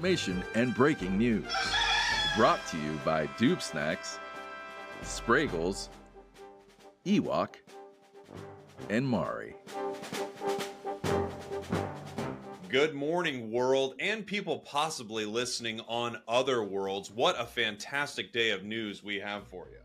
information and breaking news. Brought to you by Doob Snacks, Spraggles, Ewok, and Mari. Good morning, world, and people possibly listening on other worlds. What a fantastic day of news we have for you.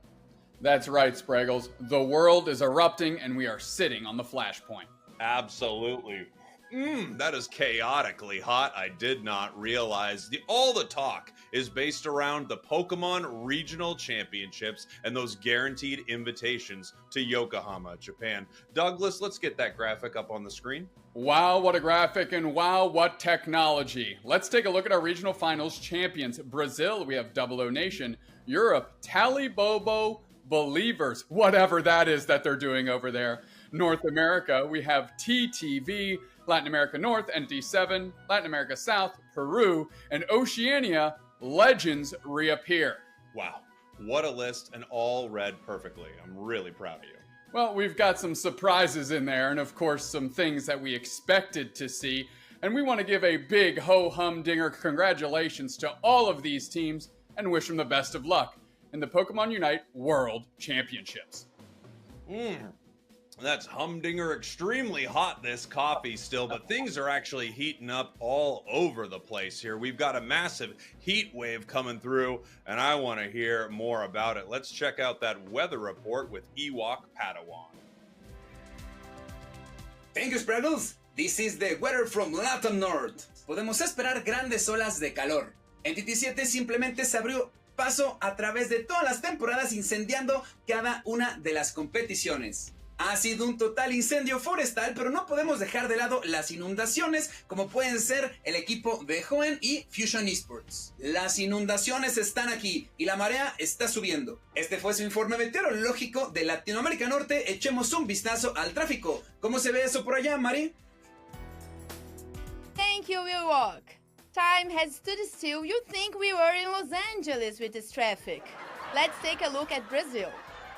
That's right, Spraggles. The world is erupting and we are sitting on the flashpoint. Absolutely. That is chaotically hot. I did not realize all the talk is based around the Pokemon Regional Championships and those guaranteed invitations to Yokohama, Japan. Douglas, let's get that graphic up on the screen. Wow, what a graphic, and wow, what technology. Let's take a look at our regional finals champions. Brazil, we have Double O Nation. Europe, Tally Bobo Believers, whatever that is that they're doing over there. North America, we have TTV. Latin America North, NT7, Latin America South, Peru, and Oceania, legends reappear. Wow, what a list, and all read perfectly. I'm really proud of you. Well, we've got some surprises in there, and of course some things that we expected to see, and we want to give a big ho-humdinger congratulations to all of these teams and wish them the best of luck in the Pokemon UNITE World Championships. That's humdinger, extremely hot, this coffee still, but things are actually heating up all over the place here. We've got a massive heat wave coming through, and I want to hear more about it. Let's check out that weather report with Ewok Padawan. Thank you, Spraggles. This is the weather from Latam North. Podemos esperar grandes olas de calor. Entity 7 simplemente se abrió paso a través de todas las temporadas incendiando cada una de las competiciones. Ha sido un total incendio forestal, pero no podemos dejar de lado las inundaciones, como pueden ser el equipo de Hoenn y Fusion Esports. Las inundaciones están aquí y la marea está subiendo. Este fue su informe meteorológico de Latinoamérica Norte. Echemos un vistazo al tráfico. ¿Cómo se ve eso por allá, Mari? Thank you, Ewok. Time has stood still. You'd think we were in Los Angeles with this traffic. Let's take a look at Brazil.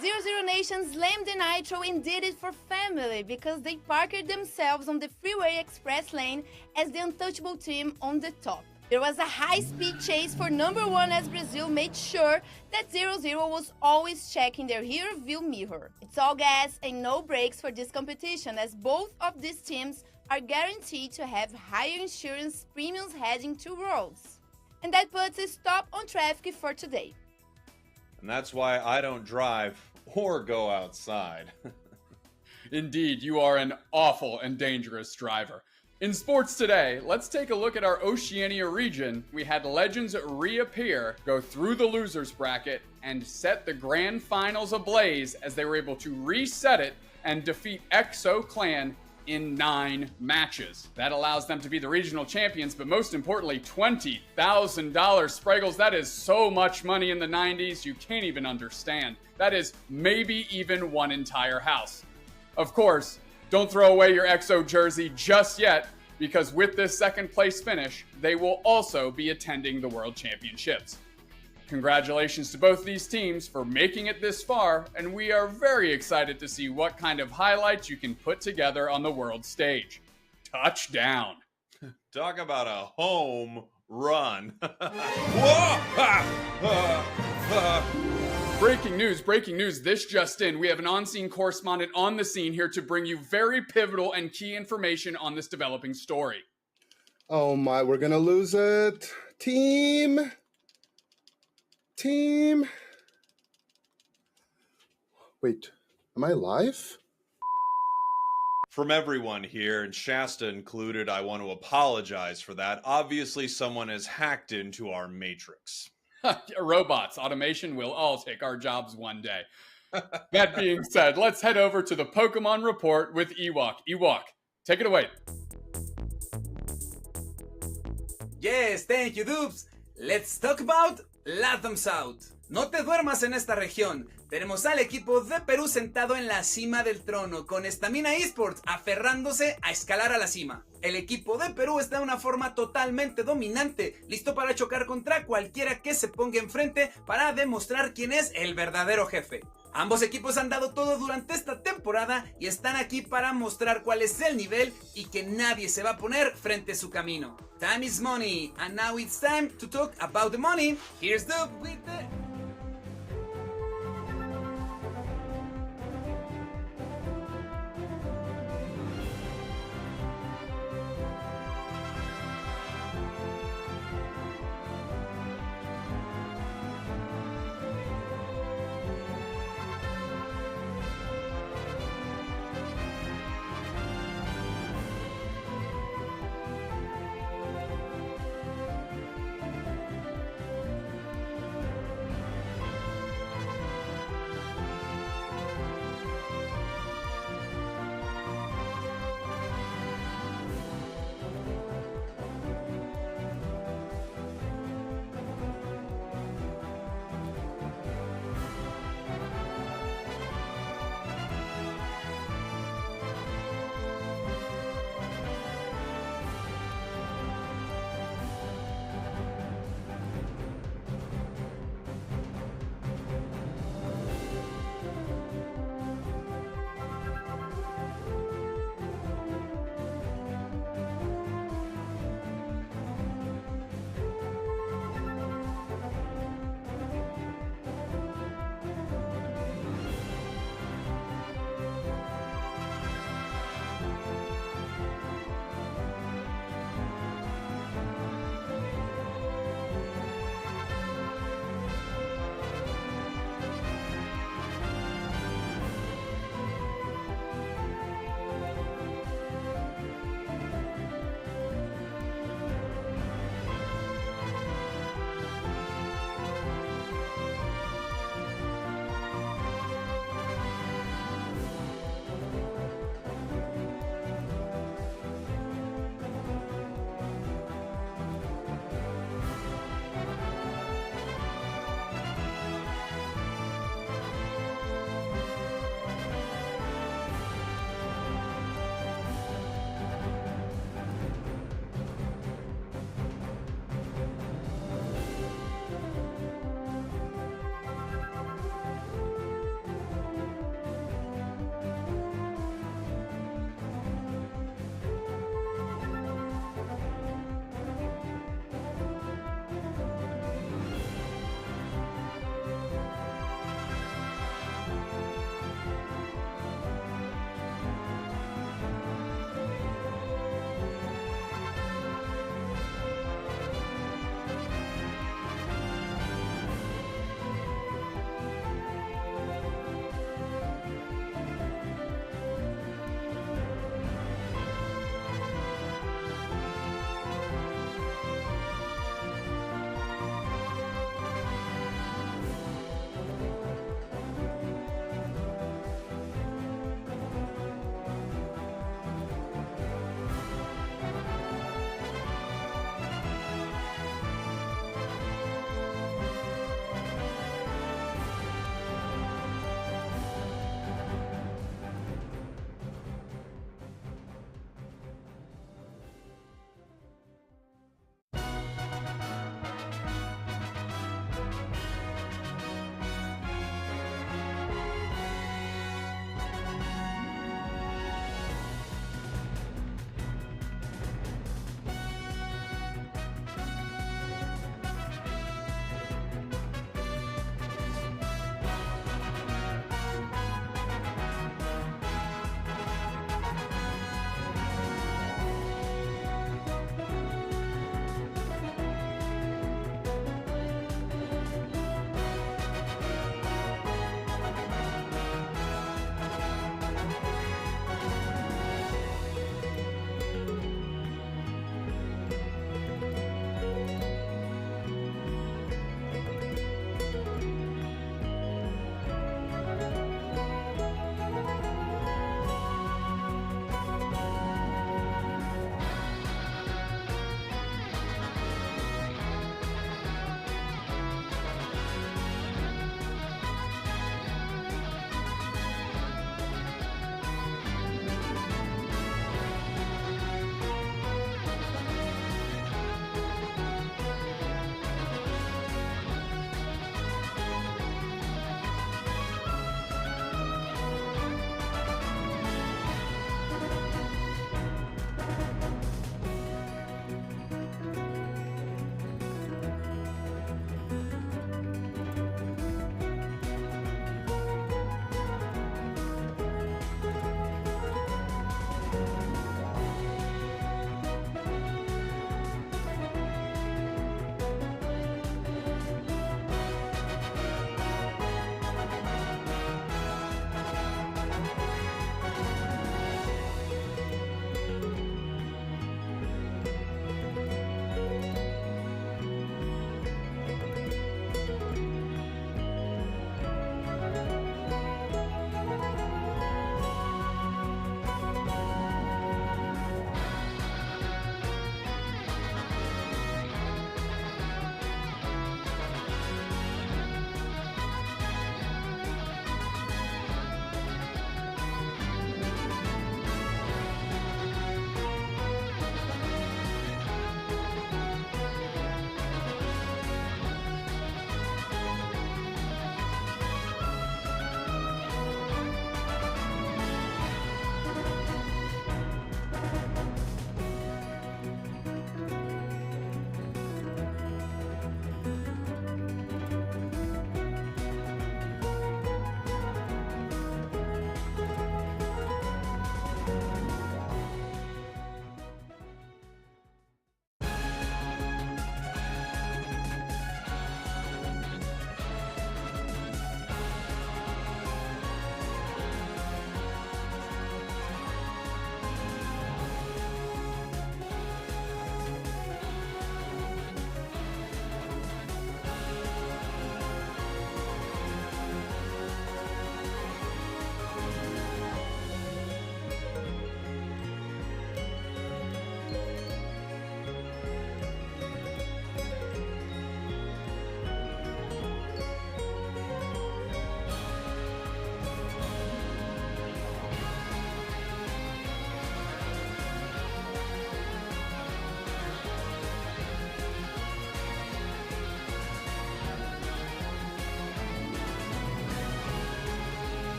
00 Nation slammed the Nitro and did it for family because they parked themselves on the freeway express lane as the untouchable team on the top. There was a high-speed chase for number 1 as Brazil made sure that 00 was always checking their rear view mirror. It's all gas and no brakes for this competition as both of these teams are guaranteed to have higher insurance premiums heading to Worlds. And that puts a stop on traffic for today. And that's why I don't drive or go outside. Indeed, you are an awful and dangerous driver. In sports today, let's take a look at our Oceania region. We had legends reappear, go through the losers bracket, and set the grand finals ablaze as they were able to reset it and defeat EXO Clan in 9 matches. That allows them to be the regional champions, but most importantly, $20,000. Spraggles, that is so much money in the 90s, you can't even understand. That is maybe even one entire house. Of course, don't throw away your EXO jersey just yet, because with this second place finish, they will also be attending the World Championships. Congratulations to both these teams for making it this far, and we are very excited to see what kind of highlights you can put together on the world stage. Touchdown! Talk about a home run. Breaking news, this just in. We have an on-scene correspondent on the scene here to bring you very pivotal and key information on this developing story. Oh my, we're gonna lose it. Team. Wait, am I live? From everyone here, and Shasta included, I want to apologize for that. Obviously, someone has hacked into our matrix. Robots, automation will all take our jobs one day. That being said, let's head over to the Pokemon Report with Ewok. Ewok, take it away. Yes, thank you, Doobs. Let's talk about Latam South. No te duermas en esta región. Tenemos al equipo de Perú sentado en la cima del trono, con Stamina Esports aferrándose a escalar a la cima. El equipo de Perú está de una forma totalmente dominante, listo para chocar contra cualquiera que se ponga enfrente para demostrar quién es el verdadero jefe. Ambos equipos han dado todo durante esta temporada y están aquí para mostrar cuál es el nivel y que nadie se va a poner frente a su camino. Time is money, and now it's time to talk about the money. Here's the with the...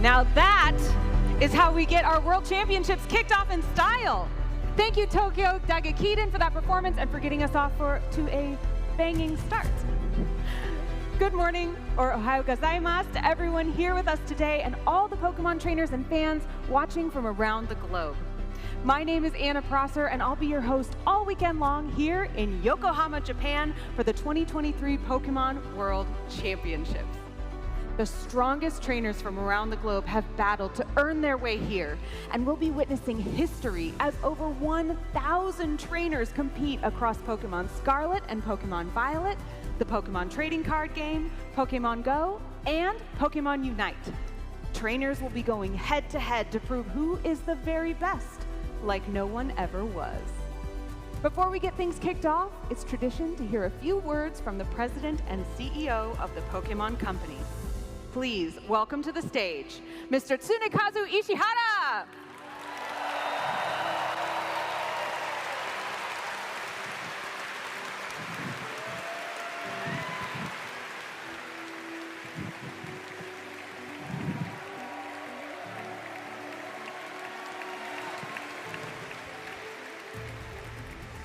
Now that is how we get our World Championships kicked off in style. Thank you, Tokyo Dagakiden, for that performance and for getting us off to a banging start. Good morning, or ohayou gozaimasu, to everyone here with us today and all the Pokemon trainers and fans watching from around the globe. My name is Anna Prosser, and I'll be your host all weekend long here in Yokohama, Japan for the 2023 Pokemon World Championships. The strongest trainers from around the globe have battled to earn their way here, and we'll be witnessing history as over 1,000 trainers compete across Pokemon Scarlet and Pokemon Violet, the Pokemon trading card game, Pokemon Go, and Pokemon UNITE. Trainers will be going head-to-head to prove who is the very best, like no one ever was. Before we get things kicked off, it's tradition to hear a few words from the president and CEO of the Pokemon Company. Please welcome to the stage, Mr. Tsunekazu Ishihara!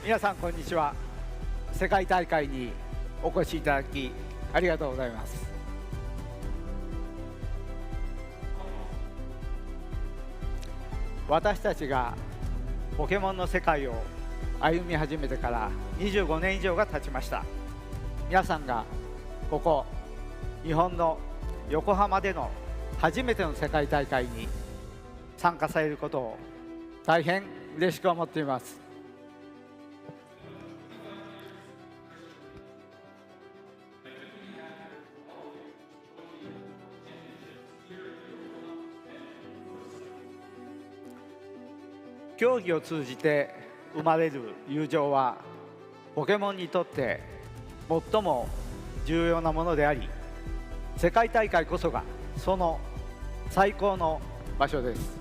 Minasan, こんにちは。世界大会にお越しいただきありがとうございます。私たちがポケモンの世界を歩み始めてから25年以上が経ちました。皆さんがここ日本の横浜での初めての世界大会に参加されることを大変嬉しく思っています。競技を通じて生まれる友情はポケモンにとって最も重要なものであり、世界大会こそがその最高の場所です。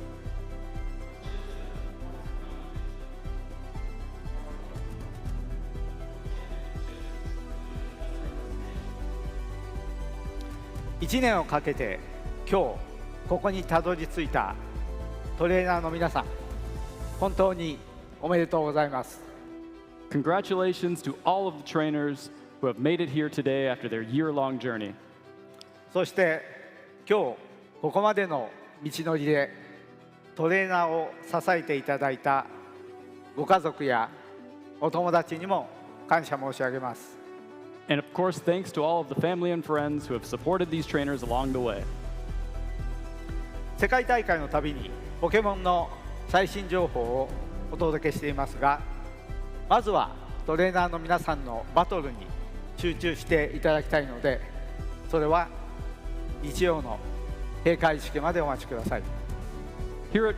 1年をかけて今日ここにたどり着いたトレーナーの皆さん、本当におめでとうございます。 Congratulations to all of the trainers who have made it here today after their year-long journey. そして今日ここまでの道のりでトレーナーを支えていただいたご家族やお友達にも感謝申し上げます。 And of course, thanks to all of the family and friends who have supported these trainers along the way. 世界大会のたびにポケモンの最新情報をお届けしていますが、まずはトレーナーの皆さんのバトルに集中していただきたいので、それは日曜の閉会式までお待ちください。 Here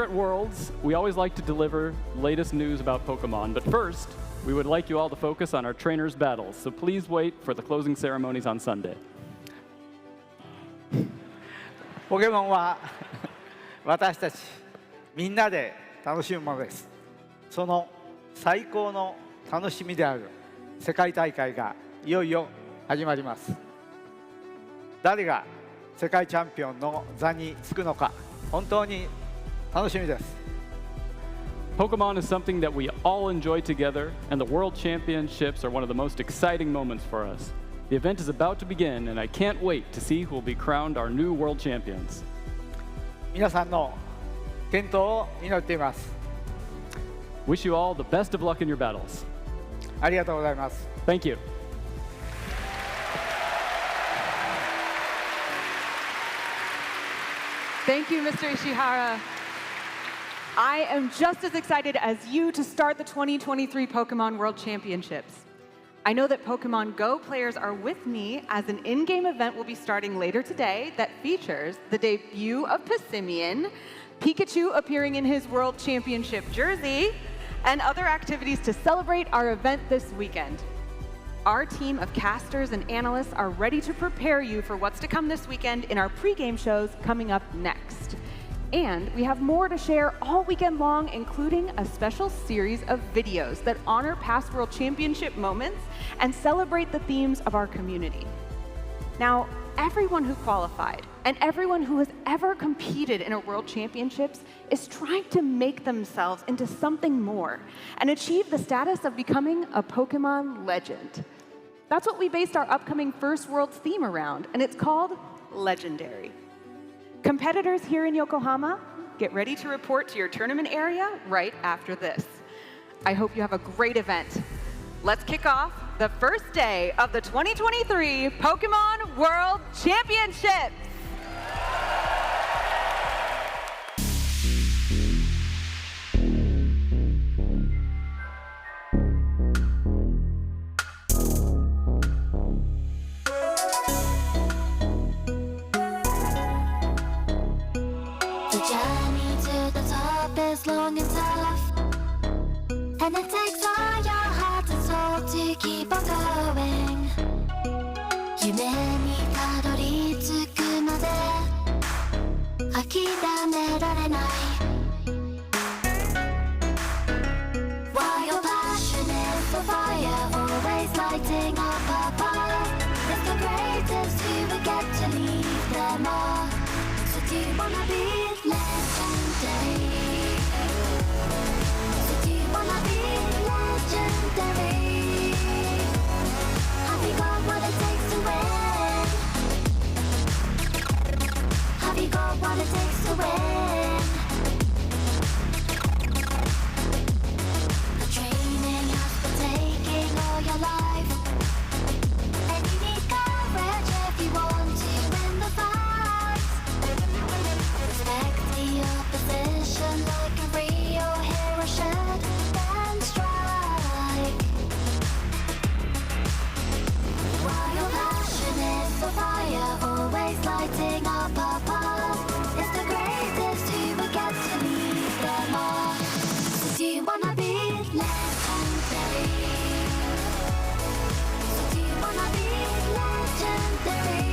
at Worlds, we always like to deliver the latest news about Pokemon, but first, we would like you all to focus on our trainers' battles, so please wait for the closing ceremonies on Sunday. ポケモンは私たちみんなで楽しむものです。その最高の楽しみである世界大会がいよいよ始まります。誰が世界チャンピオンの座につくのか、本当に楽しみです。 Pokemon is something that we all enjoy together, and the World Championships are one of the most exciting moments for us. The event is about to begin, and I can't wait to see who will be crowned our new World Champions. 皆さんの健闘を祈っています。 Wish you all the best of luck in your battles. ありがとうございます。 Thank you. Thank you, Mr. Ishihara. I am just as excited as you to start the 2023 Pokemon World Championships. I know that Pokemon Go players are with me as an in-game event will be starting later today that features the debut of Passimian, Pikachu appearing in his World Championship jersey, and other activities to celebrate our event this weekend. Our team of casters and analysts are ready to prepare you for what's to come this weekend in our pregame shows coming up next. And we have more to share all weekend long, including a special series of videos that honor past World Championship moments and celebrate the themes of our community. Now, everyone who qualified And everyone who has ever competed in a World Championships is trying to make themselves into something more and achieve the status of becoming a Pokemon legend. That's what we based our upcoming First Worlds theme around, and it's called Legendary. Competitors here in Yokohama, get ready to report to your tournament area right after this. I hope you have a great event. Let's kick off the first day of the 2023 Pokémon World Championships. Long and tough, and it takes all your heart and soul to keep on going. 夢にたどり着くまで諦められない。 While your passion is the fire, always lighting up a path. It's the greatest you will get to leave them all. So do you wanna be legendary? Wanna be legendary? Have you got what it takes to win? Have you got what it takes to win? The training has been taking all your life, and you need courage if you want to win the fight. Respect the opposition like a real hero should. Fire, always lighting up a path. It's the greatest you will get to leave them all. So do you wanna be legendary? So do you wanna be legendary?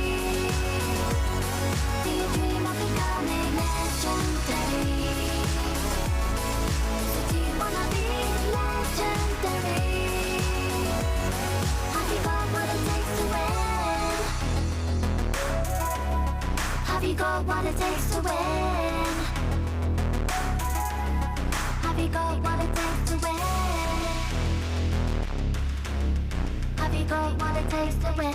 Do you dream of becoming legendary? So do you wanna be legendary? Have you got what it takes to win? Have you got what it takes to win? Have you got what it takes to win? Have you got what it takes to win?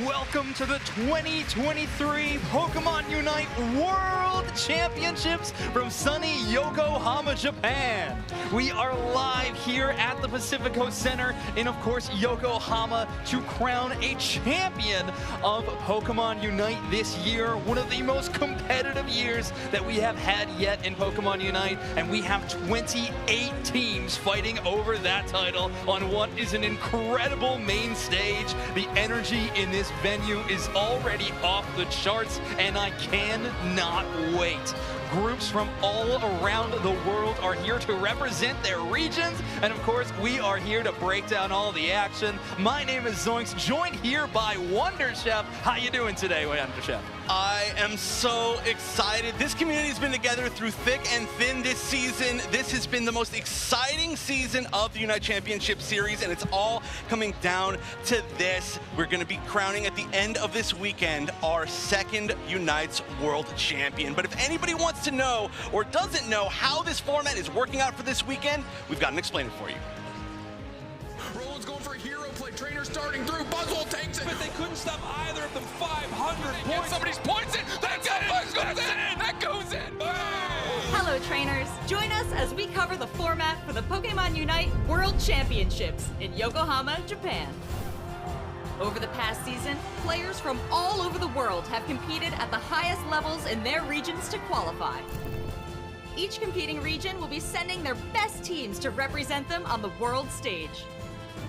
Welcome to the 2023 Pokémon UNITE World Championships from sunny Yokohama, Japan. We are live here at the Pacific Coast Center in, of course, Yokohama to crown a champion of Pokémon UNITE this year. One of the most competitive years that we have had yet in Pokémon UNITE, and we have 28 teams fighting over that title on what is an incredible main stage. The energy in this venue is already off the charts, and I cannot wait. Groups from all around the world are here to represent their regions, and of course, we are here to break down all the action. My name is Zoinks, joined here by Wonder Chef. How you doing today, Wonder Chef? I am so excited. This community has been together through thick and thin this season. This has been the most exciting season of the UNITE Championship Series, and it's all coming down to this. We're going to be crowning at the end of this weekend our second UNITE's World Champion. But if anybody wants to know or doesn't know how this format is working out for this weekend, we've got an explainer for you. Roland's going for a hero play. Trainer starting through. Buzzwole takes it. But they couldn't stop either of them. 500 points. If somebody's points in. That goes in. Hello, trainers. Join us as we cover the format for the Pokémon UNITE World Championships in Yokohama, Japan. Over the past season, players from all over the world have competed at the highest levels in their regions to qualify. Each competing region will be sending their best teams to represent them on the world stage.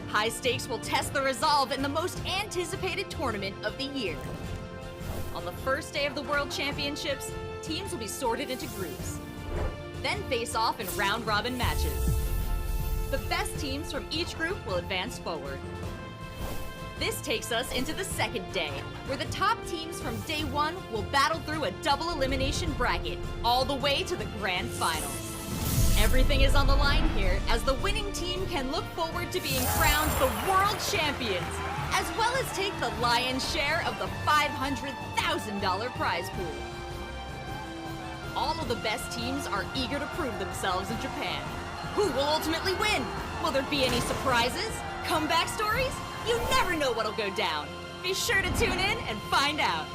High stakes will test the resolve in the most anticipated tournament of the year. On the first day of the World Championships, teams will be sorted into groups, then face off in round-robin matches. The best teams from each group will advance forward. This takes us into the second day, where the top teams from day one will battle through a double elimination bracket, all the way to the grand final. Everything is on the line here, as the winning team can look forward to being crowned the World Champions, as well as take the lion's share of the $500,000 prize pool. All of the best teams are eager to prove themselves in Japan. Who will ultimately win? Will there be any surprises? Comeback stories? You never know what'll go down. Be sure to tune in and find out.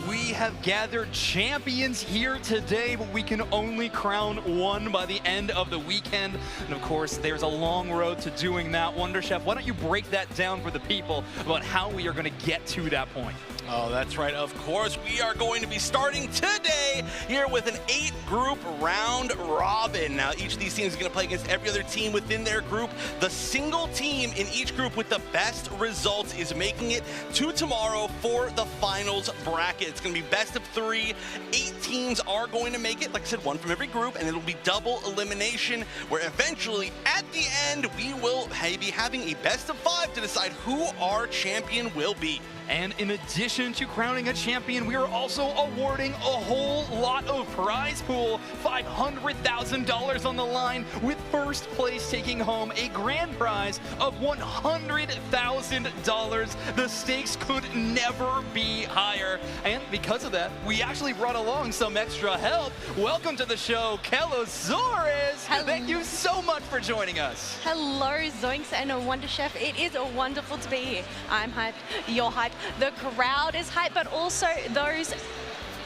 We have gathered champions here today, but we can only crown one by the end of the weekend. And of course, there's a long road to doing that. Wonder Chef, why don't you break that down for the people about how we are going to get to that point? Oh, that's right. Of course, we are going to be starting today here with an 8-group round robin. Now, each of these teams is going to play against every other team within their group. The single team in each group with the best results is making it to tomorrow for the finals bracket. It's going to be best of 3. 8 teams are going to make it. Like I said, 1 from every group, and it'll be double elimination, where eventually, at the end, we will be having a best of 5 to decide who our champion will be. And in addition to crowning a champion, we are also awarding a whole lot of prize pool. $500,000 on the line, with first place taking home a grand prize of $100,000. The stakes could never be higher. And because of that, we actually brought along some extra help. Welcome to the show, Kelosaurus. Thank you so much for joining us. Hello, Zoinks and Wonder Chef. It is wonderful to be here. I'm hyped, you're hyped, the crowd is hyped, but also those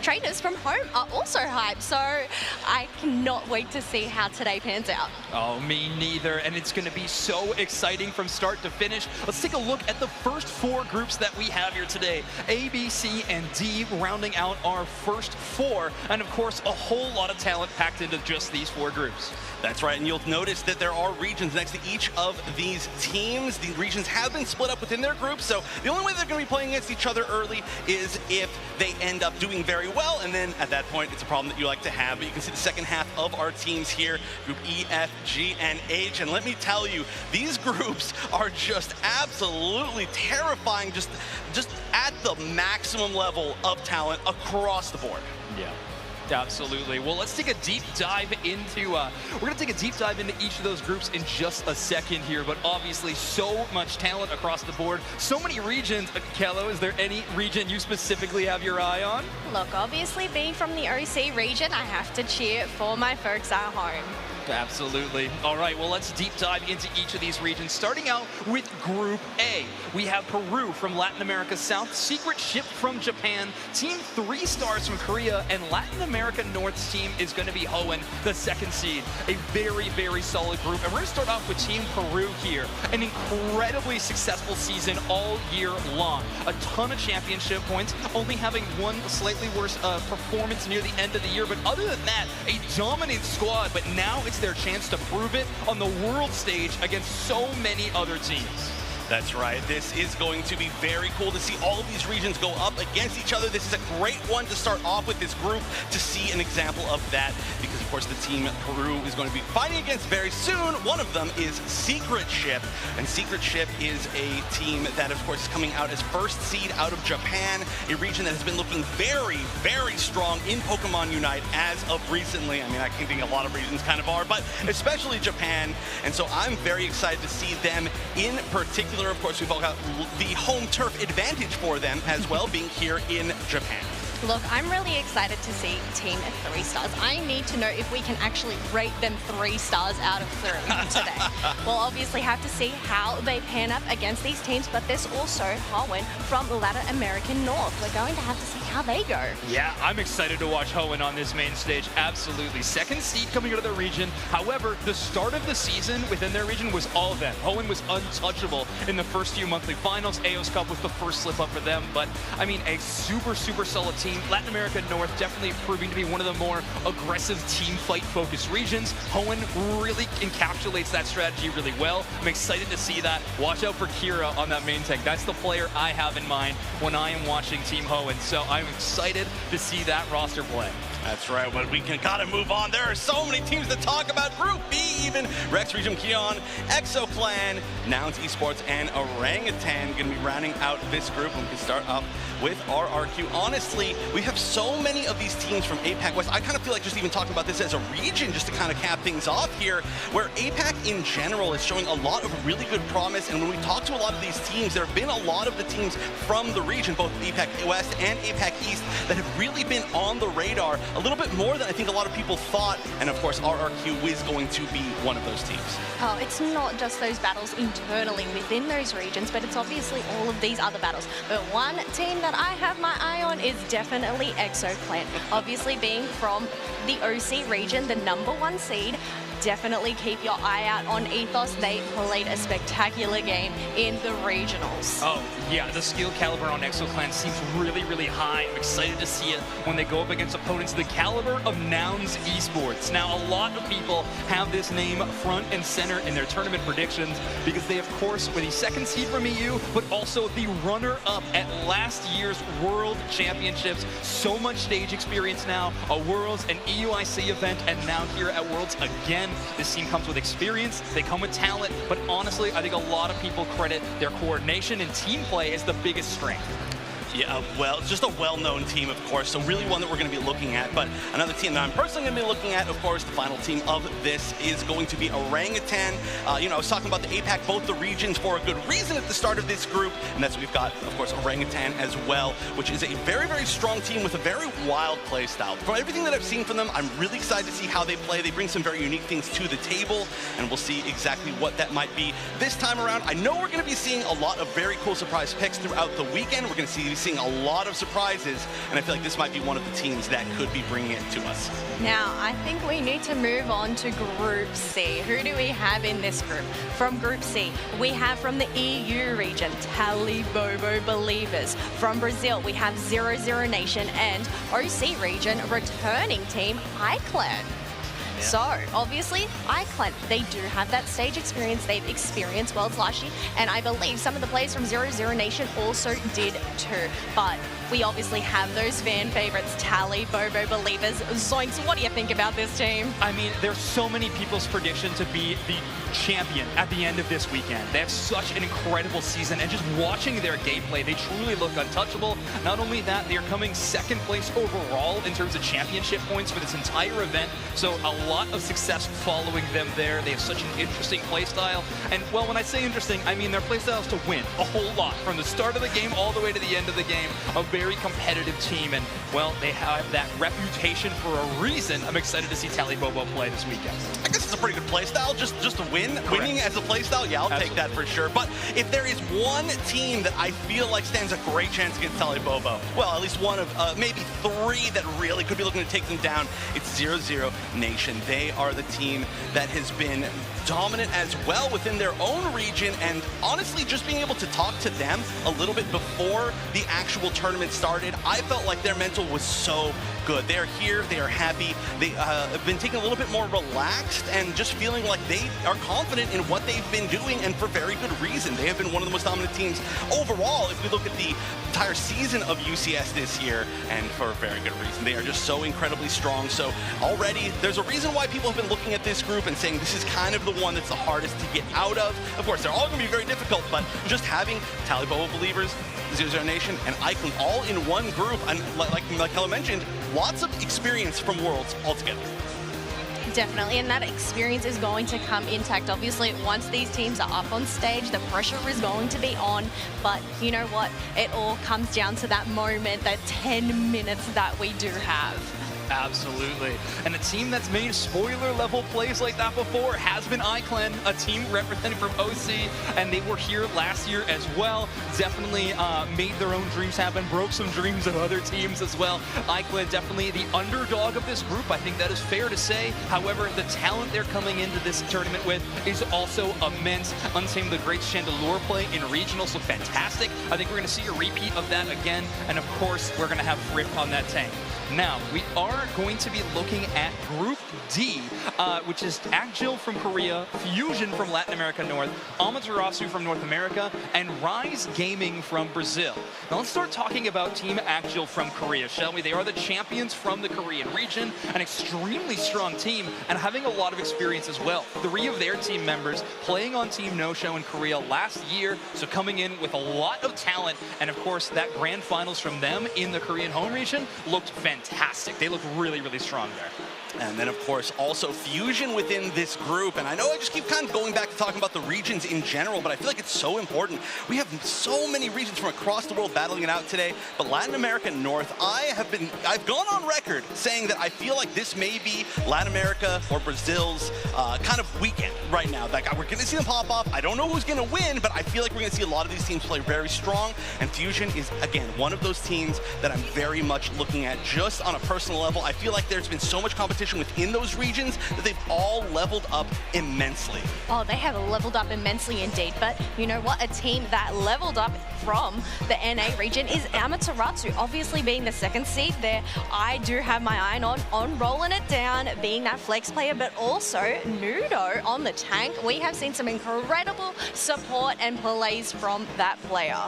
trainers from home are also hyped, so I cannot wait to see how today pans out. Oh, me neither, and it's going to be so exciting from start to finish. Let's take a look at the first 4 groups that we have here today. A, B, C, and D rounding out our first 4, and of course a whole lot of talent packed into just these 4 groups. That's right, and you'll notice that there are regions next to each of these teams. The regions have been split up within their groups, so the only way they're going to be playing against each other early is if they end up doing very well, and then at that point, it's a problem that you like to have. But you can see the second half of our teams here, Group E, F, G, and H, and let me tell you, these groups are just absolutely terrifying, just at the maximum level of talent across the board. Yeah. Absolutely. Well, let's take a deep dive into, we're going to take a deep dive into each of those groups in just a second here, but obviously so much talent across the board. So many regions. Kelo, is there any region you specifically have your eye on? Look, obviously being from the OC region, I have to cheer for my folks at home. Absolutely. All right, well, let's deep dive into each of these regions. Starting out with Group A, we have Peru from Latin America South, Secret Ship from Japan, Team 3 Stars from Korea, and Latin America North's team is going to be Hoenn, the 2nd seed. A very, very solid group. And we're going to start off with Team Peru here. An incredibly successful season all year long. A ton of championship points, only having one slightly worse performance near the end of the year. But other than that, a dominant squad. But now it's their chance to prove it on the world stage against so many other teams. That's right. This is going to be very cool to see all of these regions go up against each other. This is a great one to start off with this group to see an example of that, because of course the team Peru is going to be fighting against very soon. One of them is Secret Ship, and Secret Ship is a team that of course is coming out as 1st seed out of Japan, a region that has been looking very, very strong in Pokemon Unite as of recently. I mean, I think a lot of regions kind of are, but especially Japan, and so I'm very excited to see them in particular. Of course, we've all got the home turf advantage for them as well, being here in Japan. Look, I'm really excited to see Team 3 Stars. I need to know if we can actually rate them 3 stars out of 3 today. We'll obviously have to see how they pan up against these teams, but there's also Hoenn from Latin American North. We're going to have to see how they go. Yeah, I'm excited to watch Hoenn on this main stage. Absolutely. 2nd seed coming out of their region. However, the start of the season within their region was all of them. Hoenn was untouchable in the first few monthly finals. AOS Cup was the first slip up for them, but I mean, a super, super solid team. Latin America North definitely proving to be one of the more aggressive team fight focused regions. Hoenn really encapsulates that strategy really well. I'm excited to see that. Watch out for Kira on that main tank. That's the player I have in mind when I am watching Team Hoenn. So I'm excited to see that roster play. That's right, but we gotta move on. There are so many teams to talk about. Group B even. Rex Region Kion, Exo Clan, Nouns Esports, and Orangutan gonna be rounding out this group. And we can start up with RRQ. Honestly, we have so many of these teams from APAC West. I kind of feel like just even talking about this as a region just to kind of cap things off here, where APAC in general is showing a lot of really good promise. And when we talk to a lot of these teams, there have been a lot of the teams from the region, both APAC West and APAC East, that have really been on the radar a little bit more than I think a lot of people thought. And of course, RRQ is going to be one of those teams. Oh, it's not just those battles internally within those regions, but it's obviously all of these other battles. But one team that I have my eye on is definitely Exo Clan. Obviously being from the OC region, the #1 seed, definitely keep your eye out on Ethos. They played a spectacular game in the regionals. Oh, yeah, the skill caliber on Exo Clan seems really, really high. I'm excited to see it when they go up against opponents the caliber of Nouns Esports. Now, a lot of people have this name front and center in their tournament predictions because they, of course, were the 2nd seed from EU, but also the runner-up at last year's World Championships. So much stage experience now, a Worlds, an EUIC event, and now here at Worlds again. This team comes with experience, they come with talent, but honestly, I think a lot of people credit their coordination and team play as the biggest strength. Yeah, well, it's just a well-known team, of course, so really one that we're going to be looking at. But another team that I'm personally going to be looking at, of course, the final team of this is going to be Orangutan. I was talking about the APAC, both the regions, for a good reason at the start of this group, and that's we've got, of course, Orangutan as well, which is a very, very strong team with a very wild play style. From everything that I've seen from them, I'm really excited to see how they play. They bring some very unique things to the table, and we'll see exactly what that might be this time around. I know we're going to be seeing a lot of very cool surprise picks throughout the weekend. We're going to see seeing a lot of surprises, and I feel like this might be one of the teams that could be bringing it to us. Now, I think we need to move on to Group C. Who do we have in this group? From Group C, we have from the EU region, Talibobo Believers. From Brazil, we have 00 Nation, and OC region, returning team, iClan. Yeah. So, obviously, iClan, they do have that stage experience. They've experienced Worlds last year, and I believe some of the players from 00 Nation also did too. But we obviously have those fan favorites, Talibobo Believers. Zoinks, what do you think about this team? I mean, there's so many people's prediction to be the champion at the end of this weekend. They have such an incredible season, and just watching their gameplay, they truly look untouchable. Not only that, they are coming 2nd place overall in terms of championship points for this entire event, so a lot of success following them there. They have such an interesting playstyle, and well, when I say interesting, I mean their playstyle is to win a whole lot, from the start of the game all the way to the end of the game. A very competitive team, and well, they have that reputation for a reason. I'm excited to see Talibobo play this weekend. I guess it's a pretty good playstyle, just to win. Winning as a playstyle, yeah, I'll take that for sure. But if there is one team that I feel like stands a great chance against Talibobo, well, at least one of maybe 3 that really could be looking to take them down, it's 00 Nation. They are the team that has been dominant as well within their own region, and honestly, just being able to talk to them a little bit before the actual tournament started, I felt like their mental was so good. They are here, they are happy, they have been taking a little bit more relaxed and just feeling like they are confident in what they've been doing, and for very good reason. They have been one of the most dominant teams overall if we look at the entire season of UCS this year, and for a very good reason. They are just so incredibly strong. So already there's a reason why people have been looking at this group and saying this is kind of the one that's the hardest to get out of. Of course, they're all going to be very difficult, but just having Talibobo Believers, 00 Nation, and iClan all in one group, and like Hella mentioned, lots of experience from Worlds altogether. Definitely, and that experience is going to come intact. Obviously, once these teams are up on stage, the pressure is going to be on, but you know what? It all comes down to that moment, that 10 minutes that we do have. Absolutely. And a team that's made spoiler level plays like that before has been iClan, a team represented from OC, and they were here last year as well. Definitely made their own dreams happen, broke some dreams of other teams as well. iClan definitely the underdog of this group. I think that is fair to say. However, the talent they're coming into this tournament with is also immense. Untamed the Great Chandelure play in regionals look fantastic. I think we're going to see a repeat of that again. And of course, we're going to have Fripp on that tank. Now, we are going to be looking at Group D, which is Agile from Korea, Fusion from Latin America North, Amaterasu from North America, and Rise Gaming from Brazil. Now, let's start talking about Team Agile from Korea, shall we? They are the champions from the Korean region, an extremely strong team, and having a lot of experience as well. 3 of their team members playing on Team No-Show in Korea last year, so coming in with a lot of talent, and of course, that grand finals from them in the Korean home region looked fantastic. They looked really, really strong there. And then, of course, also Fusion within this group. And I know I just keep kind of going back to talking about the regions in general, but I feel like it's so important. We have so many regions from across the world battling it out today. But Latin America North, I've gone on record saying that I feel like this may be Latin America or Brazil's kind of weekend right now. Like, we're going to see them pop off. I don't know who's going to win, but I feel like we're going to see a lot of these teams play very strong. And Fusion is, again, one of those teams that I'm very much looking at just on a personal level. I feel like there's been so much competition within those regions that they've all leveled up immensely. Oh, they have leveled up immensely indeed. But you know what? A team that leveled up from the NA region is Amaterasu. Obviously being the 2nd seed there, I do have my eye on rolling it down, being that flex player, but also Nudo on the tank. We have seen some incredible support and plays from that player.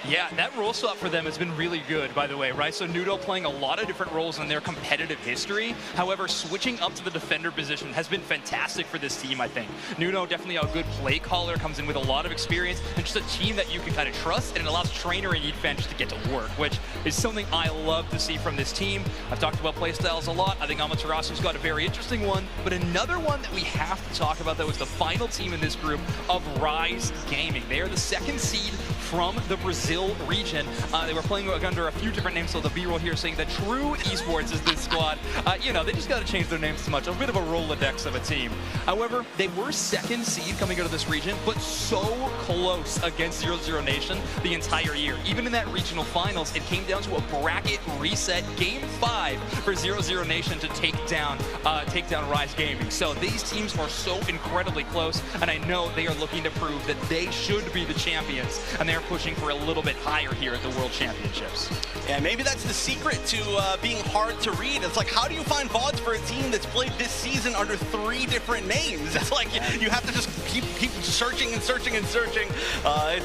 Yeah, that role swap for them has been really good, by the way, right? So Nudo playing a lot of different roles in their competitive history. However, switching up to the defender position has been fantastic for this team, I think. Nudo, definitely a good play caller, comes in with a lot of experience, and just a team that you can kind of trust, and it allows Trainer and Yifan just to get to work, which is something I love to see from this team. I've talked about play styles a lot. I think Amaterasu's got a very interesting one, but another one that we have to talk about, though, is the final team in this group of Rise Gaming. They are the 2nd seed from the Brazil region. They were playing under a few different names, so the B-roll here saying that True Esports is this squad. You know, they just got to change their names too much. A bit of a Rolodex of a team. However, they were 2nd seed coming out of this region, but so close against 0-0 Nation the entire year. Even in that regional finals, it came down to a bracket reset, Game 5 for 0-0 Nation to take down Rise Gaming. So these teams are so incredibly close, and I know they are looking to prove that they should be the champions, and they're pushing for a little bit higher here at the World Championships. Yeah, maybe that's the secret to being hard to read. It's like, how do you find VODs for a team that's played this season under 3 different names? It's like you have to just keep searching and searching and searching.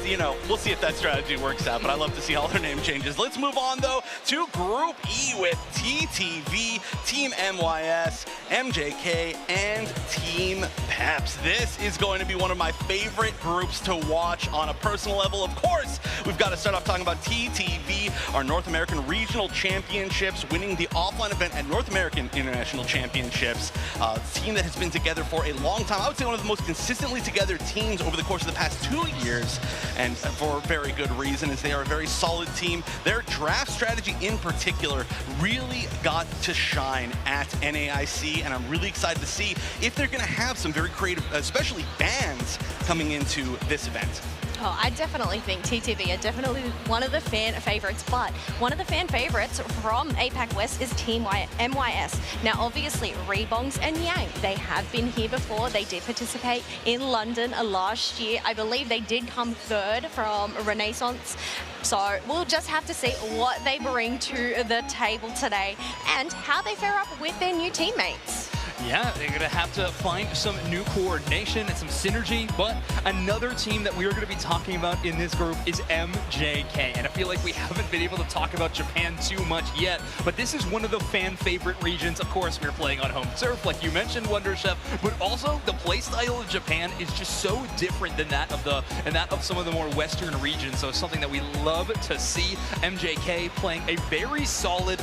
You know, we'll see if that strategy works out, but I love to see all their name changes. Let's move on, though, to Group E with TTV, Team MYS, MJK, and Team Peps. This is going to be one of my favorite groups to watch on a personal level. Of course, we've got to start off talking about TTV, our North American Regional Championships, winning the offline event at North American International Championships. A team that has been together for a long time. I would say one of the most consistently together teams over the course of the past 2 years, and for very good reason, as they are a very solid team. Their draft strategy in particular really got to shine at NAIC, and I'm really excited to see if they're going to have some very creative, especially bans, coming into this event. Oh, I definitely think TTV are definitely one of the fan favorites, but one of the fan favorites from APAC West is Team MYS. Now, obviously, Rebongs and Yang, they have been here before. They did participate in London last year. I believe they did come 3rd from Renaissance. So we'll just have to see what they bring to the table today and how they fare up with their new teammates. Yeah, they're going to have to find some new coordination and some synergy, but another team that we are going to be talking about in this group is MJK, and I feel like we haven't been able to talk about Japan too much yet, but this is one of the fan favorite regions. Of course, we're playing on home turf, like you mentioned, Wonder Chef, but also the playstyle of Japan is just so different than that of some of the more Western regions, so it's something that we love to see. MJK playing a very solid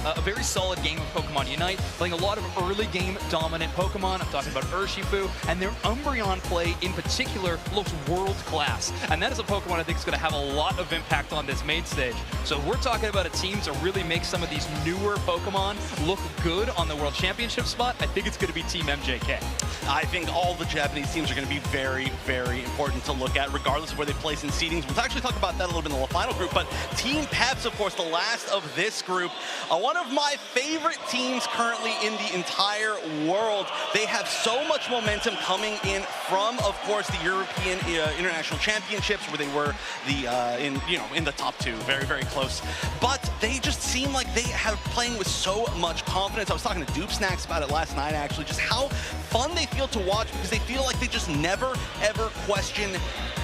game of Pokemon Unite, playing a lot of early game dominant Pokemon. I'm talking about Urshifu, and their Umbreon play in particular looks world class, and that is a Pokemon I think is going to have a lot of impact on this main stage. So we're talking about a team to really make some of these newer Pokemon look good on the World Championship spot. I think it's going to be Team MJK. I think all the Japanese teams are going to be very, very important to look at, regardless of where they place in seedings. We'll actually talk about that a little bit in the final group, but Team Peps, of course, the last of this group, one of my favorite teams currently in the entire world. World. They have so much momentum coming in from, of course, the European International Championships, where they were in the top 2, very, very close. But they just seem like they have playing with so much confidence. I was talking to Dupe Snacks about it last night, actually, just how fun they feel to watch, because they feel like they just never, ever question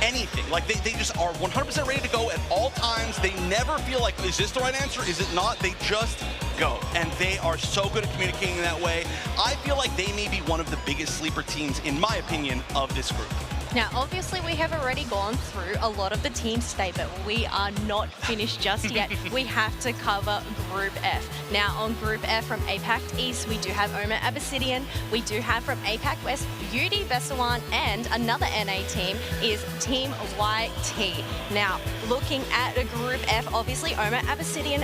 anything. Like they just are 100% ready to go at all times. They never feel like, is this the right answer? Is it not? They just go. And they are so good at communicating that way. I feel like they may be one of the biggest sleeper teams, in my opinion, of this group. Now, obviously, we have already gone through a lot of the teams today, but we are not finished just yet. We have to cover Group F. Now, on Group F from APAC East, we do have Oma Abyssinian. We do have from APAC West, UD Vesawan, and another NA team is Team YT. Now, looking at Group F, obviously, Oma Abyssinian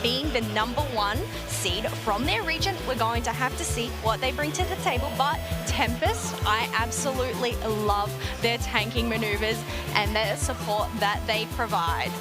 being the #1 seed from their region, we're going to have to see what they bring to the table. But Tempest, I absolutely love their tanking maneuvers and their support that they provide.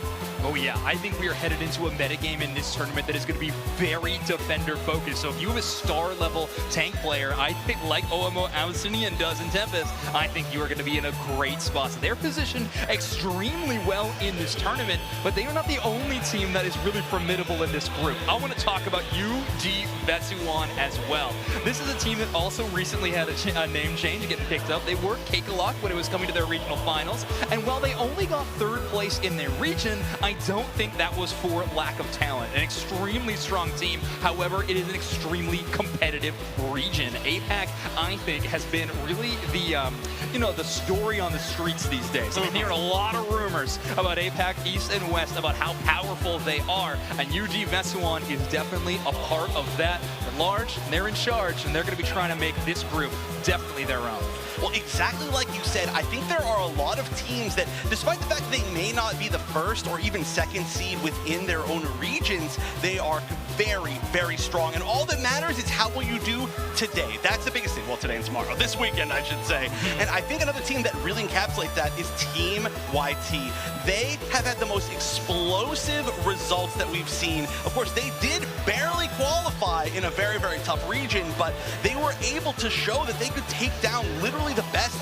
Oh yeah, I think we are headed into a metagame in this tournament that is going to be very defender-focused. So if you have a star-level tank player, I think like OMO Abyssinian does in Tempest, I think you are going to be in a great spot. So they're positioned extremely well in this tournament, but they are not the only team that is really formidable in this group. I want to talk about UD Vesawan as well. This is a team that also recently had a name change, getting picked up. They were Kakalak when it was coming to their regional finals, and while they only got 3rd place in their region, I don't think that was for lack of talent. An extremely strong team. However, it is an extremely competitive region. APAC, I think, has been really the story on the streets these days. I've been hearing a lot of rumors about APAC East and West, about how powerful they are, and UD Vesawan is definitely a part of that. They're large, and they're in charge, and they're going to be trying to make this group definitely their own. Well, exactly like you said, I think there are a lot of teams that, despite the fact they may not be the 1st or even 2nd seed within their own regions, they are very, very strong. And all that matters is how will you do today. That's the biggest thing. Well, today and tomorrow. This weekend, I should say. And I think another team that really encapsulates that is Team YT. They have had the most explosive results that we've seen. Of course, they did barely qualify in a very, very tough region, but they were able to show that they could take down literally the best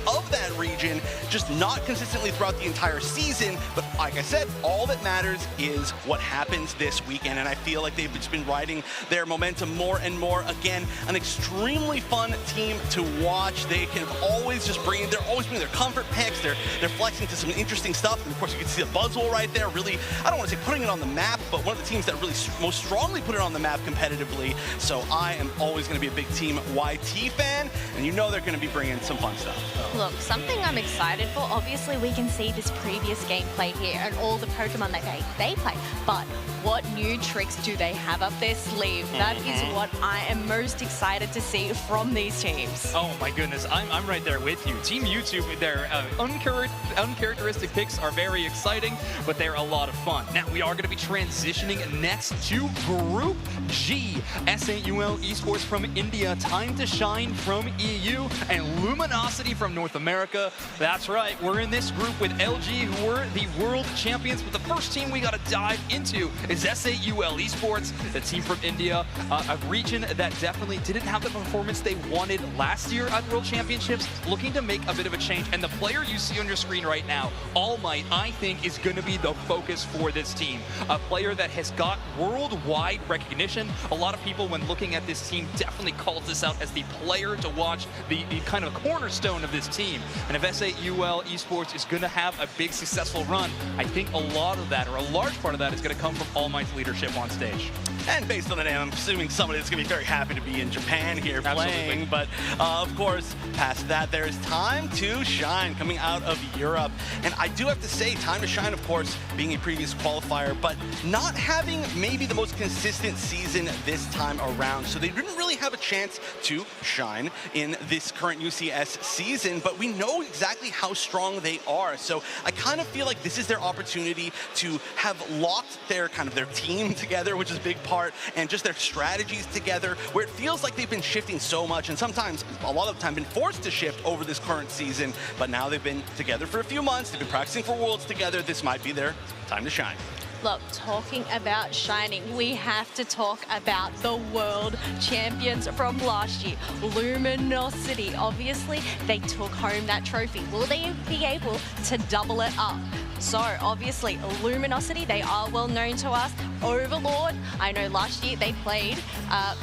of that region, just not consistently throughout the entire season. But like I said, all that matters is what happens this weekend, and I feel like they've just been riding their momentum more and more. Again, an extremely fun team to watch. They can always just they're always bringing their comfort picks. They're flexing to some interesting stuff, and of course you can see the Buzzwole right there, really, I don't want to say putting it on the map, but one of the teams that really most strongly put it on the map competitively. So I am always going to be a big Team YT fan, and you know they're going to be bringing some fun stuff. Look, something I'm excited for, obviously we can see this previous gameplay here and all the Pokemon that they play, but what new tricks do they have up their sleeve? That is what I am most excited to see from these teams. Oh my goodness, I'm right there with you. Team YouTube, their uncharacteristic picks are very exciting, but they're a lot of fun. Now, we are going to be transitioning next to Group G. SAUL Esports from India, Time to Shine from EU, and Luminosity from North America. That's right, we're in this group with LG, who were the world champions, but the first team we got to dive into is SAUL Esports, the team from India, a region that definitely didn't have the performance they wanted last year at World Championships, looking to make a bit of a change. And the player you see on your screen right now, All Might, I think is going to be the focus for this team. A player that has got worldwide recognition. A lot of people, when looking at this team, definitely called this out as the player to watch, the kind of cornerstone of this team. And if SAUL Esports is going to have a big successful run, I think a lot of that, or a large part of that, is going to come from All Might's leadership on stage. And based on the name, I'm assuming somebody that's going to be very happy to be in Japan here playing. But of course, past that, there's Time to Shine coming out of Europe. And I do have to say, Time to Shine, of course, being a previous qualifier, but not having maybe the most consistent season this time around. So they didn't really have a chance to shine in this current UCS season, but we know exactly how strong they are. So I kind of feel like this is their opportunity to have locked their team together, which is a big part, and just their strategies together, where it feels like they've been shifting so much, and sometimes, a lot of the time, been forced to shift over this current season, but now they've been together for a few months, they've been practicing for Worlds together. This might be their time to shine. Look, talking about shining, we have to talk about the world champions from last year, Luminosity. Obviously, they took home that trophy. Will they be able to double it up? So, obviously, Luminosity, they are well known to us. Overlord, I know last year they played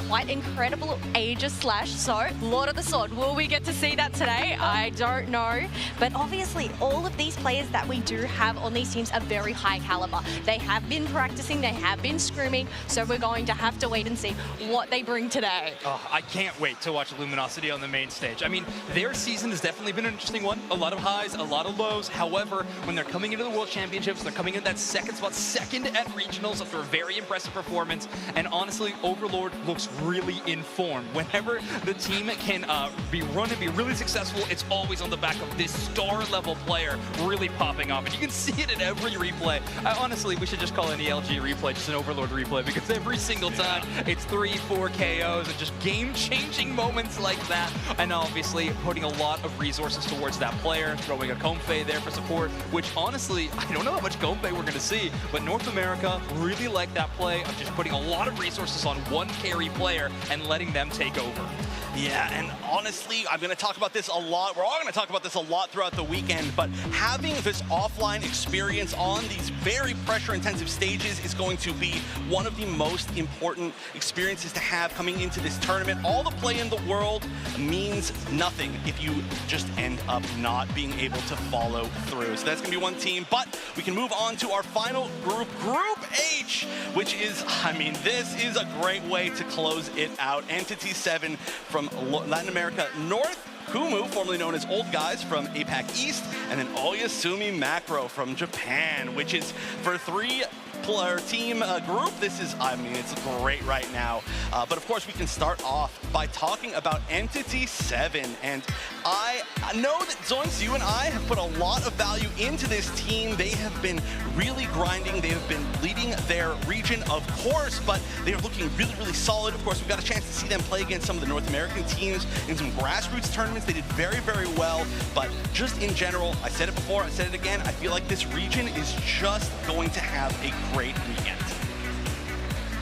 quite incredible Aegis Slash. So, Lord of the Sword, will we get to see that today? I don't know. But obviously, all of these players that we do have on these teams are very high caliber. They have been practicing, they have been scrimming, so we're going to have to wait and see what they bring today. Oh, I can't wait to watch Luminosity on the main stage. I mean, their season has definitely been an interesting one. A lot of highs, a lot of lows. However, when they're coming into the World Championships, they're coming in that second spot, second at regionals after a very impressive performance. And honestly, Overlord looks really in form. Whenever the team can be run and be really successful, it's always on the back of this star-level player really popping off. And you can see it in every replay. Honestly, we should just call it an ELG replay, just an Overlord replay, because every single time it's 3-4 KOs and just game-changing moments like that. And obviously putting a lot of resources towards that player, throwing a Comfey there for support, which honestly, I don't know how much Comfey we're going to see, but North America really like that play of just putting a lot of resources on one carry player and letting them take over. Yeah, and honestly, I'm going to talk about this a lot. We're all going to talk about this a lot throughout the weekend, but having this offline experience on these very pressure-intensive stages is going to be one of the most important experiences to have coming into this tournament. All the play in the world means nothing if you just end up not being able to follow through. So that's going to be one team, but we can move on to our final group, Group H, which is, I mean, this is a great way to close it out. Entity 7 from Latin America North, Kumu, formerly known as Old Guys from APAC East, and then Oyasumi Macro from Japan, which is for three-player team group. This is, I mean, it's great right now. But of course, we can start off by talking about Entity 7. And I know that Zoinks, you and I have put a lot of value into this team. They have been really grinding. They have been leading their region, of course, but they are looking really, really solid. Of course, we've got a chance to see them play against some of the North American teams in some grassroots tournaments. They did very, very well. But just in general, I said it before, I said it again, I feel like this region is just going to have a great weekend.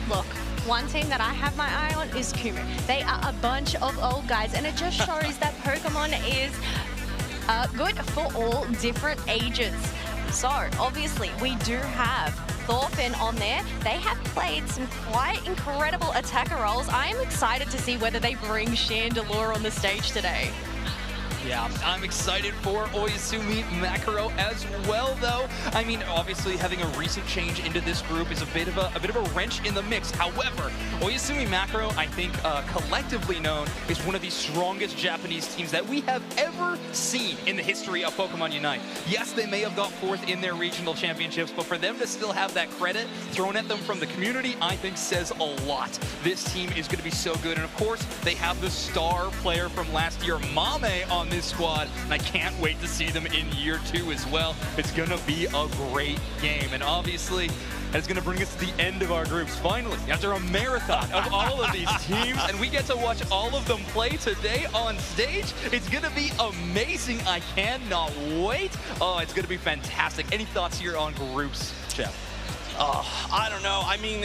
Look, one team that I have my eye on is Kumu. They are a bunch of old guys, and it just shows that Pokemon is good for all different ages. So, obviously, we do have Thorfinn on there. They have played some quite incredible attacker roles. I am excited to see whether they bring Chandelure on the stage today. Yeah, I'm excited for Oyasumi Macro as well, though. I mean, obviously, having a recent change into this group is a bit of a wrench in the mix. However, Oyasumi Macro, I think, collectively known, is one of the strongest Japanese teams that we have ever seen in the history of Pokemon Unite. Yes, they may have got fourth in their regional championships, but for them to still have that credit thrown at them from the community, I think says a lot. This team is going to be so good, and of course, they have the star player from last year, Mame, on this squad, and I can't wait to see them in year 2 as well. It's gonna be a great game, and obviously that's gonna bring us to the end of our groups finally, after a marathon of all of these teams, and we get to watch all of them play today on stage. It's gonna be amazing. I cannot wait. Oh, it's gonna be fantastic. Any thoughts here on groups, Jeff? I don't know. I mean,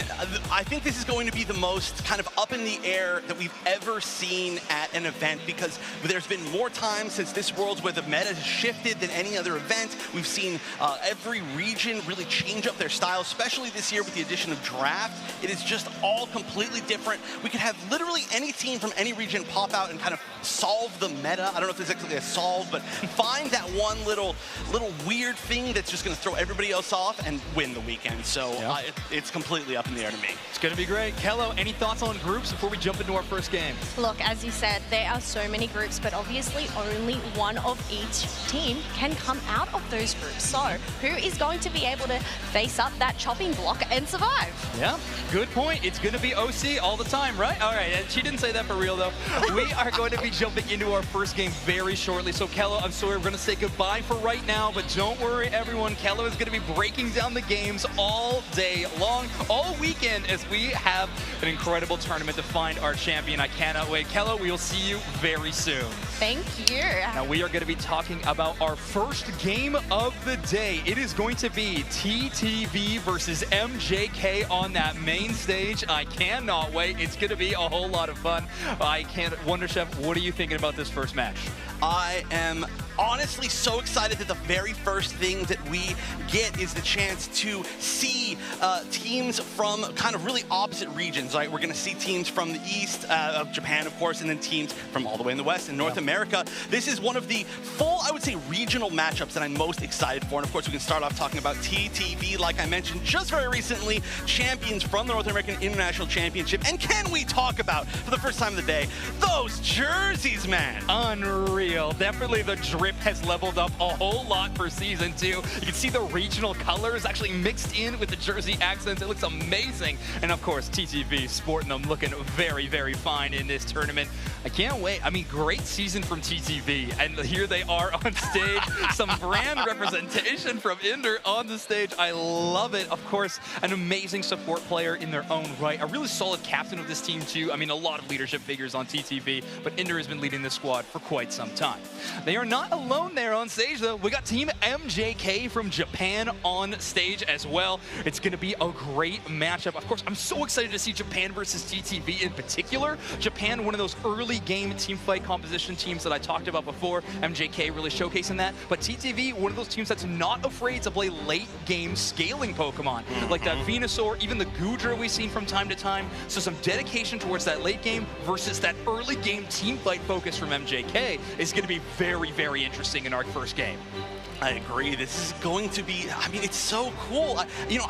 I think this is going to be the most kind of up in the air that we've ever seen at an event, because there's been more time since this Worlds where the meta has shifted than any other event. We've seen every region really change up their style, especially this year with the addition of Draft. It is just all completely different. We could have literally any team from any region pop out and kind of solve the meta. I don't know if there's actually a solve, but find that one little weird thing that's just going to throw everybody else off and win the weekend. So it's completely up in the air to me. It's going to be great. Kello, any thoughts on groups before we jump into our first game? Look, as you said, there are so many groups, but obviously only one of each team can come out of those groups. So who is going to be able to face up that chopping block and survive? Yeah, good point. It's going to be OC all the time, right? All right, she didn't say that for real, though. We are going to be jumping into our first game very shortly. So, Kello, I'm sorry, we're going to say goodbye for right now, but don't worry, everyone. Kello is going to be breaking down the games all all day long, all weekend, as we have an incredible tournament to find our champion. I cannot wait. Kella, we will see you very soon. Thank you. Now we are going to be talking about our first game of the day. It is going to be TTV versus MJK on that main stage. I cannot wait. It's going to be a whole lot of fun. Wonder Chef, what are you thinking about this first match? I am honestly so excited that the very first thing that we get is the chance to see teams from kind of really opposite regions, right? We're going to see teams from the east of Japan, of course, and then teams from all the way in the west in North America. This is one of the full, I would say, regional matchups that I'm most excited for. And of course, we can start off talking about TTV, like I mentioned just very recently, champions from the North American International Championship. And can we talk about, for the first time of the day, those jerseys, man? Unreal. Definitely the drip has leveled up a whole lot for Season 2. You can see the regional colors actually mixed in with the jersey accents. It looks amazing. And of course, TTV sporting them, looking very, very fine in this tournament. I can't wait. I mean, great season from TTV. And here they are on stage. Some brand representation from Inder on the stage. I love it. Of course, an amazing support player in their own right. A really solid captain of this team, too. I mean, a lot of leadership figures on TTV, but Inder has been leading this squad for quite some time. They are not alone there on stage, though. We got Team MJK from Japan on stage as well. It's going to be a great matchup. Of course, I'm so excited to see Japan versus TTV in particular. Japan, one of those early game team fight composition teams that I talked about before. MJK really showcasing that. But TTV, one of those teams that's not afraid to play late game scaling Pokemon. Like that Venusaur, even the Goodra we've seen from time to time. So some dedication towards that late game versus that early game team fight focus from MJK is going to be very, very interesting in our first game. I agree. This is going to be, I mean, it's so cool. I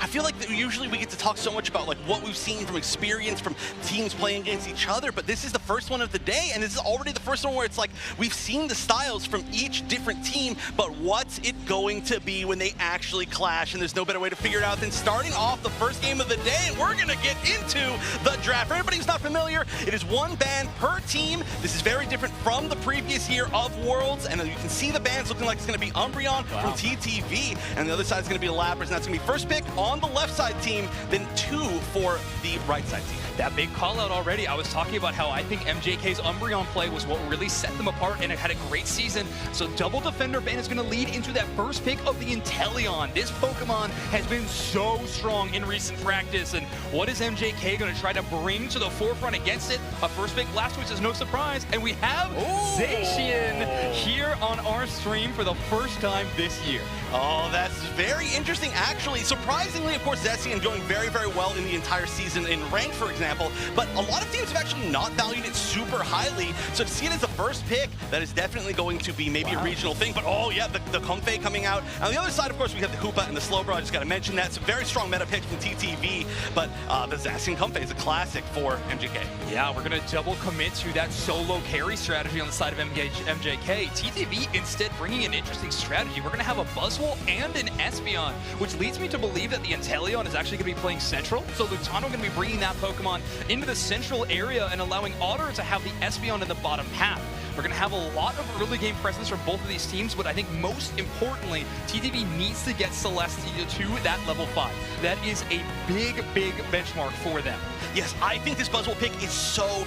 feel like that usually we get to talk so much about like what we've seen from experience from teams playing against each other, but this is the first one of the day, and this is already the first one where it's like we've seen the styles from each different team, but what's it going to be when they actually clash? And there's no better way to figure it out than starting off the first game of the day, and we're going to get into the draft. For everybody who's not familiar, it is one band per team. This is very different from the previous year of Worlds, and you can see the bands looking like it's going to be Umbreon from TTV, and the other side is going to be Lapras, and that's going to be first pick on the left side team, then 2 for the right side team. That big call out already. I was talking about how I think MJK's Umbreon play was what really set them apart, and it had a great season. So double defender band is going to lead into that first pick of the Inteleon. This Pokemon has been so strong in recent practice, and what is MJK going to try to bring to the forefront against it? A first pick last week is no surprise, and we have Zacian here on our stream for the first time this year. Oh, that's very interesting, actually. Surprisingly, of course, Zacian going very, very well in the entire season in ranked, for example, but a lot of teams have actually not valued it super highly. So to see it as the first pick, that is definitely going to be maybe a regional thing. But oh yeah, the Comfey coming out. On the other side, of course, we have the Koopa and the Slowbro. I just got to mention that. It's a very strong meta pick from TTV, but the Zacian Comfey is a classic for MJK. Yeah, we're going to double commit to that solo carry strategy on the side of MJK. TTV instead bringing an interesting strategy. We're going to have a Buzzwole and an Espeon, which leads me to believe that the Inteleon is actually going to be playing Central. So Lutano going to be bringing that Pokemon into the central area and allowing Otter to have the Espeon in the bottom half. We're going to have a lot of early game presence from both of these teams, but I think most importantly, TTV needs to get Celestia to that level 5. That is a big, big benchmark for them. Yes, I think this Buzzwole pick is so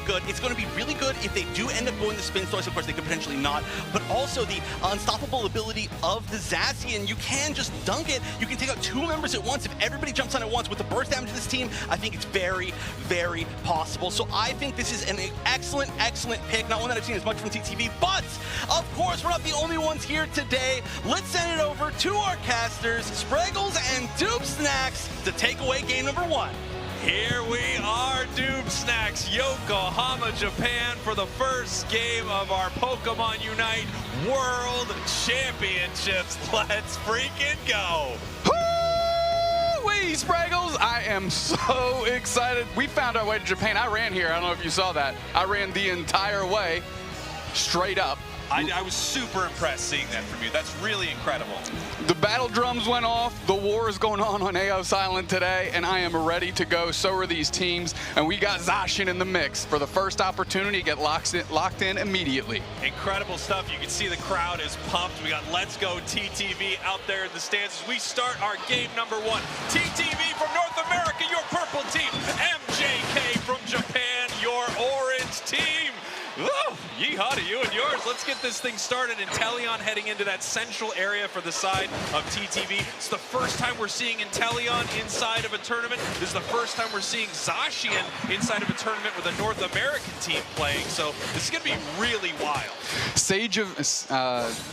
good. It's going to be really good if they do end up going to Spin Stories. Of course, they could potentially not, but also the unstoppable ability of the Zacian. You can just dunk it. You can take out 2 members at once. If everybody jumps on it once with the burst damage of this team, I think it's very, very possible. So I think this is an excellent, excellent pick. Not one that I've seen as much from TTV, but of course, we're not the only ones here today. Let's send it over to our casters, Spraggles and Dupe Snacks, to take away game number 1. Here we are, Dupe Snacks, Yokohama, Japan, for the first game of our Pokemon UNITE World Championships. Let's freaking go. Woo-wee, Spraggles! I am so excited. We found our way to Japan. I ran here. I don't know if you saw that. I ran the entire way straight up. I was super impressed seeing that from you. That's really incredible. The battle drums went off. The war is going on Eos Island today, and I am ready to go. So are these teams, and we got Zacian in the mix for the first opportunity to get locked in immediately. Incredible stuff. You can see the crowd is pumped. We got Let's Go TTV out there in the stands as we start our game number 1. TTV from North America, your purple team. MJK from Japan, your orange team. Woo! Yeehaw to you and yours. Let's get this thing started. Inteleon heading into that central area for the side of TTV. It's the first time we're seeing Inteleon inside of a tournament. This is the first time we're seeing Zacian inside of a tournament with a North American team playing. So this is going to be really wild. Sage of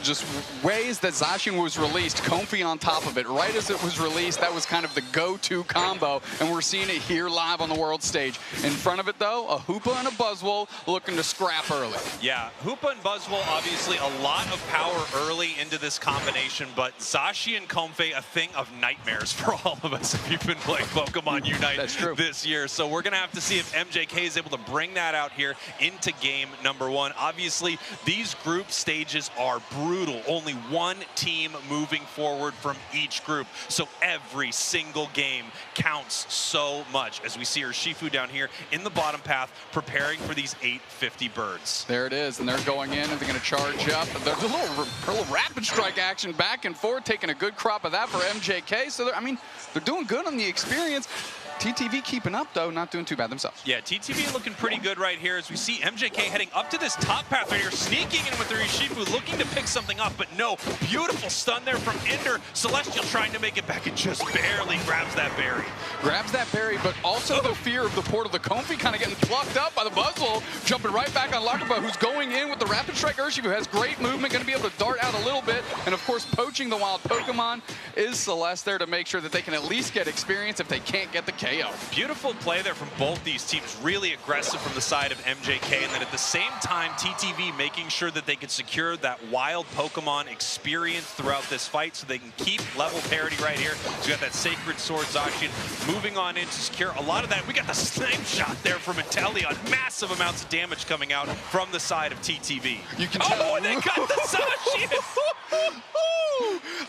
just ways that Zacian was released, Comfy on top of it. Right as it was released, that was kind of the go-to combo, and we're seeing it here live on the world stage. In front of it, though, a Hoopa and a Buzzwole looking to scrap early. Yeah, Hoopa and Buzzwole, obviously a lot of power early into this combination, but Zacian and Comfy, a thing of nightmares for all of us if you've been playing Pokemon Unite this year. So we're going to have to see if MJK is able to bring that out here into game number 1. Obviously, these group stages are brutal. Only one team moving forward from each group. So every single game counts so much. As we see Urshifu down here in the bottom path, preparing for these 850 birds. There it is, and they're going in, and they're going to charge up. There's a little rapid strike action back and forth, taking a good crop of that for MJK. So, I mean, they're doing good on the experience. TTV keeping up, though, not doing too bad themselves. Yeah, TTV looking pretty good right here as we see MJK heading up to this top path right here, sneaking in with the Urshifu, looking to pick something up, but no. Beautiful stun there from Ender. Celestial trying to make it back and just barely grabs that berry. Grabs that berry, but also the fear of the portal. The Comfy kind of getting plucked up by the Buzzwole, jumping right back on Lakaba, who's going in with the Rapid Strike Urshifu, who has great movement, going to be able to dart out a little bit, and of course, poaching the wild Pokemon is Celeste there to make sure that they can at least get experience if they can't get the KO. Beautiful play there from both these teams, really aggressive from the side of MJK, and then at the same time, TTV making sure that they could secure that wild Pokemon experience throughout this fight so they can keep level parity right here. So we got that Sacred Sword Zacian moving on in to secure a lot of that. We got the snipe shot there from Inteleon. Massive amounts of damage coming out from the side of TTV. You can and they got the Zacian!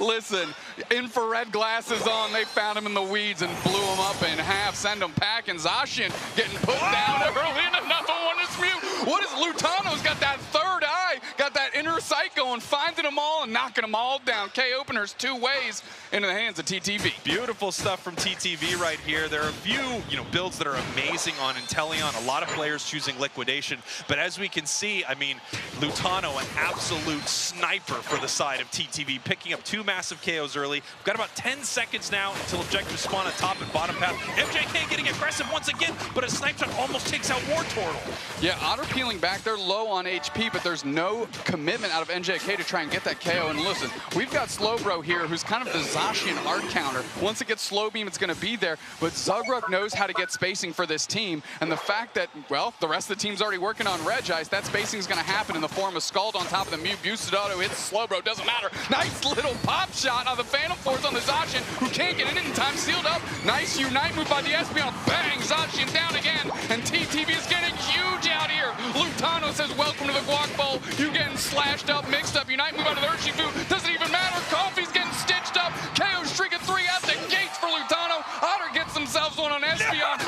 Listen, infrared glasses on, they found him in the weeds and blew him up in half, send him packing. Zacian getting put down early and another one is mute. What is Lutano's got that third eye, got that inner sight going, finding them all and knocking them all down. K-openers 2 ways into the hands of TTV. Beautiful stuff from TTV right here. There are a few, builds that are amazing on Inteleon. A lot of players choosing Liquidation, but as we can see, I mean, Lutano, an absolute sniper for the side of TTV, picking up 2 massive KOs early. We've got about 10 seconds now until objectives spawn at top and bottom path. MJK getting aggressive once again, but a snipe shot almost takes out Wartortle. Yeah, Otter peeling back. They're low on HP, but there's no commitment out of MJK to try and get that KO. And listen, we've got Slowbro here, who's kind of the Zacian art counter. Once it gets Slow Beam, it's going to be there, but Zugruk knows how to get spacing for this team. And the fact that, well, the rest of the team's already working on Regice, that spacing is going to happen in the form of Scald on top of the Mew. Boosted auto hits Slowbro, doesn't matter. Nice little pop shot on the Phantom Force on the Zacian, who can't get in time, sealed up. Nice Unite move by the Espeon. Bang, Zacian down again, and TTV is getting huge out here. Lutano says, welcome to the Guac Bowl. You getting slashed up, mixed up. Unite move out of the Urshifu. Doesn't even matter. Comfy's getting stitched up. KO streaking 3 out the gates for Lutano. Otter gets themselves one on Espeon.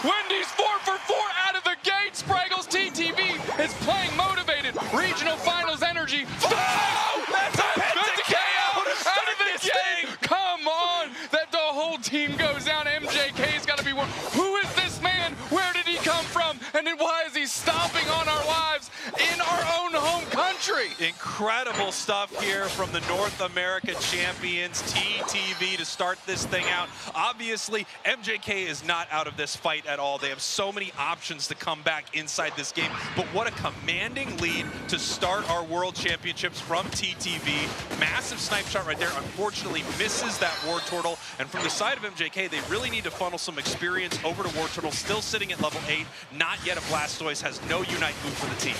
Wendy's 4 for 4 out of the gate. Spraggles. TTV is playing motivated. Regional finals energy. Oh, that's a KO out of the gate. Come on. That the whole team goes down. MJK's got to be one. Who is this man? Where did he come from? And then why is he stomping on our lives in our own home country? Incredible stuff here from the North America champions, TTV, to start this thing out. Obviously, MJK is not out of this fight at all. They have so many options to come back inside this game, but what a commanding lead to start our World Championships from TTV. Massive snipe shot right there. Unfortunately, misses that Wartortle. And from the side of MJK, they really need to funnel some experience over to Wartortle, still sitting at level 8. Not yet a Blastoise, has no Unite move for the team.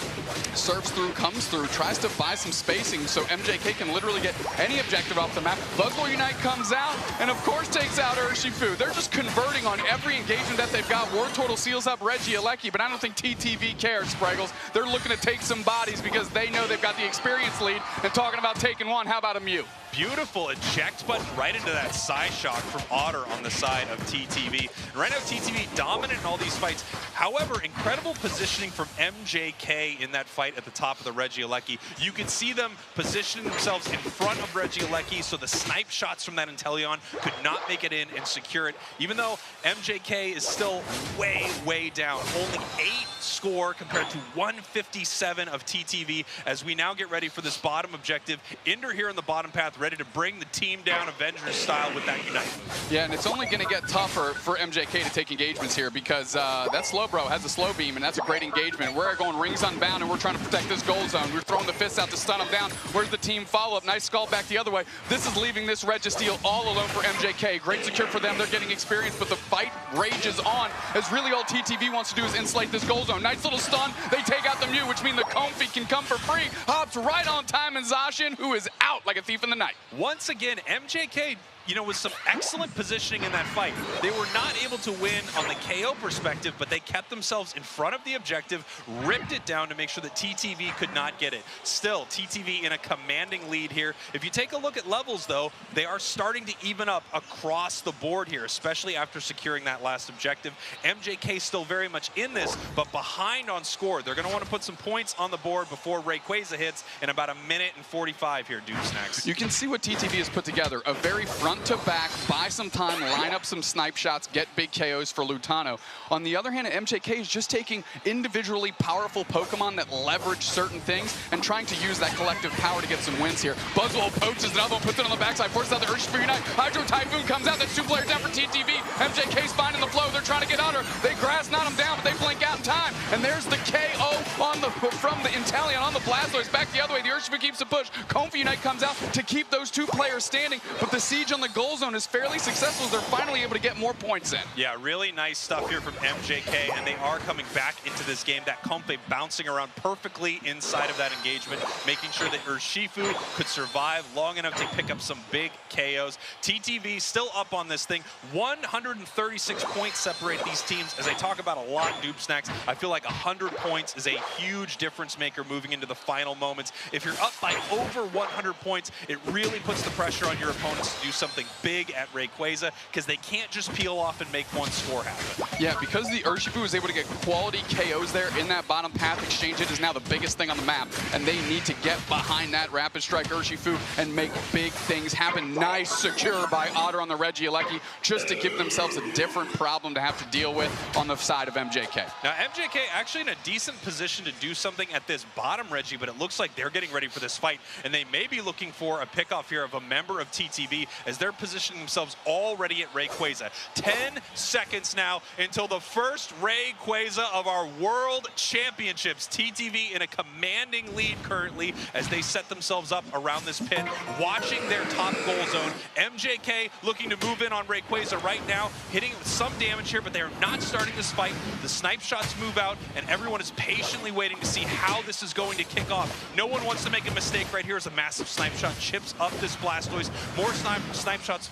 Surfs through, comes through, tries to buy some spacing so MJK can literally get any objective off the map. Buzzwole Unite comes out and of course takes out Urshifu. They're just converting on every engagement that they've got. War Turtle seals up Regieleki, but I don't think TTV cares, Spraggles. They're looking to take some bodies because they know they've got the experience lead. And talking about taking one, how about a Mew? Beautiful eject button right into that side shock from Otter on the side of TTV. And right now, TTV dominant in all these fights. However, incredible positioning from MJK in that fight at the top of the Regieleki. You could see them positioning themselves in front of Regieleki, so the snipe shots from that Inteleon could not make it in and secure it. Even though MJK is still way, way down. Only 8 score compared to 157 of TTV as we now get ready for this bottom objective. Inder here in the bottom path, ready to bring the team down Avengers style with that Unite move. Yeah, and it's only going to get tougher for MJK to take engagements here because that Slowbro has a slow beam, and that's a great engagement. We're going rings unbound, and we're trying to protect this goal zone. We're throwing the fists out to stun him down. Where's the team follow-up? Nice skull back the other way. This is leaving this Registeel all alone for MJK. Great secure for them. They're getting experience, but the fight rages on as really all TTV wants to do is insulate this goal zone. Nice little stun. They take out the Mew, which means the Comfy can come for free. Hops right on time, and Zacian, who is out like a thief in the night. Once again, MJK, you know, with some excellent positioning in that fight. They were not able to win on the KO perspective, but they kept themselves in front of the objective, ripped it down to make sure that TTV could not get it. Still, TTV in a commanding lead here. If you take a look at levels, though, they are starting to even up across the board here, especially after securing that last objective. MJK still very much in this, but behind on score. They're going to want to put some points on the board before Rayquaza hits in about 1:45 here, Dude Snacks. You can see what TTV has put together. A very front to back, buy some time, line up some snipe shots, get big KOs for Lutano. On the other hand, MJK is just taking individually powerful Pokemon that leverage certain things and trying to use that collective power to get some wins here. Buzzwole poaches another one, puts it on the backside, forces out the Urshifu Unite. Hydro Typhoon comes out, that's 2 players down for TTV. MJK's finding the flow, they're trying to get Otter. They grass knot him down, but they blink out in time. And there's the KO on from the Inteleon on the Blastoise. Back the other way, the Urshifu keeps the push. Comfy Unite comes out to keep those 2 players standing, but the siege on the goal zone is fairly successful as they're finally able to get more points in. Yeah, really nice stuff here from MJK, and they are coming back into this game. That Comfy bouncing around perfectly inside of that engagement, making sure that Urshifu could survive long enough to pick up some big KOs. TTV still up on this thing. 136 points separate these teams. As I talk about a lot, Noob Snacks, I feel like 100 points is a huge difference maker moving into the final moments. If you're up by over 100 points, it really puts the pressure on your opponents to do something big at Rayquaza because they can't just peel off and make one score happen. Yeah, because the Urshifu is able to get quality KOs there in that bottom path exchange, it is now the biggest thing on the map, and they need to get behind that Rapid Strike Urshifu and make big things happen. Nice secure by Otter on the Regieleki just to give themselves a different problem to have to deal with on the side of MJK. Now, MJK actually in a decent position to do something at this bottom Reggie, but it looks like they're getting ready for this fight, and they may be looking for a pickoff here of a member of TTV as they're positioning themselves already at Rayquaza. 10 seconds now until the first Rayquaza of our World Championships. TTV in a commanding lead currently as they set themselves up around this pit, watching their top goal zone. MJK looking to move in on Rayquaza right now, hitting it with some damage here, but they are not starting this fight. The snipe shots move out, and everyone is patiently waiting to see how this is going to kick off. No one wants to make a mistake right here as a massive snipe shot chips up this Blastoise. More snipe shots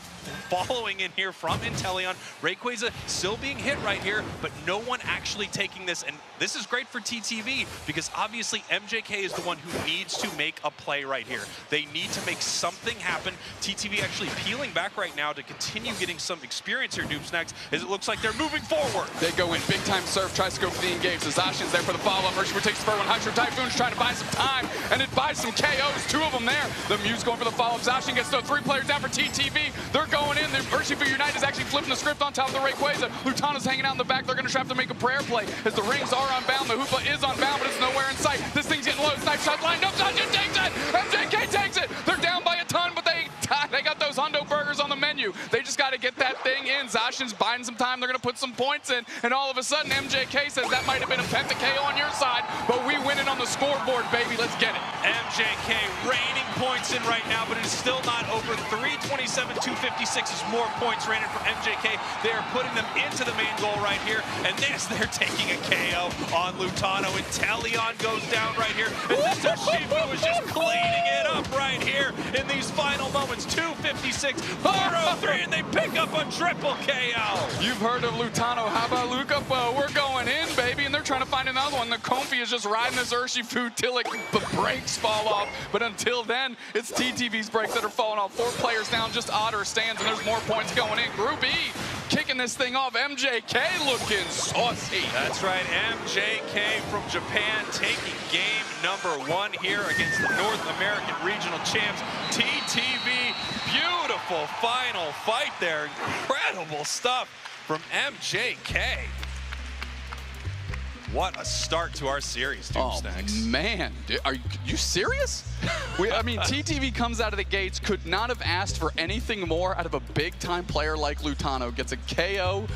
following in here from Inteleon. Rayquaza still being hit right here, but no one actually taking this, and this is great for TTV because obviously MJK is the one who needs to make a play right here. They need to make something happen. TTV actually peeling back right now to continue getting some experience here, Noob Snacks, as it looks like they're moving forward. They go in, big time Surf, tries to go for the engage. Zacian's there for the follow-up. Urshifu takes the first one. Hydro Typhoon's trying to buy some time, and it buys some KOs, 2 of them there. The Mew's going for the follow-up. Zacian gets those 3 players down for TTV. They're going in. The Urshifu Unite is actually flipping the script on top of the Rayquaza. Lutano's hanging out in the back. They're going to try to make a prayer play as the rings are unbound. The Hoopa is unbound, but it's nowhere in sight. This thing's getting low. Snipe shot lined up. Zacian takes it. MJK takes it. They're down by a ton, but they got those Hundo burgers on the menu. you. They just got to get that thing in. Zacian's buying some time. They're going to put some points in. And all of a sudden, MJK says that might have been a Penta KO on your side, but we win it on the scoreboard, baby. Let's get it. MJK raining points in right now, but it is still not over. 327, 256 is more points rated for MJK. They are putting them into the main goal right here, and they're taking a KO on Lutano. And Teleon goes down right here, and Mr. Shifu is just cleaning it up right here in these final moments. 256, 403, and they pick up a triple KO. You've heard of Lutano. How about Luca? We're going in, baby, and they're trying to find another one. The Comfy is just riding this Urshifu till the brakes fall off. But until then, it's TTV's brakes that are falling off. 4 players down, just Otter stands, and there's more points going in. Group E kicking this thing off. MJK looking saucy. That's right, MJK from Japan taking game number 1 here against the North American Regional Champs, TTV. Beautiful final fight there. Incredible stuff from MJK. What a start to our series, Doomsnacks. Oh, man. Are you serious? I mean, TTV comes out of the gates, could not have asked for anything more out of a big-time player like Lutano. Gets a KO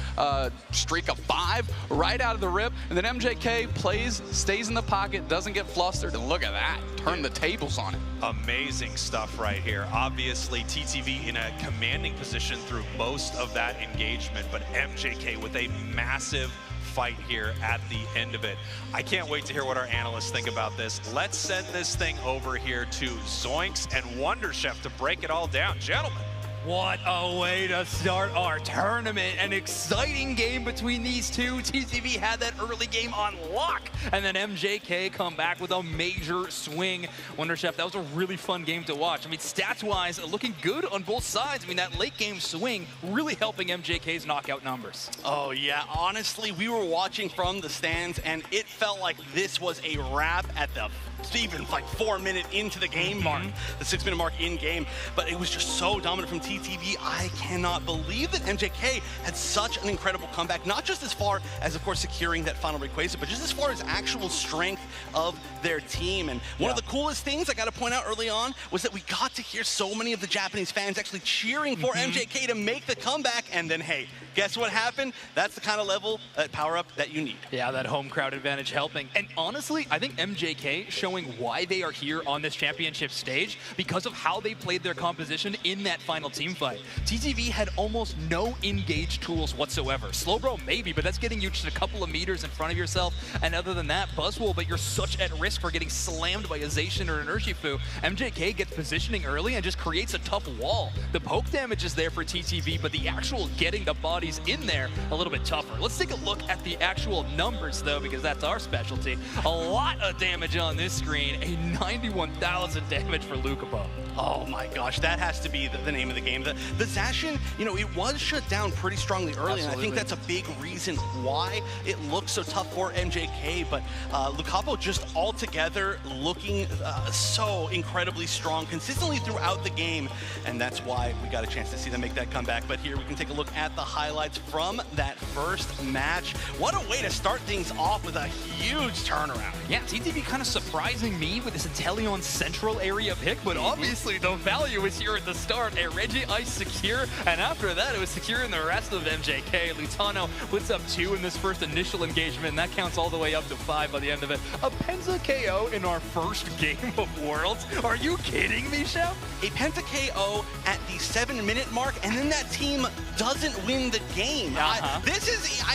streak of 5 right out of the rip, and then MJK plays, stays in the pocket, doesn't get flustered, and look at that. Turn the tables on it. Amazing stuff right here. Obviously, TTV in a commanding position through most of that engagement, but MJK with a massive fight here at the end of it. I can't wait to hear what our analysts think about this. Let's send this thing over here to Zoinks and Wonderchef to break it all down. Gentlemen. What a way to start our tournament. An exciting game between these two. TTV had that early game on lock, and then MJK come back with a major swing. Wonderchef, that was a really fun game to watch. I mean, stats-wise, looking good on both sides. I mean, that late-game swing really helping MJK's knockout numbers. Oh, yeah. Honestly, we were watching from the stands, and it felt like this was a wrap at the even like 4 minute into the game mark, the 6 minute mark in game, but it was just so dominant from TTV. I cannot believe that MJK had such an incredible comeback, not just as far as, of course, securing that final Rayquaza, but just as far as actual strength of their team. And one of the coolest things I got to point out early on was that we got to hear so many of the Japanese fans actually cheering for MJK to make the comeback. And then, hey, guess what happened? That's the kind of level, power-up that you need. Yeah, that home crowd advantage helping. And honestly, I think MJK showing why they are here on this championship stage because of how they played their composition in that final team fight. TTV had almost no engaged tools whatsoever. Slowbro maybe, but that's getting you just a couple of meters in front of yourself. And other than that, Buzzwole, but you're such at risk for getting slammed by a Zacian or an Urshifu. MJK gets positioning early and just creates a tough wall. The poke damage is there for TTV, but the actual getting the bodies in there a little bit tougher. Let's take a look at the actual numbers though, because that's our specialty. A lot of damage on this screen, a 91,000 damage for Lucapo. Oh my gosh, that has to be the name of the game. The Zacian, you know, it was shut down pretty strongly early, and I think that's a big reason why it looks so tough for MJK, but Lucapo just altogether looking so incredibly strong consistently throughout the game, and that's why we got a chance to see them make that comeback. But here we can take a look at the highlights from that first match. What a way to start things off with a huge turnaround. Yeah, TTV kind of surprising me with this Inteleon Central area pick, but obviously the value was here at the start. A Reggie Ice secure, and after that it was securing the rest of MJK. Lutano puts up 2 in this first initial engagement, and that counts all the way up to 5 by the end of it. A Penta KO in our first game of Worlds? Are you kidding me, Chef? A Penta KO at the 7 minute mark, and then that team doesn't win the game.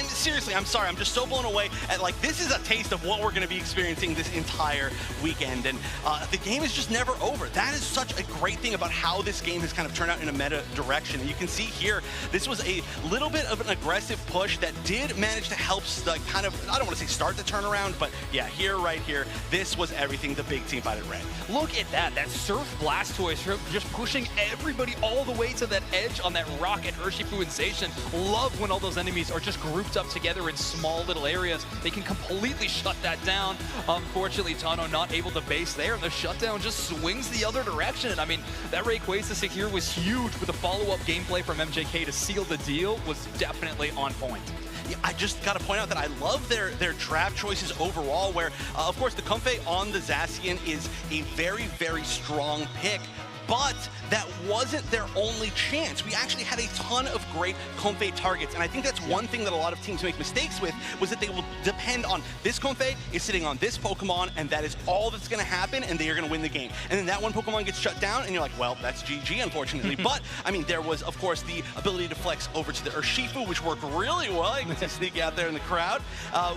Seriously, I'm sorry, I'm just so blown away at, like, this is a taste of what we're going to be experiencing this entire weekend, and the game is just never over. That is such a great thing about how this game has kind of turned out in a meta direction. And you can see here, this was a little bit of an aggressive push that did manage to help kind of, I don't want to say start the turnaround, but yeah, right here, this was everything the big team fighted red. Look at that, Surf Blastoise just pushing everybody all the way to that edge on that Rocket, Urshifu, and Zacian. Love when all those enemies are just grouped up together in small little areas. They can completely shut that down. Unfortunately, Tano not able to base there, and the shutdown just swings the other direction. I mean, that Rayquaza secure was huge, with the follow-up gameplay from MJK to seal the deal was definitely on point. Yeah, I just got to point out that I love their draft choices overall, where, of course, the Comfey on the Zacian is a very, very strong pick. but that wasn't their only chance. We actually had a ton of great Comfey targets, and I think that's one thing that a lot of teams make mistakes with, was that they will depend on this Comfey is sitting on this Pokemon, and that is all that's going to happen, and they are going to win the game. And then that one Pokemon gets shut down, and you're like, well, that's GG, unfortunately. But, I mean, there was, of course, the ability to flex over to the Urshifu, which worked really well. You can see sneak out there in the crowd.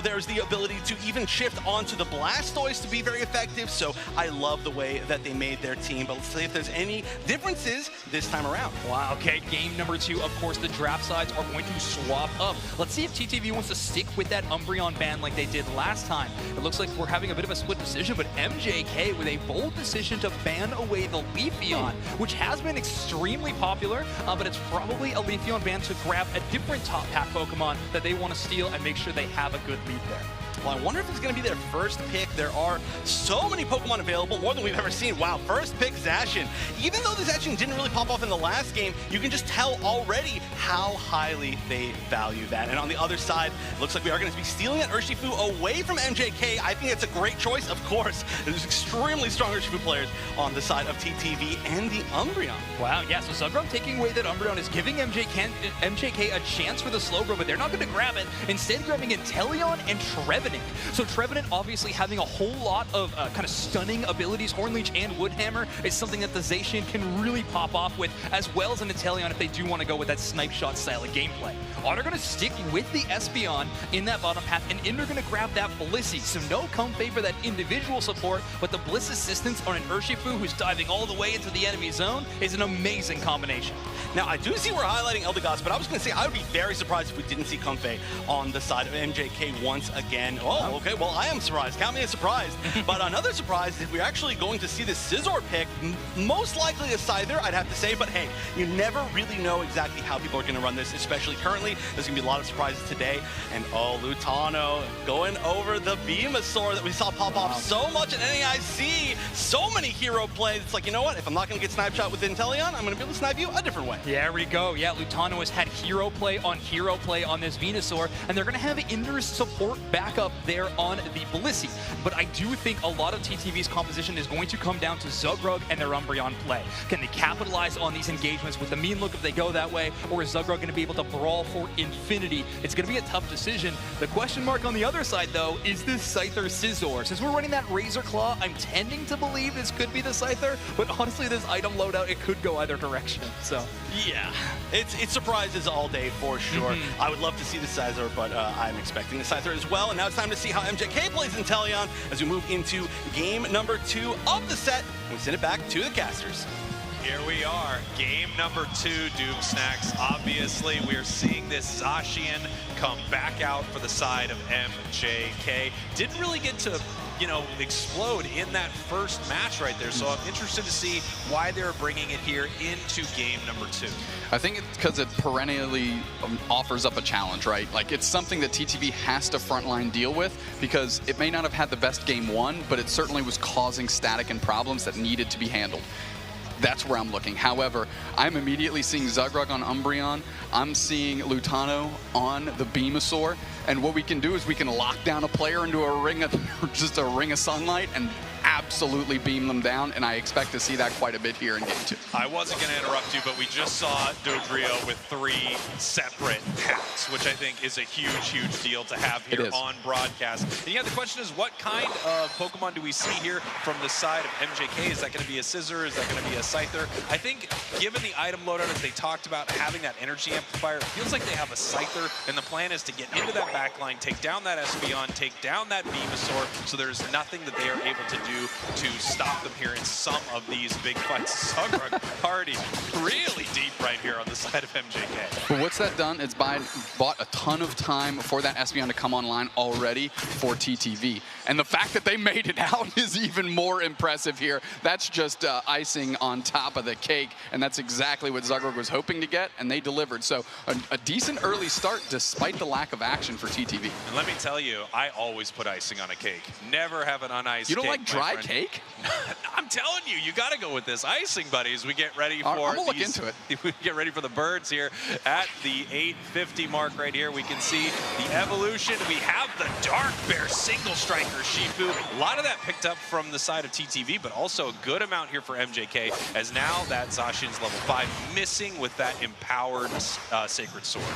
There's the ability to even shift onto the Blastoise to be very effective, so I love the way that they made their team. But let's see if there's any differences this time around. Wow, okay, game number 2, of course, the draft sides are going to swap up. Let's see if TTV wants to stick with that Umbreon ban like they did last time. It looks like we're having a bit of a split decision, but MJK with a bold decision to ban away the Leafeon, which has been extremely popular, but it's probably a Leafeon ban to grab a different top pack Pokemon that they want to steal and make sure they have a good lead there. Well, I wonder if it's going to be their first pick. There are so many Pokemon available, more than we've ever seen. Wow, first pick Zacian. Even though the Zacian didn't really pop off in the last game, you can just tell already how highly they value that. And on the other side, it looks like we are going to be stealing that Urshifu away from MJK. I think it's a great choice, of course. There's extremely strong Urshifu players on the side of TTV and the Umbreon. Wow, yeah, so Zugrun taking away that Umbreon is giving MJK a chance for the Slowbro, but they're not going to grab it. Instead, grabbing Inteleon and Trevenant. So Trevenant obviously having a whole lot of kind of stunning abilities. Hornleech and Woodhammer is something that the Zacian can really pop off with, as well as an Inteleon if they do want to go with that snipe shot style of gameplay. They're going to stick with the Espeon in that bottom path, and in they're going to grab that Blissey. So no Comfey for that individual support, but the Bliss assistance on an Urshifu who's diving all the way into the enemy zone is an amazing combination. Now, I do see we're highlighting Eldegoss, but I was going to say I would be very surprised if we didn't see Comfey on the side of MJK once again. Oh, okay, well, I am surprised. Count me as surprised. But another surprise is if we're actually going to see the Scizor pick, most likely a Scyther, I'd have to say, but hey, you never really know exactly how people are going to run this, especially currently. There's going to be a lot of surprises today. And oh, Lutano going over the Venusaur that we saw pop off so much at NAIC. So many hero plays. It's like, you know what? If I'm not going to get snipe shot with Inteleon, I'm going to be able to snipe you a different way. There we go. Yeah, Lutano has had hero play on this Venusaur, and they're going to have Inder's support backup there on the Blissey. But I do think a lot of TTV's composition is going to come down to Zugrug and their Umbreon play. Can they capitalize on these engagements with the mean look if they go that way, or is Zugrug going to be able to brawl for infinity? It's going to be a tough decision. The question mark on the other side, though, is this Scyther Scizor. Since we're running that Razor Claw, I'm tending to believe this could be the Scyther, but honestly, this item loadout, it could go either direction. So yeah, it's surprises all day for sure. I would love to see the Scizor, but I'm expecting the Scyther as well. And now it's time to see how MJK plays Inteleon as we move into game number 2 of the set. And we send it back to the casters. Here we are, game number 2, Doom Snacks. Obviously, we're seeing this Zacian come back out for the side of MJK. Didn't really get to, you know, explode in that first match right there. So I'm interested to see why they're bringing it here into game number 2. I think it's because it perennially offers up a challenge, right? Like, it's something that TTV has to frontline deal with, because it may not have had the best game 1, but it certainly was causing static and problems that needed to be handled. That's where I'm looking. However, I'm immediately seeing Zugrug on Umbreon. I'm seeing Lutano on the Venusaur. And what we can do is we can lock down a player into a ring of, just a ring of sunlight and absolutely beam them down, and I expect to see that quite a bit here in game 2. I wasn't going to interrupt you, but we just saw Dodrio with 3 separate hats, which I think is a huge, huge deal to have here on broadcast. And yeah, the question is, what kind of Pokemon do we see here from the side of MJK? Is that going to be a Scizor? Is that going to be a Scyther? I think, given the item loadout as they talked about, having that energy amplifier, it feels like they have a Scyther, and the plan is to get into that backline, take down that Espeon, take down that Venusaur, so there's nothing that they are able to do to stop them here in some of these big fights. Zugrug already really deep right here on the side of MJK. But what's that done? It's bought a ton of time for that Espeon to come online already for TTV. And the fact that they made it out is even more impressive here. That's just icing on top of the cake, and that's exactly what Zugrug was hoping to get, and they delivered. So a decent early start despite the lack of action for TTV. And let me tell you, I always put icing on a cake. Never have an uniced cake. You don't like dry cake? I'm telling you, you got to go with this icing, buddies. We get ready for I'm gonna look into it. We get ready for the birds here at the 850 mark right here. We can see the evolution. We have the Dark Bear single striker Shifu. A lot of that picked up from the side of TTV, but also a good amount here for MJK, as now that Zacian's level 5 missing with that empowered Sacred Sword.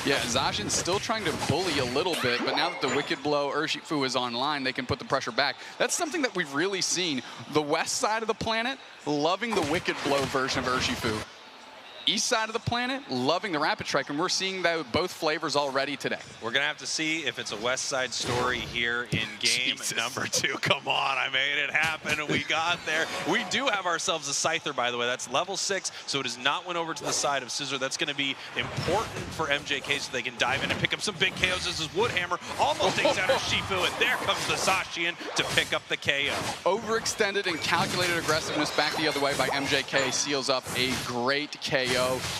Yeah, Zacian's still trying to bully a little bit, but now that the Wicked Blow Urshifu is online, they can put the pressure back. That's something that we've really seen. The west side of the planet loving the Wicked Blow version of Urshifu. East side of the planet loving the Rapid Strike, and we're seeing that both flavors already today. We're gonna have to see if it's a West Side story here in game number 2. Come on, I made it happen. We got there. We do have ourselves a Scyther, by the way. That's level 6, so it does not went over to the side of Scissor. That's gonna be important for MJK so they can dive in and pick up some big KOs. This is Woodhammer almost takes out Shifu, and there comes the Zacian to pick up the KO. Overextended and calculated aggressiveness back the other way by MJK seals up a great KO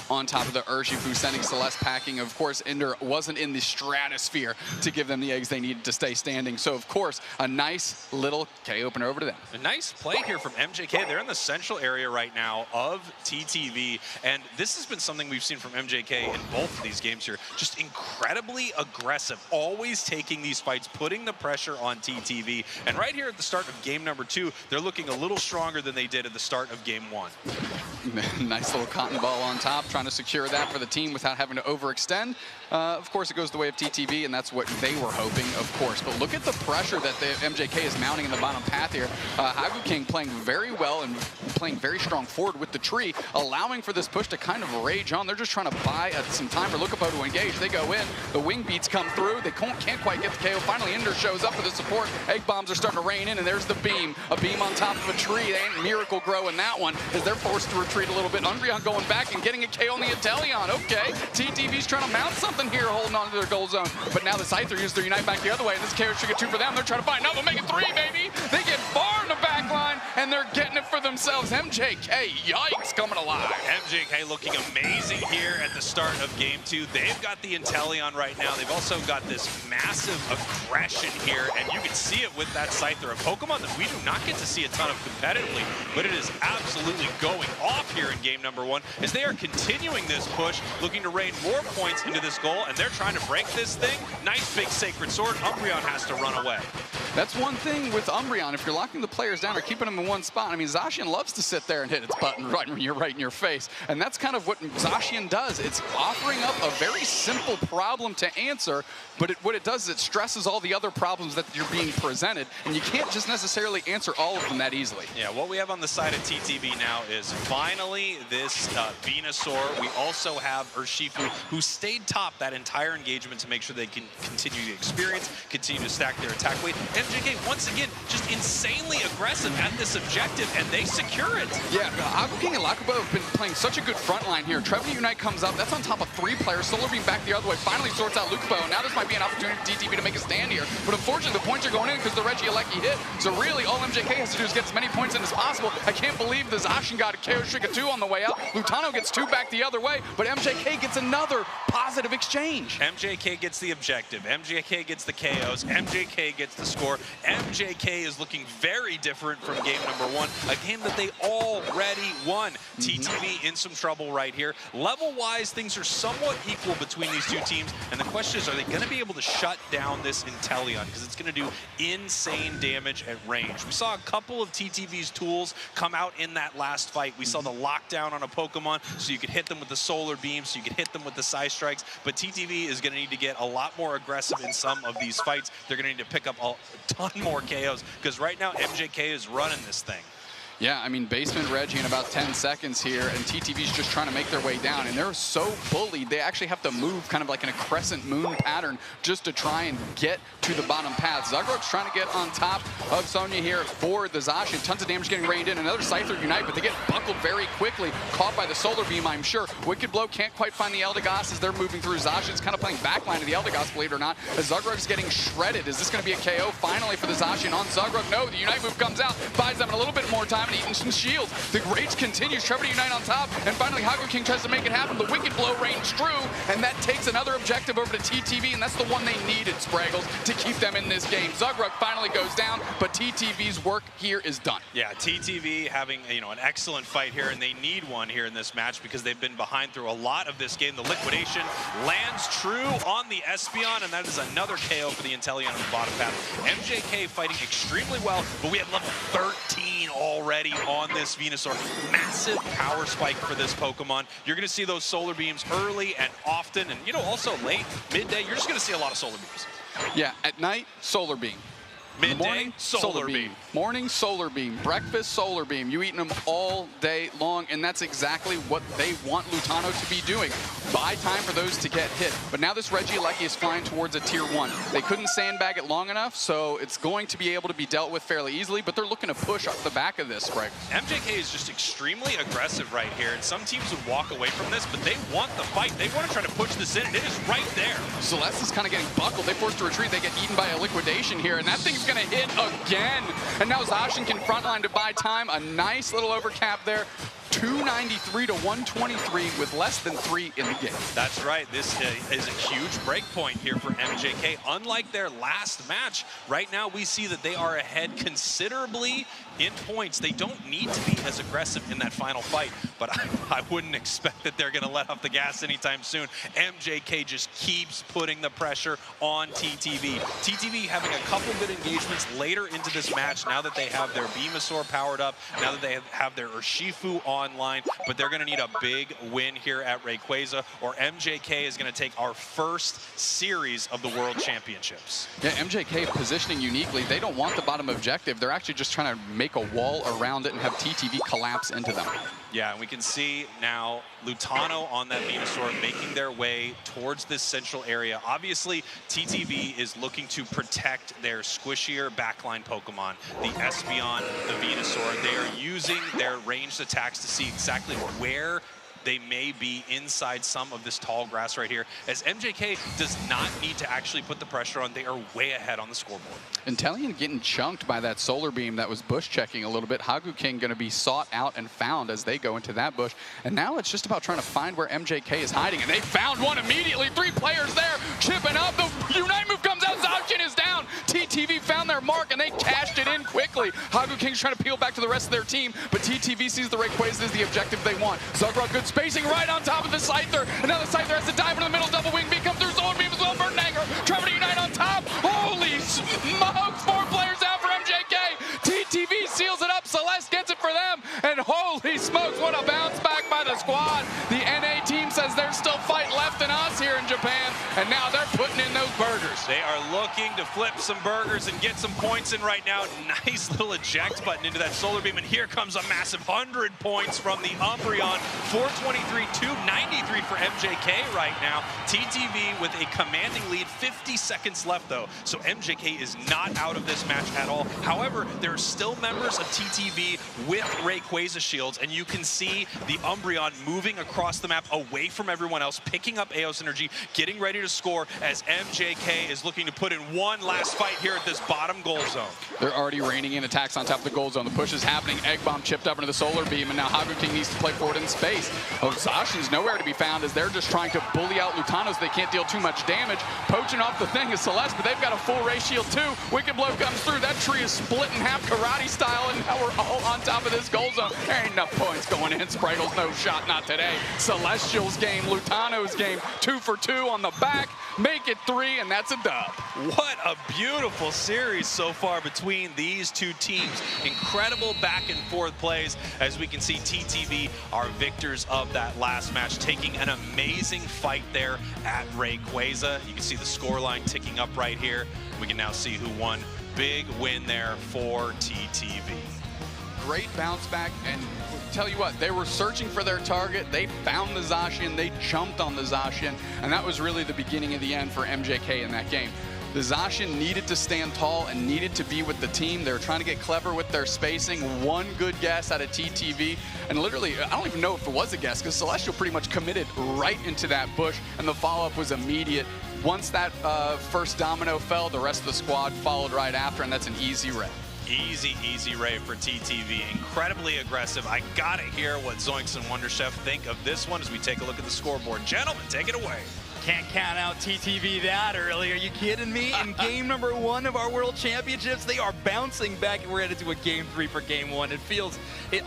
on top of the Urshifu, sending Celeste packing. Of course, Ender wasn't in the stratosphere to give them the eggs they needed to stay standing. So, of course, a nice little K opener over to them. A nice play here from MJK. They're in the central area right now of TTV, and this has been something we've seen from MJK in both of these games here. Just incredibly aggressive, always taking these fights, putting the pressure on TTV. And right here at the start of game number 2, they're looking a little stronger than they did at the start of game 1. Nice little cotton ball on top, trying to secure that for the team without having to overextend. Of course, it goes the way of TTV, and that's what they were hoping, of course. But look at the pressure that the MJK is mounting in the bottom path here. Hagu King playing very well and playing very strong forward with the tree, allowing for this push to kind of rage on. They're just trying to buy some time for Lucapo to engage. They go in, the wing beats come through, they can't quite get the KO. Finally, Ender shows up for the support. Egg bombs are starting to rain in, and there's the beam. A beam on top of a tree. They ain't Miracle Grow in that one, as they're forced to retreat a little bit. Umbreon going back and getting a KO on the Inteleon. Okay, TTV's trying to mount something here, holding on to their goal zone. But now the Scyther used their Unite back the other way, and this KO should get 2 for them. They're trying to find, now they'll make it 3, baby! They get far in the back line, and they're getting it for themselves. MJK, yikes, coming alive. MJK looking amazing here at the start of game 2. They've got the Inteleon right now. They've also got this massive aggression here, and you can see it with that Scyther, a Pokemon that we do not get to see a ton of competitively, but it is absolutely going off here in game number 1, as they are continuing this push, looking to rain more points into this goal, and they're trying to break this thing. Nice big Sacred Sword. Umbreon has to run away. That's one thing with Umbreon. If you're locking the players down or keeping them in one spot, I mean, Zacian loves to sit there and hit its button right when you're right in your face. And that's kind of what Zacian does. It's offering up a very simple problem to answer, but what it does is it stresses all the other problems that you're being presented, and you can't just necessarily answer all of them that easily. Yeah, what we have on the side of TTV now is finally this Venusaur. We also have Urshifu, who stayed top that entire engagement to make sure they can continue to experience, continue to stack their attack weight. MJK, once again, just insanely aggressive at this objective, and they secure it. Yeah, Hagu King and Lakubo have been playing such a good front line here. Trevenant Unite comes up. That's on top of 3 players. Solar Beam back the other way. Finally sorts out Lucapo. Now this might be an opportunity for TTV to make a stand here. But unfortunately, the points are going in because the Regieleki hit. So really, all MJK has to do is get as many points in as possible. I can't believe the Zacian got a KO Shiga 2 on the way out. Lutano gets 2 back the other way, but MJK gets another positive exchange. MJK gets the objective. MJK gets the KOs. MJK gets the score. MJK is looking very different from game number 1, a game that they already won. TTV in some trouble right here. Level-wise, things are somewhat equal between these two teams, and the question is, are they going to be able to shut down this Inteleon? Because it's going to do insane damage at range. We saw a couple of TTV's tools come out in that last fight. We saw the lockdown on a Pokemon, so you could hit them with the Solar Beam, so you could hit them with the Psy Strikes, but TTV is going to need to get a lot more aggressive in some of these fights. They're going to need to pick up a ton more KOs, because right now MJK is running this thing. Yeah, I mean, basement Reggie in about 10 seconds here, and TTV's just trying to make their way down, and they're so bullied, they actually have to move kind of like in a crescent moon pattern just to try and get to the bottom path. Zugrak's trying to get on top of Sonya here for the Zacian. Tons of damage getting rained in. Another Scyther Unite, but they get buckled very quickly. Caught by the Solar Beam, I'm sure. Wicked Blow can't quite find the Eldegoss as they're moving through. Zacian's kind of playing backline to the Eldegoss, believe it or not, as Zugrak's getting shredded. Is this going to be a KO finally for the Zacian on Zugrak? No, the Unite move comes out, buys them a little bit more time. and eating some shields. The rage continues. Trevor to Unite on top, and finally Haku King tries to make it happen. The Wicked Blow reigns true, and that takes another objective over to TTV, and that's the one they needed, Spraggles, to keep them in this game. Zugruk finally goes down, but TTV's work here is done. Yeah, TTV having an excellent fight here, and they need one here in this match because they've been behind through a lot of this game. The liquidation lands true on the Espeon, and that is another KO for the Inteleon on the bottom path. MJK fighting extremely well, but we have level 13 already on this Venusaur. Massive power spike for this Pokemon. You're going to see those solar beams early and often, and also late, midday, you're just going to see a lot of solar beams. Yeah, at night, solar beam. Midday, morning, solar beam. Morning, solar beam. Breakfast, solar beam. You eating them all day long, and that's exactly what they want Lutano to be doing. Buy time for those to get hit. But now this Regieleki is flying towards a tier 1. They couldn't sandbag it long enough, so it's going to be able to be dealt with fairly easily, but they're looking to push up the back of this, Greg. MJK is just extremely aggressive right here, and some teams would walk away from this, but they want the fight. They want to try to push this in, and it is right there. Celeste is kind of getting buckled. They forced to retreat. They get eaten by a liquidation here, and that thing's going to hit again. And now Zacian can frontline to buy time. A nice little overcap there. 293 to 123 with less than 3 in the game. That's right. This is a huge break point here for MJK. Unlike their last match, right now we see that they are ahead considerably in points. They don't need to be as aggressive in that final fight, but I wouldn't expect that they're going to let off the gas anytime soon. MJK just keeps putting the pressure on TTV. TTV having a couple good engagements later into this match now that they have their Venusaur powered up, now that they have their Urshifu online, but they're going to need a big win here at Rayquaza, or MJK is going to take our first series of the World Championships. Yeah, MJK positioning uniquely. They don't want the bottom objective. They're actually just trying to make a wall around it and have TTV collapse into them. Yeah, and we can see now Lutano on that Venusaur making their way towards this central area. Obviously, TTV is looking to protect their squishier backline Pokemon, the Espeon, the Venusaur. They are using their ranged attacks to see exactly where they may be inside some of this tall grass right here, as MJK does not need to actually put the pressure on. They are way ahead on the scoreboard. Inteleon getting chunked by that solar beam that was bush checking a little bit. Haku King going to be sought out and found as they go into that bush. And now it's just about trying to find where MJK is hiding. And they found one immediately. 3 players there chipping up. The Unite move comes out. Zacian is down. TTV found their mark and they cashed it in quickly. Haku King's trying to peel back to the rest of their team, but TTV sees the Rayquaza as the objective they want. Zugruk good spacing right on top of the Scyther. And now the Scyther has to dive into the middle. Double wing beat comes through. Solar beam as well. Burtnanger. Trevor to Unite on top. Holy smokes. 4 players out for MJK. TTV seals it up. Celeste gets it for them. And holy smokes, what a bounce back by the squad. The NA team says there's still fight left in us here in Japan. And now they're putting in those burgers. They are looking to flip some burgers and get some points in right now. Nice little eject button into that solar beam. And here comes a massive 100 points from the Umbreon. 423, 293 for MJK right now. TTV with a commanding lead. 50 seconds left, though. So MJK is not out of this match at all. However, there are still members of TTV with Rayquaza shields, and you can see the Umbreon moving across the map away from everyone else, picking up Eos energy, getting ready to score as MJK is looking to put in one last fight here at this bottom goal zone. They're already raining in attacks on top of the goal zone. The push is happening. Egg Bomb chipped up into the solar beam, and now Haku King needs to play forward in space. Zacian's nowhere to be found as they're just trying to bully out Lutanos. They can't deal too much damage. Poaching off the thing is Celeste, but they've got a full Ray Shield too. Wicked Blow comes through. That tree is split in half karate style, and now we're all on top of this goal zone. There ain't enough points going in. Spraggles, no shot, not today. Celestial's game, Lutano's game. 2 for 2 on the back. Make it 3, and that's a dub. What a beautiful series so far between these two teams. Incredible back and forth plays, as we can see TTV are victors of that last match, taking an amazing fight there at Rayquaza. You can see the scoreline ticking up right here. We can now see who won. Big win there for TTV. Great bounce back, and tell you what, they were searching for their target. They found the Zacian, they jumped on the Zacian, and that was really the beginning of the end for MJK in that game. The Zacian needed to stand tall and needed to be with the team. They were trying to get clever with their spacing. One good guess out of TTV, and literally, I don't even know if it was a guess, because Celestial pretty much committed right into that bush, and the follow-up was immediate. Once that first domino fell, the rest of the squad followed right after, and that's an easy red. Easy Ray for TTV. Incredibly aggressive. I gotta hear what Zoinks and Wonder Chef think of this one as we take a look at the scoreboard. Gentlemen, take it away. Can't count out TTV that early. Are you kidding me? In game number 1 of our World Championships, they are bouncing back, and we're headed to a game 3 for game 1.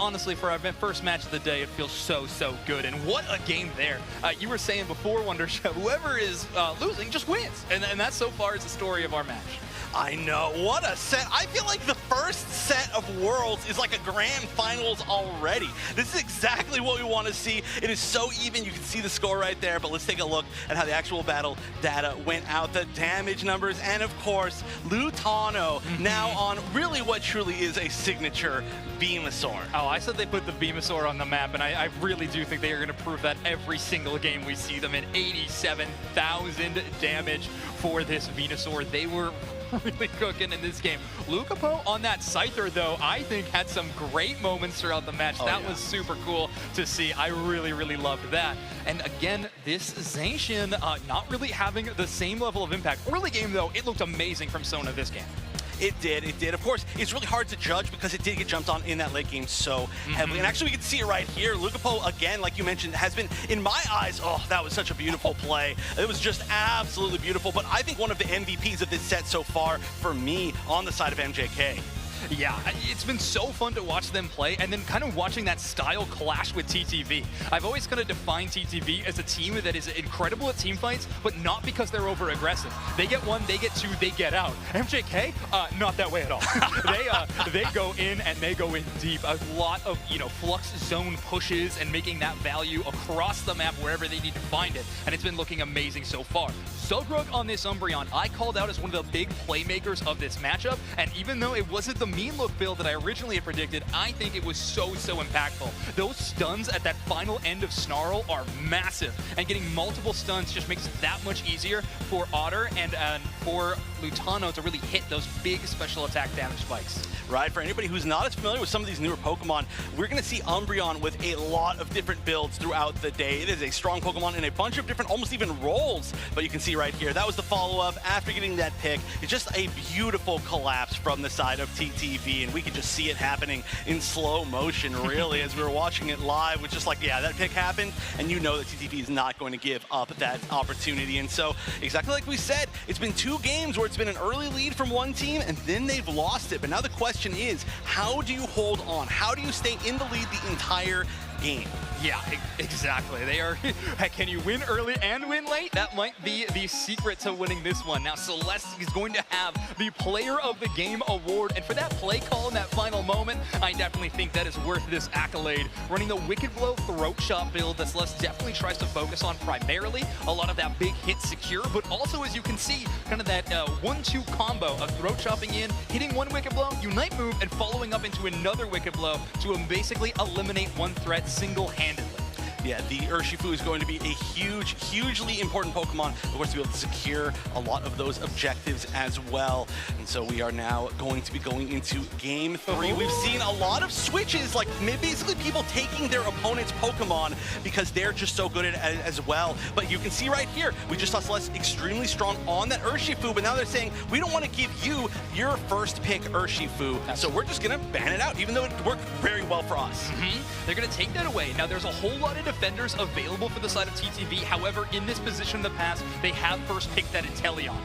Honestly, for our first match of the day, it feels so good. And what a game there. You were saying before, Wonder Chef, whoever is losing just wins. And that so far is the story of our match. I know, what a set. I feel like the first set of Worlds is like a grand finals already. This is exactly what we want to see. It is so even, you can see the score right there, but let's take a look at how the actual battle data went out, the damage numbers, and of course, Lutano now on really what truly is a signature Venusaur. Oh, I said they put the Venusaur on the map, and I really do think they are going to prove that every single game we see them in. 87,000 damage for this Venusaur. They were really cooking in this game. Lucapo on that Scyther, though, I think had some great moments throughout the match. That was super cool to see. I really loved that. And again, this Zacian not really having the same level of impact. Early game, though, it looked amazing from Sona this game. It did. Of course, it's really hard to judge because it did get jumped on in that late game so heavily. And actually, we can see it right here. Lucapo, again, like you mentioned, has been, in my eyes, oh, that was such a beautiful play. It was just absolutely beautiful. But I think one of the MVPs of this set so far, for me, on the side of MJK. Yeah, it's been so fun to watch them play, and then kind of watching that style clash with TTV. I've always kind of defined TTV as a team that is incredible at team fights, but not because they're over aggressive. They get 1, they get 2, they get out. MJK, not that way at all. They go in and they go in deep. A lot of flux zone pushes and making that value across the map wherever they need to find it, and it's been looking amazing so far. Zogrug on this Umbreon, I called out as one of the big playmakers of this matchup, and even though it wasn't the mean look build that I originally had predicted, I think it was so impactful. Those stuns at that final end of Snarl are massive, and getting multiple stuns just makes it that much easier for Otter and for Lutano to really hit those big special attack damage spikes. Right, for anybody who's not as familiar with some of these newer Pokemon, we're going to see Umbreon with a lot of different builds throughout the day. It is a strong Pokemon in a bunch of different, almost even roles, but you can see right here, that was the follow-up after getting that pick. It's just a beautiful collapse from the side of TTV, and we could just see it happening in slow motion, really, as we were watching it live. It's just like, yeah, that pick happened, and you know that TTV is not going to give up that opportunity. And so, exactly like we said, it's been 2 games where it's been an early lead from one team, and then they've lost it. But now the question is, how do you hold on? How do you stay in the lead the entire game? Yeah, exactly. They are. Can you win early and win late? That might be the secret to winning this one. Now, Celeste is going to have the Player of the Game award, and for that play call in that final moment, I definitely think that is worth this accolade. Running the Wicked Blow throat shot build that Celeste definitely tries to focus on primarily. A lot of that big hit secure, but also, as you can see, kind of that 1-2 combo of throat chopping in, hitting one Wicked Blow, Unite move, and following up into another Wicked Blow to basically eliminate one threat single-handedly. Yeah, the Urshifu is going to be a hugely important Pokemon, of course, to be able to secure a lot of those objectives as well. And so we are now going to be going into Game 3. We've seen a lot of switches, like basically people taking their opponent's Pokemon because they're just so good at it as well. But you can see right here, we just saw Celeste extremely strong on that Urshifu, but now they're saying, we don't want to give you your first pick Urshifu, so we're just going to ban it out, even though it worked very well for us. They're going to take that away. Now, there's a whole lot of defenders available for the side of TTV. However, in this position in the past, they have first picked that Inteleon.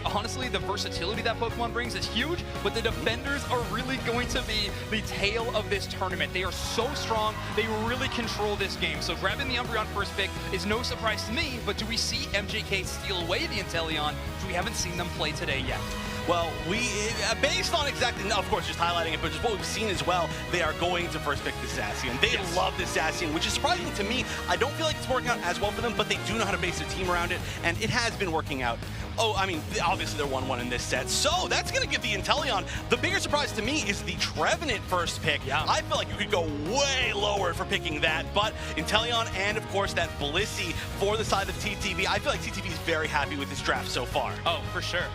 Honestly, the versatility that Pokemon brings is huge, but the defenders are really going to be the tail of this tournament. They are so strong. They really control this game. So grabbing the Umbreon first pick is no surprise to me, but do we see MJK steal away the Inteleon? We haven't seen them play today yet. Well, based on exactly, of course, just highlighting it, but just what we've seen as well, they are going to first pick the Zacian. They love the Zacian, which is surprising to me. I don't feel like it's working out as well for them, but they do know how to base their team around it, and it has been working out. Oh, I mean, obviously they're 1-1 in this set, so that's going to give the Inteleon. The bigger surprise to me is the Trevenant first pick. Yeah. I feel like you could go way lower for picking that, but Inteleon and, of course, that Blissey for the side of TTV. I feel like TTV is very happy with this draft so far. Oh, for sure.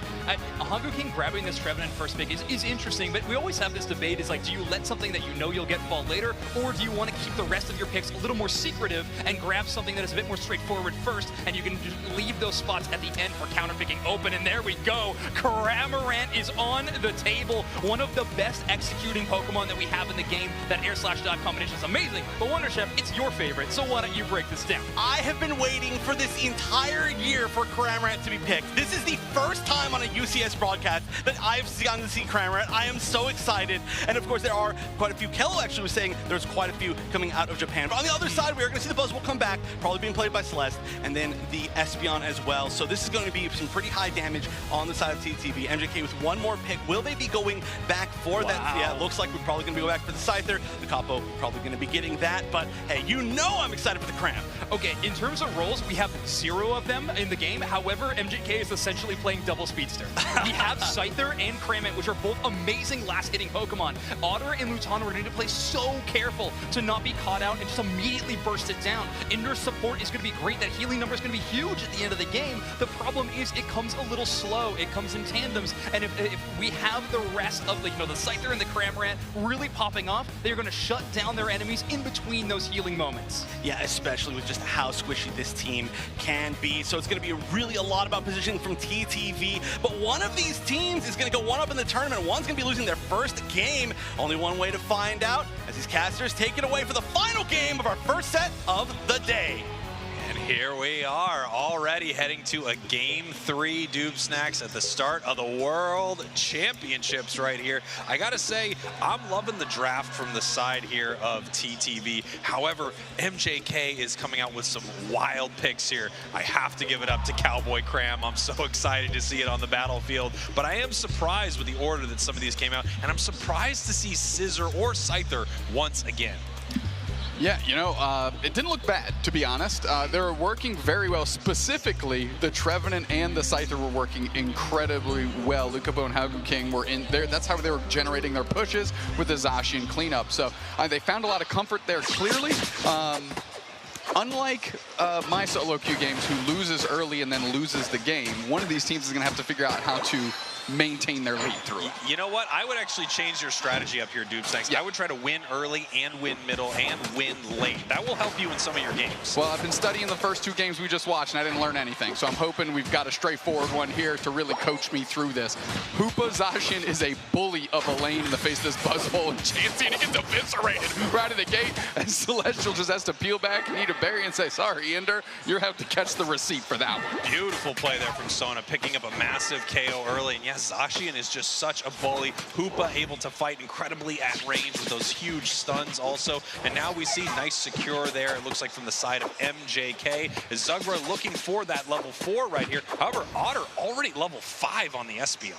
Hongo King grabbing this Trevenant first pick is interesting, but we always have this debate, is like, do you let something that you know you'll get fall later, or do you want to keep the rest of your picks a little more secretive and grab something that is a bit more straightforward first, and you can just leave those spots at the end for counter picking cracking open, and there we go. Cramorant is on the table. One of the best executing Pokemon that we have in the game. That air slash dive combination is amazing. But Wonder Chef, it's your favorite, so why don't you break this down? I have been waiting for this entire year for Cramorant to be picked. This is the first time on a UCS broadcast that I've gotten to see Cramorant. I am so excited. And of course, there are quite a few. Kello actually was saying there's quite a few coming out of Japan. But on the other side, we are going to see the Buzzwole come back, probably being played by Celeste, and then the Espeon as well. So this is going to be some pretty high damage on the side of TTV. MJK with one more pick. Will they be going back for that? Yeah, it looks like we're probably going to go back for the Scyther. The Capo probably going to be getting that. But hey, you know I'm excited for the Cram. Okay, in terms of roles, we have 0 of them in the game. However, MJK is essentially playing double speedster. We have Scyther and Cramorant, which are both amazing last-hitting Pokemon. Otter and Lutano are going to play so careful to not be caught out and just immediately burst it down. Indoor support is going to be great. That healing number is going to be huge at the end of the game. The problem is it comes a little slow. It comes in tandems, and if we have the rest of the Scyther and the Cramorant really popping off, they're going to shut down their enemies in between those healing moments. Yeah, especially with just how squishy this team can be. So it's going to be really a lot about positioning from TTV. But one of these teams is going to go one up in the tournament. One's going to be losing their first game. Only one way to find out as these casters take it away for the final game of our first set of the day. And here we are, already heading to a Game 3 Doob Snacks at the start of the World Championships right here. I gotta say, I'm loving the draft from the side here of TTV. However, MJK is coming out with some wild picks here. I have to give it up to Cowboy Cram. I'm so excited to see it on the battlefield. But I am surprised with the order that some of these came out, and I'm surprised to see Scissor or Scyther once again. Yeah, it didn't look bad, to be honest. They were working very well. Specifically, the Trevenant and the Scyther were working incredibly well. Lucapo and Hagu King were in there. That's how they were generating their pushes with the Zacian cleanup. So they found a lot of comfort there, clearly. Unlike my solo queue games, who loses early and then loses the game, one of these teams is going to have to figure out how to maintain their lead through it. You know what? I would actually change your strategy up here, Doob Snacks. Yeah. I would try to win early and win middle and win late. That will help you in some of your games. Well, I've been studying the first 2 games we just watched, and I didn't learn anything. So I'm hoping we've got a straightforward one here to really coach me through this. Hoopa Zacian is a bully of a lane in the face of this Buzzwole, and Chansey gets eviscerated right at the gate. And Celestial just has to peel back and eat a berry and say, sorry, Ender, you have to catch the receipt for that one. Beautiful play there from Sona, picking up a massive KO early. And yes, Zacian is just such a bully. Hoopa able to fight incredibly at range with those huge stuns also. And now we see nice secure there, it looks like from the side of MJK. Zugra looking for that level 4 right here. However, Otter already level 5 on the Espeon.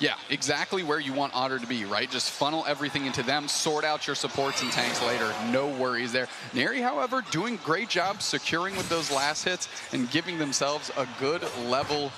Yeah, exactly where you want Otter to be, right? Just funnel everything into them, sort out your supports and tanks later. No worries there. Neri, however, doing great job securing with those last hits and giving themselves a good level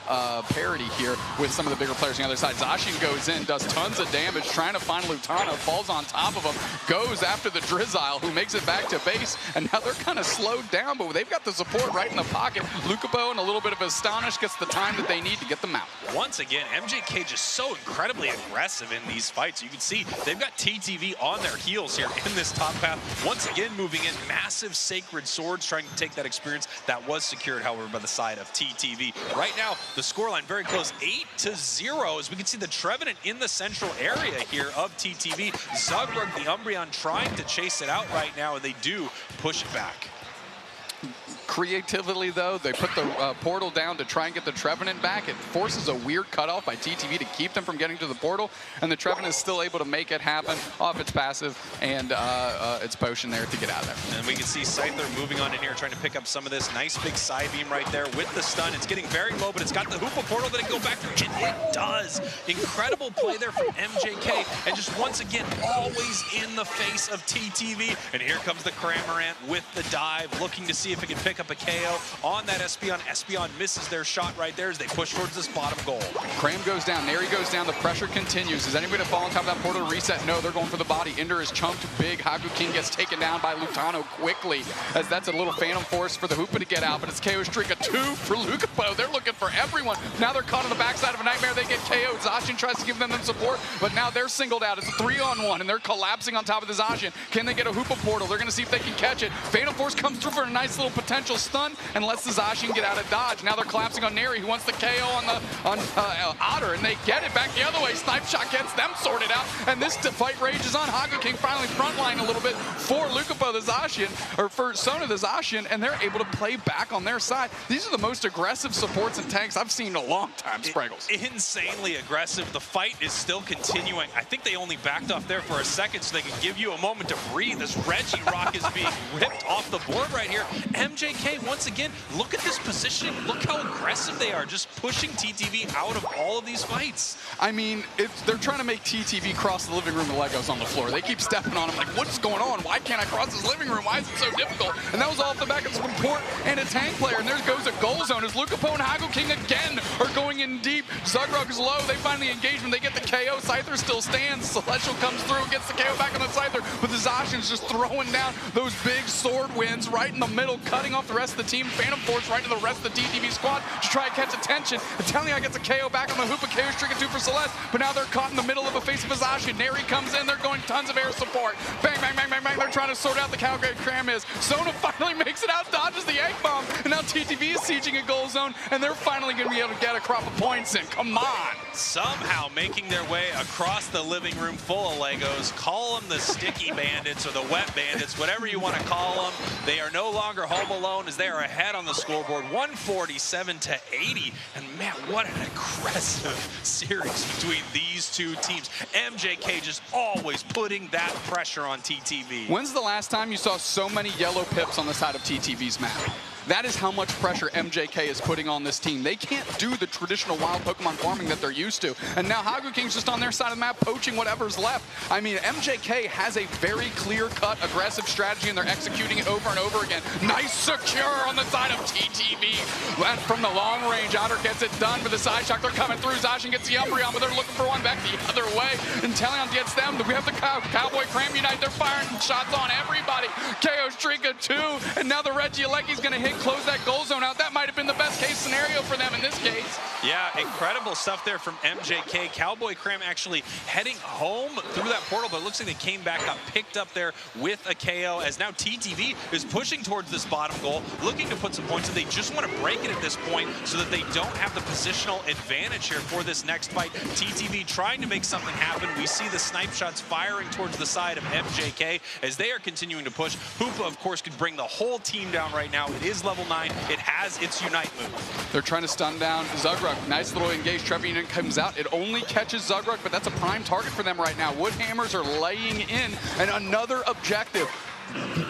parity here with some of the bigger players on the other side. Zacian goes in, does tons of damage, trying to find Lutano, falls on top of him, goes after the Drizzile, who makes it back to base, and now they're kind of slowed down, but they've got the support right in the pocket. Lucapo and a little bit of Astonish gets the time that they need to get them out. Once again, MJK just so incredibly aggressive in these fights. You can see they've got TTV on their heels here in this top path. Once again, moving in massive Sacred Swords, trying to take that experience that was secured, however, by the side of TTV. Right now, the scoreline very close, 8-0, as we can see the Trevenant in the central area here of TTV. Zugrug, the Umbreon, trying to chase it out right now, and they do push it back. Creatively, though, they put the portal down to try and get the Trevenant back. It forces a weird cutoff by TTV to keep them from getting to the portal, and the Trevenant is still able to make it happen off its passive and its potion there to get out of there. And we can see Scyther moving on in here, trying to pick up some of this. Nice big side beam right there with the stun. It's getting very low, but it's got the Hoopa portal that it can go back through, and it does. Incredible play there from MJK, and just once again, always in the face of TTV. And here comes the Cramorant with the dive, looking to see if it can pick up a KO on that Espeon. Espeon misses their shot right there as they push towards this bottom goal. Cram goes down, Neri goes down, the pressure continues. Is anybody to fall on top of that portal to reset? No, they're going for the body. Ender is chunked big. Hagu King gets taken down by Lutano quickly, as that's a little Phantom Force for the Hoopa to get out, but it's KO streak of 2 for Lucapo. They're looking for everyone. Now they're caught on the backside of a Nightmare. They get KO. Zacian tries to give them support, but now they're singled out. It's a 3-on-1, and they're collapsing on top of the Zacian. Can they get a Hoopa portal? They're going to see if they can catch it. Phantom Force comes through for a nice little potential potential stun and lets the Zacian get out of dodge. Now they're collapsing on Neri, who wants the KO on Otter, and they get it back the other way. Snipe Shot gets them sorted out, and this fight rages on. Haku King finally frontline a little bit for Lucapo the Zacian, or for Sona the Zacian, and they're able to play back on their side. These are the most aggressive supports and tanks I've seen in a long time, Spraggles. Insanely aggressive. The fight is still continuing. I think they only backed off there for a second so they can give you a moment to breathe. This Reggie Rock is being ripped off the board right here. MJK, once again, look at this positioning. Look how aggressive they are, just pushing TTV out of all of these fights. I mean, they're trying to make TTV cross the living room with Legos on the floor. They keep stepping on them like, what's going on? Why can't I cross this living room? Why is it so difficult? And that was all off the back of some support and a tank player. And there goes a goal zone as Lucapo and Haku King again are going in deep. Zugrug is low. They find the engagement. They get the KO. Scyther still stands. Celestial comes through, gets the KO back on the Scyther. But the Zacian's just throwing down those big sword winds right in the middle, cutting off the rest of the team. Phantom Force right to the rest of the TTV squad to try and catch attention. Italian gets a KO back on the Hoopa. KO streak 2 for Celeste. But now they're caught in the middle of a face of a Zacian. Neri comes in. They're going tons of air support. Bang, bang, bang, bang, bang. They're trying to sort out the Calgary Cram is. Sona finally makes it out, dodges the egg bomb. And now TTV is sieging a goal zone. And they're finally going to be able to get a crop of points in. Come on. Somehow making their way across the living room full of Legos. Call them the sticky bandits or the wet bandits, whatever you want to call them. They are no longer home alone as they are ahead on the scoreboard, 147-80. And man, what an aggressive series between these two teams. MJK just always putting that pressure on TTV. When's the last time you saw so many yellow pips on the side of TTV's map? That is how much pressure MJK is putting on this team. They can't do the traditional wild Pokemon farming that they're used to. And now Haku King's just on their side of the map, poaching whatever's left. I mean, MJK has a very clear-cut, aggressive strategy, and they're executing it over and over again. Nice secure on the side of TTV. And from the long range, Outer gets it done with the side shock. They're coming through. Zacian gets the Umbreon, but they're looking for one back the other way. And Talion gets them. We have the Cowboy Cram Unite. They're firing shots on everybody. KO streak of 2, and now the Regieleki's going to hit close that goal zone out. That might have been the best case scenario for them in this case. Yeah, incredible stuff there from MJK. Cowboy Cram actually heading home through that portal, but it looks like they came back, got picked up there with a KO, as now TTV is pushing towards this bottom goal, looking to put some points in. They just want to break it at this point so that they don't have the positional advantage here for this next fight. TTV trying to make something happen. We see the snipe shots firing towards the side of MJK as they are continuing to push. Hoopa, of course, could bring the whole team down right now. It is level 9. It has its Unite move. They're trying to stun down Zugrug. Nice little engaged Trevenant comes out. It only catches Zugrug, but that's a prime target for them right now. Woodhammers are laying in, and another objective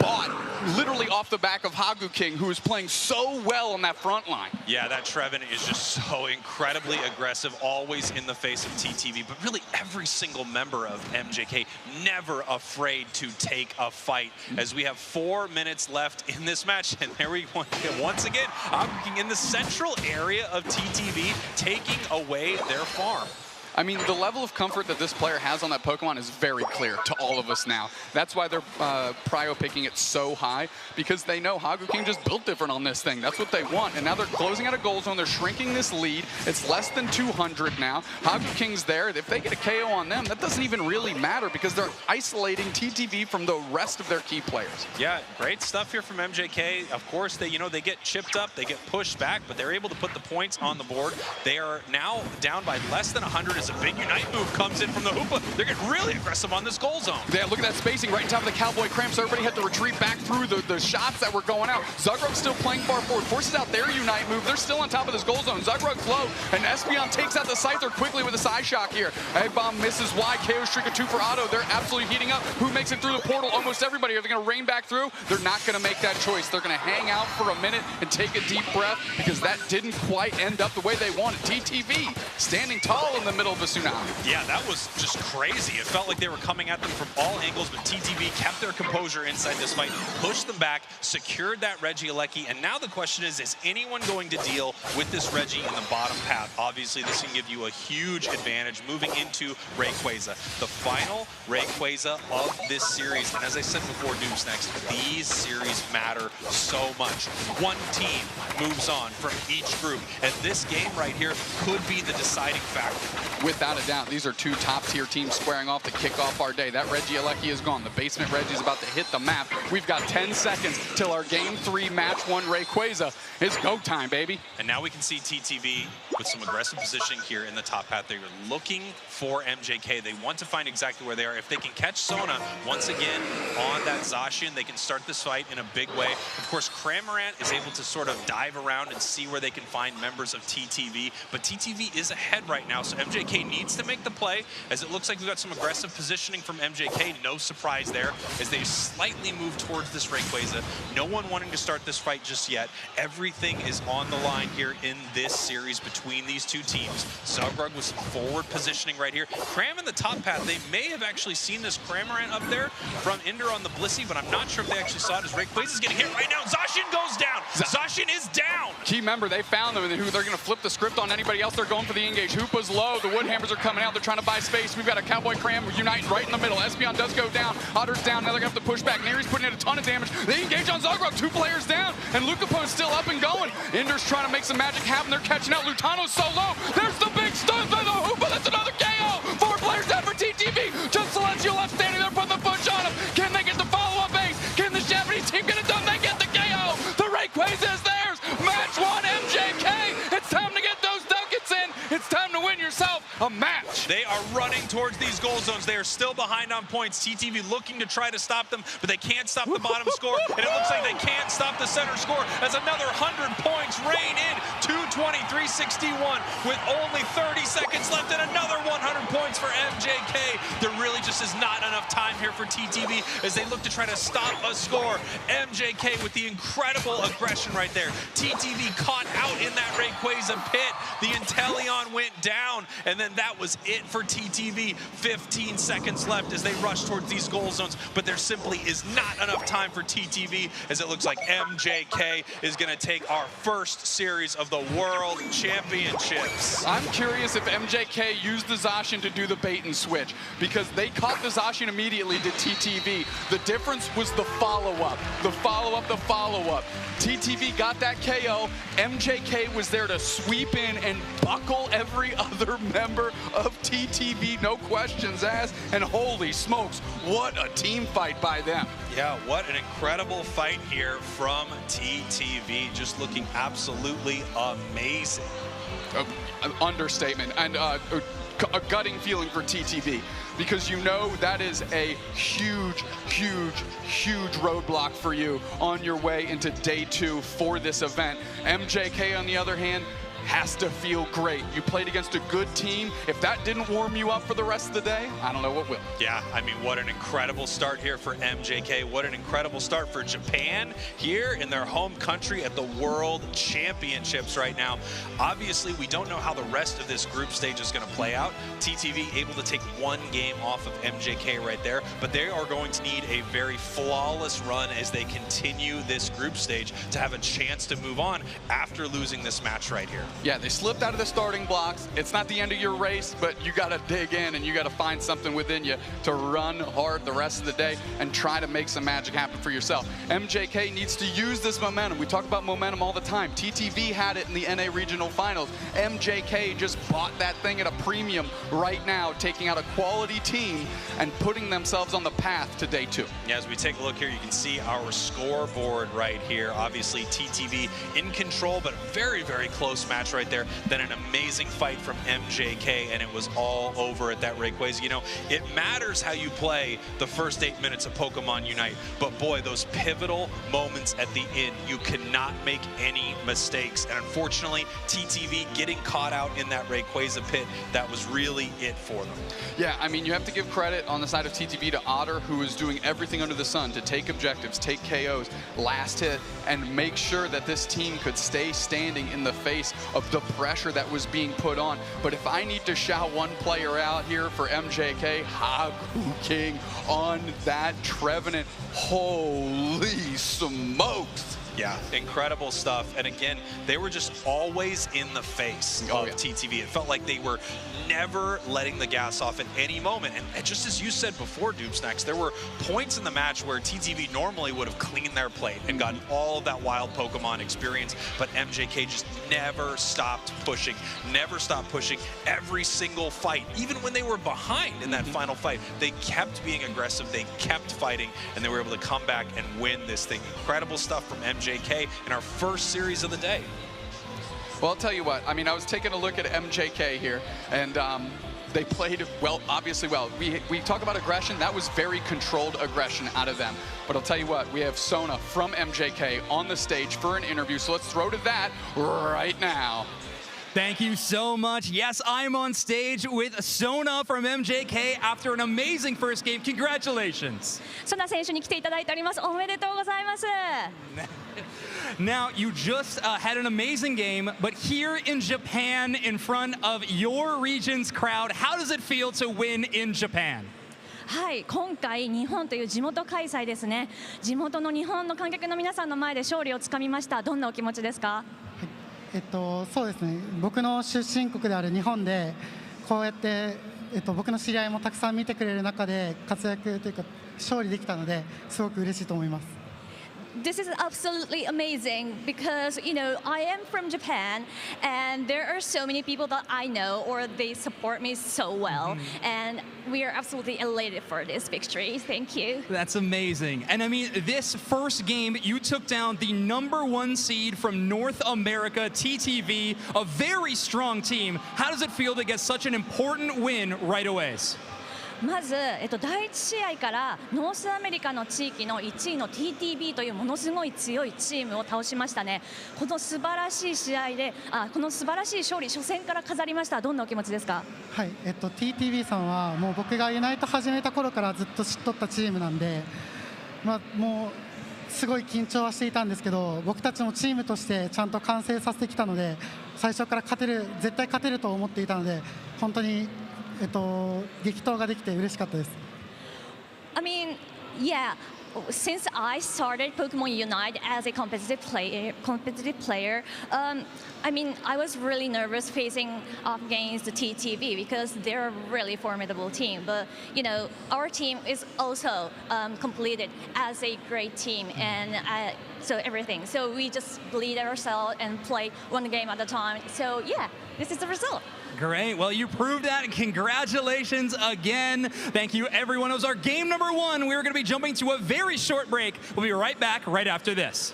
bought literally off the back of Haku King, who is playing so well on that front line. Yeah, that Trevenant is just so incredibly aggressive, always in the face of TTV, but really every single member of MJK never afraid to take a fight, as we have 4 minutes left in this match. And there we go once again, Haku King in the central area of TTV, taking away their farm. I mean, the level of comfort that this player has on that Pokemon is very clear to all of us now. That's why they're prio picking it so high, because they know Haku King just built different on this thing. That's what they want. And now they're closing out a goal zone. They're shrinking this lead. It's less than 200 now. Haku King's there. If they get a KO on them, that doesn't even really matter, because they're isolating TTV from the rest of their key players. Yeah, great stuff here from MJK. Of course, they get chipped up, they get pushed back, but they're able to put the points on the board. They are now down by less than 100 as a big Unite move comes in from the Hoopa. They're getting really aggressive on this goal zone. Yeah, look at that spacing right on top of the Cowboy Cram, so everybody had to retreat back through the shots that were going out. Zugrug's still playing far forward, forces out their Unite move. They're still on top of this goal zone. Zugrug's low, and Espeon takes out the Scyther quickly with a side shock here. Egg Bomb misses wide, KO streak of 2 for Otto. They're absolutely heating up. Who makes it through the portal? Almost everybody. Are they going to rain back through? They're not going to make that choice. They're going to hang out for a minute and take a deep breath, because that didn't quite end up the way they wanted. TTV standing tall in the middle of the tsunami. Yeah, that was just crazy. It felt like they were coming at them from all angles, but TTV kept their composure inside this fight, pushed them back, secured that Regieleki, and now the question is anyone going to deal with this Reggie in the bottom path? Obviously, this can give you a huge advantage moving into Rayquaza, the final Rayquaza of this series. And as I said before, Doomsnacks, these series matter so much. One team moves on from each group, and this game right here could be the deciding factor. without a doubt, these are two top-tier teams squaring off to kick off our day. That Reggie Alecki is gone. The basement Reggie's about to hit the map. We've got 10 seconds till our Game 3 Match 1 Rayquaza. It's go time, baby. And now we can see TTV with some aggressive positioning here in the top path. They're looking for MJK. They want to find exactly where they are. If they can catch Sona once again on that Zacian, they can start this fight in a big way. Of course, Cramorant is able to sort of dive around and see where they can find members of TTV, but TTV is ahead right now, so MJK needs to make the play, as it looks like we've got some aggressive positioning from MJK. No surprise there, as they slightly move towards this Rayquaza. No one wanting to start this fight just yet. Everything is on the line here in this series between these two teams. Zugrug with some forward positioning right here. Cram in the top path. They may have actually seen this Cramorant up there from Inder on the Blissey, but I'm not sure if they actually saw it, as Rayquaza's getting hit right now. Zacian goes down. Zacian is down. Key member, they found them, and they're going to flip the script on anybody else. They're going for the engage. Hoopa's low. The Woodhammers are coming out. They're trying to buy space. We've got a Cowboy Cram Unite right in the middle. Espeon does go down. Otter's down. Now they're going to have to push back. Neri's putting in a ton of damage. They engage on Zugrug. 2 players down, and Lucapo's still up and going. Inder's trying to make some magic happen. They're catching out. Lutano's so low. There's the big stun by the Hoopa. That's another KO. 4 players down for TTV. Just Silencio left standing there, putting the push on him. Can they get the follow-up ace? Can the Japanese team get it done? They get the KO. The Rayquaza is theirs. Match 1 MJK. It's time to get those ducats in. It's time to win yourself a match. They are running towards these goal zones. They are still behind on points. TTV looking to try to stop them, but they can't stop the bottom score, and it looks like they can't stop the center score, as another 100 points rain in. 223-61 with only 30 seconds left, and another 100 points for MJK. There really just is not enough time here for TTV as they look to try to stop a score. MJK with the incredible aggression right there. TTV caught out in that Rayquaza pit. The Inteleon went down, and then that was it for TTV. 15 seconds left as they rush towards these goal zones, but there simply is not enough time for TTV, as it looks like MJK is going to take our first series of the World Championships. I'm curious if MJK used the Zacian to do the bait and switch, because they caught the Zacian immediately to TTV. The difference was the follow-up. The follow-up, the follow-up. TTV got that KO. MJK was there to sweep in and buckle every other member of TTV, no questions asked, and holy smokes, what a team fight by them. Yeah, what an incredible fight here from TTV, just looking absolutely amazing. Understatement, and a gutting feeling for TTV, because you know that is a huge, huge, huge roadblock for you on your way into day 2 for this event. MJK, on the other hand, has to feel great. You played against a good team. If that didn't warm you up for the rest of the day, I don't know what will. Yeah, I mean, what an incredible start here for MJK. What an incredible start for Japan here in their home country at the World Championships right now. Obviously, we don't know how the rest of this group stage is going to play out. TTV able to take 1 game off of MJK right there, but they are going to need a very flawless run as they continue this group stage to have a chance to move on after losing this match right here. Yeah, they slipped out of the starting blocks. It's not the end of your race, but you got to dig in and you got to find something within you to run hard the rest of the day and try to make some magic happen for yourself. MJK needs to use this momentum. We talk about momentum all the time. TTV had it in the NA Regional Finals. MJK just bought that thing at a premium right now, taking out a quality team and putting themselves on the path to day 2. Yeah, as we take a look here, you can see our scoreboard right here. Obviously, TTV in control, but very, very close match right there. Then an amazing fight from MJK, and it was all over at that Rayquaza. You know, it matters how you play the first 8 minutes of Pokemon Unite, but boy, those pivotal moments at the end, you cannot make any mistakes. And unfortunately, TTV getting caught out in that Rayquaza pit, that was really it for them. Yeah, I mean, you have to give credit on the side of TTV to Otter, who is doing everything under the sun to take objectives, take KOs, last hit, and make sure that this team could stay standing in the face of the pressure that was being put on. But if I need to shout one player out here for MJK, Haku King on that Trevenant. Holy smokes. Yeah, incredible stuff. And again, they were just always in the face of TTV. It felt like they were never letting the gas off at any moment. And just as you said before, Doomsnacks, there were points in the match where TTV normally would have cleaned their plate and gotten all of that wild Pokemon experience, but MJK just never stopped pushing, every single fight. Even when they were behind in that final fight, they kept being aggressive, they kept fighting, and they were able to come back and win this thing. Incredible stuff from MJK in our first series of the day. Well, I'll tell you what. I mean, I was taking a look at MJK here, and they played well, obviously well. We talk about aggression. That was very controlled aggression out of them. But I'll tell you what, we have Sona from MJK on the stage for an interview, so let's throw to that right now. Thank you so much. Yes, I'm on stage with Sona from MJK after an amazing first game. Congratulations. ソナ選手に来ていただいております。おめでとうございます。Now, you just had an amazing game, but here in Japan, in front of your region's crowd, how does it feel to win in Japan? はい、今回日本という地元開催ですね。地元の日本の観客の皆さんの前で勝利をつかみました。どんなお気持ちですか？そうですね。僕の出身国である日本でこうやって、僕の知り合いもたくさん見てくれる中で活躍というか勝利できたのですごく嬉しいと思います。This is absolutely amazing because, you know, I am from Japan and there are so many people that I know or they support me so well. And we are absolutely elated for this victory. Thank you. That's amazing. And I mean, this first game, you took down the #1 seed from North America, TTV, a very strong team. How does it feel to get such an important win right away? まず、第1試合からノースアメリカの地域の1位の TTV というものすごい強いチームを倒しましたね。この素晴らしい試合で、この素晴らしい勝利、初戦から飾りました。どんなお気持ちですか？はい、TTV さんはもう僕がユナイト始めた頃からずっと知っとったチームなんで、もうすごい緊張はしていたんですけど、僕たちもチームとしてちゃんと完成させてきたので、最初から絶対勝てると思っていたので、本当に激闘ができて嬉しかったです。I mean, yeah. Since I started Pokemon Unite as a competitive player, I mean, I was really nervous facing off against the TTV because they're a really formidable team. But you know, our team is also completed as a great team, and so everything. So we just believe ourselves and play one game at a time. So yeah, this is the result. Great. Well, you proved that. Congratulations again. Thank you, everyone. It was our game #1. We're going to be jumping to a very short break. We'll be right back right after this.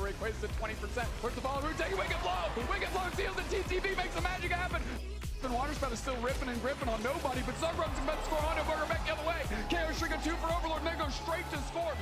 rate quiz at 20%. Push the follow route, take a wicked blow. Wicked blow seals and TTV makes the magic happen. And Waterspout is still ripping and gripping on nobody, but Sunrub's about to score on Burger back the other way. KO Striga 2 for Overlord, and then goes straight to score.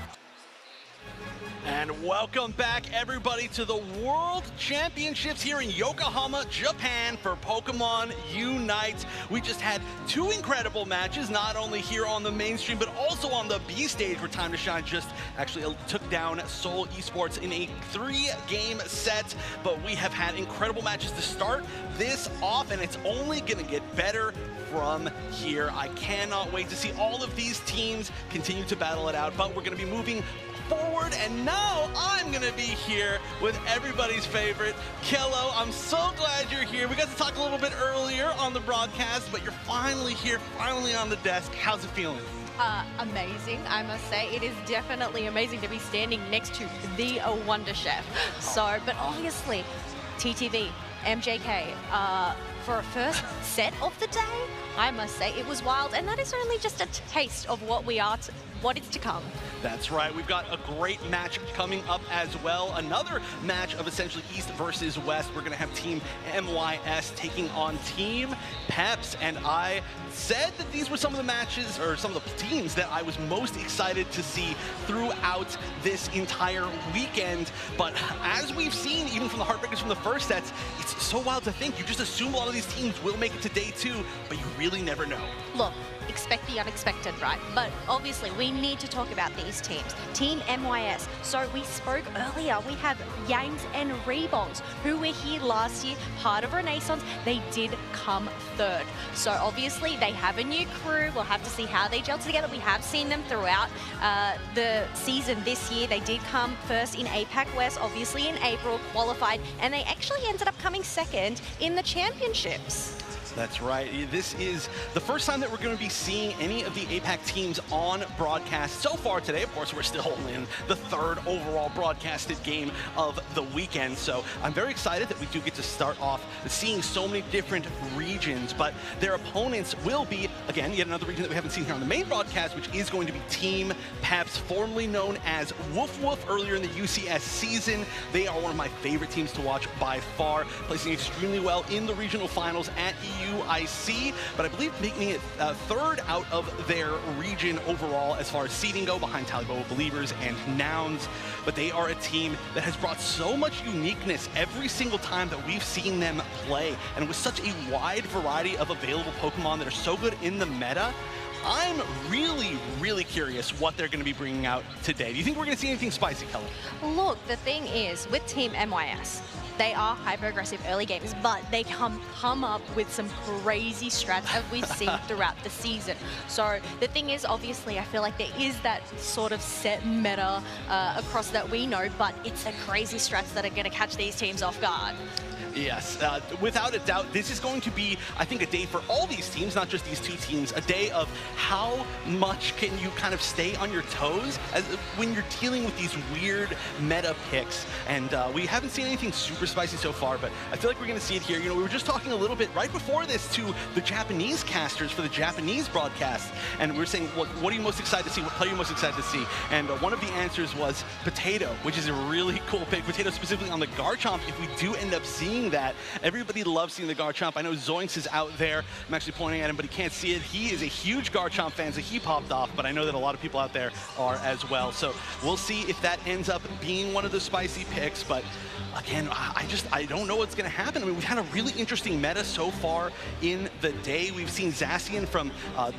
And welcome back, everybody, to the World Championships here in Yokohama, Japan for Pokemon UNITE. We just had two incredible matches, not only here on the main stream, but also on the B stage, where Time to Shine just actually took down Seoul Esports in a 3-game set. But we have had incredible matches to start this off, and it's only going to get better from here. I cannot wait to see all of these teams continue to battle it out, but we're going to be moving forward, and now I'm gonna be here with everybody's favorite, Kello. I'm so glad you're here. We got to talk a little bit earlier on the broadcast, but you're finally here, finally on the desk. How's it feeling? Amazing, I must say. It is definitely amazing to be standing next to the Wonder Chef. So, but obviously, TTV, MJK, for a first set of the day, I must say it was wild, and that is only just a taste of what what is to come. That's right. We've got a great match coming up as well. Another match of essentially East versus West. We're going to have Team MYS taking on Team Peps. And I said that these were some of the matches, or some of the teams that I was most excited to see throughout this entire weekend. But as we've seen, even from the Heartbreakers from the first sets, it's so wild to think. You just assume a lot of these teams will make it to day 2, but you really never know. Look, expect the unexpected, right? But obviously, we need to talk about these teams. Team MYS. So we spoke earlier. We have Yangs and Rebonds, who were here last year, part of Renaissance. They did come 3rd. So obviously, they have a new crew. We'll have to see how they gel together. We have seen them throughout the season this year. They did come 1st in APAC West, obviously in April, qualified, and they actually ended up coming 2nd in the championships. That's right. This is the first time that we're going to be seeing any of the APAC teams on broadcast so far today. Of course, we're still in the 3rd overall broadcasted game of the weekend. So I'm very excited that we do get to start off seeing so many different regions, but their opponents will be, again, yet another region that we haven't seen here on the main broadcast, which is going to be Team Peps, formerly known as Woof Woof earlier in the UCS season. They are one of my favorite teams to watch by far, placing extremely well in the regional finals at UIC, but I believe making it 3rd out of their region overall as far as seeding go, behind Taliboa Believers and Nouns. But they are a team that has brought so much uniqueness every single time that we've seen them play, and with such a wide variety of available Pokemon that are so good in the meta. I'm really, really curious what they're going to be bringing out today. Do you think we're going to see anything spicy, Kelly? Look, the thing is, with Team MYS, they are hyper-aggressive early gamers, but they come up with some crazy strats as we've seen throughout the season. So the thing is, obviously, I feel like there is that sort of set meta across that we know, but it's the crazy strats that are going to catch these teams off guard. Yes, without a doubt, this is going to be, I think, a day for all these teams, not just these two teams, a day of how much can you kind of stay on your toes when you're dealing with these weird meta picks. And we haven't seen anything super spicy so far, but I feel like we're going to see it here. You know, we were just talking a little bit right before this to the Japanese casters for the Japanese broadcast, and we were saying, what are you most excited to see? What player are you most excited to see? And one of the answers was Potato, which is a really cool pick. Potato specifically on the Garchomp, if we do end up seeing that. Everybody loves seeing the Garchomp. I know Zoinks is out there. I'm actually pointing at him, but he can't see it. He is a huge Garchomp fan, so he popped off, but I know that a lot of people out there are as well. So we'll see if that ends up being one of the spicy picks, but again, I don't know what's going to happen. I mean, we've had a really interesting meta so far in the day. We've seen Zacian from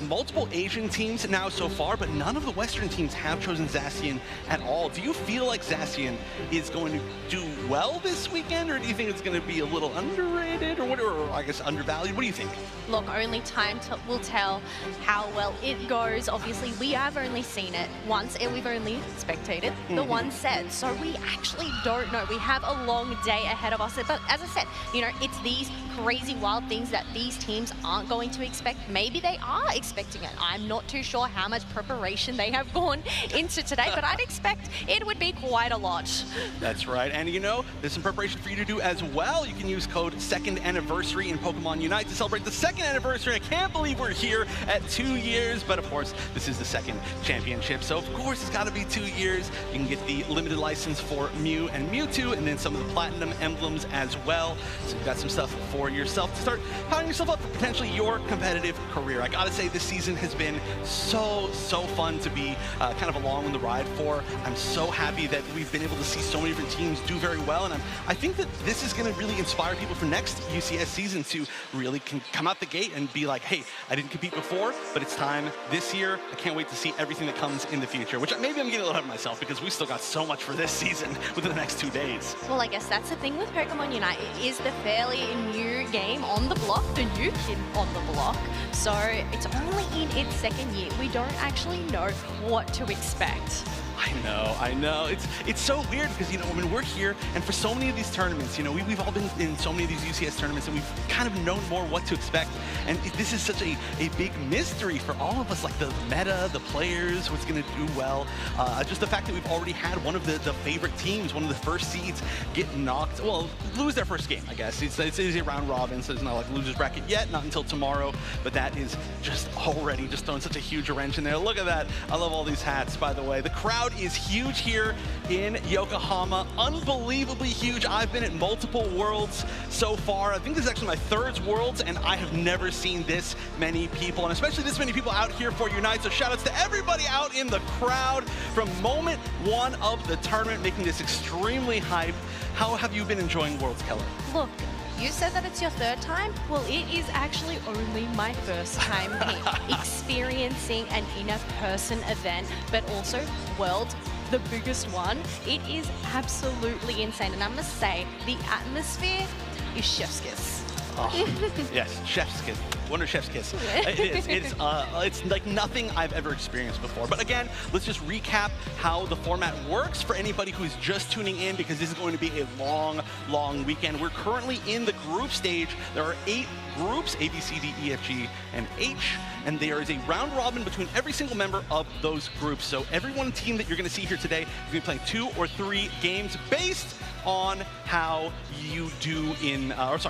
multiple Asian teams now so far, but none of the Western teams have chosen Zacian at all. Do you feel like Zacian is going to do well this weekend, or do you think it's going to be a little underrated, or I guess undervalued? What do you think? Look, only time will tell how well it goes. Obviously, we have only seen it once, and we've only spectated the one set, so we actually don't know. We have a long day ahead of us, but as I said, you know, it's these crazy wild things that these teams aren't going to expect. Maybe they are expecting it. I'm not too sure how much preparation they have gone into today, but I'd expect it would be quite a lot. That's right, and you know, there's some preparation for you to do as well. well. You can use code 2nd Anniversary in Pokemon Unite to celebrate the 2nd anniversary. I can't believe we're here at 2 years, but of course, this is the 2nd championship, so of course it's got to be 2 years. You can get the limited license for Mew and Mewtwo, and then some of the Platinum emblems as well. So you've got some stuff for yourself to start powering yourself up for potentially your competitive career. I gotta say, this season has been so fun to be kind of along on the ride for. I'm so happy that we've been able to see so many different teams do very well, and I think that this is going to really inspire people for next UCS season to really come out the gate and be like, hey, I didn't compete before, but it's time this year. I can't wait to see everything that comes in the future, which maybe I'm getting a little ahead of myself because we still got so much for this season within the next 2 days. Well, I guess that's the thing with Pokemon Unite. It is the fairly new game on the block, the new kid on the block. So it's only in its 2nd year. We don't actually know what to expect. I know. It's so weird because, you know, I mean, we're here, and for so many of these tournaments, you know, we've all been in so many of these UCS tournaments, and we've kind of known more what to expect. And this is such a big mystery for all of us, like the meta, the players, what's going to do well. Just the fact that we've already had one of the favorite teams, one of the first seeds, get knocked, well, lose their first game, I guess. It's a round robin, so it's not like loser's bracket yet, not until tomorrow, but that is just already just throwing such a huge wrench in there. Look at that. I love all these hats, by the way. The crowd is huge here in Yokohama, unbelievably huge. I've been at multiple Worlds so far. I think this is actually my 3rd Worlds, and I have never seen this many people, and especially this many people out here for Unite. So shout outs to everybody out in the crowd from moment 1 of the tournament, making this extremely hype. How have you been enjoying Worlds, Keller? Look, you said that it's your 3rd time? Well, it is actually only my 1st time experiencing an in-person event, but also World, the biggest one. It is absolutely insane, and I must say, the atmosphere is chef's kiss. Oh, yes, chef's kiss. Wonder chef's kiss. It is. It's like nothing I've ever experienced before. But again, let's just recap how the format works for anybody who's just tuning in, because this is going to be a long weekend. We're currently in the group stage. There are 8 groups, A, B, C, D, E, F, G, and H, and there is a round robin between every single member of those groups. So every one team that you're going to see here today is going to be playing 2 or 3 games based on how you do in,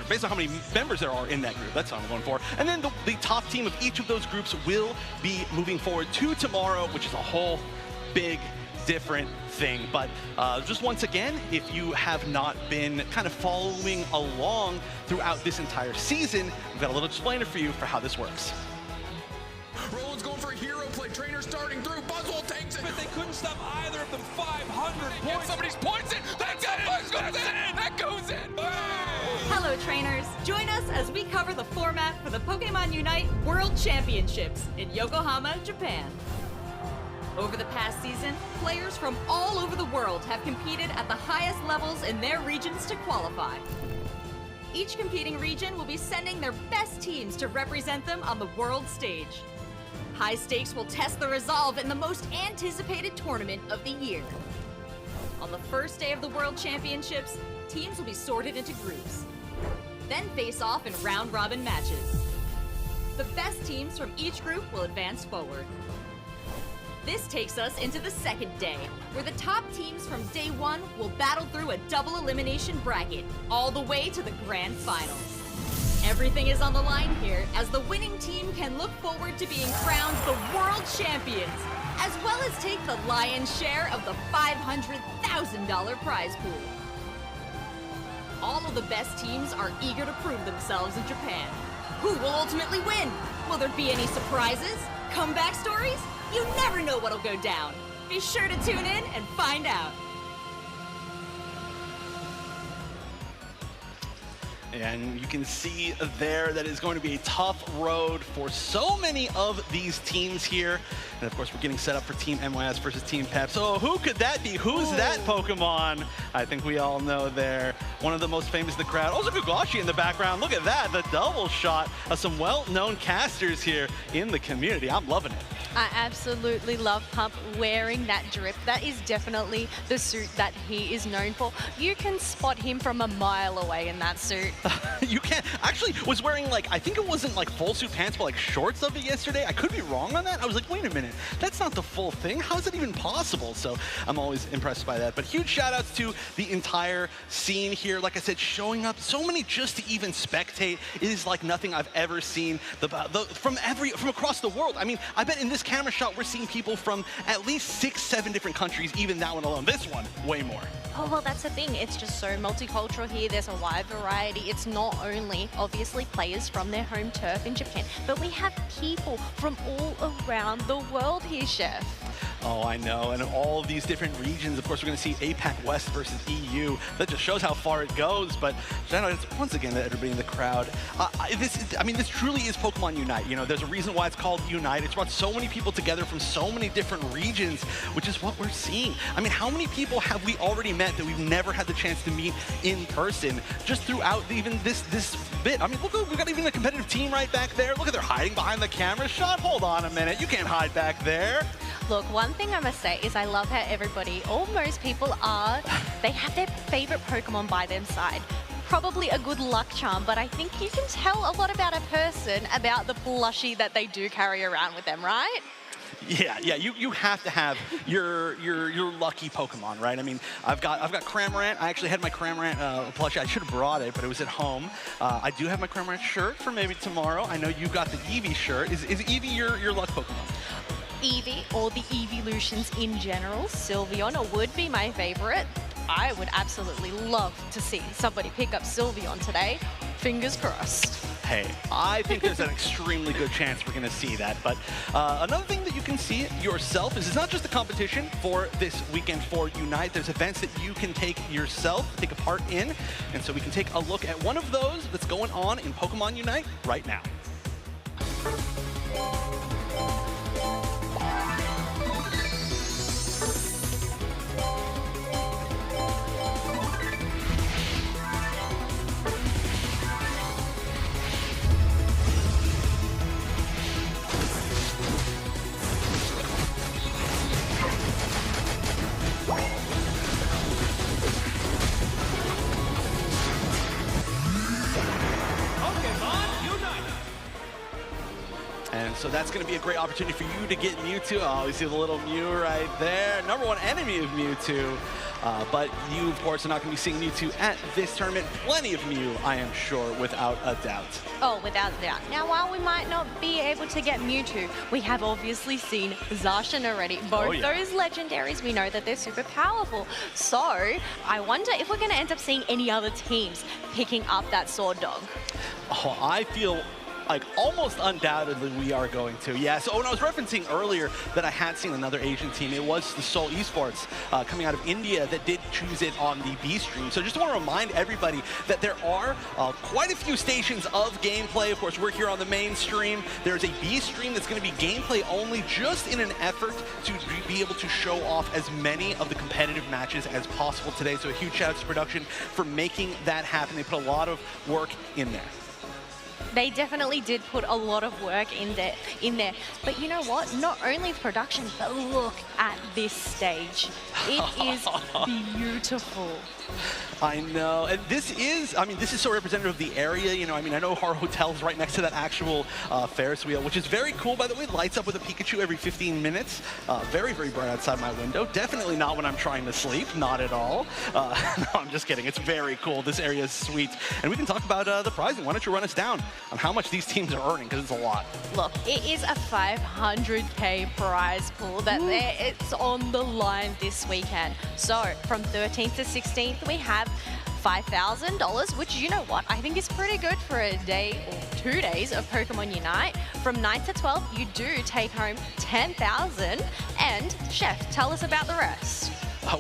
based on how many members there are in that group. That's what I'm going for. And then the top team of each of those groups will be moving forward to tomorrow, which is a whole big different thing. But just once again, if you have not been kind of following along throughout this entire season, we've got a little explainer for you for how this works. Roland's going for a hero play. Trainer starting through. Buzzwole takes it. But they couldn't stop either of them. 500 points. Somebody's points in. That goes in. Hello, trainers. Join us as we cover the format for the Pokemon Unite World Championships in Yokohama, Japan. Over the past season, players from all over the world have competed at the highest levels in their regions to qualify. Each competing region will be sending their best teams to represent them on the world stage. High stakes will test the resolve in the most anticipated tournament of the year. On the first day of the World Championships, teams will be sorted into groups, then face off in round-robin matches. The best teams from each group will advance forward. This takes us into the 2nd day, where the top teams from day 1 will battle through a double elimination bracket, all the way to the grand final. Everything is on the line here, as the winning team can look forward to being crowned the World Champions, as well as take the lion's share of the $500,000 prize pool. All of the best teams are eager to prove themselves in Japan. Who will ultimately win? Will there be any surprises? Comeback stories? You never know what'll go down. Be sure to tune in and find out. And you can see there that it's going to be a tough road for so many of these teams here. And of course, we're getting set up for Team MYS versus Team Pep. So who could that be? Who's that Pokemon? I think we all know there. One of the most famous in the crowd. Also Gugashi in the background. Look at that, the double shot of some well-known casters here in the community. I'm loving it. I absolutely love Pump wearing that drip. That is definitely the suit that he is known for. You can spot him from a mile away in that suit. You can't. Actually, was wearing like, I think it wasn't like full suit pants, but like shorts of it yesterday. I could be wrong on that. I was like, wait a minute, that's not the full thing. How is that even possible? So I'm always impressed by that. But huge shout outs to the entire scene here. Like I said, showing up so many just to even spectate. It is like nothing I've ever seen from across the world. I mean, I bet in this camera shot, we're seeing people from at least 6-7 different countries, even that one alone. This one, way more. Oh, well, that's the thing. It's just so multicultural here. There's a wide variety. It's not only, obviously, players from their home turf in Japan, but we have people from all around the world here, Chef. Oh, I know. And in all of these different regions, of course, we're going to see APAC West versus EU. That just shows how far it goes. But shout out once again to everybody in the crowd. This truly is Pokemon Unite. You know, there's a reason why it's called Unite. It's brought so many people together from so many different regions, which is what we're seeing. I mean, how many people have we already met that we've never had the chance to meet in person just throughout even this bit? I mean, look, we've got even a competitive team right back there. Look at they're hiding behind the camera shot. Hold on a minute. You can't hide back there. Look, one thing I must say is I love how everybody, or most people they have their favorite Pokemon by their side. Probably a good luck charm, but I think you can tell a lot about a person about the plushie that they do carry around with them, right? Yeah, you have to have your lucky Pokemon, right? I mean, I've got Cramorant. I actually had my Cramorant plushie. I should have brought it, but it was at home. I do have my Cramorant shirt for maybe tomorrow. I know you got the Eevee shirt. Is Eevee your luck Pokemon? Eevee, or the Eeveelutions in general, Sylveon would be my favorite. I would absolutely love to see somebody pick up Sylveon today. Fingers crossed. Hey, I think there's an extremely good chance we're going to see that. But another thing that you can see yourself is it's not just a competition for this weekend for Unite. There's events that you can take a part in. And so we can take a look at one of those that's going on in Pokemon Unite right now. So that's going to be a great opportunity for you to get Mewtwo. Oh, you see the little Mew right there. #1 enemy of Mewtwo. But you, of course, are not going to be seeing Mewtwo at this tournament. Plenty of Mew, I am sure, without a doubt. Oh, without a doubt. Now, while we might not be able to get Mewtwo, we have obviously seen Zacian already. Both those legendaries, we know that they're super powerful. So, I wonder if we're going to end up seeing any other teams picking up that Sword Dog. Oh, I feel like almost undoubtedly we are going to. Yeah, so when I was referencing earlier that I had seen another Asian team, it was the Seoul Esports coming out of India that did choose it on the B stream. So just want to remind everybody that there are quite a few stations of gameplay. Of course, we're here on the main stream. There's a B stream that's going to be gameplay only, just in an effort to be able to show off as many of the competitive matches as possible today. So a huge shout out to production for making that happen. They put a lot of work in there. They definitely did put a lot of work in there. But you know what? Not only production, but look at this stage. It is beautiful. I know, and this is so representative of the area, you know. I mean, I know our hotel is right next to that actual Ferris wheel, which is very cool, by the way. Lights up with a Pikachu every 15 minutes. Very, very bright outside my window. Definitely not when I'm trying to sleep, not at all. No, I'm just kidding. It's very cool. This area is sweet. And we can talk about the prizing. Why don't you run us down on how much these teams are earning, because it's a lot. Look, it is a 500K prize pool that it's on the line this weekend. So from 13th to 16th, we have $5,000, which, you know what, I think is pretty good for a day or 2 days of Pokemon Unite. From 9 to 12, you do take home $10,000. And Chef, tell us about the rest.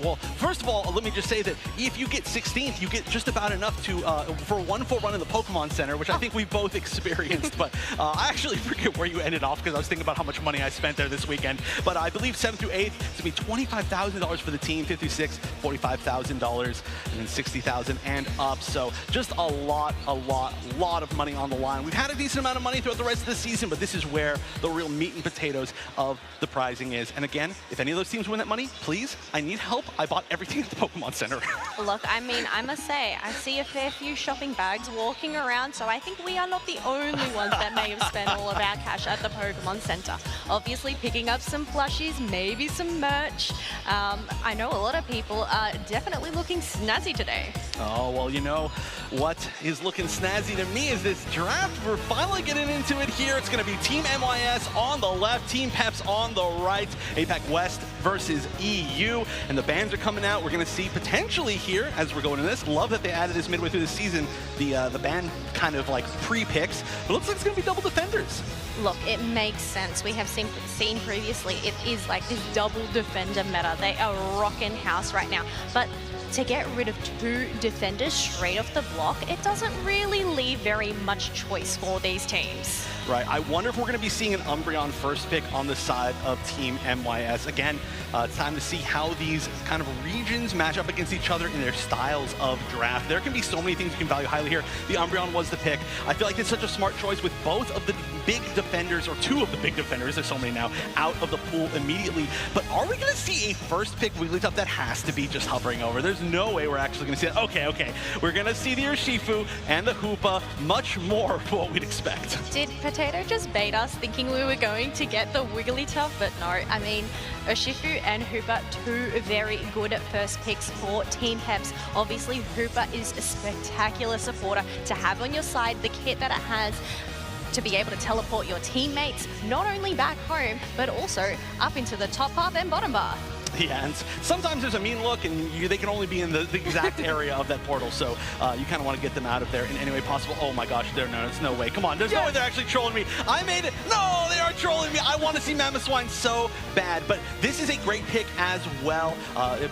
Well, first of all, let me just say that if you get 16th, you get just about enough to for one full run in the Pokemon Center, which I think we've both experienced. But I actually forget where you ended off because I was thinking about how much money I spent there this weekend. But I believe 7th through 8th, it's going to be $25,000 for the team, 5th through 6th, $45,000, and then $60,000 and up. So just a lot of money on the line. We've had a decent amount of money throughout the rest of the season, but this is where the real meat and potatoes of the prizing is. And again, if any of those teams win that money, please, I need help. I bought everything at the Pokemon Center. Look, I mean, I must say, I see a fair few shopping bags walking around, so I think we are not the only ones that may have spent all of our cash at the Pokemon Center. Obviously, picking up some plushies, maybe some merch. I know a lot of people are definitely looking snazzy today. Oh, well, you know what is looking snazzy to me is this draft. We're finally getting into it here. It's going to be Team MYS on the left, Team Peps on the right, APAC West versus EU, and the bans are coming out. We're going to see potentially here, as we're going into this, love that they added this midway through the season, the ban kind of like pre-picks, but it looks like it's going to be double defenders. Look, it makes sense. We have seen previously, it is like this double defender meta. They are rocking house right now, but to get rid of 2 defenders straight off the block, it doesn't really leave very much choice for these teams. Right, I wonder if we're going to be seeing an Umbreon first pick on the side of Team MYS. Again, it's time to see how these kind of regions match up against each other in their styles of draft. There can be so many things you can value highly here. The Umbreon was the pick. I feel like it's such a smart choice with both of the big defenders, or 2 of the big defenders, there's so many now, out of the pool immediately. But are we going to see a first pick Wigglytuff? That has to be just hovering over. There's no way we're actually going to see it. Okay. We're going to see the Urshifu and the Hoopa, much more of what we'd expect. Did Potato just bait us thinking we were going to get the Wigglytuff? But no, I mean, Urshifu and Hoopa, 2 very good first picks for Team Peps. Obviously, Hoopa is a spectacular supporter to have on your side, the kit that it has to be able to teleport your teammates not only back home, but also up into the top path and bottom path. Yeah, and sometimes there's a mean look, and they can only be in the exact area of that portal, so you kind of want to get them out of there in any way possible. Oh my gosh, there's no way. Come on, there's no way they're actually trolling me. I made it. No, they are trolling me. I want to see Mamoswine so bad, but this is a great pick as well.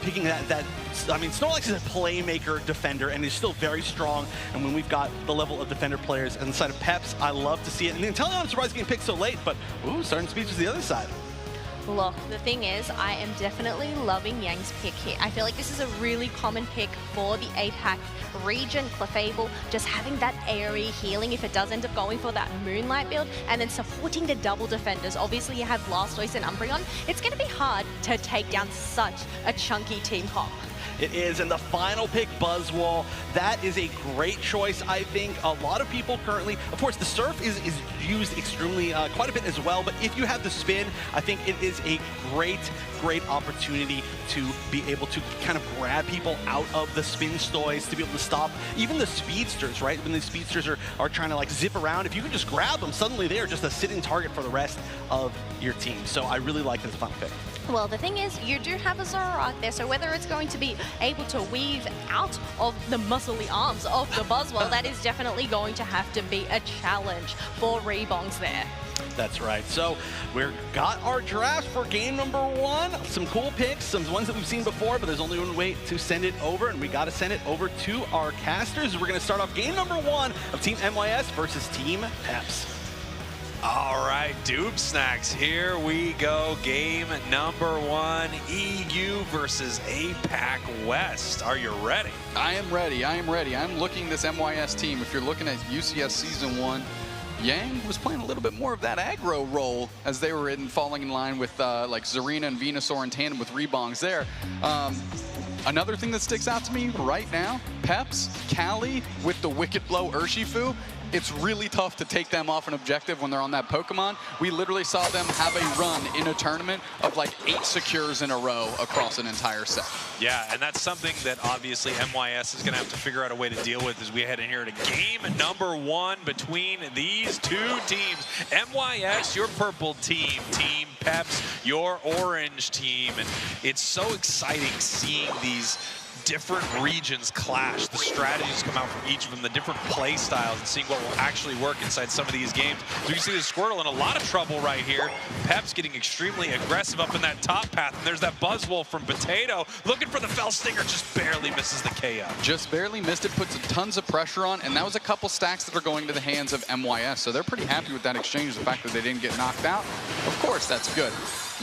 Picking that I mean, Snorlax is a playmaker defender and is still very strong. And when we've got the level of defender players on the side of Peps, I love to see it. And Inteleon, I'm surprised getting picked so late, but ooh, starting speech is the other side. Look, the thing is, I am definitely loving Yang's pick here. I feel like this is a really common pick for the APAC region. Clefable, just having that AoE healing if it does end up going for that Moonlight build, and then supporting the double defenders. Obviously, you have Blastoise and Umbreon. It's going to be hard to take down such a chunky team comp. It is, and the final pick, Buzzwole. That is a great choice, I think. A lot of people currently, of course, the Surf is used extremely, quite a bit as well, but if you have the Spin, I think it is a great opportunity to be able to kind of grab people out of the Spinstoys, to be able to stop even the Speedsters, right? When the Speedsters are trying to like zip around, if you can just grab them, suddenly they are just a sitting target for the rest of your team. So I really like this final pick. Well, the thing is, you do have a Zoroark there, so whether it's going to be able to weave out of the muscly arms of the Buzzwole, that is definitely going to have to be a challenge for Rebongs there. That's right. So we've got our draft for game number 1. Some cool picks, some ones that we've seen before, but there's only one way to send it over, and we got to send it over to our casters. We're going to start off game number 1 of Team MYS versus Team Peps. All right, Doob Snacks, here we go. Game number 1, EU versus APAC West. Are you ready? I am ready. I'm looking at this MYS team. If you're looking at UCS Season 1, Yang was playing a little bit more of that aggro role as they were falling in line with like Zarina and Venusaur in tandem with Rebongs there. Another thing that sticks out to me right now, Peps, Cali with the Wicked Blow Urshifu. It's really tough to take them off an objective when they're on that Pokemon. We literally saw them have a run in a tournament of like 8 secures in a row across an entire set. Yeah, and that's something that obviously MYS is going to have to figure out a way to deal with as we head in here to game number 1 between these 2 teams. MYS, your purple team, Team Peps, your orange team. And it's so exciting seeing these different regions clash, the strategies come out from each of them, the different play styles, and seeing what will actually work inside some of these games. So you can see the Squirtle in a lot of trouble right here. Pep's getting extremely aggressive up in that top path, and there's that Buzzwole from Potato looking for the Fell Stinger, just barely misses the KO. Just barely missed it, puts tons of pressure on, and that was a couple stacks that are going to the hands of MYS, so they're pretty happy with that exchange, the fact that they didn't get knocked out. Of course, that's good.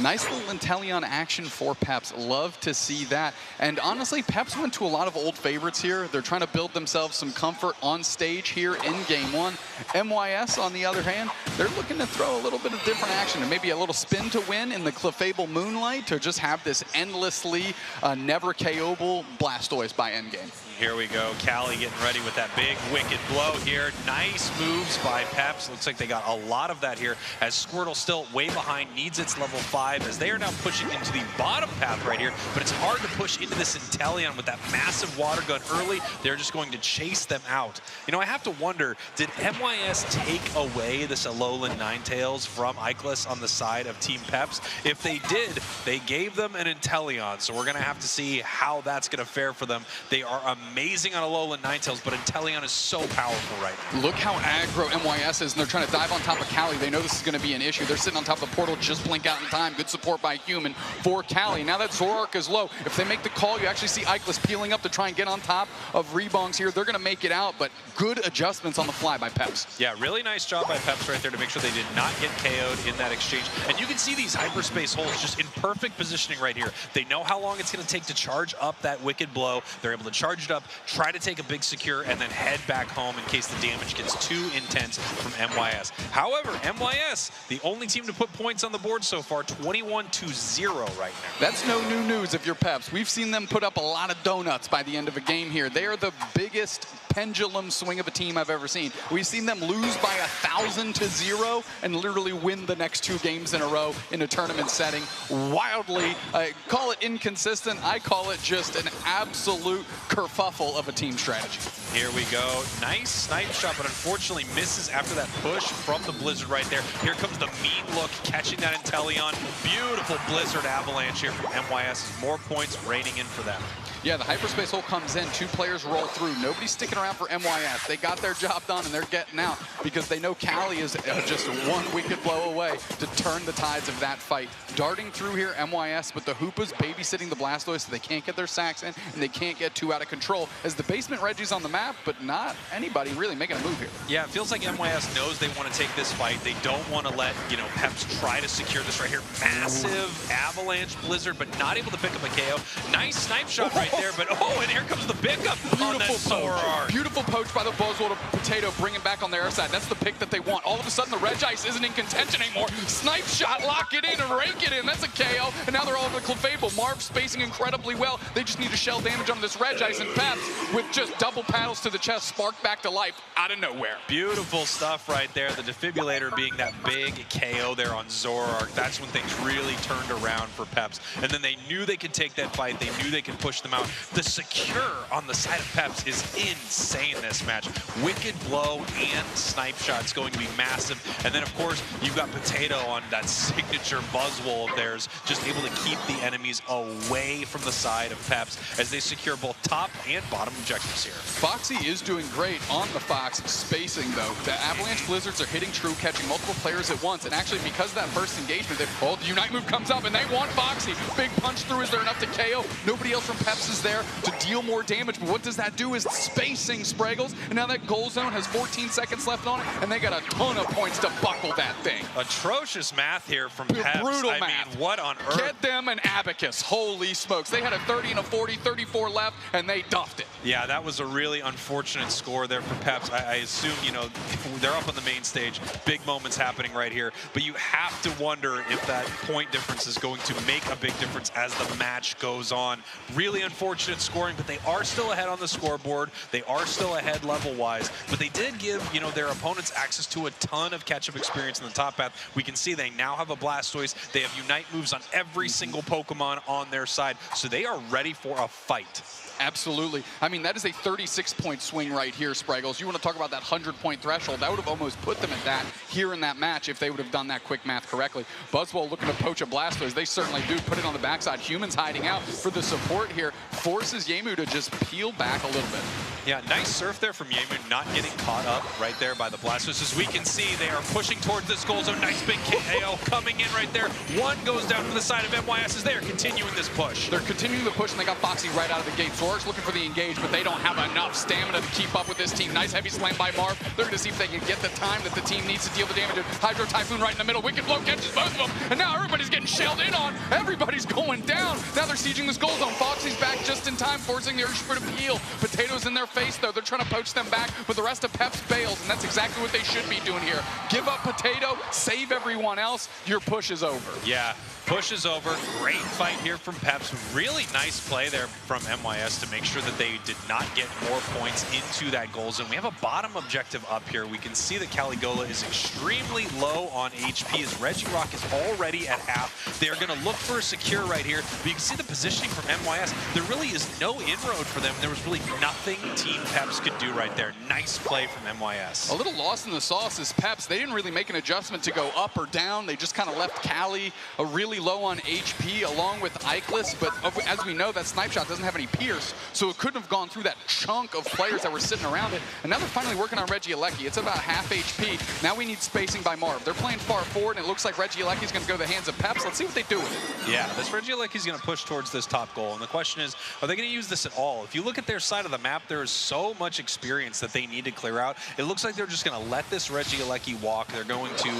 Nice little Inteleon action for Peps. Love to see that. And honestly, Peps went to a lot of old favorites here. They're trying to build themselves some comfort on stage here in game one. MYS, on the other hand, they're looking to throw a little bit of different action and maybe a little spin to win in the Clefable Moonlight to just have this endlessly never KO'able Blastoise by endgame. Here we go, Callie getting ready with that big wicked blow here. Nice moves by Peps. Looks like they got a lot of that here as Squirtle still way behind, needs its level 5 as they are now pushing into the bottom path right here, but it's hard to push into this Inteleon with that massive water gun early. They're just going to chase them out. You know, I have to wonder, did MYS take away this Alolan Ninetales from Ikelis on the side of Team Peps? If they did, they gave them an Inteleon, so we're gonna have to see how that's gonna fare for them. They are amazing on Alolan Ninetales, but Inteleon is so powerful right now. Look how aggro MYS is, and they're trying to dive on top of Callie. They know this is going to be an issue. They're sitting on top of the portal, just blink out in time. Good support by Human for Callie. Now that Zoroark is low, if they make the call, you actually see Ikelis peeling up to try and get on top of Rebongs here. They're going to make it out, but good adjustments on the fly by Peps. Yeah, really nice job by Peps right there to make sure they did not get KO'd in that exchange. And you can see these hyperspace holes just in perfect positioning right here. They know how long it's going to take to charge up that wicked blow. They're able to charge it up, try to take a big secure, and then head back home in case the damage gets too intense from MYS. However, MYS, the only team to put points on the board so far, 21-0 right now. That's no new news if you're Peps. We've seen them put up a lot of donuts by the end of a game here. They are the biggest pendulum swing of a team I've ever seen. We've seen them lose by 1,000-0 and literally win the next 2 games in a row in a tournament setting. Wildly, I call it inconsistent. I call it just an absolute kerfuffle of a team strategy. Here we go. Nice snipe shot, but unfortunately misses after that push from the Blizzard right there. Here comes the mean look, catching that Inteleon. Beautiful Blizzard avalanche here from MYS. More points raining in for them. Yeah, the hyperspace hole comes in, 2 players roll through. Nobody's sticking around for MYS. They got their job done and they're getting out because they know Callie is just 1 wicked blow away to turn the tides of that fight. Darting through here, MYS, but the Hoopas babysitting the Blastoise so they can't get their sacks in and they can't get too out of control as the basement Reggie's on the map, but not anybody really making a move here. Yeah, it feels like MYS knows they want to take this fight. They don't want to let, you know, Peps try to secure this right here. Massive avalanche Blizzard, but not able to pick up a KO. Nice snipe shot right there, but oh, and here comes the pickup on that Zoroark. Beautiful poach by the Buzzwole to Potato, bring him back on their side. That's the pick that they want. All of a sudden, the Regice isn't in contention anymore. Snipe shot, lock it in and rake it in. That's a KO, and now they're all over the Clefable. Marv spacing incredibly well. They just need to shell damage on this Regice, and Peps, with just double paddles to the chest, sparked back to life out of nowhere. Beautiful stuff right there. The defibrillator being that big KO there on Zoroark. That's when things really turned around for Peps. And then they knew they could take that fight. They knew they could push them out. The secure on the side of Peps is insane this match. Wicked blow and snipe shot's going to be massive. And then, of course, you've got Potato on that signature Buzzwole of theirs, just able to keep the enemies away from the side of Peps as they secure both top and bottom objectives here. Foxy is doing great on the Fox, spacing though. The Avalanche Blizzards are hitting true, catching multiple players at once, and actually because of that first engagement, the Unite move comes up and they want Foxy. Big punch through, is there enough to KO? Nobody else from Peps is there to deal more damage, but what does that do is spacing Spraggles, and now that goal zone has 14 seconds left on it, and they got a ton of points to buckle that thing. Atrocious math here from Peps. Brutal I math. mean, what on earth? Get them an abacus. Holy smokes. They had a 30 and a 40, 34 left, and they duffed it. Yeah, that was a really unfortunate score there for Peps. I assume, you know, they're up on the main stage. Big moments happening right here. But you have to wonder if that point difference is going to make a big difference as the match goes on. Really unfortunate scoring, but they are still ahead on the scoreboard. They are still ahead level-wise. But they did give, you know, their opponents access to a ton of catch-up experience in the top path. We can see they now have a Blastoise. They have Unite moves on every single Pokemon on their side. So they are ready for a fight. Absolutely. I mean, that is a 36-point swing right here, Spraggles. You want to talk about that 100-point threshold. That would have almost put them at that here in that match if they would have done that quick math correctly. Buzzwole looking to poach a Blastoise. They certainly do. Put it on the backside. Humans hiding out for the support here. forces Yemu to just peel back a little bit. Yeah, nice surf there from Yemu, not getting caught up right there by the Blasters. As we can see, they are pushing towards this goal zone. Nice big KO coming in right there. One goes down to the side of MYS as they are continuing this push. They're continuing the push, and they got Foxy right out of the gate. Zork's looking for the engage, but they don't have enough stamina to keep up with this team. Nice heavy slam by Marv. They're going to see if they can get the time that the team needs to deal the damage. Hydro Typhoon right in the middle. Wicked Blow catches both of them, and now everybody's getting shelled in on. Everybody's going down. Now they're sieging this goal zone. Foxy's back just in time, forcing the Urshifu to peel. Potatoes in their face, though. They're trying to poach them back, but the rest of Peps bails, and that's exactly what they should be doing here. Give up Potato, save everyone else. Your push is over. Yeah. Push is over. Great fight here from Peps. Really nice play there from MYS to make sure that they did not get more points into that goal zone. We have a bottom objective up here. We can see that Caligula is extremely low on HP as Regirock is already at half. They're going to look for a secure right here. But you can see the positioning from MYS. There really is no inroad for them. There was really nothing Team Peps could do right there. Nice play from MYS. A little lost in the sauce is Peps. They didn't really make an adjustment to go up or down. They just kind of left Cali a really low on HP along with Ikelis, but as we know, that snipe shot doesn't have any pierce, so it couldn't have gone through that chunk of players that were sitting around it. And now they're finally working on Regieleki. It's about half HP. Now we need spacing by Marv. They're playing far forward, and it looks like Regieleki's going to go to the hands of Peps. Let's see what they do with it. Yeah, this Regieleki's going to push towards this top goal, and the question is, are they going to use this at all? If you look at their side of the map, there is so much experience that they need to clear out. It looks like they're just going to let this Regieleki walk. They're going to,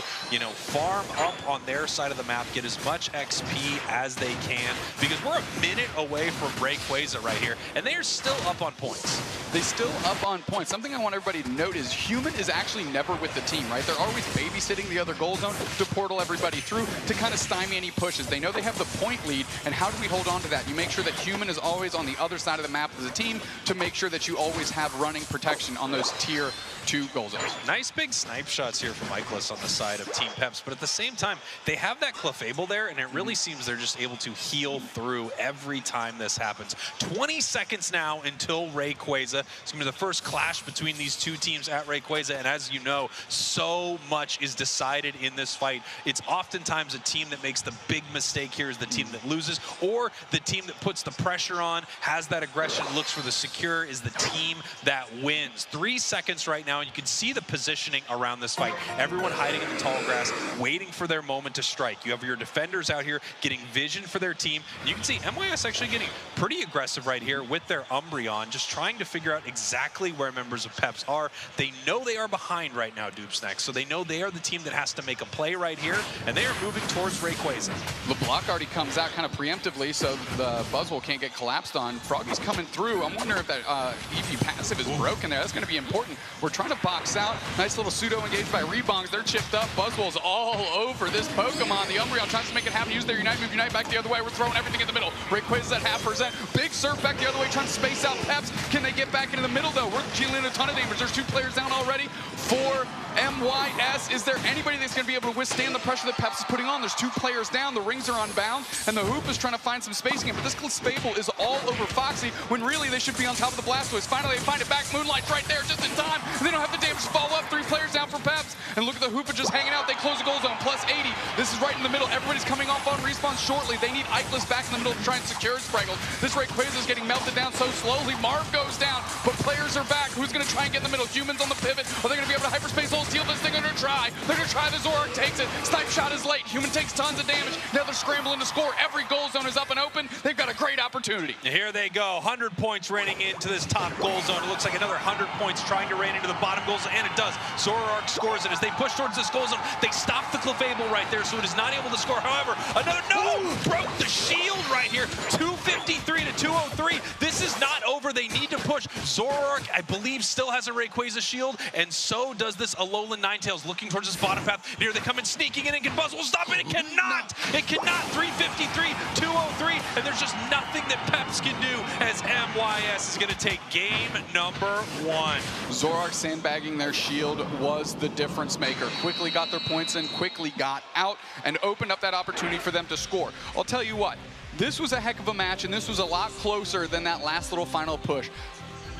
farm up on their side of the map, get as much XP as they can, because we're a minute away from Rayquaza right here, and they are still up on points. They still up on points. Something I want everybody to note is Human is actually never with the team, right? They're always babysitting the other goal zone to portal everybody through to kind of stymie any pushes. They know they have the point lead, and how do we hold on to that? You make sure that Human is always on the other side of the map as a team to make sure that you always have running protection on those tier 2 goal zones. Nice big snipe shots here from Ikelis on the side of Team Peps, but at the same time, they have that Clefable there, and it really seems they're just able to heal through every time this happens. 20 seconds now until Rayquaza. It's going to be the first clash between these two teams at Rayquaza, and as you know, so much is decided in this fight. It's oftentimes a team that makes the big mistake here is the team that loses, or the team that puts the pressure on, has that aggression, looks for the secure, is the team that wins. 3 seconds right now, and you can see the positioning around this fight. Everyone hiding in the tall grass, waiting for their moment to strike. You have your defenders out here getting vision for their team. And you can see MYS actually getting pretty aggressive right here with their Umbreon, just trying to figure out exactly where members of Peps are. They know they are behind right now, Doobsnack, so they know they are the team that has to make a play right here, and they are moving towards Rayquaza. The block already comes out kind of preemptively, so the Buzzwole can't get collapsed on. Froggy's coming through. I'm wondering if that EV passive is broken there. That's going to be important. We're trying to box out. Nice little pseudo engaged by Rebongs. They're chipped up. Buzzwole's all over this Pokemon. The Umbreon tries to make it happen. Use their Unite move. Unite back the other way. We're throwing everything in the middle. Rayquaza's at 0.5%. Big surf back the other way, trying to space out Peps. Can they get back into the middle, though? We're dealing a ton of damage. There's 2 players down already for MYS. Is there anybody that's going to be able to withstand the pressure that Peps is putting on? There's 2 players down. The rings are unbound, and the Hoop is trying to find some spacing in. But this Clefable is all over Foxy, when really they should be on top of the Blastoise. Finally, they find it back. Moonlight's right there just in time. And they don't have the damage to follow up. 3 players down for Peps. And look at the Hoopa just hanging out. They close the goal zone. Plus 80. This is right in the middle. Everybody's coming off on respawn shortly. They need Ikelis back in the middle to try and secure Spraggles. This Rayquaza is getting melted down so slowly. Marv goes down, but players are back. Who's going to try and get in the middle? Humans on the pivot. Are they going to be able to hyperspace ult steal this thing? They're going to try. They're going to try. The Zoroark takes it. Snipe shot is late. Human takes tons of damage. Now they're scrambling to score. Every goal zone is up and open. They've got a great opportunity. Here they go. 100 points raining into this top goal zone. It looks like another 100 points trying to rain into the bottom goal zone, and it does. Zoroark scores it. As they push towards this goal zone, they stop the Clefable right there, so it is not able to score. However, another, broke the shield right here. 253 to 203. This is not over. They need to push. Zoroark, I believe, still has a Rayquaza shield, and so does this Alolan Ninetales, looking towards this bottom path. Here they come in, sneaking in, and can Buzzwole stop it? It cannot! It cannot! 353, 203, and there's just nothing that Peps can do as MYS is going to take game number 1. Zoroark sandbagging their shield was the difference maker. Quickly got their points in, quickly got out, and opened up that opportunity for them to score. I'll tell you what, this was a heck of a match, and this was a lot closer than that last little final push.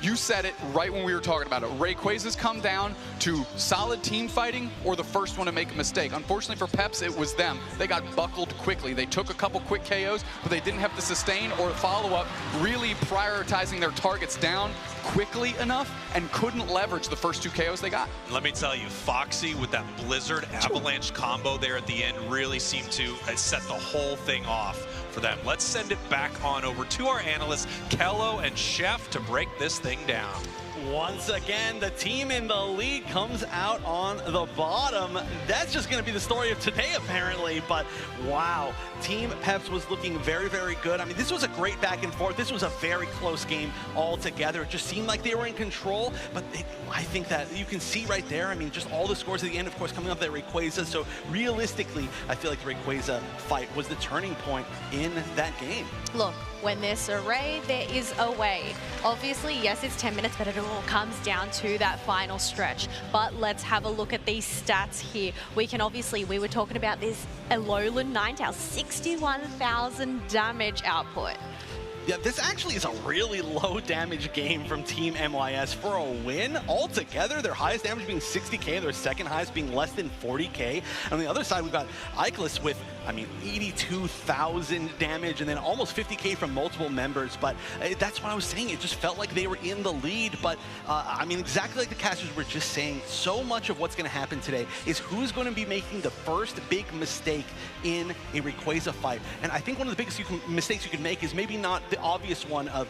You said it right when we were talking about it. Rayquaza's come down to solid team fighting or the first one to make a mistake. Unfortunately for Peps, it was them. They got buckled quickly. They took a couple quick KOs, but they didn't have the sustain or follow-up, really prioritizing their targets down quickly enough and couldn't leverage the first 2 KOs they got. Let me tell you, Foxy with that Blizzard Avalanche combo there at the end really seemed to set the whole thing off for them. Let's send it back on over to our analysts, Kello and Chef, to break this thing down. Once again, the team in the lead comes out on the bottom. That's just going to be the story of today, apparently. But wow, Team Peps was looking very, very good. I mean, this was a great back and forth. This was a very close game altogether. It just seemed like they were in control. But I think that you can see right there, I mean, just all the scores at the end, of course, coming up that Rayquaza. So realistically, I feel like the Rayquaza fight was the turning point in that game. Look, when there's a Ray, there is a way. Obviously, yes, it's 10 minutes, but it all comes down to that final stretch. But let's have a look at these stats here. We can obviously, we were talking about this Alolan Ninetales, 61,000 damage output. Yeah, this actually is a really low damage game from Team MYS for a win. Altogether, their highest damage being 60k, their second highest being less than 40k. On the other side, we've got Ikelis with, I mean, 82,000 damage and then almost 50k from multiple members. But that's what I was saying. It just felt like they were in the lead. But I mean, exactly like the casters were just saying, so much of what's going to happen today is who's going to be making the first big mistake in a Rayquaza fight. And I think one of the biggest mistakes you can make is maybe not the obvious one of,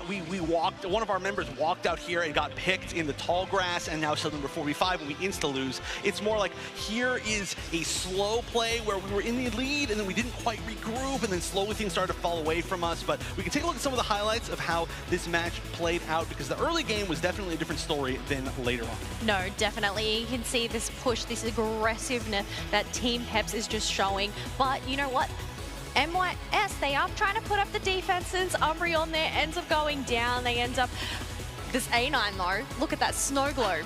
we walked, one of our members walked out here and got picked in the tall grass and now suddenly we're 4v5 and we insta-lose. It's more like, here is a slow play where we were in the lead and then we didn't quite regroup and then slowly things started to fall away from us. But we can take a look at some of the highlights of how this match played out, because the early game was definitely a different story than later on. No, definitely. You can see this push, this aggressiveness that Team Peps is just showing. But you know what? MYS, they are trying to put up the defenses. Umbreon there ends up going down. They end up... This A9 though, look at that snow globe.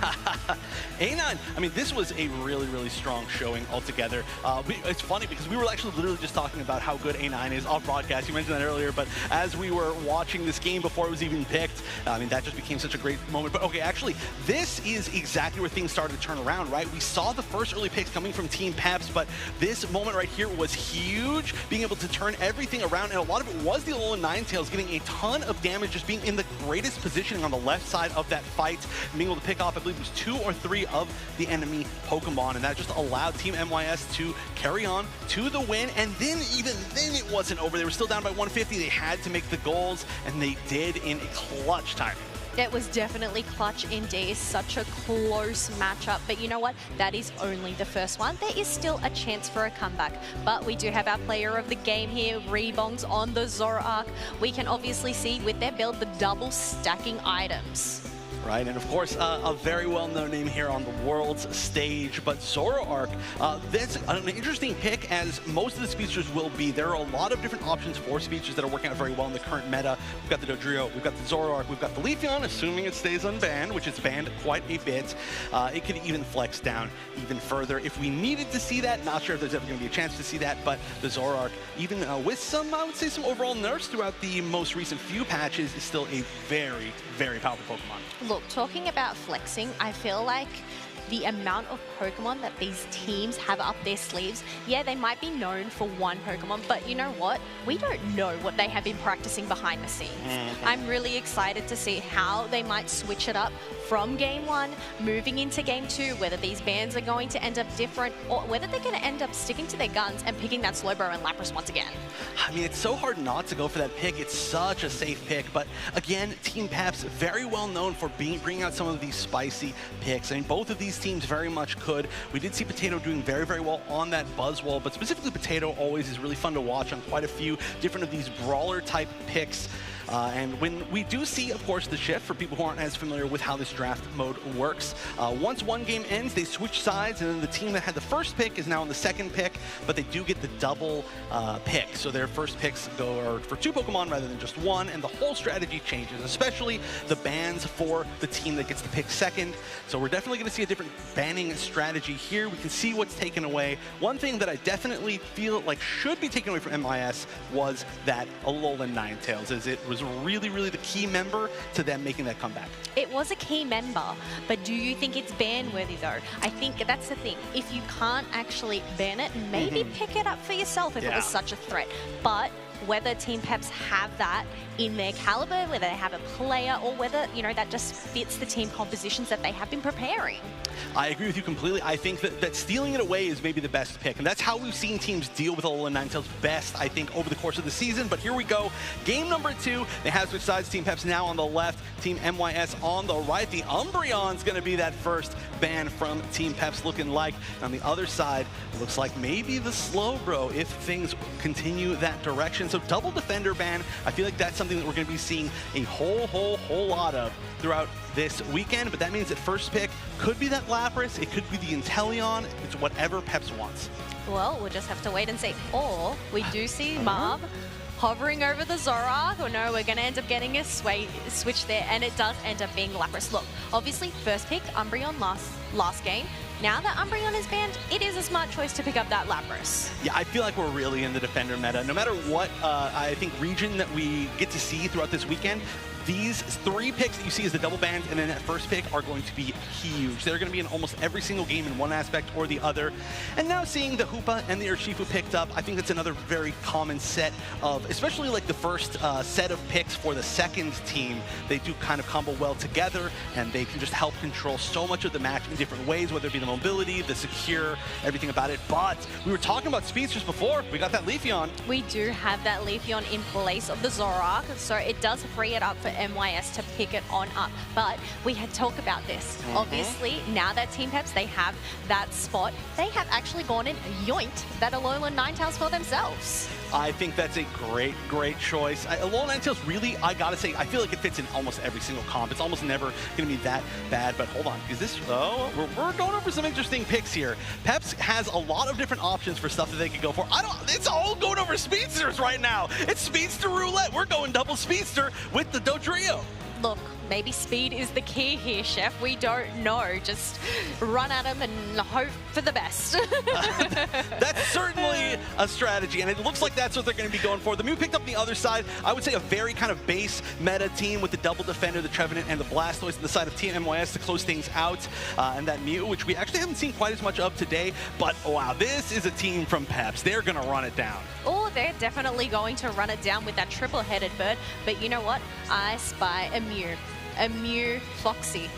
A9, I mean, this was a really, really strong showing altogether. It's funny because we were actually literally just talking about how good A9 is off broadcast. You mentioned that earlier, but as we were watching this game before it was even picked, I mean, that just became such a great moment. But okay, actually, this is exactly where things started to turn around, right? We saw the first early picks coming from Team Peps, but this moment right here was huge, being able to turn everything around, and a lot of it was the Alolan Ninetales getting a ton of damage, just being in the greatest positioning on the left side of that fight, being able to pick off, I believe it was 2 or 3 of the enemy Pokemon, and that just allowed Team MYS to carry on to the win. And then even then it wasn't over. They were still down by 150. They had to make the goals, and they did in clutch time. It was definitely clutch indeed. Such a close matchup. But you know what? That is only the first one. There is still a chance for a comeback. But we do have our player of the game here, Rebongs on the Zoroark. We can obviously see with their build the double stacking items. Right, and of course, a very well-known name here on the world's stage, but Zoroark, that's an interesting pick, as most of the speedsters will be. There are a lot of different options for speedsters that are working out very well in the current meta. We've got the Dodrio, we've got the Zoroark, we've got the Leafeon, assuming it stays unbanned, which is banned quite a bit. It could even flex down even further if we needed to see that. Not sure if there's ever going to be a chance to see that, but the Zoroark, even with some, I would say, some overall nerfs throughout the most recent few patches, is still a very, very powerful Pokemon. Look, talking about flexing, I feel like the amount of Pokemon that these teams have up their sleeves, yeah, they might be known for one Pokemon, but you know what? We don't know what they have been practicing behind the scenes. I'm really excited to see how they might switch it up from game 1, moving into game 2, whether these bans are going to end up different or whether they're going to end up sticking to their guns and picking that Slowbro and Lapras once again. I mean, it's so hard not to go for that pick. It's such a safe pick, but again, Team Peps, very well known for bringing out some of these spicy picks. I mean, both of these teams very much could. We did see Potato doing very, very well on that Buzzwole, but specifically Potato always is really fun to watch on quite a few different of these brawler-type picks. And when we do see, of course, the shift, for people who aren't as familiar with how this draft mode works, once one game ends, they switch sides, and then the team that had the first pick is now on the second pick, but they do get the double pick. So their first picks go for 2 Pokemon rather than just 1, and the whole strategy changes, especially the bans for the team that gets to pick second. So we're definitely going to see a different banning strategy here. We can see what's taken away. One thing that I definitely feel like should be taken away from MIS was that Alolan Ninetales, as it was was really, really the key member to them making that comeback. It was a key member, but do you think it's ban-worthy though? I think that's the thing. If you can't actually ban it, maybe pick it up for yourself if it was such a threat. But whether Team Peps have that in their caliber, whether they have a player, or whether, you know, that just fits the team compositions that they have been preparing. I agree with you completely. I think that stealing it away is maybe the best pick, and that's how we've seen teams deal with Alolan Ninetales best, I think, over the course of the season. But here we go. Game number 2. They have switched sides. Team Peps now on the left, Team MYS on the right. The Umbreon's going to be that first ban from Team Peps looking like. And on the other side, it looks like maybe the Slowbro if things continue that direction. So double defender ban, I feel like that's something that we're going to be seeing a whole lot of throughout this weekend. But that means that first pick could be that Lapras, it could be the Inteleon, it's whatever Peps wants. Well, we'll just have to wait and see. Or we do see Marv hovering over the Zoroark, or no, we're going to end up getting a switch there, and it does end up being Lapras. Look, obviously, first pick, Umbreon last game. Now that Umbreon is banned, it is a smart choice to pick up that Lapras. Yeah, I feel like we're really in the defender meta. No matter what, I think region that we get to see throughout this weekend, these 3 picks that you see as the double bans and then that first pick are going to be huge. They're going to be in almost every single game in one aspect or the other. And now seeing the Hoopa and the Urshifu picked up, I think that's another very common set of, especially like the first set of picks for the second team. They do kind of combo well together, and they can just help control so much of the match in different ways, whether it be the mobility, the secure, everything about it. But we were talking about speedsters before. We got that Leafeon. We do have that Leafeon in place of the Zoroark, so it does free it up for MYS to pick it on up. But we had talked about this. Obviously, now that Team Peps, they have that spot, they have actually gone and yoinked that Alolan Ninetales for themselves. I think that's a great choice. Alolan Ninetales really, I gotta say, I feel like it fits in almost every single comp. It's almost never gonna be that bad, but hold on. Is this, we're going over some interesting picks here. Peps has a lot of different options for stuff that they could go for. It's all going over speedsters right now. It's speedster roulette. We're going double speedster with the Dodrio. Look, maybe speed is the key here, Chef. We don't know. Just run at them and hope for the best. That's certainly a strategy, and it looks like that's what they're going to be going for. The Mew picked up the other side. I would say a very kind of base meta team with the double defender, the Trevenant, and the Blastoise on the side of Team MYS to close things out. And that Mew, which we actually haven't seen quite as much of today. But wow, this is a team from Peps. They're going to run it down. Oh, they're definitely going to run it down with that triple-headed bird. But you know what? I spy a Mew. A Mew Foxy.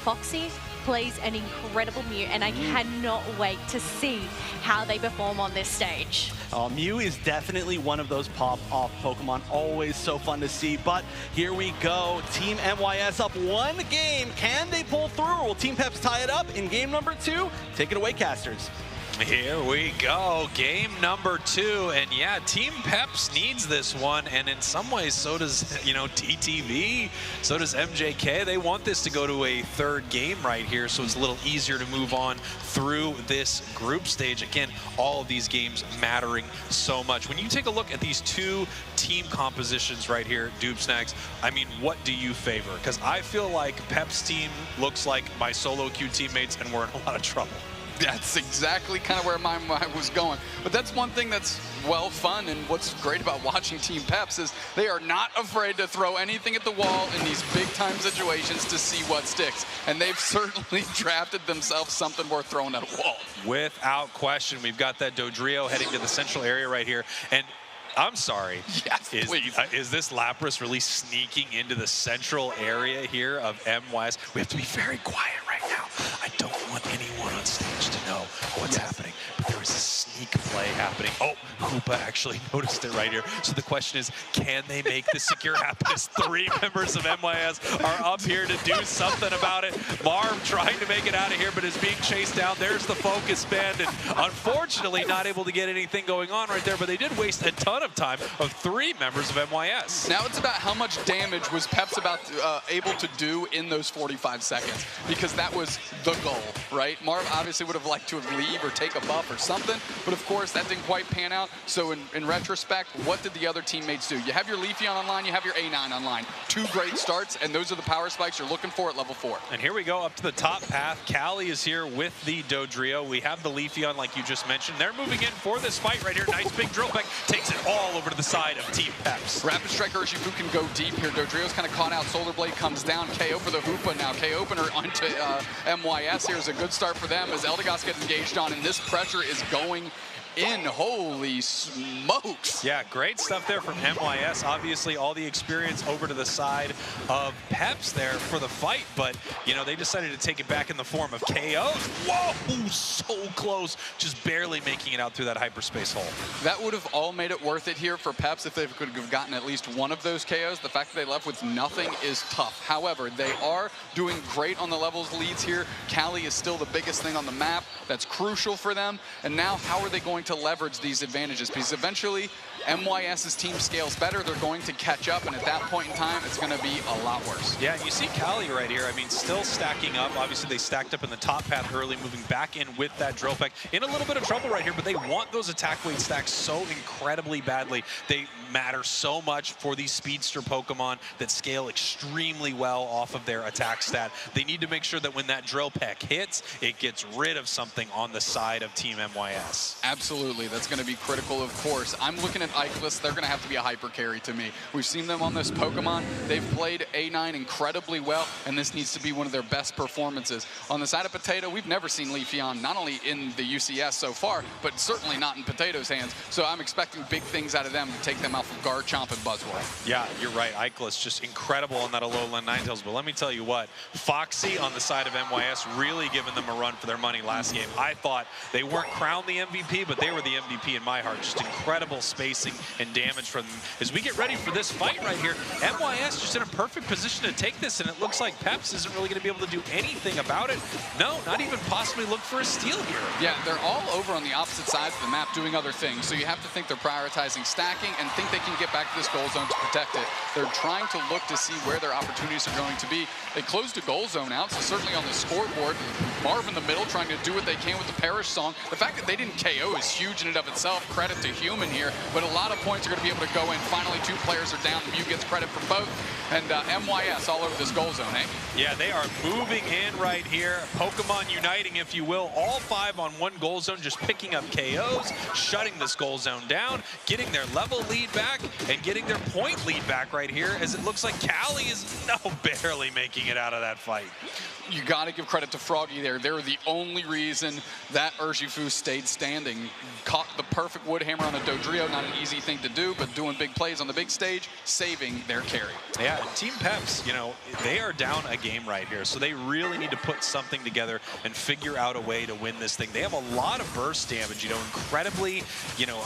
Foxy plays an incredible Mew, and I cannot wait to see how they perform on this stage. Mew is definitely one of those pop-off Pokemon. Always so fun to see, but here we go. Team MYS up 1 game. Can they pull through? Will Team Peps tie it up in game number 2? Take it away, casters. Here we go, game number 2, and yeah, Team Peps needs this one, and in some ways, so does, TTV, so does MJK. They want this to go to a 3rd game right here, so it's a little easier to move on through this group stage. Again, all of these games mattering so much. When you take a look at these 2 team compositions right here, Doobsnags, I mean, what do you favor? Because I feel like Peps' team looks like my solo queue teammates, and we're in a lot of trouble. That's exactly kind of where my mind was going. But that's one thing that's fun, and what's great about watching Team Peps is they are not afraid to throw anything at the wall in these big-time situations to see what sticks. And they've certainly drafted themselves something worth throwing at a wall. Without question, we've got that Dodrio heading to the central area right here. And I'm sorry. Yes, please. Is this Lapras really sneaking into the central area here of MYS? We have to be very quiet right now. I don't want anyone on stage to know what's happening. But there is a sneak play happening. Oh, Hoopa actually noticed it right here. So the question is, can they make this secure happen? As 3 members of MYS are up here to do something about it. Marv trying to make it out of here, but is being chased down. There's the focus band, and unfortunately not able to get anything going on right there, but they did waste a ton of time of 3 members of MYS. Now it's about how much damage was Peps able to do in those 45 seconds, because that was the goal, right? Marv obviously would have liked to leave or take a buff or something, but of course course, that didn't quite pan out. So in retrospect, what did the other teammates do? You have your Leafeon online, you have your A9 online. 2 great starts, and those are the power spikes you're looking for at level 4. And here we go up to the top path. Callie is here with the Dodrio. We have the Leafeon, like you just mentioned. They're moving in for this fight right here. Nice big drill peck. Takes it all over to the side of Team Peps. Rapid Strike Urshifu can go deep here. Dodrio's kind of caught out. Solar Blade comes down. KO for the Hoopa now. KO opener onto MYS. Here's a good start for them as Eldegoss gets engaged on, and this pressure is going in. Holy smokes. Yeah, great stuff there from MYS. Obviously, all the experience over to the side of Peps there for the fight, but, you know, they decided to take it back in the form of KOs. Whoa, so close, just barely making it out through that hyperspace hole. That would have all made it worth it here for Peps if they could have gotten at least one of those KOs. The fact that they left with nothing is tough. However, they are doing great on the levels leads here. Cali is still the biggest thing on the map. That's crucial for them. And now, how are they going to leverage these advantages? Because eventually MYS's team scales better, they're going to catch up, and at that point in time it's going to be a lot worse. Yeah, you see Cali right here, I mean, still stacking up. Obviously they stacked up in the top path early, moving back in with that drill peck. In a little bit of trouble right here, but they want those attack weight stacks so incredibly badly. They matter so much for these speedster Pokemon that scale extremely well off of their attack stat. They need to make sure that when that drill peck hits, it gets rid of something on the side of Team MYS. Absolutely, that's going to be critical, of course. I'm looking at Ikelis. They're going to have to be a hyper carry to me. We've seen them on this Pokemon. They've played A9 incredibly well, and this needs to be one of their best performances. On the side of Potato, we've never seen Leafeon, not only in the UCS so far, but certainly not in Potato's hands. So I'm expecting big things out of them to take them off of Garchomp and Buzzwole. Yeah, you're right. Ikelis just incredible on that Alolan Ninetales. But let me tell you what, Foxy on the side of MYS really giving them a run for their money last game. I thought they weren't crowned the MVP, but they were the MVP in my heart. Just incredible spacing and damage from them. As we get ready for this fight right here, MYS just in a perfect position to take this, and it looks like Peps isn't really going to be able to do anything about it. No, not even possibly look for a steal here. Yeah, they're all over on the opposite sides of the map doing other things, so you have to think they're prioritizing stacking and think they can get back to this goal zone to protect it. They're trying to look to see where their opportunities are going to be. They closed a goal zone out, so certainly on the scoreboard, Marv in the middle trying to do what they can with the Perish song. The fact that they didn't KO is huge in and of itself. Credit to Human here, but a lot of points are going to be able to go in. Finally, 2 players are down. Mew gets credit for both, and MYS all over this goal zone, eh? Yeah, they are moving in right here. Pokemon uniting, if you will. All 5 on one goal zone, just picking up KOs, shutting this goal zone down, getting their level lead back, and getting their point lead back right here, as it looks like Cali is barely making it out of that fight. You got to give credit to Froggy there. They're the only reason that Urshifu stayed standing. Caught the perfect wood hammer on a Dodrio, not an easy thing to do, but doing big plays on the big stage, saving their carry. Yeah, Team Peps, you know, they are down a game right here, so they really need to put something together and figure out a way to win this thing. They have a lot of burst damage, you know, incredibly, you know,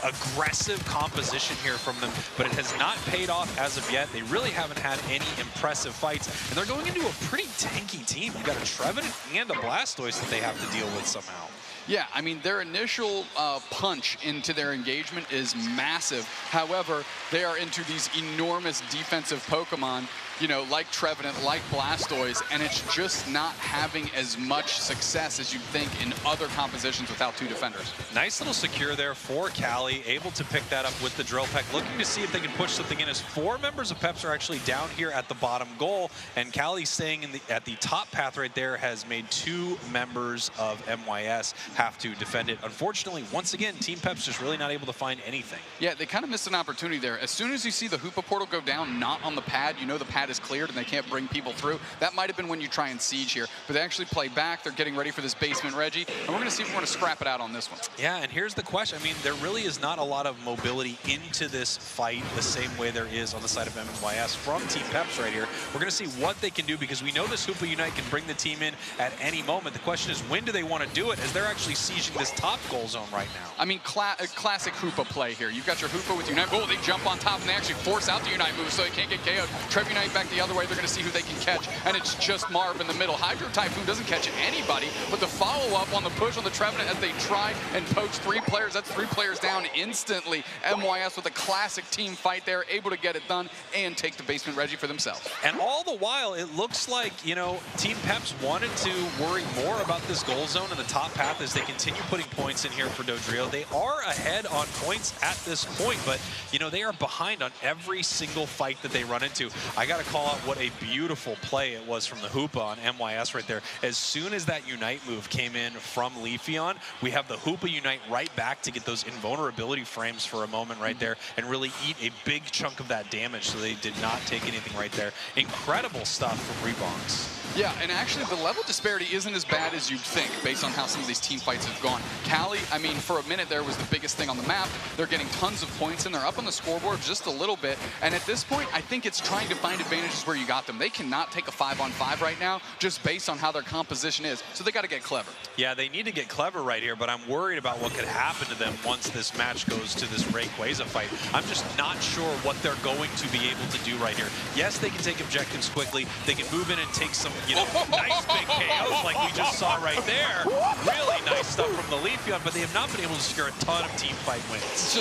aggressive composition here from them, but it has not paid off as of yet. They really haven't had any impressive fights, and they're going into a pretty tanky team. You got a Trevenant and a Blastoise that they have to deal with somehow. Yeah, I mean, their initial punch into their engagement is massive. However, they are into these enormous defensive Pokemon, you know, like Trevenant, like Blastoise, and it's just not having as much success as you'd think in other compositions without 2 defenders. Nice little secure there for Cali, able to pick that up with the drill peck, looking to see if they can push something in, as 4 members of Peps are actually down here at the bottom goal, and Cali staying in at the top path right there has made 2 members of MYS have to defend it. Unfortunately, once again, Team Peps just really not able to find anything. Yeah, they kind of missed an opportunity there. As soon as you see the Hoopa portal go down, not on the pad, you know the pad is cleared and they can't bring people through. That might have been when you try and siege here, but they actually play back. They're getting ready for this basement Reggie, and we're going to see if we're going to scrap it out on this one. Yeah, and here's the question. I mean, there really is not a lot of mobility into this fight the same way there is on the side of MYS from Team Peps right here. We're going to see what they can do, because we know this Hoopa Unite can bring the team in at any moment. The question is, when do they want to do it, as they're actually sieging this top goal zone right now. I mean, classic Hoopa play here. You've got your Hoopa with Unite. Oh, they jump on top and they actually force out the Unite move so they can't get KO'd. Trev Unite back the other way. They're going to see who they can catch, and it's just Marv in the middle. Hydro Typhoon doesn't catch anybody, but the follow-up on the push on the Trevenant as they try and poach 3 players. That's 3 players down instantly. MYS with a classic team fight there, able to get it done and take the basement Reggie for themselves. And all the while, it looks like, you know, Team Peps wanted to worry more about this goal zone in the top path, as as they continue putting points in here for Dodrio. They are ahead on points at this point, but, you know, they are behind on every single fight that they run into. I got to call out what a beautiful play it was from the Hoopa on MYS right there. As soon as that Unite move came in from Leafeon, we have the Hoopa Unite right back to get those invulnerability frames for a moment right there and really eat a big chunk of that damage, so they did not take anything right there. Incredible stuff from Rebonks. Yeah, and actually the level disparity isn't as bad as you'd think based on how some of these team fights have gone. Cali, I mean, for a minute there was the biggest thing on the map. They're getting tons of points and they're up on the scoreboard just a little bit. And at this point, I think it's trying to find advantages where you got them. They cannot take a 5-on-5 right now just based on how their composition is. So they got to get clever. Yeah, they need to get clever right here, but I'm worried about what could happen to them once this match goes to this Rayquaza fight. I'm just not sure what they're going to be able to do right here. Yes, they can take objectives quickly. They can move in and take some, you know, nice big KOs like we just saw right there. Really nice stuff from the Leafeon, but they have not been able to secure a ton of team fight wins. It's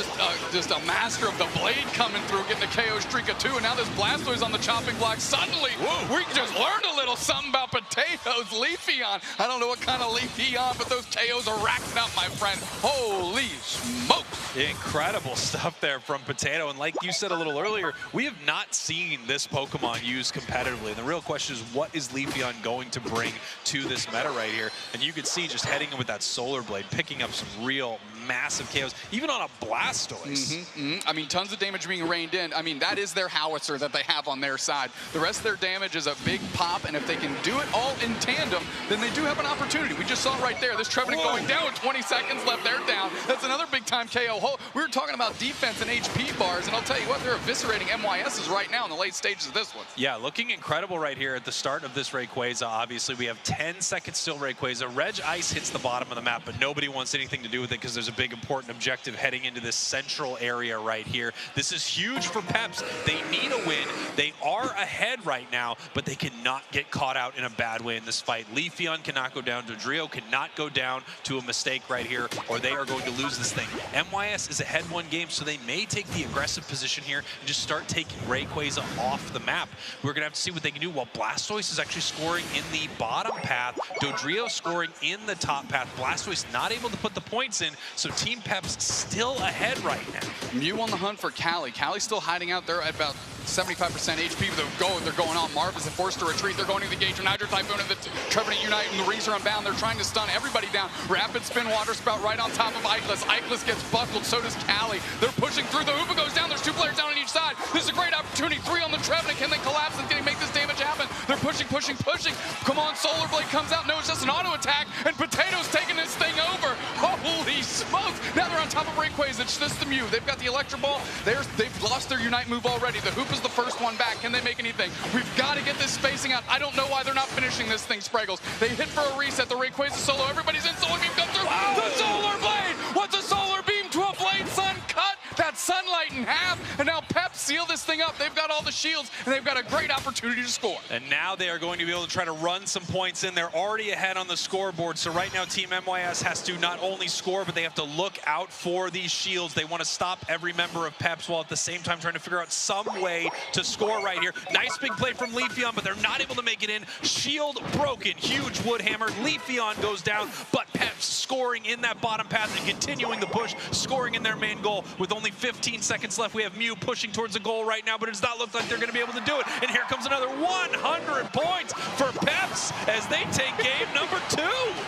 just a master of the blade coming through, getting a KO streak of 2, and now this Blastoise on the chopping block. Suddenly, we just learned a little something about potatoes. Leafeon. I don't know what kind of Leafeon, but those KOs are racking up, my friend. Holy smokes. Incredible stuff there from Potato, and like you said a little earlier, we have not seen this Pokemon used competitively. And the real question is, what is Leafeon going to bring to this meta right here? And you can see just heading in with that Solar Blade, picking up some real massive KOs, even on a Blastoise. I mean, tons of damage being reined in. I mean, that is their howitzer that they have on their side. The rest of their damage is a big pop, and if they can do it all in tandem, then they do have an opportunity. We just saw it right there. This Trevenant going down with 20 seconds left. They're down. That's another big-time KO. We were talking about defense and HP bars, and I'll tell you what, they're eviscerating MYS's right now in the late stages of this one. Yeah, looking incredible right here at the start of this Rayquaza. Obviously, we have 10 seconds still Rayquaza. Reg Ice hits the bottom of the map, but nobody wants anything to do with it because there's a big important objective heading into this central area right here. This is huge for Peps. They need a win. They are ahead right now, but they cannot get caught out in a bad way in this fight. Leafeon cannot go down. Dodrio cannot go down to a mistake right here, or they are going to lose this thing. MYS is ahead one game, so they may take the aggressive position here and just start taking Rayquaza off the map. We're going to have to see what they can do while Blastoise is actually scoring in the bottom path. Dodrio scoring in the top path. Blastoise not able to put the points in, so Team Peps still ahead right now. Mew on the hunt for Cali. Cali's still hiding out there at about 75% HP. They're going on. Marv is forced to retreat. They're going to engage a Nitro Typhoon and the Trevenant Unite, and the Rees are unbound. They're trying to stun everybody down. Rapid Spin Water Spout right on top of Ikelis. Ikelis gets buckled, so does Cali. They're pushing through. The Hoopa goes down. There's 2 players down on each side. This is a great opportunity. 3 on the Trevenant. Can they collapse and can they make this damage happen? They're pushing. Come on, Solar Blade comes out. No, it's just an auto attack, and Potato's taking this thing over. Holy smokes. Now they're on top of Rayquaza. It's just the Mew. They've got the Electro Ball. They've lost their Unite move already. The Hoopa's the first one back. Can they make anything? We've got to get this spacing out. I don't know why they're not finishing this thing, Spraggles. They hit for a reset. The Rayquaza solo. Everybody's in. Solar Beam comes through. The Solar Blade. What's a Solar Beam to a Blade Sun? Cut that Sunlight in half. And now Pep seal this thing up. They've got all the shields, and they've got a great opportunity to score. And now they are going to be able to try to run some points in. They're already ahead on the scoreboard. So right now, Team MYS has to not only score, but they have to look out for these shields. They want to stop every member of Peps while at the same time trying to figure out some way to score right here. Nice big play from Leafeon, but they're not able to make it in. Shield broken. Huge wood hammer. Leafeon goes down, but Peps scoring in that bottom path and continuing the push, scoring in their main goal. With only 15 seconds left, we have Mew pushing towards the goal right now, but it does not look like they're going to be able to do it. And here comes another 100 points for Peps as they take game number 2.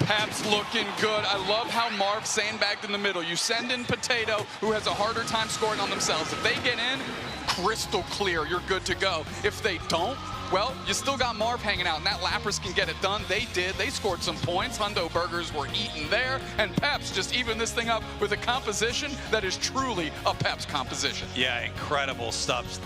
Peps looking good. I love how Marv sandbagged in the middle. You send in Potato, who has a harder time scoring on themselves. If they get in, crystal clear, you're good to go. If they don't, well, you still got Marv hanging out, and that Lapras can get it done. They did. They scored some points. Hundo Burgers were eaten there, and Peps just evened this thing up with a composition that is truly a Peps composition. Yeah, incredible stuff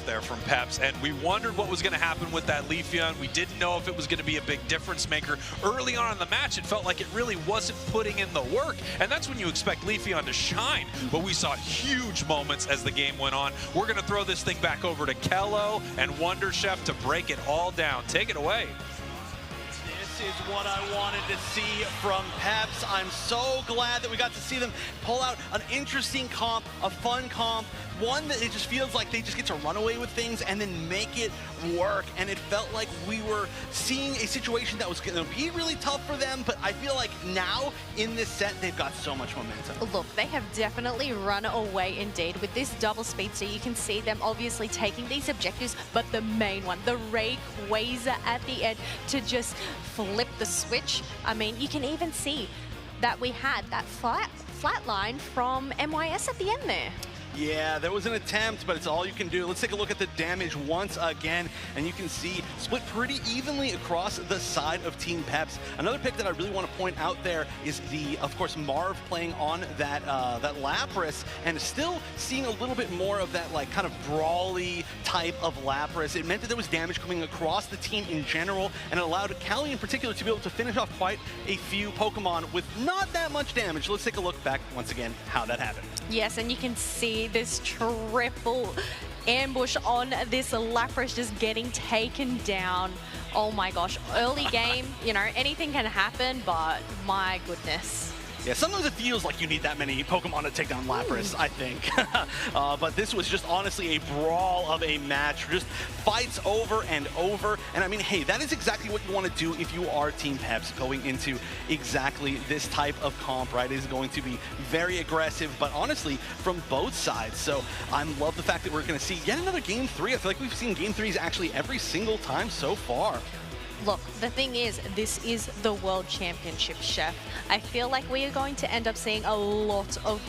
there from Peps, and we wondered what was going to happen with that Leafeon. We didn't know if it was going to be a big difference maker. Early on in the match, it felt like it really wasn't putting in the work, and that's when you expect Leafeon to shine, but we saw huge moments as the game went on. We're going to throw this thing back over to Kello and Wonder Chef to break it all down. Take it away. This is what I wanted to see from Peps. I'm so glad that we got to see them pull out an interesting comp, a fun comp, one that it just feels like they just get to run away with things and then make it work. And it felt like we were seeing a situation that was going to be really tough for them, but I feel like now in this set, they've got so much momentum. Look, they have definitely run away indeed with this double speed, so you can see them obviously taking these objectives, but the main one, the Rayquaza at the end to just flip the switch. I mean, you can even see that we had that flat line from MYS at the end there. Yeah, there was an attempt, but it's all you can do. Let's take a look at the damage once again, and you can see split pretty evenly across the side of Team Peps. Another pick that I really want to point out there is of course, Marv playing on that Lapras, and still seeing a little bit more of that like kind of brawly type of Lapras. It meant that there was damage coming across the team in general, and it allowed Callie in particular to be able to finish off quite a few Pokemon with not that much damage. Let's take a look back once again how that happened. Yes, and you can see this triple ambush on this Lapras just getting taken down. Oh my gosh, early game, you know, anything can happen, but my goodness. Yeah, sometimes it feels like you need that many Pokemon to take down Lapras, I think. But this was just honestly a brawl of a match, just fights over and over. And I mean, hey, that is exactly what you want to do if you are Team Peps going into exactly this type of comp, right? It is going to be very aggressive, but honestly, from both sides. So I love the fact that we're going to see yet another Game 3. I feel like we've seen Game 3s actually every single time so far. Look, the thing is, this is the World Championship, Chef. I feel like we are going to end up seeing a lot of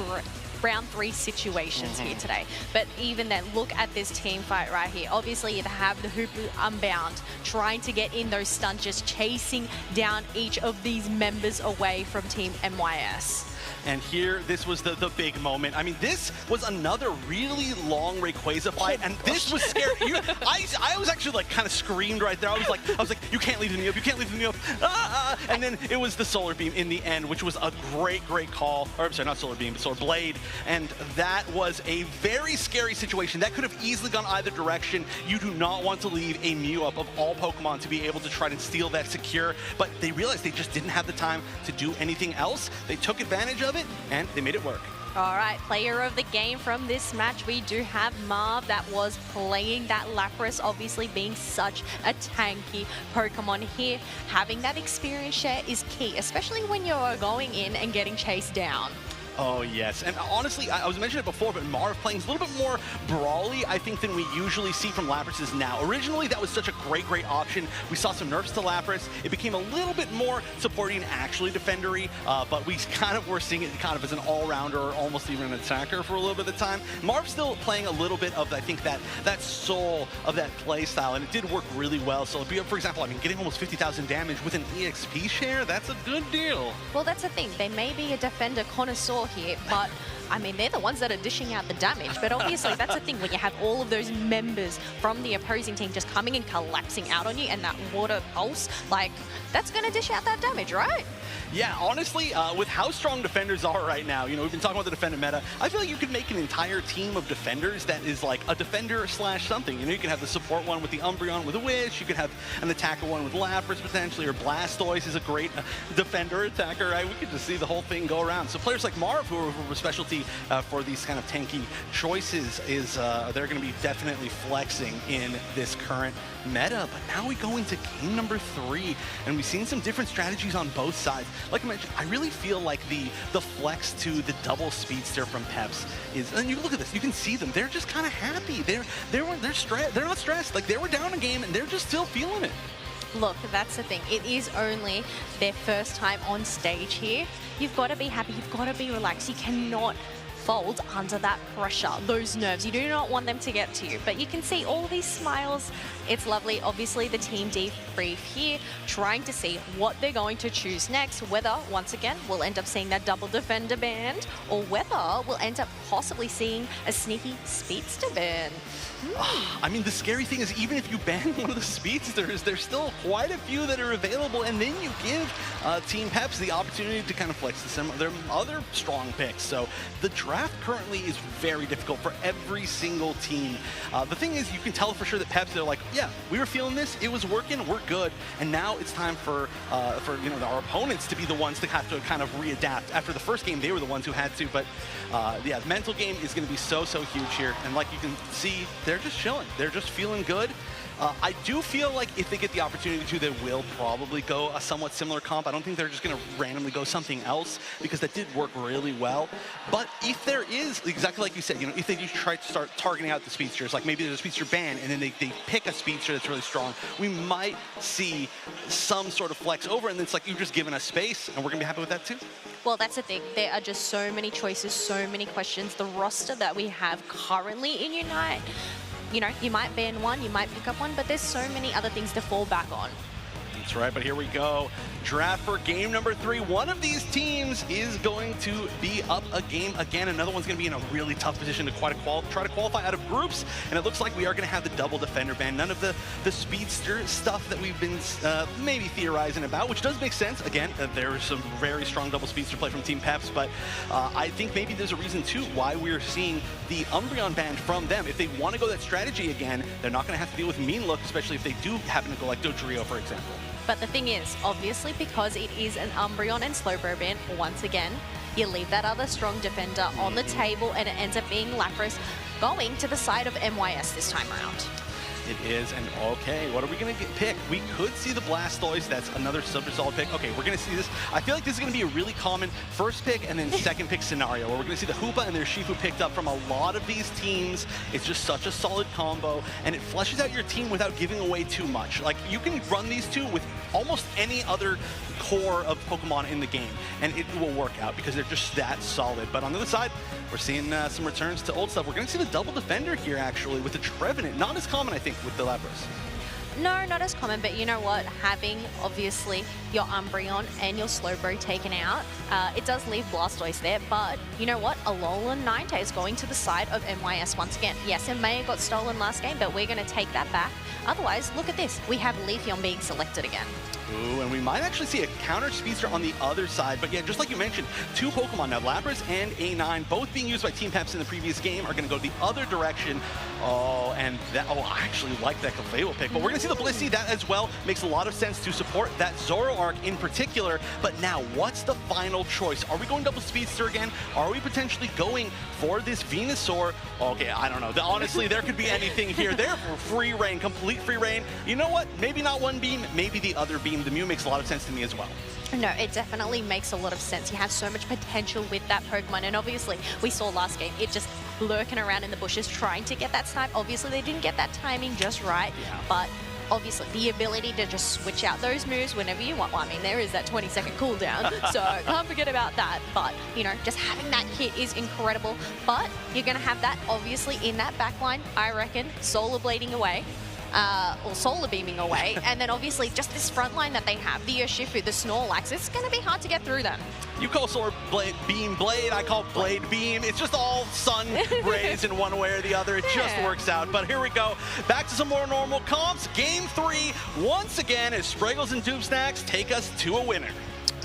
round 3 situations here today. But even then, look at this team fight right here. Obviously, you have the Hoopu Unbound trying to get in those stunts, just chasing down each of these members away from Team MYS. And here, this was the big moment. I mean, this was another really long Rayquaza fight, and this was scary. I was actually like kind of screamed right there. I was like, you can't leave me up, you can't leave me up. And then it was the Solar Beam in the end, which was a great call. Or I'm sorry, not Solar Beam, but Solar Blade. And that was a very scary situation. That could have easily gone either direction. You do not want to leave a Mew up of all Pokemon to be able to try to steal that secure, but they realized they just didn't have the time to do anything else. They took advantage of it, and they made it work. All right, player of the game from this match, we do have Marv that was playing that Lapras, obviously being such a tanky Pokemon here. Having that experience share is key, especially when you're going in and getting chased down. Oh, yes. And honestly, I was mentioning it before, but Marv playing is a little bit more brawly, I think, than we usually see from Laprases now. Originally, that was such a great option. We saw some nerfs to Lapras. It became a little bit more supporting and actually defendery, but we kind of were seeing it kind of as an all-rounder or almost even an attacker for a little bit of time. Marv's still playing a little bit of, I think, that soul of that play style, and it did work really well. So, for example, I mean, getting almost 50,000 damage with an EXP share, that's a good deal. Well, that's the thing. They may be a defender connoisseur here, but I mean, they're the ones that are dishing out the damage. But obviously, that's the thing, when you have all of those members from the opposing team just coming and collapsing out on you, and that water pulse, like, that's going to dish out that damage, right? Yeah, honestly, with how strong defenders are right now, you know, we've been talking about the defender meta. I feel like you could make an entire team of defenders that is like a defender slash something. You know, you can have the support one with the Umbreon with a Wish. You could have an attacker one with Lapras potentially, or Blastoise is a great defender attacker, right? We could just see the whole thing go around. So players like Marv, who are a specialty for these kind of tanky choices, is they're going to be definitely flexing in this current meta. But now we go into game number 3, and we've seen some different strategies on both sides. Like I mentioned, I really feel like the flex to the double speedster from Peps is, and you look at this, you can see them. They're just kind of happy. They're not stressed. Like, they were down a game, and they're just still feeling it. Look, that's the thing. It is only their first time on stage here. You've got to be happy. You've got to be relaxed. You cannot fold under that pressure, those nerves. You do not want them to get to you, but you can see all these smiles. It's lovely. Obviously, the team debrief here, trying to see what they're going to choose next, whether, once again, we'll end up seeing that double defender band, or whether we'll end up possibly seeing a sneaky speedster band. I mean, the scary thing is, even if you ban one of the speedsters, there's still quite a few that are available, and then you give Team Peps the opportunity to kind of flex some of their other strong picks. So the draft currently is very difficult for every single team. The thing is, you can tell for sure that Peps, they're like, yeah, we were feeling this, it was working, we're good, and now it's time for our opponents to be the ones to have to kind of readapt. After the first game, they were the ones who had to, but yeah, the mental game is going to be so huge here, and like you can see, they're just chilling, they're just feeling good. I do feel like if they get the opportunity to, they will probably go a somewhat similar comp. I don't think they're just going to randomly go something else, because that did work really well. But if there is, exactly like you said, if they do try to start targeting out the speedsters, like maybe there's a speedster ban and then they pick a speedster that's really strong, we might see some sort of flex over, and it's like, you've just given us space, and we're going to be happy with that too. Well, that's the thing. There are just so many choices, so many questions. The roster that we have currently in Unite, you might ban one, you might pick up one, but there's so many other things to fall back on. That's right, but here we go. Draft for game number 3. One of these teams is going to be up a game again. Another one's going to be in a really tough position to try to qualify out of groups. And it looks like we are going to have the double defender ban. None of the speedster stuff that we've been maybe theorizing about, which does make sense. Again, there is some very strong double speedster play from Team Peps, but I think maybe there's a reason too why we're seeing the Umbreon ban from them. If they want to go that strategy again, they're not going to have to deal with Mean Look, especially if they do happen to go like Dodrio, for example. But the thing is, obviously, because it is an Umbreon and Slowbro ban, once again, you leave that other strong defender on the table, and it ends up being Lapras going to the side of MYS this time around. It is, and okay, what are we going to pick? We could see the Blastoise. That's another super solid pick. Okay, we're going to see this. I feel like this is going to be a really common first pick and then second pick scenario, where we're going to see the Hoopa and their Shifu picked up from a lot of these teams. It's just such a solid combo, and it fleshes out your team without giving away too much. Like, you can run these two with almost any other core of Pokemon in the game, and it will work out because they're just that solid. But on the other side, we're seeing some returns to old stuff. We're going to see the double defender here, actually, with the Trevenant. Not as common, I think, with the Lapras. No, not as common, but you know what? Having, obviously, your Umbreon and your Slowbro taken out, it does leave Blastoise there, but you know what? Alolan Ninetales is going to the side of MYS once again. Yes, it may have got stolen last game, but we're going to take that back. Otherwise, look at this. We have Leafeon being selected again. Ooh, and we might actually see a counter speedster on the other side. But yeah, just like you mentioned, two Pokemon now, Lapras and A9, both being used by Team Peps in the previous game, are going to go the other direction. Oh, and that, I actually like that Clefable pick. But we're going to see the Blissey. That as well makes a lot of sense to support that Zoroark in particular. But now, what's the final choice? Are we going double speedster again? Are we potentially going for this Venusaur? Okay, I don't know. Honestly, there could be anything here. They're free reign, complete free reign. You know what? Maybe not one beam, maybe the other beam. The Mew makes a lot of sense to me as well. No, it definitely makes a lot of sense. You have so much potential with that Pokemon, and obviously we saw last game it just lurking around in the bushes trying to get that snipe. Obviously they didn't get that timing just right, but obviously the ability to just switch out those moves whenever you want. Well, I mean, there is that 20-second cooldown, so can't forget about that. But, you know, just having that hit is incredible. But you're going to have that obviously in that backline, I reckon, Solar Blading away. Or Solar Beaming away, and then obviously just this front line that they have, the Urshifu, the Snorlax, it's going to be hard to get through them. You call Solar Beam Blade, I call Blade Beam. It's just all sun rays in one way or the other. It just works out. But here we go. Back to some more normal comps. Game 3, once again, as Spraggles and Doobsnacks take us to a winner.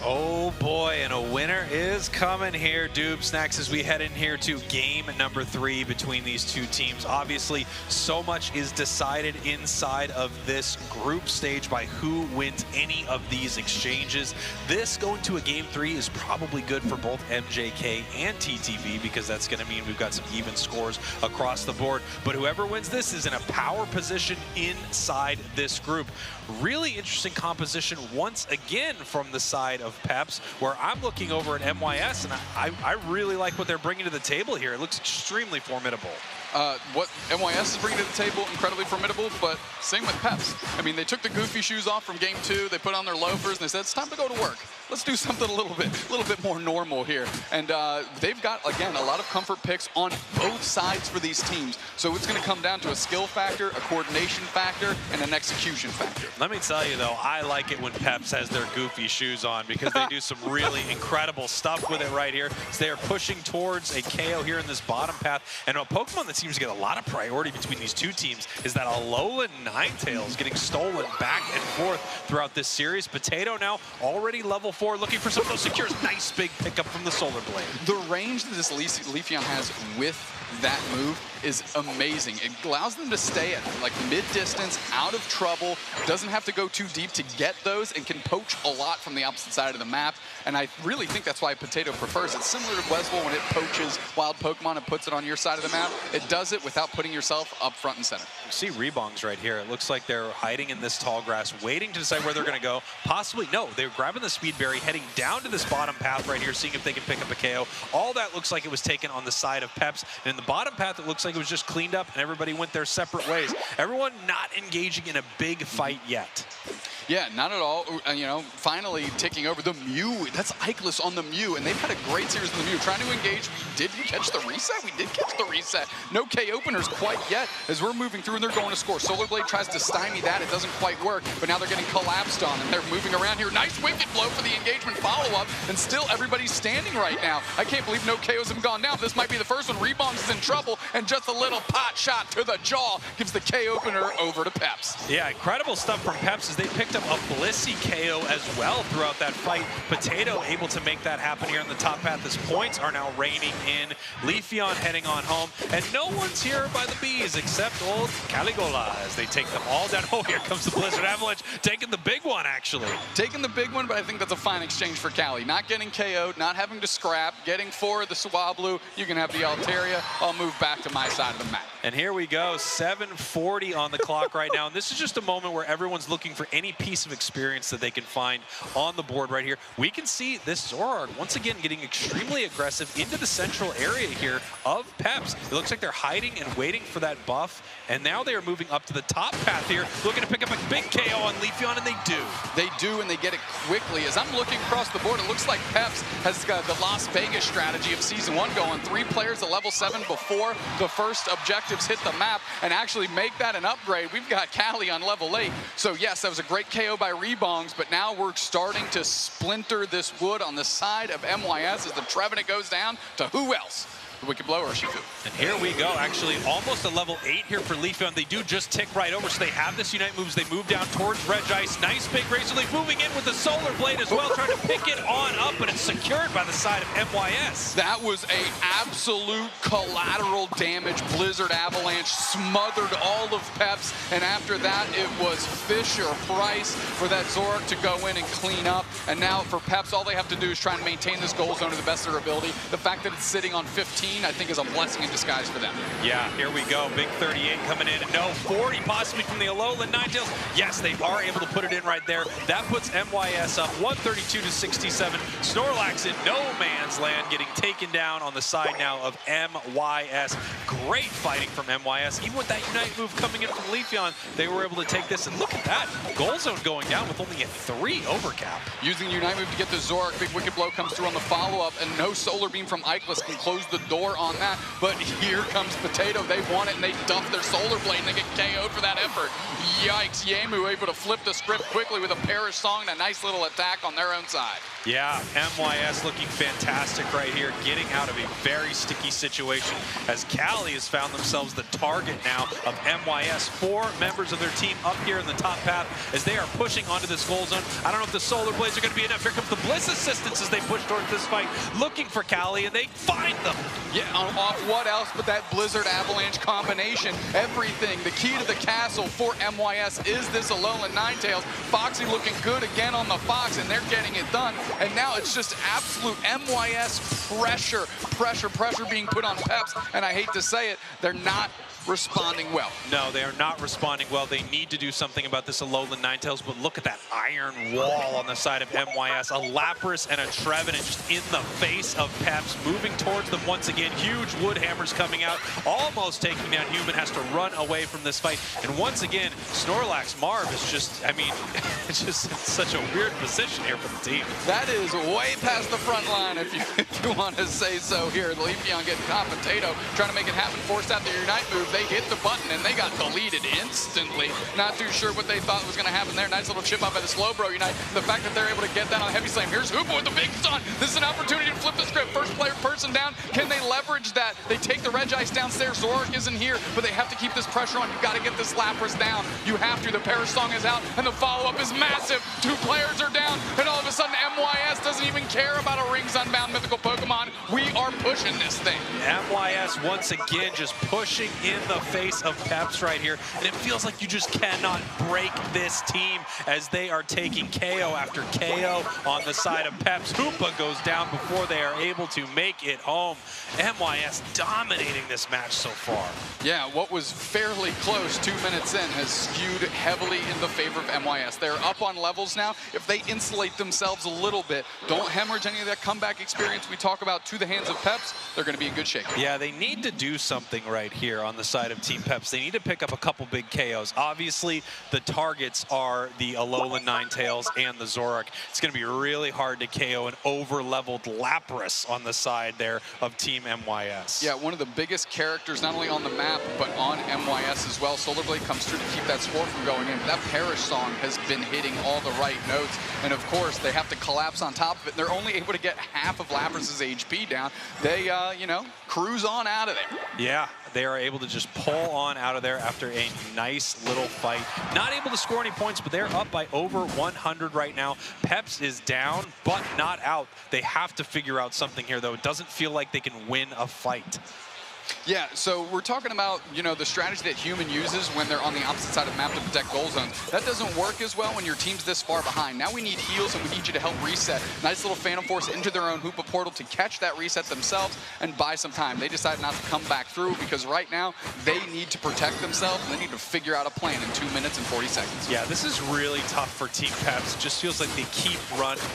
Oh boy, and a winner is coming here, Doobsnacks, as we head in here to game number 3 between these two teams. Obviously, so much is decided inside of this group stage by who wins any of these exchanges. This going to a game 3 is probably good for both MJK and TTV, because that's going to mean we've got some even scores across the board. But whoever wins this is in a power position inside this group. Really interesting composition once again from the side of Peps, where I'm looking over at MYS, and I really like what they're bringing to the table here. It looks extremely formidable. What MYS is bringing to the table, incredibly formidable, but same with Peps. I mean, they took the goofy shoes off from game 2, they put on their loafers, and they said, it's time to go to work. Let's do something a little bit more normal here. And they've got, again, a lot of comfort picks on both sides for these teams. So it's going to come down to a skill factor, a coordination factor, and an execution factor. Let me tell you, though, I like it when Peps has their goofy shoes on, because they do some really incredible stuff with it right here. So they are pushing towards a KO here in this bottom path. And a Pokemon that seems to get a lot of priority between these two teams is that Alolan Ninetales getting stolen back and forth throughout this series. Potato now already level before, looking for some of those secures. Nice big pickup from the Solar Blade. The range that this Leafeon has with that move is amazing. It allows them to stay at like mid-distance, out of trouble, doesn't have to go too deep to get those, and can poach a lot from the opposite side of the map. And I really think that's why Potato prefers it. Similar to Westville when it poaches wild Pokemon and puts it on your side of the map. It does it without putting yourself up front and center. You see Rebongs right here. It looks like they're hiding in this tall grass, waiting to decide where they're going to go. Possibly, no, they're grabbing the Speed Berry, heading down to this bottom path right here, seeing if they can pick up a KO. All that looks like it was taken on the side of Peps. And in the bottom path, it looks like it was just cleaned up and everybody went their separate ways. Everyone not engaging in a big fight yet. Yeah, not at all. You know, finally taking over the Mew. That's Ikelis on the Mew, and they've had a great series with the Mew. Trying to engage. Did we catch the reset? We did catch the reset. No K openers quite yet as we're moving through and they're going to score. Solar Blade tries to stymie that. It doesn't quite work, but now they're getting collapsed on and they're moving around here. Nice Wicked Blow for the engagement follow-up, and still everybody's standing right now. I can't believe no KOs have gone down. This might be the first one. Rebongs is in trouble, and just a little pot shot to the jaw gives the K opener over to Peps. Yeah, incredible stuff from Peps as they picked up a Blissey KO as well throughout that fight. Potato able to make that happen here in the top path as points are now raining in. Leafeon heading on home, and no one's here by the bees except old Caligola as they take them all down. Oh, here comes the Blizzard Avalanche, taking the big one actually. Taking the big one, but I think that's a fine exchange for Cali. Not getting KO'd, not having to scrap, getting for the Swablu. You can have the Altaria. I'll move back to my side of the map. And here we go, 7:40 on the clock right now. And this is just a moment where everyone's looking for any piece of experience that they can find on the board right here. We can see this Zoroark once again getting extremely aggressive into the central area here of Peps. It looks like they're hiding and waiting for that buff. And now they are moving up to the top path here, looking to pick up a big KO on Leafeon, and they do. They do, and they get it quickly. As I'm looking across the board, it looks like Peps has got the Las Vegas strategy of Season 1 going. 3 players at level 7 before the first objectives hit the map and actually make that an upgrade. We've got Cali on level 8. So yes, that was a great KO by Rebongs, but now we're starting to splinter this wood on the side of MYS as the Trevenant goes down to who else? The Wicked Blow or Shifu. And here we go, actually almost a level 8 here for Leafeon. They do just tick right over, so they have this Unite moves. They move down towards Regice. Nice big Razor Leaf moving in with the Solar Blade as well, trying to pick it on up, but it's secured by the side of MYS. That was a absolute collateral damage. Blizzard Avalanche smothered all of Peps, and after that it was Fisher Price for that Zoroark to go in and clean up. And now for Peps, all they have to do is try and maintain this goal zone to the best of their ability. The fact that it's sitting on 15, I think, is a blessing in disguise for them. Yeah, here we go. Big 38 coming in. No, 40 possibly from the Alolan Ninetales. Yes, they are able to put it in right there. That puts MYS up 132 to 67. Snorlax in no man's land, getting taken down on the side now of MYS. Great fighting from MYS. Even with that Unite move coming in from Leafeon, they were able to take this. And look at that. Goal zone going down with only a 3 overcap. Using Unite move to get the Zoroark. Big Wicked Blow comes through on the follow-up, and no Solar Beam from Ikelis can close the door on that. But here comes Potato. They want it, and they dump their Solar Blade, and they get KO'd for that effort. Yikes. Yamu able to flip the script quickly with a Perish Song and a nice little attack on their own side. Yeah, MYS looking fantastic right here, getting out of a very sticky situation as Cali has found themselves the target now of MYS. 4 members of their team up here in the top path as they are pushing onto this goal zone. I don't know if the Solar Blades are going to be enough. Here comes the Bliss assistance as they push towards this fight, looking for Cali, and they find them. Yeah, off what else but that Blizzard Avalanche combination. Everything. The key to the castle for MYS is this Alolan Ninetales. Foxy looking good again on the Fox, and they're getting it done. And now it's just absolute MYS pressure being put on Peps. And I hate to say it, they're not responding well. No, they are not responding well. They need to do something about this Alolan Ninetales, but look at that iron wall on the side of MYS. A Lapras and a Trevenant just in the face of Peps, moving towards them once again. Huge wood hammers coming out, almost taking down Human, has to run away from this fight. And once again, Snorlax Marv is just, I mean, it's just such a weird position here for the team. That is way past the front line, if you want to say so here. The Leafeon getting caught. Potato trying to make it happen, forced out the Unite move. they hit the button and they got deleted instantly. Not too sure what they thought was going to happen there. Nice little chip out by the Slowbro Unite. The fact that they're able to get that on Heavy Slam. Here's Hoopa with the big stun. This is an opportunity to flip the script. First player person down. Can they leverage that? They take the Reg Ice downstairs. Zorak isn't here, but they have to keep this pressure on. You got to get this Lapras down. You have to. The Perish Song is out, and the follow-up is massive. 2 players are down, and all of a sudden MYS doesn't even care about a Rings Unbound mythical Pokemon. We are pushing this thing. MYS once again just pushing in the face of Peps right here, and it feels like you just cannot break this team as they are taking KO after KO on the side of Peps. Hoopa goes down before they are able to make it home. MYS dominating this match so far. Yeah, what was fairly close 2 minutes in has skewed heavily in the favor of MYS. They're up on levels now. If they insulate themselves a little bit, don't hemorrhage any of that comeback experience we talk about to the hands of Peps, they're going to be in good shape. Yeah, they need to do something right here on the side of Team Peps. They need to pick up a couple big KOs. Obviously, the targets are the Alolan Ninetales and the Zorak. It's going to be really hard to KO an over-leveled Lapras on the side there of Team MYS. Yeah, one of the biggest characters, not only on the map, but on MYS as well. Solar Blade comes through to keep that score from going in. That Perish Song has been hitting all the right notes. And of course, they have to collapse on top of it. They're only able to get half of Lapras' HP down. They, you know, cruise on out of there. Yeah, they are able to just pull on out of there after a nice little fight. Not able to score any points, but they're up by over 100 right now. Peps is down, but not out. They have to figure out something here, though. It doesn't feel like they can win a fight. Yeah, so we're talking about, you know, the strategy that Human uses when they're on the opposite side of the map to protect goal zones. That doesn't work as well when your team's this far behind. Now we need heals and we need you to help reset. Nice little Phantom Force into their own Hoopa portal to catch that reset themselves and buy some time. They decided not to come back through because right now they need to protect themselves and they need to figure out a plan in 2 minutes and 40 seconds. Yeah, this is really tough for Team Peps. It just feels like they keep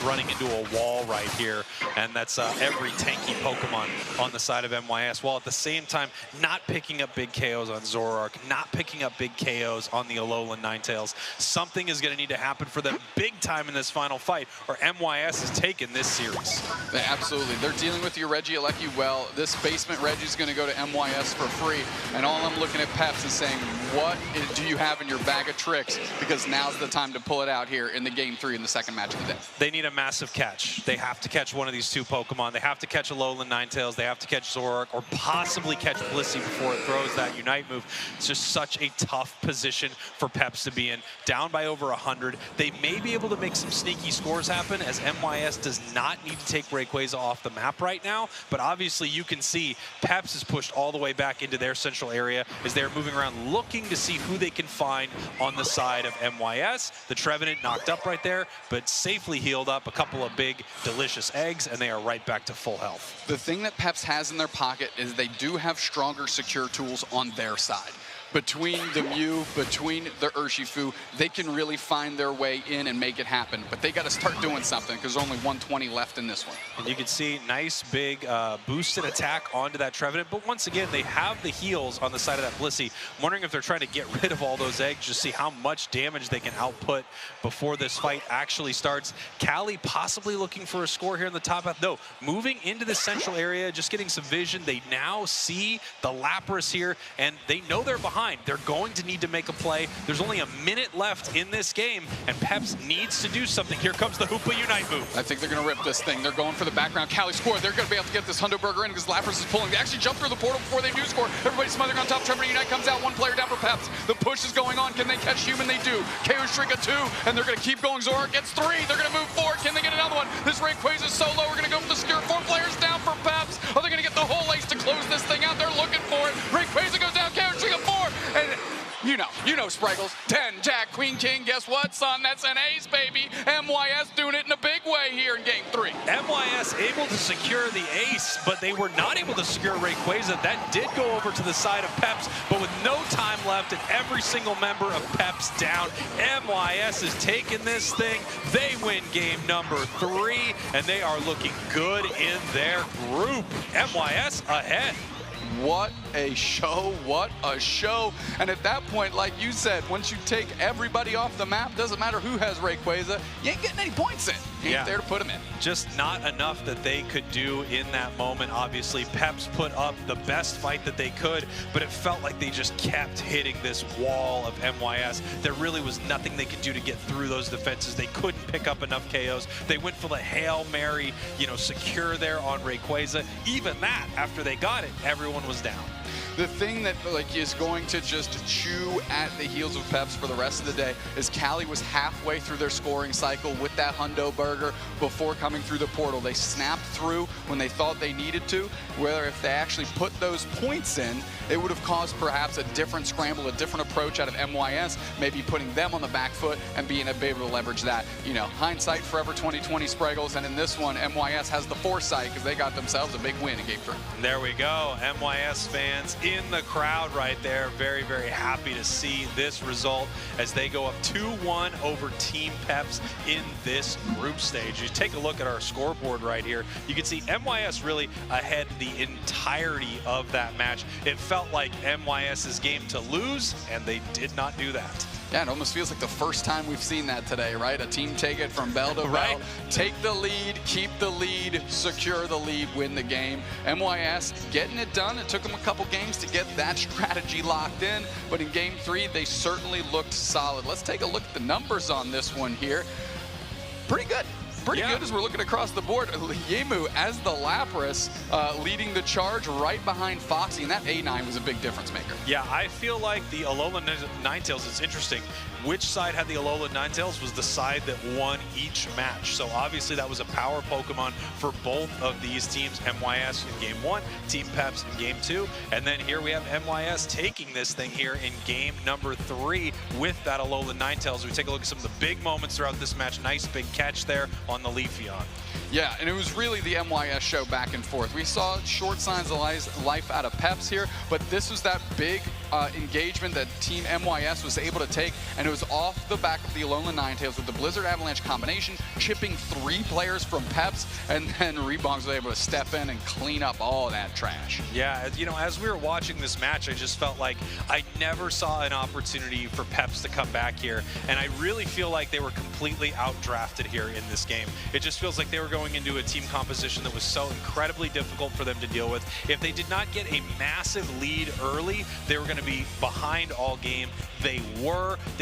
running into a wall right here, and that's every tanky Pokemon on the side of MYS, while at the same time not picking up big KOs on Zorak, not picking up big KOs on the Alolan Ninetales. Something is going to need to happen for them big time in this final fight, or MYS is taking this series. Absolutely. They're dealing with your Regieleki well. This basement Reggie is going to go to MYS for free, and all I'm looking at Peps is saying, what do you have in your bag of tricks? Because now's the time to pull it out here in the game 3 in the second match of the day. They need a massive catch. They have to catch one of these 2 Pokemon. They have to catch Alolan Ninetales. They have to catch Zorak, or possibly catch Blissey before it throws that Unite move. It's just such a tough position for Peps to be in. Down by over 100. They may be able to make some sneaky scores happen, as MYS does not need to take Rayquaza off the map right now, but obviously you can see Peps is pushed all the way back into their central area as they're moving around looking to see who they can find on the side of MYS. The Trevenant knocked up right there, but safely healed up. A couple of big, delicious eggs, and they are right back to full health. The thing that Peps has in their pocket is they do have stronger secure tools on their side. Between the Mew, between the Urshifu, they can really find their way in and make it happen. But they got to start doing something because there's only 120 left in this one. And you can see nice big boosted attack onto that Trevenant. But once again, they have the heals on the side of that Blissey. I'm wondering if they're trying to get rid of all those eggs, just see how much damage they can output before this fight actually starts. Callie possibly looking for a score here in the top half. No, moving into the central area, just getting some vision. They now see the Lapras here, and they know they're behind. They're going to need to make a play. There's only a minute left in this game, and Peps needs to do something. Here comes the Hoopa Unite move. I think they're going to rip this thing. They're going for the background. Callie scored. They're going to be able to get this Hundo Burger in because Lapras is pulling. They actually jump through the portal before they do score. Everybody's smothering on top. Trevor Unite comes out. 1 player down for Peps. The push is going on. Can they catch Human? They do. KO Shrika 2, and they're going to keep going. Zorak gets 3. They're going to move 4. Can they get another one? This Rayquaza is so low. We're going to go for the secure. 4 players down for Peps. Are they going to get the whole ace to close this thing out? They're looking for it. Rayquaza goes down. KO Shrika 4. And you know, Spriggles. 10, Jack, Queen, King. Guess what, son? That's an ace, baby. MYS doing it in a big way here in game 3. MYS able to secure the ace, but they were not able to secure Rayquaza. That did go over to the side of Peps, but with no time left and every single member of Peps down, MYS is taking this thing. They win game number 3, and they are looking good in their group. MYS ahead. What a show. What a show. And at that point, like you said, once you take everybody off the map, doesn't matter who has Rayquaza, you ain't getting any points in. You ain't there to put them in. Just not enough that they could do in that moment. Obviously, Peps put up the best fight that they could, but it felt like they just kept hitting this wall of MYS. There really was nothing they could do to get through those defenses. They couldn't pick up enough KOs. They went for the Hail Mary, secure there on Rayquaza. Even that, after they got it, everyone was down. The thing that is going to just chew at the heels of Peps for the rest of the day is Cali was halfway through their scoring cycle with that Hundo Burger before coming through the portal. They snapped through when they thought they needed to, where if they actually put those points in, it would have caused perhaps a different scramble, a different approach out of MYS, maybe putting them on the back foot and being able to leverage that. Hindsight forever 2020 Spraggles, and in this one, MYS has the foresight because they got themselves a big win in Game 3. There we go. MYS fans in the crowd right there. Very, very happy to see this result as they go up 2-1 over Team Peps in this group stage. You take a look at our scoreboard right here. You can see MYS really ahead the entirety of that match. It felt like MYS's game to lose, and they did not do that. Yeah, it almost feels like the first time we've seen that today, right? A team take it from bell to bell, take the lead, keep the lead, secure the lead, win the game. MYS getting it done. It took them a couple games to get that strategy locked in, but in Game 3, they certainly looked solid. Let's take a look at the numbers on this one here. Pretty good. Pretty good as we're looking across the board. Yemu as the Lapras leading the charge right behind Foxy, and that A9 was a big difference maker. Yeah, I feel like the Alola Ninetales, it's interesting. Which side had the Alola Ninetales was the side that won each match. So obviously that was a power Pokemon for both of these teams. MYS in Game 1, Team Peps in Game 2. And then here we have MYS taking this thing here in Game number 3 with that Alola Ninetales. We take a look at some of the big moments throughout this match. Nice big catch there on the Leafeon. Yeah, and it was really the MYS show back and forth. We saw short signs of life out of Peps here, but this was that big engagement that Team MYS was able to take, and it was off the back of the Alola Ninetales with the Blizzard Avalanche combination, chipping 3 players from Peps, and then Rebongs was able to step in and clean up all that trash. Yeah, as we were watching this match, I just felt like I never saw an opportunity for Peps to come back here, and I really feel like they were completely outdrafted here in this game. It just feels like they were going into a team composition that was so incredibly difficult for them to deal with. If they did not get a massive lead early, they were going to be behind all game. They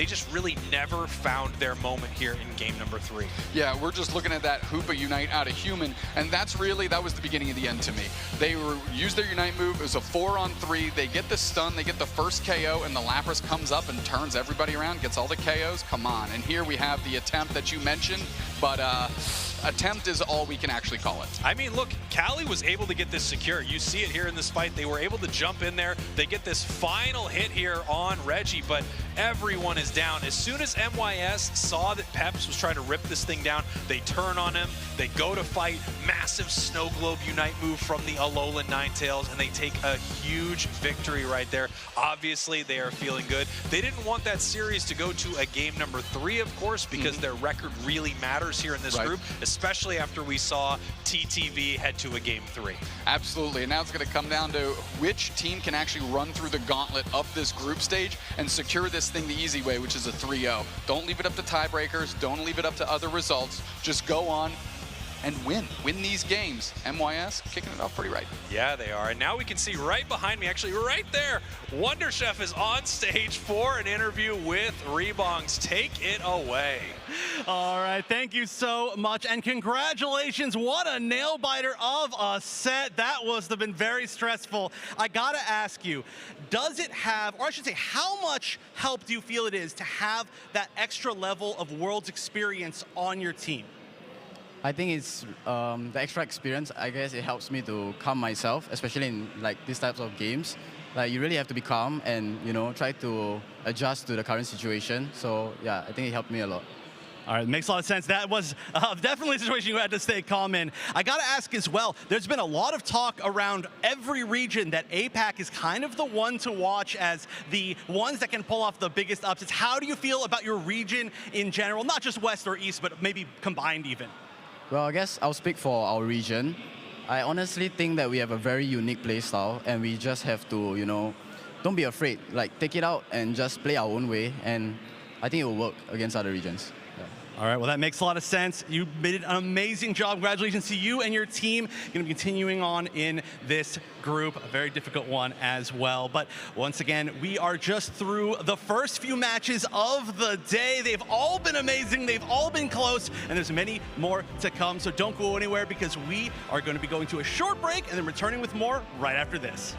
just really never found their moment here in Game number 3. Yeah, we're just looking at that Hoopa Unite out of Human, and that was the beginning of the end to me. They used their Unite move. It was a 4-on-3. They get the stun, they get the first KO, and the Lapras comes up and turns everybody around, gets all the KOs. Come on. And here we have the attempt that you mentioned, but attempt is all we can actually call it. I mean, look, Cali was able to get this secure. You see it here in this fight. They were able to jump in there. They get this final hit here on Reggie, but everyone is down. As soon as MYS saw that Peps was trying to rip this thing down, they turn on him. They go to fight. Massive Snow Globe Unite move from the Alola Ninetales, and they take a huge victory right there. Obviously, they are feeling good. They didn't want that series to go to a Game number 3, of course, because their record really matters here in this group, especially after we saw TTV head to a Game 3. Absolutely, and now it's going to come down to which team can actually run through the gauntlet of this group stage and secure this thing the easy way, which is a 3-0. Don't leave it up to tiebreakers. Don't leave it up to other results. Just go on and win these games. MYS kicking it off pretty right. Yeah, they are. And now we can see right behind me, actually right there, Wonder Chef is on stage for an interview with Rebongs. Take it away. All right, thank you so much, and congratulations. What a nail biter of a set. That must have been very stressful. I gotta ask you, does it have, or I should say, how much help do you feel it is to have that extra level of Worlds experience on your team? I think it's the extra experience. I guess it helps me to calm myself, especially in these types of games. You really have to be calm and try to adjust to the current situation. So yeah, I think it helped me a lot. All right, makes a lot of sense. That was definitely a situation you had to stay calm in. I got to ask as well, there's been a lot of talk around every region that APAC is kind of the one to watch as the ones that can pull off the biggest upsets. How do you feel about your region in general, not just West or East, but maybe combined even? Well, I guess I'll speak for our region. I honestly think that we have a very unique play style, and we just have to, don't be afraid. Like, take it out and just play our own way, and I think it will work against other regions. All right, well, that makes a lot of sense. You did an amazing job. Congratulations to you and your team. You're going to be continuing on in this group, a very difficult one as well. But once again, we are just through the first few matches of the day. They've all been amazing. They've all been close, and there's many more to come. So don't go anywhere, because we are going to be going to a short break and then returning with more right after this.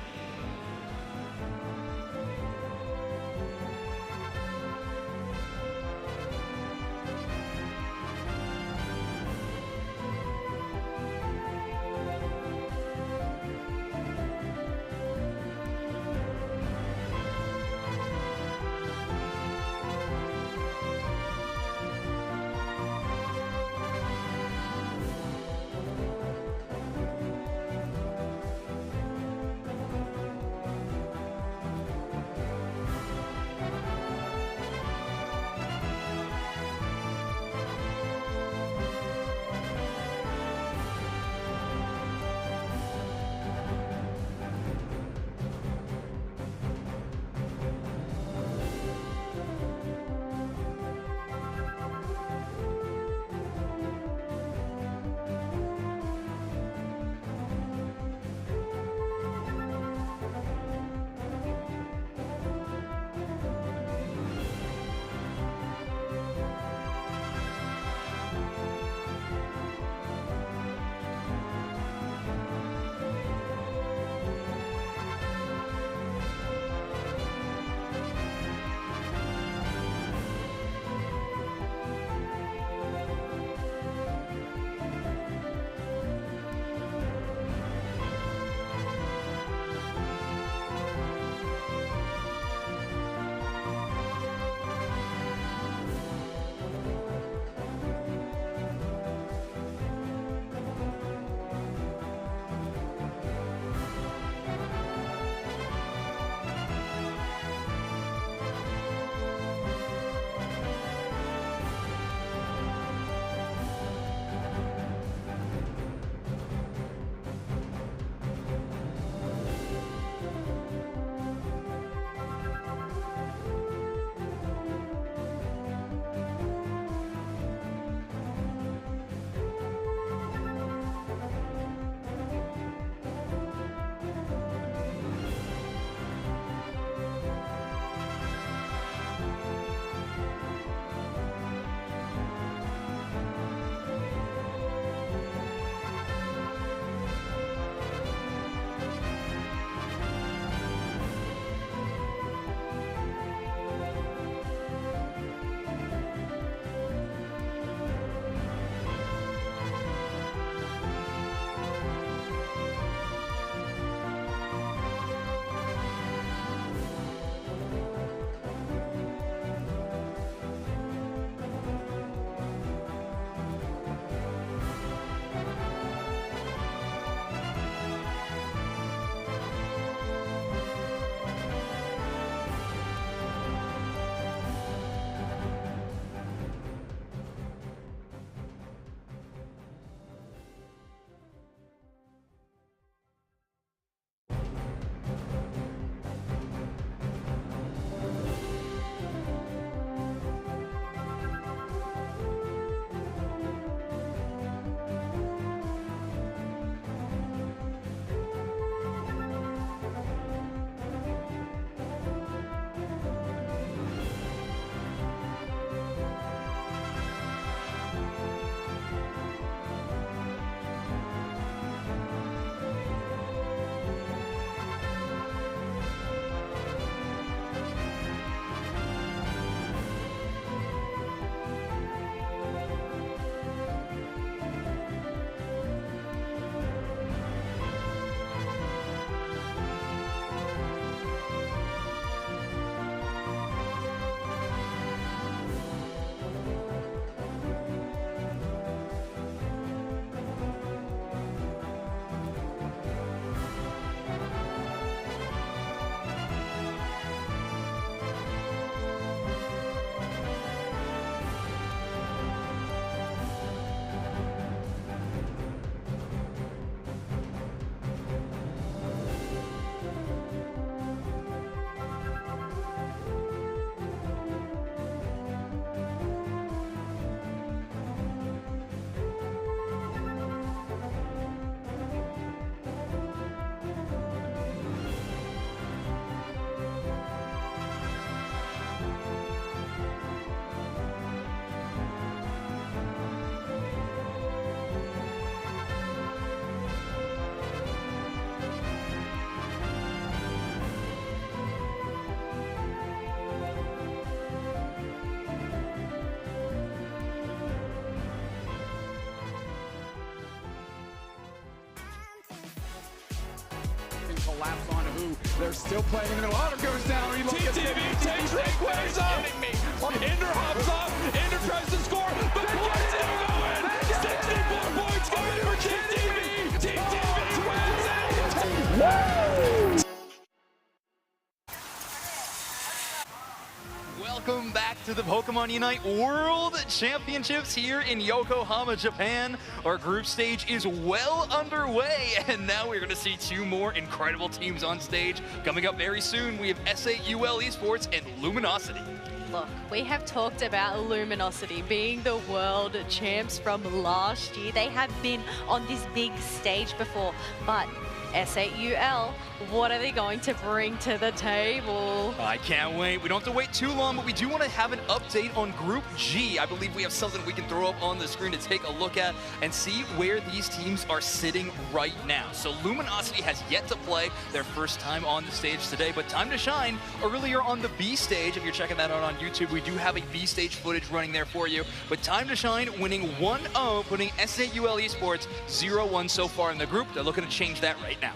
collapse on who. They're still playing in the middle. Otter goes down. TTV takes Raqua's up. Ender hops up. Ender tries to score. But points in going. 64 points going for TTV. TTV wins it. Welcome back to the Pokemon Unite World Championships here in Yokohama, Japan. Our group stage is well underway, and now we're going to see two more incredible teams on stage. Coming up very soon, we have SAUL Esports and Luminosity. Look, we have talked about Luminosity being the world champs from last year. They have been on this big stage before, but SAUL, what are they going to bring to the table? I can't wait. We don't have to wait too long, but we do want to have an update on Group G. I believe we have something we can throw up on the screen to take a look at and see where these teams are sitting right now. So Luminosity has yet to play their first time on the stage today, but Time to Shine earlier on the B stage. If you're checking that out on YouTube, we do have a B stage footage running there for you. But Time to Shine winning 1-0, putting SAUL Esports 0-1 so far in the group. They're looking to change that right now.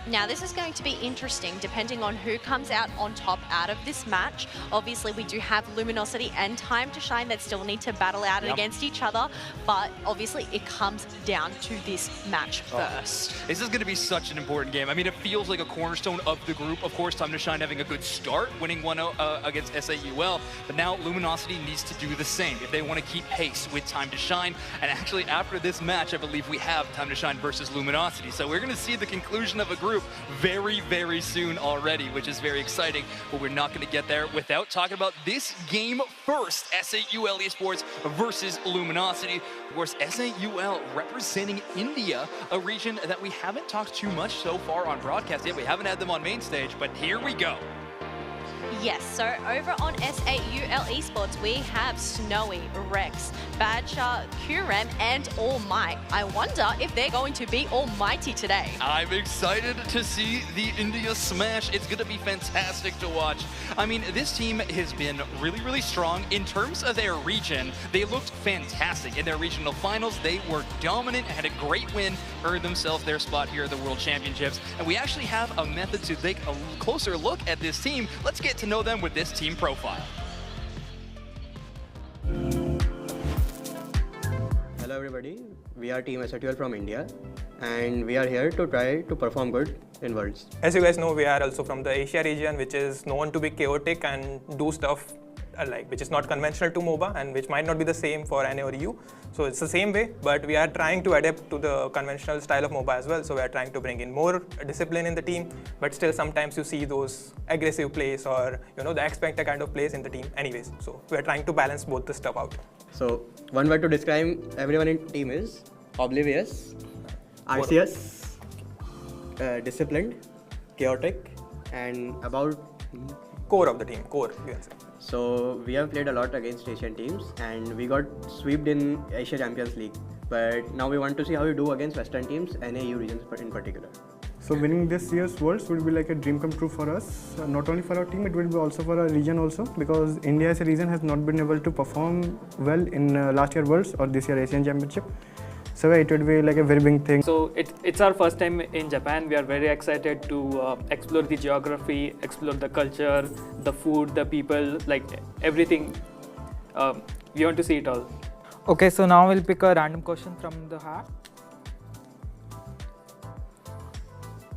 Now, this is going to be interesting depending on who comes out on top out of this match. Obviously, we do have Luminosity and Time to Shine that still need to battle out against each other, but obviously it comes down to this match first. This is going to be such an important game. I mean, it feels like a cornerstone of the group. Of course, Time to Shine having a good start, winning 1-0 against SAUL, but now Luminosity needs to do the same if they want to keep pace with Time to Shine. And actually, after this match, I believe we have Time to Shine versus Luminosity. So we're going to see the conclusion of a group very, very soon already, which is very exciting, but we're not going to get there without talking about this game first. SAUL Esports versus Luminosity. Of course, SAUL representing India, a region that we haven't talked too much so far on broadcast yet. We haven't had them on main stage, but here we go. Yes, so over on SAUL Esports, we have Snowy, Rex, Badger, Kurem, and All Might. I wonder if they're going to be almighty today. I'm excited to see the India smash. It's going to be fantastic to watch. I mean, this team has been really, really strong. In terms of their region, they looked fantastic. In their regional finals, they were dominant, had a great win, earned themselves their spot here at the World Championships. And we actually have a method to take a closer look at this team. Let's get to know them with this team profile. Hello everybody, we are Team SAUL from India and we are here to try to perform good in Worlds. As you guys know, we are also from the Asia region, which is known to be chaotic and do stuff which is not conventional to MOBA and which might not be the same for NA or EU. So it's the same way, but we are trying to adapt to the conventional style of MOBA as well. So we are trying to bring in more discipline in the team, but still sometimes you see those aggressive plays or the X Factor kind of plays in the team anyways. So we are trying to balance both the stuff out. So one word to describe everyone in team is oblivious, RCS, disciplined, chaotic, and about core of the team, core you can say. So we have played a lot against Asian teams and we got swept in Asia Champions League. But now we want to see how we do against Western teams and EU regions in particular. So winning this year's Worlds would be like a dream come true for us. Not only for our team, it will be also for our region also, because India as a region has not been able to perform well in last year Worlds or this year Asian Championship. So it would be like a very big thing. So it's our first time in Japan. We are very excited to explore the geography, explore the culture, the food, the people, like everything. We want to see it all. Okay, so now we'll pick a random question from the hat.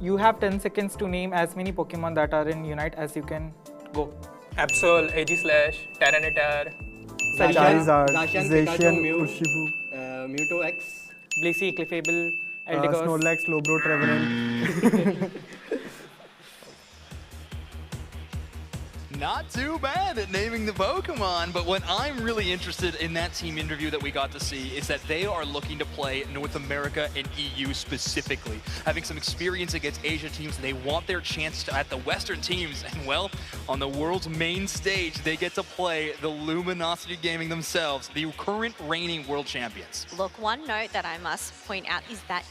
You have 10 seconds to name as many Pokemon that are in Unite as you can. Go. Absol, Aegislash, Tyranitar, Charizard, Zacian, Zacian, Mew, Urshifu, Mewtwo X, Blissey, Clefable, Eldegoss. Snorlax, Slowbro, Trevenant. Not too bad at naming the Pokemon, but what I'm really interested in that team interview that we got to see is that they are looking to play North America and EU specifically. Having some experience against Asia teams, they want their chance at the Western teams, and well, on the world's main stage, they get to play the Luminosity Gaming themselves, the current reigning world champions. Look, one note that I must point out is that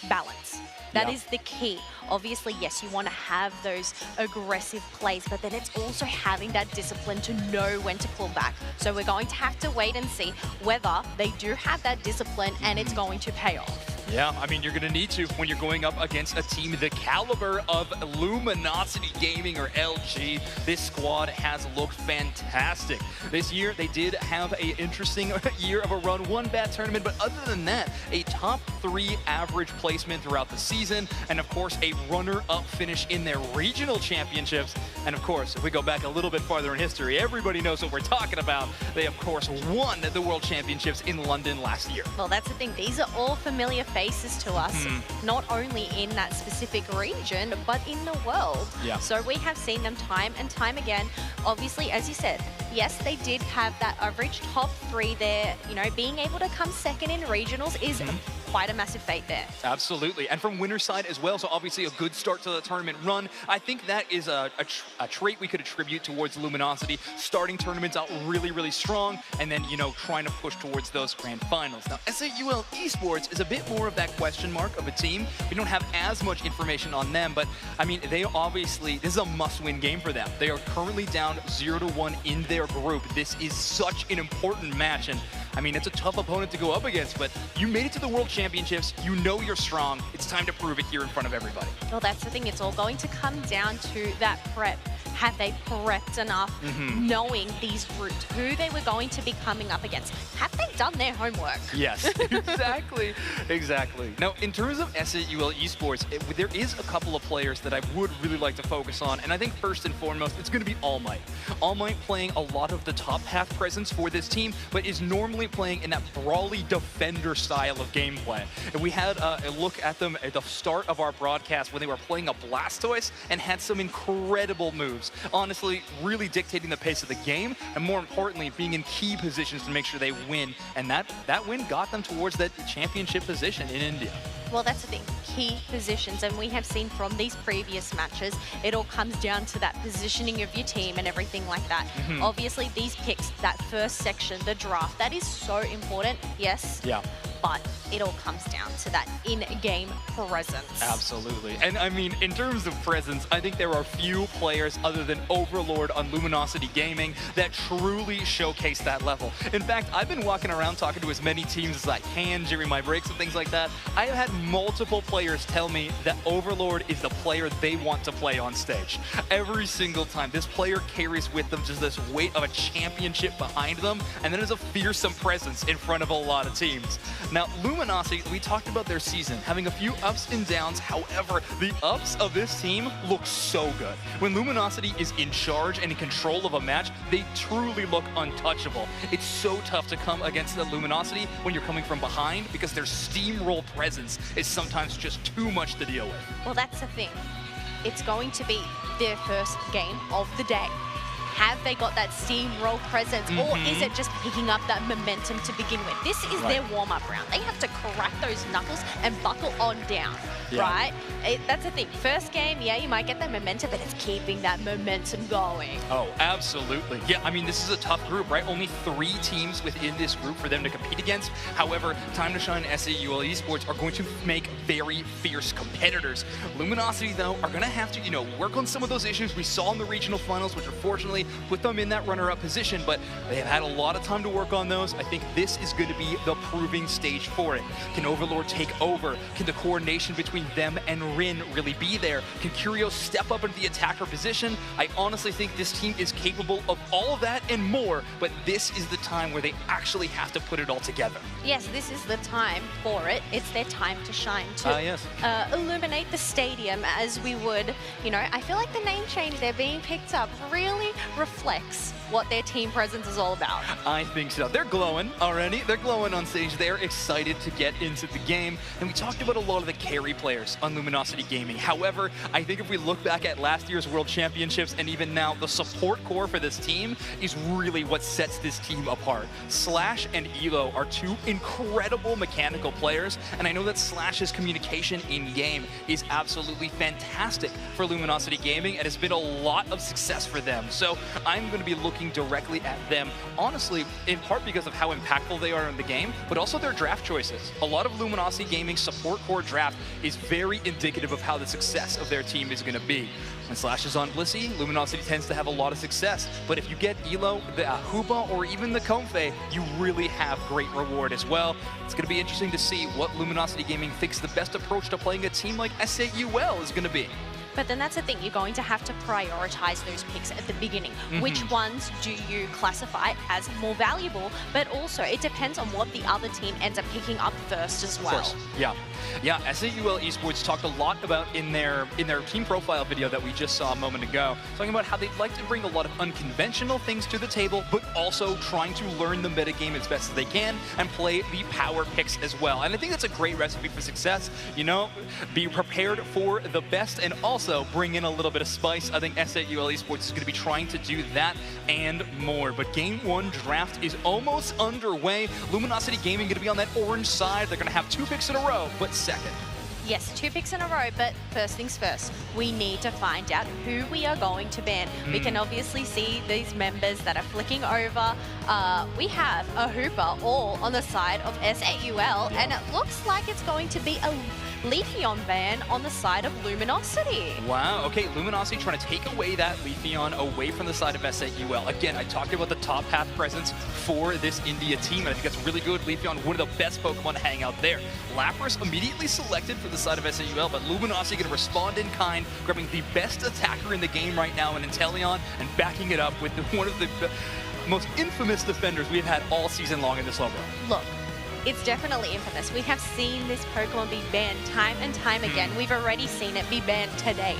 balance. That is the key. Obviously, yes, you want to have those aggressive plays, but then it's also having that discipline to know when to pull back. So we're going to have to wait and see whether they do have that discipline and it's going to pay off. Yeah, I mean, you're going to need to when you're going up against a team the caliber of Luminosity Gaming, or LG. This squad has looked fantastic. This year, they did have an interesting year of a run, one bad tournament, but other than that, a top 3 average placement throughout the season, and of course, a runner-up finish in their regional championships. And of course, if we go back a little bit farther in history, everybody knows what we're talking about. They, of course, won the World Championships in London last year. Well, that's the thing. These are all familiar faces to us, not only in that specific region, but in the world. Yeah. So we have seen them time and time again. Obviously, as you said, yes, they did have that average top 3 there. You know, being able to come second in regionals is quite a massive feat there. Absolutely, and from winner's side as well, so obviously a good start to the tournament run. I think that is a trait we could attribute towards Luminosity, starting tournaments out really, really strong, and then, you know, trying to push towards those grand finals. Now, SAUL Esports is a bit more of that question mark of a team. We don't have as much information on them, but, I mean, they obviously, this is a must-win game for them. They are currently down 0-1 in their group. This is such an important match, and, I mean, it's a tough opponent to go up against, but you made it to the World Championships. You know you're strong. It's time to prove it here in front of everybody. Well, that's the thing. It's all going to come down to that prep. Have they prepped enough, knowing these groups, who they were going to be coming up against? Have they done their homework? Yes, exactly, exactly. Now, in terms of SAUL Esports, there is a couple of players that I would really like to focus on, and I think first and foremost, it's going to be All Might. All Might playing a lot of the top path presence for this team, but is normally playing in that brawly defender style of gameplay. And we had a look at them at the start of our broadcast when they were playing a Blastoise and had some incredible moves. Honestly, really dictating the pace of the game, and more importantly, being in key positions to make sure they win. And that win got them towards that championship position in India. Well, that's the thing, key positions, and we have seen from these previous matches, it all comes down to that positioning of your team and everything like that. Obviously, these picks, that first section, the draft, that is so important, yes. Yeah. But it all comes down to that in-game presence. Absolutely. And I mean, in terms of presence, I think there are few players other than Overlord on Luminosity Gaming that truly showcase that level. In fact, I've been walking around talking to as many teams as I can during my breaks and things like that. I have had multiple players tell me that Overlord is the player they want to play on stage. Every single time, this player carries with them just this weight of a championship behind them, and then there's a fearsome presence in front of a lot of teams. Now, Luminosity, we talked about their season, having a few ups and downs. However, the ups of this team look so good. When Luminosity is in charge and in control of a match, they truly look untouchable. It's so tough to come against the Luminosity when you're coming from behind because their steamroll presence is sometimes just too much to deal with. Well, that's the thing. It's going to be their first game of the day. Have they got that steamroll presence, or is it just picking up that momentum to begin with? This is their warm-up round. They have to crack those knuckles and buckle on down, right? That's the thing. First game, yeah, you might get that momentum, but it's keeping that momentum going. Oh, absolutely. Yeah, I mean, this is a tough group, right? Only 3 teams within this group for them to compete against. However, Time to Shine and SAUL Esports are going to make very fierce competitors. Luminosity, though, are going to have to, you know, work on some of those issues we saw in the regional finals, which unfortunately put them in that runner-up position, but they have had a lot of time to work on those. I think this is going to be the proving stage for it. Can Overlord take over? Can the coordination between them and Rin really be there? Can Curio step up into the attacker position? I honestly think this team is capable of all of that and more, but this is the time where they actually have to put it all together. Yes, this is the time for it. It's their time to shine, to illuminate the stadium as we would. You know, I feel like the name change they're being picked up really reflects what their team presence is all about. I think so. They're glowing already. They're glowing on stage. They're excited to get into the game. And we talked about a lot of the carry players on Luminosity Gaming. However, I think if we look back at last year's World Championships and even now, the support core for this team is really what sets this team apart. Slash and Elo are 2 incredible mechanical players, and I know that Slash's communication in-game is absolutely fantastic for Luminosity Gaming, and it's been a lot of success for them. So I'm going to be looking directly at them, honestly, in part because of how impactful they are in the game, but also their draft choices. A lot of Luminosity Gaming support core draft is very indicative of how the success of their team is going to be. When Slash is on Blissey, Luminosity tends to have a lot of success, but if you get Elo, the Ahuba, or even the Comfey, you really have great reward as well. It's going to be interesting to see what Luminosity Gaming thinks the best approach to playing a team like SAUL is going to be. But then that's the thing, you're going to have to prioritize those picks at the beginning. Which ones do you classify as more valuable? But also, it depends on what the other team ends up picking up first as well. Of course. Yeah. Yeah, SAUL Esports talked a lot about in their team profile video that we just saw a moment ago, talking about how they'd like to bring a lot of unconventional things to the table, but also trying to learn the metagame as best as they can and play the power picks as well. And I think that's a great recipe for success. You know, be prepared for the best and also bring in a little bit of spice. I think SAUL Esports is going to be trying to do that and more. But Game 1 draft is almost underway. Luminosity Gaming going to be on that orange side. They're going to have 2 picks in a row, but second. Yes, 2 picks in a row, but first things first, we need to find out who we are going to ban. We can obviously see these members that are flicking over. We have a Hooper all on the side of SAUL, and it looks like it's going to be a Leafeon ban on the side of Luminosity. Wow, okay, Luminosity trying to take away that Leafeon away from the side of SAUL. Again, I talked about the top path presence for this India team, and I think that's really good. Leafeon, one of the best Pokemon to hang out there. Lapras immediately selected for the side of SAUL, but Luminosity going to respond in kind, grabbing the best attacker in the game right now in Inteleon, and backing it up with one of the most infamous defenders we've had all season long in this level. Look, it's definitely infamous. We have seen this Pokemon be banned time and time again. We've already seen it be banned today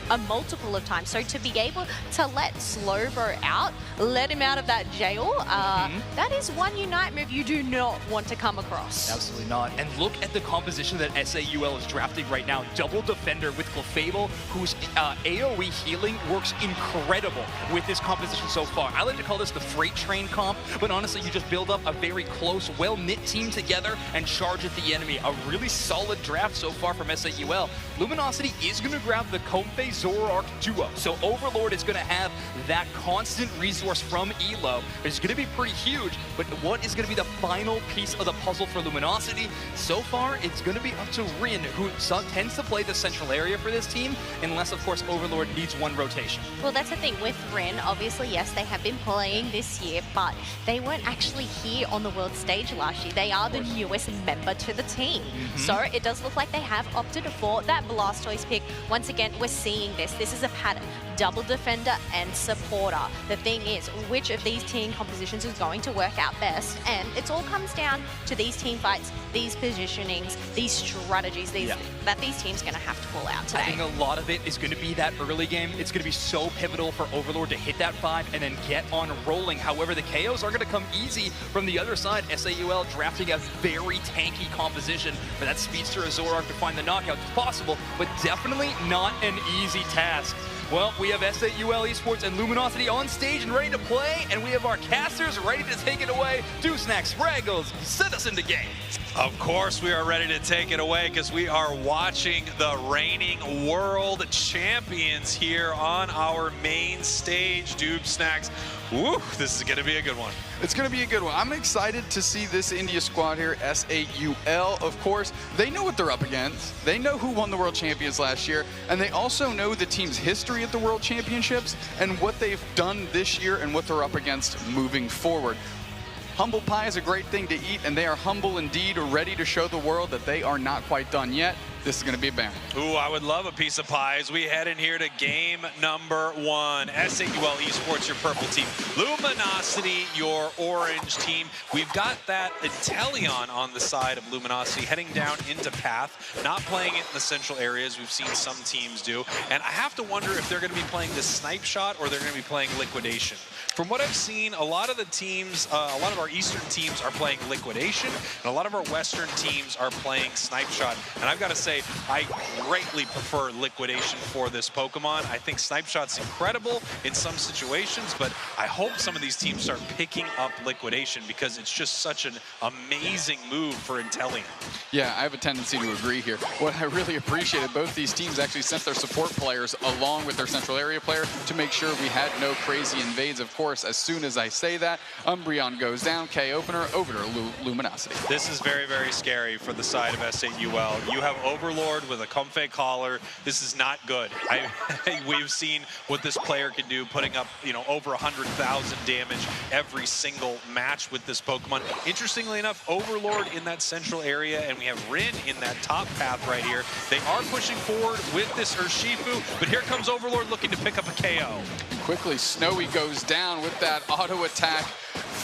a multiple of times. So to be able to let Slowbro out, let him out of that jail, that is one Unite move you do not want to come across. Absolutely not. And look at the composition that SAUL is drafting right now. Double defender with Clefable, whose AoE healing works incredible with this composition so far. I like to call this the freight train comp, but honestly, you just build up a very close, well-knit team together and charge at the enemy. A really solid draft so far from SAUL. Luminosity is going to grab the Comfey Zoroark duo. So Overlord is going to have that constant resource from Elo. It's going to be pretty huge, but what is going to be the final piece of the puzzle for Luminosity? So far, it's going to be up to Rin, who tends to play the central area for this team, unless, of course, Overlord needs one rotation. Well, that's the thing with Rin. Obviously, yes, they have been playing this year, but they weren't actually here on the world stage last year. They are the newest member to the team. So it does look like they have opted for that Blastoise pick. Once again, we're seeing this. This is a pattern. Double defender and supporter. The thing is, which of these team compositions is going to work out best? And it all comes down to these team fights, these positionings, these strategies that these teams going to have to pull out today. I think a lot of it is going to be that early game. It's going to be so pivotal for Overlord to hit that 5 and then get on rolling. However, the KOs are going to come easy from the other side. SAUL drafting a very tanky composition for that Speedster Zoroark to find the knockout if possible, but definitely not an easy task. Well, we have SAUL Esports and Luminosity on stage and ready to play, and we have our casters ready to take it away. Dewsnack, Spraggles, send us into game. Of course we are ready to take it away because we are watching the reigning world champions here on our main stage. Dewsnacks. Woo, this is going to be a good one. It's going to be a good one. I'm excited to see this India squad here, SAUL. Of course, they know what they're up against. They know who won the World Champions last year, and they also know the team's history at the World Championships and what they've done this year and what they're up against moving forward. Humble pie is a great thing to eat, and they are humble indeed, ready to show the world that they are not quite done yet. This is going to be a banger. Ooh, I would love a piece of pie as we head in here to game number 1. SAUL Esports, your purple team. Luminosity, your orange team. We've got that Inteleon on the side of Luminosity heading down into path, not playing it in the central areas. We've seen some teams do. And I have to wonder if they're going to be playing the snipe shot or they're going to be playing liquidation. From what I've seen, a lot of the teams, a lot of our Eastern teams are playing Liquidation, and a lot of our Western teams are playing Snipe Shot. And I've got to say, I greatly prefer Liquidation for this Pokemon. I think Snipe Shot's incredible in some situations, but I hope some of these teams start picking up Liquidation because it's just such an amazing move for Inteleon. Yeah, I have a tendency to agree here. What I really appreciated, both these teams actually sent their support players along with their central area player to make sure we had no crazy invades. Of course, as soon as I say that, Umbreon goes down, K-Opener, over to Luminosity. This is very, very scary for the side of S8UL. You have Overlord with a Comfey Collar. This is not good. We've seen what this player can do, putting up, you know, over 100,000 damage every single match with this Pokemon. Interestingly enough, Overlord in that central area, and we have Rin in that top path right here. They are pushing forward with this Urshifu, but here comes Overlord looking to pick up a KO. Quickly, Snowy goes down with that auto attack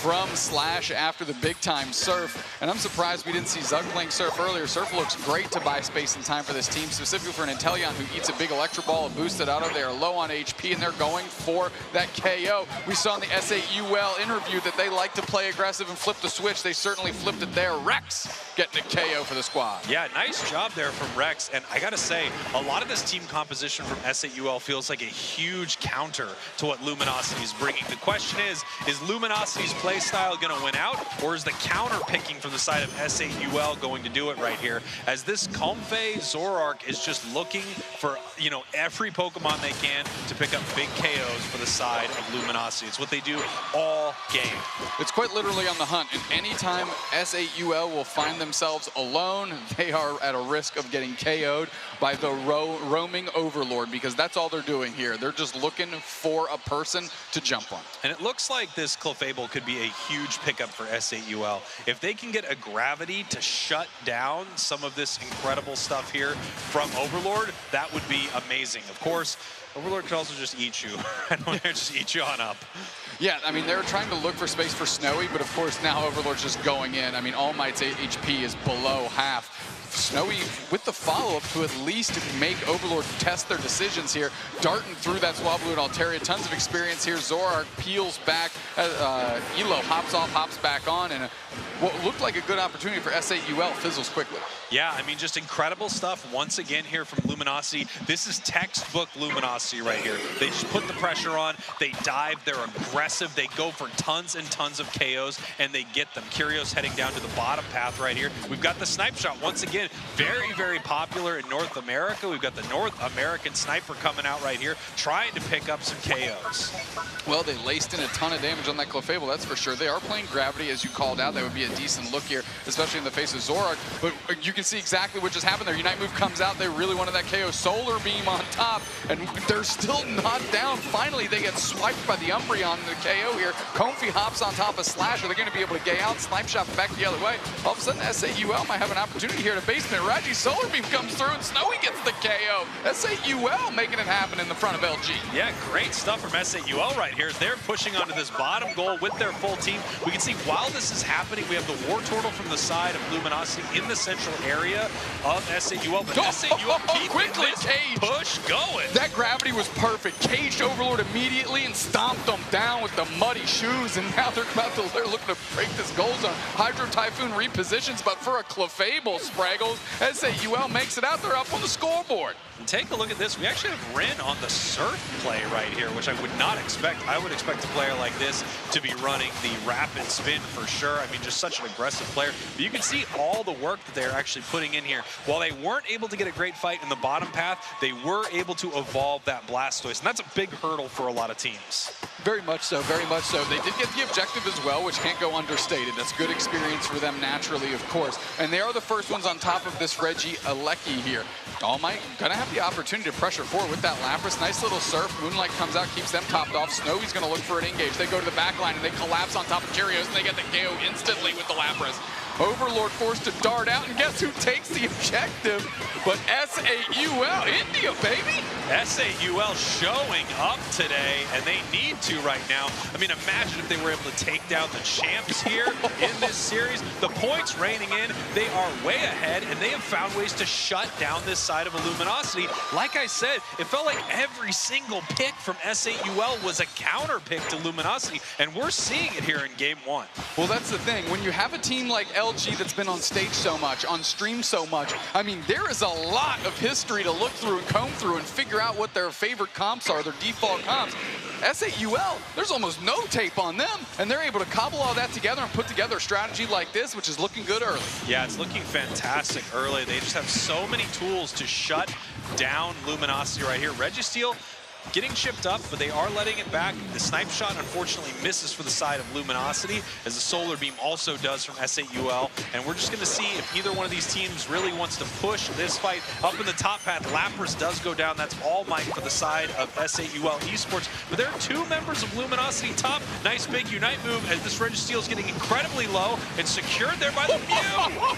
from Slash after the big time Surf. And I'm surprised we didn't see Zug playing Surf earlier. Surf looks great to buy space and time for this team, specifically for an Inteleon who eats a big Electro Ball, a boosted auto. They are low on HP and they're going for that KO. We saw in the S8UL interview that they like to play aggressive and flip the switch. They certainly flipped it there. Rex getting a KO for the squad. Yeah, nice job there from Rex. And I gotta say, a lot of this team composition from S8UL feels like a huge counter to what Luminosity is bringing. The question is Luminosity's play style going to win out, or is the counter picking from the side of S8UL going to do it right here? As this Comfey Zoroark is just looking for, you know, every Pokemon they can to pick up big KOs for the side of Luminosity. It's what they do all game. It's quite literally on the hunt, and anytime S8UL will find themselves alone, they are at a risk of getting KO'd by the roaming Overlord, because that's all they're doing here. They're just looking for a person to jump on. And it looks like this Clefable could be a huge pickup for S8UL. If they can get a Gravity to shut down some of this incredible stuff here from Overlord, that would be amazing. Of course, Overlord could also just eat you. I don't know, just eat you on up. Yeah, I mean, they were trying to look for space for Snowy, but of course now Overlord's just going in. I mean, All Might's HP is below half. Snowy with the follow-up to at least make Overlord test their decisions here. Darting through that Swablu and Altaria, tons of experience here. Zoroark peels back. Elo hops off, hops back on, and what looked like a good opportunity for S8UL fizzles quickly. Yeah, I mean, just incredible stuff once again here from Luminosity. This is textbook Luminosity right here. They just put the pressure on, they dive, they're aggressive, they go for tons and tons of KOs, and they get them. Curios heading down to the bottom path right here. We've got the Snipe Shot once again, very, very popular in North America. We've got the North American Sniper coming out right here, trying to pick up some KOs. Well, they laced in a ton of damage on that Clefable, that's for sure. They are playing Gravity, as you called out. That would be a decent look here, especially in the face of Zoroark. But you can see exactly what just happened there. Unite move comes out. They really wanted that KO. Solar Beam on top, and they're still not down. Finally, they get swiped by the Umbreon in the KO here. Comfey hops on top of Slash. Are they going to be able to gay out? Snipe Shot back the other way. All of a sudden, S8UL might have an opportunity here to basement. Raji Solar Beam comes through, and Snowy gets the KO. S8UL making it happen in the front of LG. Yeah, great stuff from S8UL right here. They're pushing onto this bottom goal with their full team. We can see while this is happening, we have the Wartortle from the side of Luminosity in the central area of S8UL. But S8UL keeping this push going. That Gravity was perfect. Caged Overlord immediately and stomped them down with the muddy shoes, and now they're looking to break this goal zone. Hydro Typhoon repositions, but for a Clefable, Spraggles, S8UL makes it out. They're up on the scoreboard. And take a look at this. We actually have Rin on the Surf play right here, which I would not expect. I would expect a player like this to be running the Rapid Spin for sure. I mean, just such an aggressive player. But you can see all the work that they're actually putting in here. While they weren't able to get a great fight in the bottom path, they were able to evolve that Blastoise. And that's a big hurdle for a lot of teams. Very much so, very much so. They did get the objective as well, which can't go understated. That's good experience for them naturally, of course. And they are the first ones on top of this Reggie Alecki here. All Might gonna have the opportunity to pressure forward with that Lapras. Nice little Surf. Moonlight comes out, keeps them topped off. Snowy's gonna look for an engage. They go to the back line and they collapse on top of Curios, and they get the KO instantly with the Lapras. Overlord forced to dart out, and guess who takes the objective? But SAUL, India, baby! SAUL showing up today, and they need to right now. I mean, imagine if they were able to take down the champs here in this series. The points raining in, they are way ahead, and they have found ways to shut down this side of Illuminosity. Like I said, it felt like every single pick from SAUL was a counter pick to Luminosity, and we're seeing it here in game one. Well, that's the thing. When you have a team like LG that's been on stage so much, on stream so much, I mean, there is a lot of history to look through and comb through and figure out what their favorite comps are, their default comps. SAUL, there's almost no tape on them, and they're able to cobble all that together and put together a strategy like this, which is looking good early. Yeah, it's looking fantastic early. They just have so many tools to shut down Luminosity right here. Registeel getting chipped up, but they are letting it back. The snipe shot unfortunately misses for the side of Luminosity, as the solar beam also does from SAUL. And we're just going to see if either one of these teams really wants to push this fight up in the top path. Lapras does go down. That's All Might for the side of SAUL Esports. But there are two members of Luminosity top. Nice big Unite move as this Registeel is getting incredibly low and secured there by the Mew.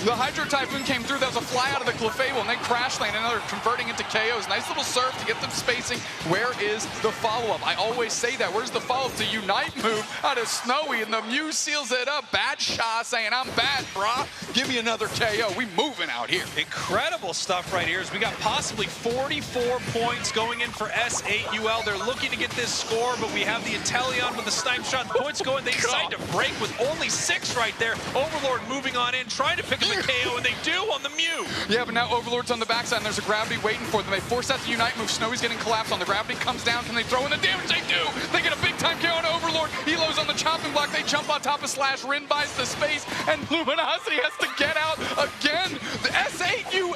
The Hydro Typhoon came through. That was a fly out of the Clefable, and then Crash Lane, another converting into KOs. Nice little serve to get them spacing. Where is the follow-up? I always say that. Where's the follow-up to Unite move out of Snowy, and the Mew seals it up. Bad shot saying, I'm bad, brah. Give me another KO. We moving out here. Incredible stuff right here as we got possibly 44 points going in for SAUL. They're looking to get this score, but we have the Inteleon with the snipe shot. The points going. They decide to break with only 6 right there. Overlord moving on in, trying to pick up the KO, and they do on the Mew. Yeah, but now Overlord's on the backside, and there's a gravity waiting for them. They force out the Unite move. Snowy's getting collapsed on the gravity. Comes down. Can they throw in the damage? They do. They get a big time KO on Overlord. Elo's on the chopping block. They jump on top of Slash. Rin buys the space, and Luminosity has to get out again. The SAUL,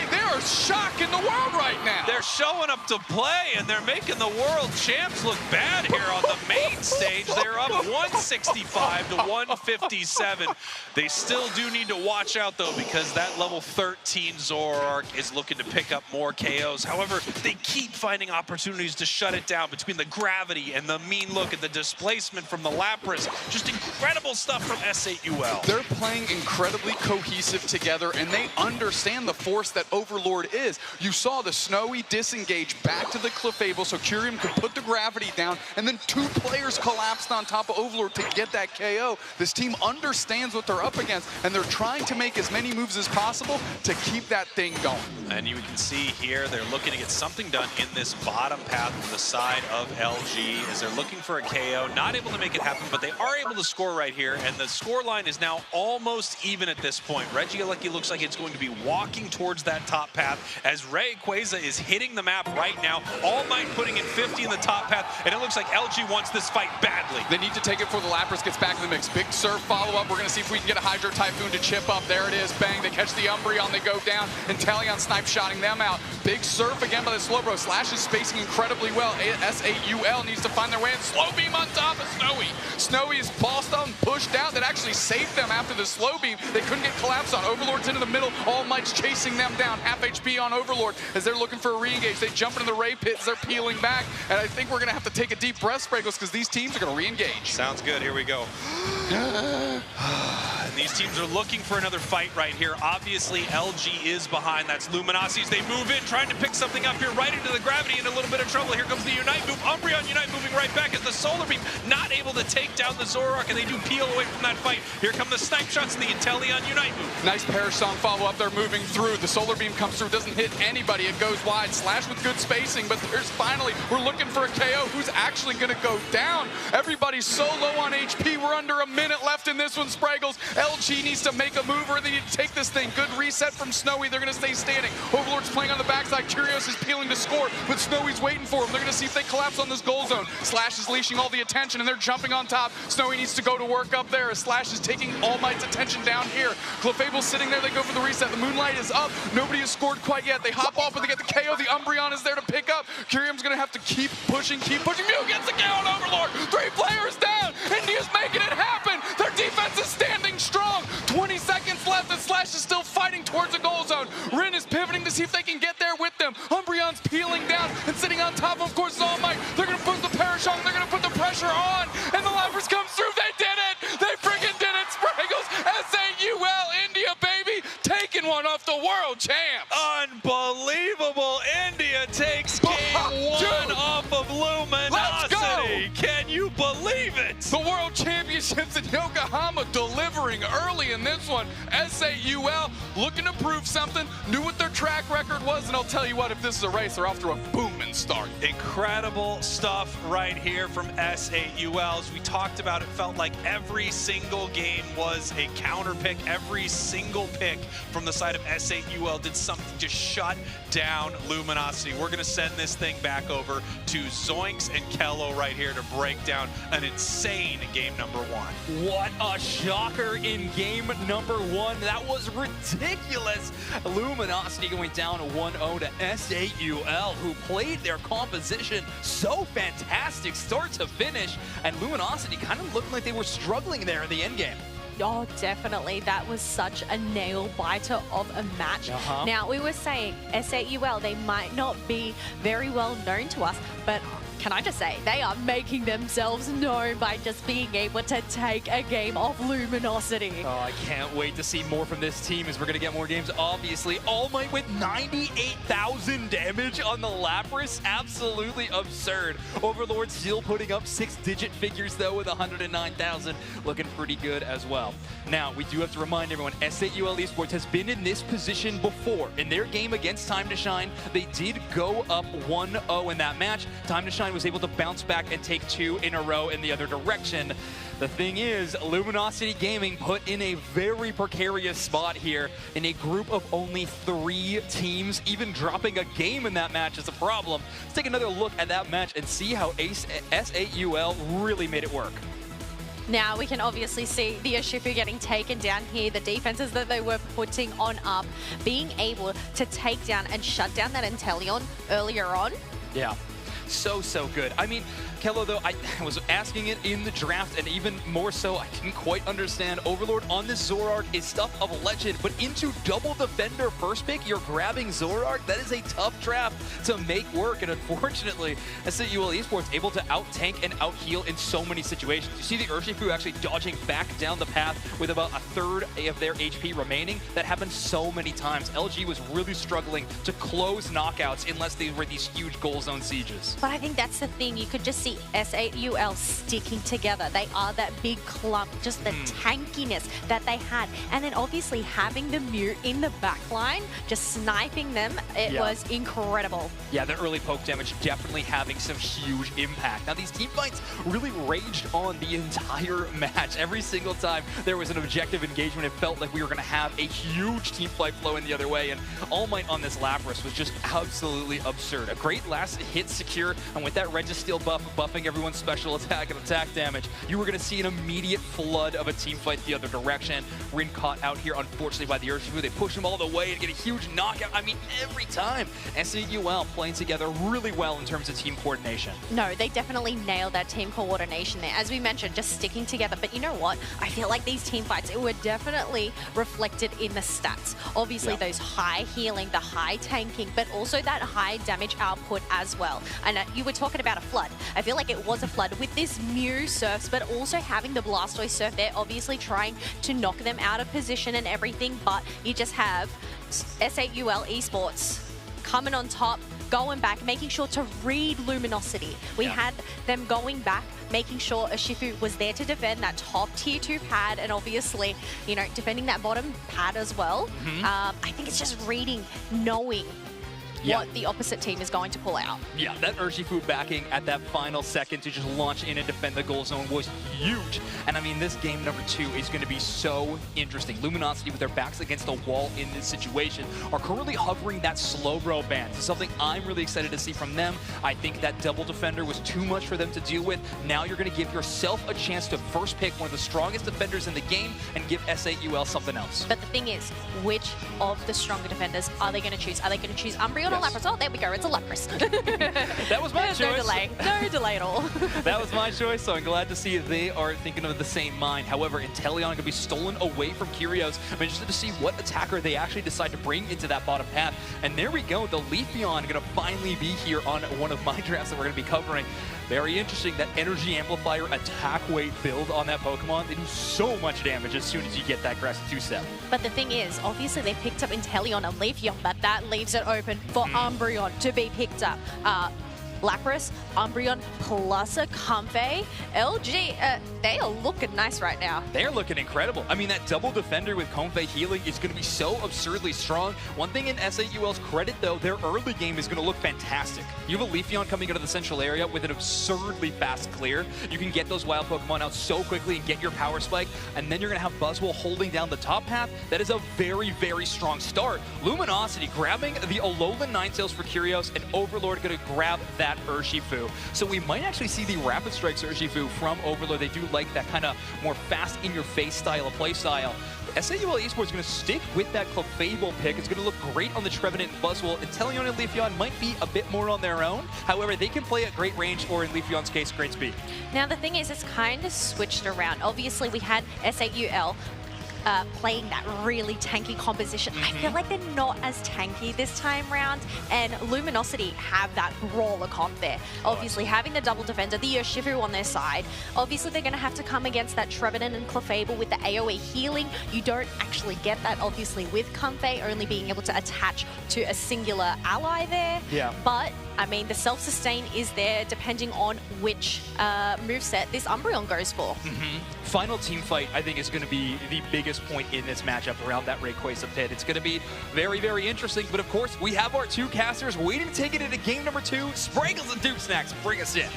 they are shocking the world right now. They're showing up to play, and they're making the world champs look bad here on the main stage. They're up 165 to 157. They still do need to watch out, though, because that level 13 Zoroark is looking to pick up more KOs. However, they keep finding opportunities to shut it down between the gravity and the mean look and the displacement from the Lapras. Just incredible stuff from SAUL. They're playing incredibly cohesive together, and they understand the force that Overlord is. You saw the Snowy disengage back to the Clefable so Curium could put the gravity down, and then 2 players collapsed on top of Overlord to get that KO. This team understands what they're up against, and they're trying to make as many moves as possible to keep that thing going. And you can see here, they're looking to get something done in this bottom path from the side of LG as they're looking for a KO. Not able to make it happen, but they are able to score right here, and the score line is now almost even at this point. Regieleki looks like it's going to be walking towards that top path as Rayquaza is hitting the map right now. All Might putting in 50 in the top path, and it looks like LG wants this fight badly. They need to take it before the Lapras gets back in the mix. Big serve follow-up. We're going to see if we can get a Hydro Typhoon to chip up. There it is. Bang. They catch the Umbreon. They go down. Inteleon snipe shotting them out. Big surf again by the Slowbro. Slash is spacing incredibly well. SAUL needs to find their way in. Slow beam on top of Snowy. Snowy is bossed on, pushed out. That actually saved them after the slow beam. They couldn't get collapsed on. Overlord's into the middle. All Might's chasing them down. Half HP on Overlord as they're looking for a re-engage. They jump into the Ray pits. They're peeling back. And I think we're going to have to take a deep breath, Sprinkles, because these teams are going to re-engage. Sounds good. Here we go. And these teams are looking for another fight right here. Obviously, LG is behind. That's Luminosities. They move in, trying to pick something up here right into the gravity, in a little bit of trouble. Here comes the Unite move. Umbreon Unite moving right back as the Solar Beam not able to take down the Zoroark, and they do peel away from that fight. Here come the snipe shots and the Inteleon Unite move. Nice Perish Song follow-up. They're moving through. The Solar Beam comes through, doesn't hit anybody. It goes wide. Slash with good spacing, but there's finally, we're looking for a KO. Who's actually going to go down? Everybody's so low on HP. We're under a minute left in this one, Spraggles. LG needs to make a move, or they need to take this thing. Good reset from Snowy. They're going to stay standing. Overlord's playing on the backside. Curios is peeling to score, but Snowy's waiting for him. They're going to see if they collapse on this goal zone. Slash is leashing all the attention, and they're jumping on top. Snowy needs to go to work up there as Slash is taking All Might's attention down here. Clefable's sitting there. They go for the reset. The Moonlight is up. Nobody has scored quite yet. They hop off, but they get the KO. The Umbreon is there to pick up. Curium's going to have to keep pushing. Mew gets the KO on Overlord. 3 players down. India's making it happen. Their defense is standing strong. 20 seconds left, and Slash is still fighting towards the goal zone. Rin is pivoting to see if they can get there with them. Umbreon's peeling down and sitting on top, of course, All Might. They're going to push the Perish on. They're going to put the pressure on, and the Lapras comes through. They did it. They freaking did it, Spraggles. world champs. Unbelievable. India takes game one off of Luminosity. Let's go. Can you believe it? The World Championships in Yokohama delivering early in this one. SAUL looking to prove something, knew what their track record was, and I'll tell you what, if this is a race, they're off to a booming start. Incredible stuff right here from SAUL. As we talked about, it felt like every single game was a counter pick. Every single pick from the side of SAUL did something to shut down Luminosity. We're going to send this thing back over to Zoinks and Kello right here to break down an insane game number one. What a shocker in game number one. That was ridiculous. Luminosity going down 1-0 to SAUL, who played their composition so fantastic start to finish, and Luminosity kind of looked like they were struggling there in the end game. Oh, definitely. That was such a nail-biter of a match. Now, we were saying SAUL, they might not be very well known to us, but can I just say, they are making themselves known by just being able to take a game off Luminosity. Oh, I can't wait to see more from this team as we're going to get more games. Obviously, All Might with 98,000 damage on the Lapras. Absolutely absurd. Overlord still putting up 6-digit figures, though, with 109,000. Looking pretty good as well. Now, we do have to remind everyone, SAUL Esports has been in this position before. In their game against Time to Shine, they did go up 1-0 in that match. Time to Shine was able to bounce back and take 2 in a row in the other direction. The thing is, Luminosity Gaming put in a very precarious spot here in a group of only 3 teams. Even dropping a game in that match is a problem. Let's take another look at that match and see how SAUL really made it work. Now, we can obviously see the Urshifu getting taken down here, the defenses that they were putting on up, being able to take down and shut down that Inteleon earlier on. Yeah. So good. I mean, Kello, though, I was asking it in the draft, and even more so, I didn't quite understand. Overlord on this Zoroark is stuff of legend, but into double defender first pick, you're grabbing Zoroark? That is a tough draft to make work, and unfortunately, SAUL Esports able to out-tank and out-heal in so many situations. You see the Urshifu actually dodging back down the path with about a third of their HP remaining. That happened so many times. LG was really struggling to close knockouts unless they were these huge goal zone sieges. But I think that's the thing. You could just see SAUL sticking together. They are that big clump, just the tankiness that they had. And then obviously having the Mew in the back line, just sniping them, it was incredible. Yeah, the early poke damage definitely having some huge impact. Now, these team fights really raged on the entire match. Every single time there was an objective engagement, it felt like we were going to have a huge team fight flow in the other way. And All Might on this Lapras was just absolutely absurd. A great last hit secure, and with that Registeel buff buffing everyone's special attack and attack damage, you were going to see an immediate flood of a team fight the other direction. Rin caught out here, unfortunately, by the Urshifu. They push him all the way and get a huge knockout. I mean, every time. SAUL playing together really well in terms of team coordination. No, they definitely nailed that team coordination there. As we mentioned, just sticking together. But you know what? I feel like these team fights, it were definitely reflected in the stats. Obviously, those high healing, the high tanking, but also that high damage output as well. And you were talking about a flood. I feel like it was a flood with this Mew surfs, but also having the Blastoise surf there, obviously trying to knock them out of position and everything. But you just have SAUL Esports coming on top, going back, making sure to read Luminosity. We had them going back, making sure Urshifu was there to defend that top tier 2 pad, and obviously, you know, defending that bottom pad as well. I think it's just reading, knowing what the opposite team is going to pull out. Yeah, that Urshifu backing at that final second to just launch in and defend the goal zone was huge. And I mean, this game number 2 is going to be so interesting. Luminosity, with their backs against the wall in this situation, are currently hovering that slow bro ban. It's something I'm really excited to see from them. I think that double defender was too much for them to deal with. Now you're going to give yourself a chance to first pick one of the strongest defenders in the game and give SAUL something else. But the thing is, which of the stronger defenders are they going to choose? Are they going to choose Umbreon or Lapras? Oh, there we go. It's a Lapras. That was my choice. No delay. No delay at all. That was my choice, so I'm glad to see they are thinking of the same mind. However, Inteleon could be stolen away from Kyrios. I'm interested to see what attacker they actually decide to bring into that bottom path. And there we go. The Leafeon going to finally be here on one of my drafts that we're going to be covering. Very interesting, that energy amplifier attack weight build on that Pokemon. They do so much damage as soon as you get that grassy 2-step. But the thing is, obviously they picked up Inteleon and Leafeon, but that leaves it open for Umbreon to be picked up. Lapras, Umbreon, plus a Comfey. LG, they are looking nice right now. They're looking incredible. I mean, that double defender with Comfey healing is going to be so absurdly strong. One thing in SAUL's credit, though, their early game is going to look fantastic. You have a Leafeon coming out of the central area with an absurdly fast clear. You can get those wild Pokemon out so quickly and get your power spike, and then you're going to have Buzzwole holding down the top path. That is a very, very strong start. Luminosity grabbing the Alolan Ninetales for Curios, and Overlord going to grab that Urshifu. So we might actually see the Rapid Strikes Urshifu from Overlord. They do like that kind of more fast in-your-face style of play style. SAUL Esports is going to stick with that Clefable pick. It's going to look great on the Trevenant and Buzzwole. Inteleon and Leafeon might be a bit more on their own. However, they can play at great range, or in Leafeon's case, great speed. Now the thing is, it's kind of switched around. Obviously, we had SAUL playing that really tanky composition. I feel like they're not as tanky this time round, and Luminosity have that brawler comp there. Obviously, having the double defender, the Urshifu on their side, obviously they're going to have to come against that Trevenant and Clefable with the AoE healing. You don't actually get that, obviously, with Comfey only being able to attach to a singular ally there. Yeah. But, I mean, the self-sustain is there depending on which moveset this Umbreon goes for. Final team fight, I think, is going to be the biggest point in this matchup around that Rayquaza pit. It's going to be very, very interesting. But of course, we have our two casters waiting to take it into game number 2. Spraggles and Duke Snacks, bring us in.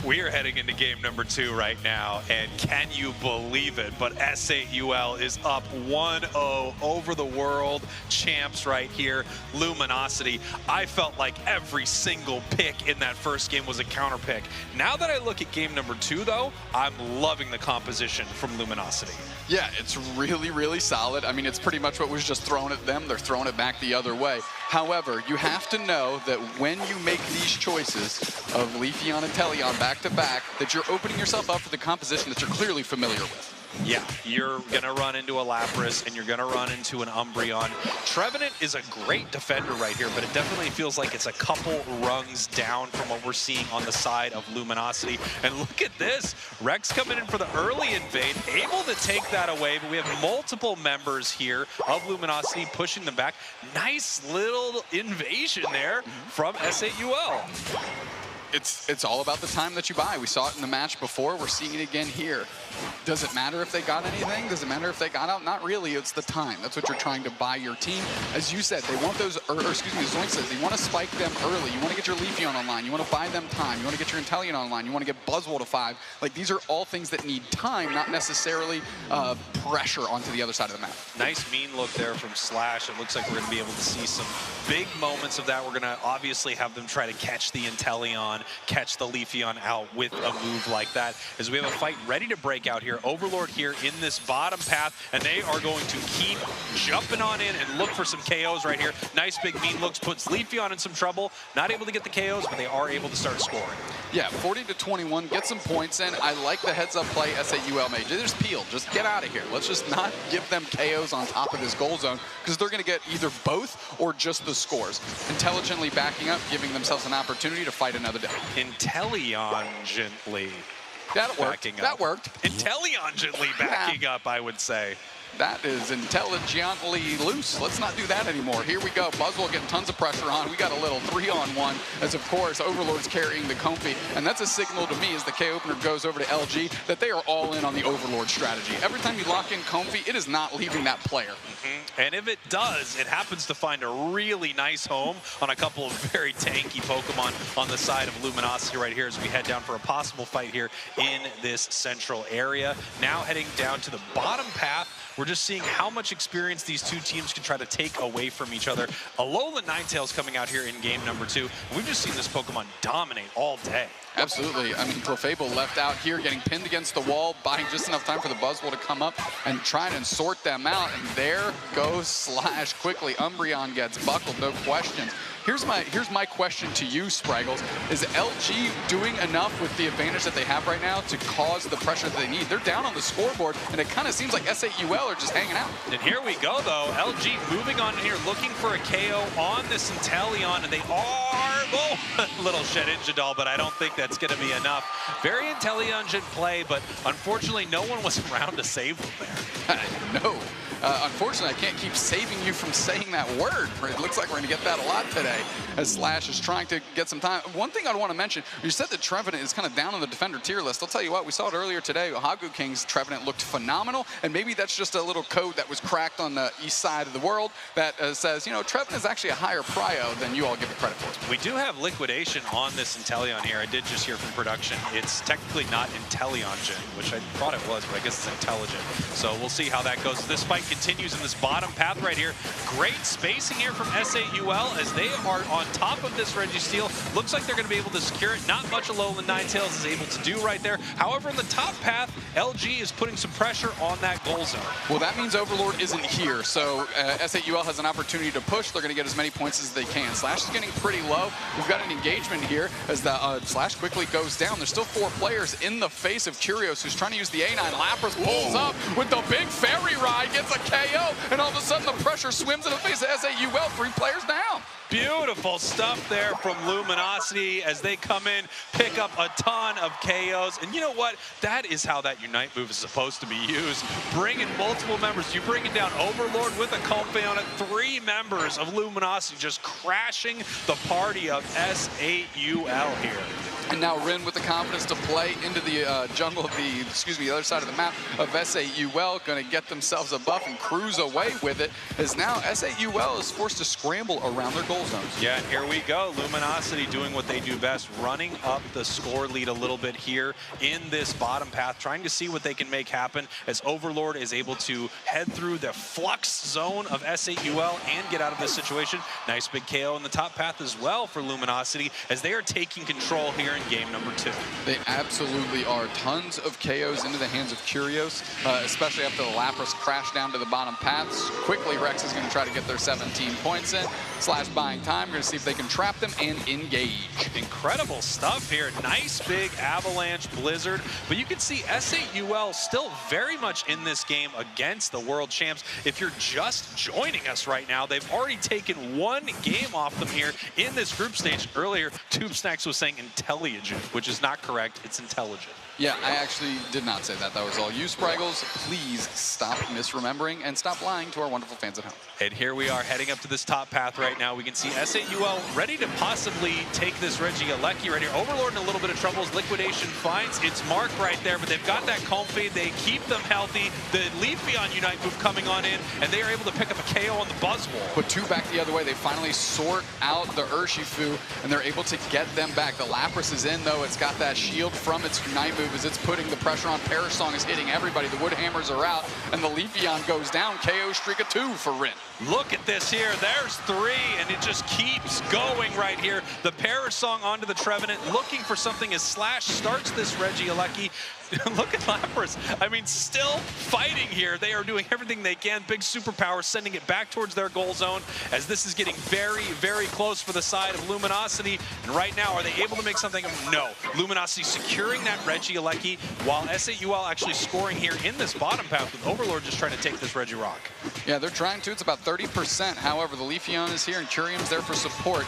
We are heading into game number 2 right now, and can you believe it? But SAUL is up 1-0 over the world champs right here, Luminosity. I felt like every single pick in that first game was a counter pick. Now that I look at game number 2, though, I'm loving the composition from Luminosity. Yeah, it's really, really solid. I mean, it's pretty much what was just thrown at them. They're throwing it back the other way. However, you have to know that when you make these choices of Leafeon and Inteleon back-to-back, that you're opening yourself up for the composition that you're clearly familiar with. Yeah, you're going to run into a Lapras, and you're going to run into an Umbreon. Trevenant is a great defender right here, but it definitely feels like it's a couple rungs down from what we're seeing on the side of Luminosity. And look at this. Rex coming in for the early invade, able to take that away, but we have multiple members here of Luminosity pushing them back. Nice little invasion there from SAUL. It's all about the time that you buy. We saw it in the match before. We're seeing it again here. Does it matter if they got anything? Does it matter if they got out? Not really. It's the time. That's what you're trying to buy your team. As you said, they want those, or excuse me, Zoink says, they want to spike them early. You want to get your Leafeon online. You want to buy them time. You want to get your Inteleon online. You want to get Buzzwole to 5. Like, these are all things that need time, not necessarily pressure onto the other side of the map. Nice mean look there from Slash. It looks like we're going to be able to see some big moments of that. We're going to obviously have them try to catch the Inteleon, catch the Leafeon out with a move like that, as we have a fight ready to break out here. Overlord here in this bottom path, and they are going to keep jumping on in and look for some KOs right here. Nice big mean looks, puts Leafeon in some trouble. Not able to get the KOs, but they are able to start scoring. Yeah, 40-21, get some points in. I like the heads-up play SAUL made. Just peel, just get out of here. Let's just not give them KOs on top of this goal zone, because they're going to get either both or just the scores. Intelligently backing up, giving themselves an opportunity to fight another day. Intelligently. That worked. That worked. Intelligently backing up, I would say. That is intelligently loose. Let's not do that anymore. Here we go. Buzzwole getting tons of pressure on. We got a little 3-on-1 as, of course, Overlord's carrying the Comfey. And that's a signal to me as the K-Opener goes over to LG that they are all in on the Overlord strategy. Every time you lock in Comfey, it is not leaving that player. And if it does, it happens to find a really nice home on a couple of very tanky Pokemon on the side of Luminosity right here as we head down for a possible fight here in this central area. Now heading down to the bottom path. We're just seeing how much experience these two teams can try to take away from each other. Alolan Ninetales coming out here in game number 2. We've just seen this Pokemon dominate all day. Absolutely. I mean, Clefable left out here, getting pinned against the wall, buying just enough time for the Buzzwole to come up and try and sort them out. And there goes Slash quickly. Umbreon gets buckled, no questions. Here's my question to you, Spraggles. Is LG doing enough with the advantage that they have right now to cause the pressure that they need? They're down on the scoreboard, and it kind of seems like SAUL are just hanging out. And here we go, though. LG moving on here, looking for a KO on this Inteleon, and they are little Shedinja but I don't think that's going to be enough. Very intelligent play, but unfortunately, no one was around to save them there. No. Unfortunately, I can't keep saving you from saying that word. It looks like we're going to get that a lot today as Slash is trying to get some time. One thing I want to mention, you said that Trevenant is kind of down on the defender tier list. I'll tell you what, we saw it earlier today. Hagu King's Trevenant looked phenomenal, and maybe that's just a little code that was cracked on the east side of the world that says, you know, Trevenant is actually a higher prio than you all give it credit for. We do have liquidation on this Inteleon here. I did just hear from production. It's technically not Inteleon, which I thought it was, but I guess it's intelligent. So we'll see how that goes. This fight continues in this bottom path right here. Great spacing here from SAUL as they are on top of this Registeel. Looks like they're going to be able to secure it. Not much Alolan Ninetales is able to do right there. However, in the top path, LG is putting some pressure on that goal zone. Well, that means Overlord isn't here, so SAUL has an opportunity to push. They're going to get as many points as they can. Slash is getting pretty low. We've got an engagement here as the Slash quickly goes down. There's still 4 players in the face of Curios, who's trying to use the A9. Lapras pulls up with the big fairy ride, gets a KO, and all of a sudden the pressure swims in the face of SAUL. 3 players down. Beautiful stuff there from Luminosity as they come in, pick up a ton of KOs. And you know what? That is how that Unite move is supposed to be used. Bring in multiple members. You bring it down Overlord with a Comfey on it. 3 members of Luminosity just crashing the party of SAUL here. And now Rin with the confidence to play into the jungle of the other side of the map of SAUL, going to get themselves a buff and cruise away with it, as now SAUL is forced to scramble around their goal zones. Yeah, and here we go. Luminosity doing what they do best, running up the score lead a little bit here in this bottom path, trying to see what they can make happen as Overlord is able to head through the flux zone of SAUL and get out of this situation. Nice big KO in the top path as well for Luminosity as they are taking control here in game number 2. They absolutely are. Tons of KOs into the hands of Curios, especially after the Lapras crash down to the bottom paths. Quickly, Rex is going to try to get their 17 points in. Slash buying time. We're going to see if they can trap them and engage. Incredible stuff here. Nice big avalanche blizzard. But you can see SAUL still very much in this game against the world champs. If you're just joining us right now, they've already taken 1 game off them here in this group stage. Earlier, Tube Snacks was saying intelligent, which is not correct. It's intelligent. Yeah, I actually did not say that. That was all you, Spraggles. Please stop misremembering and stop lying to our wonderful fans at home. And here we are heading up to this top path right now. We can see SAUL ready to possibly take this Regieleki right here. Overlord in a little bit of trouble as Liquidation finds its mark right there, but they've got that Comfey. They keep them healthy. The Leafeon Unite move coming on in, and they are able to pick up a KO on the Buzzwole. Put 2 back the other way. They finally sort out the Urshifu, and they're able to get them back. The Lapras is in, though. It's got that shield from its Unite move as it's putting the pressure on. Perish Song is hitting everybody. The Wood Hammers are out, and the Leafeon goes down. KO streak of 2 for Rin. Look at this here. There's 3, and it just keeps going right here. The Perish Song onto the Trevenant, looking for something as Slash starts this Regieleki. Look at Lapras. I mean, still fighting here. They are doing everything they can. Big superpower, sending it back towards their goal zone as this is getting very, very close for the side of Luminosity. And right now, are they able to make something? No. Luminosity securing that Regieleki while SAUL actually scoring here in this bottom path with Overlord just trying to take this Regirock. Yeah, they're trying to. It's about 30%. However, the Leafeon is here and Curium's there for support.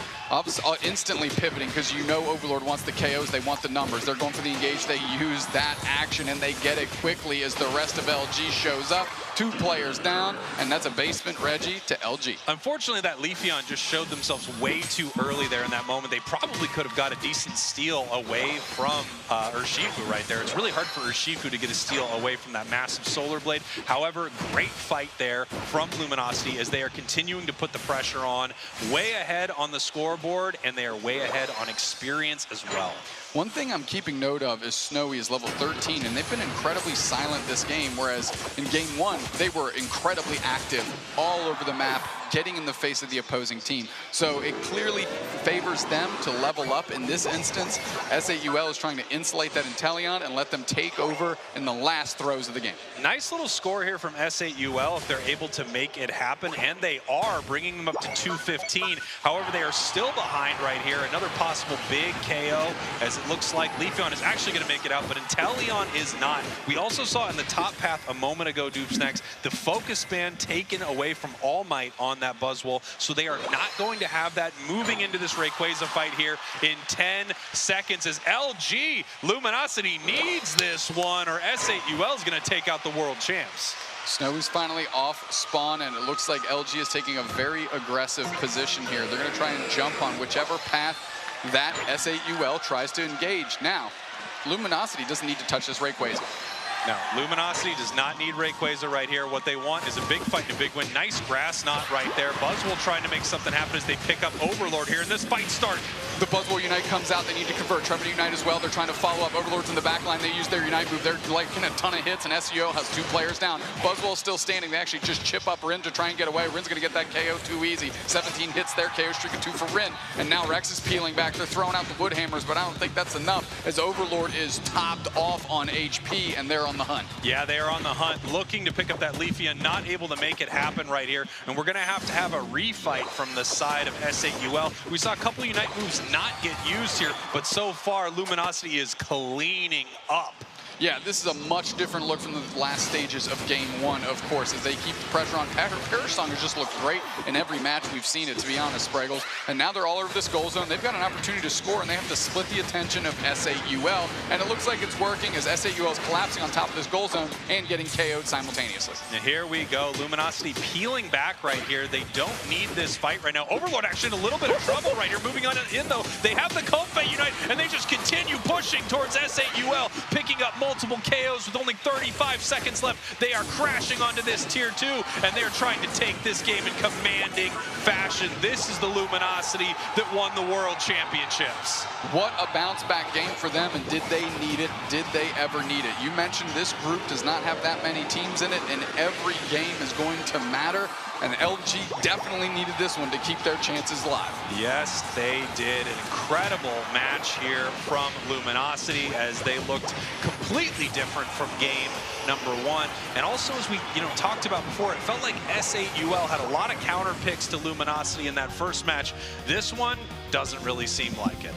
Instantly pivoting because you know Overlord wants the KOs. They want the numbers. They're going for the engage. They use that action and they get it quickly as the rest of LG shows up. 2 players down, and that's a basement Reggie to LG. Unfortunately, that Leafeon just showed themselves way too early there in that moment. They probably could have got a decent steal away from Urshifu right there. It's really hard for Urshifu to get a steal away from that massive Solar Blade. However, great fight there from Luminosity as they are continuing to put the pressure on. Way ahead on the scoreboard, and they are way ahead on experience as well. One thing I'm keeping note of is Snowy is level 13, and they've been incredibly silent this game, whereas in game 1, they were incredibly active all over the map, getting in the face of the opposing team. So it clearly favors them to level up in this instance. SAUL is trying to insulate that Inteleon and let them take over in the last throws of the game. Nice little score here from SAUL if they're able to make it happen, and they are bringing them up to 215. However, they are still behind right here. Another possible big KO as it looks like Leafeon is actually going to make it out, but Inteleon is not. We also saw in the top path a moment ago, Dupsnax, the focus ban taken away from All Might on on that Buzzwole, so they are not going to have that moving into this Rayquaza fight here in 10 seconds as LG Luminosity needs this one, or S8UL is going to take out the world champs. Snowy's finally off spawn, and it looks like LG is taking a very aggressive position here. They're going to try and jump on whichever path that S8UL tries to engage. Now, Luminosity doesn't need to touch this Rayquaza. No, Luminosity does not need Rayquaza right here. What they want is a big fight and a big win. Nice grass knot right there. Buzzwole trying to make something happen as they pick up Overlord here, and this fight starts. The Buzzwole Unite comes out. They need to convert. Trevor Unite as well. They're trying to follow up. Overlord's in the back line. They use their Unite move. They're like getting a ton of hits, and SEO has 2 players down. Buzzwole's still standing. They actually just chip up Rin to try and get away. Rin's going to get that KO too easy. 17 hits there. KO streak of 2 for Rin. And now Rex is peeling back. They're throwing out the wood hammers, but I don't think that's enough as Overlord is topped off on HP, and they're on the hunt. Yeah, they are on the hunt, looking to pick up that Leafeon, not able to make it happen right here. And we're going to have a refight from the side of S8UL. We saw a couple Unite moves not get used here, but so far Luminosity is cleaning up. Yeah, this is a much different look from the last stages of Game 1, of course, as they keep the pressure on. Parrish Song has just looked great in every match we've seen it, to be honest, Spraggles. And now they're all over this goal zone. They've got an opportunity to score, and they have to split the attention of S8UL. And it looks like it's working as S8UL is collapsing on top of this goal zone and getting KO'd simultaneously. Now here we go. Luminosity peeling back right here. They don't need this fight right now. Overlord actually in a little bit of trouble right here. Moving on in, though. They have the Comfey Unite, and they just continue pushing towards S8UL, picking up multiple KOs with only 35 seconds left. They are crashing onto this tier 2, and they're trying to take this game in commanding fashion. This is the Luminosity that won the World Championships. What a bounce back game for them, and did they need it? Did they ever need it? You mentioned this group does not have that many teams in it, and every game is going to matter. And LG definitely needed this one to keep their chances alive. Yes, they did. An incredible match here from Luminosity as they looked completely different from game number 1. And also, as we talked about before, it felt like S8UL had a lot of counter picks to Luminosity in that first match. This one doesn't really seem like it.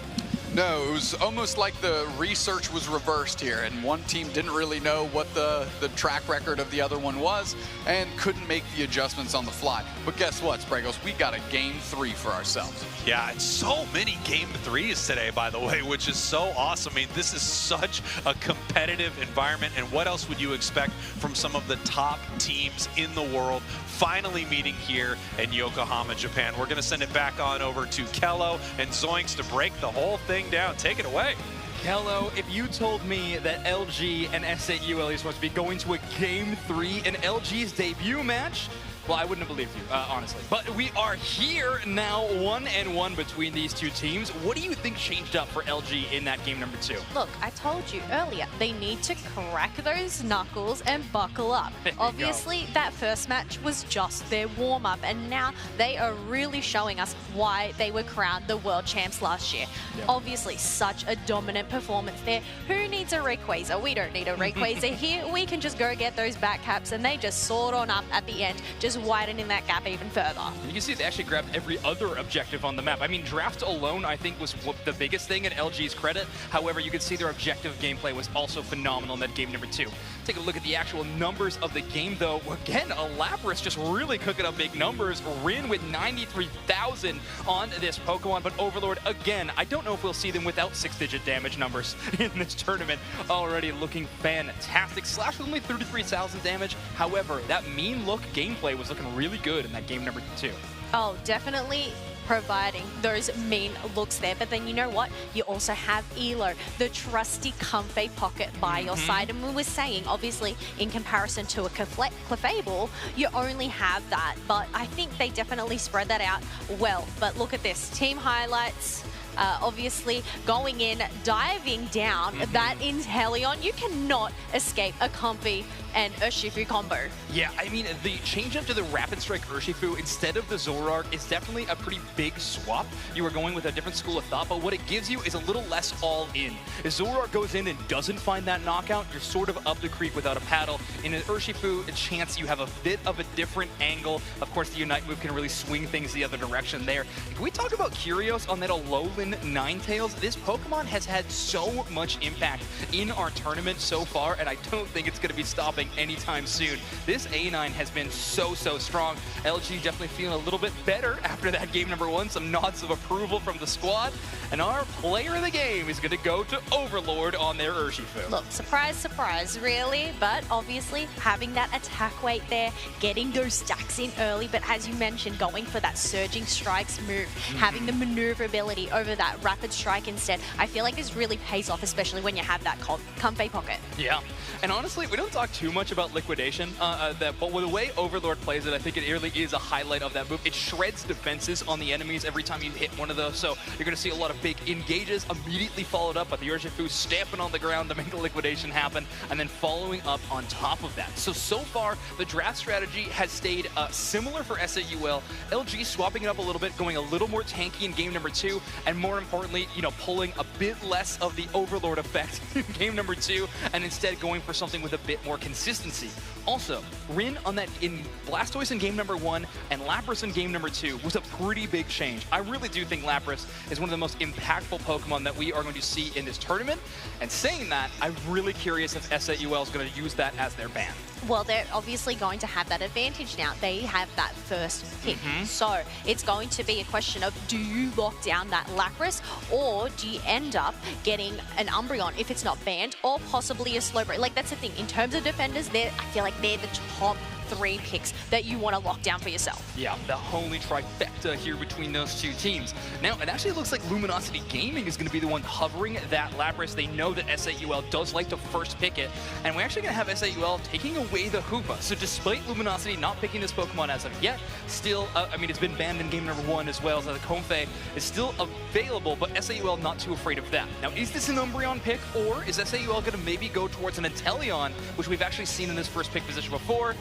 No, it was almost like the research was reversed here, and one team didn't really know what the track record of the other one was and couldn't make the adjustments on the fly. But guess what, Spraggles? We got a Game 3 for ourselves. Yeah, it's so many Game 3s today, by the way, which is so awesome. I mean, this is such a competitive environment, and what else would you expect from some of the top teams in the world finally meeting here in Yokohama, Japan? We're going to send it back on over to Kello and Zoinks to break the whole thing down. Take it away. Kello, if you told me that LG and S8UL is supposed to be going to a Game 3 in LG's debut match, well, I wouldn't have believed you, honestly. But we are here now, 1-1 between these two teams. What do you think changed up for LG in that game number 2? Look, I told you earlier, they need to crack those knuckles and buckle up. Obviously, that first match was just their warm-up, and now they are really showing us why they were crowned the world champs last year. Yep. Obviously, such a dominant performance there. Who needs a Rayquaza? We don't need a Rayquaza here. We can just go get those back caps, and they just soared on up at the end, just widening that gap even further. You can see they actually grabbed every other objective on the map. I mean, draft alone, I think, was the biggest thing in LG's credit. However, you can see their objective gameplay was also phenomenal in that game number 2. Take a look at the actual numbers of the game, though. Again, Lapras just really cooking up big numbers. Rin with 93,000 on this Pokemon, but Overlord, again, I don't know if we'll see them without 6-digit damage numbers in this tournament. Already looking fantastic. Slash with only 33,000 damage. However, that mean look gameplay was looking really good in that game number 2. Oh, definitely providing those mean looks there. But then you know what? You also have Elo, the trusty Comfey pocket by your side. And we were saying, obviously, in comparison to a Clefable, you only have that. But I think they definitely spread that out well. But look at this. Team highlights. Obviously going in, diving down, that Inteleon, you cannot escape a Comfey and Urshifu combo. Yeah, I mean, the change up to the Rapid Strike Urshifu instead of the Zoroark is definitely a pretty big swap. You are going with a different school of thought, but what it gives you is a little less all-in. If Zoroark goes in and doesn't find that knockout, you're sort of up the creek without a paddle. In an Urshifu, a chance you have a bit of a different angle. Of course, the Unite move can really swing things the other direction there. Can we talk about Curios on that low Alolan Ninetales. This Pokemon has had so much impact in our tournament so far, and I don't think it's going to be stopping anytime soon. This A9 has been so strong. LG definitely feeling a little bit better after that game number 1. Some nods of approval from the squad. And our player of the game is going to go to Overlord on their Urshifu. Look, surprise, surprise, really. But obviously, having that attack weight there, getting those stacks in early, but as you mentioned, going for that surging strikes move, having the maneuverability over that rapid strike instead, I feel like this really pays off, especially when you have that comfy pocket. Yeah, and honestly, we don't talk too much about liquidation, but with the way Overlord plays it, I think it really is a highlight of that move. It shreds defenses on the enemies every time you hit one of those, so you're going to see a lot of big engages immediately followed up by the Urshifu stamping on the ground to make the liquidation happen, and then following up on top of that. So far, the draft strategy has stayed similar for SAUL. LG swapping it up a little bit, going a little more tanky in game number 2, and more importantly, pulling a bit less of the Overlord effect in game number 2, and instead going for something with a bit more consistency. Also, Rin on that in Blastoise in game number 1 and Lapras in game number 2 was a pretty big change. I really do think Lapras is one of the most impactful Pokemon that we are going to see in this tournament. And saying that, I'm really curious if SAUL is going to use that as their ban. Well, they're obviously going to have that advantage now. They have that first pick. So it's going to be a question of, do you lock down that Lapras, or do you end up getting an Umbreon if it's not banned, or possibly a Slowbro? Like, that's the thing. In terms of defenders, I feel like they're the top 3 picks that you want to lock down for yourself. Yeah, the holy trifecta here between those two teams. Now, it actually looks like Luminosity Gaming is going to be the one hovering that Lapras. They know that SAUL does like to first pick it, and we're actually going to have SAUL taking away the Hoopa. So despite Luminosity not picking this Pokemon as of yet, still, I mean, it's been banned in game number 1 as well, so the Comfey is still available, but SAUL not too afraid of that. Now, is this an Umbreon pick, or is SAUL going to maybe go towards an Inteleon, which we've actually seen in this first pick position before?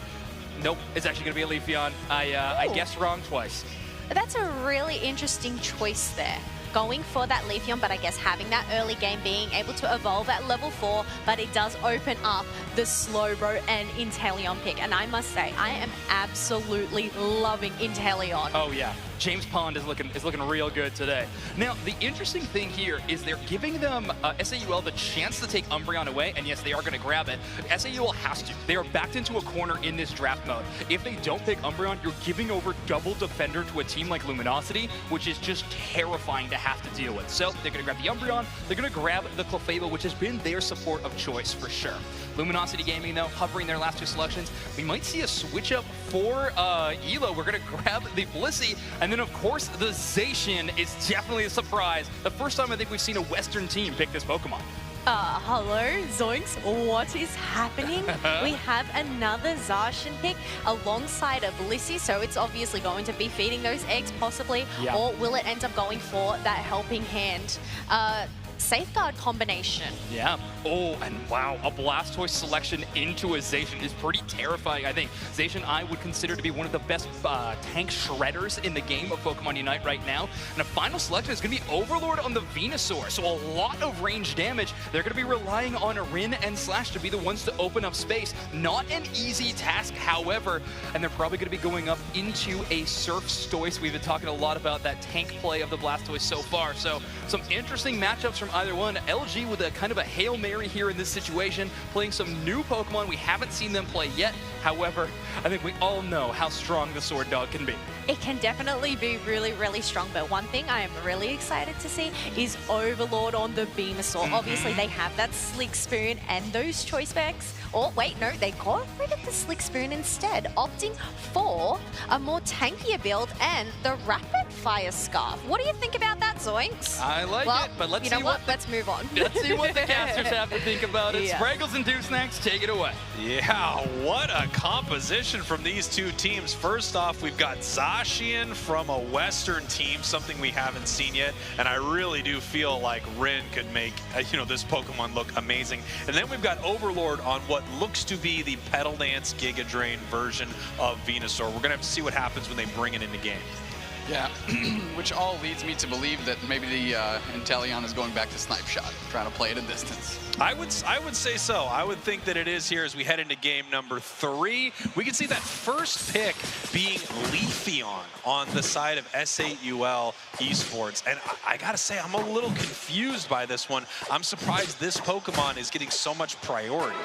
Nope, it's actually going to be a Leafeon. I guessed wrong twice. That's a really interesting choice there. Going for that Leafeon, but I guess having that early game, being able to evolve at level 4, but it does open up the Slowbro and Inteleon pick. And I must say, I am absolutely loving Inteleon. Oh yeah, James Pond is looking real good today. Now, the interesting thing here is they're giving them SAUL the chance to take Umbreon away, and yes, they are going to grab it. SAUL has to. They are backed into a corner in this draft mode. If they don't pick Umbreon, you're giving over double defender to a team like Luminosity, which is just terrifying to have to deal with. So they're going to grab the Umbreon, they're going to grab the Clefable, which has been their support of choice for sure. Luminosity Gaming, though, hovering their last 2 selections. We might see a switch up for Elo. We're going to grab the Blissey, and then, of course, the Zacian is definitely a surprise. The first time I think we've seen a Western team pick this Pokemon. Hello, Zoinks, what is happening? We have another Zacian pick alongside a Blissey, so it's obviously going to be feeding those eggs, possibly, or will it end up going for that helping hand? Safeguard combination. Yeah. Oh, and wow, a Blastoise selection into a Zacian is pretty terrifying, I think. Zacian, I would consider to be one of the best tank shredders in the game of Pokemon Unite right now. And a final selection is going to be Overlord on the Venusaur. So a lot of range damage. They're going to be relying on Rin and Slash to be the ones to open up space. Not an easy task, however, and they're probably going to be going up into a Surfstoise. We've been talking a lot about that tank play of the Blastoise so far. So some interesting matchups from either one. LG with a kind of a Hail Mary here in this situation, playing some new Pokemon we haven't seen them play yet. However, I think we all know how strong the Sword Dog can be. It can definitely be really, really strong, but one thing I am really excited to see is Overlord on the Venusaur. Obviously, they have that Slick Spoon and those choice specs. Oh, wait, no, they got rid of the Slick Spoon instead, opting for a more tankier build and the Rapid Fire Scarf. What do you think about that, Zoinks? I like it, but let's see what let's move on. Let's see what the casters have to think about it. Spraggles and Deuce next, take it away. Yeah, what a composition from these two teams. First off, we've got Zacian from a Western team, something we haven't seen yet, and I really do feel like Rin could make this Pokemon look amazing. And then we've got Overlord on what looks to be the Petal Dance Giga Drain version of Venusaur. We're gonna have to see what happens when they bring it into game. Yeah, which all leads me to believe that maybe the Inteleon is going back to Snipe Shot, trying to play at a distance. I would say so. I would think that it is here as we head into game number 3. We can see that first pick being Leafeon on the side of S8UL Esports. And I gotta say, I'm a little confused by this one. I'm surprised this Pokemon is getting so much priority.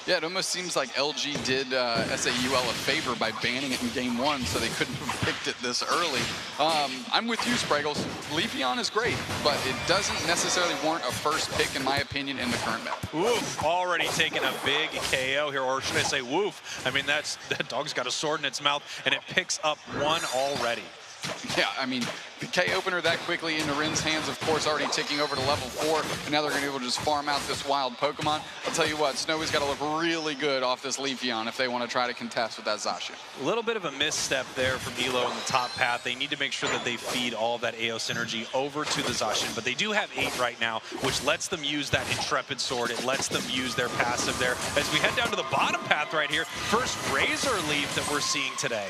Yeah, it almost seems like LG did S8UL a favor by banning it in game 1, so they couldn't have picked it this early. I'm with you, Spraggles. Leafeon is great, but it doesn't necessarily warrant a first pick, in my opinion, in the current map. Woof, already taking a big KO here, or should I say woof? I mean, that dog's got a sword in its mouth, and it picks up 1 already. Yeah, I mean, the K opener that quickly into Rin's hands, of course, already ticking over to level 4, and now they're going to be able to just farm out this wild Pokemon. I'll tell you what, Snowy's got to look really good off this Leafeon if they want to try to contest with that Zacian. A little bit of a misstep there from Elo in the top path. They need to make sure that they feed all of that Eos energy over to the Zacian, but they do have 8 right now, which lets them use that Intrepid Sword. It lets them use their passive there. As we head down to the bottom path right here, first Razor Leaf that we're seeing today.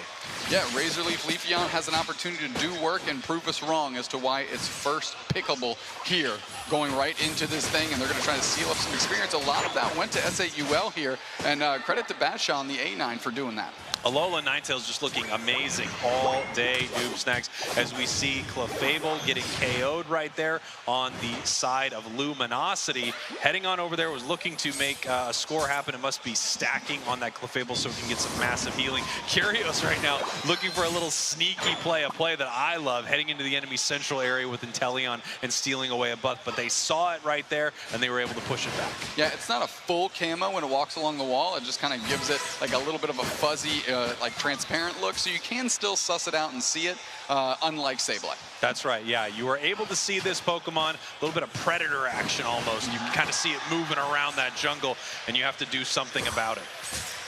Yeah, Razor Leaf Leafeon has an opportunity to do work and prove us wrong as to why it's first pickable here, going right into this thing, and they're going to try to seal up some experience. A lot of that went to S8UL here, and credit to Batshaw on the A9 for doing that. Alola Ninetales just looking amazing all day, Noob Snacks, as we see Clefable getting KO'd right there on the side of Luminosity. Heading on over there, was looking to make a score happen. It must be stacking on that Clefable so it can get some massive healing. Curios right now looking for a little sneaky play, a play that I love, heading into the enemy central area with Inteleon and stealing away a buff, but they saw it right there and they were able to push it back. Yeah, it's not a full camo when it walks along the wall. It just kind of gives it like a little bit of a fuzzy, like transparent look, so you can still suss it out and see it, unlike Sableye. That's right, yeah. You were able to see this Pokemon, a little bit of predator action almost. You can kind of see it moving around that jungle, and you have to do something about it.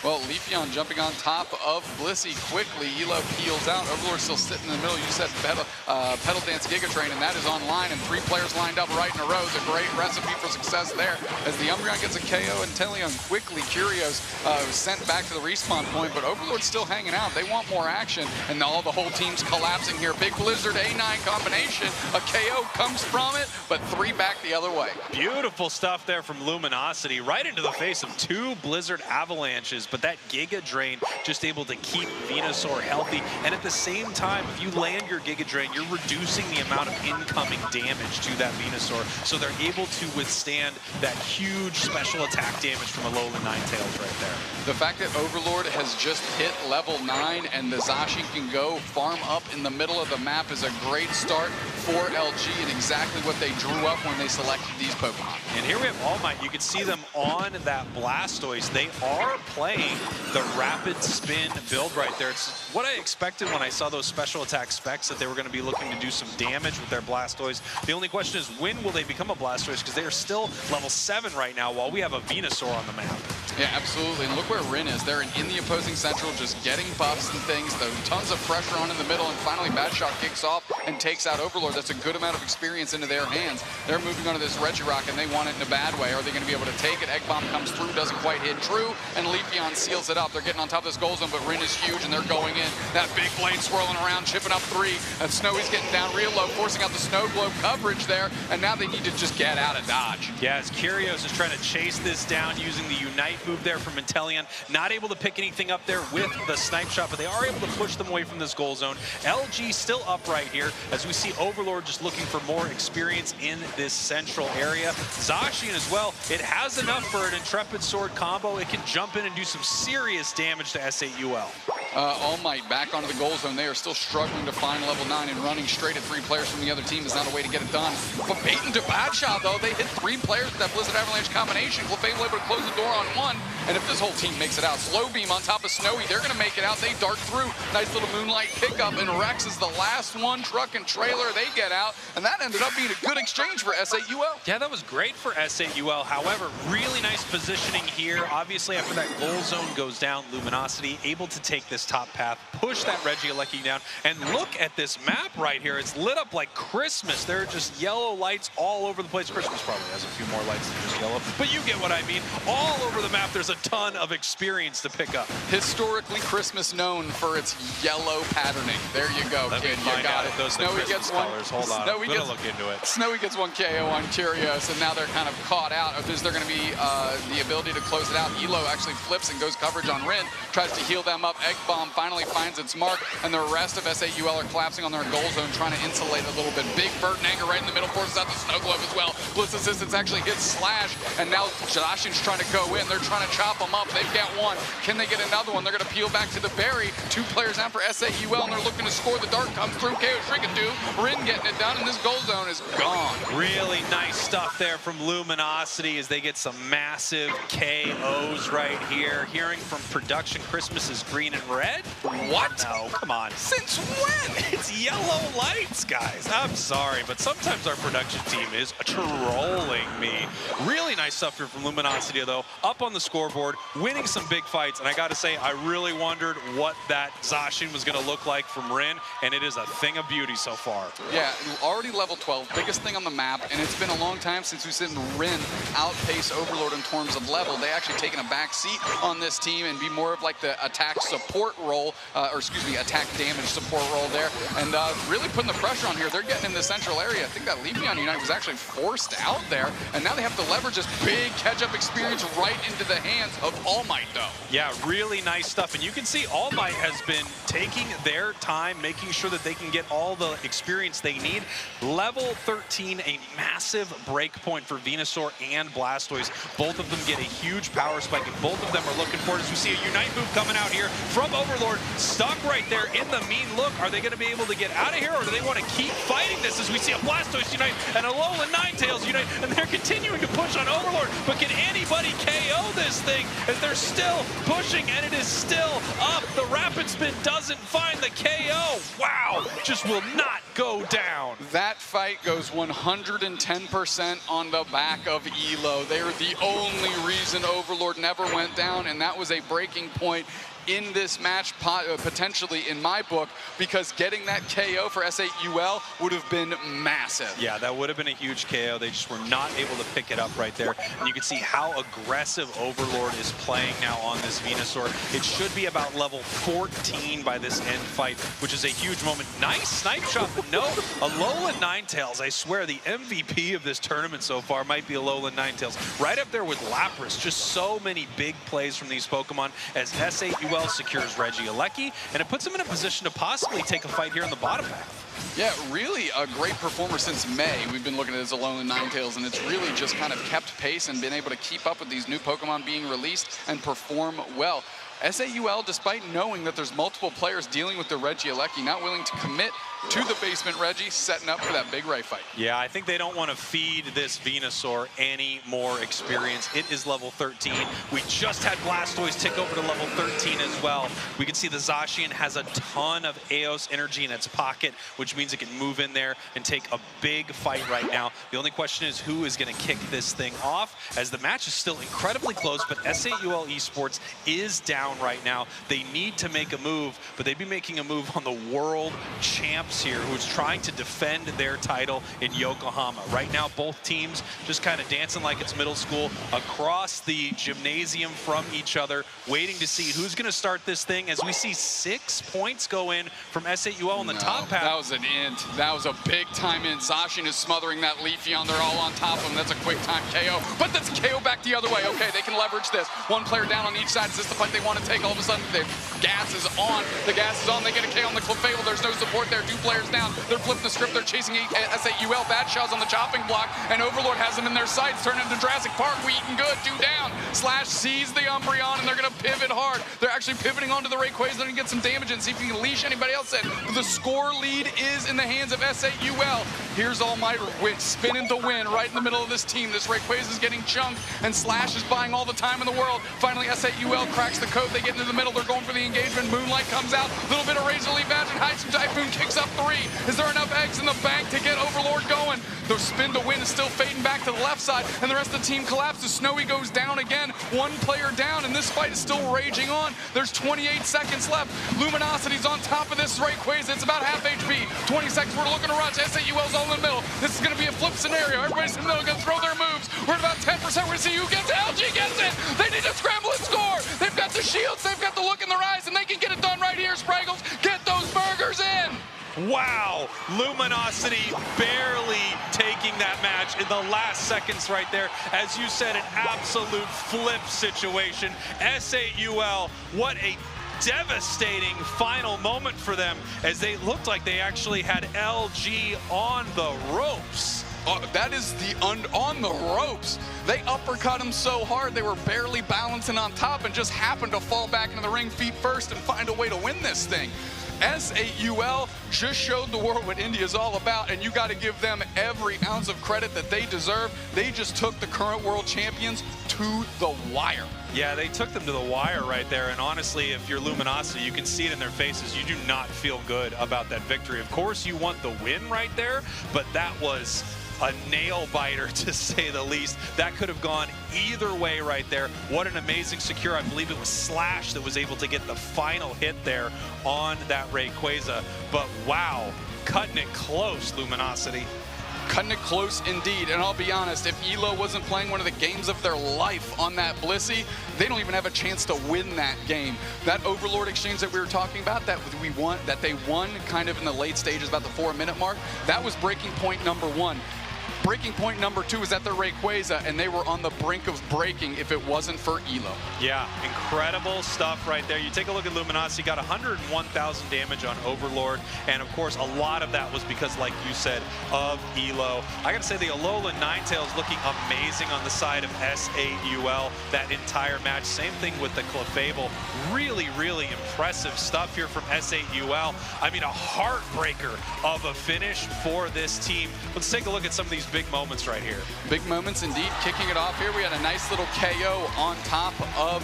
Well, Leafeon jumping on top of Blissey quickly. Elo peels out. Overlord still sitting in the middle. You said Pedal Dance Giga Train, and that is online, and 3 players lined up right in a row. It's a great recipe for success there. As the Umbreon gets a KO, and Inteleon quickly, Curios sent back to the respawn point, but Overlord's still hanging out. They want more action, and the whole team's collapsing here. Big Blizzard A9 combination. A KO comes from it, but 3 back the other way. Beautiful stuff there from Luminosity, right into the face of 2 Blizzard Avalanches. But that Giga Drain just able to keep Venusaur healthy. And at the same time, if you land your Giga Drain, you're reducing the amount of incoming damage to that Venusaur. So they're able to withstand that huge special attack damage from Alola Ninetales right there. The fact that Overlord has just hit level 9 and the Zacian can go farm up in the middle of the map is a great start for LG and exactly what they drew up when they selected these Pokemon. And here we have All Might. You can see them on that Blastoise. They are playing the rapid spin build right there. It's what I expected when I saw those special attack specs, that they were going to be looking to do some damage with their Blastoise. The only question is, when will they become a Blastoise? Because they are still level 7 right now while we have a Venusaur on the map. Yeah, absolutely. And look where Rin is. They're in the opposing central, just getting buffs and things. There's tons of pressure on in the middle, and finally Batshaw kicks off and takes out Overlord. That's a good amount of experience into their hands. They're moving on to this Regirock, and they want it in a bad way. Are they going to be able to take it? Egg Bomb comes through, doesn't quite hit true, and Leafeon seals it up. They're getting on top of this goal zone, but Rin is huge, and they're going in. That big blade swirling around, chipping up 3, and Snowy's getting down real low, forcing out the Snow Globe coverage there, and now they need to just get out of dodge. Yeah, as Curios is trying to chase this down using the Unite move there from Inteleon, not able to pick anything up there with the Snipe Shot, but they are able to push them away from this goal zone. LG still up right here, as we see Overlord just looking for more experience in this central area. Zacian as well, it has enough for an Intrepid Sword combo. It can jump in and do some serious damage to S8UL. All Might back onto the goal zone. They are still struggling to find level 9, and running straight at 3 players from the other team is not a way to get it done. But Baton to Batshaw, though, they hit 3 players with that Blizzard Avalanche combination. Clefable able to close the door on 1, and if this whole team makes it out, Slow Beam on top of Snowy, they're going to make it out. They dart through. Nice little Moonlight pickup, and Rex is the last one. Truck and trailer, they get out, and that ended up being a good exchange for S8UL. Yeah, that was great for S8UL. However, really nice positioning here. Obviously, after that goal zone goes down, Luminosity able to take this top path, push that Regieleki down, and look at this map right here. It's lit up like Christmas. There are just yellow lights all over the place. Christmas probably has a few more lights than just yellow, but you get what I mean. All over the map, there's a ton of experience to pick up. Historically, Christmas known for its yellow patterning. There you go, Let kid. me You find got out it. if those are the Snowy Christmas gets one. colors. Hold on, I'm gonna look into it. Snowy gets one KO on Curios, and now they're kind of caught out. Is there going to be the ability to close it out? Elo actually flips and goes coverage on Rin, tries to heal them up. Egg Bomb finally finds its mark, and the rest of SAUL are collapsing on their goal zone, trying to insulate a little bit. Big Burton Anger right in the middle, forces out the Snow Globe as well. Blitz Assistance actually hits Slash, and now Jadashin's trying to go in. They're trying to chop them up. They've got one. Can they get another one? They're going to peel back to the berry. 2 players out for SAUL, and they're looking to score. The dart comes through. KO Shrikadu. Rin getting it done, and this goal zone is gone. Really nice stuff there from Luminosity as they get some massive KOs right here. Hearing from production, Christmas is green and red? What? No, come on. Since when? It's yellow lights, guys. I'm sorry, but sometimes our production team is trolling me. Really nice stuff here from Luminosity, though. Up on the scoreboard, winning some big fights, and I gotta say, I really wondered what that Zacian was gonna look like from Rin, and it is a thing of beauty so far. Yeah, already level 12, biggest thing on the map, and it's been a long time since we've seen Rin outpace Overlord in terms of level. They actually taken a back seat on this team and be more of like the attack support role, or excuse me, attack damage support role there, and really putting the pressure on here. They're getting in the central area. I think that Leafeon Unite was actually forced out there, and now they have to leverage this big catch-up experience right into the hands of All Might, though. Yeah, really nice stuff, and you can see All Might has been taking their time, making sure that they can get all the experience they need. Level 13, a massive break point for Venusaur and Blastoise. Both of them get a huge power spike, and both of them are looking for it as we see a Unite move coming out here from Overlord. Stuck right there in the mean look. Are they going to be able to get out of here, or do they want to keep fighting this as we see a Blastoise Unite and a Alolan Ninetales Unite, and they're continuing to push on Overlord, but can anybody KO this thing as they're still pushing, and it is still up. The Rapid Spin doesn't find the KO. Wow, just will not go down. That fight goes 110% on the back of Elo. They are the only reason Overlord never went down, and that was a breaking point in this match, potentially in my book, because getting that KO for SAUL would have been massive. Yeah, that would have been a huge KO. They just were not able to pick it up right there. And you can see how aggressive Overlord is playing now on this Venusaur. It should be about level 14 by this end fight, which is a huge moment. Nice snipe shot, but no, Alolan Ninetales. I swear the MVP of this tournament so far might be Alolan Ninetales. Right up there with Lapras. Just so many big plays from these Pokemon as SAUL secures Regieleki, and it puts him in a position to possibly take a fight here in the bottom half. Yeah, really a great performer since May. We've been looking at his Alolan Ninetales, and it's really just kind of kept pace and been able to keep up with these new Pokemon being released and perform well. SAUL, despite knowing that there's multiple players dealing with the Regieleki, not willing to commit to the basement Reggie, setting up for that big Ray fight. Yeah, I think they don't want to feed this Venusaur any more experience. It is level 13. We just had Blastoise tick over to level 13 as well. We can see the Zacian has a ton of Eos energy in its pocket, which means it can move in there and take a big fight right now. The only question is who is going to kick this thing off, as the match is still incredibly close, but SAUL Esports is down right now. They need to make a move, but they'd be making a move on the World Champs here, who's trying to defend their title in Yokohama. Right now, both teams just kind of dancing like it's middle school across the gymnasium from each other, waiting to see who's going to start this thing, as we see 6 points go in from SAUL in the top half. That was an int. That was a big time int. Zacian is smothering that Leafeon. They're all on top of him. That's a quick time KO, but that's KO back the other way. Okay, they can leverage this. One player down on each side. Is this the fight they want to take? All of a sudden, the gas is on. The gas is on. They get a KO on the Clefable. There's no support there. 2 players down. They're flipping the script. They're chasing SAUL. Bad Shell's on the chopping block, and Overlord has them in their sights. Turn into Jurassic Park. We eating good. 2 down. Slash sees the Umbreon, and they're going to pivot hard. They're actually pivoting onto the Rayquaza. They're going to get some damage and see if you can leash anybody else in. But the score lead is in the hands of SAUL. Here's All Might spinning to win right in the middle of this team. This Rayquaza is getting chunked, and Slash is buying all the time in the world. Finally, SAUL cracks the code. They get into the middle. They're going for the engagement. Moonlight comes out. A little bit of Razor Leaf Badge and Haichu Typhoon kicks up 3. Is there enough eggs in the bank to get Overlord going? The spin to win is still fading back to the left side, and the rest of the team collapses. Snowy goes down again. 1 player down, and this fight is still raging on. There's 28 seconds left. Luminosity's on top of this Rayquaza. It's about half HP. 20 seconds. We're looking to rush. SAUL's all in the middle. This is going to be a flip scenario. Everybody's in the middle, going to throw their moves. We're at about 10%. We're going to see who gets it. LG gets it. They need to scramble and score. They've got the shields. They've got the look in their eyes, and they can get it done right here, Spraggles. Get those burgers in. Wow, Luminosity barely taking that match in the last seconds right there. As you said, an absolute flip situation. SAUL, what a devastating final moment for them, as they looked like they actually had LG on the ropes. That is the on the ropes. They uppercut him so hard they were barely balancing on top and just happened to fall back into the ring feet first and find a way to win this thing. SAUL just showed the world what India's all about, and you got to give them every ounce of credit that they deserve. They just took the current world champions to the wire. Yeah, they took them to the wire right there, and honestly, if you're Luminosity, you can see it in their faces. You do not feel good about that victory. Of course, you want the win right there, but that was a nail biter, to say the least. That could have gone either way right there. What an amazing secure. I believe it was Slash that was able to get the final hit there on that Rayquaza. But wow, cutting it close, Luminosity. Cutting it close indeed, and I'll be honest, if ELO wasn't playing one of the games of their life on that Blissey, they don't even have a chance to win that game. That Overlord exchange that we were talking about, that they won kind of in the late stages, about the 4-minute mark, that was breaking point number 1. Breaking point number 2 is at the Rayquaza, and they were on the brink of breaking if it wasn't for ELO. Yeah, incredible stuff right there. You take a look at Luminosity, got 101,000 damage on Overlord, and of course a lot of that was because, like you said, of ELO. I gotta say the Alolan Ninetales looking amazing on the side of SAUL that entire match. Same thing with the Clefable. Really, really impressive stuff here from SAUL. I mean, a heartbreaker of a finish for this team. Let's take a look at some of these big moments right here. Big moments indeed. Kicking it off here, we had a nice little KO on top of,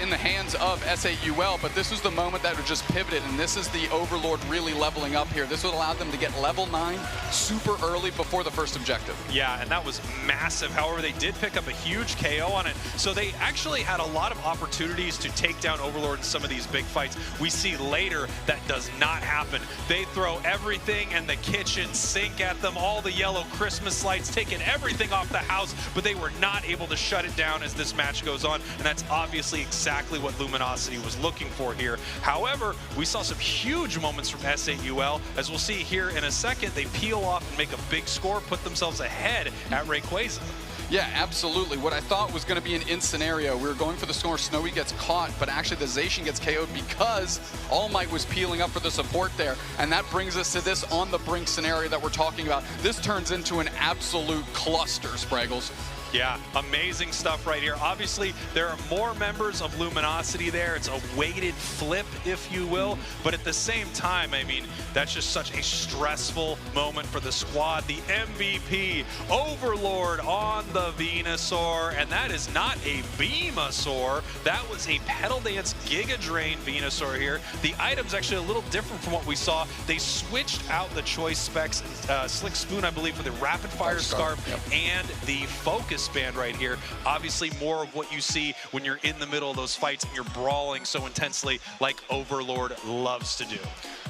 in the hands of SAUL, but this was the moment that just pivoted, and this is the Overlord really leveling up here. This would allow them to get level 9 super early before the first objective. Yeah, and that was massive. However, they did pick up a huge KO on it, so they actually had a lot of opportunities to take down Overlord in some of these big fights. We see later that does not happen. They throw everything in the kitchen sink at them, all the yellow Christmas lights, taking everything off the house, but they were not able to shut it down as this match goes on, and that's obviously exactly what Luminosity was looking for here. However, we saw some huge moments from SAUL. As we'll see here in a second, they peel off and make a big score, put themselves ahead at Rayquaza. Yeah, absolutely. What I thought was going to be an in scenario, we were going for the score, Snowy gets caught, but actually the Zacian gets KO'd because All Might was peeling up for the support there. And that brings us to this on the brink scenario that we're talking about. This turns into an absolute cluster, Spraggles. Yeah, amazing stuff right here. Obviously, there are more members of Luminosity there. It's a weighted flip, if you will. But at the same time, I mean, that's just such a stressful moment for the squad. The MVP, Overlord on the Venusaur. And that is not a Beamasaur. That was a Petal Dance Giga Drain Venusaur here. The item's actually a little different from what we saw. They switched out the choice specs, Slick Spoon, I believe, for the Rapid Fire Scarf and the Focus Band right here. Obviously more of what you see when you're in the middle of those fights and you're brawling so intensely like Overlord loves to do.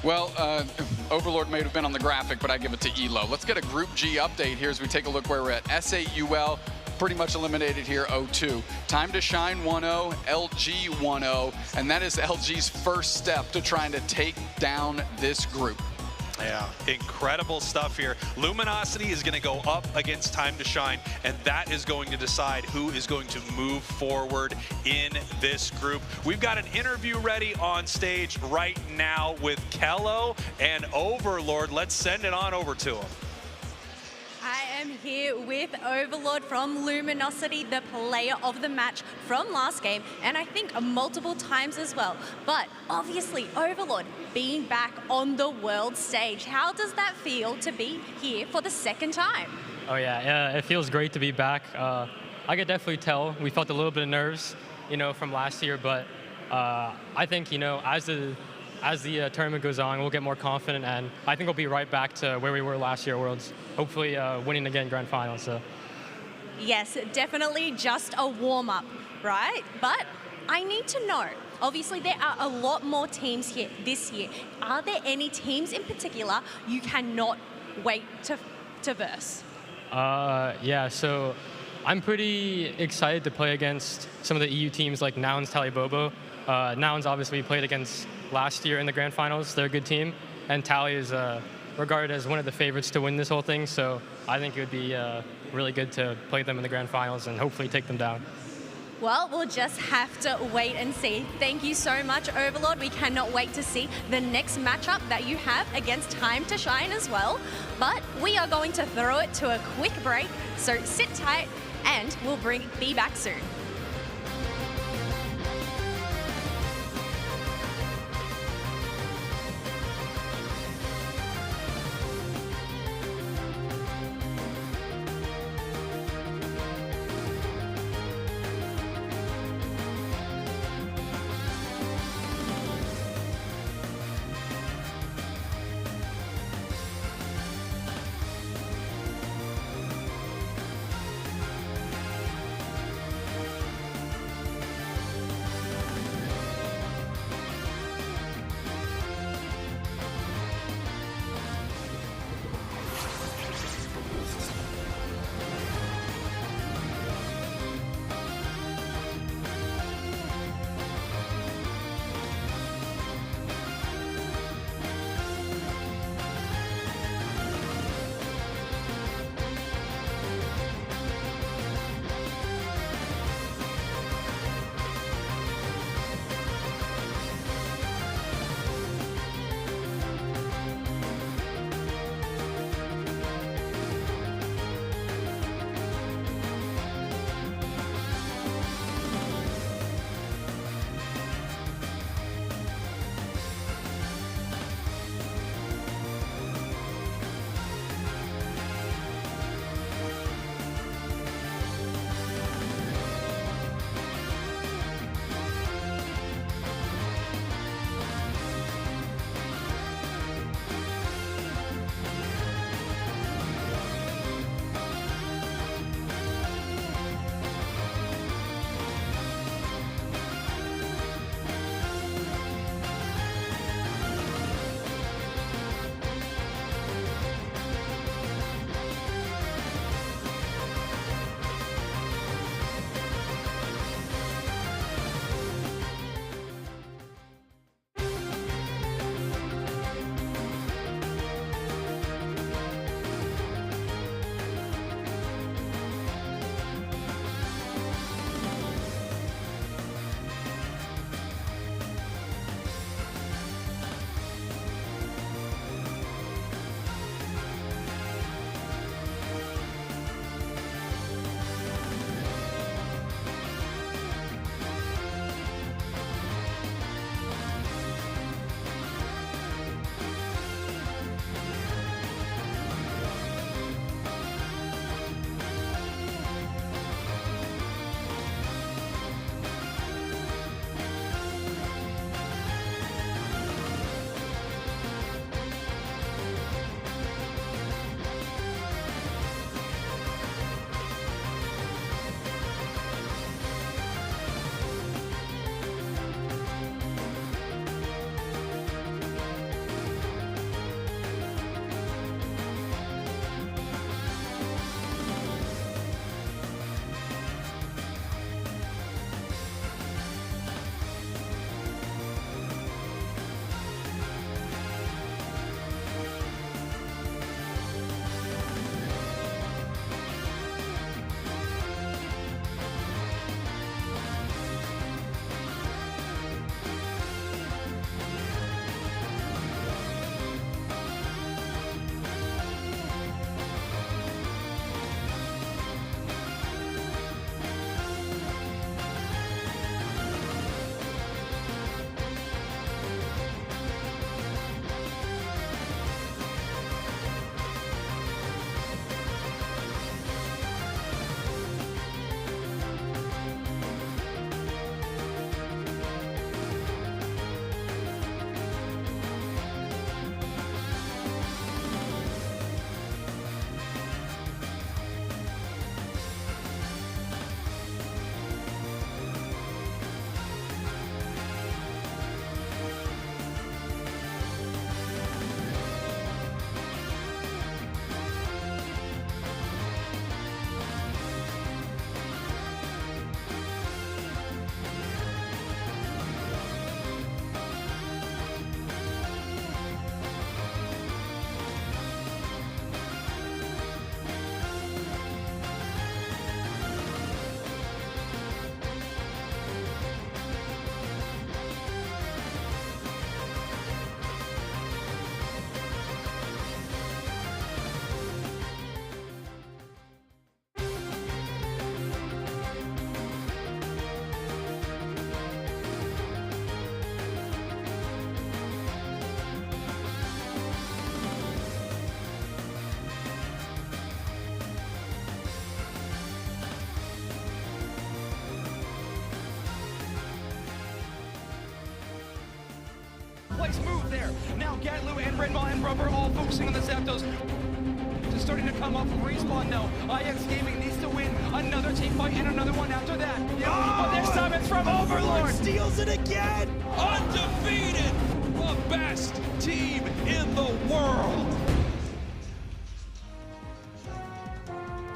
Well, Overlord may have been on the graphic, but I give it to ELO. Let's get a Group G update here as we take a look where we're at. SAUL pretty much eliminated here 0-2. Time to Shine 1-0, LG 1-0, and that is LG's first step to trying to take down this group. Yeah, incredible stuff here. Luminosity is going to go up against Time to Shine, and that is going to decide who is going to move forward in this group. We've got an interview ready on stage right now with Kello and Overlord. Let's send it on over to him. I am here with Overlord from Luminosity, the player of the match from last game, and I think multiple times as well. But obviously, Overlord being back on the world stage, how does that feel to be here for the second time? Oh yeah, it feels great to be back. I could definitely tell we felt a little bit of nerves, from last year, but I think, as the tournament goes on, we'll get more confident, and I think we'll be right back to where we were last year at Worlds, hopefully winning again Grand Final. So. Yes, definitely just a warm-up, right? But I need to know, obviously there are a lot more teams here this year. Are there any teams in particular you cannot wait to verse? Yeah, so I'm pretty excited to play against some of the EU teams like Nouns Talibobo. Nouns obviously played against last year in the grand finals. They're a good team. And Tally is regarded as one of the favorites to win this whole thing. So I think it would be really good to play them in the grand finals and hopefully take them down. Well, we'll just have to wait and see. Thank you so much, Overlord. We cannot wait to see the next matchup that you have against Time to Shine as well. But we are going to throw it to a quick break, so sit tight and we'll be back soon. Nice move there. Now Gatlu and Red Ball and Rubber all focusing on the Zapdos. Just starting to come up from respawn now. IX Gaming needs to win another team fight and another one after that. But this time it's from Overlord. Steals it again. Undefeated. The best team in the world.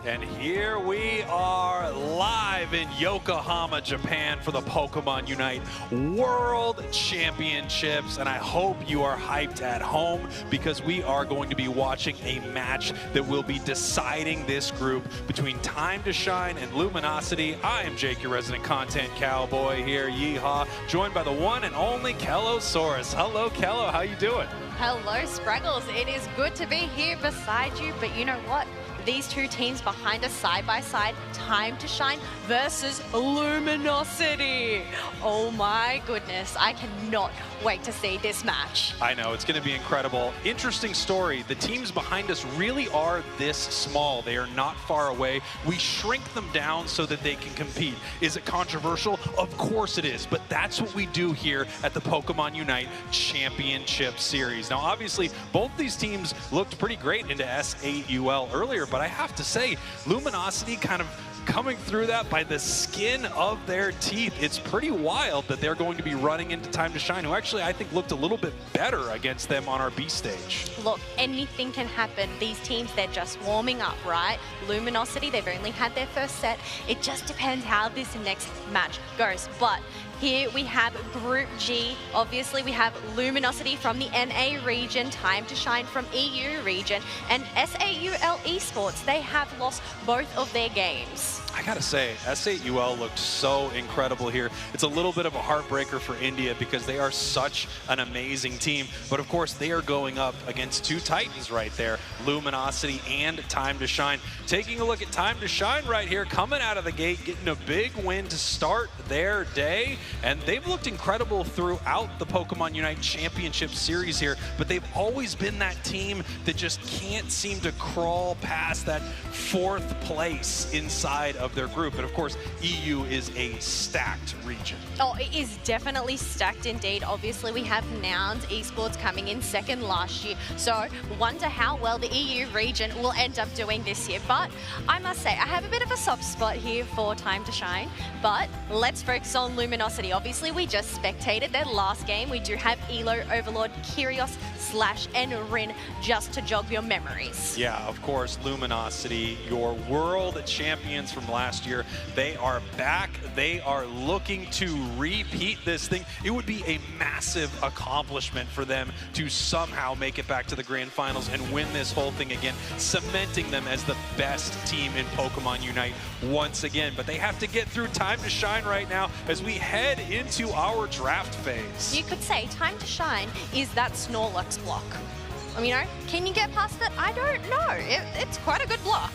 And here we are live in Yokohama, Japan for the Pokemon Unite World Championships. And I hope you are hyped at home because we are going to be watching a match that will be deciding this group between Time to Shine and Luminosity. I am Jake, your resident content cowboy here, yeehaw, joined by the one and only Kellosaurus. Hello, Kello, how you doing? Hello, Spraggles. It is good to be here beside you, but you know what? These two teams behind us side by side, Time to Shine versus Luminosity. Oh my goodness, I cannot wait to see this match. I know, it's going to be incredible. Interesting story. The teams behind us really are this small. They are not far away. We shrink them down so that they can compete. Is it controversial? Of course it is, but that's what we do here at the Pokemon Unite Championship Series. Now, obviously, both these teams looked pretty great into S8UL earlier, but I have to say, Luminosity kind of coming through that by the skin of their teeth. It's pretty wild that they're going to be running into Time to Shine, who actually I think looked a little bit better against them on our B stage. Look, anything can happen. These teams, they're just warming up, right? Luminosity, they've only had their first set. It just depends how this next match goes. But here we have Group G. Obviously, we have Luminosity from the NA region, Time to Shine from EU region, and S8UL Esports. They have lost both of their games. I gotta say, S8UL looked so incredible here. It's a little bit of a heartbreaker for India because they are such an amazing team. But of course, they are going up against two titans right there, Luminosity and Time to Shine. Taking a look at Time to Shine right here, coming out of the gate, getting a big win to start their day. And they've looked incredible throughout the Pokemon Unite Championship Series here, but they've always been that team that just can't seem to crawl past that fourth place inside of their group. And of course, EU is a stacked region. Oh, it is definitely stacked indeed. Obviously, we have Nouns Esports coming in second last year. So, wonder how well the EU region will end up doing this year. But I must say, I have a bit of a soft spot here for Time to Shine. But let's focus on Luminosity. Obviously, we just spectated their last game. We do have Elo, Overlord, Kyrios, Slash, and Rin just to jog your memories. Yeah, of course, Luminosity, your world champions from last year. They are back. They are looking to repeat this thing. It would be a massive accomplishment for them to somehow make it back to the grand finals and win this whole thing again, cementing them as the best team in Pokemon Unite once again. But they have to get through Time to Shine right now as we head into our draft phase. You could say Time to Shine is that Snorlax block. You know, can you get past it? I don't know. It's quite a good block.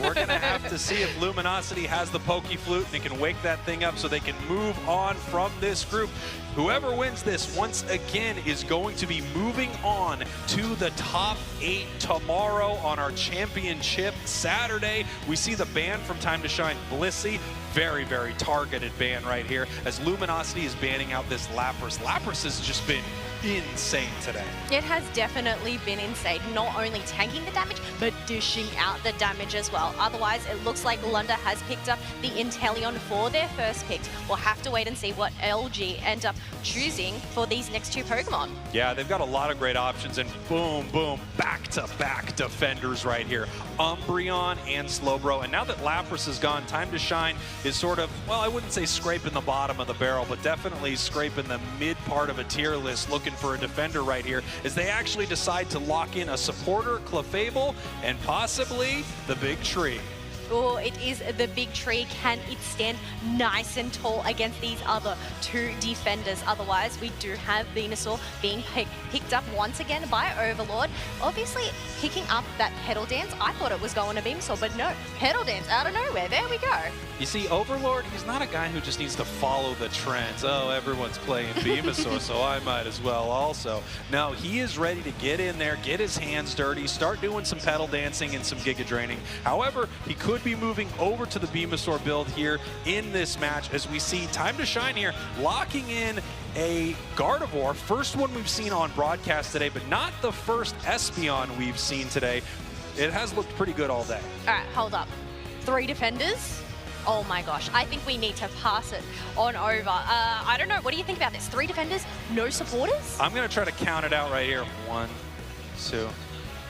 We're going to have to see if Luminosity has the Poke Flute and it can wake that thing up so they can move on from this group. Whoever wins this, once again, is going to be moving on to the top 8 tomorrow on our championship Saturday. We see the ban from Time to Shine, Blissey. Very, very targeted ban right here as Luminosity is banning out this Lapras. Lapras has just been insane today. It has definitely been insane, not only tanking the damage, but dishing out the damage as well. Otherwise, it looks like Lunda has picked up the Inteleon for their first pick. We'll have to wait and see what LG end up choosing for these next two Pokemon. Yeah, they've got a lot of great options, and boom, boom, back-to-back defenders right here. Umbreon and Slowbro, and now that Lapras is gone, Time to Shine is sort of, well, I wouldn't say scraping the bottom of the barrel, but definitely scraping the mid part of a tier list, looking for a defender right here, as they actually decide to lock in a supporter, Clefable, and possibly the big tree. Oh, it is the big tree. Can it stand nice and tall against these other two defenders? Otherwise, we do have Venusaur being picked up once again by Overlord. Obviously, picking up that Petal Dance. I thought it was going to Venusaur, but no. Petal Dance out of nowhere. There we go. You see, Overlord, he's not a guy who just needs to follow the trends. Oh, everyone's playing Venusaur, so I might as well also. No, he is ready to get in there, get his hands dirty, start doing some pedal dancing and some Giga Draining. However, he could be moving over to the Venusaur build here in this match as we see Time to Shine here locking in a Gardevoir. First one we've seen on broadcast today, but not the first Espeon we've seen today. It has looked pretty good all day. All right, hold up. 3 defenders? Oh my gosh, I think we need to pass it on over. I don't know, what do you think about this? 3 defenders, no supporters? I'm going to try to count it out right here. 1, 2.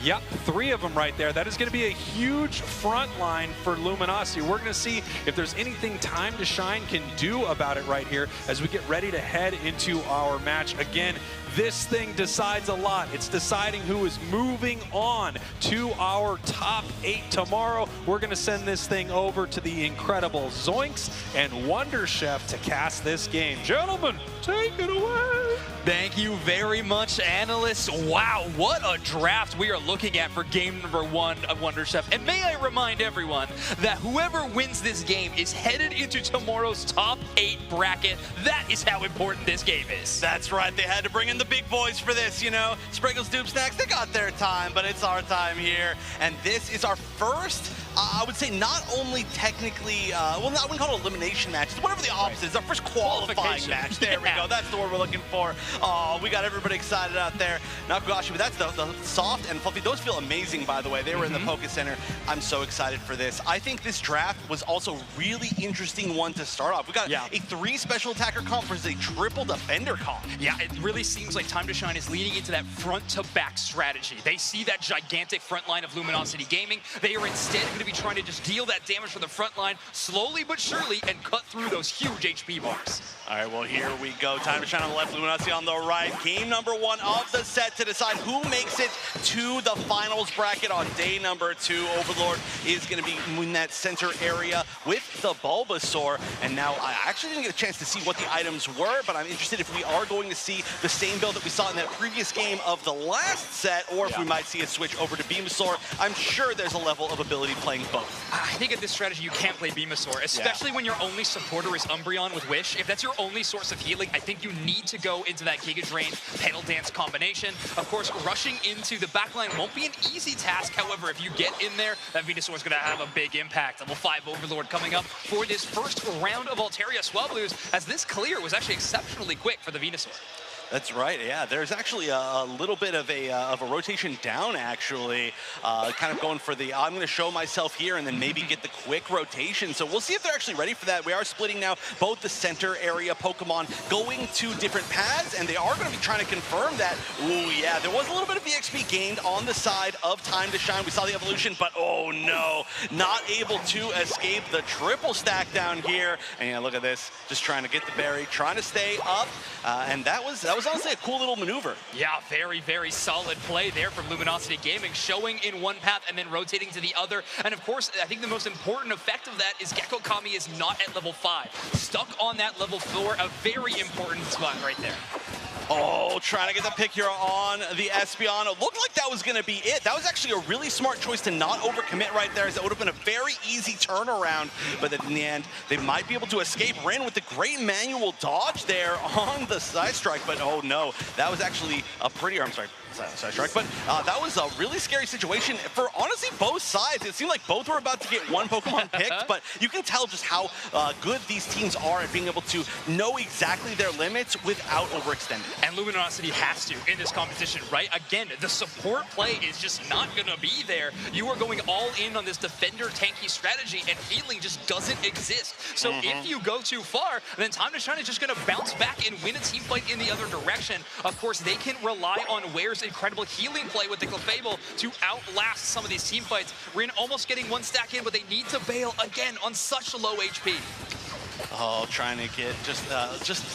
Yep, 3 of them right there. That is going to be a huge front line for Luminosity. We're going to see if there's anything Time to Shine can do about it right here as we get ready to head into our match. Again, this thing decides a lot. It's deciding who is moving on to our top 8 tomorrow. We're going to send this thing over to the incredible Zoinks and Wonder Chef to cast this game. Gentlemen, take it away. Thank you very much, analysts. Wow, what a draft we are looking at for game number 1 of Wonder Chef. And may I remind everyone that whoever wins this game is headed into tomorrow's top 8 bracket. That is how important this game is. That's right. They had to bring in the big boys for this, you know. Sprinkles, Doop Snacks, they got their time, but it's our time here. And this is our first, I would say, not only technically, well, I wouldn't call it elimination match. It's whatever the opposite is. Our first qualifying match. There we go. That's the word we're looking for. Oh, we got everybody excited out there. Now, Goshi, but that's the soft and fluffy. Those feel amazing, by the way. They were in the Poké Center. I'm so excited for this. I think this draft was also really interesting one to start off. We got a 3 special attacker comp versus a triple defender comp. Yeah, it really seems like Time to Shine is leaning into that front-to-back strategy. They see that gigantic front line of Luminosity Gaming. They are instead going to be trying to just deal that damage from the front line slowly but surely and cut through those huge HP bars. All right, well, here we go. Time to Shine on the left, Luminosity on the right. Game number 1 of the set to decide who makes it to the finals bracket on day number 2. Overlord is going to be in that center area with the Bulbasaur. And now I actually didn't get a chance to see what the items were, but I'm interested if we are going to see the same build that we saw in that previous game of the last set, or if we might see a switch over to Venusaur. I'm sure there's a level of ability playing both. I think at this strategy you can't play Venusaur, especially when your only supporter is Umbreon with Wish. If that's your only source of healing, I think you need to go into that Giga Drain Pedal Dance combination. Of course, rushing into the backline won't be an easy task. However, if you get in there, that Venusaur is going to have a big impact. Level 5 Overlord coming up for this first round of Altaria Swablues, as this clear was actually exceptionally quick for the Venusaur. That's right, yeah. There's actually a little bit of a rotation down, actually. Kind of going for the, I'm going to show myself here and then maybe get the quick rotation. So we'll see if they're actually ready for that. We are splitting now both the center area Pokemon going to different paths, and they are going to be trying to confirm that. Ooh, yeah, there was a little bit of EXP gained on the side of Time to Shine. We saw the evolution, but oh no, not able to escape the triple stack down here. And yeah, look at this, just trying to get the berry, trying to stay up, and that was honestly a cool little maneuver. Yeah, very, very solid play there from Luminosity Gaming, showing in one path and then rotating to the other. And of course, I think the most important effect of that is Gecko Kami is not at level 5. Stuck on that level 4, a very important spot right there. Oh, trying to get the pick here on the Espeon. It looked like that was going to be it. That was actually a really smart choice to not overcommit right there, as that would have been a very easy turnaround. But in the end, they might be able to escape. Ran with the great manual dodge there on the side strike. But oh no, that was actually a pretty, I'm sorry, side strike. But that was a really scary situation for honestly both sides. It seemed like both were about to get one Pokemon picked, but you can tell just how good these teams are at being able to know exactly their limits without overextending. And Luminosity has to in this competition, right? Again, the support play is just not going to be there. You are going all in on this defender tanky strategy, and healing just doesn't exist. So if you go too far, then Time to Shine is just going to bounce back and win a team fight in the other direction. Of course, they can rely on Ware's incredible healing play with the Clefable to outlast some of these team fights. Rin almost getting one stack in, but they need to bail again on such low HP. Oh, trying to get just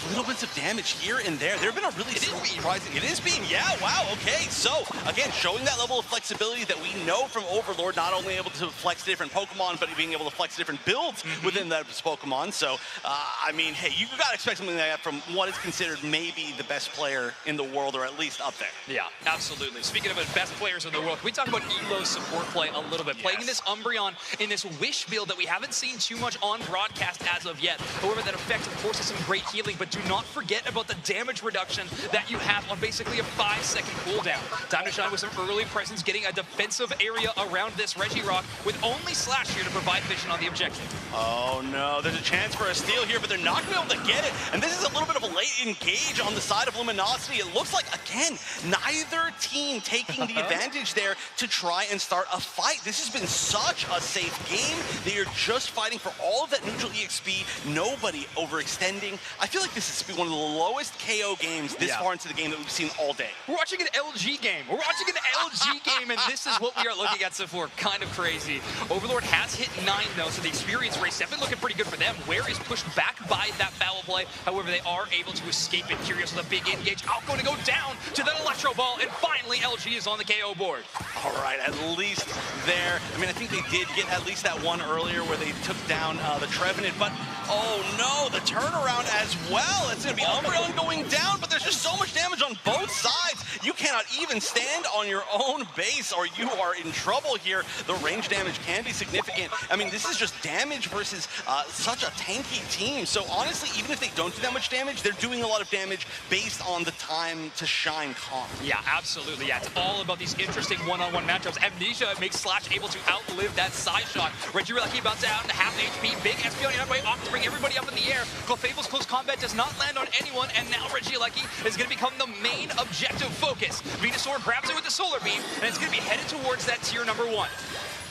little bits of damage here and there. There have been a really surprising. It is being, yeah, wow, okay. So, again, showing that level of flexibility that we know from Overlord, not only able to flex different Pokemon, but being able to flex different builds within that Pokemon. So, I mean, hey, you got to expect something like that from what is considered maybe the best player in the world, or at least up there. Yeah, absolutely. Speaking of the best players in the world, can we talk about Elo's support play a little bit? Yes. Playing this Umbreon in this Wish build that we haven't seen too much on broadcast as of yet. However, that effect, of course, is some great healing, but do not forget about the damage reduction that you have on basically a 5-second cooldown. Time to Shine with some early presence, getting a defensive area around this Regirock with only Slash here to provide vision on the objective. Oh no, there's a chance for a steal here, but they're not going to be able to get it. And this is a little bit of a late engage on the side of Luminosity. It looks like, again, neither team taking the advantage there to try and start a fight. This has been such a safe game. They are just fighting for all of that neutral EXP, nobody overextending. I feel like this has been one of the lowest KO games this far into the game that we've seen all day. We're watching an LG game. We're watching an LG game, and this is what we are looking at so far. Kind of crazy. Overlord has hit 9, though, so the experience race definitely looking pretty good for them. Where is pushed back by that foul play. However, they are able to escape it. Curious with a big engage. Going to go down to that Electro Ball, and finally LG is on the KO board. All right, at least there. I mean, I think they did get at least that one earlier where they took down the Trevenant, but oh no, the turnaround as well. It's going to be Umbreon going down, but there's just so much damage on both sides. You cannot even stand on your own base, or you are in trouble here. The range damage can be significant. I mean, this is just damage versus such a tanky team. So honestly, even if they don't do that much damage, they're doing a lot of damage based on the time to shine comp. Yeah, absolutely. Yeah, it's all about these interesting one-on-one matchups. Amnesia makes Slash able to outlive that side shot. Regirock about down to half HP. Big SP on the other way off to bring everybody up in the air. Clefable's close combat does not land on anyone, and now Regirock is going to become the main objective focus. Venusaur grabs it with the Solar Beam, and it's going to be headed towards that tier number 1.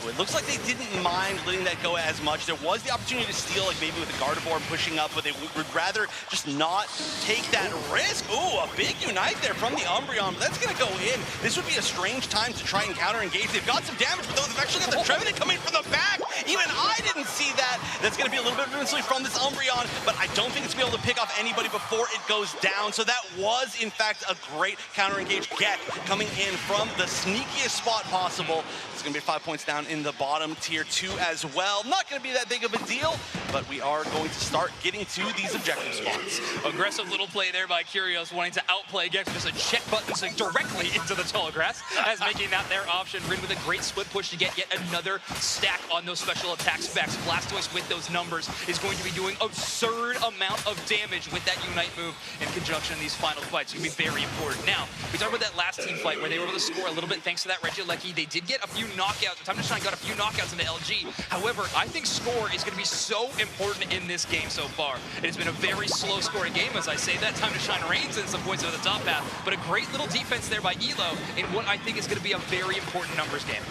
It looks like they didn't mind letting that go as much. There was the opportunity to steal, like maybe with the Gardevoir pushing up, but they would rather just not take that risk. Ooh, a big Unite there from the Umbreon, but that's going to go in. This would be a strange time to try and counter-engage. They've got some damage, but they've actually got the Trevenant coming from the back. Even I didn't see that. That's going to be a little bit of insulation from this Umbreon, but I don't think it's going to be able to pick off anybody before it goes down. So that was, in fact, a great counter-engage. Gek coming in from the sneakiest spot possible. It's going to be 5 points down in the bottom tier 2 as well. Not going to be that big of a deal, but we are going to start getting to these objective spots. Aggressive little play there by Curios, wanting to outplay Gex, just a check button directly into the tall grass, as making that their option. Rin with a great split push to get yet another stack on those special attack specs. Blastoise with those numbers is going to be doing absurd amount of damage with that Unite move in conjunction in these final fights. It's going to be very important. Now, we talked about that last team fight where they were able to score a little bit thanks to that Regirock. They did get a few knockouts. Time to Shine got a few knockouts into LG. However, I think score is going to be so important in this game so far. It has been a very slow scoring game, as I say that. Time to Shine reigns in some points over the top path, but a great little defense there by Elo in what I think is going to be a very important numbers game.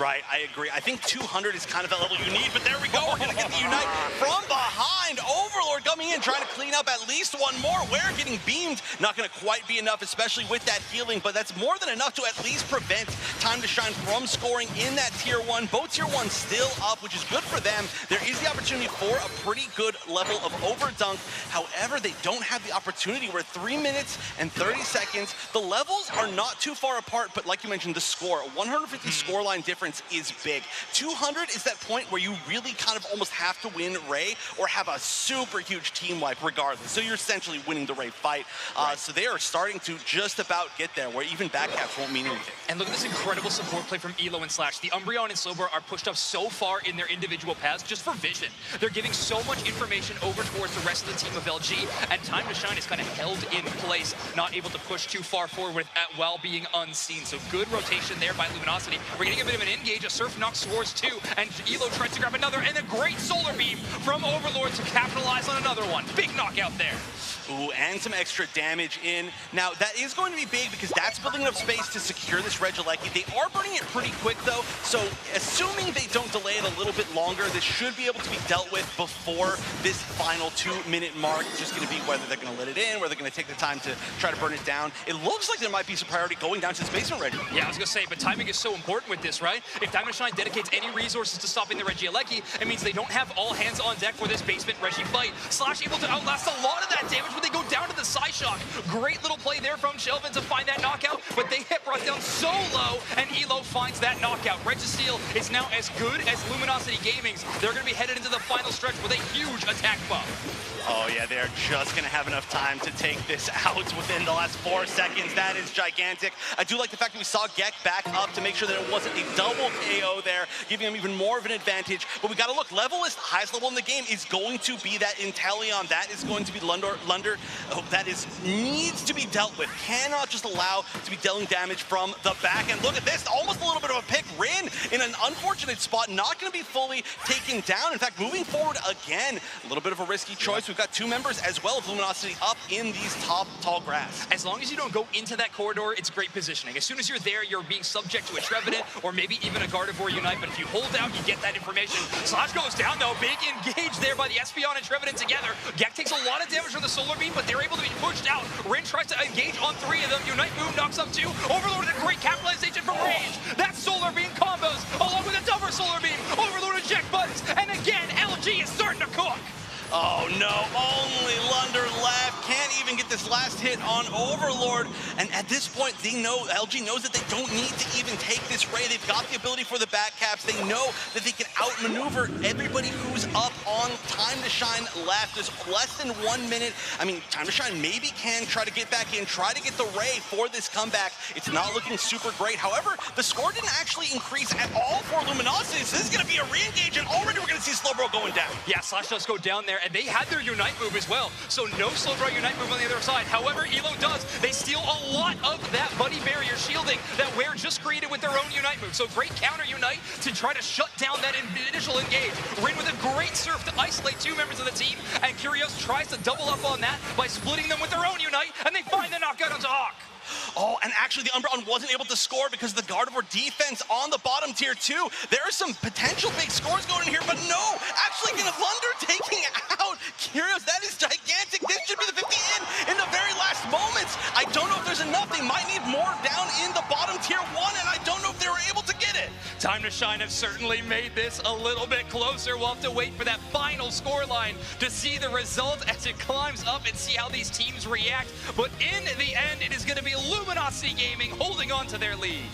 Right, I agree. I think 200 is kind of that level you need, but there we go. We're going to get the Unite from behind. Overlord coming in, trying to clean up at least one more. Where getting beamed, not going to quite be enough, especially with that healing, but that's more than enough to at least prevent Time to Shine from scoring in that tier 1. Both tier 1 still up, which is good for them. There is the opportunity for a pretty good level of overdunk. However, they don't have the opportunity. We're 3 minutes and 30 seconds. The levels are not too far apart, but like you mentioned, the score, 150 scoreline difference is big. 200 is that point where you really kind of almost have to win Ray or have a super huge team wipe regardless. So you're essentially winning the Ray fight. So they are starting to just about get there where even backcaps won't mean anything. And look at this incredible support play from Elo and Slash. The Umbreon and Slowbro are pushed up so far in their individual paths just for vision. They're giving so much information over towards the rest of the team of LG, and Time to Shine is kind of held in place, not able to push too far forward while being unseen. So good rotation there by Luminosity. We're getting a bit of an engage, a Surf Knock scores 2, and Elo tries to grab another, and a great Solar Beam from Overlord to capitalize on another one. Big knockout there. Ooh, and some extra damage in. Now, that is going to be big because that's building enough space to secure this Regirock. They are burning it pretty quick, though, so assuming they don't delay it a little bit longer, this should be able to be dealt with before this final 2-minute mark. It's just going to be whether they're going to let it in, whether they're going to take the time to try to burn it down. It looks like there might be some priority going down to this basement Regirock. Yeah, I was going to say, but timing is so important with this, right? If Time to Shine dedicates any resources to stopping the Regieleki, it means they don't have all hands on deck for this basement Regi fight. Slash able to outlast a lot of that damage, but they go down to the Psyshock. Great little play there from Shelvin to find that knockout, but they hit brought down so low, and Elo finds that knockout. Registeel is now as good as Luminosity Gaming's. They're going to be headed into the final stretch with a huge attack buff. Oh yeah, they're just gonna have enough time to take this out within the last 4 seconds. That is gigantic. I do like the fact that we saw Gek back up to make sure that it wasn't a double KO there, giving him even more of an advantage. But we gotta look, level is the highest level in the game is going to be that Inteleon. That is going to be Lunder. That needs to be dealt with. Cannot just allow to be dealing damage from the back. And look at this, almost a little bit of a pick. Rin in an unfortunate spot, not gonna be fully taken down. In fact, moving forward again, a little bit of a risky choice. We've got 2 members as well of Luminosity up in these top tall grass. As long as you don't go into that corridor, it's great positioning. As soon as you're there, you're being subject to a Trevenant or maybe even a Gardevoir Unite, but if you hold out, you get that information. Slash goes down though, big engage there by the Espeon and Trevenant together. Gek takes a lot of damage from the Solar Beam, but they're able to be pushed out. Rin tries to engage on 3 of them. Unite move knocks up 2. Overlord with a great capitalization from range. That Solar Beam combos along with a double Solar Beam. Overlord eject buttons, and again, LG is starting to cook. Oh no, only Lunder left. Can't even get this last hit on Overlord. And at this point, they know, LG knows that they don't need to even take this Ray. They've got the ability for the back caps. They know that they can outmaneuver everybody who's up on Time to Shine left. There's less than 1 minute. I mean, Time to Shine maybe can try to get back in, try to get the Ray for this comeback. It's not looking super great. However, the score didn't actually increase at all for Luminosity. So this is going to be a re-engage, and already we're going to see Slowbro going down. Yeah, Slash does go down there, and they had their Unite move as well, so no Slowbro Unite move on the other side. However, Elo does. They steal a lot of that Buddy Barrier shielding that Ware just created with their own Unite move. So great counter Unite to try to shut down that initial engage. Rin with a great surf to isolate 2 members of the team, and Curios tries to double up on that by splitting them with their own Unite, and they find the knockout onto Hawk. Oh, and actually the Umbreon wasn't able to score because of the Gardevoir defense on the bottom tier too. There are some potential big scores going in here, but no, actually Lunder taking out Curios. That is gigantic. This should be the 50 in the very last moments. I don't know if there's enough. They might need more down in the bottom tier 1, and I don't know if they were able to get it. Time to Shine have certainly made this a little bit closer. We'll have to wait for that final scoreline to see the result as it climbs up and see how these teams react. But in the end, it is going to be Luminosity Gaming holding on to their lead.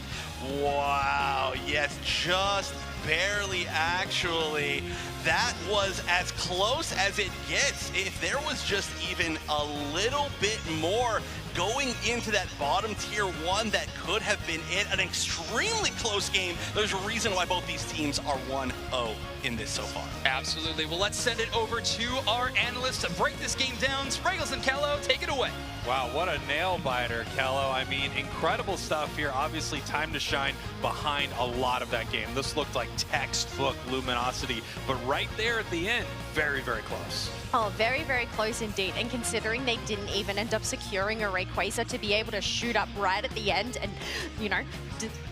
Wow, yes, just barely actually. That was as close as it gets. If there was just even a little bit more going into that bottom tier 1, that could have been it. An extremely close game. There's a reason why both these teams are 1-0 in this so far. Absolutely. Well, let's send it over to our analysts to break this game down. Spraggles and Kello, take it away. Wow, what a nail biter, Kello. I mean, incredible stuff here. Obviously, Time to Shine behind a lot of that game. This looked like textbook Luminosity, but right there at the end, very, very close. Oh, very, very close indeed. And considering they didn't even end up securing a Rayquaza, to be able to shoot up right at the end and, you know,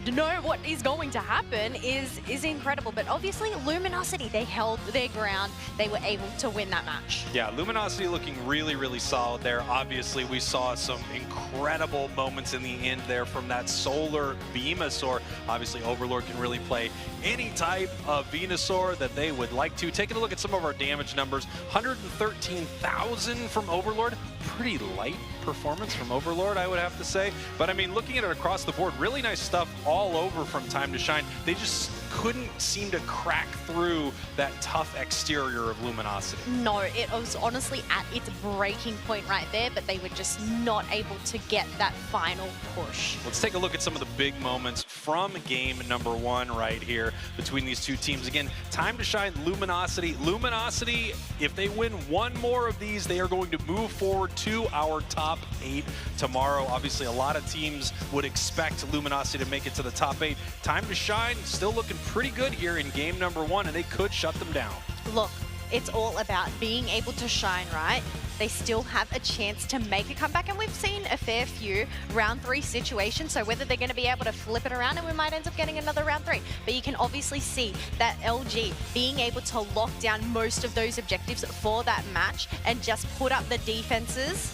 to know what is going to happen is incredible. But obviously, Luminosity, they held their ground. They were able to win that match. Yeah, Luminosity looking really, really solid there. Obviously, we saw some incredible moments in the end there from that Solar Venusaur. Obviously, Overlord can really play any type of Venusaur that they would like to. Taking a look at some of our damage numbers, 113,000 from Overlord. Pretty light performance from Overlord, I would have to say. But I mean, looking at it across the board, really nice stuff all over from Time to Shine. They just couldn't seem to crack through that tough exterior of Luminosity. No, it was honestly at its breaking point right there, but they were just not able to get that final push. Let's take a look at some of the big moments from game number 1 right here between these two teams. Again, Time to Shine, Luminosity. Luminosity, if they win 1 more of these, they are going to move forward to our top 8 tomorrow. Obviously, a lot of teams would expect Luminosity to make it to the top 8. Time to Shine still looking pretty good here in game number 1, and they could shut them down. Look, it's all about being able to shine, right? They still have a chance to make a comeback, and we've seen a fair few round 3 situations, so whether they're going to be able to flip it around and we might end up getting another round 3. But you can obviously see that LG being able to lock down most of those objectives for that match and just put up the defenses.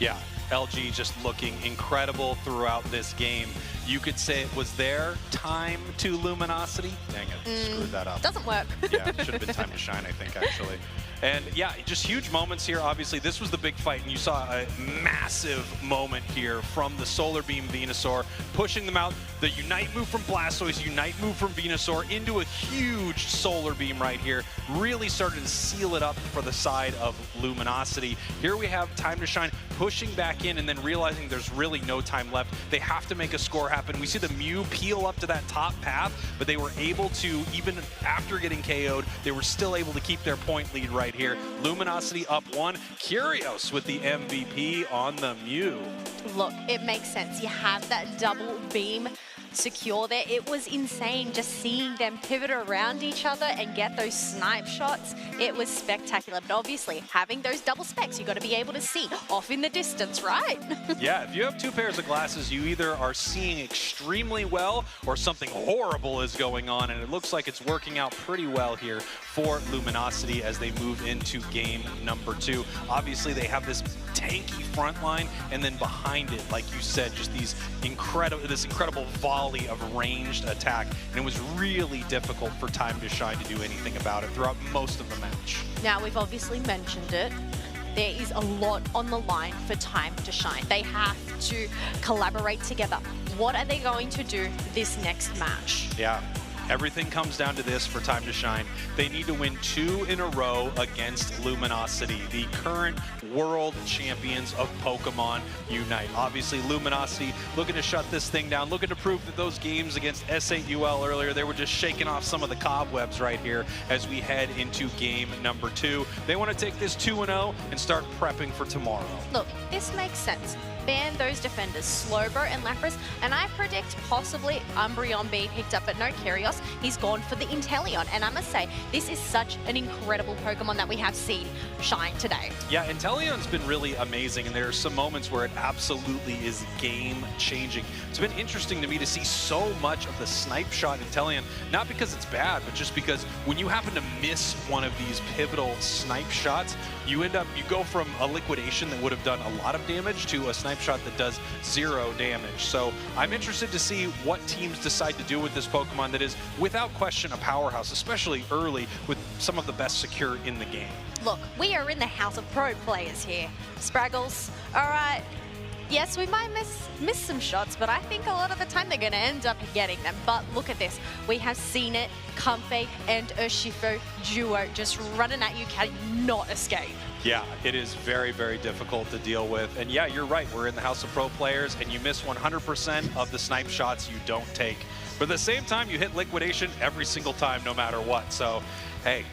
Yeah, LG just looking incredible throughout this game. you could say it was their time to Luminosity. Dang it, screwed that up. Doesn't work. Yeah, should have been time to shine, I think, actually. And yeah, just huge moments here. Obviously, this was the big fight, and you saw a massive moment here from the Solar Beam Venusaur, pushing them out. The Unite move from Blastoise, Unite move from Venusaur into a huge Solar Beam right here. Really started to seal it up for the side of Luminosity. Here we have Time to Shine pushing back in and then realizing there's really no time left. They have to make a score happen. We see the Mew peel up to that top path, but they were able to, even after getting KO'd, they were still able to keep their point lead right here. Luminosity up 1. Curios with the MVP on the Mew. Look, it makes sense. You have that double beam secure there. It was insane just seeing them pivot around each other and get those snipe shots. It was spectacular. But obviously, having those double specs, you got to be able to see off in the distance, right? Yeah, if you have 2 pairs of glasses, you either are seeing extremely well or something horrible is going on, and it looks like it's working out pretty well here for Luminosity as they move into game number 2. Obviously, they have this tanky front line, and then behind it, like you said, just this incredible volley of ranged attack, and it was really difficult for Time to Shine to do anything about it throughout most of the match. Now, we've obviously mentioned it. There is a lot on the line for Time to Shine. They have to collaborate together. What are they going to do this next match? Yeah. Everything comes down to this for Time to Shine. They need to win 2 in a row against Luminosity, the current world champions of Pokemon Unite. Obviously, Luminosity looking to shut this thing down, looking to prove that those games against S8UL earlier, they were just shaking off some of the cobwebs right here as we head into game number 2. They want to take this 2-0 and start prepping for tomorrow. Look, this makes sense. Ban those defenders, Slowbro and Lapras, and I predict possibly Umbreon being picked up, but no Curios. He's gone for the Inteleon, and I must say, this is such an incredible Pokemon that we have seen shine today. Yeah, Inteleon's been really amazing, and there are some moments where it absolutely is game-changing. It's been interesting to me to see so much of the snipe shot Inteleon, not because it's bad, but just because when you happen to miss one of these pivotal snipe shots, you go from a liquidation that would have done a lot of damage to a snipe shot that does 0 damage. So I'm interested to see what teams decide to do with this Pokemon that is without question a powerhouse, especially early with some of the best secure in the game. Look, we are in the house of pro players here. Spraggles, all right. Yes, we might miss some shots, but I think a lot of the time they're going to end up getting them. But look at this. We have seen it. Comfey and Urshifu duo just running at you, cannot escape. Yeah, it is very, very difficult to deal with. And yeah, you're right. We're in the house of pro players, and you miss 100% of the snipe shots you don't take. But at the same time, you hit liquidation every single time, no matter what. So, hey,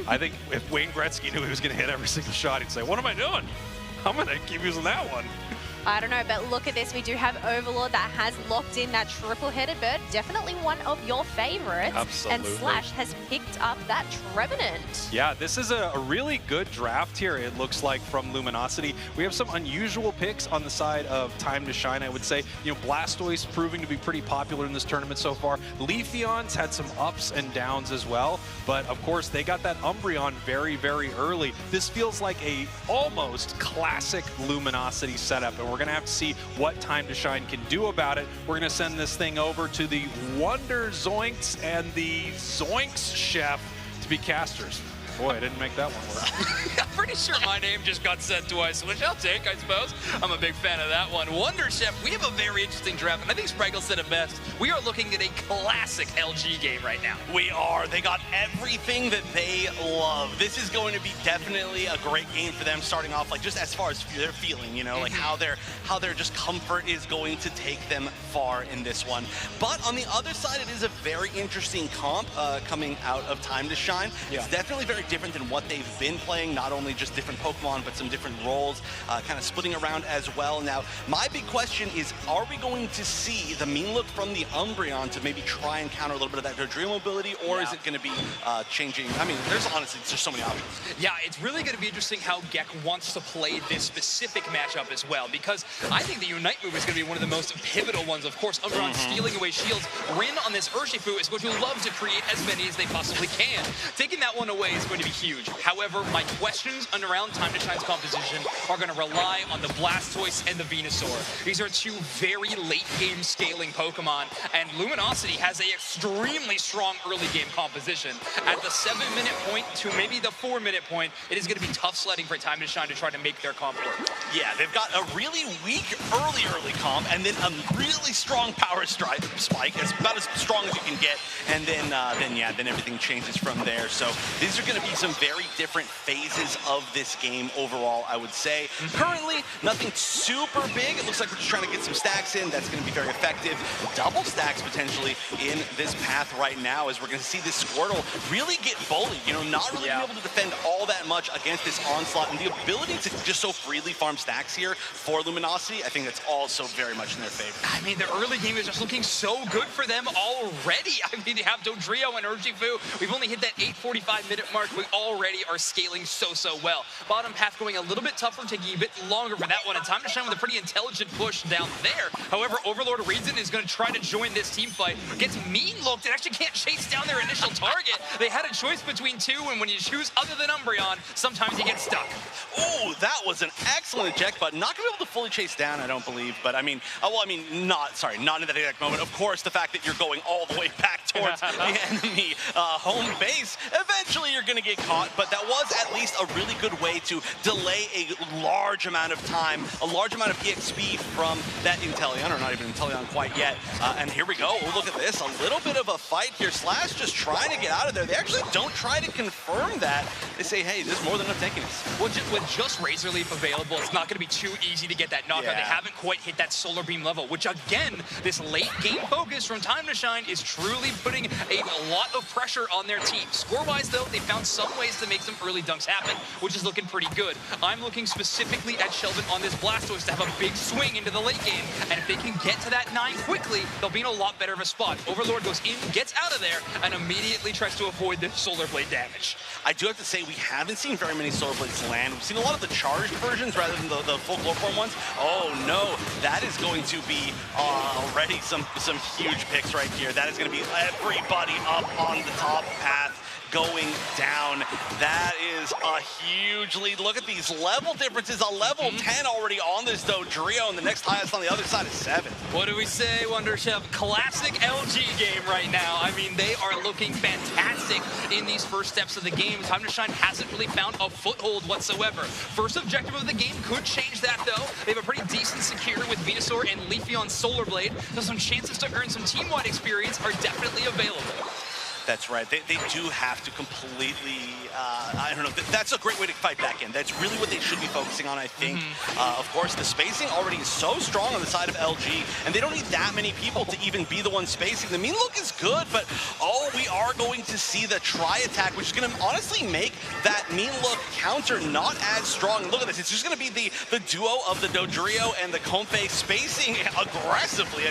I think if Wayne Gretzky knew he was going to hit every single shot, he'd say, what am I doing? I'm going to keep using that one. I don't know, but look at this. We do have Overlord that has locked in that triple-headed bird. Definitely one of your favorites. Absolutely. And Slash has picked up that Trevenant. Yeah, this is a really good draft here, it looks like, from Luminosity. We have some unusual picks on the side of Time to Shine, I would say. You know, Blastoise proving to be pretty popular in this tournament so far. Leafeon's had some ups and downs as well. But, of course, they got that Umbreon very, very early. This feels like a almost classic Luminosity setup, and we're going to have to see what Time to Shine can do about it. We're going to send this thing over to the Wonder Zoinks and the Zoinks Chef to be casters. Boy, I didn't make that one work. I'm pretty sure my name just got said twice, which I'll take, I suppose. I'm a big fan of that one. Wonder Chef, we have a very interesting draft, and I think Spraggle said it best. We are looking at a classic LG game right now. We are. They got everything that they love. This is going to be definitely a great game for them, starting off like just as far as their feeling, you know, like how their just comfort is going to take them far in this one. But on the other side, it is a very interesting comp coming out of Time to Shine. Yeah. It's definitely very different than what they've been playing, not only just different Pokemon, but some different roles, kind of splitting around as well. Now, my big question is, are we going to see the mean look from the Umbreon to maybe try and counter a little bit of that Drill mobility, or is it going to be changing? I mean, there's so many options. Yeah, it's really going to be interesting how Gek wants to play this specific matchup as well, because I think the Unite move is going to be one of the most pivotal ones. Of course, Umbreon stealing away shields. Rin on this Urshifu is going to love to create as many as they possibly can. Taking that one away is going going to be huge. However, my questions around Time to Shine's composition are going to rely on the Blastoise and the Venusaur. These are two very late game scaling Pokemon, and Luminosity has an extremely strong early game composition. At the 7-minute point to maybe the 4-minute point, it is going to be tough sledding for Time to Shine to try to make their comp work. Yeah, they've got a really weak early comp, and then a really strong power spike. It's about as strong as you can get, and then everything changes from there. So these are going to be some very different phases of this game overall, I would say. Currently, nothing super big. It looks like we're just trying to get some stacks in. That's going to be very effective. Double stacks potentially in this path right now, as we're going to see this Squirtle really get bullied. You know, not really being able to defend all that much against this onslaught, and the ability to just so freely farm stacks here for Luminosity, I think that's also very much in their favor. I mean, the early game is just looking so good for them already. I mean, they have Dodrio and Urshifu. We've only hit that 8:45-minute mark. We already are scaling so well. Bottom path going a little bit tougher, taking a bit longer for that one, and Time to Shine with a pretty intelligent push down there. However, Overlord Reason is going to try to join this team fight. Gets mean looked and actually can't chase down their initial target. They had a choice between two, and when you choose other than Umbreon, sometimes you get stuck. Oh, that was an excellent eject, but not going to be able to fully chase down, I don't believe. But I mean, not in that exact moment. Of course, the fact that you're going all the way back towards the enemy home base, eventually you're going to get caught, but that was at least a really good way to delay a large amount of time, a large amount of EXP from that Inteleon, or not even Inteleon quite yet. And here we go. Oh, look at this. A little bit of a fight here. Slash just trying to get out of there. They actually don't try to confirm that. They say, hey, there's more than enough tankiness. Well, with just Razor Leaf available, it's not going to be too easy to get that knockout. They haven't quite hit that Solar Beam level, which again, this late game focus from Time to Shine is truly putting a lot of pressure on their team. Score-wise, though, they found some ways to make some early dunks happen, which is looking pretty good. I'm looking specifically at Shelvin on this Blastoise to have a big swing into the late game, and if they can get to that 9 quickly, they'll be in a lot better of a spot. Overlord goes in, gets out of there, and immediately tries to avoid the Solar Blade damage. I do have to say, we haven't seen very many Solar Blades land. We've seen a lot of the charged versions rather than the full chloroform ones. Oh no, that is going to be already some huge picks right here. That is going to be everybody up on the top path going down. That is a huge lead. Look at these level differences. A level 10 already on this Dodrio, and the next highest on the other side is 7. What do we say, Wonder Chef? Classic LG game right now. I mean, they are looking fantastic in these first steps of the game. Time to Shine hasn't really found a foothold whatsoever. First objective of the game could change that, though. They have a pretty decent secure with Venusaur and Leafeon Solar Blade, so some chances to earn some team-wide experience are definitely available. That's right. They do have to completely, I don't know, that's a great way to fight back in. That's really what they should be focusing on, I think. Of course, the spacing already is so strong on the side of LG, and they don't need that many people to even be the one spacing. The mean look is good, but we are going to see the tri-attack, which is going to honestly make that mean look counter not as strong. Look at this. It's just going to be the duo of the Dodrio and the Comfey spacing aggressively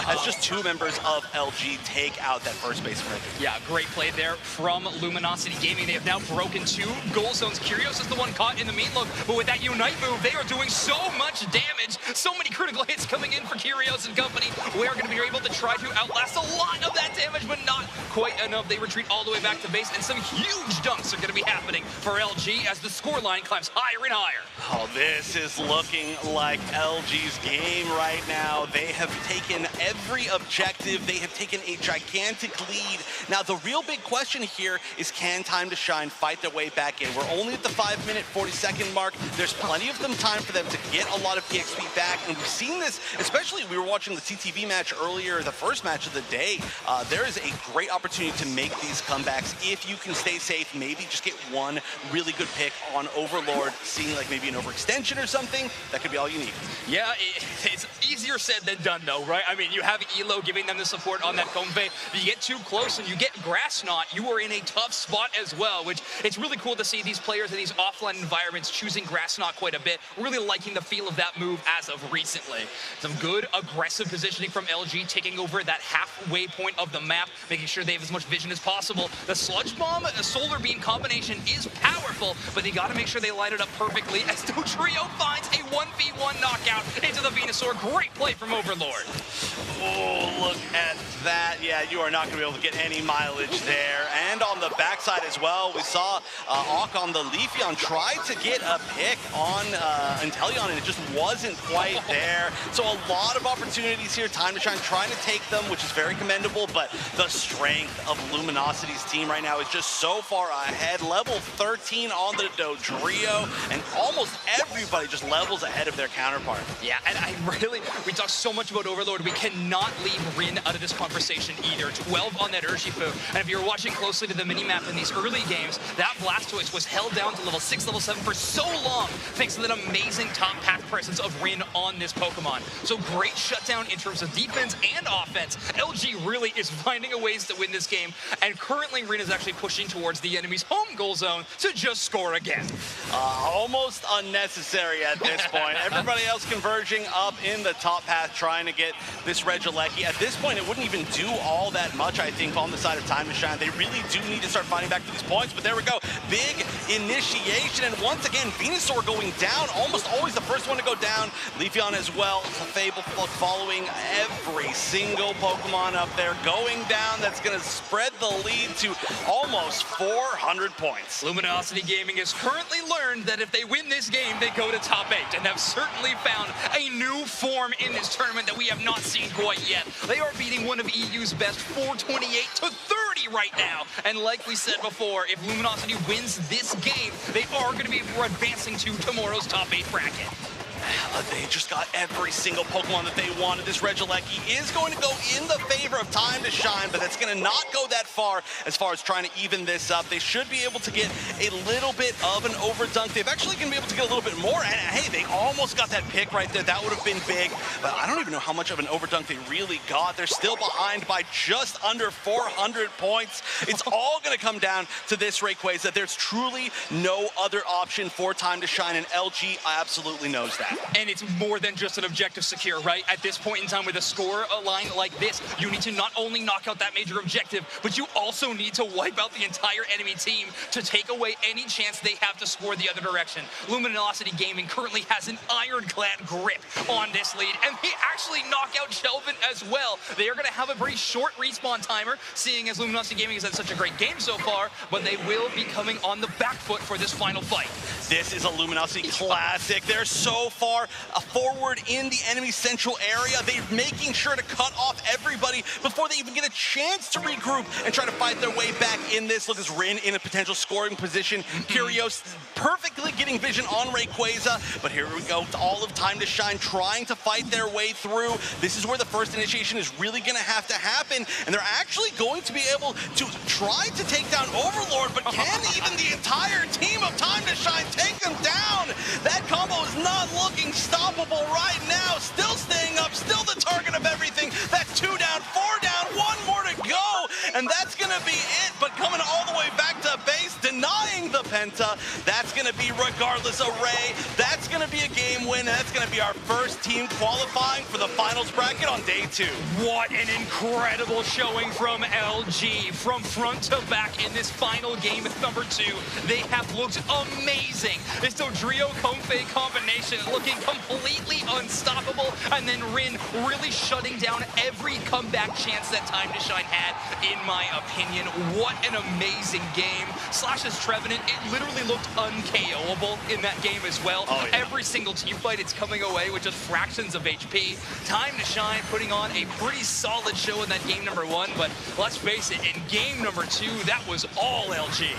as just two members of LG take out that first base. Yeah, great play there from Luminosity Gaming. They have now broken 2 goal zones. Curios is the one caught in the meat look, but with that Unite move, they are doing so much damage. So many critical hits coming in for Curios and company. We are going to be able to try to outlast a lot of that damage, but not quite enough. They retreat all the way back to base, and some huge dunks are going to be happening for LG as the scoreline climbs higher and higher. Oh, this is looking like LG's game right now. They have taken every objective. They have taken a gigantic lead. Now, the real big question here is, can Time to Shine fight their way back in? We're only at the 5-minute, 40-second mark. There's plenty of time for them to get a lot of EXP back, and we've seen this, especially we were watching the TTV match earlier, the first match of the day. There is a great opportunity to make these comebacks if you can stay safe, maybe just get one really good pick on Overlord, seeing like maybe an overextension or something. That could be all you need. Yeah, it's easier said than done, though, right? I mean, you have Elo giving them the support on that Comfey. If you get too close and you get Grass Knot, you are in a tough spot as well, which it's really cool to see these players in these offline environments choosing Grass Knot quite a bit, really liking the feel of that move as of recently. Some good aggressive positioning from LG, taking over that halfway point of the map, making sure they have as much vision as possible. The Sludge Bomb, the Solar Beam combination is powerful, but they got to make sure they line it up perfectly as Dodrio finds a 1v1 knockout into the Venusaur. Great play from Overlord. Oh, look at that. Yeah, yeah, you are not going to be able to get any mileage there. And on the backside as well, we saw Auk on the Leafeon try to get a pick on Inteleon, and it just wasn't quite there. So a lot of opportunities here. Time to Shine trying to take them, which is very commendable, but the strength of Luminosity's team right now is just so far ahead. Level 13 on the Dodrio, and almost everybody just levels ahead of their counterpart. Yeah, and we talked so much about Overlord. We cannot leave Rin out of this conversation either. 12 on that Urshifu, and if you're watching closely to the minimap in these early games, that Blastoise was held down to level 6, level 7 for so long, thanks to that amazing top path presence of Rin on this Pokemon. So great shutdown in terms of defense and offense. LG really is finding a ways to win this game, and currently Rin is actually pushing towards the enemy's home goal zone to just score again. Almost unnecessary at this point. Everybody else converging up in the top path, trying to get this Regieleki. At this point, it wouldn't even do all that much, I think, on the side of Time to Shine. They really do need to start fighting back for these points, but there we go. Big initiation, and once again, Venusaur going down, almost always the first one to go down. Leafeon as well, Fable following every single Pokemon up there, going down. That's going to spread the lead to almost 400 points. Luminosity Gaming has currently learned that if they win this game, they go to top 8, and have certainly found a new form in this tournament that we have not seen quite yet. They are beating one of EU's best 428 to 30 right now. And like we said before, if Luminosity wins this game, they are going to be advancing to tomorrow's top 8 bracket. They just got every single Pokemon that they wanted. This Regieleki is going to go in the favor of Time to Shine, but that's going to not go that far as trying to even this up. They should be able to get a little bit of an overdunk. They've actually going to be able to get a little bit more, and hey, they almost got that pick right there. That would have been big, but I don't even know how much of an overdunk they really got. They're still behind by just under 400 points. It's all going to come down to this Rayquaza. There's truly no other option for Time to Shine, and LG absolutely knows that. And it's more than just an objective secure, right? At this point in time with a score line like this, you need to not only knock out that major objective, but you also need to wipe out the entire enemy team to take away any chance they have to score the other direction. Luminosity Gaming currently has an ironclad grip on this lead, and they actually knock out Shelvin as well. They are going to have a pretty short respawn timer, seeing as Luminosity Gaming has had such a great game so far, but they will be coming on the back foot for this final fight. This is a Luminosity classic. They're so far forward in the enemy central area. They're making sure to cut off everybody before they even get a chance to regroup and try to fight their way back in this. Look, as Rin in a potential scoring position. Curios perfectly getting vision on Rayquaza, but here we go. All of Time to Shine trying to fight their way through. This is where the first initiation is really going to have to happen, and they're actually going to be able to try to take down Overlord, but can even the entire team of Time to Shine take them down? That combo is not looking stoppable right now. Still staying up, still the target of everything. That's 2 down, 4 down, 1 more to go, and that's going to be it. But coming all the way back to base, denying the Penta, that's going to be regardless of Ray. That's going to be a game win, and that's going to be our first team qualifying for the finals bracket on day 2. What an incredible showing from LG. From front to back in this final game at number 2, they have looked amazing. This Dodrio Comfey combination looking completely unstoppable, and then Rin really shutting down every comeback chance that Time to Shine had, in my opinion. What an amazing game. Slash's Trevenant, it literally looked un-KOable in that game as well. Oh, yeah. Every single team fight, it's coming away with just fractions of HP. Time to Shine putting on a pretty solid show in that game number 1, but let's face it, in game number 2, that was all LG.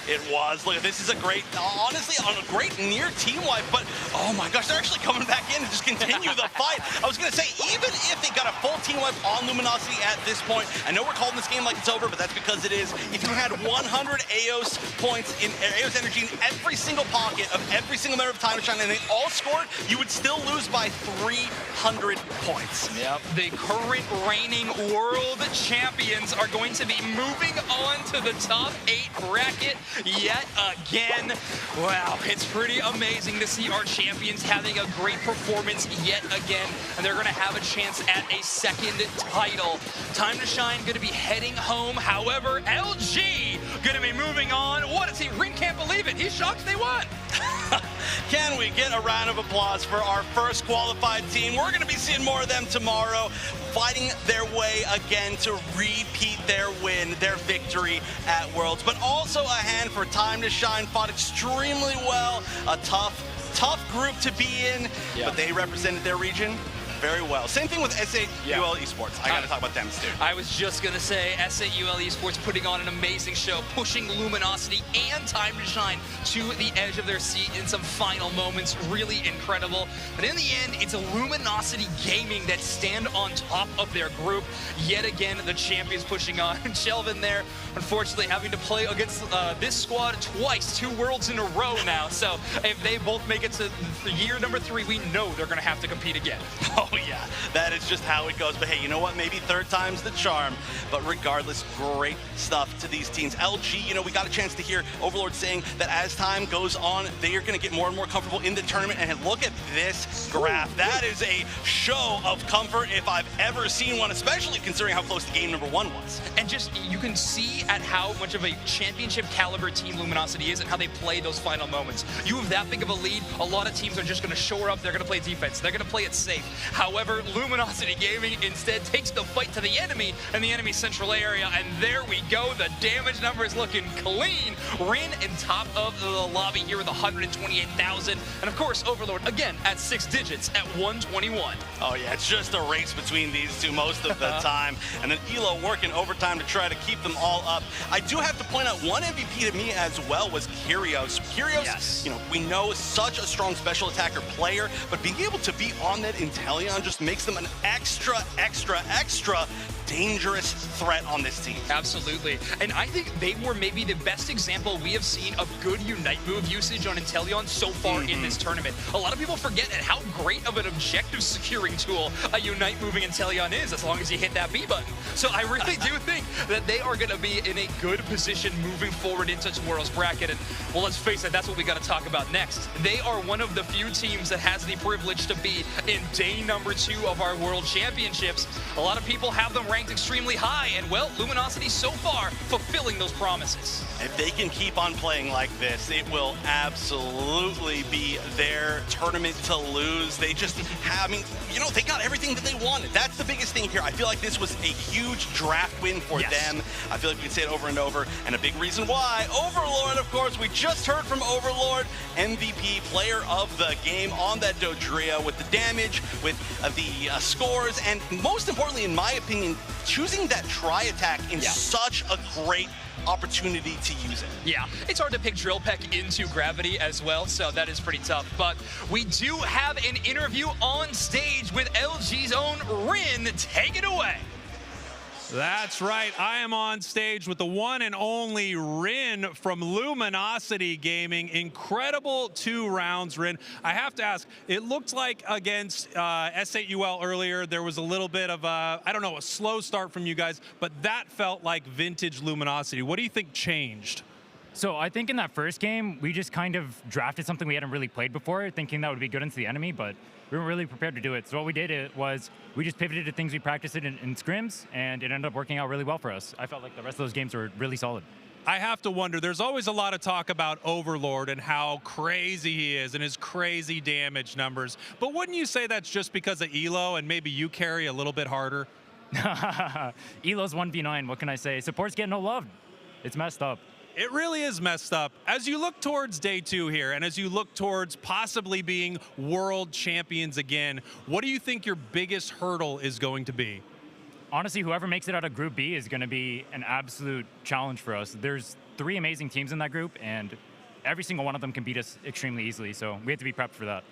It was. Look, this is a great, honestly, on a great near team wipe, but oh my gosh, they're actually coming back in and just continue the fight. I was going to say, even if they got a full team wipe on Luminosity at this point, I know we're calling this game like it's over, but that's because it is. If you had 100 Aeos points in Aeos energy in every single pocket of every single member of Time to Shine, and they all scored, you would still lose by 300 points. Yep. The current reigning world champions are going to be moving on to the top 8 bracket yet again. Wow, it's pretty amazing to see our champions having a great performance yet again, and they're going to have a chance at a second title. Time to Shine going to be heading home. However, LG going to be moving on. What is he? Rin can't believe it. He's shocked they won. Can we get a round of applause for our first qualified team? We're going to be seeing more of them tomorrow, fighting their way again to repeat their win, their victory at Worlds. But also a hand for Time to Shine, fought extremely well. A tough group to be in, but they represented their region very well. Same thing with SAUL Esports. I got to talk about them too. I was just going to say, SAUL Esports putting on an amazing show, pushing Luminosity and Time to Shine to the edge of their seat in some final moments. Really incredible. But in the end, it's a Luminosity Gaming that stand on top of their group. Yet again, the champions pushing on. Shelvin there, unfortunately, having to play against this squad twice, 2 Worlds in a row now. So if they both make it to year number 3, we know they're going to have to compete again. Oh yeah, that is just how it goes. But hey, you know what? Maybe third time's the charm. But regardless, great stuff to these teams. LG, you know, we got a chance to hear Overlord saying that as time goes on, they are going to get more and more comfortable in the tournament. And look at this graph. That is a show of comfort if I've ever seen one, especially considering how close the game number 1 was. And just, you can see at how much of a championship caliber team Luminosity is and how they play those final moments. You have that big of a lead, a lot of teams are just going to shore up, they're going to play defense, they're going to play it safe. However, Luminosity Gaming instead takes the fight to the enemy in the enemy central area, and there we go. The damage number is looking clean. Rin in top of the lobby here with 128,000, and of course, Overlord again at 6 digits at 121. Oh yeah, it's just a race between these two most of the time, and then Elo working overtime to try to keep them all up. I do have to point out one MVP to me as well was Kyrios. Kyrios, yes, you know, we know such a strong special attacker player, but being able to be on that Inteleon just makes them an extra dangerous threat on this team. Absolutely. And I think they were maybe the best example we have seen of good Unite move usage on Inteleon so far in this tournament. A lot of people forget how great of an objective securing tool a Unite moving Inteleon is, as long as you hit that B button. So I really do think that they are going to be in a good position moving forward into tomorrow's bracket. And well, let's face it, that's what we got to talk about next. They are one of the few teams that has the privilege to be in day number 2 of our World Championships. A lot of people have them ranked extremely high, and well, Luminosity so far fulfilling those promises. If they can keep on playing like this, it will absolutely be their tournament to lose. They just have, I mean, you know, they got everything that they wanted. That's the biggest thing here. I feel like this was a huge draft win for them. I feel like we can say it over and over, and a big reason why. Overlord, of course, we just heard from Overlord, MVP, player of the game on that Dodria with the damage, with the scores, and most importantly, in my opinion, choosing that tri-attack in such a great opportunity to use it. Yeah, it's hard to pick Drill Peck into Gravity as well, so that is pretty tough. But we do have an interview on stage with LG's own Rin. Take it away. That's right. I am on stage with the one and only Rin from Luminosity Gaming. Incredible 2 rounds, Rin. I have to ask, it looked like against SAUL earlier, there was a little bit of a, I don't know, a slow start from you guys, but that felt like vintage Luminosity. What do you think changed? So I think in that first game, we just kind of drafted something we hadn't really played before, thinking that would be good into the enemy, but we weren't really prepared to do it. So what we did was we just pivoted to things we practiced in scrims, and it ended up working out really well for us. I felt like the rest of those games were really solid. I have to wonder, there's always a lot of talk about Overlord and how crazy he is and his crazy damage numbers. But wouldn't you say that's just because of Elo and maybe you carry a little bit harder? Elo's 1v9, what can I say? Support's getting no love. It's messed up. It really is messed up. As you look towards day 2 here, and as you look towards possibly being world champions again, what do you think your biggest hurdle is going to be? Honestly, whoever makes it out of Group B is going to be an absolute challenge for us. There's 3 amazing teams in that group, and every single one of them can beat us extremely easily, so we have to be prepped for that.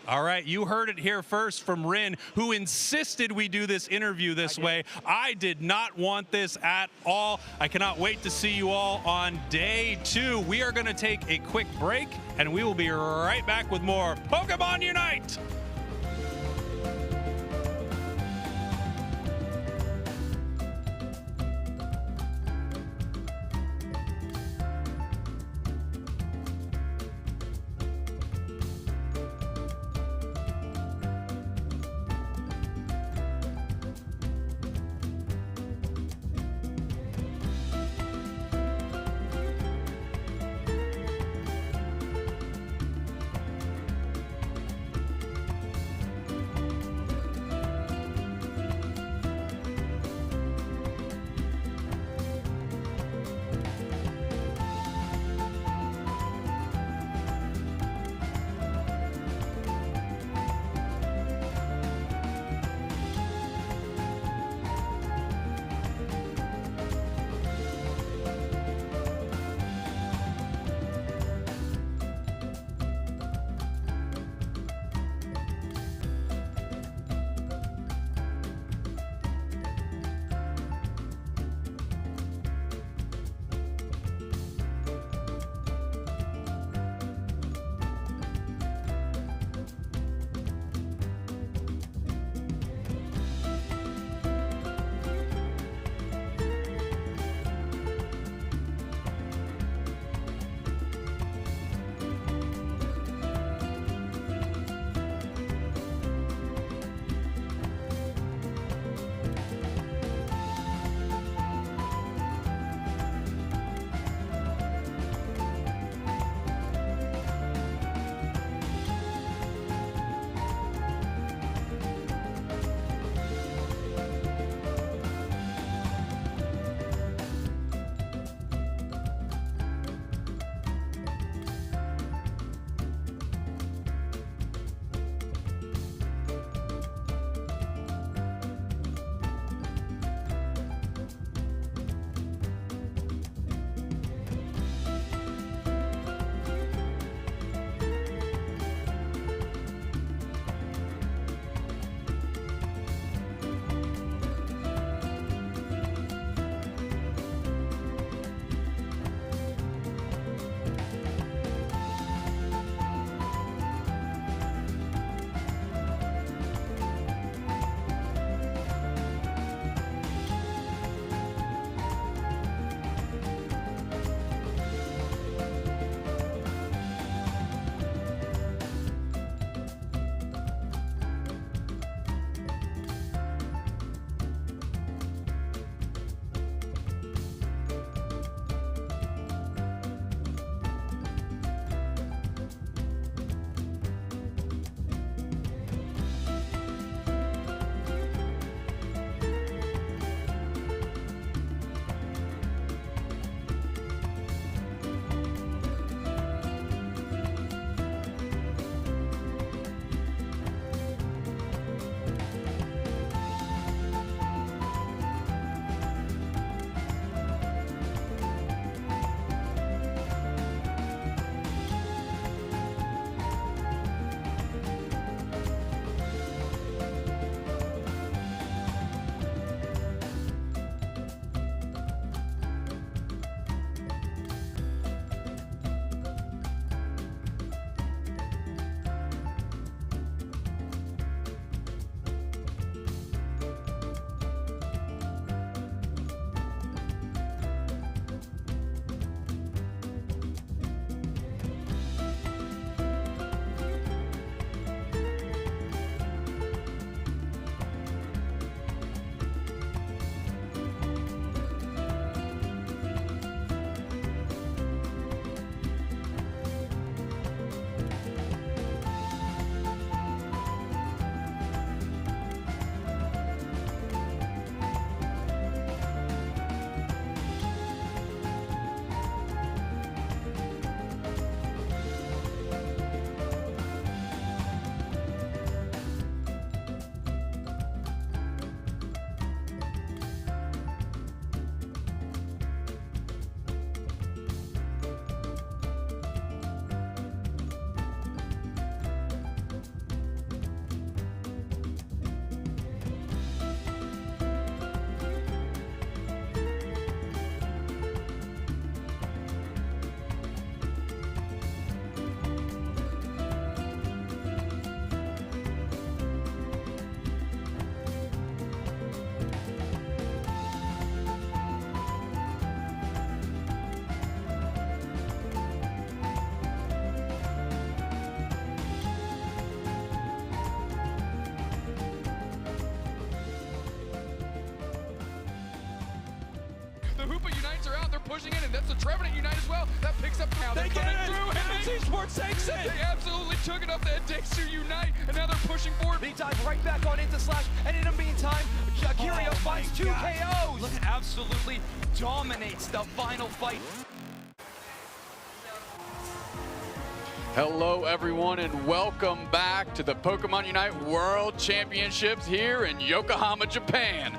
All right, you heard it here first from Rin, who insisted we do this interview this way. I did not want this at all. I cannot wait to see you all on day 2. We are going to take a quick break, and we will be right back with more Pokémon Unite! pushing in, and that's the Trevenant Unite as well. That picks up now. They're coming through, and Esports takes it. They absolutely took it up. That Dexter Unite, and now they're pushing forward. They dive right back on into Slash, and in the meantime, Jagirio finds 2 KOs. Look, absolutely dominates the final fight. Hello everyone and welcome back to the Pokemon Unite World Championships here in Yokohama, Japan.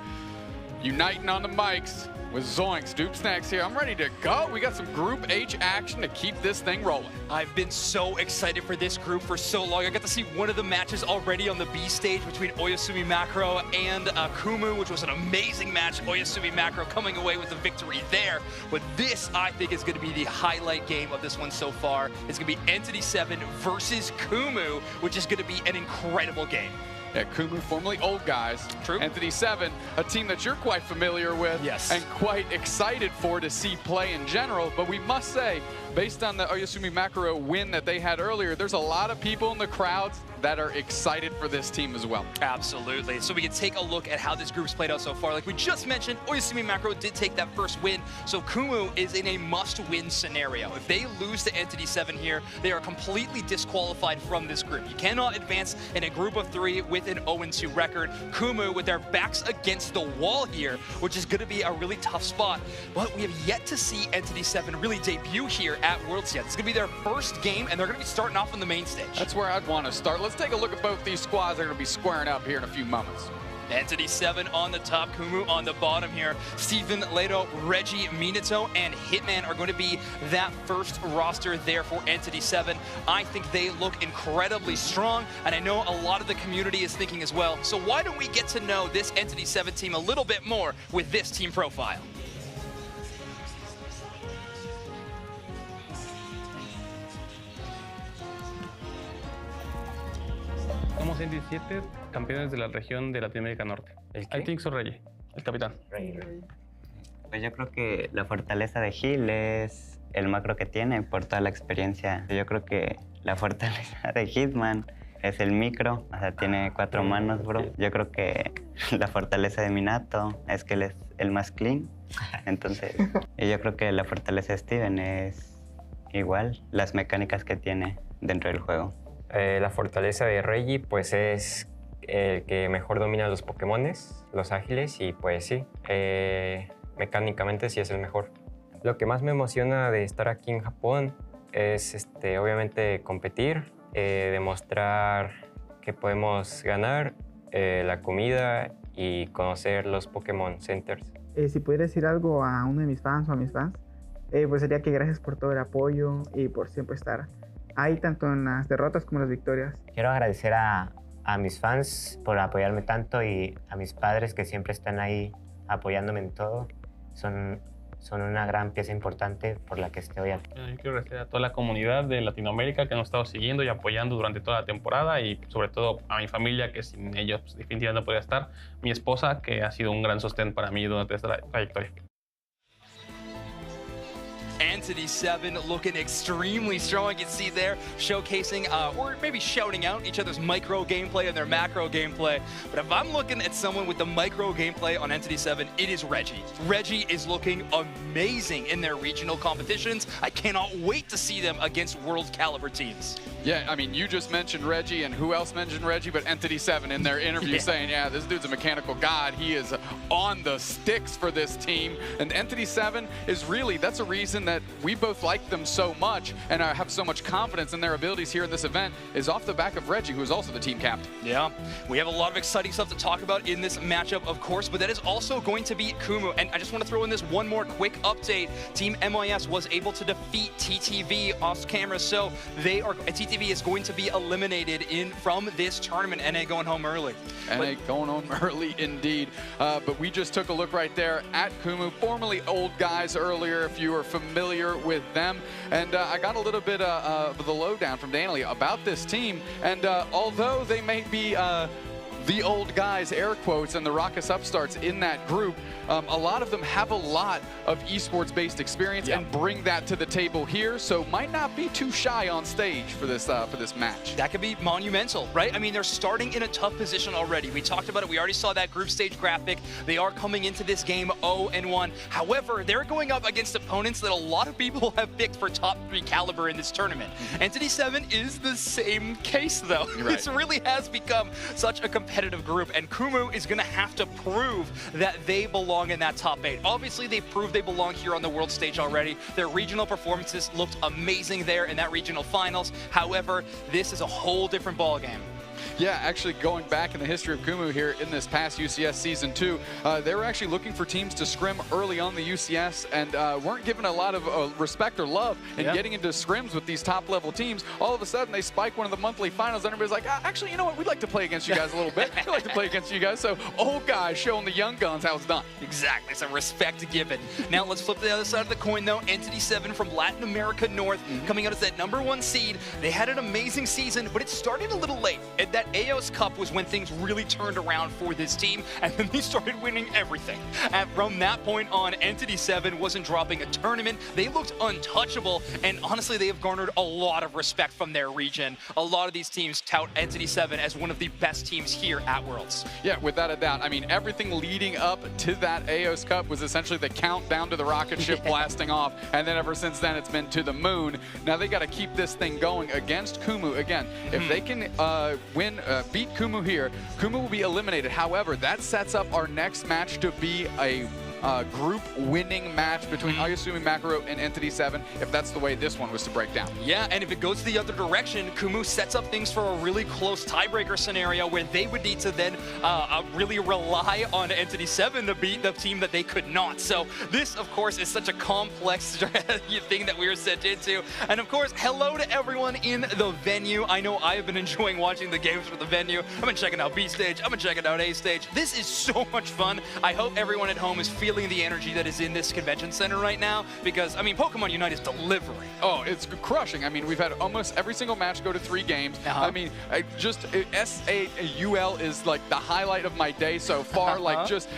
Uniting on the mics with Zoinks, Duke Snacks here. I'm ready to go. We got some Group H action to keep this thing rolling. I've been so excited for this group for so long. I got to see one of the matches already on the B stage between Oyasumi Macro and Kumu, which was an amazing match. Oyasumi Macro coming away with the victory there. But this, I think, is going to be the highlight game of this one so far. It's going to be Entity 7 versus Kumu, which is going to be an incredible game. Yeah, Kumu, formerly Old Guys. True. Entity 7, a team that you're quite familiar with. Yes. And quite excited for to see play in general. But we must say, based on the Oyasumi Macro win that they had earlier, there's a lot of people in the crowds that are excited for this team as well. Absolutely. So we can take a look at how this group's played out so far. Like we just mentioned, Oyasumi Macro did take that first win, so Kumu is in a must-win scenario. If they lose to Entity 7 here, they are completely disqualified from this group. You cannot advance in a group of 3 with an 0-2 record. Kumu with their backs against the wall here, which is going to be a really tough spot. But we have yet to see Entity 7 really debut here at Worlds yet. It's going to be their first game, and they're going to be starting off on the main stage. That's where I'd want to start. Let's take a look at both these squads. They're going to be squaring up here in a few moments. Entity 7 on the top, Kumu on the bottom here. Steven Leto, Reggie Minato, and Hitman are going to be that first roster there for Entity 7. I think they look incredibly strong, and I know a lot of the community is thinking as well. So why don't we get to know this Entity 7 team a little bit more with this team profile? Somos Entity 7, campeones de la región de Latinoamérica Norte. I think so, Reggie, el capitán. Pues yo creo que la fortaleza de Gil es el macro que tiene por toda la experiencia. Yo creo que la fortaleza de Hitman es el micro, o sea, tiene 4 manos, bro. Yo creo que la fortaleza de Minato es que él es el más clean. Entonces, yo creo que la fortaleza de Steven es igual, las mecánicas que tiene dentro del juego. La fortaleza de Reggie pues es el que mejor domina los Pokémones, los ágiles, y pues sí, mecánicamente sí es el mejor. Lo que más me emociona de estar aquí en Japón es obviamente competir, demostrar que podemos ganar, la comida y conocer los Pokémon Centers. Si pudiera decir algo a uno de mis fans o a mis fans, pues sería que gracias por todo el apoyo y por siempre estar ahí tanto en las derrotas como en las victorias. Quiero agradecer a mis fans por apoyarme tanto y a mis padres que siempre están ahí apoyándome en todo. Son una gran pieza importante por la que estoy aquí. Yo quiero agradecer a toda la comunidad de Latinoamérica que nos ha estado siguiendo y apoyando durante toda la temporada, y sobre todo a mi familia, que sin ellos pues, definitivamente no podría estar. Mi esposa, que ha sido un gran sostén para mí durante esta trayectoria. Entity 7 looking extremely strong. You can see there showcasing or maybe shouting out each other's micro gameplay and their macro gameplay. But if I'm looking at someone with the micro gameplay on Entity 7, it is Reggie. Reggie is looking amazing in their regional competitions. I cannot wait to see them against world caliber teams. Yeah, I mean, you just mentioned Reggie, and who else mentioned Reggie but Entity 7 in their interview saying, yeah, this dude's a mechanical god. He is on the sticks for this team. And Entity 7 is really, that's a reason that we both like them so much and have so much confidence in their abilities here in this event is off the back of Reggie, who is also the team captain. Yeah, we have a lot of exciting stuff to talk about in this matchup, of course, but that is also going to be Kumu. And I just want to throw in this one more quick update. Team MIS was able to defeat TTV off camera, so TTV is going to be eliminated from this tournament. NA going home early. NA going home early indeed. But we just took a look right there at Kumu, formerly Old Guys earlier, if you are familiar with them. And I got a little bit of the lowdown from Danley about this team. And although they may be the old guys, air quotes, and the Raucous upstarts in that group, a lot of them have a lot of esports-based experience and bring that to the table here, so might not be too shy on stage for this match. That could be monumental, right? I mean, they're starting in a tough position already. We talked about it. We already saw that group stage graphic. They are coming into this game 0-1. However, they're going up against opponents that a lot of people have picked for top 3 caliber in this tournament. Entity 7 is the same case, though. This really has become such a competitive group, and Kumu is going to have to prove that they belong in that top 8. Obviously, they've proved they belong here on the world stage already. Their regional performances looked amazing there in that regional finals. However, this is a whole different ballgame. Yeah, actually going back in the history of Kumu here in this past UCS Season 2, they were actually looking for teams to scrim early on the UCS and weren't given a lot of respect or love in getting into scrims with these top-level teams. All of a sudden, they spike one of the monthly finals, and everybody's like, actually, you know what? We'd like to play against you guys a little bit. We'd like to play against you guys. So old guys showing the young guns how it's done. Exactly. Some respect given. Now, let's flip to the other side of the coin, though. Entity 7 from Latin America North, coming out as that #1 seed. They had an amazing season, but it started a little late. And that AOS Cup was when things really turned around for this team, and then they started winning everything. And from that point on, Entity 7 wasn't dropping a tournament. They looked untouchable, and honestly, they have garnered a lot of respect from their region. A lot of these teams tout Entity 7 as one of the best teams here at Worlds. Yeah, without a doubt. I mean, everything leading up to that AOS Cup was essentially the countdown to the rocket ship blasting off, and then ever since then, it's been to the moon. Now they got to keep this thing going against Kumu. Again, if they can beat Kumu here, Kumu will be eliminated. However, that sets up our next match to be a group winning match between Ayasumi Makaro and Entity 7, if that's the way this one was to break down. Yeah, and if it goes the other direction, Kumu sets up things for a really close tiebreaker scenario where they would need to then really rely on Entity 7 to beat the team that they could not. So this, of course, is such a complex thing that we were sent into. And of course, hello to everyone in the venue. I know I've been enjoying watching the games for the venue. I've been checking out B stage. I've been checking out A stage. This is so much fun. I hope everyone at home is feeling the energy that is in this convention center right now, because, I mean, Pokemon Unite is delivering. Oh, it's crushing. I mean, we've had almost every single match go to 3 games. I mean, S8UL is like the highlight of my day so far. Like, just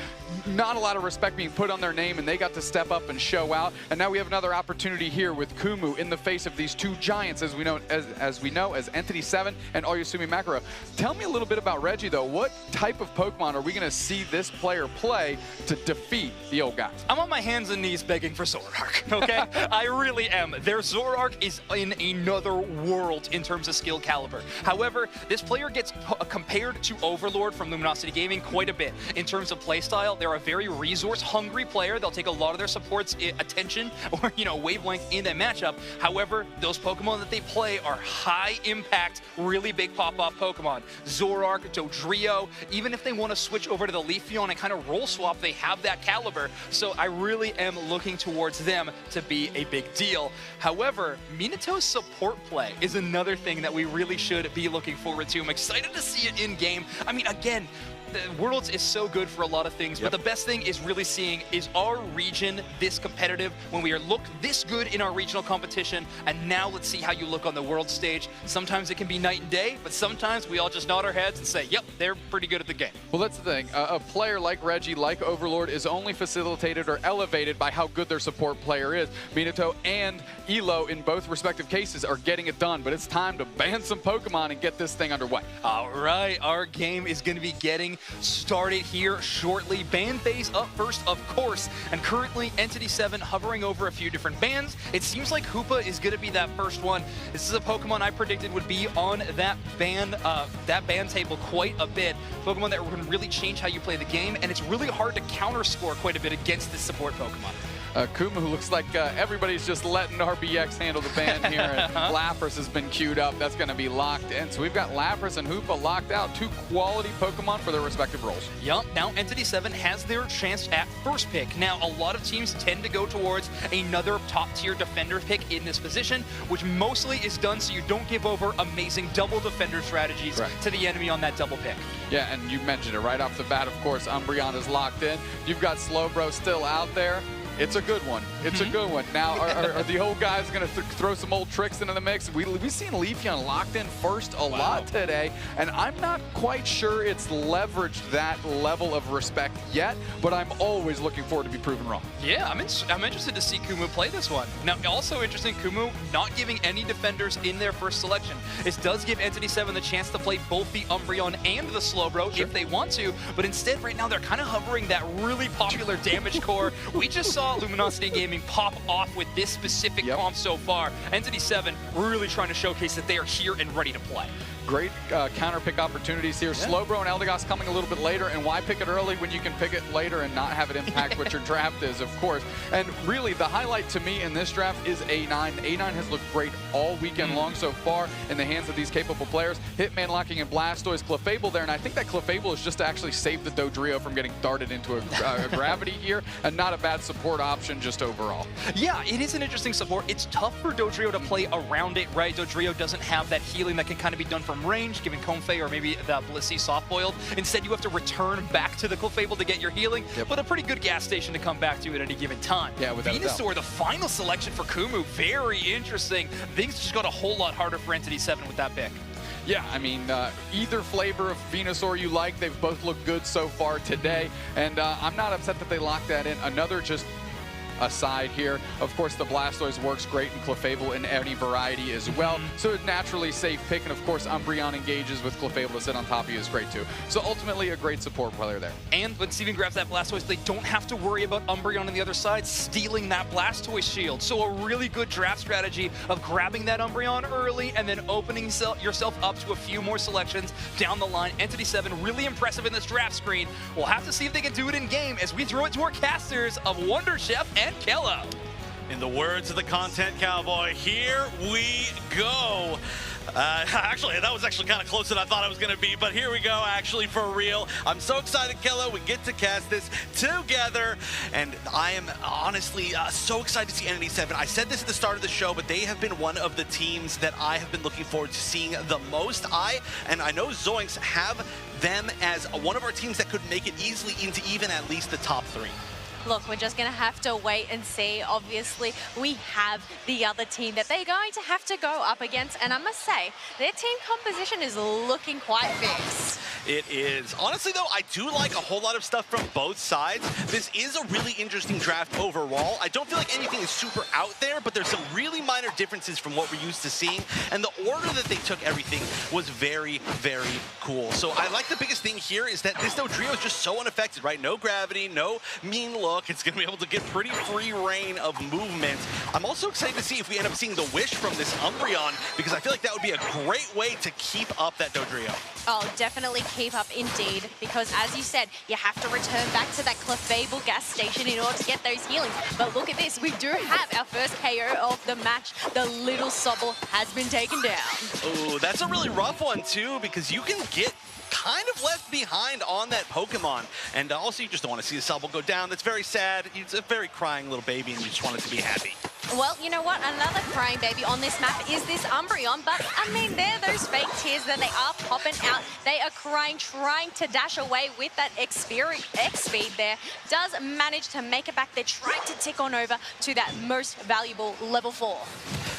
not a lot of respect being put on their name, and they got to step up and show out. And now we have another opportunity here with Kumu in the face of these 2 giants, as we know as Entity 7 and Ayasumi Makaro. Tell me a little bit about Reggie, though. What type of Pokemon are we going to see this player play to defeat the old guys? I'm on my hands and knees begging for Zoroark, okay? I really am. Their Zoroark is in another world in terms of skill caliber. However, this player gets compared to Overlord from Luminosity Gaming quite a bit in terms of playstyle. They're a very resource-hungry player. They'll take a lot of their support's attention or, wavelength in that matchup. However, those Pokemon that they play are high-impact, really big pop-off Pokemon. Zoroark, Dodrio, even if they want to switch over to the Leafeon and kind of roll swap, they have that caliber. So I really am looking towards them to be a big deal. However, Minato's support play is another thing that we really should be looking forward to. I'm excited to see it in-game. I mean, again, Worlds is so good for a lot of things, but the best thing is really seeing, is our region this competitive when we look this good in our regional competition, and now let's see how you look on the world stage. Sometimes it can be night and day, but sometimes we all just nod our heads and say, yep, they're pretty good at the game. Well, that's the thing. A player like Reggie, like Overlord, is only facilitated or elevated by how good their support player is. Minato and Elo, in both respective cases, are getting it done, but it's time to ban some Pokemon and get this thing underway. All right, our game is going to be getting started here shortly. Ban phase up first, of course, and currently Entity 7 hovering over a few different bans. It seems like Hoopa is going to be that first one. This is a Pokemon I predicted would be on that ban table quite a bit. Pokemon that can really change how you play the game, and it's really hard to counter score quite a bit against this support Pokemon. Kuma, who looks like everybody's just letting RBX handle the ban here, and Lapras has been queued up. That's going to be locked in. So we've got Lapras and Hoopa locked out, 2 quality Pokemon for their respective roles. Yup, now Entity 7 has their chance at first pick. Now, a lot of teams tend to go towards another top-tier defender pick in this position, which mowstly is done so you don't give over amazing double defender strategies to the enemy on that double pick. Yeah, and you mentioned it right off the bat, of course, Umbreon is locked in. You've got Slowbro still out there. It's a good one. It's a good one. Now, are the old guys going to throw some old tricks into the mix? We've seen Leafeon locked in first a lot today, and I'm not quite sure it's leveraged that level of respect yet, but I'm always looking forward to be proven wrong. Yeah, I'm interested to see Kumu play this one. Now, also interesting, Kumu not giving any defenders in their first selection. This does give Entity 7 the chance to play both the Umbreon and the Slowbro if they want to, but instead right now they're kind of hovering that really popular damage core. We just saw Luminosity Gaming pop off with this specific comp so far. Entity 7 really trying to showcase that they are here and ready to play. Great counter pick opportunities here. Slowbro and Eldegoss coming a little bit later, and why pick it early when you can pick it later and not have it impact what your draft is, of course. And really, the highlight to me in this draft is A9. A9 has looked great all weekend long so far in the hands of these capable players. Hitman locking in Blastoise, Clefable there, and I think that Clefable is just to actually save the Dodrio from getting darted into a gravity here, and not a bad support option just overall. Yeah, it is an interesting support. It's tough for Dodrio to play around it, right? Dodrio doesn't have that healing that can kind of be done from range, given Comfey or maybe the Blissey soft-boiled. Instead, you have to return back to the Clefable to get your healing, but a pretty good gas station to come back to at any given time. Yeah, without Venusaur, the final selection for Kumu, very interesting. Things just got a whole lot harder for Entity 7 with that pick. Yeah, I mean, either flavor of Venusaur you like, they've both looked good so far today, and I'm not upset that they locked that in. Another just aside here, of course, the Blastoise works great in Clefable in any variety as well, so it's naturally safe pick, and of course, Umbreon engages with Clefable to sit on top of you is great too. So ultimately, a great support player there. And when Steven grabs that Blastoise, they don't have to worry about Umbreon on the other side stealing that Blastoise shield. So a really good draft strategy of grabbing that Umbreon early and then opening yourself up to a few more selections down the line. Entity 7 really impressive in this draft screen. We'll have to see if they can do it in game as we throw it to our casters of Wonder Chef and Kello. In the words of the content cowboy, here we go. Actually, that was actually kind of closer than I thought I was going to be, but here we go, actually, for real. I'm so excited, Kello. We get to cast this together, and I am honestly so excited to see Entity 7. I said this at the start of the show, but they have been one of the teams that I have been looking forward to seeing the most. I know Zoinks have them as one of our teams that could make it easily into even at least the top 3. Look, we're just going to have to wait and see. Obviously, we have the other team that they're going to have to go up against. And I must say, their team composition is looking quite fierce. It is. Honestly, though, I do like a whole lot of stuff from both sides. This is a really interesting draft overall. I don't feel like anything is super out there, but there's some really minor differences from what we're used to seeing. And the order that they took everything was very, very cool. So I like the biggest thing here is that this Dodrio is just so unaffected, right? No gravity, no mean look. It's going to be able to get pretty free reign of movement. I'm also excited to see if we end up seeing the Wish from this Umbreon, because I feel like that would be a great way to keep up that Dodrio. Oh, definitely keep up indeed, because as you said, you have to return back to that Clefable gas station in order to get those healings. But look at this, we do have our first KO of the match. The little Sobble has been taken down. Oh, that's a really rough one too, because you can get kind of left behind on that Pokemon. And also, you just don't want to see the Sobble go down. That's very sad. It's a very crying little baby, and you just want it to be happy. Well, you know what? Another crying baby on this map is this Umbreon, but I mean, they're those fake tears that they are popping out. They are crying, trying to dash away with that X-Speed there. Does manage to make it back. They're trying to tick on over to that most valuable level 4.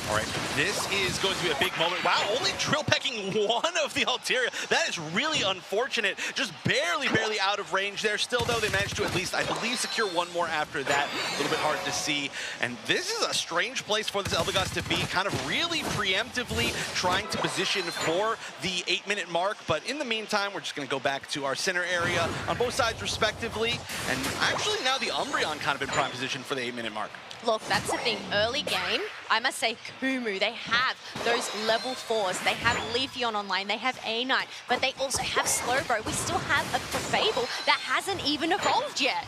All right, this is going to be a big moment. Wow, only drill pecking one of the Altaria. That is really unfortunate. Just barely out of range there. Still, though, they managed to at least, I believe, secure one more after that. A little bit hard to see. And this is a strange place for this Eldegoss to be, kind of really preemptively trying to position for the 8-minute mark. But in the meantime, we're just going to go back to our center area on both sides respectively. And actually now the Umbreon kind of in prime position for the 8-minute mark. Look, that's the thing. Early game, I must say Kumu, they have those level 4s. They have Leafeon online, they have A9, but they also have Slowbro. We still have a Clefable that hasn't even evolved yet.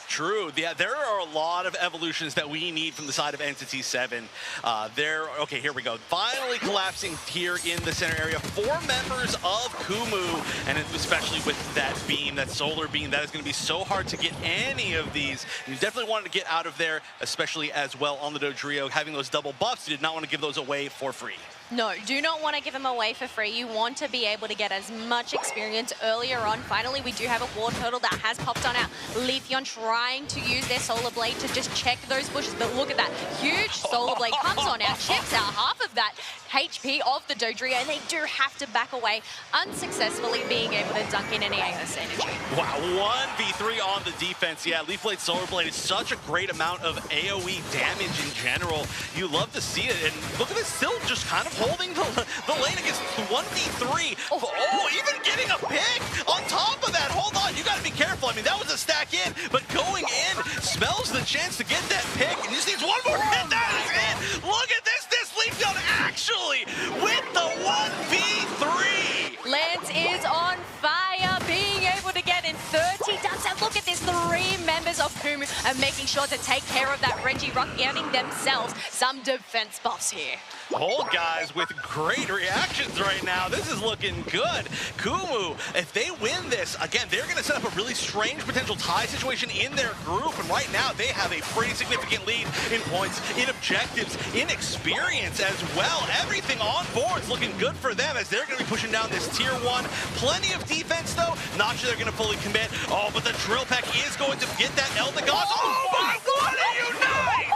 True. Yeah, there are a lot of evolutions that we need from the side of Entity 7. Okay, here we go. Finally collapsing here in the center area. 4 members of Kumu, and especially with that beam, that solar beam, that is going to be so hard to get any of these. You definitely wanted to get out of there, especially as well on the Dodrio, having those double buffs. You did not want to give those away for free. No, do not want to give them away for free. You want to be able to get as much experience earlier on. Finally, we do have a war turtle that has popped on out. Leafeon trying to use their solar blade to just check those bushes, but look at that. Huge solar blade comes on out, chips out half of that HP of the Dodrio, and they do have to back away, unsuccessfully being able to dunk in any AOS energy. Wow, 1v3 on the defense. Yeah, Leaf Blade, Solar Blade is such a great amount of AoE damage in general. You love to see it, and look at this, still just kind of holding the lane against 1v3. Oh, even getting a pick on top of that. Hold on, you gotta be careful. I mean, that was a stack in, but going in smells the chance to get that pick, and just needs one more hit. That is it. Look at this Leafeon actually with the 1v3. Lance is on fire, being able to get in 30 dunks. And look at this, 3 members of Kumu are making sure to take care of that Regirock, getting themselves some defense buffs here. Old guys with great reactions right now. This is looking good. Kumu, if they win this, again, they're going to set up a really strange potential tie situation in their group. And right now, they have a pretty significant lead in points, in objectives, in experience as well. Everything on board is looking good for them as they're going to be pushing down this tier 1. Plenty of defense, though. Not sure they're going to fully commit. Oh, but the Drill Peck is going to get that Eldegoss. Oh, my, what a Unite!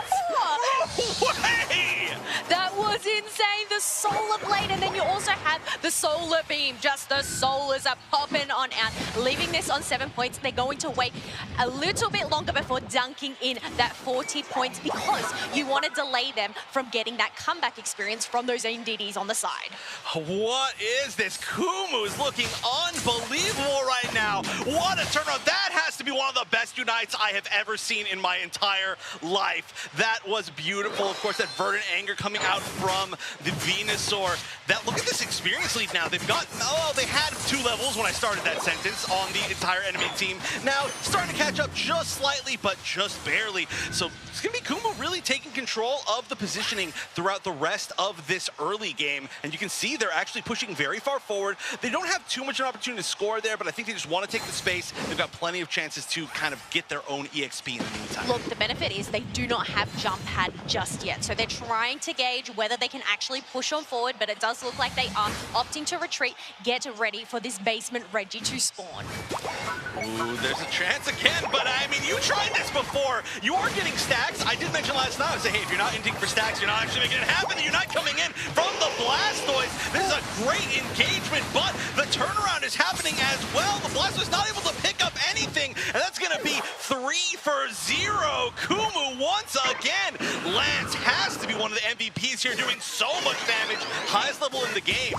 Way! That was insane, the Solar Blade, and then you also have the Solar Beam. Just the Solars are popping on out, leaving this on 7 points. They're going to wait a little bit longer before dunking in that 40 points because you want to delay them from getting that comeback experience from those NDDs on the side. What is this? Kumu is looking unbelievable right now. What a turnaround. That has to be one of the best Unites I have ever seen in my entire life. That was beautiful. Of course, that Verdant Anger coming out from the Venusaur. Look at this experience lead now. They've got, they had 2 levels when I started that sentence on the entire enemy team. Now, starting to catch up just slightly, but just barely. So it's going to be Kumu really taking control of the positioning throughout the rest of this early game. And you can see they're actually pushing very far forward. They don't have too much of an opportunity to score there, but I think they just want to take the space. They've got plenty of chances to kind of get their own EXP in the meantime. Look, the benefit is they do not have jump pad just yet. So they're trying to gauge whether they can actually push on forward, but it does look like they are opting to retreat. Get ready for this basement Reggie to spawn. Ooh, there's a chance again, but I mean, you tried this before. You are getting stacks. I did mention last night, I said, hey, if you're not inting for stacks, you're not actually making it happen. The Unite coming in from the Blastoise. This is a great engagement, but the turnaround is happening as well. The Blastoise not able to pick up anything, and that's going to be 3 for 0. Kumu once again. Lance has to be one of the MVPs here, doing so much damage. Highest level in the game.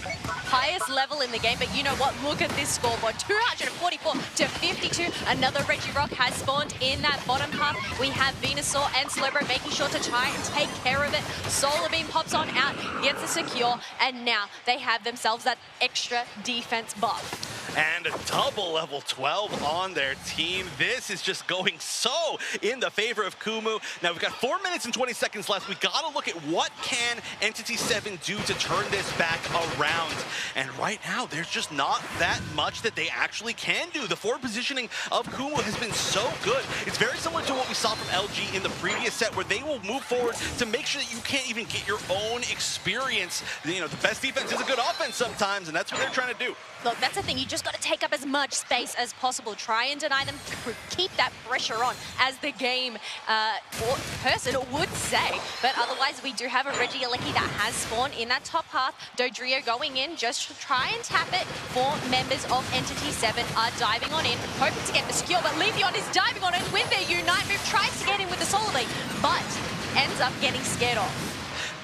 Highest level in the game, but you know what? Look at this scoreboard. 244 to 52. Another Regirock has spawned in that bottom half. We have Venusaur and Slowbro making sure to try and take care of it. Solar Beam pops on out, gets a secure, and now they have themselves that extra defense buff. And a double level 12 on their team. This is just going so in the favor of Kumu. Now we've got 4 minutes and 20 seconds left. We gotta look at what can Entity 7 do to turn this back around. And right now, there's just not that much that they actually can do. The forward positioning of Kumu has been so good. It's very similar to what we saw from LG in the previous set, where they will move forward to make sure that you can't even get your own experience. You know, the best defense is a good offense sometimes, and that's what they're trying to do. Look, that's the thing. You just got to take up as much space as possible. Try and deny them. Keep that pressure on, as the game person would say. But otherwise, we do have a Regieleki that has spawned in that top half. Dodrio going in just to try and tap it. 4 members of Entity 7 are diving on in, hoping to get the secure. But Leafeon is diving on in with their Unite move. Tries to get in with the Solar Blade, but ends up getting scared off.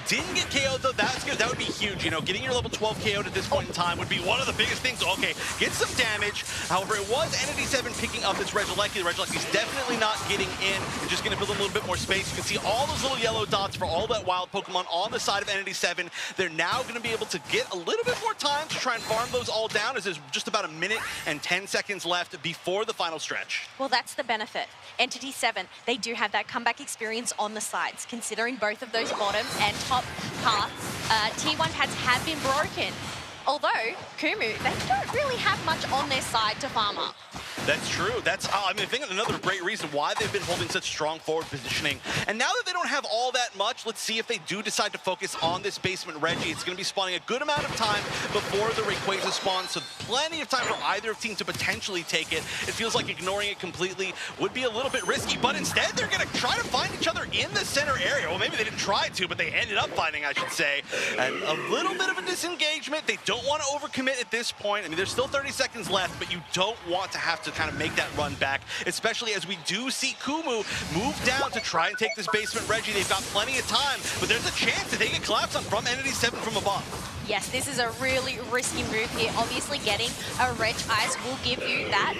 Didn't get KO'd though, that's good. That would be huge. You know, getting your level 12 KO'd at this point in time would be one of the biggest things. Okay, get some damage. However, it was Entity 7 picking up this Regieleki. The Regieleki's definitely not getting in. You're just going to build a little bit more space. You can see all those little yellow dots for all that wild Pokemon on the side of Entity 7. They're now going to be able to get a little bit more time to try and farm those all down, as there's just about 1 minute and 10 seconds left before the final stretch. Well, that's the benefit. Entity 7, they do have that comeback experience on the sides, considering both of those bottom and top paths. T1 pads have been broken. Although, Kumu, they don't really have much on their side to farm up. That's true. That's I mean, I think another great reason why they've been holding such strong forward positioning. And now that they don't have all that much, let's see if they do decide to focus on this basement Reggie. It's going to be spawning a good amount of time before the Rayquaza spawns, so plenty of time for either team to potentially take it. It feels like ignoring it completely would be a little bit risky, but instead they're going to try to find each other in the center area. Well, maybe they didn't try to, but they ended up finding, I should say. And a little bit of a disengagement. They don't want to overcommit at this point. I mean, there's still 30 seconds left, but you don't want to have to kind of make that run back, especially as we do see Kumu move down to try and take this basement Reggie. They've got plenty of time, but there's a chance that they get collapsed on from Entity 7 from above. Yes, this is a really risky move here. Obviously, getting a Reg Ice will give you that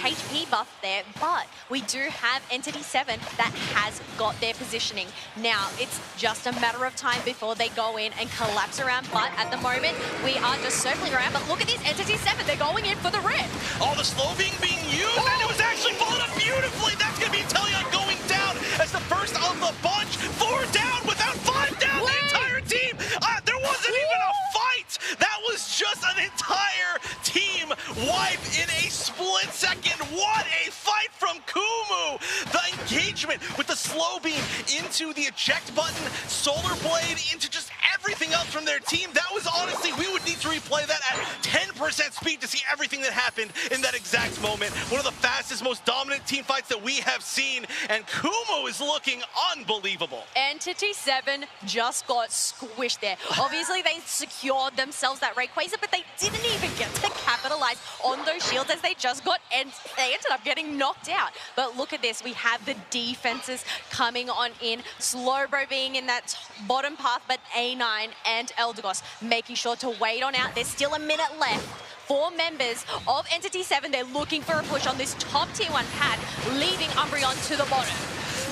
HP buff there, but we do have Entity 7 that has got their positioning. Now, it's just a matter of time before they go in and collapse around, but at the moment, we are just circling around. But look at this, Entity 7, they're going in for the red. Oh, the slow being used, and it was actually followed up beautifully. That's going to be Inteleon going down as the first of the bunch. 4 down without 5 down. The entire team. There wasn't even a fight. That was just an entire team wipe in a split second. What a fight from Kumu. The engagement with the slow beam into the eject button, Solar Blade into just everything else from their team. That was honestly, we would need to replay that at 10% speed to see everything that happened in that exact moment. One of the fastest, most dominant team fights that we have seen, and Kumu is looking unbelievable. Entity 7 just got squished there. Obviously, they secured themselves that Rayquaza, but they didn't even get to capitalize on those shields as they just got, and they ended up getting knocked out. But look at this, we have the defenses coming on in. Slowbro being in that bottom path, but A9 and Eldegoss making sure to wait on out. There's still a minute left. 4 members of Entity 7, they're looking for a push on this top tier 1 pad, leaving Umbreon to the bottom.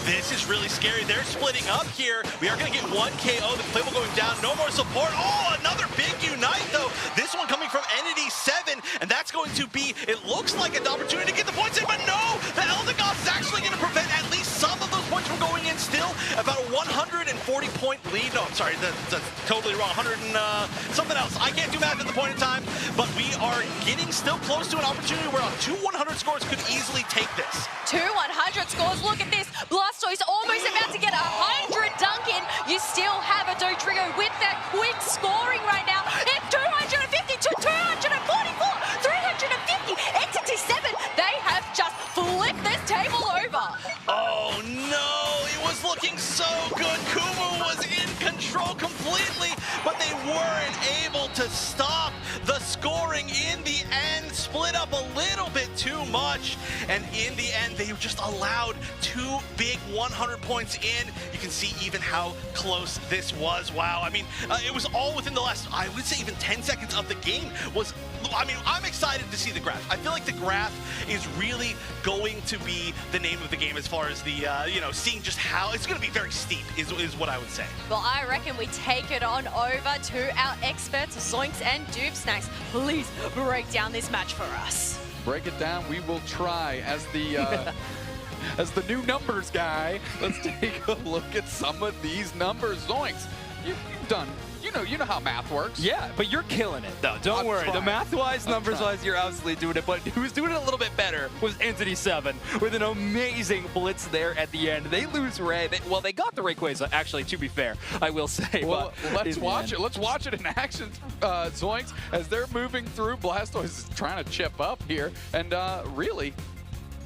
This is really scary. They're splitting up here. We are going to get 1 KO. The Playboy going down. No more support. Oh, another big Unite, though. This one coming from Entity 7, and that's going to be, it looks like an opportunity to get the points in, but no! The Eldegoss is actually going to prevent at least some of those points from going in still. About a 140-point lead. No, I'm sorry. That's totally wrong. 100 and something else. I can't do math at the point in time, but we are getting still close to an opportunity where 2 100 scores could easily take this. 2 100 scores. Look at this. Blastoise almost about to get 100 Duncan. You still have a Dodrio with that quick scoring right now. It's 250 to 244, 350. Entity 7, they have just flipped this table over. Oh no, it was looking so good. Kumu was in control completely, but they weren't able to stop the scoring in the end. Split up a little bit too much, and in the end, they just allowed 2 big 100 points in. You can see even how close this was. Wow, I mean, it was all within the last, I would say even 10 seconds of the game was, I mean, I'm excited to see the graph. I feel like the graph is really going to be the name of the game as far as the, you know, seeing just how, it's going to be very steep is what I would say. Well, I reckon we take it on over to our experts, Zoinks and Doob Snacks. Please break down this match for us. Break it down. We will try. As the as the new numbers guy, let's take a look at some of these numbers. Zoinks, you've done. You know how math works. Yeah, but you're killing it, though. Don't worry. The math-wise, numbers-wise, you're absolutely doing it. But who's doing it a little bit better was Entity 7 with an amazing blitz there at the end. They lose Ray. Well, they got the Rayquaza, actually, to be fair, I will say. Well, let's watch it. Let's watch it in action, Zoinks, as they're moving through. Blastoise is trying to chip up here, and really,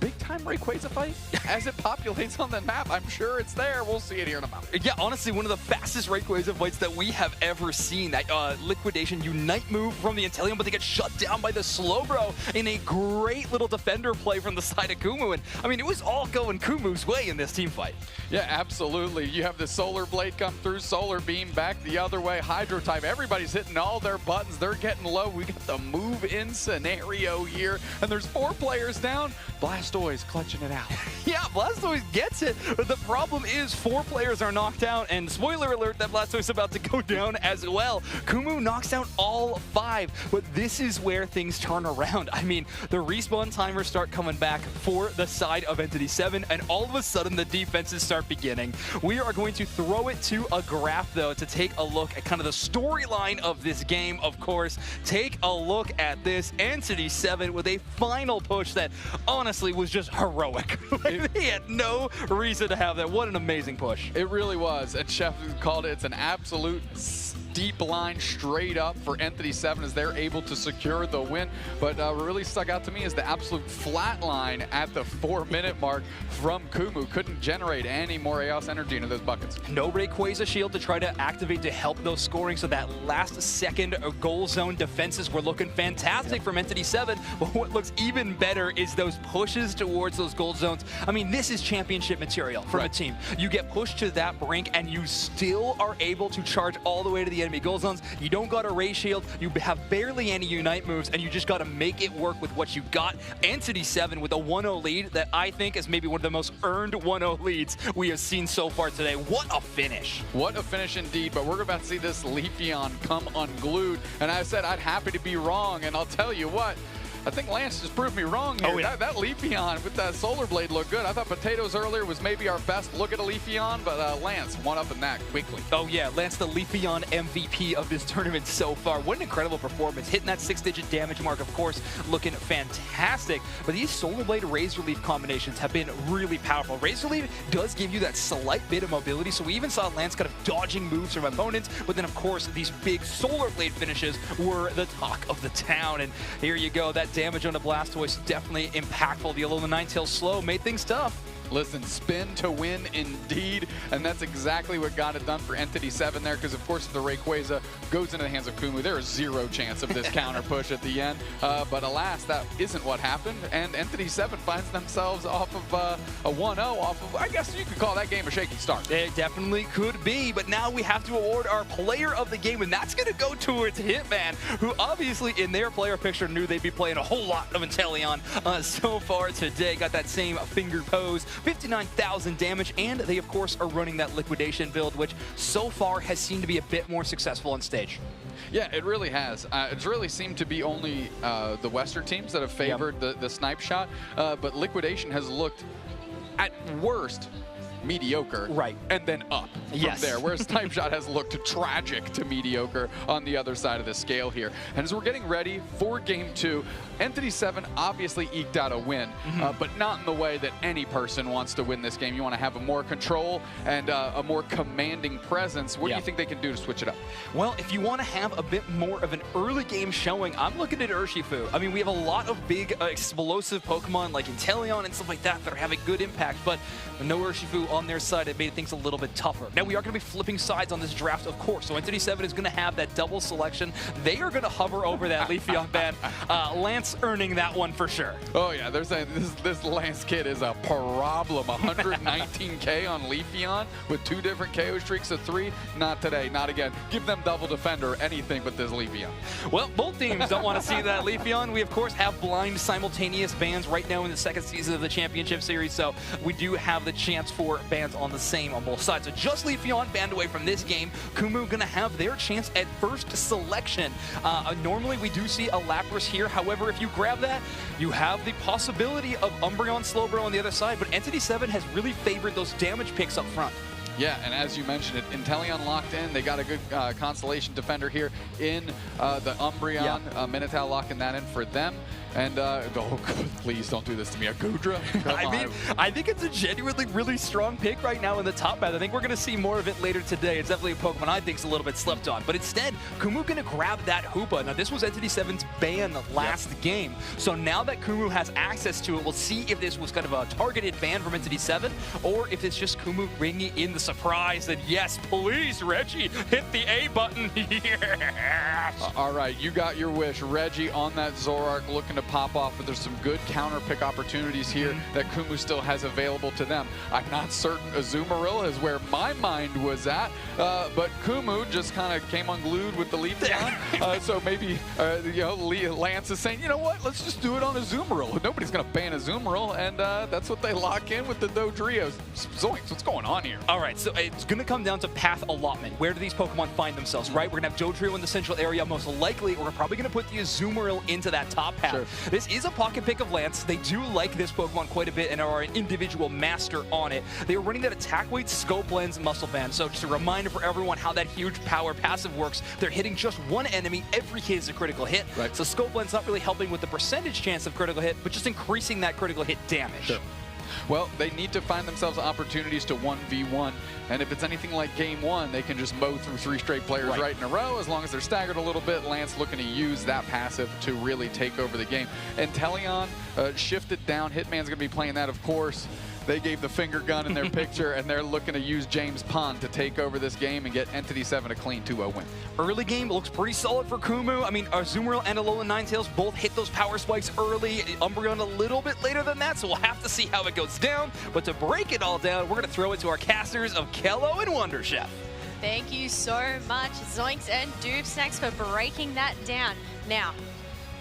big-time Rayquaza fight as it populates on the map. I'm sure it's there. We'll see it here in a moment. Yeah, honestly, one of the fastest Rayquaza fights that we have ever seen. That liquidation Unite move from the Inteleon, but they get shut down by the Slowbro in a great little defender play from the side of Kumu. And I mean, it was all going Kumu's way in this team fight. Yeah, absolutely. You have the Solar Blade come through, Solar Beam back the other way, Hydro Type. Everybody's hitting all their buttons. They're getting low. We got the move-in scenario here, and there's 4 players down. Blastoise clutching it out. Yeah, Blastoise gets it, but the problem is 4 players are knocked out, and spoiler alert, that Blastoise is about to go down as well. Kumu knocks out all 5, but this is where things turn around. I mean, the respawn timers start coming back for the side of Entity 7, and all of a sudden the defenses start beginning. We are going to throw it to a graph, though, to take a look at kind of the storyline of this game, of course. Take a look at this. Entity 7 with a final push that honestly was just heroic. They had no reason to have that. What an amazing push. It really was. And Chef called it, it's an absolute deep line straight up for Entity 7 as they're able to secure the win. But what really stuck out to me is the absolute flat line at the 4-minute mark from Kumu. Couldn't generate any more Eos energy into those buckets. No Rayquaza shield to try to activate to help those scoring, so that last second goal zone defenses were looking fantastic from Entity 7. But what looks even better is those pushes towards those goal zones. I mean, this is championship material from a team. You get pushed to that brink and you still are able to charge all the way to the enemy goal zones. You don't got a Ray shield, you have barely any Unite moves, and you just got to make it work with what you got. Entity 7 with a 1-0 lead that I think is maybe one of the most earned 1-0 leads we have seen so far today. What a finish. What a finish indeed, but we're about to see this Leafeon come unglued, and I said I'd happy to be wrong, and I'll tell you what, I think Lance just proved me wrong here. Oh, yeah. That Leafeon with that Solar Blade looked good. I thought Potatoes earlier was maybe our best look at a Leafeon, but Lance one up in that quickly. Oh yeah, Lance the Leafeon MVP of this tournament so far. What an incredible performance. Hitting that 6-digit damage mark, of course, looking fantastic. But these Solar Blade Razor Leaf combinations have been really powerful. Razor Leaf does give you that slight bit of mobility, so we even saw Lance kind of dodging moves from opponents, but then of course these big Solar Blade finishes were the talk of the town. And here you go, that damage on a Blastoise definitely impactful. The Alola Ninetales slow made things tough. Listen, spin to win indeed, and that's exactly what got it done for Entity 7 there, because of course if the Rayquaza goes into the hands of Kumu, there is zero chance of this counter push at the end, but alas, that isn't what happened, and Entity 7 finds themselves off of a 1-0 off of, I guess you could call that game a shaky start. It definitely could be, but now we have to award our player of the game, and that's going to go towards Hitman, who obviously in their player picture knew they'd be playing a whole lot of Inteleon so far today. Got that same finger pose, 59,000 damage, and they of course are running that liquidation build, which so far has seemed to be a bit more successful on stage. Yeah, it really has. It's really seemed to be only the Western teams that have favored the snipe shot, but liquidation has looked at worst mediocre, right, and then up from there, whereas Snipe Shot has looked tragic to mediocre on the other side of the scale here. And as we're getting ready for Game 2, Entity 7 obviously eked out a win, but not in the way that any person wants to win this game. You want to have a more control and a more commanding presence. What do you think they can do to switch it up? Well, if you want to have a bit more of an early game showing, I'm looking at Urshifu. I mean, we have a lot of big explosive Pokemon like Inteleon and stuff like that that are having good impact, but no Urshifu on their side, it made things a little bit tougher. Now, we are going to be flipping sides on this draft, of course, so Entity 7 is going to have that double selection. They are going to hover over that Leafeon band. Lance earning that one for sure. Oh, yeah, they're saying this Lance kid is a problem. 119K on Leafeon with 2 different KO streaks of 3. Not today, not again. Give them double defender, anything but this Leafeon. Well, both teams don't want to see that Leafeon. We, of course, have blind simultaneous bans right now in the second season of the Championship Series, so we do have the chance for bans on the same on both sides. So just Leafeon banned away from this game. Kumu going to have their chance at first selection. Normally, we do see a Lapras here. However, if you grab that, you have the possibility of Umbreon Slowbro on the other side, but Entity 7 has really favored those damage picks up front. Yeah, and as you mentioned it, Inteleon locked in. They got a good Constellation Defender here in the Umbreon. Minotaur locking that in for them. And, oh, please don't do this to me. A Goodra? I mean, I think it's a genuinely really strong pick right now in the top path. I think we're going to see more of it later today. It's definitely a Pokemon I think is a little bit slept on. But instead, Kumu going to grab that Hoopa. Now, this was Entity 7's ban last game. So now that Kumu has access to it, we'll see if this was kind of a targeted ban from Entity 7 or if it's just Kumu bringing in the surprise that, yes, please, Reggie, hit the A button. Yes. All right, you got your wish. Reggie on that Zoroark looking to pop off, but there's some good counter pick opportunities here that Kumu still has available to them. I'm not certain Azumarill is where my mind was at, but Kumu just kind of came unglued with the Leafeon. So maybe Lance is saying, you know what, let's just do it on Azumarill. Nobody's going to ban Azumarill, and that's what they lock in with the Dodrios. Zoinks, what's going on here? All right, so it's going to come down to path allotment. Where do these Pokemon find themselves, right? We're going to have Dodrio in the central area. Most likely, we're probably going to put the Azumarill into that top path. Sure. This is a pocket pick of Lance. They do like this Pokemon quite a bit and are an individual master on it. They are running that Attack Weight, Scope Lens, Muscle Band. So just a reminder for everyone how that huge power passive works. They're hitting just one enemy. Every hit is a critical hit. Right. So Scope Lens not really helping with the percentage chance of critical hit, but just increasing that critical hit damage. Sure. Well, they need to find themselves opportunities to 1v1, and if it's anything like game one, they can just mow through 3 straight players right in a row. As long as they're staggered a little bit, Lance looking to use that passive to really take over the game. And Teleon shifted down. Hitman's going to be playing that, of course. They gave the finger gun in their picture, and they're looking to use James Pond to take over this game and get Entity 7 a clean 2-0 win. Early game looks pretty solid for Kumu. I mean, Azumarill and Alolan Ninetales both hit those power spikes early. Umbreon a little bit later than that, so we'll have to see how it goes down. But to break it all down, we're going to throw it to our casters of Kello and Wonder Chef. Thank you so much, Zoinks and Doob Snacks, for breaking that down. Now,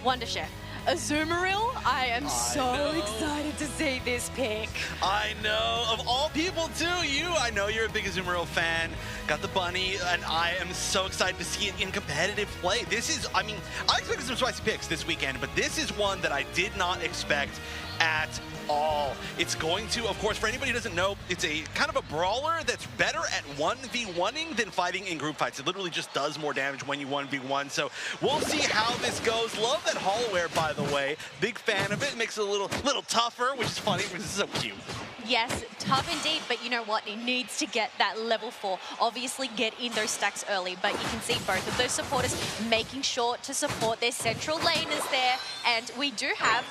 Wonder Chef, Azumarill, I am so excited to see this pick. I know. Of all people, too, I know you're a big Azumarill fan. Got the bunny, and I am so excited to see it in competitive play. This is, I mean, I expected some spicy picks this weekend, but this is one that I did not expect at all. It's going to, of course, for anybody who doesn't know, it's a kind of a brawler that's better at 1v1ing than fighting in group fights. It literally just does more damage when you 1v1. So we'll see how this goes. Love that Hollowware, by the way. Big fan of it. It makes it a little tougher, which is funny because it's so cute. Yes, tough indeed, but you know what? It needs to get that level 4. Obviously, get in those stacks early, but you can see both of those supporters making sure to support their central laners there. And we do have,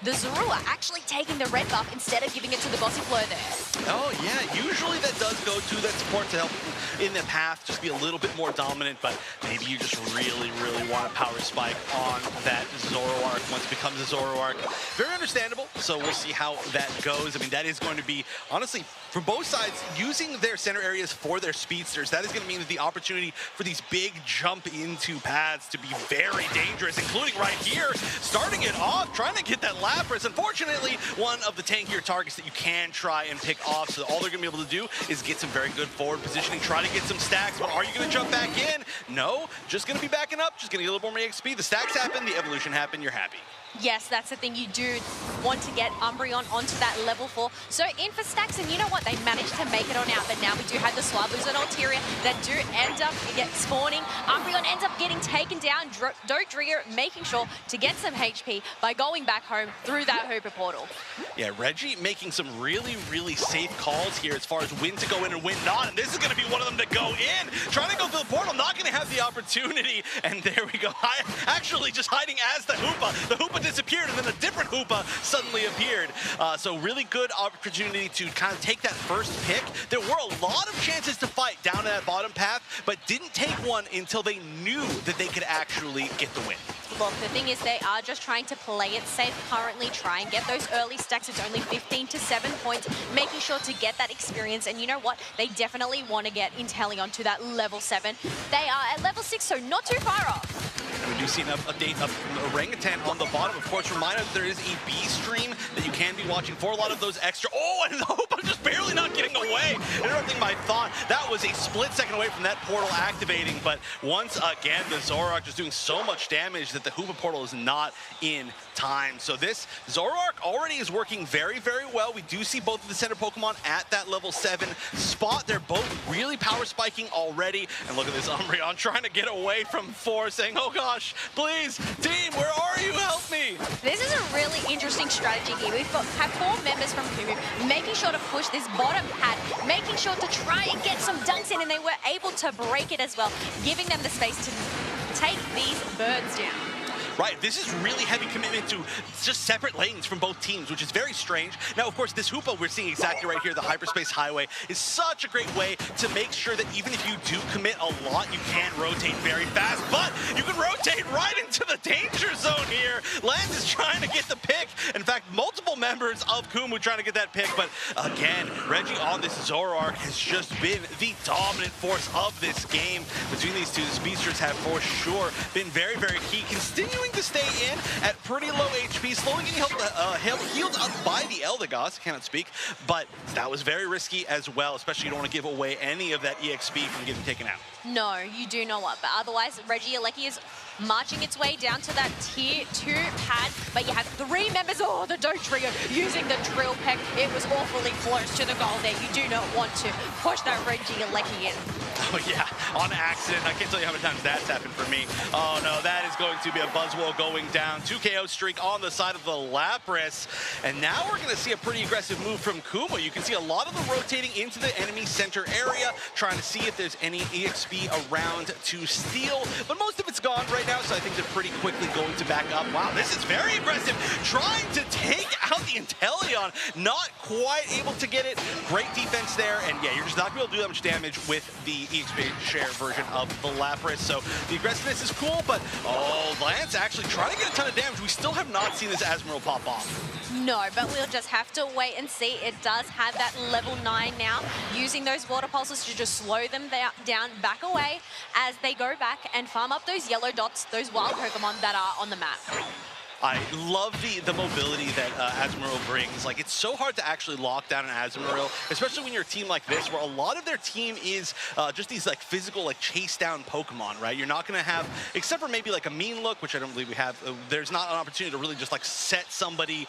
the Zorua actually taking the red buff instead of giving it to the Gossifleur there. Oh, yeah. Usually that does go to that support to help in the path, just be a little bit more dominant, but maybe you just really, really want a power spike on that Zoroark once it becomes a Zoroark. Very understandable, so we'll see how that goes. I mean, that is going to be, honestly, from both sides, using their center areas for their speedsters, that is going to mean that the opportunity for these big jump into paths to be very dangerous, including right here, starting it off, trying to get that Lapras. Unfortunately, one of the tankier targets that you can try and pick off, so all they're going to be able to do is get some very good forward positioning, try to get some stacks, but are you going to jump back in? No, just going to be backing up, just going to get a little more XP. The stacks happen, the evolution happen, you're happy. Yes, that's the thing. You do want to get Umbreon onto that level 4. So in for stacks, and you know what? They managed to make it on out, but now we do have the Swablu's and Altaria that do end up spawning. Umbreon ends up getting taken down. Dodrio making sure to get some HP by going back home through that Hooper portal. Yeah, Reggie making some really, really safe calls here as far as when to go in and when not, and this is going to be one of them to go in. Trying to go through the portal, not going to have the opportunity, and there we go. Actually just hiding as the Hoopa. The Hoopa disappeared, and then a different Hoopa suddenly appeared. So really good opportunity to kind of take that first pick. There were a lot of chances to fight down that bottom path, but didn't take one until they knew that they could actually get the win. Look, the thing is they are just trying to play it safe currently, try and get those early stacks. It's only 15 to 7 points, making sure to get that experience. And you know what? They definitely want to get Inteleon to that level 7. They are at level 6, so not too far off. And we do see an update of Orangutan on the bottom. Of course, reminder that there is a B stream that you can be watching for a lot of those extra. Oh, and the Hoopa just barely not getting away. Interrupting my thought. That was a split second away from that portal activating. But once again, the Zoroark just doing so much damage that the Hoopa portal is not in time. So this Zoroark already is working very, very well. We do see both of the center Pokemon at that level 7 spot. They're both really power spiking already. And look at this Umbreon trying to get away from 4, saying, oh gosh, please, team, where are you? Help me. This is a really interesting strategy here. We've got 4 members from Kumu making sure to push this bottom pad, making sure to try and get some dunks in, and they were able to break it as well, giving them the space to take these birds down. Right, this is really heavy commitment to just separate lanes from both teams, which is very strange. Now, of course, this Hoopa we're seeing exactly right here, the Hyperspace Highway, is such a great way to make sure that even if you do commit a lot, you can rotate very fast, but you can rotate right into the danger zone here. Lance is trying to get the pick. In fact, multiple members of Kumu trying to get that pick, but again, Reggie on this Zoroark has just been the dominant force of this game. Between these two, the Speedsters have for sure been very, very key, continuing to stay in at pretty low HP, slowly getting healed up by the Eldegoss, cannot speak, but that was very risky as well, especially you don't want to give away any of that EXP from getting taken out. No, you do not want, but otherwise, Regieleki is marching its way down to that tier 2 pad, but you have 3 members, the Do Trio using the Drill Peck. It was awfully close to the goal there. You do not want to push that Regieleki in. Oh yeah, on accident. I can't tell you how many times that's happened for me. Oh no, that is going to be a Buzzwole going down. 2 KO streak on the side of the Lapras. And now we're going to see a pretty aggressive move from Kuma. You can see a lot of them rotating into the enemy center area, trying to see if there's any EXP around to steal. But most of it's gone right now, so I think they're pretty quickly going to back up. Wow, this is very aggressive. Trying to take out the Inteleon. Not quite able to get it. Great defense there. And yeah, you're just not going to be able to do that much damage with the EXP share version of the Lapras. So the aggressiveness is cool, but Lance actually trying to get a ton of damage. We still have not seen this Azumarill pop off. No, but we'll just have to wait and see. It does have that level 9 now, using those water pulses to just slow them down, back away as they go back and farm up those yellow dots, those wild Pokemon that are on the map. I love the mobility that Azumarill brings. Like, it's so hard to actually lock down an Azumarill, especially when you're a team like this, where a lot of their team is just these like physical, like chase down Pokemon, right? You're not going to have, except for maybe like a mean look, which I don't believe we have. There's not an opportunity to really just like set somebody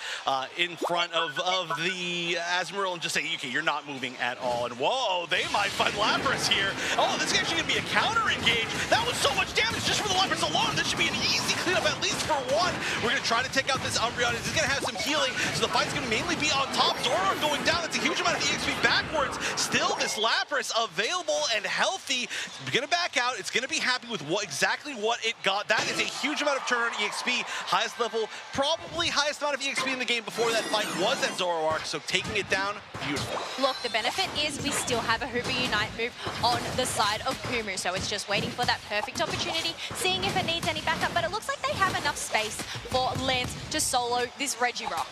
in front of the Azumarill and just say, okay, you're not moving at all. And whoa, they might find Lapras here. Oh, this is actually going to be a counter engage. That was so much damage just for the Lapras alone. This should be an easy cleanup, at least for one. We're going to try to take out this Umbreon. He's going to have some healing, so the fight's going to mainly be on top. Zoroark going down. That's a huge amount of EXP backwards. Still, this Lapras available and healthy. Going to back out. It's going to be happy with exactly what it got. That is a huge amount of turn EXP. Highest level, probably highest amount of EXP in the game before that fight was at Zoroark, so taking it down, beautiful. Look, the benefit is we still have a Hoopa Unite move on the side of Kumu, so it's just waiting for that perfect opportunity, seeing if it needs any backup, but it looks like they have enough space for Lance to solo this Regirock.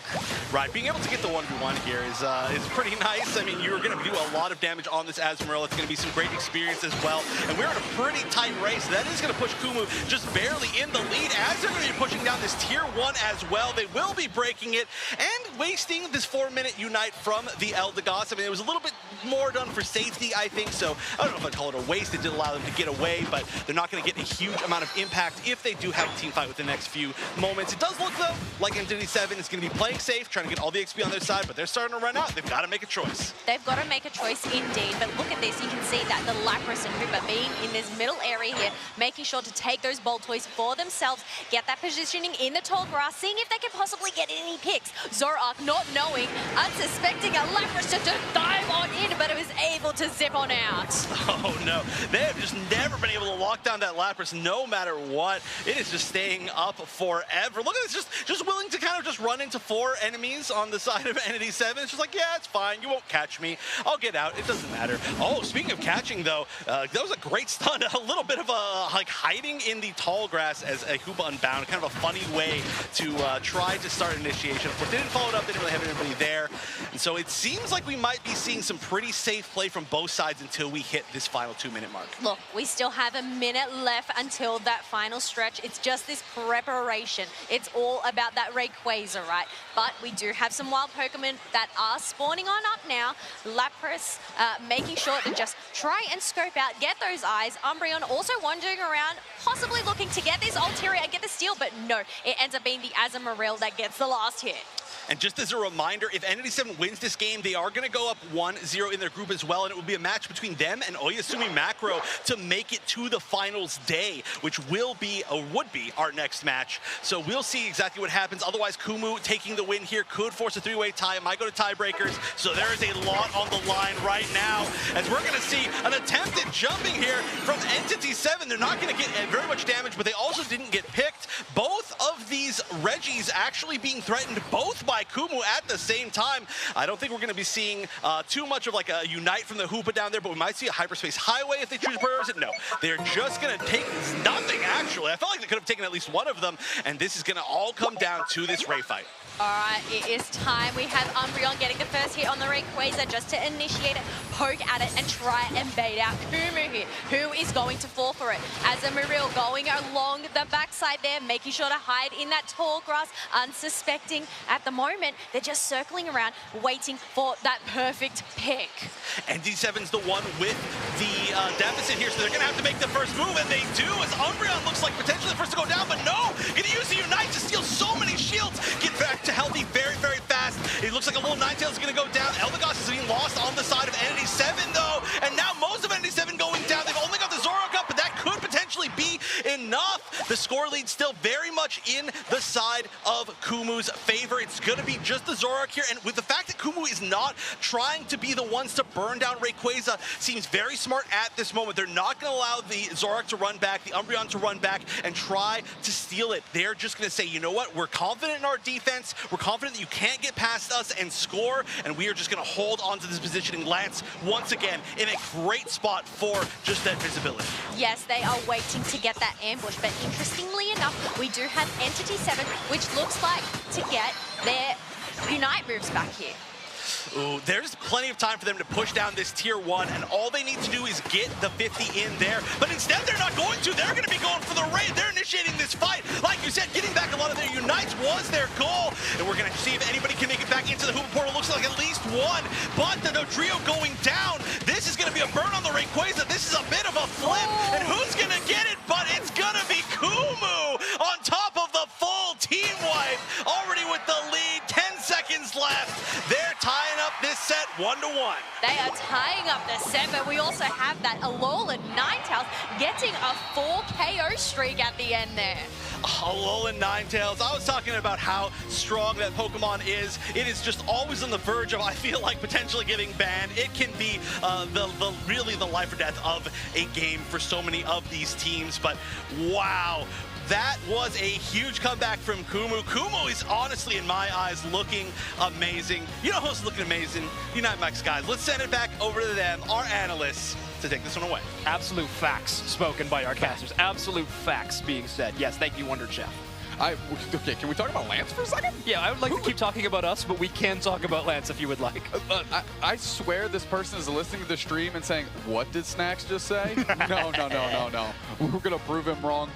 Right, being able to get the 1v1 here is pretty nice. I mean, you're going to do a lot of damage on this Azumarill. It's going to be some great experience as well. And we're in a pretty tight race. That is going to push Kumu just barely in the lead, as they're going to be pushing down this tier 1 as well. They will be breaking it and wasting this 4-minute Unite from the Eldegoss. I mean, it was a little bit more done for safety, I think. So I don't know if I'd call it a waste. It did allow them to get away, but they're not going to get a huge amount of impact if they do have a team fight with the next few moments. It does look, though, like Entity 7 is going to be playing safe, trying to get all the XP on their side, but they're starting to run out. They've got to make a choice. They've got to make a choice indeed, but look at this. You can see that the Lapras and Hoopa being in this middle area here, making sure to take those bolt toys for themselves, get that positioning in the tall grass, seeing if they can possibly get any picks. Zoroark not knowing, unsuspecting a Lapras to dive on in, but it was able to zip on out. Oh no, they have just never been able to lock down that Lapras no matter what. It is just staying up forever. Look at this, just willing to kind of just run into 4 enemies on the side of Entity 7. It's just like, yeah, it's fine. You won't catch me. I'll get out. It doesn't matter. Oh, speaking of catching, though, that was a great stun. A little bit of a, like, hiding in the tall grass as a Hoopa Unbound. Kind of a funny way to try to start initiation. Of course, they didn't follow it up. They didn't really have anybody there. And so it seems like we might be seeing some pretty safe play from both sides until we hit this final 2-minute mark. Look, we still have a minute left until that final stretch. It's just this preparation. It's all about that Rayquaza, right? But we do have some wild Pokemon that are spawning on up now. Lapras making sure to just try and scope out, get those eyes. Umbreon also wandering around, possibly looking to get this Altaria and get the steal, but no, it ends up being the Azumarill that gets the last hit. And just as a reminder, if Entity 7 wins this game, they are going to go up 1-0 in their group as well, and it will be a match between them and Oyasumi Macro to make it to the finals day, which will be, or would be, our next match. So we'll see exactly what happens. Otherwise, Kumu taking the win here could force a 3-way tie. It might go to tiebreakers, so there is a lot on the line right now, as we're going to see an attempt at jumping here from Entity 7. They're not going to get very much damage, but they also didn't get picked. Both of of these Reggies actually being threatened both by Kumu at the same time. I don't think we're going to be seeing too much of like a Unite from the Hoopa down there, but we might see a Hyperspace Highway if they choose to prioritize it. No, they're just going to take nothing, actually. I felt like they could have taken at least one of them, and this is going to all come down to this Ray fight. All right, it is time. We have Umbreon getting the first hit on the Rayquaza just to initiate it, poke at it, and try and bait out Kumu here, who is going to fall for it. Azumarill going along the backside there, making sure to hide in that tall grass, unsuspecting. At the moment, they're just circling around, waiting for that perfect pick. And D7's the one with the deficit here, so they're going to have to make the first move, and they do, as Umbreon looks like potentially the first to go down, but no! Going to use the Unite to steal so many shields, get back to healthy very, very fast. It looks like a little Ninetales is going to go down. Eldegoss is being lost on the side of Entity 7, though, and now most of Entity 7 going down. They've only got the Zoroark up, but that could potentially be enough. The score lead still very much in the side of Kumu's favor. It's going to be just the Zoroark here, and with the fact that Kumu is not trying to be the ones to burn down Rayquaza, seems very smart at this moment. They're not going to allow the Zoroark to run back, the Umbreon to run back, and try to steal it. They're just going to say, you know what, we're confident in our defense, we're confident that you can't get past us and score, and we are just going to hold on to this positioning. Lance, once again, in a great spot for just that visibility. Yes, they are waiting to get that ambush, but interestingly enough, we do have Entity 7, which looks like to get their Unite moves back here. Ooh, there's plenty of time for them to push down this tier 1, and all they need to do is get the 50 in there. But instead, they're not going to. They're going to be going for the raid. They're initiating this fight. Like you said, getting back a lot of their Unites was their goal. And we're going to see if anybody can make it back into the Hoopa portal. Looks like at least one. But the Dodrio going down. This is going to be a burn on the Rayquaza. This is a bit of a flip. And who's going to get it? But it's going to be Kumu on top of the full team wipe. Already with the lead. 10 seconds left. They're tying up this set 1-1. They are tying up the set, but we also have that Alolan Ninetales getting a full KO streak at the end there. Alolan Ninetales. I was talking about how strong that Pokemon is. It is just always on the verge of, I feel like, potentially getting banned. It can be really the life or death of a game for so many of these teams. But wow. That was a huge comeback from Kumu. Kumu is honestly, in my eyes, looking amazing. You know who's looking amazing? Unite Max guys. Let's send it back over to them, our analysts, to take this one away. Absolute facts spoken by our casters. Absolute facts being said. Yes, thank you, Wonder Chef. Okay, can we talk about Lance for a second? Yeah, I would like to keep talking about us, but we can talk about Lance if you would like. I swear this person is listening to the stream and saying, what did Snacks just say? No. We're going to prove him wrong.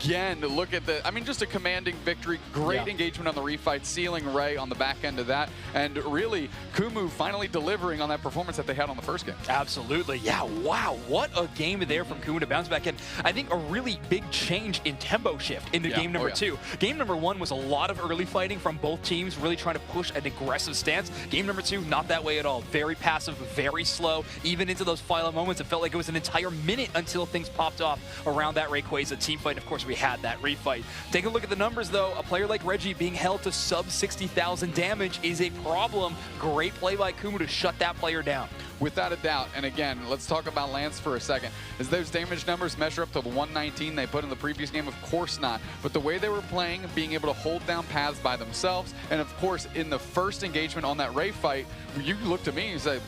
Again, look at the, I mean, just a commanding victory. Great engagement on the refight, sealing Ray on the back end of that. And really, Kumu finally delivering on that performance that they had on the first game. Absolutely. Yeah, wow. What a game there from Kumu to bounce back in. I think a really big change in tempo shift into game number 2. Game number 1 was a lot of early fighting from both teams, really trying to push an aggressive stance. Game number 2, not that way at all. Very passive, very slow. Even into those final moments, it felt like it was an entire minute until things popped off around that Rayquaza team fight. Of course, we had that refight. Take a look at the numbers, though. A player like Reggie being held to sub 60,000 damage is a problem. Great play by Kumu to shut that player down. Without a doubt. And again, let's talk about Lance for a second. Is those damage numbers measure up to the 119 they put in the previous game? Of course not. But the way they were playing, being able to hold down paths by themselves, and of course, in the first engagement on that Ray fight, you looked at me and said,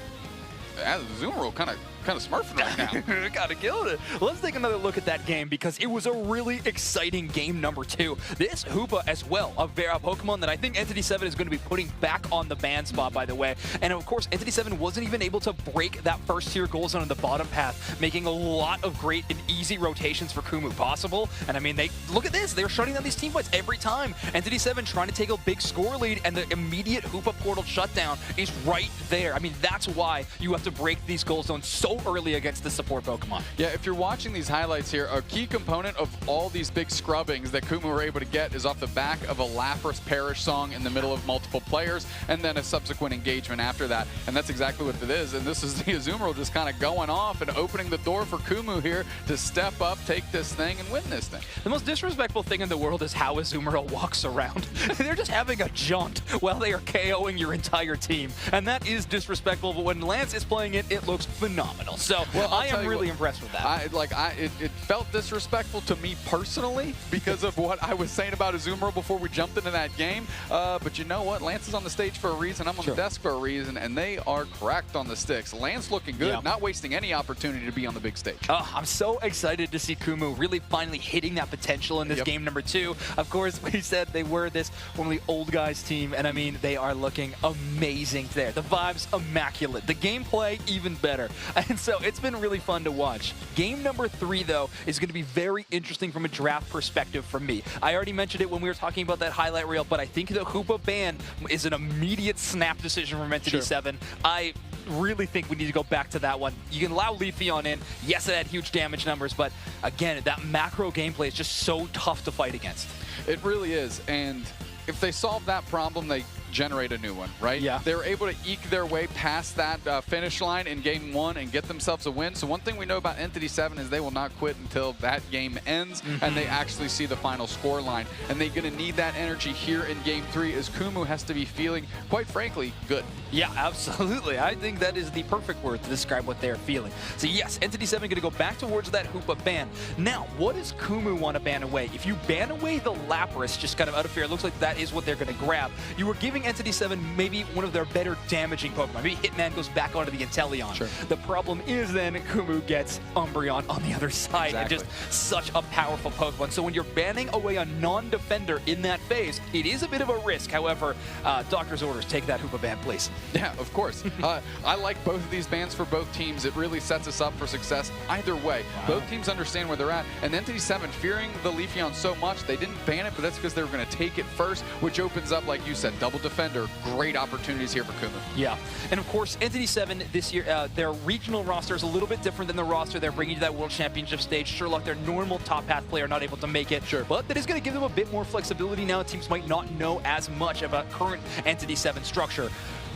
Azumarill kind of smurfing right now. Gotta kill it. Let's take another look at that game because it was a really exciting game number 2. This Hoopa as well, a Pokemon that I think Entity 7 is going to be putting back on the ban spot, by the way. And of course, Entity 7 wasn't even able to break that first tier goal zone on the bottom path, making a lot of great and easy rotations for Kumu possible. And I mean, look at this. They're shutting down these team fights every time. Entity 7 trying to take a big score lead, and the immediate Hoopa portal shutdown is right there. I mean, that's why you have to break these goal zones so early against the support Pokemon. Yeah, if you're watching these highlights here, a key component of all these big scrubbings that Kumu were able to get is off the back of a Lapras Parish song in the middle of multiple players, and then a subsequent engagement after that. And that's exactly what it is. And this is the Azumarill just kind of going off and opening the door for Kumu here to step up, take this thing, and win this thing. The most disrespectful thing in the world is how Azumarill walks around. They're just having a jaunt while they are KOing your entire team. And that is disrespectful, but when Lance is playing it, it looks phenomenal. phenomenal. So I am really impressed with that. It felt disrespectful to me personally because of what I was saying about Azumarill before we jumped into that game. But you know what? Lance is on the stage for a reason. I'm on the desk for a reason, and they are correct on the sticks. Lance looking good, not wasting any opportunity to be on the big stage. Oh, I'm so excited to see Kumu really finally hitting that potential in this game number 2. Of course, we said they were this formerly old guys team, and I mean, they are looking amazing there. The vibes immaculate. The gameplay even better. And so it's been really fun to watch. Game number 3, though, is going to be very interesting from a draft perspective for me. I already mentioned it when we were talking about that highlight reel, but I think the Hoopa ban is an immediate snap decision from Entity 7. I really think we need to go back to that one. You can allow Leafeon in. Yes, it had huge damage numbers, but again, that macro gameplay is just so tough to fight against. It really is, and if they solve that problem, they generate a new one, right? Yeah. They were able to eke their way past that finish line in game 1 and get themselves a win. So one thing we know about Entity 7 is they will not quit until that game ends and they actually see the final score line. And they're going to need that energy here in game 3 as Kumu has to be feeling, quite frankly, good. Yeah, absolutely. I think that is the perfect word to describe what they're feeling. So yes, Entity 7 going to go back towards that Hoopa ban. Now, what does Kumu want to ban away? If you ban away the Lapras, just kind of out of fear, it looks like that is what they're going to grab. You were giving Entity 7 maybe one of their better damaging Pokemon. Maybe Hitman goes back onto the Inteleon. Sure. The problem is then Kumu gets Umbreon on the other side. And just such a powerful Pokemon. So when you're banning away a non-defender in that phase, it is a bit of a risk. However, doctor's orders, take that Hoopa ban, please. Yeah, of course. I like both of these bans for both teams. It really sets us up for success either way. Both teams understand where they're at. And Entity 7, fearing the Leafeon so much, they didn't ban it, but that's because they were going to take it first, which opens up, like you said, double defender. Great opportunities here for Kumu. Yeah, and of course, Entity 7 this year, their regional roster is a little bit different than the roster they're bringing to that World Championship stage. Sherlock, their normal top path player, not able to make it. Sure. But that is going to give them a bit more flexibility now. Teams might not know as much about current Entity 7 structure.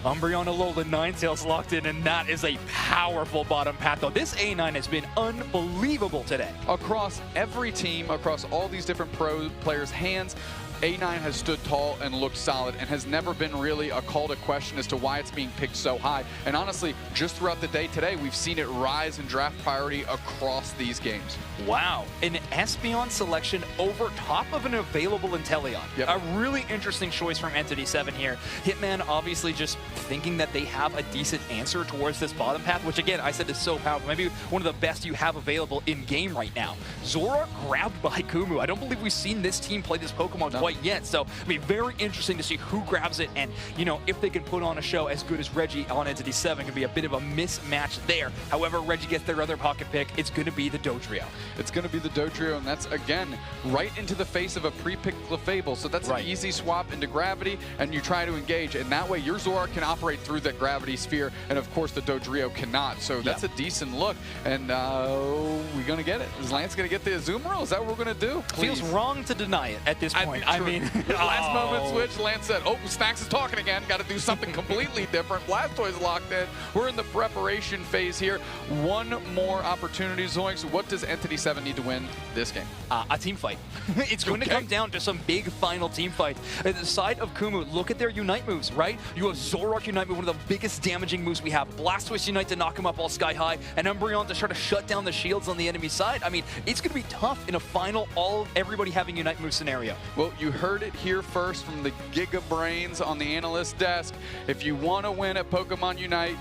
Umbreon, Alola, Ninetales locked in, and that is a powerful bottom path, though. This A9 has been unbelievable today. Across every team, across all these different pro players' hands, A9 has stood tall and looked solid and has never been really a call to question as to why it's being picked so high. And honestly, just throughout the day today, we've seen it rise in draft priority across these games. Wow, an Espeon selection over top of an available Inteleon. Yep. A really interesting choice from Entity 7 here. Hitman obviously just thinking that they have a decent answer towards this bottom path, which again, I said is so powerful. Maybe one of the best you have available in game right now. Zoroark grabbed by Kumu. I don't believe we've seen this team play this Pokemon quite yet, so it'll be very interesting to see who grabs it, and you know, if they can put on a show as good as Reggie on Entity 7, it could be a bit of a mismatch there. However, Reggie gets their other pocket pick, it's going to be the Dodrio. It's going to be the Dodrio, and that's, again, right into the face of a pre-picked Clefable, so that's an easy swap into Gravity, and you try to engage, and that way your Zoroark can operate through that Gravity sphere, and of course the Dodrio cannot, so that's a decent look, and we're going to get it. Is Lance going to get the Azumarill? Is that what we're going to do? Feels wrong to deny it at this point. I mean, last moment switch, Lance said, oh, Snacks is talking again, got to do something completely different. Blastoise locked in. We're in the preparation phase here. One more opportunity, Zoinks. What does Entity 7 need to win this game? A team fight. It's going to come down to some big final team fight. At the side of Kumu, look at their Unite moves, right? You have Zoroark Unite move, one of the biggest damaging moves we have. Blastoise Unite to knock him up all sky high, and Umbreon to try to shut down the shields on the enemy side. I mean, it's going to be tough in a final, everybody having Unite move scenario. Well, you heard it here first from the Giga Brains on the analyst desk. If you want to win at Pokemon Unite,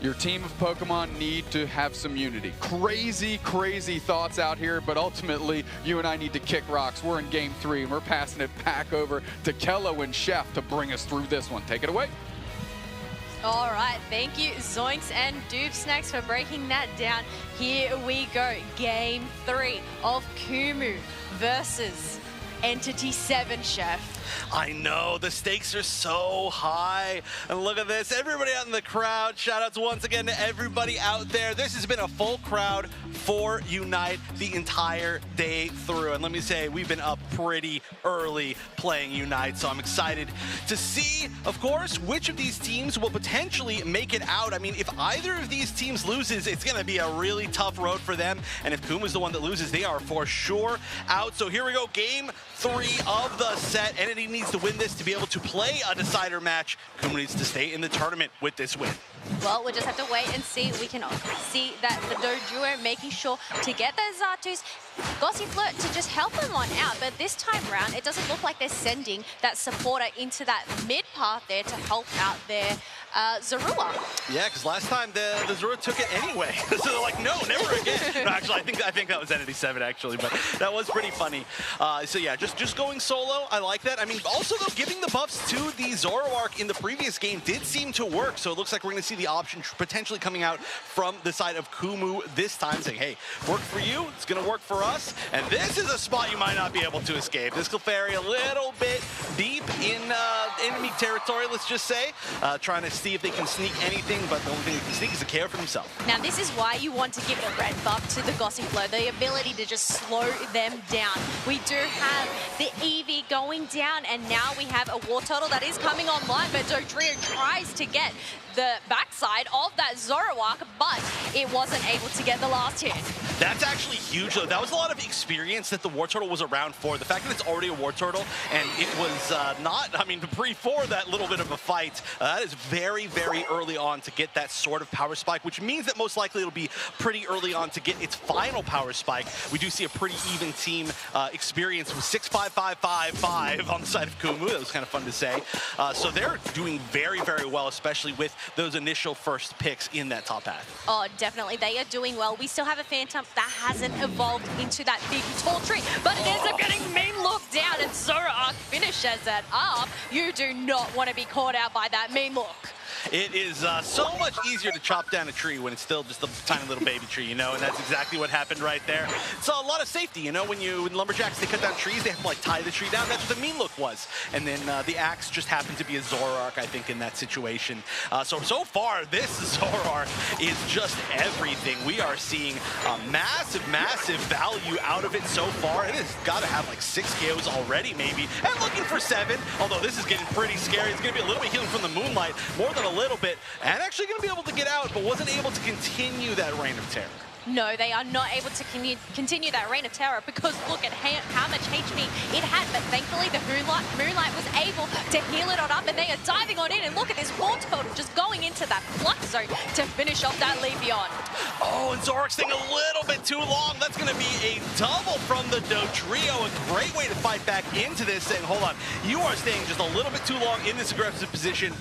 your team of Pokemon need to have some unity. Crazy, crazy thoughts out here, but ultimately, you and I need to kick rocks. We're in Game 3, and we're passing it back over to Kello and Chef to bring us through this one. Take it away. All right, thank you, Zoinks and Doof Snacks, for breaking that down. Here we go, Game 3 of Kumu versus Entity 7, Chef. I know, the stakes are so high. And look at this, everybody out in the crowd. Shout outs once again to everybody out there. This has been a full crowd for Unite the entire day through. And let me say, we've been up pretty early playing Unite, so I'm excited to see, of course, which of these teams will potentially make it out. I mean, if either of these teams loses, it's going to be a really tough road for them. And if Kuma's the one that loses, they are for sure out. So here we go, Game 3 of the set. Entity needs to win this to be able to play a decider match. Kuma needs to stay in the tournament with this win. Well, we'll just have to wait and see. We can see that the Doduo making sure to get those Zartus, Gossifleur to just help them on out. But this time round, it doesn't look like they're sending that supporter into that mid path there to help out their Zorua. Yeah, because last time the Zorua took it anyway. So they're like, no, never again. No, actually, I think that was Entity 7 actually, but that was pretty funny. So yeah, just going solo, I like that. I mean, also though, giving the buffs to the Zoroark in the previous game did seem to work. So it looks like we're going to see the option potentially coming out from the side of Kumu this time, saying, hey, work for you, it's going to work for us. And this is a spot you might not be able to escape. This Clefairy a little bit deep in enemy territory, let's just say, trying to see if they can sneak anything, but the only thing they can sneak is a KO for themselves. Now, this is why you want to give a red buff to the Gossifleur, the ability to just slow them down. We do have the Eevee going down, and now we have a Wartortle that is coming online, but Dodrio tries to get the backside of that Zoroark, but it wasn't able to get the last hit. That's actually huge, though. That was a lot of experience that the Wartortle was around for. The fact that it's already a Wartortle, and it was not, I mean, pre-for that little bit of a fight, that is very, very early on to get that sort of power spike, which means that most likely it'll be pretty early on to get its final power spike. We do see a pretty even team experience with 6-5-5-5-5 on the side of Kumu. That was kind of fun to say. So they're doing very, very well, especially with those initial first picks in that top path. Oh, definitely. They are doing well. We still have a Phantom that hasn't evolved into that big, tall tree, but it ends up getting main look down, and Zoroark finishes that up. You do not want to be caught out by that main look. It is so much easier to chop down a tree when it's still just a tiny little baby tree, you know, and that's exactly what happened right there. It's a lot of safety, you know, when lumberjacks, they cut down trees, they have to like tie the tree down. That's what the mean look was. And then the axe just happened to be a Zoroark, I think, in that situation. So far, this Zoroark is just everything. We are seeing massive, massive value out of it so far. It has got to have like 6 KOs already, maybe, and looking for 7, although this is getting pretty scary. It's going to be a little bit healing from the Moonlight, more than a little bit, and actually going to be able to get out, but wasn't able to continue that reign of terror. No, they are not able to continue that reign of terror because look at how much HP it had, but thankfully the Moonlight was able to heal it on up, and they are diving on in, and look at this Wartortle just going into that flux zone to finish off that Leafeon. Oh, and Zoroark's staying a little bit too long. That's going to be a double from the Dodrio. A great way to fight back into this, saying, hold on, you are staying just a little bit too long in this aggressive position.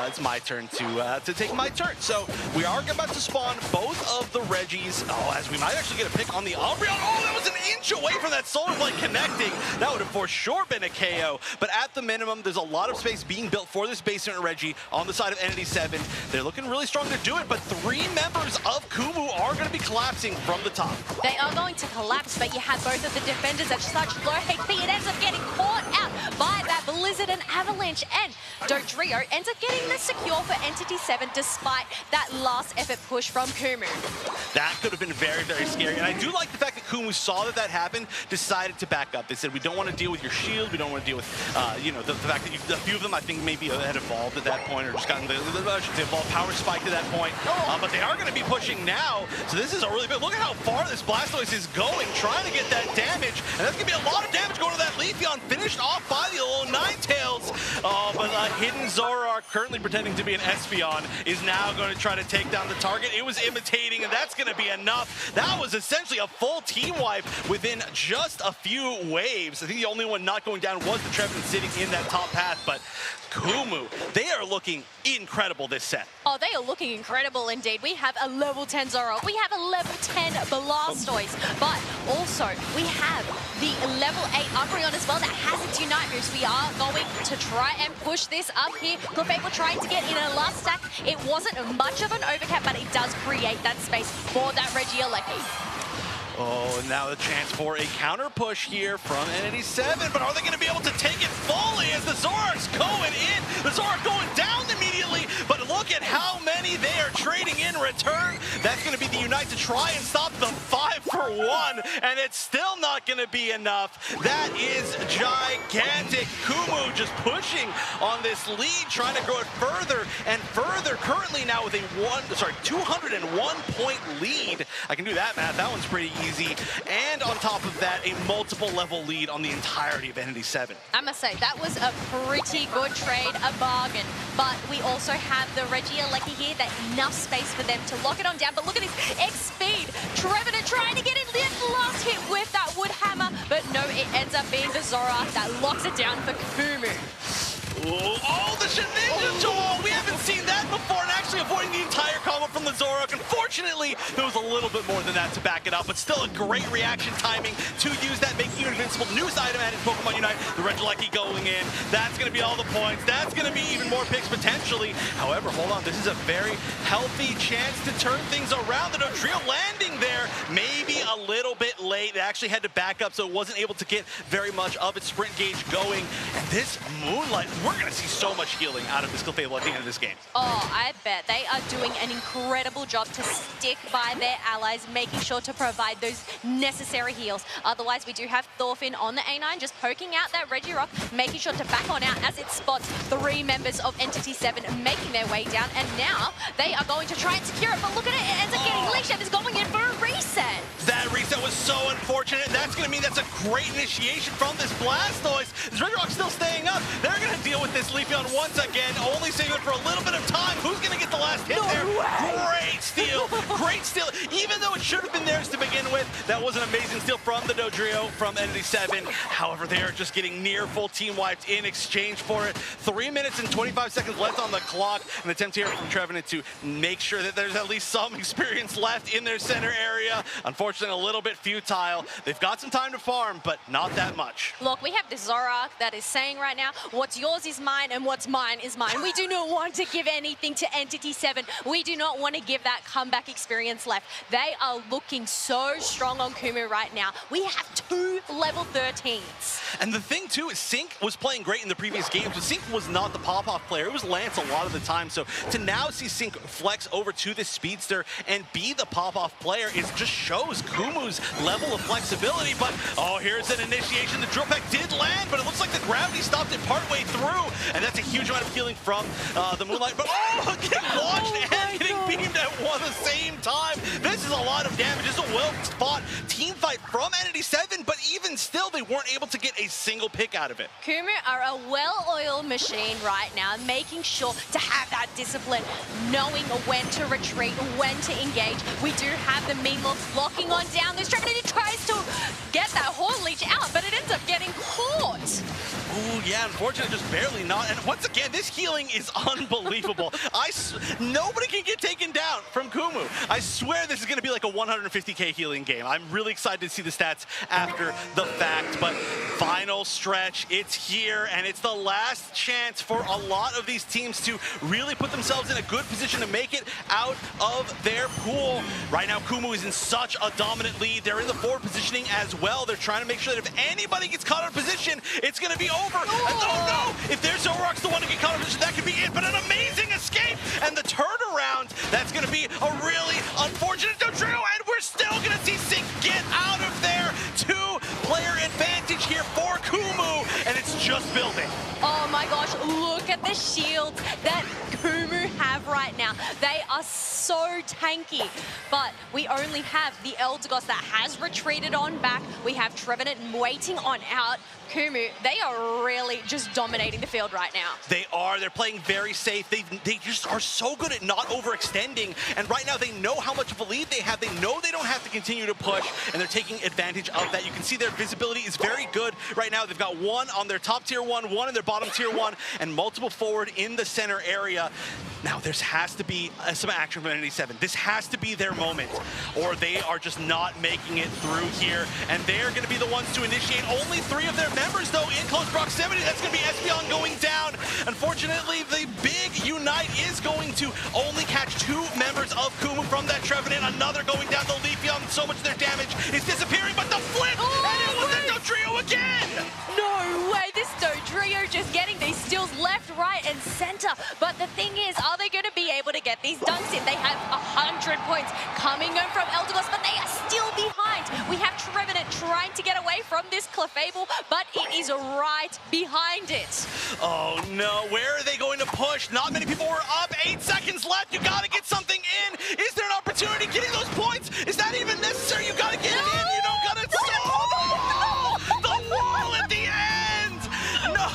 It's my turn to take my turn. So we are about to spawn both of the Reggies. Oh, as we might actually get a pick on the Umbreon. Oh, that was an inch away from that Solar Blade connecting. That would have for sure been a KO. But at the minimum, there's a lot of space being built for this basement Reggie on the side of Entity 7. They're looking really strong to do it, but 3 members of Kumu are going to be collapsing from the top. They are going to collapse, but you have both of the defenders at such low HP. It ends up getting caught out by that Blizzard and Avalanche, and Dodrio ends up getting the secure for Entity 7 despite that last effort push from Kumu. That could have been very, very scary. And I do like the fact that Kumu saw that happened, decided to back up. They said, we don't want to deal with your shield. We don't want to deal with, you know, the fact that a few of them, I think, maybe had evolved at that point or just gotten the evolved power spike to that point. But they are going to be pushing now. So this is a really big, look at how far this Blastoise is going, trying to get that damage. And that's going to be a lot of damage going to that Leafeon, finished off by the little Ninetales. But hidden Zoroark, currently pretending to be an Espeon, is now going to try to take down the target. It was imitating, and that's going to be enough. That was essentially a full team wipe within just a few waves. I think the only one not going down was the Trevenant sitting in that top path, but Kumu, they are looking incredible this set. Oh, they are looking incredible indeed. We have a level 10 Zoroark, we have a level 10 Blastoise, but also we have the level 8 Umbreon as well that has its Unite moves. We are going to try and push this up here. Clefable trying to get in a last stack. It wasn't much of an overcap, but it does create that space for that Regieleki. Oh, and now the chance for a counter push here from Entity 7, but are they going to be able to take it fully as the Zoroark's going in? The Zoroark going down immediately, but look at how many they are trading in return. That's going to be the UNITE to try and stop the 5-for-1, and it's still not going to be enough. That is gigantic. Kumu just pushing on this lead, trying to grow it further and further. Currently now with a 201-point lead. I can do that math. That one's pretty easy. And on top of that, a multiple level lead on the entirety of Entity 7. I must say, that was a pretty good trade, a bargain. But we also have the Regieleki here, that enough space for them to lock it on down. But look at his X speed. Trevenant trying to get in the last hit with that wood hammer. But no, it ends up being the Zoroark that locks it down for Kumu. Oh, the Ninja Toll! We haven't seen that before, and actually avoiding the entire combo from the Zoroark. Unfortunately, there was a little bit more than that to back it up, but still a great reaction timing to use that, making you invincible. Newest item added Pokemon Unite, the Regieleki going in. That's going to be all the points. That's going to be even more picks potentially. However, hold on, this is a very healthy chance to turn things around. The Dodrio landing there, maybe a little bit late. It actually had to back up, so it wasn't able to get very much of its sprint gauge going. And this Moonlight, we're going to see so much healing out of this Clefable at the end of this game. Oh, I bet. They are doing an incredible job to stick by their allies, making sure to provide those necessary heals. Otherwise, we do have Thorfinn on the A9, just poking out that Regirock, making sure to back on out as it spots 3 members of Entity 7 making their way down. And now they are going to try and secure it, but look at it, it ends up getting leaked and is going in for a reset. That reset was so unfortunate. That's going to mean that's a great initiation from this Blastoise. This Regirock's still staying up. They're going to deal with this Leafeon once again, only saving it for a little bit of time. Who's going to get the last hit there? Great steal. Great steal. Even though it should have been theirs to begin with, that was an amazing steal from the Dodrio from Entity 7. However, they are just getting near full team wiped in exchange for it. 3 minutes and 25 seconds left on the clock. An attempt here from Trevenant to make sure that there's at least some experience left in their center area. Unfortunately, a little bit futile. They've got some time to farm, but not that much. Look, we have the Zoroark that is saying right now, what's yours is mine and what's mine is mine. We do not want to give anything to Entity 7. We do not want to give that comeback experience left. They are looking so strong on Kumu right now. We have 2 level 13s. And the thing too is Sync was playing great in the previous games, but Sync was not the pop-off player. It was Lance a lot of the time. So to now see Sync flex over to the Speedster and be the pop-off player, it just shows Kumu's level of flexibility. But oh, here's an initiation. The Drill Peck did land, but it looks like the gravity stopped it partway through. And that's a huge amount of healing from the Moonlight. But oh, getting launched and getting beamed at one at the same time. This is a lot of damage. This is a well-fought team fight from Entity 7, but even still, they weren't able to get a single pick out of it. Kumu are a well-oiled machine right now, making sure to have that discipline, knowing when to retreat, when to engage. We do have the Meanlocks locking on down this Trevenant. He tries to get that Horn Leech out, but it ends up getting caught. Ooh, yeah, unfortunately, just barely not. And once again, this healing is unbelievable. Nobody can get taken down from Kumu. I swear this is going to be like a 150k healing game. I'm really excited to see the stats after the fact, but final stretch, it's here, and it's the last chance for a lot of these teams to really put themselves in a good position to make it out of their pool. Right now, Kumu is in such a dominant lead. They're in the forward positioning as well. They're trying to make sure that if anybody gets caught out of position, it's going to be over. Oh no! If their Zoroark's the one to get caught out of position, that could be it, but an amazing escape, and the turnaround, that's going to be a really unfortunate Dodrio, and we're still going to see Sync get out of there. 2-player advantage here for Kumu, and it's just building. Oh my gosh, look at the shields that Kumu have right now. They are so tanky, but we only have the Eldegoss that has retreated on back. We have Trevenant waiting on out. Kumu, they are really just dominating the field right now. They are. They're playing very safe. They just are so good at not overextending. And right now they know how much of a lead they have. They know they don't have to continue to push, and they're taking advantage of that. You can see their visibility is very good right now. They've got 1 on their top tier 1, 1 in their bottom tier 1, and multiple forward in the center area. Now there has to be some action from Entity 7. This has to be their moment, or they are just not making it through here. And they're going to be the ones to initiate. Only 3 of their members, though, in close proximity. That's going to be Espeon going down. Unfortunately, the big Unite is going to only catch 2 members of Kumu from that Trevenant. Another going down the Leafeon. So much of their damage is disappearing, but the flip, and it was a Dodrio again! No way, this Dodrio just getting these steals left, right, and center. But the thing is, are they going to be able to get these dunks in? They have 100 points coming in from Eldegoss, but they are still behind. We have Trevenant trying to get away from this Clefable, but it is right behind it. Oh no, where are they going to push? Not many people were up. 8 seconds left. You gotta get something in. Is there an opportunity getting those points? Is that even necessary? You gotta get it in. You don't gotta stall the wall. The wall at the end. No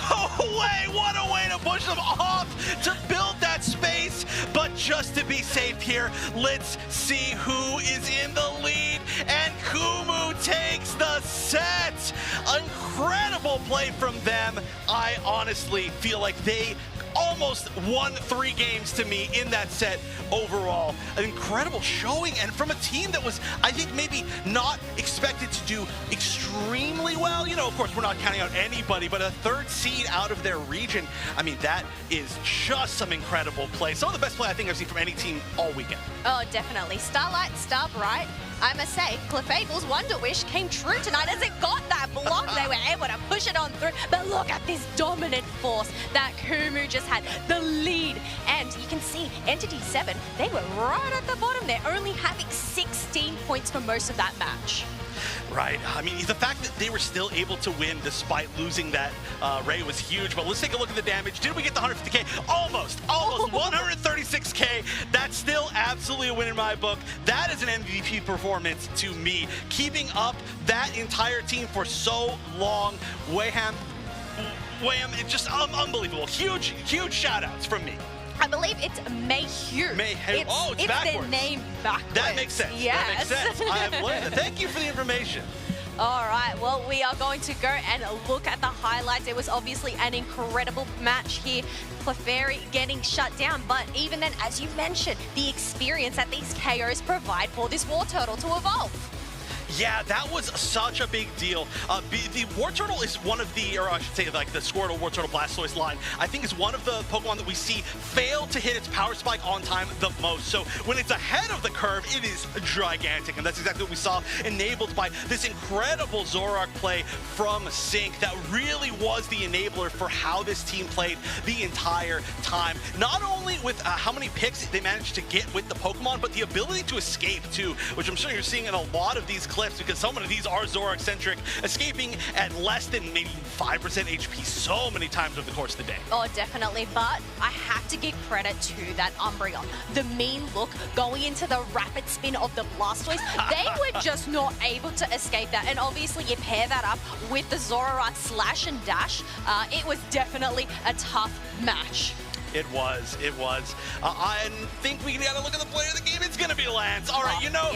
way. What a way to push them off to build that space. But just to be safe here, let's see who is in the lead. And Kumu takes the set. Incredible play from them. I honestly feel like they almost won 3 games to me in that set overall. An incredible showing, and from a team that was, I think, maybe not expected to do extremely well. You know, of course, we're not counting out anybody, but a 3rd seed out of their region. I mean, that is just some incredible play. Some of the best play I think I've seen from any team all weekend. Oh, definitely. Starlight, Starbright. I must say, Clefable's Wonder Wish came true tonight as it got that block. They were able to push it on through. But look at this dominant force that Kumu just had, the lead. And you can see Entity 7, they were right at the bottom there, only having 16 points for most of that match. Right. I mean, the fact that they were still able to win despite losing that Ray was huge. But let's take a look at the damage. Did we get the 150K? Almost 136K. That's still absolutely a win in my book. That is an MVP performance to me. Keeping up that entire team for so long. Wayham, it's just unbelievable. Huge shout outs from me. I believe it's Mayhew. Mayhew. Oh, it's backwards. Their name backwards. That makes sense. Yes. That makes sense. I've learned it. Thank you for the information. All right, well, we are going to go and look at the highlights. It was obviously an incredible match here. Clefairy getting shut down, but even then, as you mentioned, the experience that these KOs provide for this War Turtle to evolve. Yeah, that was such a big deal. The War Turtle is one of the, or I should say like the Squirtle, War Turtle, Blastoise line, I think is one of the Pokemon that we see fail to hit its power spike on time the most. So when it's ahead of the curve, it is gigantic. And that's exactly what we saw, enabled by this incredible Zoroark play from Sync that really was the enabler for how this team played the entire time. Not only with how many picks they managed to get with the Pokemon, but the ability to escape too, which I'm sure you're seeing in a lot of these clips, because so many of these are Zoroark-centric, escaping at less than maybe 5% HP so many times over the course of the day. Oh, definitely, but I have to give credit to that Umbreon. The mean look going into the rapid spin of the Blastoise, they were just not able to escape that, and obviously you pair that up with the Zoroark slash and dash, it was definitely a tough match. It was. I think we gotta look at the player of the game. It's gonna be Lance. All right, you know,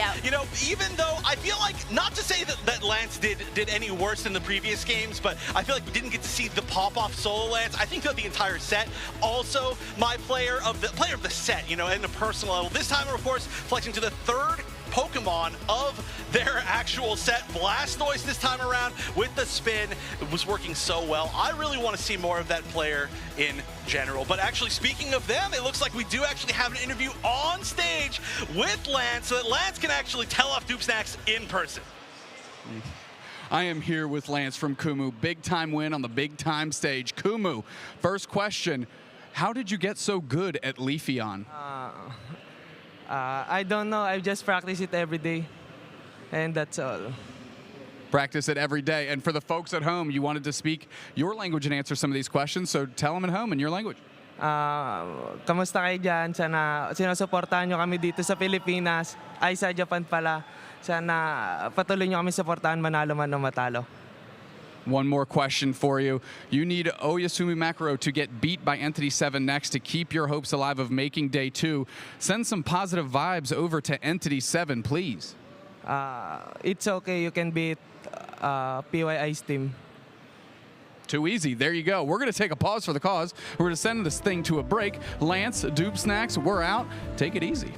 even though I feel like, not to say that Lance did any worse than the previous games, but I feel like we didn't get to see the pop-off solo Lance. I think that the entire set, also my player of the set, you know, in a personal level. This time, of course, flexing to the 3rd Pokemon of their actual set. Blastoise this time around with the spin. It was working so well. I really want to see more of that player in general. But actually, speaking of them, it looks like we do actually have an interview on stage with Lance so that Lance can actually tell off Dupe Snacks in person. I am here with Lance from Kumu. Big time win on the big time stage. Kumu, first question, how did you get so good at Leafeon? I don't know. I just practice it every day, and that's all. Practice it every day. And for the folks at home, you wanted to speak your language and answer some of these questions, so tell them at home in your language. Kamusta kayo dyan? Sana sinusuportahan nyo kami dito sa Pilipinas, ay sa Japan pala. Sana patuloy nyo kami suportahan, manalo man o matalo. One more question for you. You need Oyasumi Makaro to get beat by Entity 7 next to keep your hopes alive of making Day 2. Send some positive vibes over to Entity 7, please. It's okay. You can beat PYI's team. Too easy. There you go. We're going to take a pause for the cause. We're going to send this thing to a break. Lance, Dupe Snacks, we're out. Take it easy.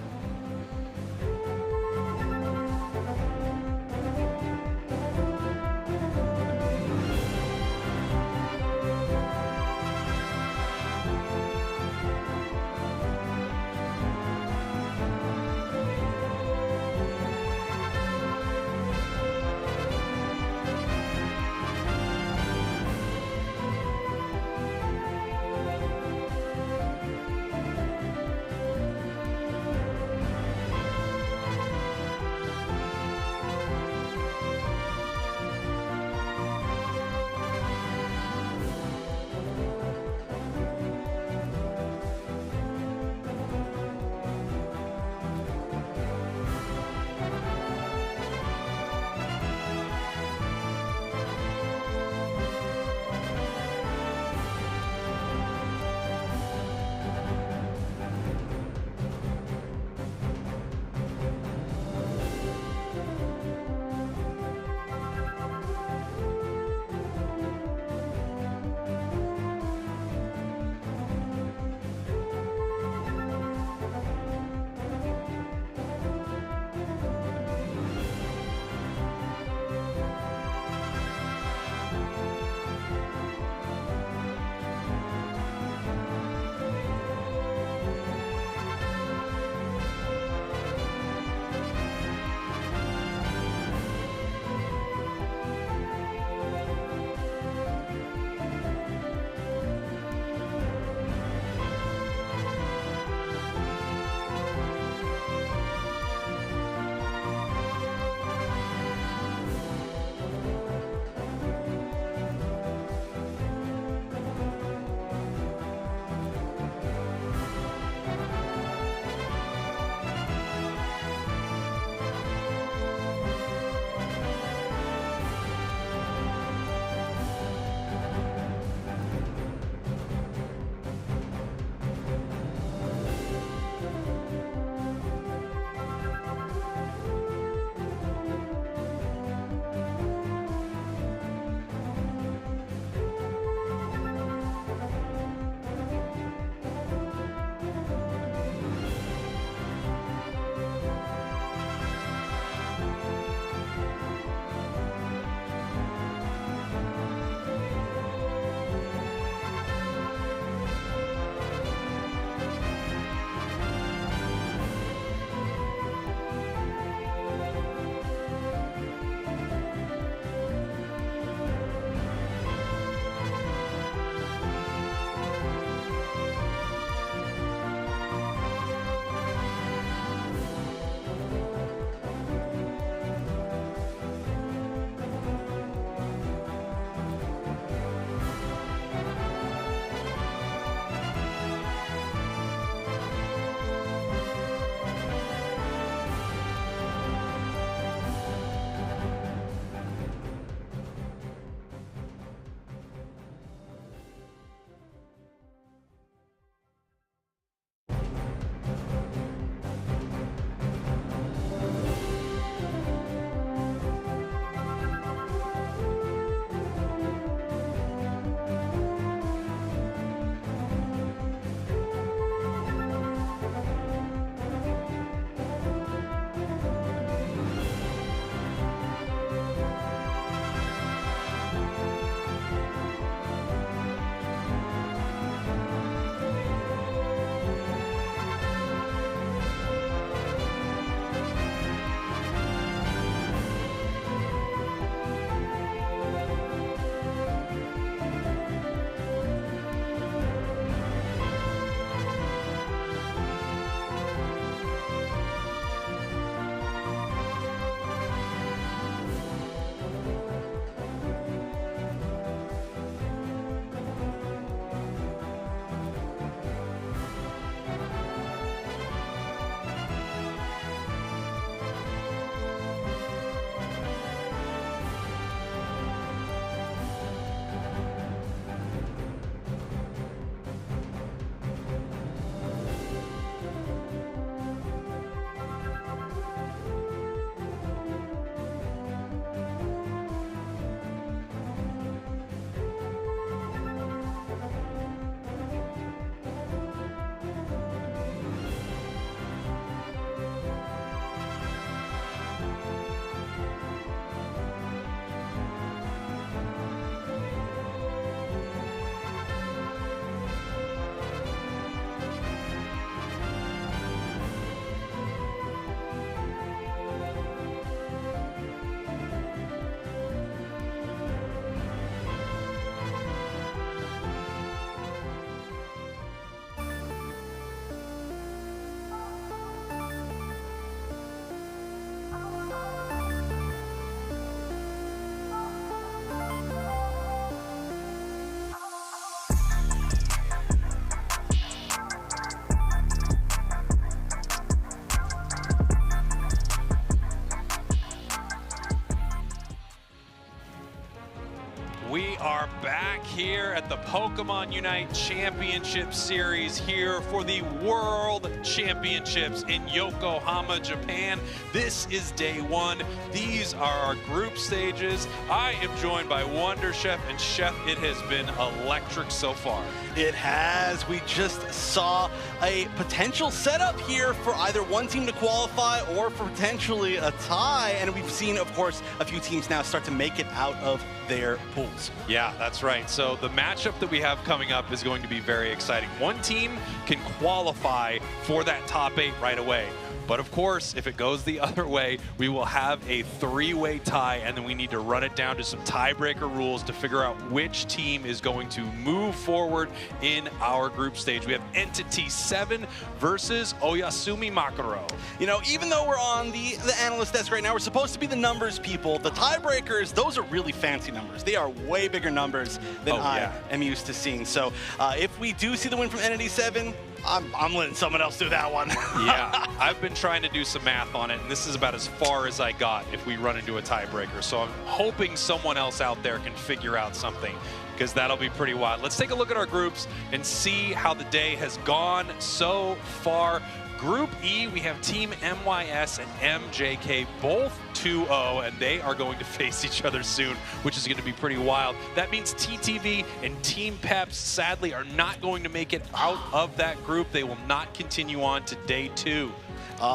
We are back here at the Pokemon UNITE Championship Series here for the World Championships in Yokohama, Japan. This is day one. These are our group stages. I am joined by Wonder Chef, and Chef, it has been electric so far. It has. We just saw a potential setup here for either one team to qualify or for potentially a tie. And we've seen, of course, a few teams now start to make it out of their pools. Yeah, that's right. So the matchup that we have coming up is going to be very exciting. One team can qualify for that top 8 right away. But of course, if it goes the other way, we will have a 3-way tie, and then we need to run it down to some tiebreaker rules to figure out which team is going to move forward in our group stage. We have Entity 7 versus Oyasumi Makaro. You know, even though we're on the analyst desk right now, we're supposed to be the numbers people. The tiebreakers, those are really fancy numbers. They are way bigger numbers than I am used to seeing. So if we do see the win from Entity 7, I'm letting someone else do that one. Yeah, I've been trying to do some math on it, and this is about as far as I got if we run into a tiebreaker. So I'm hoping someone else out there can figure out something, because that'll be pretty wild. Let's take a look at our groups and see how the day has gone so far. Group E, we have Team MYS and MJK, both 2-0, and they are going to face each other soon, which is going to be pretty wild. That means TTV and Team Peps, sadly, are not going to make it out of that group. They will not continue on to day 2.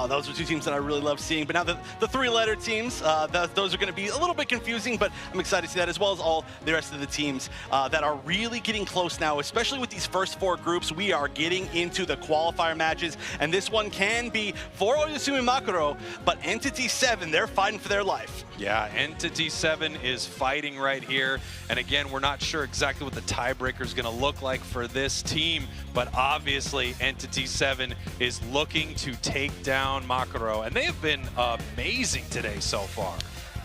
Those are two teams that I really love seeing. But now the 3-letter teams, those are going to be a little bit confusing, but I'm excited to see that, as well as all the rest of the teams that are really getting close now, especially with these first 4 groups. We are getting into the qualifier matches, and this one can be for Oyasumi Makaro, but Entity 7, they're fighting for their life. Yeah, Entity 7 is fighting right here. And again, we're not sure exactly what the tiebreaker is going to look like for this team, but obviously Entity 7 is looking to take down Makaro, and they have been amazing today so far.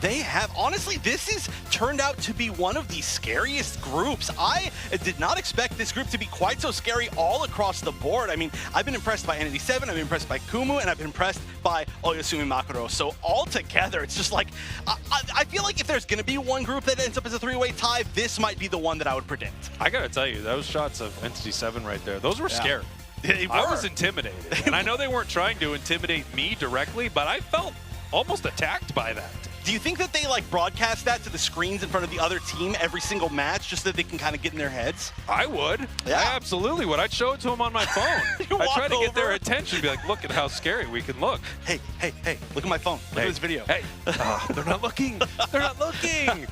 They have. Honestly, this has turned out to be one of the scariest groups. I did not expect this group to be quite so scary all across the board. I mean, I've been impressed by Entity 7, I've been impressed by Kumu, and I've been impressed by Oyasumi Makaro. So all together, it's just like, I feel like if there's going to be one group that ends up as a 3-way tie, this might be the one that I would predict. I got to tell you, those shots of Entity 7 right there, those were scary. They were. I was intimidated. And I know they weren't trying to intimidate me directly, but I felt almost attacked by that. Do you think that they like broadcast that to the screens in front of the other team every single match just so that they can kind of get in their heads? I would. Yeah. I absolutely would. I'd show it to them on my phone. I'd try to get their attention, be like, look at how scary we can look. Hey, look at my phone. Look at this video. Hey, they're not looking. They're not looking.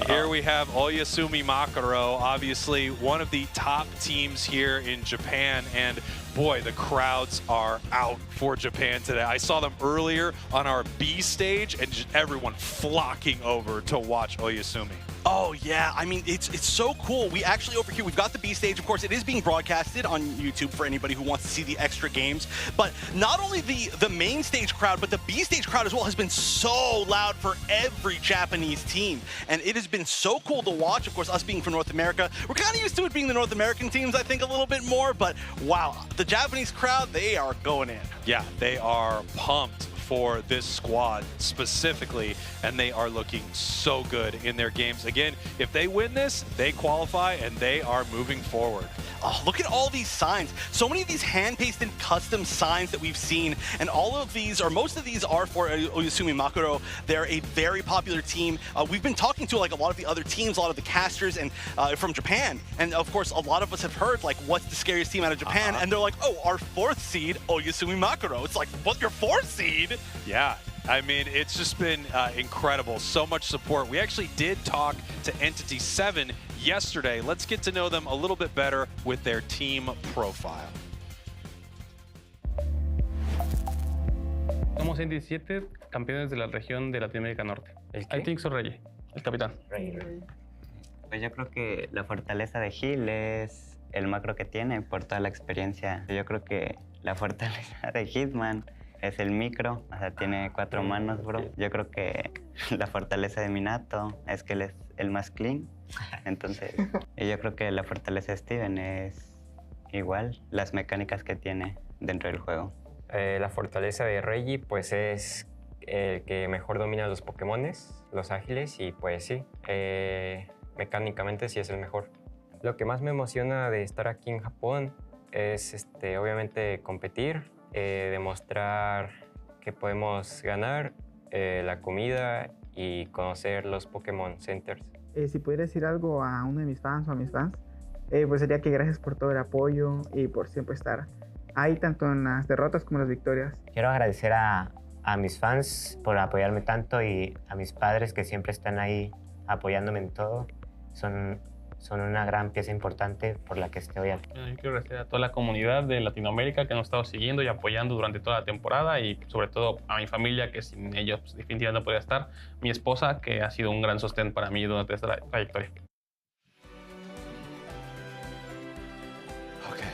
Here we have Oyasumi Makaro, obviously one of the top teams here in Japan, and boy, the crowds are out for Japan today. I saw them earlier on our B stage, and just everyone flocking over to watch Oyasumi. Oh yeah, I mean, it's so cool. We actually, over here, we've got the B stage. Of course, it is being broadcasted on YouTube for anybody who wants to see the extra games. But not only the main stage crowd, but the B stage crowd as well has been so loud for every Japanese team. And it has been so cool to watch. Of course, us being from North America, we're kind of used to it being the North American teams, I think, a little bit more. But wow, the Japanese crowd, they are going in. Yeah, they are pumped for this squad specifically, and they are looking so good in their games. Again, if they win this, they qualify and they are moving forward. Oh, look at all these signs. So many of these hand-pasted custom signs that we've seen, and all of these, or most of these, are for Oyasumi Makaro. They're a very popular team. We've been talking to like a lot of the other teams, a lot of the casters, and from Japan. And of course, a lot of us have heard like, what's the scariest team out of Japan? And they're like, oh, our 4th seed, Oyasumi Makaro. It's like, what, your 4th seed? Yeah, I mean, it's just been incredible. So much support. We actually did talk to Entity 7 yesterday. Let's get to know them a little bit better with their team profile. Somos Entity 7, campeones de la región de Latinoamérica Norte. I think so, Rey, el capitán. Pues yo creo que la fortaleza de Gil es el macro que tiene por toda la experiencia. Yo creo que la fortaleza de Hitman es el micro, o sea, tiene 4 manos, bro. Yo creo que la fortaleza de Minato es que él es el más clean. Entonces, y yo creo que la fortaleza de Steven es igual, las mecánicas que tiene dentro del juego. La fortaleza de Reggie, pues es el que mejor domina los Pokémones, los ágiles, y pues sí. mecánicamente sí es el mejor. Lo que más me emociona de estar aquí en Japón es obviamente competir, demostrar que podemos ganar, la comida y conocer los Pokémon Centers. Si pudiera decir algo a uno de mis fans o a mis fans, pues sería que gracias por todo el apoyo y por siempre estar ahí tanto en las derrotas como en las victorias. Quiero agradecer a mis fans por apoyarme tanto y a mis padres que siempre están ahí apoyándome en todo. Son una gran pieza importante por la que estoy aquí. Yo quiero agradecer a toda la comunidad de Latinoamérica que nos ha estado siguiendo y apoyando durante toda la temporada y sobre todo a mi familia que sin ellos pues, definitivamente no podría estar. Mi esposa que ha sido un gran sostén para mí durante esta trayectoria. Okay.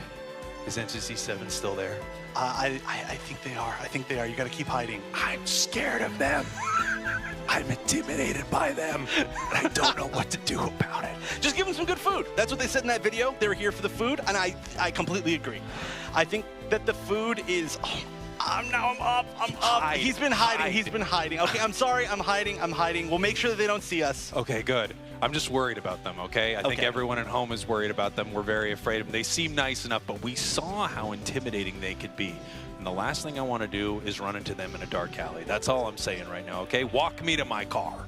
Is NGC7 still there? I think they are. I think they are. You got to keep hiding. I'm scared of them. I'm intimidated by them, and I don't know what to do about it. Just give them some good food. That's what they said in that video. They were here for the food, and I completely agree. I think that the food is... I'm up. Hide, He's been hiding. hide. He's been hiding. Okay, I'm sorry. I'm hiding. We'll make sure that they don't see us. Okay, good. I'm just worried about them, okay? I think everyone at home is worried about them. We're very afraid of them. They seem nice enough, but we saw how intimidating they could be. And the last thing I want to do is run into them in a dark alley. That's all I'm saying right now, okay? Walk me to my car.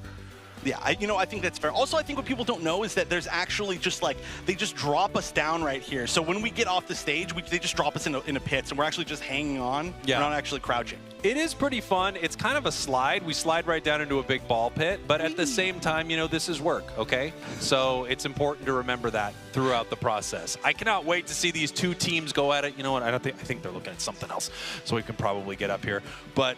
Yeah, I think that's fair. Also, I think what people don't know is that there's actually just like, they just drop us down right here. So when we get off the stage, they just drop us in a pit, and we're actually just hanging on. Yeah. We're not actually crouching. It is pretty fun. It's kind of a slide. We slide right down into a big ball pit, but at the same time, you know, this is work, okay? So it's important to remember that throughout the process. I cannot wait to see these two teams go at it. You know what? I think they're looking at something else, so we can probably get up here. But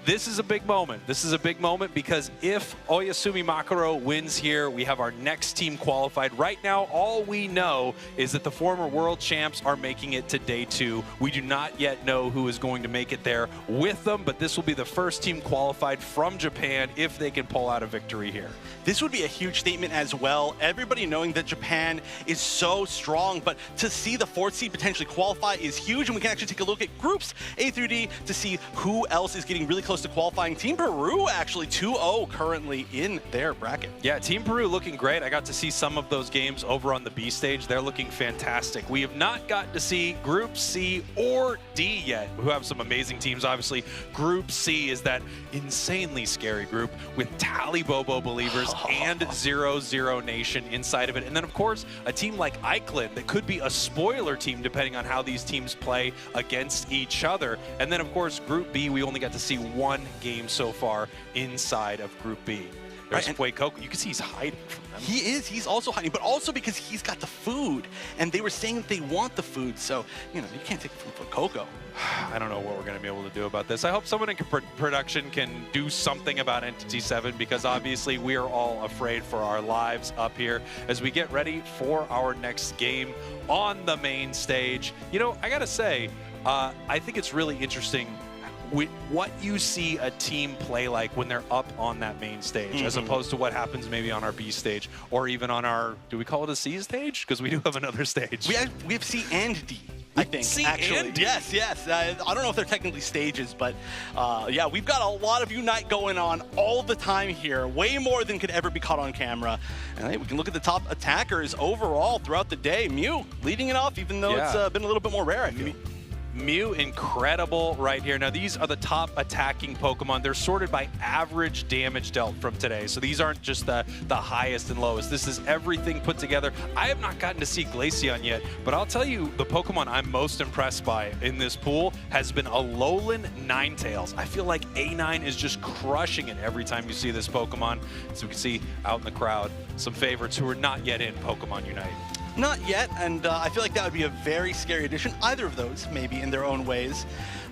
this is a big moment. This is a big moment because if Oyasumi Makaro wins here, we have our next team qualified. Right now, all we know is that the former world champs are making it to day 2. We do not yet know who is going to make it there with them, but this will be the first team qualified from Japan if they can pull out a victory here. This would be a huge statement as well. Everybody knowing that Japan is so strong, but to see the 4th seed potentially qualify is huge, and we can actually take a look at groups A through D to see who else is getting really close to qualifying. Team Peru actually 2-0 currently in their bracket. Yeah, Team Peru looking great. I got to see some of those games over on the B stage. They're looking fantastic. We have not gotten to see Group C or D yet, who have some amazing teams. Obviously, Group C is that insanely scary group with Tally Bobo Believers and 0-0 Nation inside of it. And then, of course, a team like Eichland that could be a spoiler team depending on how these teams play against each other. And then, of course, Group B, we only got to see one game so far inside of Group B. There's Fuecoco. You can see he's hiding from them. He is. He's also hiding, but also because he's got the food. And they were saying that they want the food, so, you know, you can't take food for Coco. I don't know what we're going to be able to do about this. I hope someone in production can do something about Entity 7 because obviously we are all afraid for our lives up here as we get ready for our next game on the main stage. You know, I got to say, I think it's really interesting what you see a team play like when they're up on that main stage, as opposed to what happens maybe on our B stage or even on our, do we call it a C stage? Because we do have another stage. We have C and D. I think, C actually. and D. Yes. I don't know if they're technically stages, but yeah, we've got a lot of Unite going on all the time here, way more than could ever be caught on camera. And hey, we can look at the top attackers overall throughout the day. Mew leading it off, even though it's been a little bit more rare, I feel. Mew, incredible right here. Now, these are the top attacking Pokemon. They're sorted by average damage dealt from today. So these aren't just the highest and lowest. This is everything put together. I have not gotten to see Glaceon yet, but I'll tell you, the Pokemon I'm most impressed by in this pool has been Alolan Ninetales. I feel like A9 is just crushing it every time you see this Pokemon. So we can see out in the crowd some favorites who are not yet in Pokemon Unite. Not yet, and I feel like that would be a very scary addition. Either of those, maybe, in their own ways.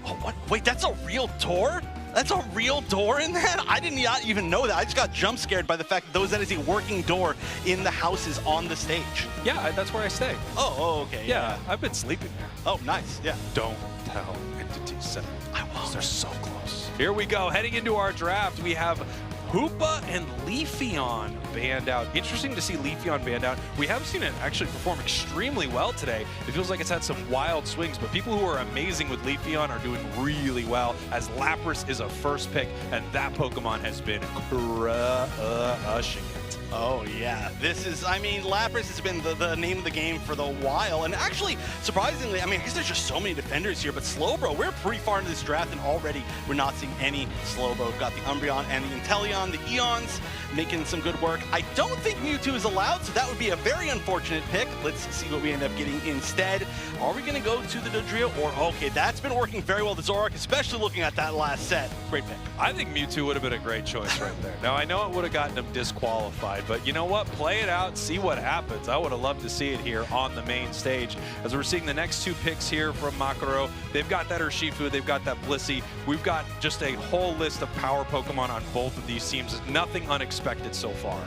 Oh, what? Wait, that's a real door? That's a real door in that? I didn't even know that. I just got jump scared by the fact that that is a working door in the houses on the stage. Yeah, that's where I stay. Oh, okay. Yeah, I've been sleeping there. Oh, nice, yeah. Don't tell Entity 7. I won't. They're so close. Here we go. Heading into our draft, we have Hoopa and Leafeon banned out. Interesting to see Leafeon banned out. We have seen it actually perform extremely well today. It feels like it's had some wild swings, but people who are amazing with Leafeon are doing really well, as Lapras is a first pick, and that Pokemon has been crushing it. Oh, yeah. This is, I mean, Lapras has been the name of the game for the while. And actually, surprisingly, I mean, I guess there's just so many defenders here, but Slowbro, we're pretty far into this draft, and already we're not seeing any Slowbro. We've got the Umbreon and the Inteleon, the Eons, making some good work. I don't think Mewtwo is allowed, so that would be a very unfortunate pick. Let's see what we end up getting instead. Are we going to go to the Dodrio? Or, okay, that's been working very well, the Zoroark, especially looking at that last set. Great pick. I think Mewtwo would have been a great choice right there. Now, I know it would have gotten him disqualified, but you know what? Play it out, see what happens. I would have loved to see it here on the main stage. As we're seeing the next two picks here from Makaro, they've got that Urshifu, they've got that Blissey. We've got just a whole list of power Pokemon on both of these teams. Nothing unexpected so far.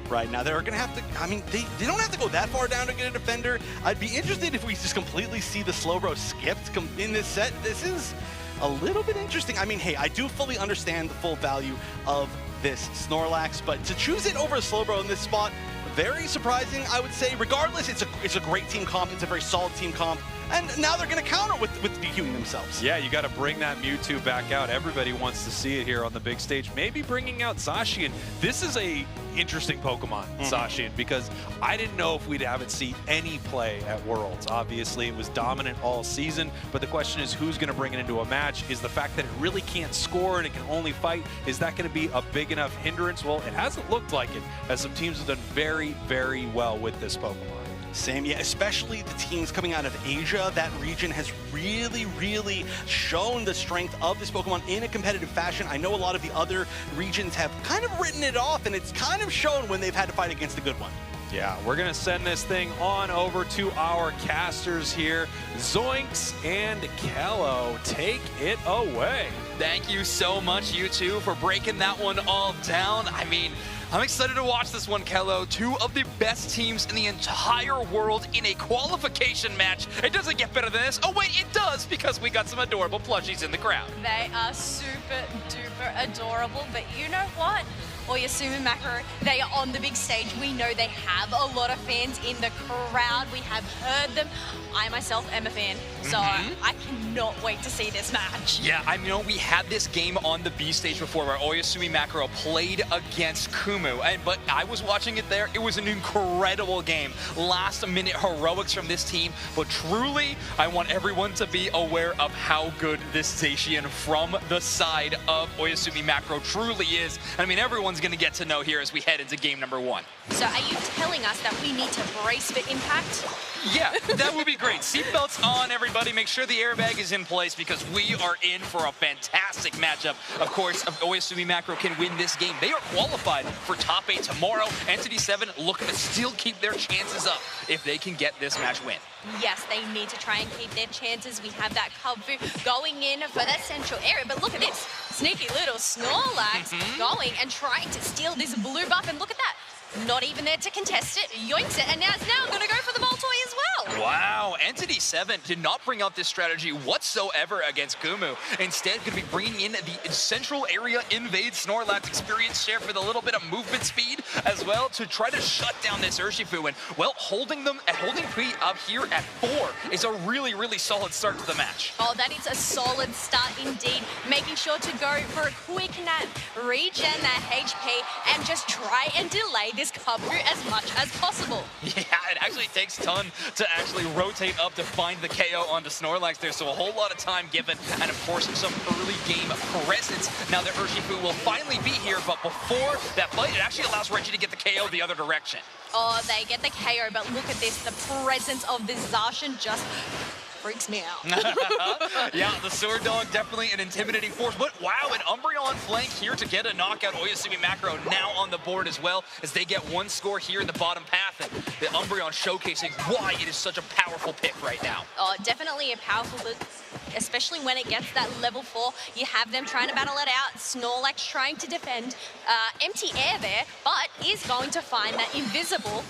Right, now they're going to have to, I mean, they don't have to go that far down to get a defender. I'd be interested if we just completely see the Slowbro skipped in this set. This is a little bit interesting. I mean, hey, I do fully understand the full value of this Snorlax, but to choose it over a Slowbro in this spot, very surprising, I would say. Regardless, it's a great team comp. It's a very solid team comp. And now they're going to counter with DQing themselves. Yeah, you got to bring that Mewtwo back out. Everybody wants to see it here on the big stage. Maybe bringing out Zacian. This is a interesting Pokemon, Zacian, because I didn't know if we'd have it see any play at Worlds. Obviously, it was dominant all season, but the question is who's going to bring it into a match? Is the fact that it really can't score and it can only fight, is that going to be a big enough hindrance? Well, it hasn't looked like it, as some teams have done very, very well with this Pokemon. Same, yeah, especially the teams coming out of Asia. That region has really, really shown the strength of this Pokemon in a competitive fashion. I know a lot of the other regions have kind of written it off, and it's kind of shown when they've had to fight against a good one. Yeah, we're going to send this thing on over to our casters here. Zoinks and Kello, take it away. Thank you so much, you two, for breaking that one all down. I mean, I'm excited to watch this one, Kello. Two of the best teams in the entire world in a qualification match. It doesn't get better than this. Oh, wait, it does, because we got some adorable plushies in the crowd. They are super duper adorable, but you know what? Oyasumi Makaro, they are on the big stage. We know they have a lot of fans in the crowd. We have heard them. I myself am a fan, so I cannot wait to see this match. Yeah, I know we had this game on the B stage before where Oyasumi Makaro played against Kumu, but I was watching it there. It was an incredible game. Last minute heroics from this team, but truly, I want everyone to be aware of how good this Zacian from the side of Oyasumi Makaro truly is. I mean, everyone's going to get to know here as we head into game number 1. So are you telling us that we need to brace for impact? Yeah, that would be great. Seatbelts on, everybody. Make sure the airbag is in place because we are in for a fantastic matchup. Of course, if Oyasumi Makaro can win this game, they are qualified for top 8 tomorrow. Entity 7 looking to still keep their chances up if they can get this match win. Yes, they need to try and keep their chances. We have that Kubfu going in for that central area, but look at this. Sneaky little Snorlax going and trying to steal this blue buff, and look at that. Not even there to contest it, yoinks it, and now it's going to go for the Moltoy as well. Wow, Entity 7 did not bring out this strategy whatsoever against Kumu. Instead, going to be bringing in the central area invade Snorlax experience share for the little bit of movement speed as well to try to shut down this Urshifu. And, well, holding Pre up here at 4 is a really, really solid start to the match. Oh, that is a solid start indeed. Making sure to go for a quick nap, regen that HP, and just try and delay this Kubfu as much as possible. Yeah, it actually takes a ton to actually rotate up to find the KO onto Snorlax there, so a whole lot of time given, and of course some early game presence. Now that Urshifu will finally be here, but before that fight, it actually allows Reggie to get the KO the other direction. Oh, they get the KO, but look at this, the presence of this Zacian just freaks me out. Yeah, the Sword Dog definitely an intimidating force, but wow, an Umbreon flank here to get a knockout. Oyasumi Makaro now on the board as well as they get one score here in the bottom path, and the Umbreon showcasing why it is such a powerful pick right now. Oh, definitely a powerful especially when it gets that level 4. You have them trying to battle it out. Snorlax trying to defend. Empty air there, but is going to find that invisible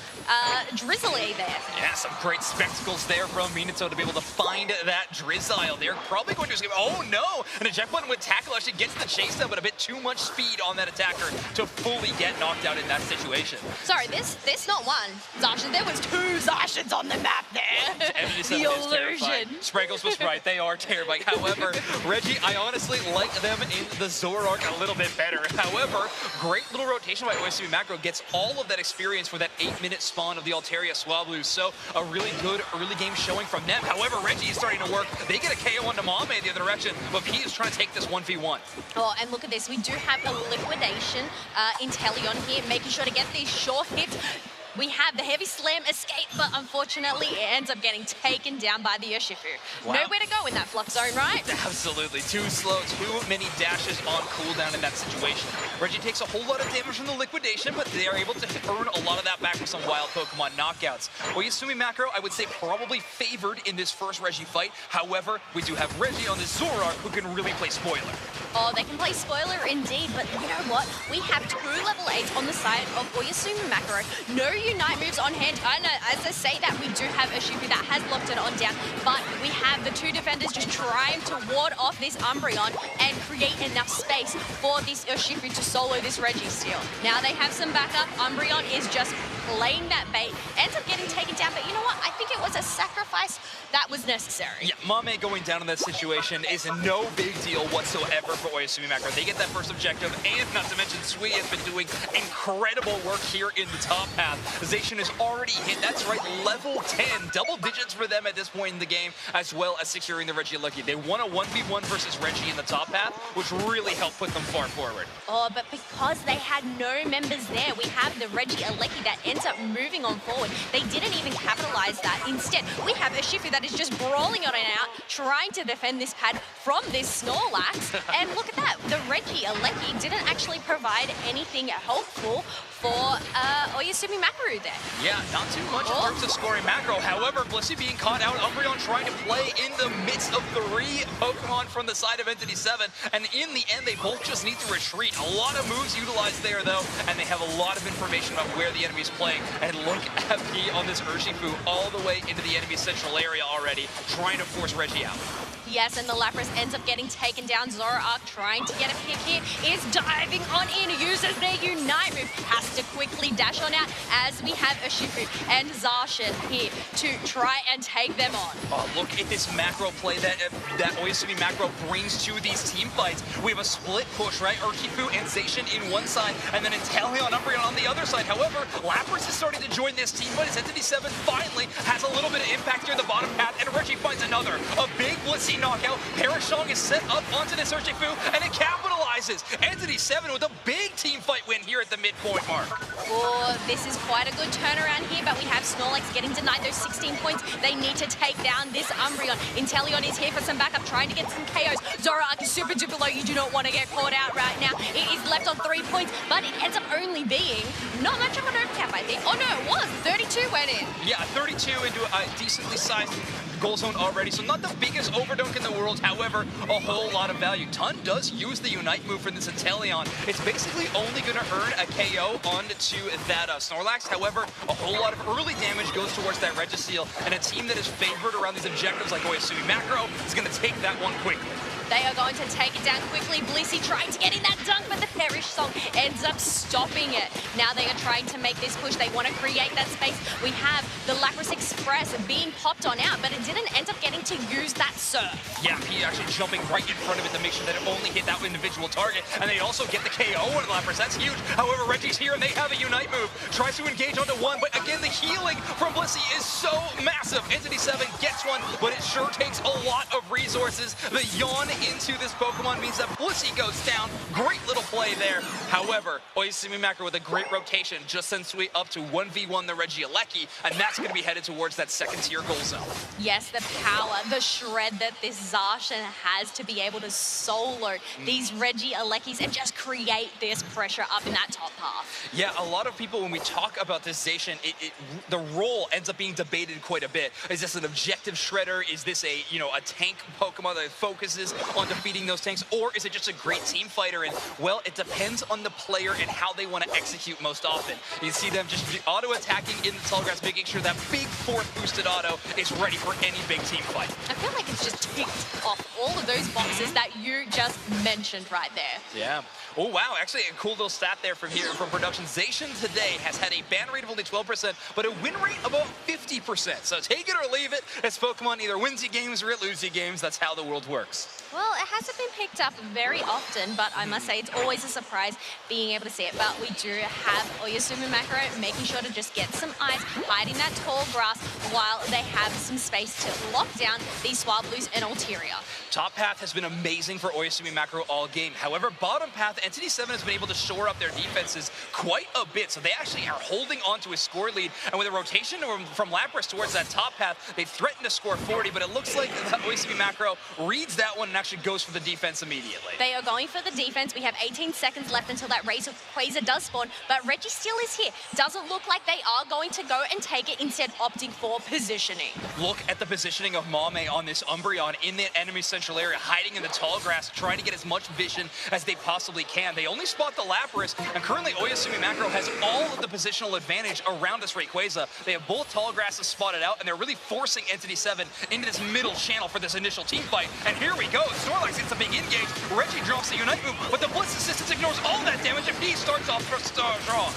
Drizzly there. Yeah, some great spectacles there from Minato to be able to find that Drizzile. They're probably going to escape. Oh no! An eject button with tackle actually gets the chase down, but a bit too much speed on that attacker to fully get knocked out in that situation. Sorry, there's not one Zacian. There was 2 Zacians on the map there. The illusion. Sprinkles was right. They are terrifying. However, Reggie, I honestly like them in the Zoroark a little bit better. However, great little rotation by OSU Macro gets all of that experience for that 8-minute spawn of the Altaria Swablu. So a really good early game showing from them. However, Reggie is starting to work. They get a KO on Namame the other direction, but P is trying to take this 1v1. Oh, and look at this. We do have a liquidation Inteleon here, making sure to get these short hits. We have the heavy slam escape, but unfortunately it ends up getting taken down by the Urshifu. Wow. Nowhere to go in that flux zone, right? Absolutely. Too slow, too many dashes on cooldown in that situation. Reggie takes a whole lot of damage from the liquidation, but they are able to earn a lot of that back with some wild Pokemon knockouts. Oyasumi Macro, I would say probably favored in this first Reggie fight. However, we do have Reggie on this Zoroark who can really play spoiler. Oh, they can play spoiler indeed, but you know what? We have 2 level 8s on the side of Oyasumi Macro. No Unite moves on hand. I know, as I say that, we do have Urshifu that has locked it on down, but we have the 2 defenders just trying to ward off this Umbreon and create enough space for this Urshifu to solo this Reggie steal. Now they have some backup. Umbreon is just playing that bait, ends up getting taken down, but you know what? I think it was a sacrifice that was necessary. Yeah, Mame going down in that situation is no big deal whatsoever for Oyasumi Macro. They get that first objective, and not to mention Sui has been doing incredible work here in the top path. Zacian is already hit, that's right, level 10. Double digits for them at this point in the game, as well as securing the Regieleki. They won a 1v1 versus Reggie in the top path, which really helped put them far forward. Oh, but because they had no members there, we have the Regieleki that ends up moving on forward. They didn't even capitalize that. Instead, we have a Shifu that is just brawling on and out, trying to defend this pad from this Snorlax. And look at that, the Regieleki didn't actually provide anything helpful for Oyasumi Macro there. Yeah, not too much in terms of scoring Macro. However, Blissey being caught out, Umbreon trying to play in the midst of 3 Pokemon from the side of Entity 7, and in the end, they both just need to retreat. A lot of moves utilized there, though, and they have a lot of information about where the enemy's playing. And look at P on this Urshifu all the way into the enemy central area already, trying to force Reggie out. Yes, and the Lapras ends up getting taken down. Zoroark trying to get a pick here, is diving on in, uses their Unite move, has to quickly dash on out as we have Urshifu and Zacian here to try and take them on. Oh, look at this macro play that Oyasumi Macro brings to these team fights. We have a split push, right? Urshifu and Zacian in one side, and then Inteleon Umbreon on the other side. However, Lapras is starting to join this team fight as Entity 7 finally has a little bit of impact here in the bottom path, and Reggie finds another. A big Blissey knockout. Parashong is set up onto this Urshifu, and it capitalizes. Entity 7 with a big team fight win here at the midpoint mark. Oh, this is quite a good turnaround here, but we have Snorlax getting denied those 16 points. They need to take down this Umbreon. Inteleon is here for some backup, trying to get some KOs. Zoroark is super duper low. You do not want to get caught out right now. It is left on 3 points, but it ends up only being not much of an overcap, I think. Oh no, it was. 32 went in. Yeah, 32 into a decently sized goal zone already, so not the biggest overdunk in the world, however, a whole lot of value. Tun does use the Unite move for this Inteleon. It's basically only going to earn a KO onto that Snorlax, however, a whole lot of early damage goes towards that Registeel, and a team that is favored around these objectives like Oyasumi Macro is going to take that one quickly. They are going to take it down quickly. Blissey trying to get in that dunk, but the Perish Song ends up stopping it. Now they are trying to make this push. They want to create that space. We have the Lapras Express being popped on out, but it didn't end up getting to use that surf. Yeah, he actually jumping right in front of it to make sure that it only hit that individual target, and they also get the KO on Lapras. That's huge. However, Reggie's here, and they have a Unite move. Tries to engage onto one, but again, the healing from Blissey is so massive. Entity 7 gets one, but it sure takes a lot of resources. The yawn into this Pokemon means that Blissey goes down. Great little play there. However, Oyasumi Macro with a great rotation just sends Sui up to 1v1 the Regieleki, and that's going to be headed towards that second tier goal zone. Yes, the power, the shred that this Zacian has to be able to solo these Regielekis and just create this pressure up in that top half. Yeah, a lot of people, when we talk about this Zacian, the role ends up being debated quite a bit. Is this an objective shredder? Is this a, you know, a tank Pokemon that focuses on defeating those tanks? Or is it just a great team fighter? And, well, it depends on the player and how they want to execute most often. You see them just auto-attacking in the tall grass, making sure that big fourth boosted auto is ready for any big team fight. I feel like it's just ticked off all of those boxes that you just mentioned right there. Yeah. Oh, wow. Actually, a cool little stat there from here from production. Zacian today has had a ban rate of only 12%, but a win rate of about 50%. So take it or leave it. As Pokemon either wins you games or it loses you games. That's how the world works. Well, it hasn't been picked up very often, but I must say it's always a surprise being able to see it. But we do have Oyasumi Macro making sure to just get some eyes, hiding that tall grass while they have some space to lock down these Swablues and Ulterior. Top path has been amazing for Oyasumi Macro all game. However, bottom path, Entity 7 has been able to shore up their defenses quite a bit. So they actually are holding on to a score lead. And with a rotation from Lapras towards that top path, they threaten to score 40, but it looks like Oyasumi Macro reads that one and actually goes for the defense immediately. They are going for the defense. We have 18 seconds left until that Quasar does spawn, but Registeel is here. Doesn't look like they are going to go and take it, instead opting for positioning. Look at the positioning of Mame on this Umbreon in the enemy central area, hiding in the tall grass, trying to get as much vision as they possibly can. They only spot the Lapras, and currently Oyasumi Macro has all of the positional advantage around this Rayquaza. They have both tall grasses spotted out, and they're really forcing Entity 7 into this middle channel for this initial team fight. And here we go. Snorlax gets a big engage. Reggie drops the Unite move, but the Blitz Assistance ignores all that damage if he starts off strong.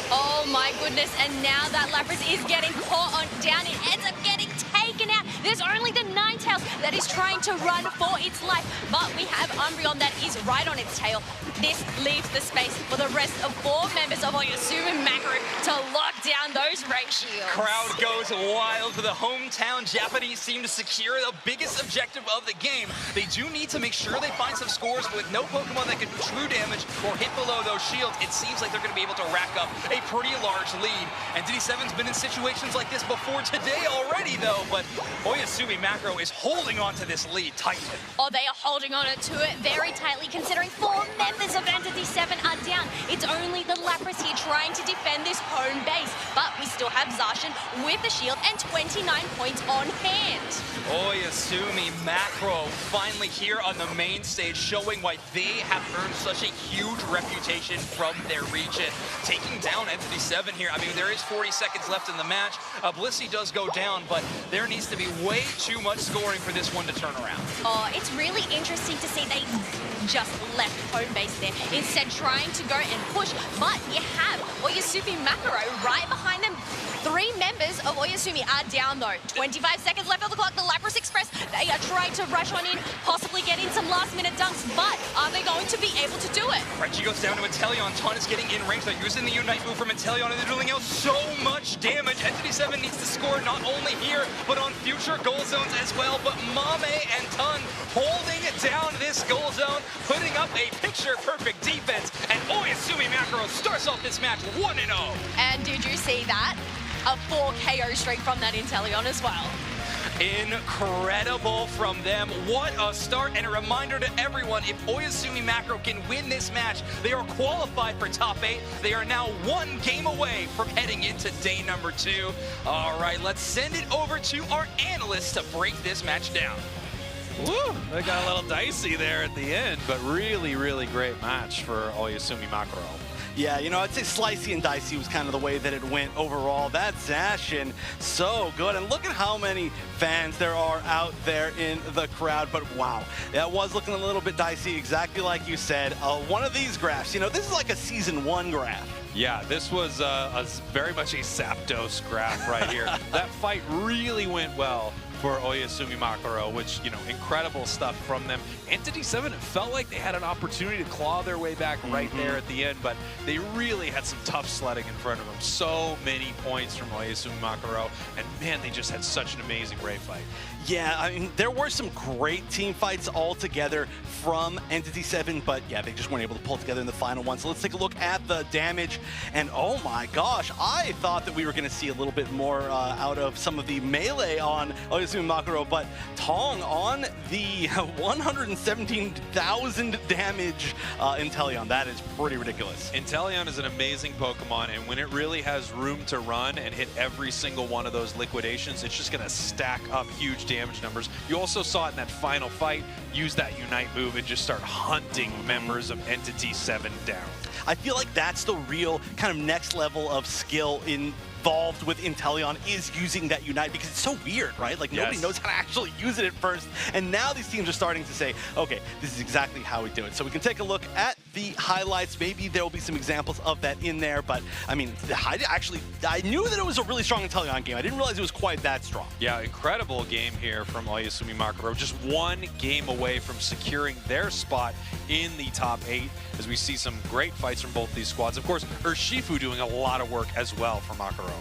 Oh my goodness, and now that Lapras is getting caught on down, it ends up getting taken out. There's only the Ninetales that is trying to run for its life, but we have Umbreon that is right on its tail. This leaves the space for the rest of 4 members of Oyasumi Macro to lock down those Ray Shields. Crowd goes wild for the hometown Japanese team to secure the biggest objective of the game. They do need to make sure they find some scores, but with no Pokemon that can do true damage or hit below those shields, it seems like they're going to be able to rack up a pretty large lead. Entity 7's been in situations like this before today already, though, but Oyasumi Macro is holding on to this lead tightly. Oh, they are holding on to it very tightly, considering 4 members of Entity 7 are down. It's only the Lapras here trying to defend this home base, but we still have Zacian with the shield and 29 points on hand. Oyasumi Macro finally here on the main stage, showing why they have earned such a huge reputation from their region. Taking down Entity 7 here. I mean, there is 40 seconds left in the match. Blissey does go down, but there needs to be way too much scoring for this one to turn around. Oh, it's really interesting to see they just left home base there, instead trying to go and push, but you have Oyasumi Macro right behind them. 3 members of Oyasumi are down though. 25 seconds left on the clock. The Lapras Express, they are trying to rush on in, possibly get in some last minute dunks, but are they going to be able to do it? Reggie goes down to Inteleon. Ton is getting in range. They're using the Unite move from Inteleon, and they're dealing out so much damage. Entity 7 needs to score not only here, but on future goal zones as well. But Mame and Ton holding down this goal zone, putting up a picture-perfect defense, and Oyasumi Macro starts off this match 1-0. And did you see that? A 4 KO straight from that Inteleon as well. Incredible from them. What a start, and a reminder to everyone, if Oyasumi Macro can win this match, they are qualified for top 8. They are now 1 game away from heading into day number 2. All right, let's send it over to our analysts to break this match down. Woo! They got a little dicey there at the end, but really, really great match for Oyasumi Macro. Yeah, you know, I'd say slicey and dicey was kind of the way that it went overall. That Zacian, so good. And look at how many fans there are out there in the crowd. But wow, that was looking a little bit dicey, exactly like you said. One of these graphs, you know, this is like a Season 1 graph. Yeah, this was very much a Zapdos graph right here. That fight really went well for Oyasumi Macro, which, you know, incredible stuff from them. Entity 7, it felt like they had an opportunity to claw their way back right there at the end, but they really had some tough sledding in front of them. So many points from Oyasumi Macro, and man, they just had such an amazing Ray fight. Yeah, I mean, there were some great team fights all together from Entity 7, but yeah, they just weren't able to pull together in the final one. So let's take a look at the damage, and oh my gosh, I thought that we were going to see a little bit more out of some of the melee on Oyasumi Oyasumi Makaro, but Tong on the 117,000 damage Inteleon. That is pretty ridiculous. Inteleon is an amazing Pokemon, and when it really has room to run and hit every single one of those liquidations, it's just going to stack up huge damage numbers. You also saw it in that final fight, use that Unite move and just start hunting members of Entity 7 down. I feel like that's the real kind of next level of skill involved with Inteleon, is using that Unite, because it's so weird, right? Like, nobody knows how to actually use it at first, and now these teams are starting to say, okay, this is exactly how we do it. So we can take a look at the highlights. Maybe there will be some examples of that in there, but I mean, I knew that it was a really strong Inteleon game. I didn't realize it was quite that strong. Yeah, incredible game here from Oyasumi Makaro. Just one game away from securing their spot in the top 8, as we see some great fights from both these squads. Of course, Urshifu doing a lot of work as well for Makaro.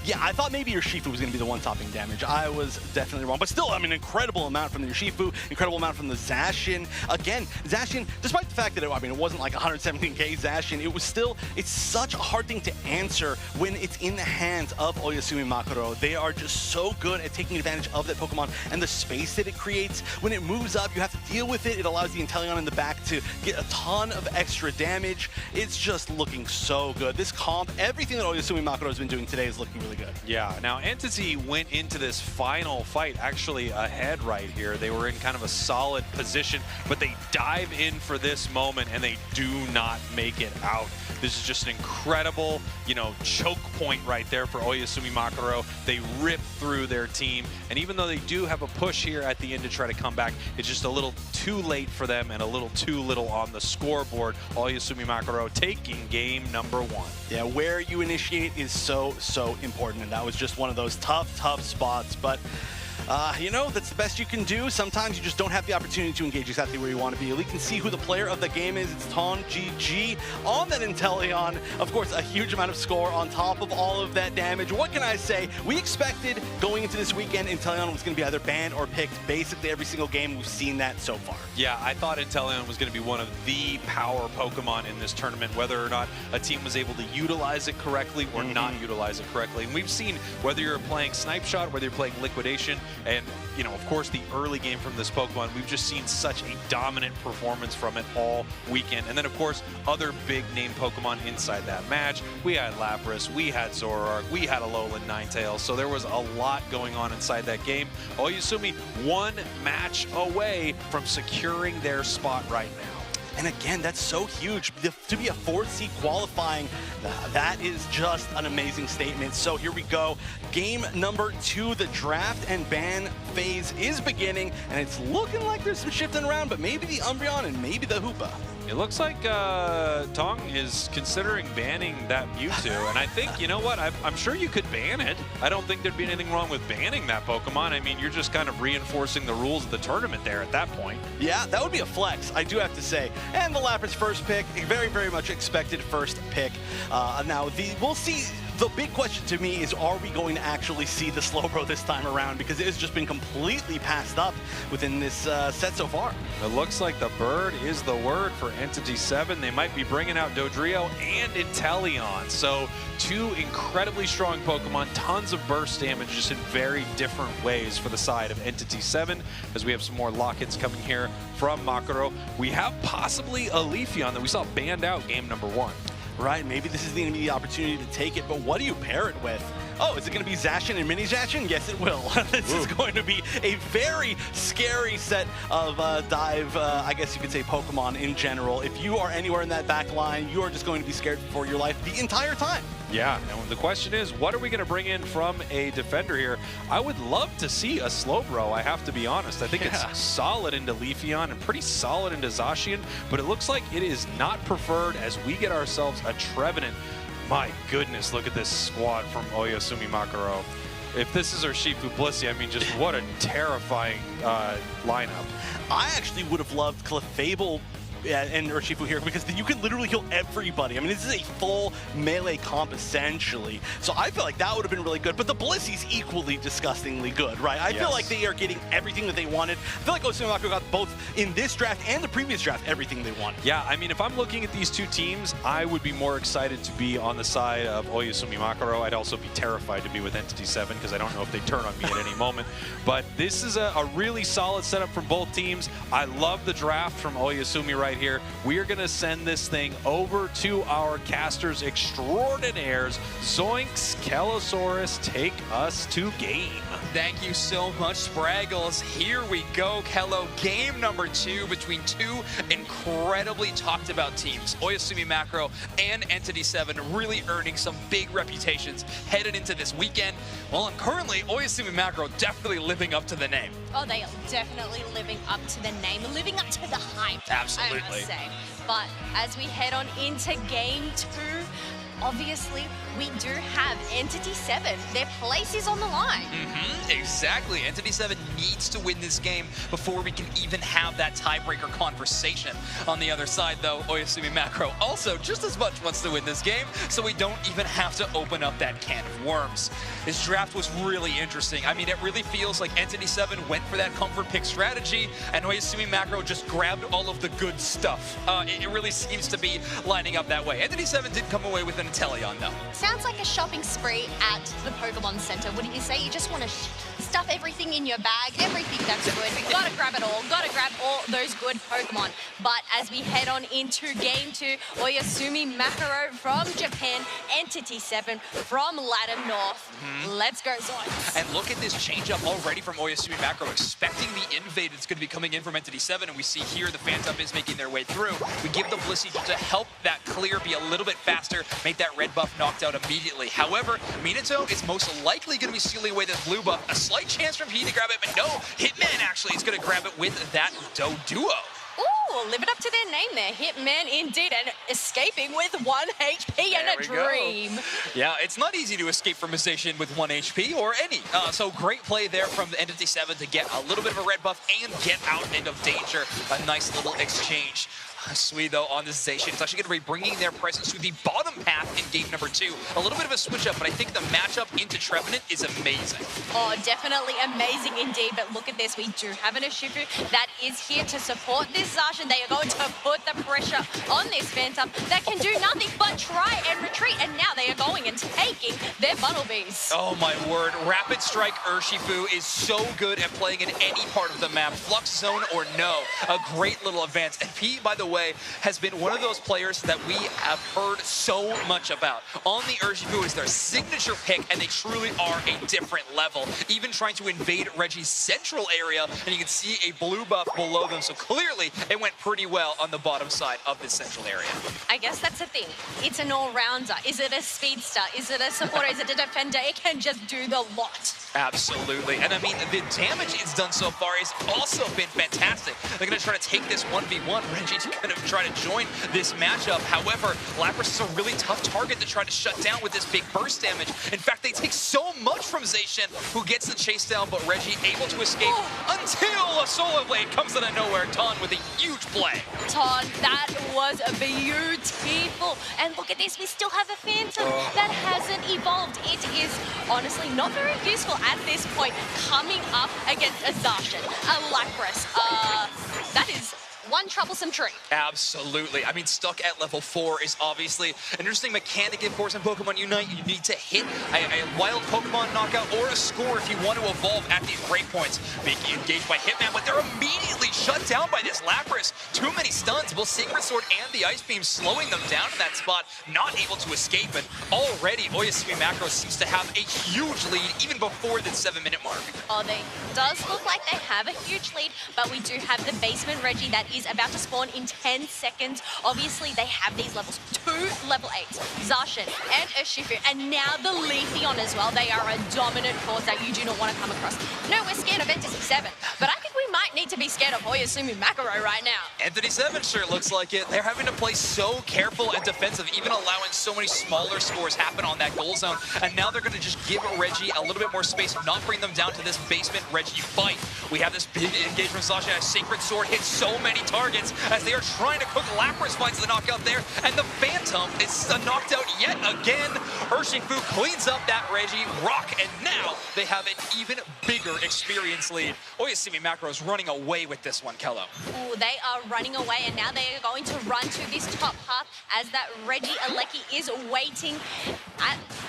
Yeah, I thought maybe Urshifu was going to be the one topping damage. I was definitely wrong. But still, I mean, incredible amount from the Urshifu, incredible amount from the Zacian. Again, Zacian, despite the fact that it wasn't like 117k Zacian, it's such a hard thing to answer when it's in the hands of Oyasumi Makaro. They are just so good at taking advantage of that Pokemon and the space that it creates. When it moves up, you have to deal with it. It allows the Inteleon in the back to get a ton of extra damage. It's just looking so good. This comp, everything that Oyasumi Makaro has been doing today is looking really good. Yeah, now Entity went into this final fight actually ahead right here. They were in kind of a solid position, but they dive in for this moment and they do not make it out. This is just an incredible, choke point right there for Oyasumi Makaro. They rip through their team, and even though they do have a push here at the end to try to come back, it's just a little too late for them and a little too little on the scoreboard. Oyasumi Makaro taking game number 1. Yeah, where you initiate is so important, and that was just one of those tough spots, but that's the best you can do. Sometimes you just don't have the opportunity to engage exactly where you want to be. We can see who the player of the game is. It's Ton GG on that Inteleon. Of course, a huge amount of score on top of all of that damage. What can I say? We expected going into this weekend, Inteleon was going to be either banned or picked basically every single game. We've seen that so far. Yeah, I thought Inteleon was going to be one of the power Pokemon in this tournament, whether or not a team was able to utilize it correctly or not utilize it correctly. And we've seen whether you're playing Snipe Shot, whether you're playing Liquidation, and, of course, the early game from this Pokemon, we've just seen such a dominant performance from it all weekend. And then, of course, other big-name Pokemon inside that match. We had Lapras, we had Zoroark, we had Alolan Ninetales, so there was a lot going on inside that game. Oyasumi one match away from securing their spot right now. And again, that's so huge. To be a 4th seed qualifying, that is just an amazing statement. So here we go. Game number 2, the draft and ban phase is beginning, and it's looking like there's some shifting around, but maybe the Umbreon and maybe the Hoopa. It looks like Tong is considering banning that Mewtwo, and I think, you know what, I'm sure you could ban it. I don't think there'd be anything wrong with banning that Pokemon. I mean, you're just kind of reinforcing the rules of the tournament there at that point. Yeah, that would be a flex, I do have to say. And the Lapras first pick, very, very much expected first pick. Now, we'll see. The big question to me is, are we going to actually see the Slowbro this time around? Because it has just been completely passed up within this set so far. It looks like the bird is the word for Entity 7. They might be bringing out Dodrio and Inteleon. So 2 incredibly strong Pokemon, tons of burst damage, just in very different ways for the side of Entity 7. As we have some more lock-ins coming here from Makaro. We have possibly a Leafeon that we saw banned out game number 1. Right, maybe this is going to be the opportunity to take it, but what do you pair it with? Oh, is it going to be Zacian and Mini Zacian? Yes, it will. This is going to be a very scary set of dive, I guess you could say, Pokemon in general. If you are anywhere in that back line, you are just going to be scared for your life the entire time. Yeah, and the question is, what are we going to bring in from a defender here? I would love to see a Slowbro, I have to be honest. I think it's solid into Leafeon and pretty solid into Zacian, but it looks like it is not preferred as we get ourselves a Trevenant. My goodness, look at this squad from Oyasumi Makaro. If this is Urshifu Blissey, I mean, just what a terrifying lineup. I actually would have loved Clefable and Urshifu here, because you can literally kill everybody. I mean, this is a full melee comp essentially. So I feel like that would have been really good, but the Blissey's equally disgustingly good, right? I feel like they are getting everything that they wanted. I feel like Osumako got both in this draft and the previous draft everything they wanted. Yeah, I mean, if I'm looking at these two teams, I would be more excited to be on the side of Oyasumi Makaro. I'd also be terrified to be with Entity 7 because I don't know if they turn on me at any moment. But this is a really solid setup from both teams. I love the draft from Oyasumi right here. We are going to send this thing over to our casters extraordinaires. Zoinks, Kelosaurus, take us to game. Thank you so much, Spraggles. Here we go, Kello. Game number 2 between two incredibly talked about teams. Oyasumi Macro and Entity 7 really earning some big reputations headed into this weekend. Well, and currently, Oyasumi Macro definitely living up to the name. Oh, they are definitely living up to the name, living up to the hype. Absolutely. I must say. But as we head on into game 2, obviously, we do have Entity 7. Their place is on the line. Exactly. Entity 7 needs to win this game before we can even have that tiebreaker conversation. On the other side, though, Oyasumi Macro also just as much wants to win this game, so we don't even have to open up that can of worms. This draft was really interesting. I mean, it really feels like Entity 7 went for that comfort pick strategy, and Oyasumi Macro just grabbed all of the good stuff. It really seems to be lining up that way. Entity 7 did come away with an Inteleon, though. Sounds like a shopping spree at the Pokemon Center. Wouldn't you say? You just want to stuff everything in your bag, everything that's good. Gotta grab it all. Gotta grab all those good Pokemon. But as we head on into game 2, Oyasumi Macaro from Japan, Entity 7 from Latam North. Let's go, Zoinks. And look at this change-up already from Oyasumi Macro, expecting the invade that's going to be coming in from Entity 7, and we see here the Phantom is making their way through. We give the Blissey to help that clear be a little bit faster, make that red buff knocked out immediately. However, Minato is most likely going to be stealing away this blue buff. A slight chance from he to grab it, but no, Hitman actually is going to grab it with that Doduo. Ooh, living up to their name there. Hitman indeed, and escaping with 1 HP and a dream. Yeah, it's not easy to escape from a Zacian with 1 HP or any. So great play there from the Entity 7 to get a little bit of a red buff and get out of danger. A nice little exchange. Sweet, though, on this Zacian. It's actually going to be bringing their presence to the bottom path in game number 2. A little bit of a switch-up, but I think the matchup into Trevenant is amazing. Oh, definitely amazing indeed. But look at this. We do have an Urshifu that is here to support this Zacian. They are going to put the pressure on this Phantom that can do nothing but try and retreat. And now they are going and taking their Bunnelbees. Oh, my word. Rapid Strike Urshifu is so good at playing in any part of the map. Flux Zone or no. A great little advance. And P, by the way, has been one of those players that we have heard so much about. On the Urshifu is their signature pick, and they truly are a different level. Even trying to invade Reggie's central area, and you can see a blue buff below them, so clearly it went pretty well on the bottom side of this central area. I guess that's the thing. It's an all-rounder. Is it a speedster? Is it a supporter? Is it a defender? It can just do the lot. Absolutely. And I mean, the damage it's done so far has also been fantastic. They're going to try to take this 1v1. Reggie's going to try to join this matchup. However, Lapras is a really tough target to try to shut down with this big burst damage. In fact, they take so much from Zacian, who gets the chase down, but Reggie able to escape until a Solar Blade comes out of nowhere. Ton with a huge play. Ton, that was beautiful. And look at this, we still have a Phantom that hasn't evolved. It is honestly not very useful at this point, coming up against a Zacian, a Lapras. That is one troublesome tree. Absolutely. I mean, stuck at level 4 is obviously an interesting mechanic, of course, in Pokemon Unite. You need to hit a wild Pokemon knockout or a score if you want to evolve at these breakpoints. Being engaged by Hitman, but they're immediately shut down by this Lapras. Too many stuns, both Sacred Sword and the Ice Beam slowing them down in that spot, not able to escape. And already, Oyasumi Macro seems to have a huge lead even before the 7-minute mark. Oh, they does look like they have a huge lead, but we do have the basement Reggie that is about to spawn in 10 seconds. Obviously, they have these levels, 2 level 8s, Zacian and Urshifu, and now the Leafeon as well. They are a dominant force that you do not want to come across. No, we're scared of Entity 7, but I think we might don't need to be scared of Oyasumi Macro right now. Entity 7 sure looks like it. They're having to play so careful and defensive, even allowing so many smaller scores happen on that goal zone. And now they're going to just give Reggie a little bit more space, not bring them down to this basement Reggie fight. We have this big engagement from Sasha as Sacred Sword hits so many targets as they are trying to cook. Lapras finds the knockout there, and the Phantom is knocked out yet again. Urshifu cleans up that Reggie rock, and now they have an even bigger experience lead. Oyasumi Macro is running away with this one, Kello. Ooh, they are running away, and now they are going to run to this top half as that Reggie Alecki is waiting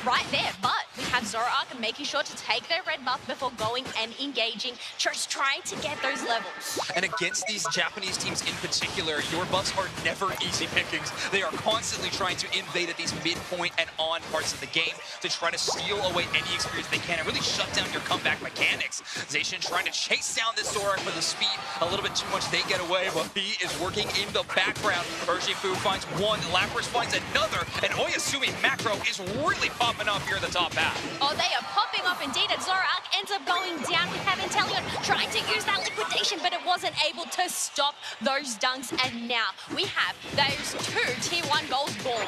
right there. But we have Zoroark making sure to take their red buff before going and engaging, just trying to get those levels. And against these Japanese teams in particular, your buffs are never easy pickings. They are constantly trying to invade at these midpoint and on parts of the game to try to steal away any experience they can and really shut down your comeback mechanics. Zacian trying to chase down this Zoroark with the speed. A little bit too much, they get away, but he is working in the background. Urshifu finds one, Lapras finds another, and Oyasumi Macro is really popping up here at the top half. Oh, they are popping up indeed, and Zoroark ends up going down. We have Inteleon trying to use that liquidation, but it wasn't able to stop those dunks, and now we have those 2 tier 1 goals gone.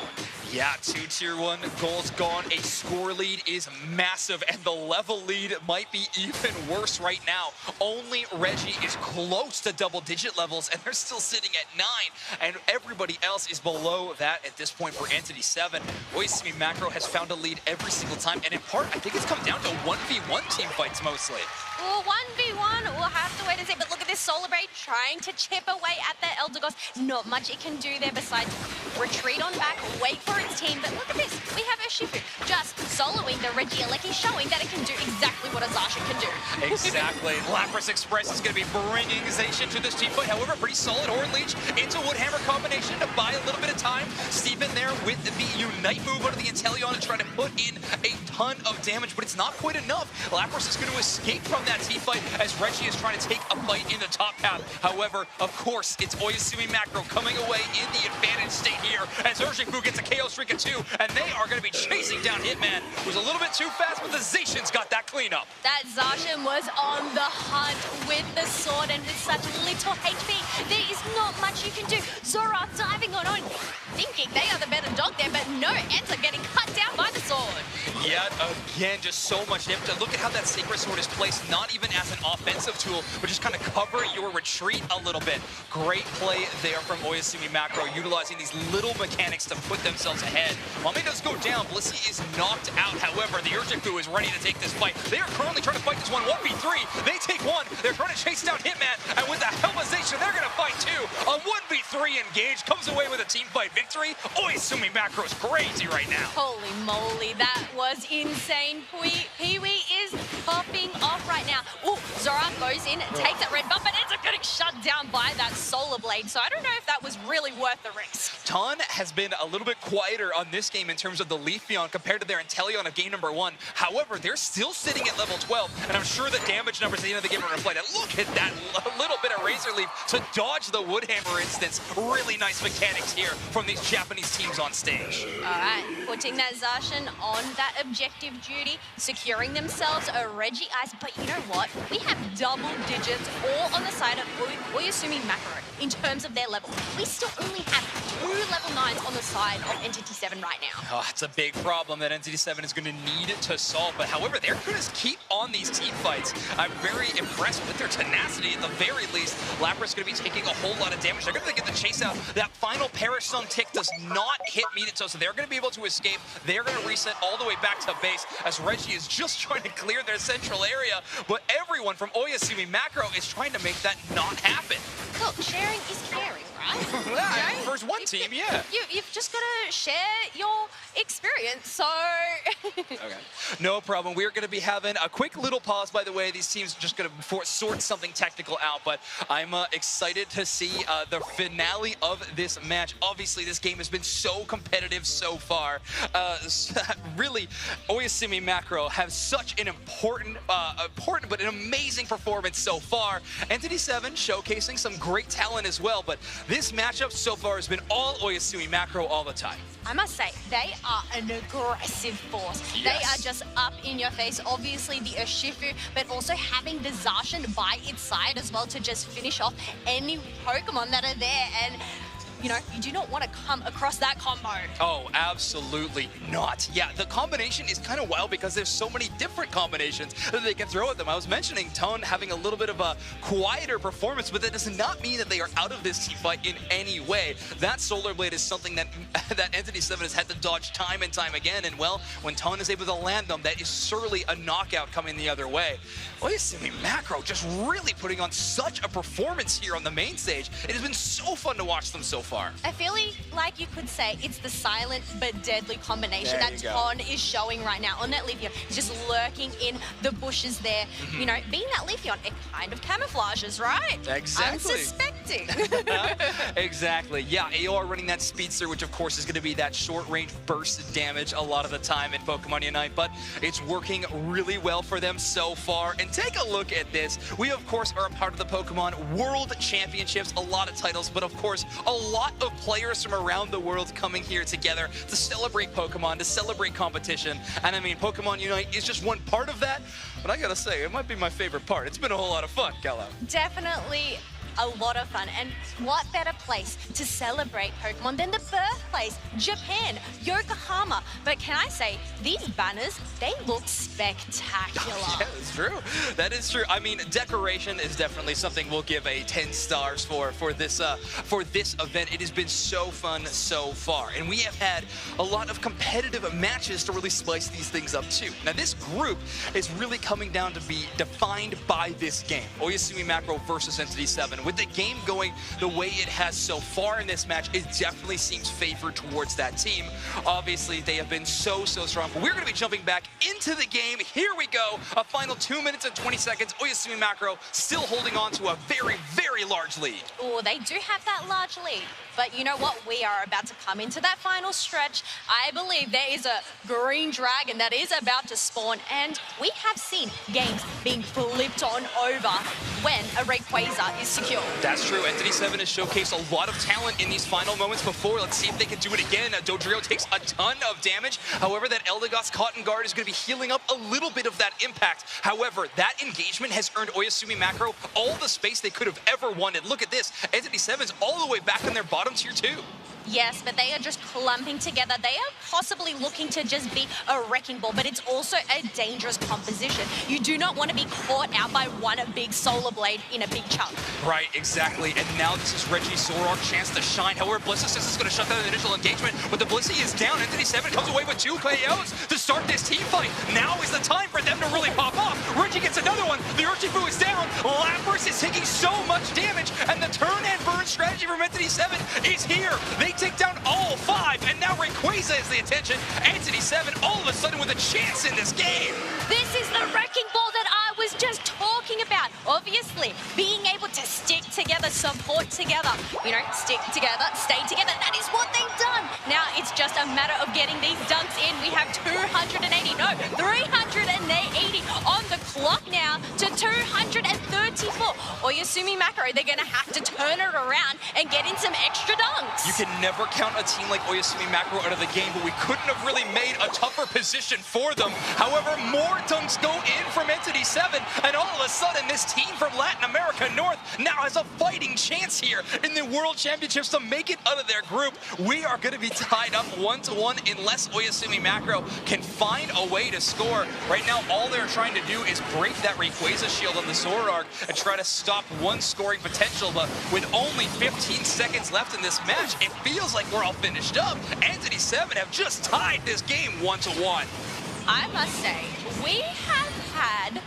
Yeah, 2 tier 1 goals gone. A score lead is massive, and the level lead might be even worse right now. Only Reggie is close to double-digit levels, and they're still sitting at 9, and everybody else is below that at this point for Entity 7. Oyasumi Macro has found a lead every single time, and in part, I think it's come down to 1v1 team fights mostly. Well, 1v1, we'll have to wait and see. But look at this Solar Blade trying to chip away at the Eldegoss. Not much it can do there besides retreat on back, wait for its team. But look at this. We have Urshifu just soloing the Reggie Alecki, showing that it can do exactly what a Zacian can do. Exactly. Lapras Express is going to be bringing Zacian to this team fight. However, pretty solid Horn Leech into Woodhammer combination to buy a little bit of time. Steven there with the Unite move under the Inteleon to try to put in a ton of damage, but it's not quite enough. Lapras is going to escape from that team fight as Reggie is trying to take a fight in the top half. However, of course, it's Oyasumi Macro coming away in the advantage state here as Urshifu gets a KO streak of 2, and they are going to be chasing down Hitman, who's a little bit too fast, but the Zacian's got that cleanup. That Zacian was on the hunt with the sword, and with such little HP, there is not much you can do. Zoroark diving on, thinking they are the better dog there, but no, ends up getting cut down by the sword. Yet again, just so much damage. Look at how that Sacred Sword is placed, not even as an offensive tool, but just kind of cover your retreat a little bit. Great play there from Oyasumi Macro, utilizing these little mechanics to put themselves ahead. Mame does go down. Blissey is knocked out. However, the Urshifu is ready to take this fight. They are currently trying to fight this one 1v3. They take one. They're trying to chase down Hitman, and with the Helmization, they're going to fight 2. A 1v3 engage comes away with a team fight victory. Oyasumi Macro's crazy right now. Holy moly, that was insane. Pee-wee is popping off right now. Ooh, Zoroark goes in, takes that red buff, but ends up getting shut down by that Solar Blade. So I don't know if that was really worth the risk. Ton has been a little bit quieter on this game in terms of the Leafeon compared to their Inteleon of game number 1. However, they're still sitting at level 12, and I'm sure the damage numbers at the end of the game are reflected. Look at that little bit of Razor Leaf to dodge the Woodhammer instance. Really nice mechanics here from these Japanese teams on stage. All right, putting that Zacian on that objective duty, securing themselves a Reggie Ice. But you know what? We have double digits all on the side of Oyasumi Macro in terms of their level. We still only have 2 level 9s on the side of Entity 7 right now. Oh, it's a big problem that Entity 7 is going to need to solve. But however, they're going to keep on these team fights. I'm very impressed with their tenacity at the very least. Lapras is going to be taking a whole lot of damage. They're going to get the chase out. That final Perish Sun tick does not hit Mitato, so they're going to be able to escape. They're going to reset all the way back to base as Reggie is just trying to clear their central area. But everyone from Oyasumi Macro is trying to make that not happen. Look, sharing is caring, right? Yeah, for one team, yeah. You've just got to share your experience, so... Okay, no problem. We're going to be having a quick little pause, by the way. These teams are just going to sort something technical out, but I'm excited to see the finale of this match. Obviously, this game has been so competitive so far. Really, Oyasumi Macro have such an important but an amazing performance so far. Entity 7 showcasing some great talent as well, but this matchup so far has been all Oyasumi Macro all the time. I must say, they are are an aggressive force. Yes. They are just up in your face. Obviously, the Urshifu, but also having the Zacian by its side as well to just finish off any Pokemon that are there. And you know, you do not want to come across that combo. Oh, absolutely not. Yeah, the combination is kind of wild because there's so many different combinations that they can throw at them. I was mentioning Tone having a little bit of a quieter performance, but that does not mean that they are out of this team fight in any way. That Solar Blade is something that that Entity 7 has had to dodge time and time again, and well, when Tone is able to land them, that is surely a knockout coming the other way. Oyasumi Macro just really putting on such a performance here on the main stage. It has been so fun to watch them so far. I feel like you could say it's the silent but deadly combination There that you go. Ton is showing right now on that Leafeon. He's just lurking in the bushes there. You know, being that Leafeon, it kind of camouflages, right? Exactly. Unsuspecting. Exactly. Yeah, AOR running that Speedster, which of course is going to be that short-range burst damage a lot of the time in Pokemon Unite, but it's working really well for them so far. And take a look at this. We, of course, are a part of the Pokemon World Championships, a lot of titles, but of course, a lot of players from around the world coming here together to celebrate Pokemon, to celebrate competition. And I mean, Pokemon Unite is just one part of that, but I gotta say, it might be my favorite part. It's been a whole lot of fun, Gallo. Definitely a lot of fun. And what better place to celebrate Pokemon than the birthplace, Japan, Yokohama. But can I say, these banners, they look spectacular. Yeah, that's true. That is true. I mean, decoration is definitely something we'll give a 10 stars for this event. It has been so fun so far, and we have had a lot of competitive matches to really spice these things up too. Now, this group is really coming down to be defined by this game, Oyasumi Macro versus Entity 7. With the game going the way it has so far in this match, it definitely seems favored towards that team. Obviously, they have been so strong. But we're going to be jumping back into the game. Here we go. A final 2 minutes and 20 seconds. Oyasumi Macro still holding on to a very large lead. Oh, they do have that large lead. But you know what? We are about to come into that final stretch. I believe there is a green dragon that is about to spawn, and we have seen games being flipped on over when a Rayquaza is secured. That's true. Entity 7 has showcased a lot of talent in these final moments before. Let's see if they can do it again. Dodrio takes a ton of damage. However, that Eldegoss Cotton Guard is going to be healing up a little bit of that impact. However, that engagement has earned Oyasumi Macro all the space they could have ever wanted. Look at this. Entity 7's all the way back in their bottom tier 2. Yes, but they are just clumping together. They are possibly looking to just be a wrecking ball, but it's also a dangerous composition. You do not want to be caught out by one big Solar Blade in a big chunk. Right, exactly. And now this is Reggie's Zoroark chance to shine. However, Blissey is going to shut down the initial engagement, but the Blissey is down. Entity 7 comes away with 2 KOs to start this team fight. Now is the time for them to really pop off. Reggie gets another one. The Urshifu is down. Lapras is taking so much damage, and the turn and burn strategy from Entity 7 is here. They take down all 5, and now Rayquaza is the attention. Entity 7 all of a sudden with a chance in this game. This is the wrecking ball that I was just talking about. Obviously, being able to stick together, support together, you know, stick together, stay together. That is what they've done. Now it's just a matter of getting these dunks in. We have 380 on the clock now to 234. Oyasumi Macro, they're going to have to turn it around and get in some extra dunks. You can never count a team like Oyasumi Macro out of the game, but we couldn't have really made a tougher position for them. However, more dunks go in from Entity 7, and all of a sudden, this team from Latin America North now has a fighting chance here in the World Championships to make it out of their group. We are going to be tied up 1-1 unless Oyasumi Macro can find a way to score. Right now, all they're trying to do is break that Rayquaza shield on the Zoroark and try to stop one scoring potential, but with only 15 seconds left in this match, it feels like we're all finished up. Entity 7 have just tied this game 1-1. I must say, we have had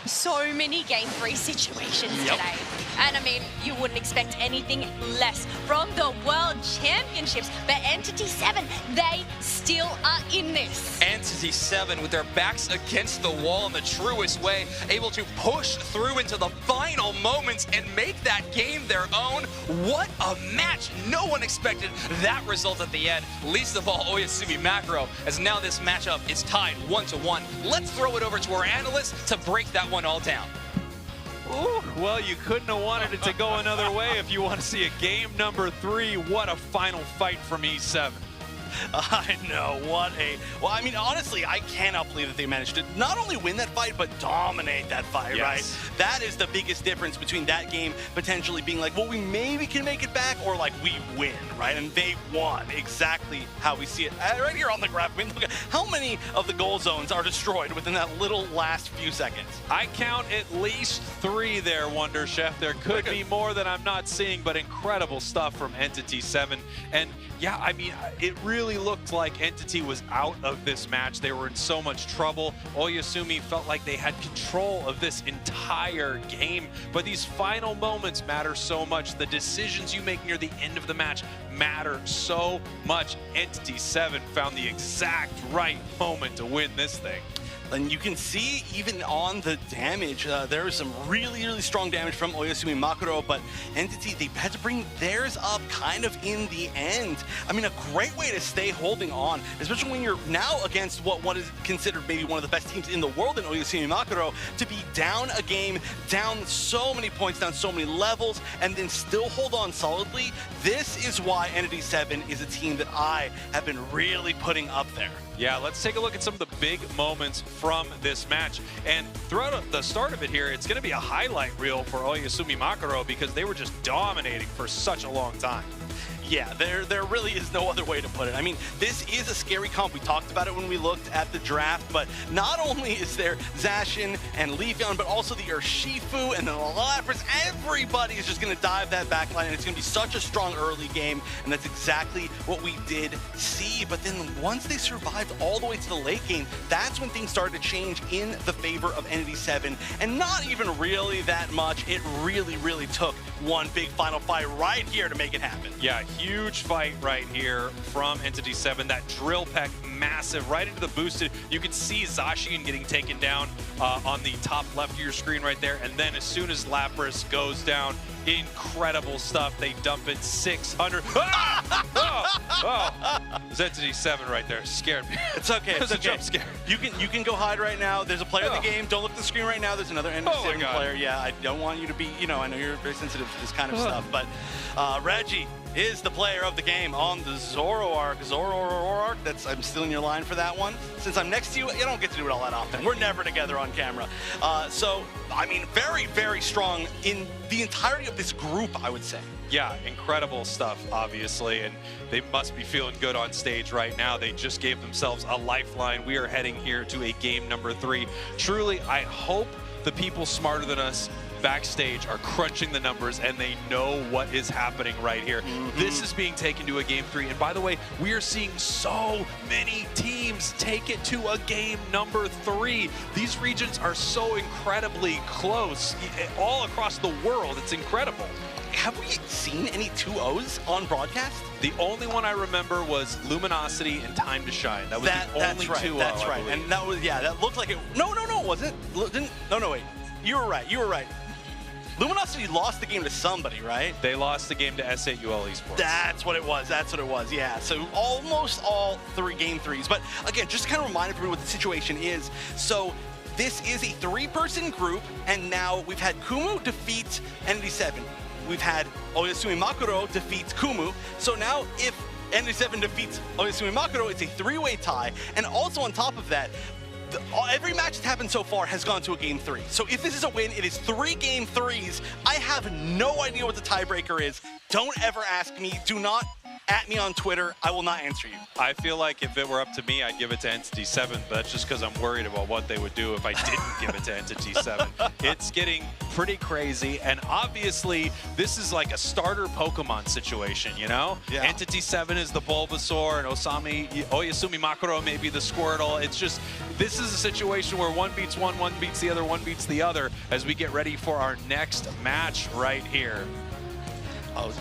so many Game 3 situations today. And I mean, you wouldn't expect anything less from the World Championships. But Entity 7, they still are in this. Entity 7 with their backs against the wall in the truest way, able to push through into the final moments and make that game their own. What a match. No one expected that result at the end. Least of all, Oyasumi Macro, as now this matchup is tied 1-1. Let's throw it over to our analyst to break that one all down. Ooh, well, you couldn't have wanted it to go another way if you want to see a game number 3. What a final fight from E7. I know, well, I mean, honestly, I cannot believe that they managed to not only win that fight, but dominate that fight, Yes. right? That is the biggest difference between that game potentially being like, well, we maybe can make it back, or like, we win, right? And they won exactly how we see it. Right here on the graph, I mean, look at how many of the goal zones are destroyed within that little last few seconds. I count at least 3 there, Wonder Chef. There could be more that I'm not seeing, but incredible stuff from Entity 7. And yeah, I mean, it really looked like Entity was out of this match. They were in so much trouble. Oyasumi felt like they had control of this entire game, but these final moments matter so much. The decisions you make near the end of the match matter so much. Entity 7 found the exact right moment to win this thing. And you can see even on the damage, there is some really, really strong damage from Oyasumi Makuro, but Entity, they had to bring theirs up kind of in the end. I mean, a great way to stay holding on, especially when you're now against what is considered maybe one of the best teams in the world in Oyasumi Makuro, to be down a game, down so many points, down so many levels, and then still hold on solidly. This is why Entity 7 is a team that I have been really putting up there. Yeah, let's take a look at some of the big moments from this match. And throughout the start of it here, it's going to be a highlight reel for Oyasumi Makuro because they were just dominating for such a long time. Yeah, there really is no other way to put it. I mean, this is a scary comp. We talked about it when we looked at the draft, but not only is there Zacian and Leafeon, but also the Urshifu and the Lapras. Everybody is just going to dive that backline, and it's going to be such a strong early game, and that's exactly what we did see. But then once they survived all the way to the late game, that's when things started to change in the favor of Entity 7, and not even really that much. It really, really took one big final fight right here to make it happen. Yeah, huge fight right here from Entity 7. That drill peck, massive, right into the boosted. You can see Zacian getting taken down on the top left of your screen right there. And then as soon as Lapras goes down, incredible stuff. They dump it 600. It's Entity 7 right there. Scared me. It's okay. It's okay. Jump scare. You can go hide right now. There's a player in the game. Don't look at the screen right now. There's another Entity 7 player. Yeah, I don't want you to be, I know you're very sensitive to this kind of stuff, but Reggie is the player of the game on the Zoroark. Zoroark, I'm stealing your line for that one. Since I'm next to you, I don't get to do it all that often. We're never together on camera. So, I mean, very, very strong in the entirety of this group, I would say. Yeah, incredible stuff, obviously, and they must be feeling good on stage right now. They just gave themselves a lifeline. We are heading here to a game number 3. Truly, I hope the people smarter than us backstage are crunching the numbers and they know what is happening right here. This is being taken to a game 3. And by the way, we are seeing so many teams take it to a game number 3. These regions are so incredibly close all across the world. It's incredible. Have we seen any 2-0s on broadcast? The only one I remember was Luminosity and Time to Shine. That was the only 2-0. That's right. And that was, yeah, that looked like it. No, it wasn't. No, wait. You were right. Luminosity lost the game to somebody, right? They lost the game to S8 UL Esports. That's what it was, yeah. So almost all 3 game 3s. But again, just to kind of remind everybody what the situation is. So this is a 3-person group, and now we've had Kumu defeat Entity 7. We've had Oyasumi Makuro defeat Kumu. So now if Entity 7 defeats Oyasumi Makuro, it's a 3-way tie. And also on top of that, every match that's happened so far has gone to a game 3. So if this is a win, it is 3 game 3s. I have no idea what the tiebreaker is. Don't ever ask me. Do not at me on Twitter. I will not answer you. I feel like if it were up to me, I'd give it to Entity 7, but that's just because I'm worried about what they would do if I didn't give it to Entity 7. It's getting pretty crazy, and obviously, this is like a starter Pokemon situation, you know? Yeah. Entity 7 is the Bulbasaur, and Oyasumi Makuro may be the Squirtle. It's just, this is a situation where one beats one beats the other, one beats the other, as we get ready for our next match right here.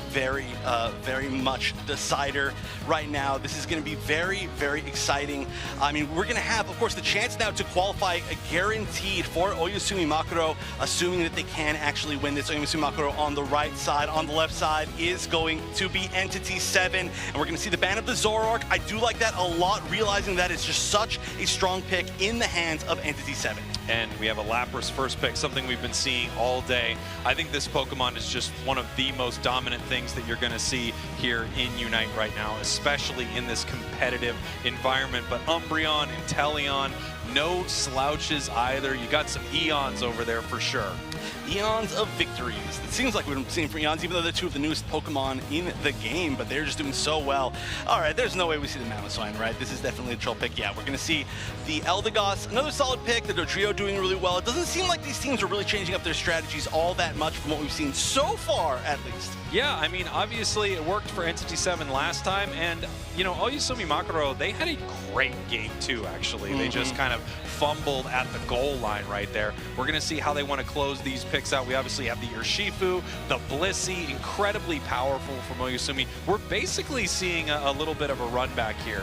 Very much decider right now. This is going to be very, very exciting. I mean, we're going to have, of course, the chance now to qualify guaranteed for Oyasumi Makuro, assuming that they can actually win this. Oyasumi Makuro on the right side. On the left side is going to be Entity 7, and we're going to see the ban of the Zoroark. I do like that a lot, realizing that it's just such a strong pick in the hands of Entity 7. And we have a Lapras first pick, something we've been seeing all day. I think this Pokemon is just one of the most dominant things that you're going to see here in Unite right now, especially in this competitive environment. But Umbreon, Inteleon, no slouches either. You got some Eons over there for sure. Eons of victories. It seems like we've been seeing for Eons, even though they're two of the newest Pokemon in the game, but they're just doing so well. All right, there's no way we see the Mamoswine, right? This is definitely a troll pick. Yeah, we're going to see the Eldegoss, another solid pick, the Dodrio doing really well. It doesn't seem like these teams are really changing up their strategies all that much from what we've seen so far, at least. Yeah, I mean, obviously it worked for Entity 7 last time, and, you know, Oyasumi Makaro, they had a great game too, actually. They just kind of fumbled at the goal line right there. We're going to see how they want to close these picks out. We obviously have the Urshifu, the Blissey, incredibly powerful from Oyasumi. We're basically seeing a little bit of a run back here.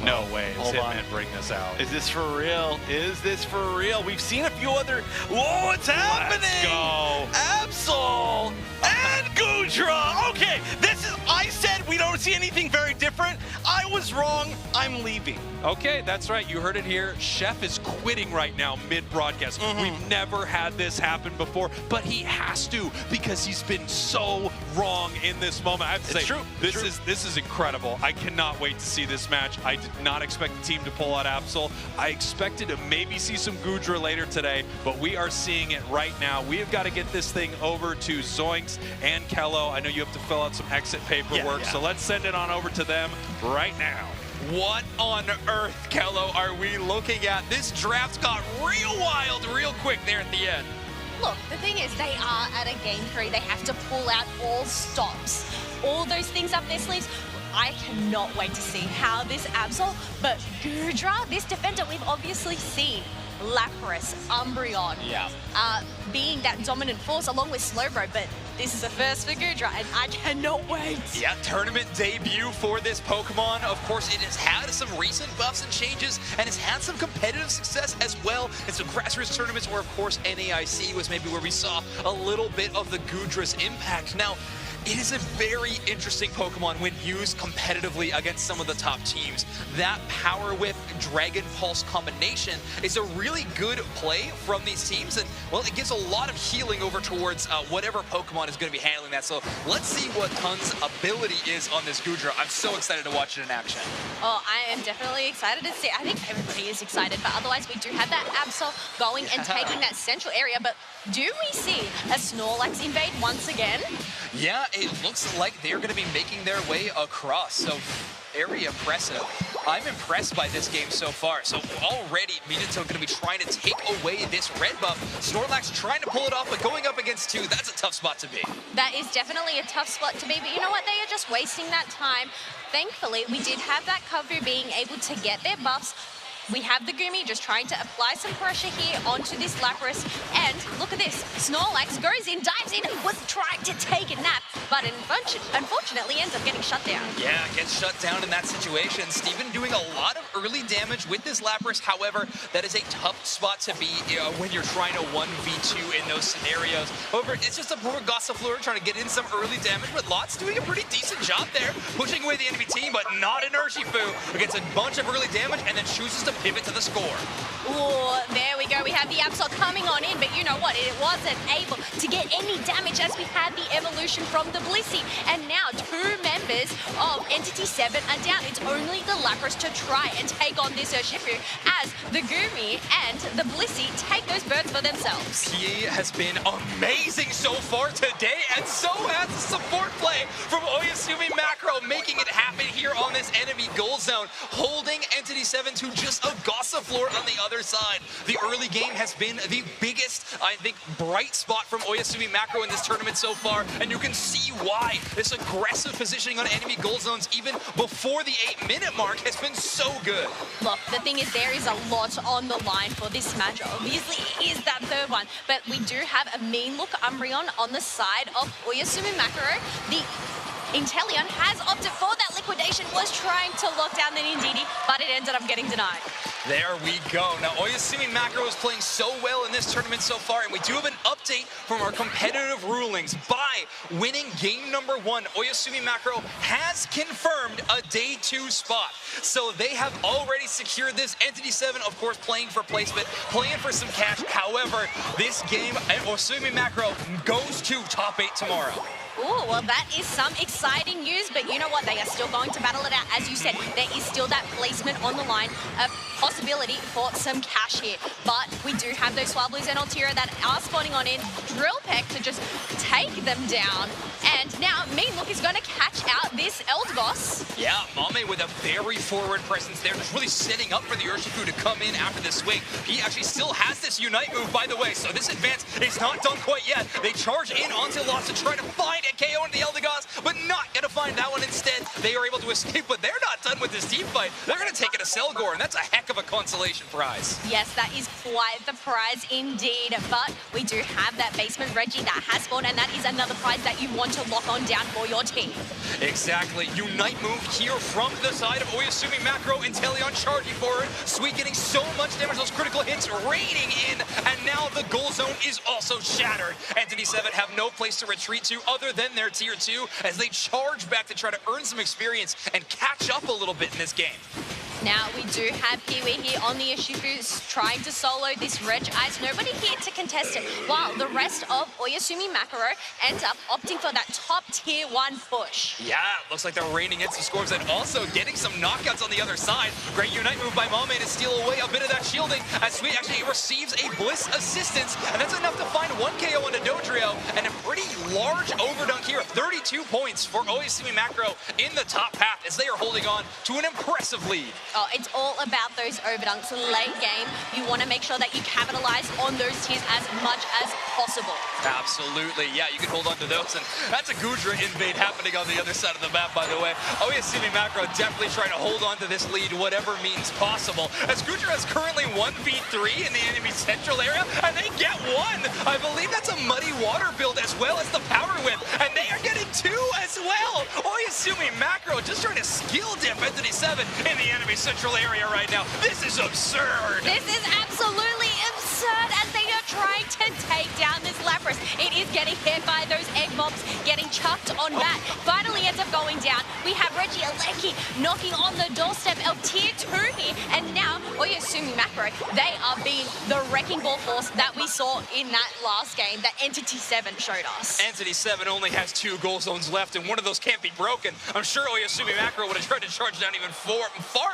No way. Does Hitman bring this out? Is this for real? Is this for real? We've seen a few other... Whoa, it's happening! Let's go! Absol and Goodra! Okay, this is... I said we don't see anything very different. I was wrong. I'm leaving. Okay, that's right. You heard it here. Chef is quitting right now mid-broadcast. We've never had this happen before, but he has to because he's been so wrong in this moment. I have to say, this is incredible. I cannot wait to see this match. I did not expect the team to pull out Absol. I expected to maybe see some Goodra later today, but we are seeing it right now. We have got to get this thing over to Zoinks and Kello. I know you have to fill out some exit paperwork, so let's send it on over to them right now. What on earth, Kello, are we looking at? This draft got real wild real quick there at the end. Look, the thing is, they are at a game 3. They have to pull out all stops, all those things up their sleeves. I cannot wait to see how this Absol, but Goodra, this defender we've obviously seen, Lapras, Umbreon, being that dominant force along with Slowbro, but this is a first for Goodra, and I cannot wait. Yeah, tournament debut for this Pokemon. Of course, it has had some recent buffs and changes, and has had some competitive success as well in some grassroots tournaments, where, of course, NAIC was maybe where we saw a little bit of the Goodra's impact. Now, it is a very interesting Pokemon when used competitively against some of the top teams. That Power Whip Dragon Pulse combination is a really good play from these teams, and well, it gives a lot of healing over towards whatever Pokemon is going to be handling that. So let's see what Tun's ability is on this Goodra. I'm so excited to watch it in action. Oh, I am definitely excited to see. I think everybody is excited, but otherwise we do have that Absol going and taking that central area. But do we see a Snorlax invade once again? Yeah, it looks like they're going to be making their way across, so very impressive. I'm impressed by this game so far. So already, Minato going to be trying to take away this red buff. Snorlax trying to pull it off, but going up against 2, that's a tough spot to be. That is definitely a tough spot to be, but you know what? They are just wasting that time. Thankfully, we did have that cover being able to get their buffs. We have the Gumi just trying to apply some pressure here onto this Lapras. And look at this. Snorlax goes in, dives in, was trying to take a nap, but unfortunately ends up getting shut down. Yeah, gets shut down in that situation. Steven doing a lot of early damage with this Lapras. However, that is a tough spot to be when you're trying to 1v2 in those scenarios. However, it's just a poor Gossifleur trying to get in some early damage, but Lot's doing a pretty decent job there, pushing away the enemy team, but not an Urshifu. Gets a bunch of early damage and then chooses to pivot to the score. Oh, there we go. We have the Absol coming on in, but you know what? It wasn't able to get any damage as we had the evolution from the Blissey. And now 2 members of Entity 7 are down. It's only the Lapras to try and take on this Urshifu as the Gumi and the Blissey take those birds for themselves. He has been amazing so far today, and so has the support play from Oyasumi Makaro, making it happen here on this enemy goal zone, holding Entity 7 to just a Gossifleur on the other side. The early game has been the biggest, I think, bright spot from Oyasumi Makaro in this tournament so far, and you can see why. This aggressive positioning on enemy goal zones, even before the 8-minute mark, has been so good. Look, the thing is, there is a lot on the line for this match. Obviously, it is that third one, but we do have a mean look Umbreon on the side of Oyasumi Makaro. The Inteleon has opted for that liquidation, was trying to lock down the Nindidi, but it ended up getting denied. There we go. Now, Oyasumi Makaro is playing so well in this tournament so far, and we do have an update from our competitive rulings. By winning game number 1, Oyasumi Makaro has confirmed a day 2 spot. So they have already secured this. Entity 7, of course, playing for placement, playing for some cash. However, this game, Oyasumi Makaro goes to top 8 tomorrow. Oh, well, that is some exciting news, but you know what? They are still going to battle it out. As you said, there is still that placement on the line, a possibility for some cash here. But we do have those Swablues and Altira that are spawning on in. Drill Peck to just take them down. And now Mean Look is going to catch out this Eldgoss. Yeah, Mame with a very forward presence there, just really setting up for the Urshifu to come in after the swing. He actually still has this Unite move, by the way, so this advance is not done quite yet. They charge in onto Lost to try to find a KO into the Eldegoss, but not going to find that one instead. They are able to escape, but they're not done with this team fight. They're going to take it to Selgor, and that's a heck of a consolation prize. Yes, that is quite the prize indeed, but we do have that basement Reggie that has spawned, and that is another prize that you want to lock on down for your team. Exactly. Unite move here from the side of Oyasumi Macro. Inteleon charging forward. Sweet getting so much damage. Those critical hits raining in. And now the goal zone is also shattered. Entity 7 have no place to retreat to other than their tier 2 as they charge back to try to earn some experience and catch up a little bit in this game. Now we do have Kiwi here on the Urshifu trying to solo this Reg Ice. Nobody here to contest it, while the rest of Oyasumi Macro ends up opting for that top tier 1 push. Yeah, looks like they're raining in some scores and also getting some knockouts on the other side. Great Unite move by Mame to steal away a bit of that shielding as Sweet actually receives a Bliss assistance, and that's enough to find 1 KO into Dodrio and a pretty large overdunk here. 32 points for Oyasumi Macro in the top half as they are holding on to an impressive lead. Oh, it's all about those overdunks late game. You want to make sure that you capitalize on those tiers as much as possible. Absolutely, yeah, you can hold on to those, and that's a Gudra invade happening on the other side of the map, by the way. Oyasumi Macro definitely trying to hold on to this lead whatever means possible, as Gudra is currently 1v3 in the enemy central area, and they get 1. I believe that's a Muddy Water build as well as the Power Whip, and they are getting 2 as well. Oyasumi Macro just trying to skill dip Entity 7 in the enemy central area right now. This is absurd. This is absolutely absurd as they are trying to take down this Lapras. It is getting hit by those egg bombs, getting chucked on back. Finally ends up going down. We have Reggie Alecki knocking on the doorstep of tier 2 here, and now Oyasumi Macro, they are being the wrecking ball force that we saw in that last game that Entity 7 showed us. Entity 7 only has 2 goal zones left, and one of those can't be broken. I'm sure Oyasumi Macro would have tried to charge down even far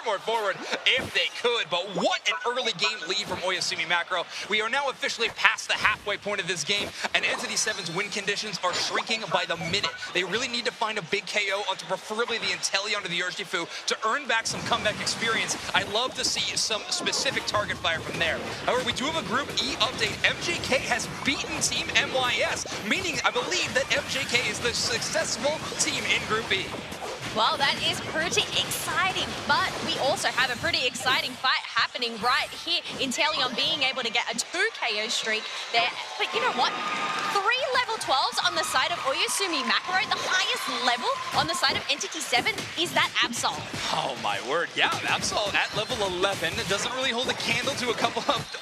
more forward if they could, but what an early game lead from Oyasumi Macro. We are now officially past the halfway point of this game, and Entity 7's win conditions are shrinking by the minute. They really need to find a big KO onto preferably the Inteleon or the Urshifu to earn back some comeback experience. I'd love to see some specific target fire from there. However, we do have a Group E update. MJK has beaten Team MYS, meaning I believe that MJK is the successful team in Group E. Well, that is pretty exciting, but we also have a pretty exciting fight happening right here. Inteleon being able to get a 2 KO streak there. But you know what? 3 level 12s on the side of Oyasumi Macro. The highest level on the side of Entity 7 is that Absol. Oh my word, yeah, Absol at level 11 doesn't really hold a candle to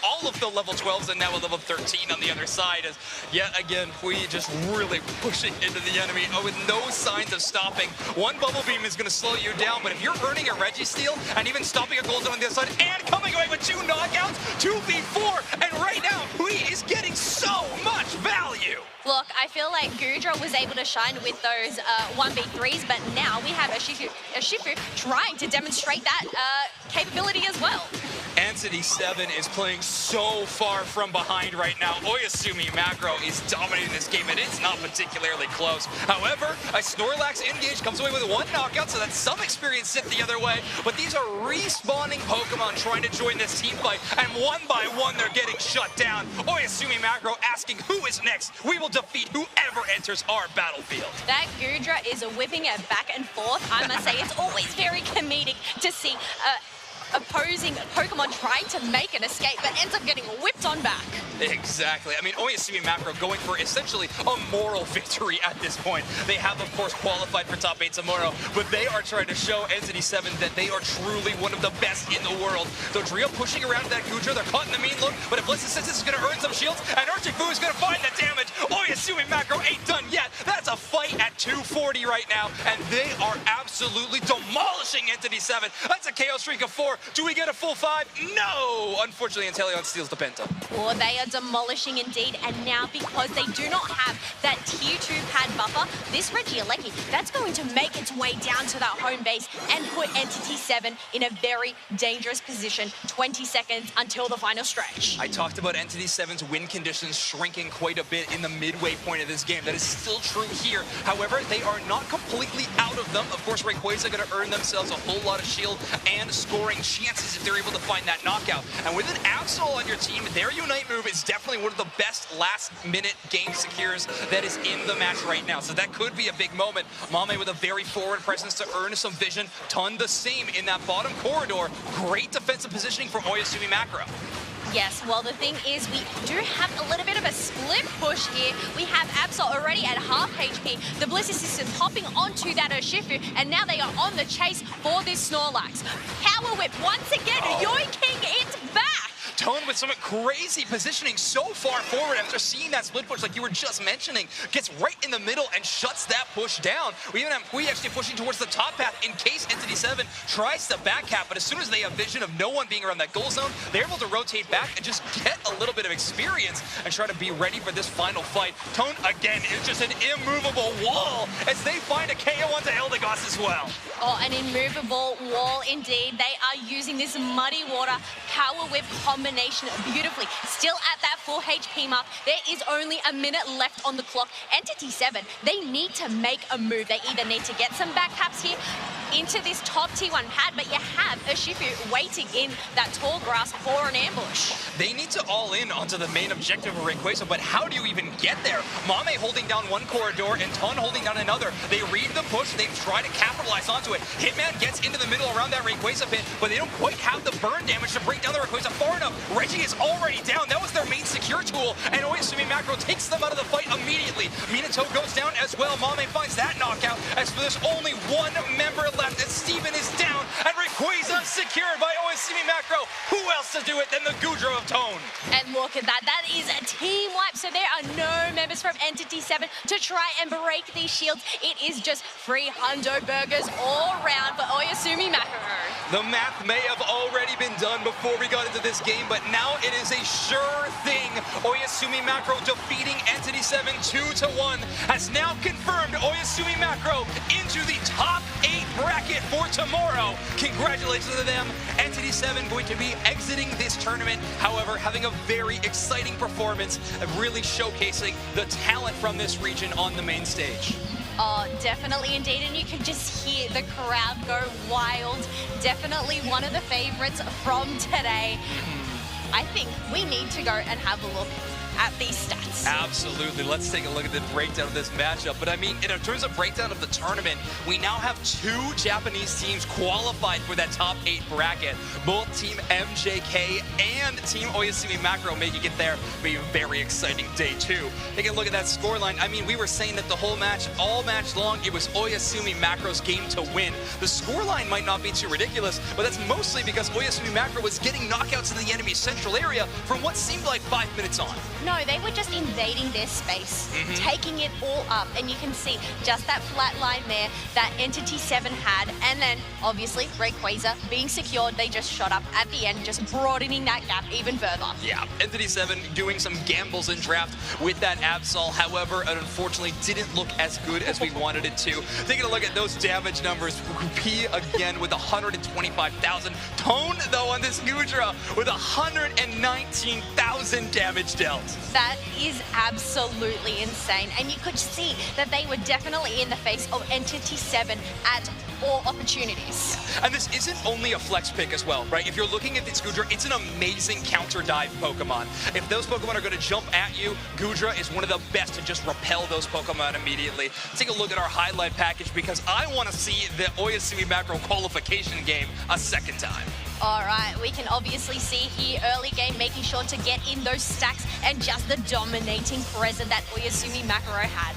all of the level 12s, and now a level 13 on the other side. As yet again, we just really pushing into the enemy with no signs of stopping. One bubble beam is going to slow you down, but if you're earning a Registeel and even stopping a gold zone on the other side and coming away with 2 knockouts, 2v4, and right now, Hui is getting so much value. Look, I feel like Gudra was able to shine with those 1v3s, but now we have Urshifu trying to demonstrate that capability as well. Entity 7 is playing so far from behind right now. Oyasumi Macro is dominating this game, and it's not particularly close. However, a Snorlax engage comes away with 1 knockout, so that's some experience sent the other way. But these are respawning Pokemon trying to join this team fight, and one by one they're getting shut down. Oyasumi Macro asking who is next. We will defeat whoever enters our battlefield. That Gudra is whipping it back and forth. I must say, it's always very comedic to see opposing Pokemon trying to make an escape, but ends up getting whipped on back. Exactly. I mean, Oyasumi Macro going for essentially a moral victory at this point. They have, of course, qualified for top 8 tomorrow, but they are trying to show Entity 7 that they are truly one of the best in the world. Dodrio pushing around that Gudra. They're caught in the mean look, but if Bliss Assistance is going to earn some shields, and Urshifu is going to find the damage, Oyasumi Macro ain't done yet. That's a fight at 240 right now, and they are absolutely demolishing Entity 7. That's a KO streak of 4. Do we get a full 5? No! Unfortunately, Inteleon steals the Penta. Or they are demolishing indeed. And now because they do not have that tier 2 pad buffer, this Regieleki, that's going to make its way down to that home base and put Entity 7 in a very dangerous position. 20 seconds until the final stretch. I talked about Entity 7's win conditions shrinking quite a bit in the midway point of this game. That is still true here. However, they are not completely out of them. Of course, Rayquaza going to earn themselves a whole lot of shield and scoring chances if they're able to find that knockout. And with an Absol on your team, their Unite move is definitely one of the best last-minute game secures that is in the match right now. So that could be a big moment. Mame with a very forward presence to earn some vision. Ton the same in that bottom corridor. Great defensive positioning from Oyasumi Macro. Yes, well, the thing is, we do have a little bit of a split push here. We have Absol already at half HP. The Bliss Assistant hopping onto that Urshifu, and now they are on the chase for this Snorlax. Power Whip once again, yoinking it back. Tone with some crazy positioning so far forward after seeing that split push like you were just mentioning. Gets right in the middle and shuts that push down. We even have Kui actually pushing towards the top path in case Entity 7 tries to back cap, but as soon as they have vision of no one being around that goal zone, they're able to rotate back and just get a little bit of experience and try to be ready for this final fight. Tone, again, is just an immovable wall as they find a KO onto Eldegoss as well. Oh, an immovable wall indeed. They are using this Muddy Water Power Whip combination beautifully. Still at that full HP mark. There is only a minute left on the clock. Entity 7, they need to make a move. They either need to get some back caps here into this top T1 pad, but you have Urshifu waiting in that tall grass for an ambush. They need to all in onto the main objective of Rayquaza, but how do you even get there? Mame holding down one corridor and Ton holding down another. They read the push, they try to capitalize onto it. Hitman gets into the middle around that Rayquaza pit, but they don't quite have the burn damage to break down the Rayquaza far enough. Reggie is already down. That was their main secure tool, and Oyasumi Macro takes them out of the fight immediately. Minato goes down as well. Mame finds that knockout as there's only one member left, and Steven is down, and Rayquaza secured by Oyasumi Macro. Who else to do it than the Goodra of Tone? And look at that. That is a team wipe, so there are no members from Entity 7 to try and break these shields. It is just free hundo burgers all around for Oyasumi Macro. The math may have already been done before we got into this game, but now it is a sure thing. Oyasumi Macro defeating Entity 7 2-1 has now confirmed Oyasumi Macro into the top 8 bracket for tomorrow. Congratulations to them. Entity 7 going to be exiting this tournament, however, having a very exciting performance of really showcasing the talent from this region on the main stage. Oh, definitely indeed, and you can just hear the crowd go wild. Definitely one of the favorites from today. I think we need to go and have a look at these stats. Absolutely. Let's take a look at the breakdown of this matchup. But I mean, in terms of breakdown of the tournament, we now have 2 Japanese teams qualified for that top 8 bracket. Both Team MJK and Team Oyasumi Macro making it there. Be a very exciting day 2. Take a look at that scoreline. I mean, we were saying that the whole match, all match long, it was Oyasumi Macro's game to win. The scoreline might not be too ridiculous, but that's mostly because Oyasumi Macro was getting knockouts in the enemy central area from what seemed like 5 minutes on. No, they were just invading their space, taking it all up, and you can see just that flat line there that Entity 7 had, and then obviously Rayquaza being secured, they just shot up at the end, just broadening that gap even further. Yeah, Entity 7 doing some gambles in draft with that Absol, however, it unfortunately didn't look as good as we wanted it to. Taking a look at those damage numbers, P again with 125,000. Tone, though, on this Goodra with 119,000 damage dealt. That is absolutely insane, and you could see that they were definitely in the face of Entity 7 at all opportunities. And this isn't only a flex pick as well, right? If you're looking at this Goodra, it's an amazing counter dive Pokemon. If those Pokemon are going to jump at you, Goodra is one of the best to just repel those Pokemon immediately. Take a look at our highlight package because I want to see the Oyasumi Macro qualification game a second time. All right, we can obviously see here early game making sure to get in those stacks and just the dominating presence that Oyasumi Macro had.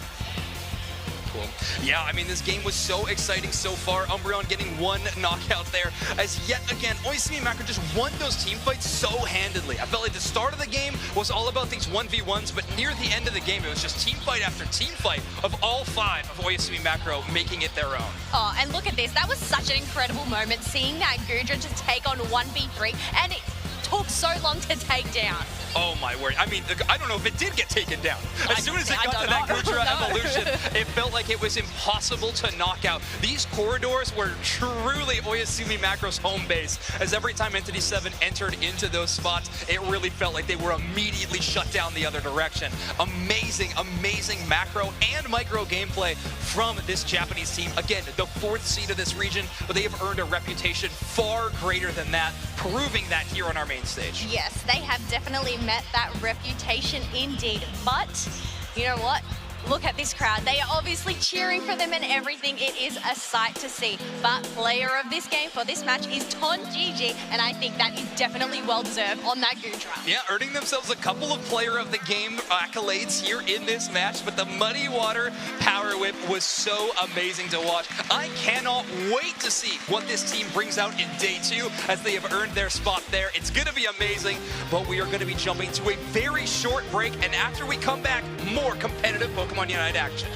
Cool. Yeah, I mean, this game was so exciting so far. Umbreon getting one knockout there as yet again, Oyasumi Macro just won those team fights so handedly. I felt like the start of the game was all about these 1v1s, but near the end of the game, it was just team fight after team fight of all 5 of Oyasumi Macro making it their own. Oh, and look at this. That was such an incredible moment, seeing that Goodra just take on 1v3, and it took so long to take down. Oh my word. I mean, I don't know if it did get taken down. As soon as it got to that Goodra evolution, it felt like it was impossible to knock out. These corridors were truly Oyasumi Macro's home base, as every time Entity 7 entered into those spots, it really felt like they were immediately shut down the other direction. Amazing, amazing macro and micro gameplay from this Japanese team. Again, the 4th seed of this region, but they have earned a reputation far greater than that, proving that here on our main stage. Yes, they have definitely met that reputation indeed. But you know what? Look at this crowd. They are obviously cheering for them and everything. It is a sight to see. But player of this game for this match is Ton Gigi, and I think that is definitely well-deserved on that Goodra. Yeah, earning themselves a couple of player of the game accolades here in this match, but the Muddy Water Power Whip was so amazing to watch. I cannot wait to see what this team brings out in day 2 as they have earned their spot there. It's going to be amazing, but we are going to be jumping to a very short break, and after we come back, more competitive Pokémon Unite action.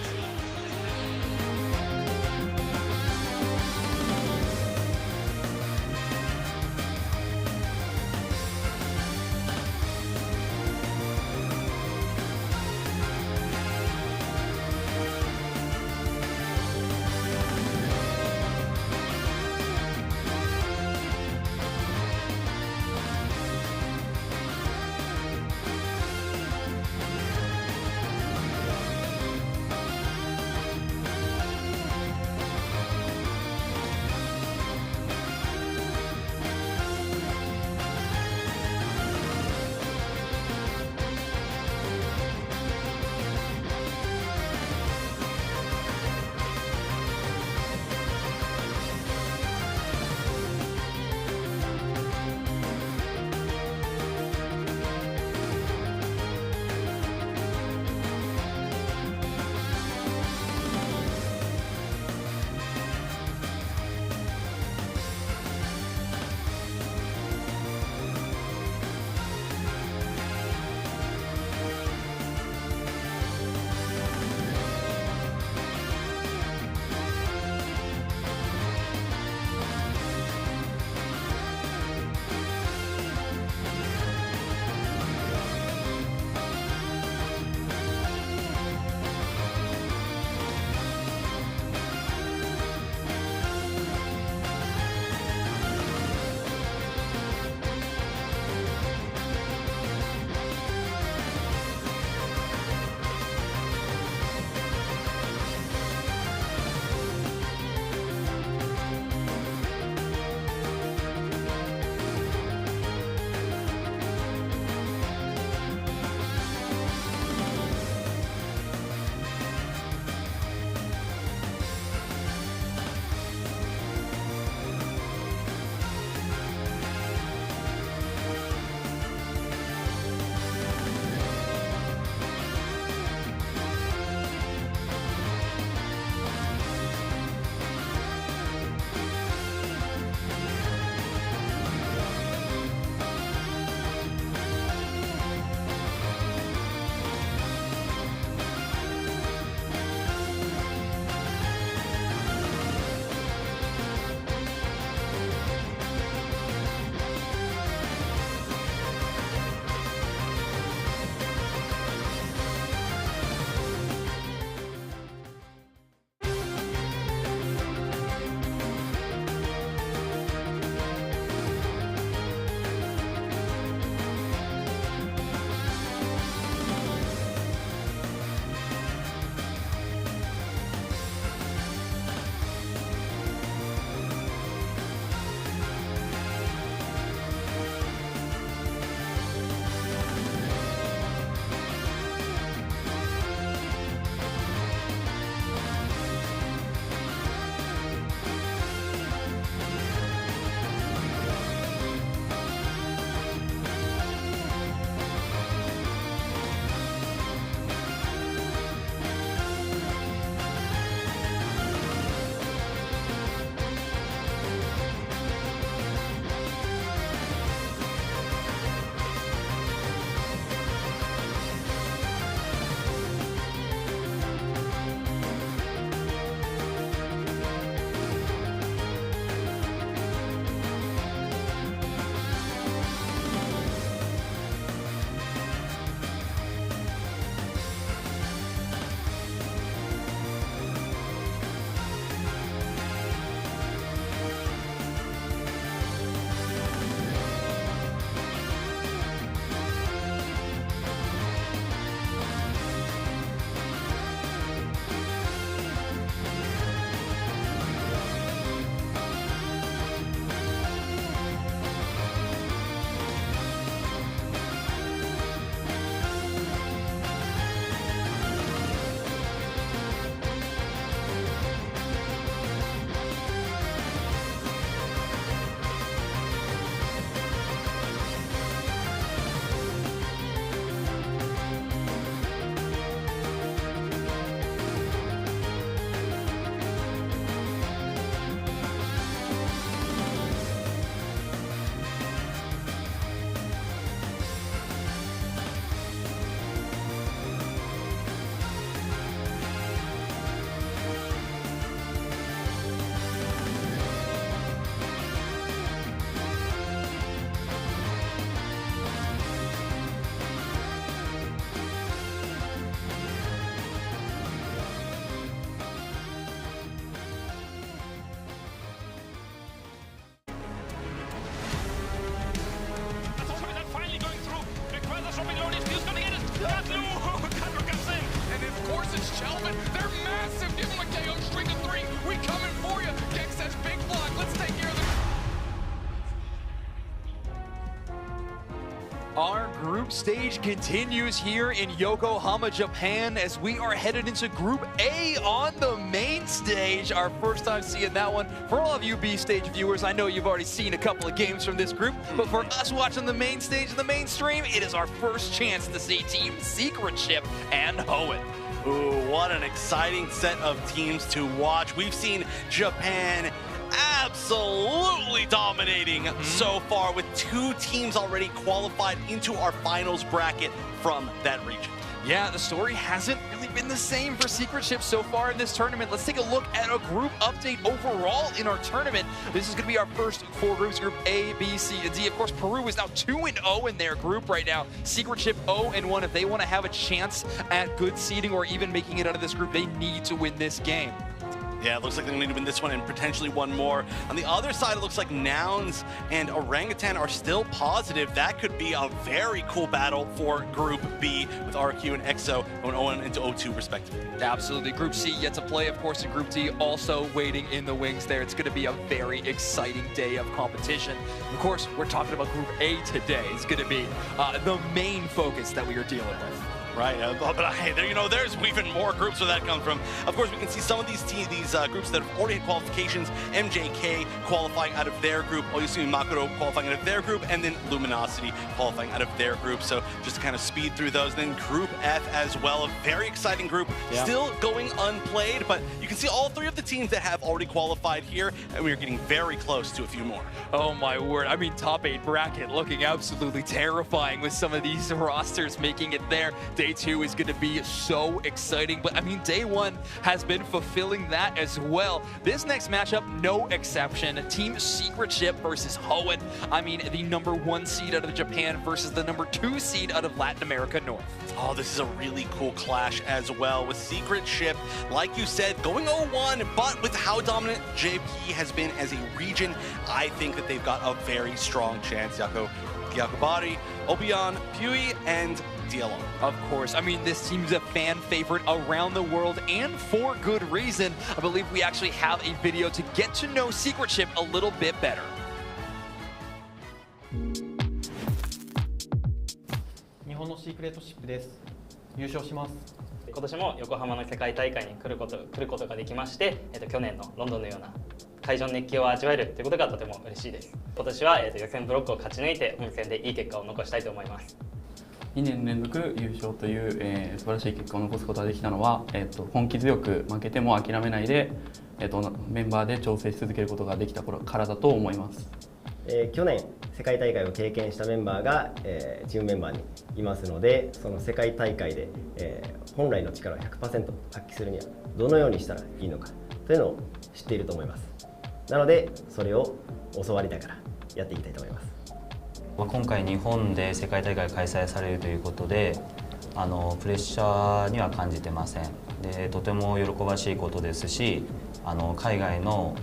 And of course it's Shelvin. They're massive. Give him a KO streak of 3. We coming for you. Gex says big block. Let's take care of this. Our group stage continues here in Yokohama, Japan, as we are headed into Group A on the main stage. Our first time seeing that one. For all of you B-stage viewers, I know you've already seen a couple of games from this group, but for us watching the main stage and the mainstream, it is our first chance to see Team Secret Ship and Hoenn. Ooh, what an exciting set of teams to watch. We've seen Japan absolutely dominating so far, with 2 teams already qualified into our finals bracket from that region. Yeah, the story hasn't really been the same for Secret Ship so far in this tournament. Let's take a look at a group update overall in our tournament. This is going to be our first 4 groups, Group A, B, C, and D. Of course, Peru is now 2-0 in their group right now. Secret Ship 0-1. If they want to have a chance at good seeding or even making it out of this group, they need to win this game. Yeah, it looks like they're going to win this one and potentially one more. On the other side, it looks like Nouns and Orangutan are still positive. That could be a very cool battle for Group B with RQ and EXO going 0-1 into 0-2 respectively. Absolutely. Group C yet to play, of course, in Group D also waiting in the wings there. It's going to be a very exciting day of competition. Of course, we're talking about Group A today. It's going to be the main focus that we are dealing with. Right, but hey, there, there's even more groups where that comes from. Of course, we can see some of these groups that have already had qualifications. MJK qualifying out of their group, Oyasumi Makuro qualifying out of their group, and then Luminosity qualifying out of their group. So just to kind of speed through those. Then Group F as well, a very exciting group, still going unplayed, but you can see all 3 of the teams that have already qualified here, and we're getting very close to a few more. Oh my word, I mean, top 8 bracket looking absolutely terrifying with some of these rosters making it there. Day 2 is going to be so exciting, but I mean, Day 1 has been fulfilling that as well. This next matchup, no exception. Team Secret Ship versus Hoenn. I mean, the #1 seed out of Japan versus the #2 seed out of Latin America North. Oh, this is a really cool clash as well, with Secret Ship, like you said, going 0-1, but with how dominant JP has been as a region, I think that they've got a very strong chance. Gyakubari, Obion, Pui, and DLR. Of course. I mean, this team's a fan favorite around the world, and for good reason. I believe we actually have a video to get to know Secret Ship a little bit better. 日本のシークレットシップです。優勝します。今年も横浜の世界大会に来ることができまして、去年のロンドンのような会場の熱気を味わえるということがとても嬉しいです。今年は、予選ブロックを勝ち抜いて本戦でいい結果を残したいと思います。2年連続優勝という、素晴らしい結果を残すことができたのは、本気強く負けても諦めないで、メンバーで調整し続けることができたからだと思います。去年世界大会を経験したメンバーが、チームメンバーにいますので、その世界大会で、本来の力を 100% 発揮するにはどのようにしたらいいのかというのを知っていると思います。なのでそれを教わりながらやっていきたいと思います。今回日本で世界大会開催されるということで、プレッシャーには感じてません。で、とても喜ばしいことですし、海外の、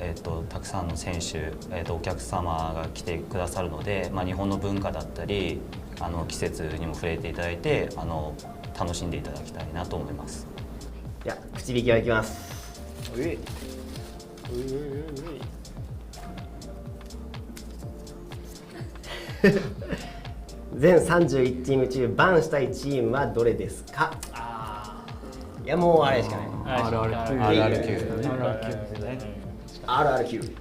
たくさんの選手、お客様が来てくださるので、日本の文化だったり季節にも触れていただいて楽しんでいただきたいなと思います。じゃあ口引きはいきます。全31チーム中バンしたいチームはどれですか？いや、もうあれしかない。RRQ。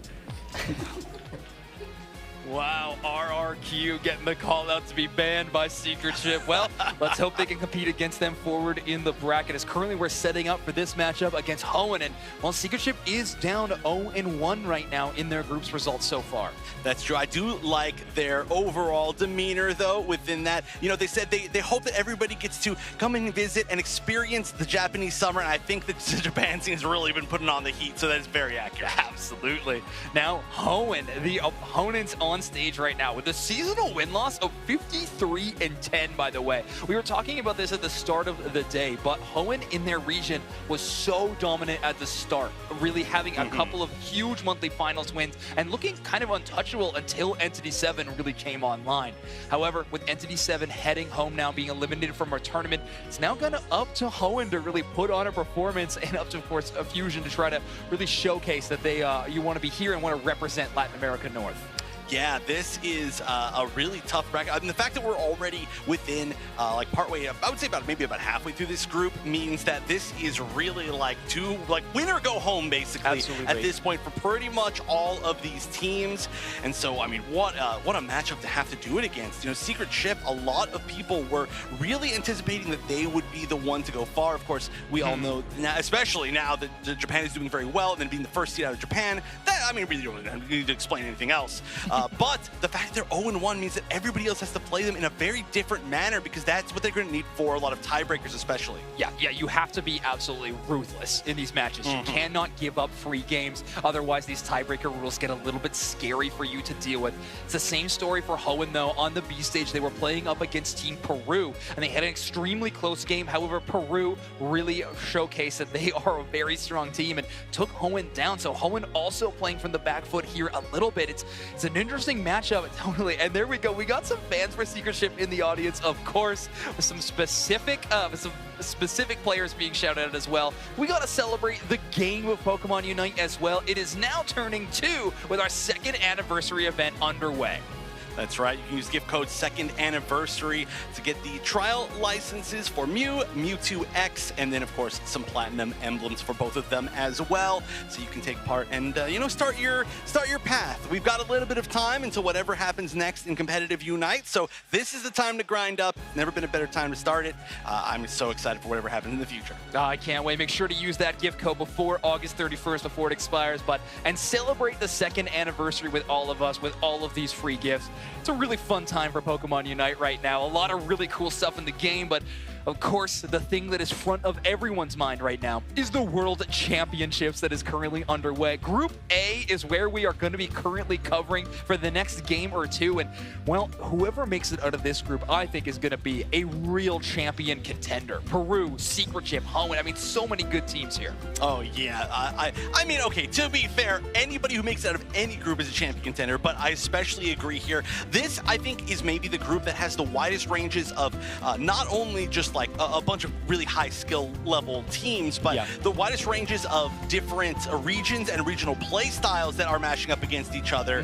Wow, RRQ getting the call out to be banned by Secret Ship. Well, let's hope they can compete against them forward in the bracket, as currently we're setting up for this matchup against Hoenn. And well, Secret Ship is down 0-1 right now in their group's results so far. That's true. I do like their overall demeanor, though, within that. You know, they said they hope that everybody gets to come and visit and experience the Japanese summer, and I think that the Japan scene has really been putting on the heat, so that is very accurate. Absolutely. Now, Hoenn, the opponents on on stage right now with a seasonal win-loss of 53-10, by the way. We were talking about this at the start of the day, but Hoenn in their region was so dominant at the start, really having a couple of huge monthly finals wins and looking kind of untouchable until Entity 7 really came online. However, with Entity 7 heading home now, being eliminated from our tournament, it's now gonna up to Hoenn to really put on a performance, and up to, of course, a Fusion to try to really showcase that they you want to be here and want to represent Latin America North. Yeah, this is a really tough bracket. I mean, the fact that we're already within like partway, I would say maybe about halfway through this group, means that this is really like win or go home basically. Absolutely. At this point for pretty much all of these teams. And so, I mean, what a matchup to have to do it against. You know, Secret Chip, a lot of people were really anticipating that they would be the one to go far. Of course, we all know now, especially now that Japan is doing very well, and then being the first seed out of Japan, that, I mean, really don't need to explain anything else. But the fact that they're 0-1 means that everybody else has to play them in a very different manner, because that's what they're going to need for a lot of tiebreakers especially. Yeah, you have to be absolutely ruthless in these matches. You cannot give up free games, otherwise these tiebreaker rules get a little bit scary for you to deal with. It's the same story for Hoenn though. On the B stage, they were playing up against Team Peru, and they had an extremely close game. However, Peru really showcased that they are a very strong team and took Hoenn down. So Hoenn also playing from the back foot here a little bit. It's an interesting matchup, totally. And there we go. We got some fans for Secret Ship in the audience, of course, with some specific players being shouted out as well. We got to celebrate the game of Pokemon Unite as well. It is now turning 2 with our 2nd anniversary event underway. That's right. You can use gift code 2nd Anniversary to get the trial licenses for Mew, Mewtwo X, and then, of course, some platinum emblems for both of them as well. So you can take part and, you know, start your path. We've got a little bit of time until whatever happens next in competitive Unite. So this is the time to grind up. Never been a better time to start it. I'm so excited for whatever happens in the future. I can't wait. Make sure to use that gift code before August 31st, before it expires, and celebrate the 2nd anniversary with all of us, with all of these free gifts. It's a really fun time for Pokemon Unite right now. A lot of really cool stuff in the game, but of course, the thing that is front of everyone's mind right now is the World Championships that is currently underway. Group A is where we are going to be currently covering for the next game or two. And, well, whoever makes it out of this group, I think, is going to be a real champion contender. Peru, Secret Chip, Hoenn. I mean, so many good teams here. Oh, yeah. I mean, okay, to be fair, anybody who makes it out of any group is a champion contender, but I especially agree here. This, I think, is maybe the group that has the widest ranges of not only just like a bunch of really high skill level teams, but the widest ranges of different regions and regional play styles that are mashing up against each other,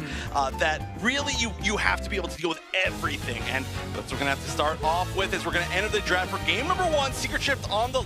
that really you have to be able to deal with everything. And that's what we're gonna have to start off with, as we're gonna enter the draft for game number 1. Secret Chip on the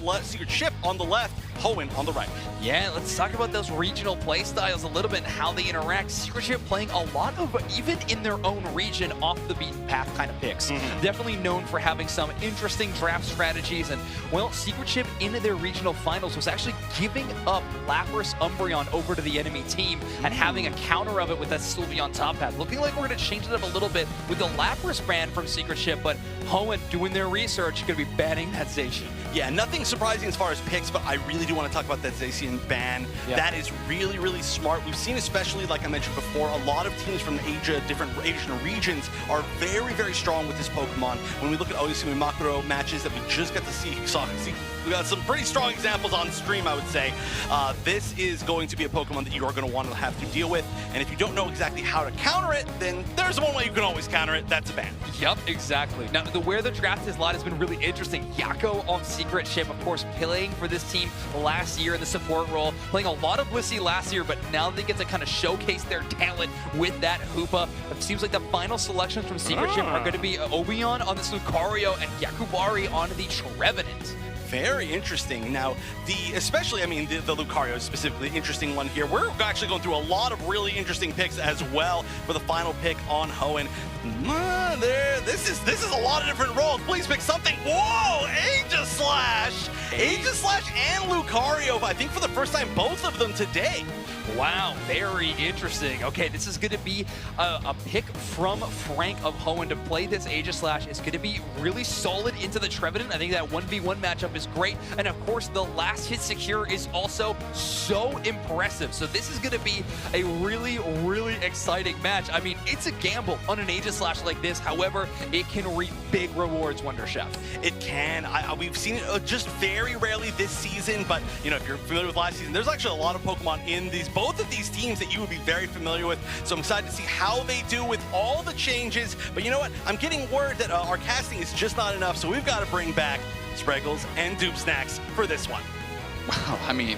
left, Hoenn on the right. Yeah, let's talk about those regional play styles a little bit and how they interact. Secret Chip playing a lot of, even in their own region, off the beaten path kind of picks. Definitely known for having some interesting draft strategies. And, well, Secret Chip in their regional finals was actually giving up Lapras Umbreon over to the enemy team and having a counter of it with that Sylveon top hat. Looking like we're going to change it up a little bit with the Lapras brand from Secret Chip, but Hoenn doing their research, going to be banning that Zacian. Yeah, nothing surprising as far as picks, but I really do want to talk about that Zacian ban. That is really, really smart. We've seen, especially like I mentioned before, a lot of teams from Asia, different Asian regions, are very, very strong with this Pokemon. When we look at Oyasumi Makuro matches that we just got to see, we got some pretty strong examples on stream, I would say. This is going to be a Pokemon that you are going to want to have to deal with, and if you don't know exactly how to counter it, then there's one way you can always counter it. That's a ban. Yep, exactly. Now, where the draft has lied has been really interesting. Yakko on Secret Chip, of course, playing for this team last year in the support role, playing a lot of Blissey last year, but now they get to kind of showcase their talent with that Hoopa. It seems like the final selections from Secret Chip are going to be Obion on this Lucario and Yakubari on the Trevenant. Very interesting. Now, especially, I mean, the Lucario is specifically interesting one here. We're actually going through a lot of really interesting picks as well for the final pick on Hoenn. This is a lot of different roles. Please pick something. Whoa, Aegis Slash! Aegislash and Lucario, I think for the first time, both of them today. Wow, very interesting. Okay, this is going to be a pick from Frank of Hoenn to play this Aegislash. It's going to be really solid into the Trevenant. I think that 1v1 matchup is great. And of course, the last hit secure is also so impressive. So this is going to be a really, really exciting match. I mean, it's a gamble on an Aegislash like this. However, it can reap big rewards, Wonder Chef. It can. We've seen it just very rarely this season, but you know, if you're familiar with last season, there's actually a lot of Pokemon in both of these teams that you would be very familiar with. So I'm excited to see how they do with all the changes. But you know what? I'm getting word that our casting is just not enough, so we've got to bring back Spreggles and Doom Snacks for this one. Wow, I mean,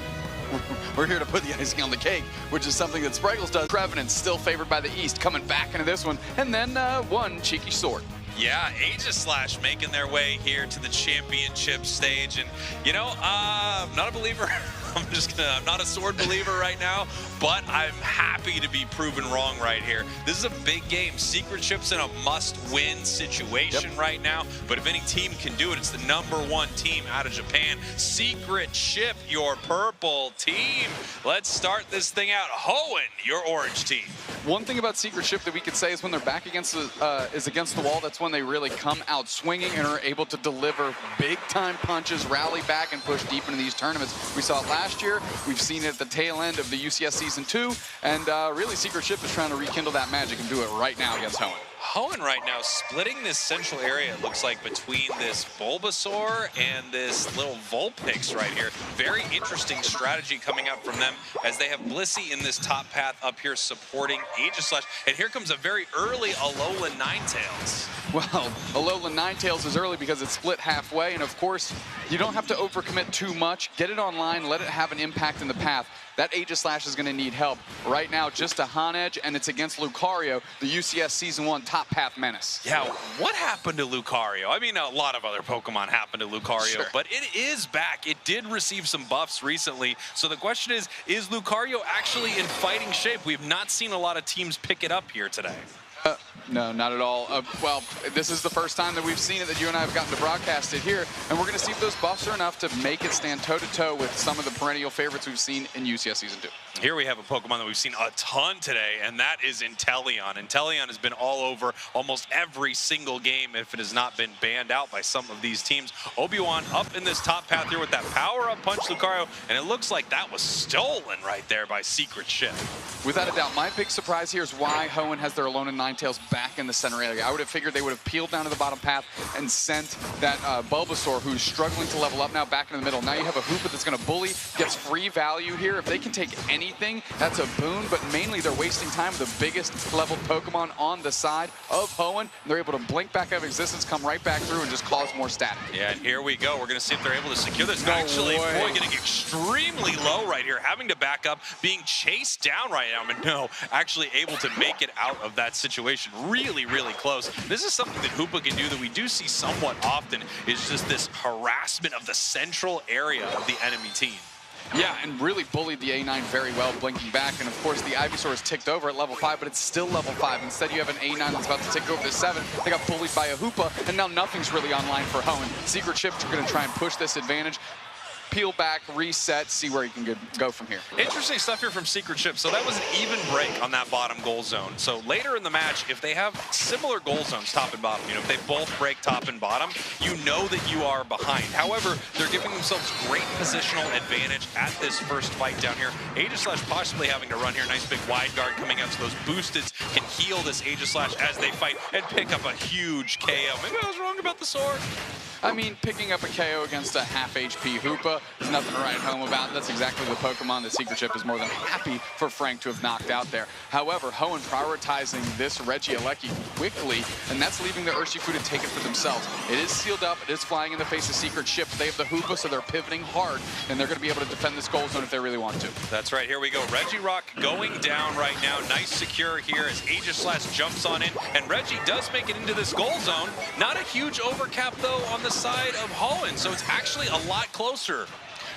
we're here to put the icing on the cake, which is something that Spreggles does. Trevenant's still favored by the East, coming back into this one, and then one cheeky sword. Yeah, Aegislash making their way here to the championship stage. And, you know, I'm not a believer. I'm not a sword believer right now, but I'm happy to be proven wrong right here. This is a big game. Secret Ship's in a must-win situation right now, but if any team can do it, it's the #1 team out of Japan. Secret Ship, your purple team. Let's start this thing out. Hoenn, your orange team. One thing about Secret Ship that we could say is when they're back against the wall, that's when they really come out swinging and are able to deliver big-time punches, rally back, and push deep into these tournaments. We saw it last year. We've seen it at the tail end of the UCS Season 2, and really Secret Ship is trying to rekindle that magic and do it right now against Hoenn. Hoenn right now splitting this central area, it looks like, between this Bulbasaur and this little Vulpix right here. Very interesting strategy coming out from them as they have Blissey in this top path up here supporting Aegislash. And here comes a very early Alolan Ninetales. Well, Alolan Ninetales is early because it's split halfway, and of course, you don't have to overcommit too much. Get it online, let it have an impact in the path. That Aegislash is going to need help. Right now, just a Han Edge, and it's against Lucario, the UCS Season 1 top path menace. Yeah, what happened to Lucario? I mean, a lot of other Pokemon happened to Lucario, but it is back. It did receive some buffs recently. So the question is Lucario actually in fighting shape? We've not seen a lot of teams pick it up here today. No, not at all. Well, this is the first time that we've seen it that you and I have gotten to broadcast it here, and we're going to see if those buffs are enough to make it stand toe-to-toe with some of the perennial favorites we've seen in UCS Season 2. Here we have a Pokemon that we've seen a ton today, and that is Inteleon. Inteleon has been all over almost every single game if it has not been banned out by some of these teams. Obi-Wan up in this top path here with that power-up punch Lucario, and it looks like that was stolen right there by Secret Ship. Without a doubt, my big surprise here is why Hoenn has their Alolan Ninetales back in the center area. I would have figured they would have peeled down to the bottom path and sent that Bulbasaur, who's struggling to level up now, back in the middle. Now you have a Hoopa that's going to bully, gets free value here. If they can take anything, that's a boon, but mainly they're wasting time with the biggest leveled Pokemon on the side of Hoenn. They're able to blink back out of existence, come right back through, and just cause more static. Yeah, and here we go. We're going to see if they're able to secure this. Actually, boy, getting extremely low right here, having to back up, being chased down right now, but no, actually able to make it out of that situation. Really, really close. This is something that Hoopa can do that we do see somewhat often, is just this harassment of the central area of the enemy team. Yeah, and really bullied the A9 very well, blinking back. And of course, the Ivysaur is ticked over at level 5, but it's still level 5. Instead, you have an A9 that's about to tick over to 7. They got bullied by a Hoopa, and now nothing's really online for Hoenn. Secret Ship's are going to try and push this advantage. Peel back, reset, see where you can go from here. Interesting stuff here from Secret Ship. So that was an even break on that bottom goal zone. So later in the match, if they have similar goal zones, top and bottom, you know, if they both break top and bottom, you know that you are behind. However, they're giving themselves great positional advantage at this first fight down here. Aegislash possibly having to run here. Nice big wide guard coming out, so those boosteds can heal this Aegislash as they fight and pick up a huge KO. Maybe I was wrong about the sword. I mean, picking up a KO against a half HP Hoopa is nothing to write home about. That's exactly the Pokemon that Secret Ship is more than happy for Frank to have knocked out there. However, Hoenn prioritizing this Regieleki quickly, and that's leaving the Urshifu to take it for themselves. It is sealed up, it is flying in the face of Secret Ship. They have the Hoopa, so they're pivoting hard, and they're going to be able to defend this goal zone if they really want to. That's right, here we go. Regirock going down right now. Nice secure here as Aegislash jumps on in, and Reggie does make it into this goal zone. Not a huge overcap, though, on the side of Hoenn, so it's actually a lot closer.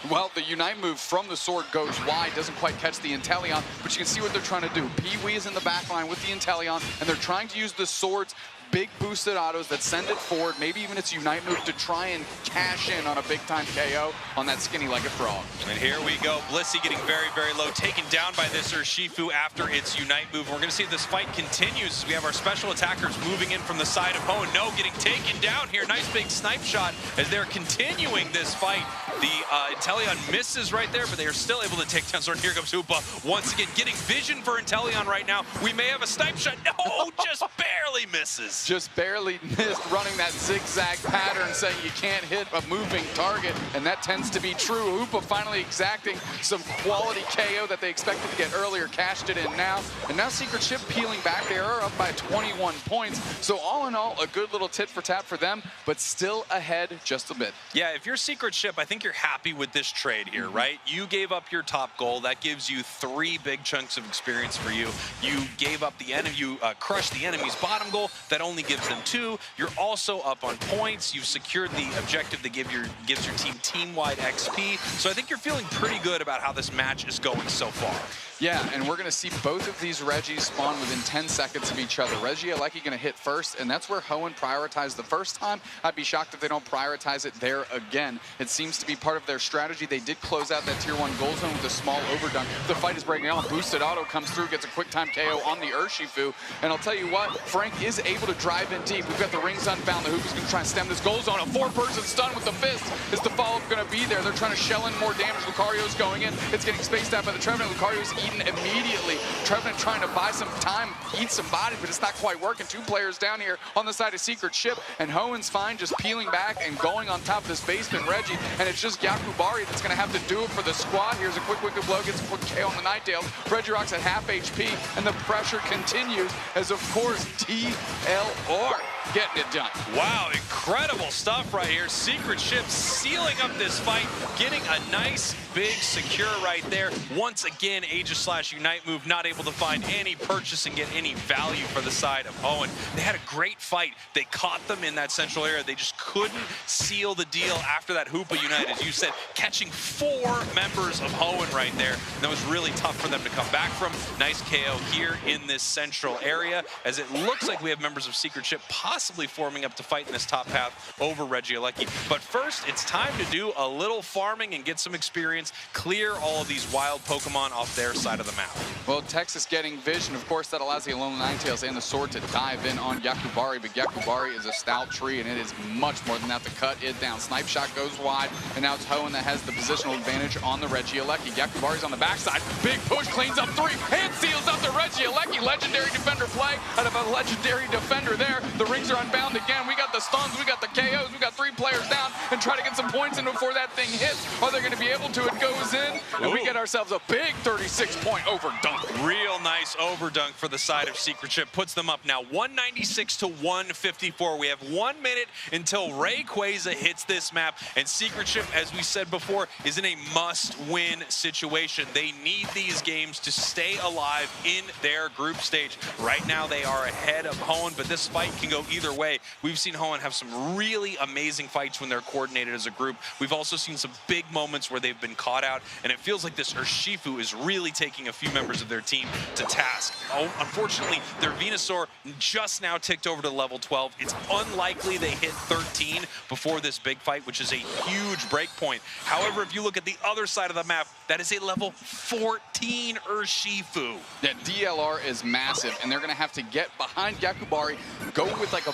Well, the Unite move from the sword goes wide, doesn't quite catch the Inteleon, but you can see what they're trying to do. Pee-wee is in the back line with the Inteleon, and they're trying to use the sword's big boosted autos that send it forward, maybe even its Unite move to try and cash in on a big-time KO on that skinny-legged frog. And here we go. Blissey getting very, very low, taken down by this Urshifu after its Unite move. We're going to see if this fight continues as we have our special attackers moving in from the side of Hoenn. No, getting taken down here. Nice big snipe shot as they're continuing this fight. The Inteleon misses right there, but they are still able to take down Sword. Here comes Hoopa once again, getting vision for Inteleon right now. We may have a snipe shot. No, just barely misses. Just barely missed, running that zigzag pattern, saying you can't hit a moving target, and that tends to be true. Hoopa finally exacting some quality KO that they expected to get earlier, cashed it in now, and now Secret Ship peeling back. They are up by 21 points, so all in all, a good little tit for tat for them, but still ahead just a bit. Yeah, if you're Secret Ship, I think you're happy with this trade here, right? You gave up your top goal. That gives you 3 big chunks of experience for you. You gave up the enemy, you crushed the enemy's bottom goal. That only gives them 2. You're also up on points. You've secured the objective that gives your team team-wide XP. So I think you're feeling pretty good about how this match is going so far. Yeah, and we're going to see both of these Regis spawn within 10 seconds of each other. Regieleki going to hit first, and that's where Hoenn prioritized the first time. I'd be shocked if they don't prioritize it there again. It seems to be part of their strategy. They did close out that tier 1 goal zone with a small overdunk. The fight is breaking out. Boosted auto comes through, gets a quick time KO on the Urshifu. And I'll tell you what, Frank is able to drive in deep. We've got the rings unbound. The Hoop is going to try and stem this goal zone. A 4-person stun with the fist. Is the follow-up going to be there? They're trying to shell in more damage. Lucario's going in. It's getting spaced out by the Trevenant. Lucario's eaten immediately. Trevenant trying to buy some time, eat some body, but it's not quite working. 2 players down here on the side of Secret Ship, and Hoenn's fine, just peeling back and going on top of this basement Reggie, and it's just Yakubari that's going to have to do it for the squad. Here's a quick wicked blow, gets a quick KO on the Ninetales. Regirock's at half HP, and the pressure continues as, of course, TLR getting it done. Wow, incredible stuff right here. Secret Ship sealing up this fight, getting a nice, big, secure right there. Once again, Aegis/Unite move, not able to find any purchase and get any value for the side of Hoenn. They had a great fight. They caught them in that central area. They just couldn't seal the deal after that Hoopa Unite, as you said, catching 4 members of Hoenn right there. And that was really tough for them to come back from. Nice KO here in this central area, as it looks like we have members of Secret Ship possibly forming up to fight in this top path over Regieleki. But first, it's time to do a little farming and get some experience, clear all of these wild Pokemon off their side of the map. Well, Texas getting vision, of course, that allows the Alolan Ninetales and the Sword to dive in on Yakubari, but Yakubari is a stout tree, and it is much more than that to cut it down. Snipe shot goes wide, and now it's Hoenn that has the positional advantage on the Regieleki. Yakubari's on the backside. Big push, cleans up 3, and seals out the Regieleki. Legendary defender play out of a legendary defender there. The rings are unbound again. We got the stuns, we got the KOs, we got 3 players down, and try to get some points in before that thing hits. Are they going to be able to? It goes in, and we get ourselves a big 36-point overdunk. Real nice overdunk for the side of Secret Ship. Puts them up now 196 to 154. We have 1 minute until Rayquaza hits this map, and Secret Ship, as we said before, is in a must-win situation. They need these games to stay alive in their group stage. Right now, they are ahead of Hoenn, but this fight can go either way. We've seen Hoenn have some really amazing fights when they're coordinated as a group. We've also seen some big moments where they've been caught out, and it feels like this Urshifu is really taking a few members of their team to task. Oh, unfortunately, their Venusaur just now ticked over to level 12. It's unlikely they hit 13 before this big fight, which is a huge break point. However, if you look at the other side of the map, that is a level 14 Urshifu. Yeah, DLR is massive, and they're going to have to get behind Yakubari, go with like a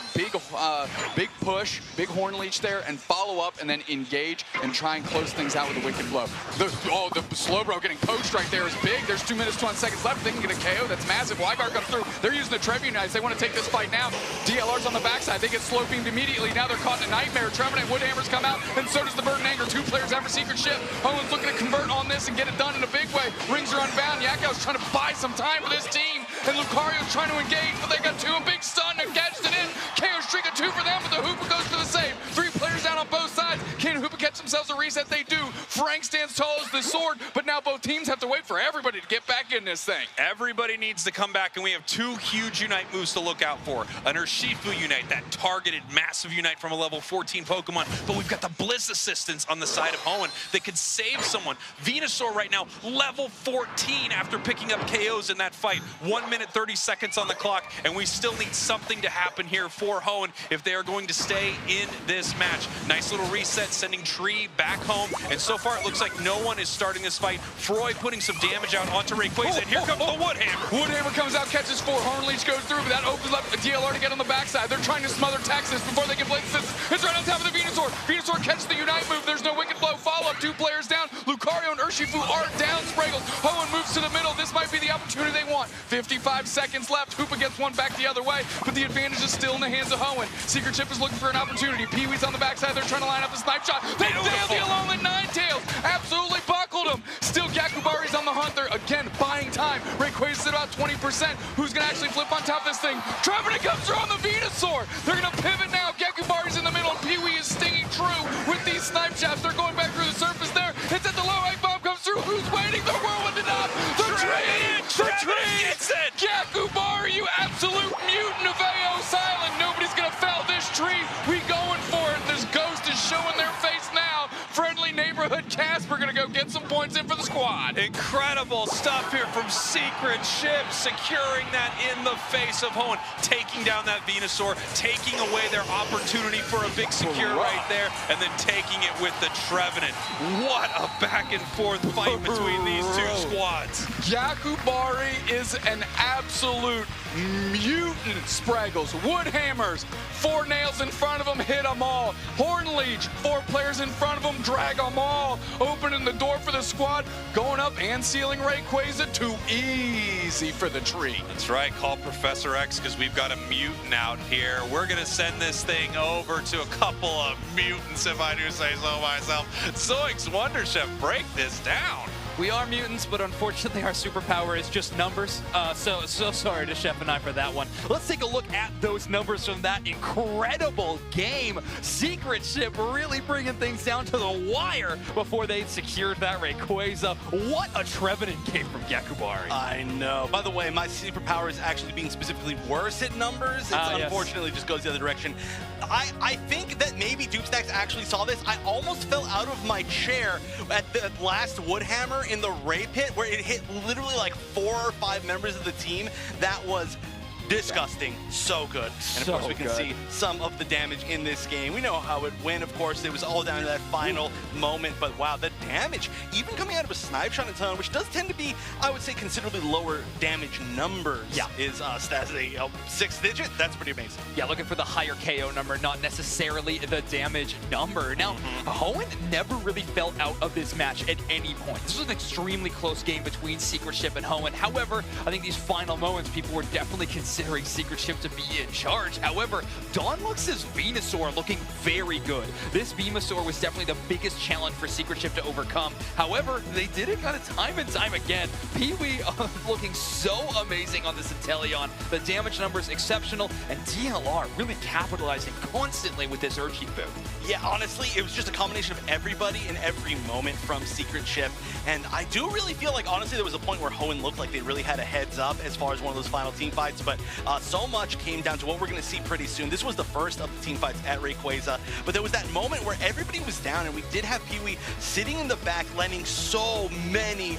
big push, big Horn Leech there, and follow up, and then engage and try and close things out with a wicked blow. The Slowbro getting poached right there is big. There's 2 minutes, 20 seconds left. They can get a KO. That's massive. Wygar comes through. They're using the Trebunites. They want to take this fight now. DLR's on the backside. They get slow beamed immediately. Now they're caught in a nightmare. Trevenant Woodhammers come out, and so does the Burden Anger. 2 players after Secret Ship. Hoenn's looking to convert on this and get it done in a big way. Rings are unbound. Yako's trying to buy some time for this team, and Lucario's trying to engage, but they got 2, a big stun and catched it in. KO streak of 2 for them, but the Hoopa goes for the save. 3 players down on both sides. Can Hoopa catch box themselves a reset. They do. Frank stands tall as the sword, but now both teams have to wait for everybody to get back in this thing. Everybody needs to come back, and we have two huge Unite moves to look out for. An Urshifu Unite, that targeted massive Unite from a level 14 Pokemon, but we've got the Blizz assistance on the side of Hoenn that could save someone. Venusaur right now, level 14 after picking up KOs in that fight. 1 minute, 30 seconds on the clock, and we still need something to happen here for Hoenn if they are going to stay in this match. Nice little reset, sending Tree back home, and so far it looks like no one is starting this fight. Froy putting some damage out onto Rayquaza, and here comes the Woodhammer. Woodhammer comes out, catches 4. Hornleech goes through, but that opens up a DLR to get on the backside. They're trying to smother Texas before they can blitz this. It's right on top of the Venusaur. Venusaur catches the Unite move. There's no Wicked Blow follow-up. 2 players down. Lucario and Urshifu are down. Spraggles. Hoenn moves to the middle. This might be the opportunity they want. 55 seconds left. Hoopa gets one back the other way, but the advantage is still in the hands of Hoenn. Secret Chip is looking for an opportunity. Pee-wee's on the backside. They're trying to line up a snipe shot. They nailed the alone with Ninetales. Absolutely buckled him. Still Gakubari's on the hunt. They're again buying time. Rayquaza's at about 20%. Who's going to actually flip on top of this thing? Trevenant comes through on the Venusaur. They're going to pivot now. Gakubari's in the middle, and Pee-wee is stinging true with these snipe shots. They're going back through the surface there. It's at the low. Egg bomb comes through. Who's waiting? The whirlwind it up. The tree. The tree. Gakubari, you absolute mutant of AO Silent. Nobody's going to fell this tree. We going for it. This ghost is showing their face now. Friendly neighborhood Casper going to go get some points in for the squad. Incredible stuff here from Secret Chip, securing that in the face of Hoenn, taking down that Venusaur, taking away their opportunity for a big secure right there, and then taking it with the Trevenant. What a back and forth fight between these two squads. Gakubari is an absolute mutant. Spraggles, Woodhammers, 4 nails in front of him, hit them all. Hornleech, 4 players in front of him, drag them all. Opening the door for the squad, going up and sealing Rayquaza. Too easy for the tree. That's right, call Professor X because we've got a mutant out here. We're gonna send this thing over to a couple of mutants, if I do say so myself. Zoinks Wonder Chef, break this down. We are mutants, but unfortunately our superpower is just numbers. So sorry to Chef and I for that one. Let's take a look at those numbers from that incredible game. Secret Chip really bringing things down to the wire before they secured that Rayquaza. What a Trevenant game from Gakubari. I know. By the way, my superpower is actually being specifically worse at numbers. It's unfortunately just goes the other direction. I think that maybe Dupestacks actually saw this. I almost fell out of my chair at the last Woodhammer in the Ray Pit, where it hit literally like 4 or 5 members of the team. That was disgusting. So good. And of course we can see some of the damage in this game. We know how it went. Of course, it was all down to that final moment, but wow, the damage, even coming out of a snipe shot in ton, which does tend to be, I would say, considerably lower damage numbers, is as a 6 digit. That's pretty amazing. Yeah, looking for the higher KO number, not necessarily the damage number. Now, Hoenn never really fell out of this match at any point. This was an extremely close game between Secret Chip and Hoenn. However, I think these final moments, people were definitely considering Secret Chip to be in charge. However, Dawnlux's Venusaur looking very good. This Venusaur was definitely the biggest challenge for Secret Chip to overcome. However, they did it kind of time and time again. Pee-wee looking so amazing on this Inteleon. The damage numbers exceptional, and DLR really capitalizing constantly with this Urshifu. Yeah, honestly, it was just a combination of everybody in every moment from Secret Chip. And I do really feel like, honestly, there was a point where Hoenn looked like they really had a heads up as far as one of those final team fights. But so much came down to what we're going to see pretty soon. This was the first of the team fights at Rayquaza. But there was that moment where everybody was down, and we did have Pee-wee sitting in the back, landing so many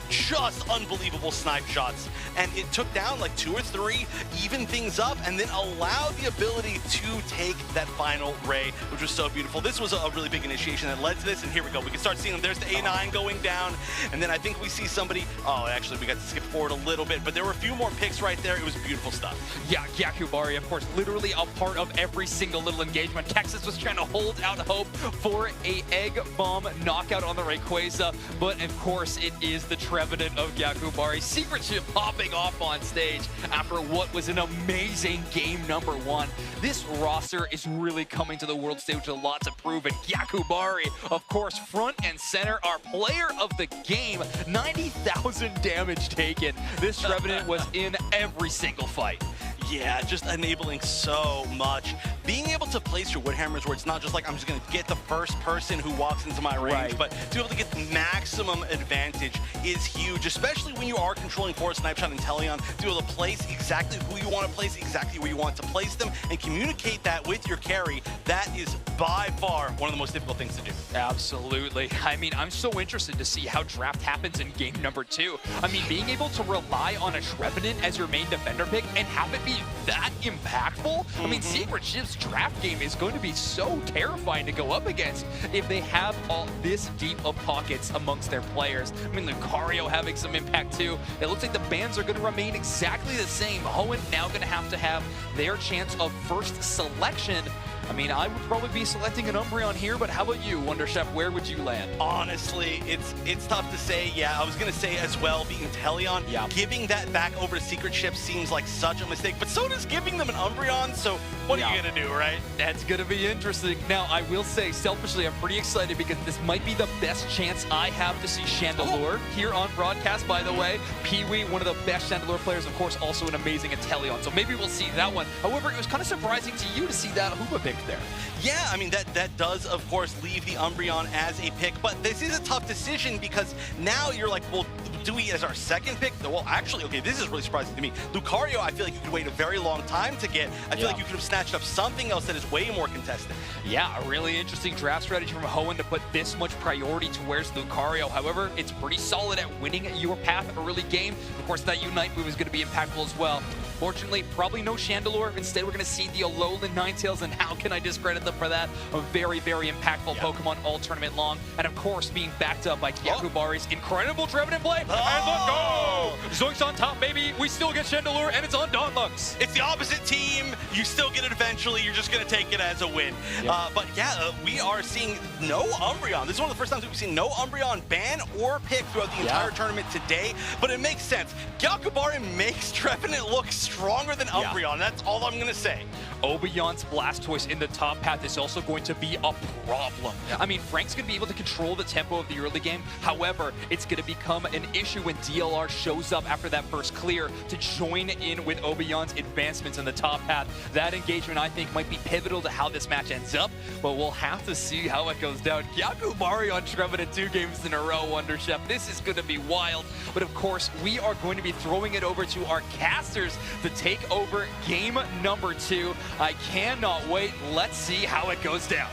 just unbelievable snipe shots, and it took down like 2 or 3, even things up, and then allowed the ability to take that final ray, which was so beautiful. This was a really big initiation that led to this, and here we go. We can start seeing them. There's the A9 going down, and then I think we see somebody, oh, actually we got to skip forward a little bit, but there were a few more picks right there. It was beautiful stuff. Yeah, Gakubari, of course, literally a part of every single little engagement. Texas was trying to hold out hope for a egg bomb knockout on the Rayquaza, but of course it is the Trevenant of Gakubari. Secret Chip popping off on stage after what was an amazing game number 1. This roster is really coming to the world stage with a lot to prove, and Gakubari, of course, front and center, our player of the game. 90,000 damage taken. This Trevenant was in every single fight. Yeah, just enabling so much. Being able to place your wood hammers where it's not just like I'm just going to get the first person who walks into my range, but to be able to get the maximum advantage is huge, especially when you are controlling Force, Snipe Shot, and Teleon, to be able to place exactly who you want to place, exactly where you want to place them, and communicate that with your carry. That is by far one of the most difficult things to do. Absolutely. I mean, I'm so interested to see how draft happens in game number 2. I mean, being able to rely on a Trevenant as your main defender pick and have it be that impactful? I mean, Secret Ship's draft game is going to be so terrifying to go up against if they have all this deep of pockets amongst their players. I mean, Lucario having some impact too. It looks like the bans are going to remain exactly the same. Hoenn now going to have their chance of first selection. I mean, I would probably be selecting an Umbreon here, but how about you, Wonder Chef? Where would you land? Honestly, it's tough to say. Yeah, I was going to say as well, being Teleon, giving that back over to Secret Ship seems like such a mistake, but so does giving them an Umbreon, so what are you going to do, right? That's going to be interesting. Now, I will say, selfishly, I'm pretty excited because this might be the best chance I have to see Chandelure here on broadcast, by the way. Pee-wee, one of the best Chandelure players, of course, also an amazing Inteleon, so maybe we'll see that one. However, it was kind of surprising to you to see that Hoopa pick there. Yeah, I mean, that does, of course, leave the Umbreon as a pick, but this is a tough decision because now you're like, well, do we as our second pick? Well, actually, okay, this is really surprising to me. Lucario, I feel like you could wait a very long time to get. I feel like you could have snatched up something else that is way more contested. Yeah, a really interesting draft strategy from Hoenn to put this much priority towards Lucario. However, it's pretty solid at winning your path early game. Of course, that Unite move is going to be impactful as well. Fortunately, probably no Chandelure. Instead, we're going to see the Alolan Ninetales, and how can I discredit them for that? A very, very impactful Pokemon all tournament long. And of course, being backed up by Yakubari's incredible Trevenant play. And let's go! Zoinks on top, baby. We still get Chandelure, and it's on Dawnlux. It's the opposite team. You still get it eventually. You're just going to take it as a win. But yeah, we are seeing no Umbreon. This is one of the first times we've seen no Umbreon ban or pick throughout the entire tournament today. But it makes sense. Yakubari makes Trevenant look stronger than Umbreon. That's all I'm going to say. Obeon's Blastoise in the top path is also going to be a problem. I mean, Frank's going to be able to control the tempo of the early game. However, it's going to become an issue when DLR shows up after that first clear to join in with Obeon's advancements in the top path. That engagement, I think, might be pivotal to how this match ends up, but we'll have to see how it goes down. Yakubari on Trevenant 2 games in a row, Wonder Chef. This is going to be wild. But of course, we are going to be throwing it over to our casters to take over game number 2. I cannot wait. Let's see how it goes down.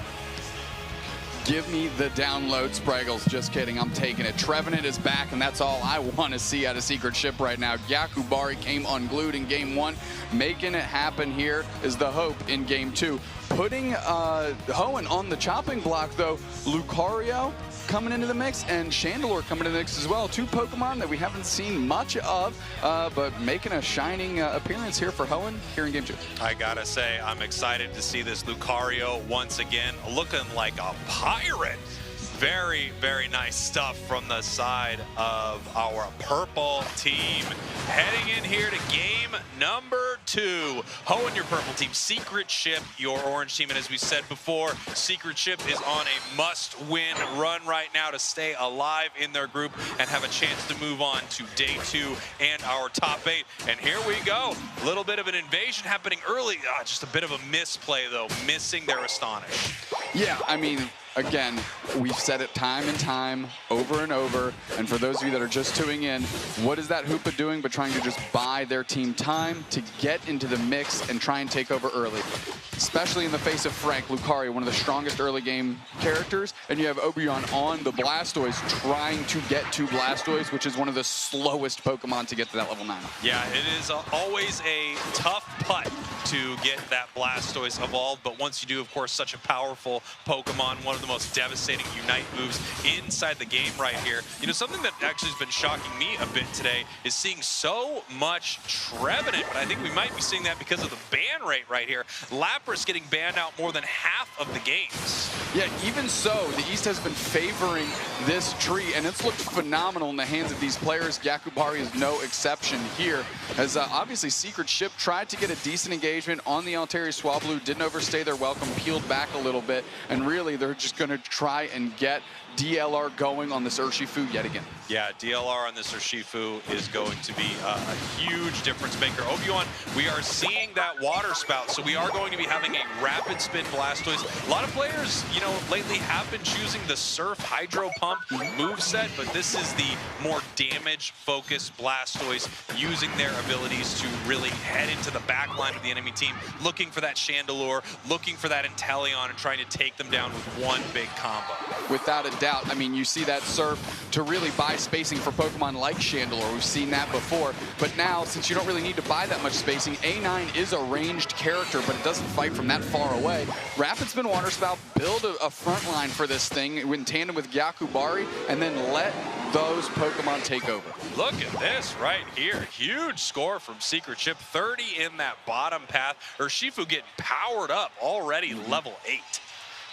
Give me the download, Spraggles. Just kidding, I'm taking it. Trevenant is back, and that's all I want to see out of Secret Ship right now. Yakubari came unglued in game 1. Making it happen here is the hope in game 2. Putting Hoenn on the chopping block, though. Lucario coming into the mix, and Chandelure coming into the mix as well. 2 Pokemon that we haven't seen much of, but making a shining appearance here for Hoenn here in game 2. I gotta say, I'm excited to see this Lucario once again looking like a pirate. Very, very nice stuff from the side of our purple team. Heading in here to game number 2. Hoenn, your purple team. Secret Ship, your orange team. And as we said before, Secret Ship is on a must-win run right now to stay alive in their group and have a chance to move on to day 2 and our top 8. And here we go. A little bit of an invasion happening early. Just a bit of a misplay, though. Missing their Astonish. Yeah, I mean, again, we've said it time and time, over and over, and for those of you that are just tuning in, what is that Hoopa doing but trying to just buy their team time to get into the mix and try and take over early? Especially in the face of Frank, Lucario, one of the strongest early game characters, and you have Obeon on the Blastoise trying to get to Blastoise, which is one of the slowest Pokemon to get to that level 9. Yeah, it is always a tough putt to get that Blastoise evolved, but once you do, of course, such a powerful Pokemon, one of the most devastating Unite moves inside the game right here. You know, something that actually has been shocking me a bit today is seeing so much Trevenant, but I think we might be seeing that because of the ban rate right here. Lapras getting banned out more than half of the games. Yeah, even so, the East has been favoring this tree, and it's looked phenomenal in the hands of these players. Yakubari is no exception here, as obviously Secret Ship tried to get a decent engagement on the Altaria Swablu, didn't overstay their welcome, peeled back a little bit, and really they're just going to try and get DLR going on this Urshifu yet again. Yeah, DLR on this Urshifu is going to be a huge difference maker. Obi-Wan, we are seeing that water spout, so we are going to be having a rapid spin Blastoise. A lot of players, you know, lately have been choosing the Surf Hydro Pump moveset, but this is the more damage-focused Blastoise, using their abilities to really head into the back line of the enemy team, looking for that Chandelure, looking for that Inteleon, and trying to take them down with one big combo. Without a doubt, I mean, you see that Surf to really buy spacing for Pokemon like Chandelure. We've seen that before, but now, since you don't really need to buy that much spacing, A9 is a ranged character, but it doesn't fight from that far away. Rapid Spin Water Spout, build a front line for this thing in tandem with Gyakubari, and then let those Pokemon take over. Look at this right here. Huge score from Secret Chip, 30 in that bottom path. Urshifu getting powered up already, level 8.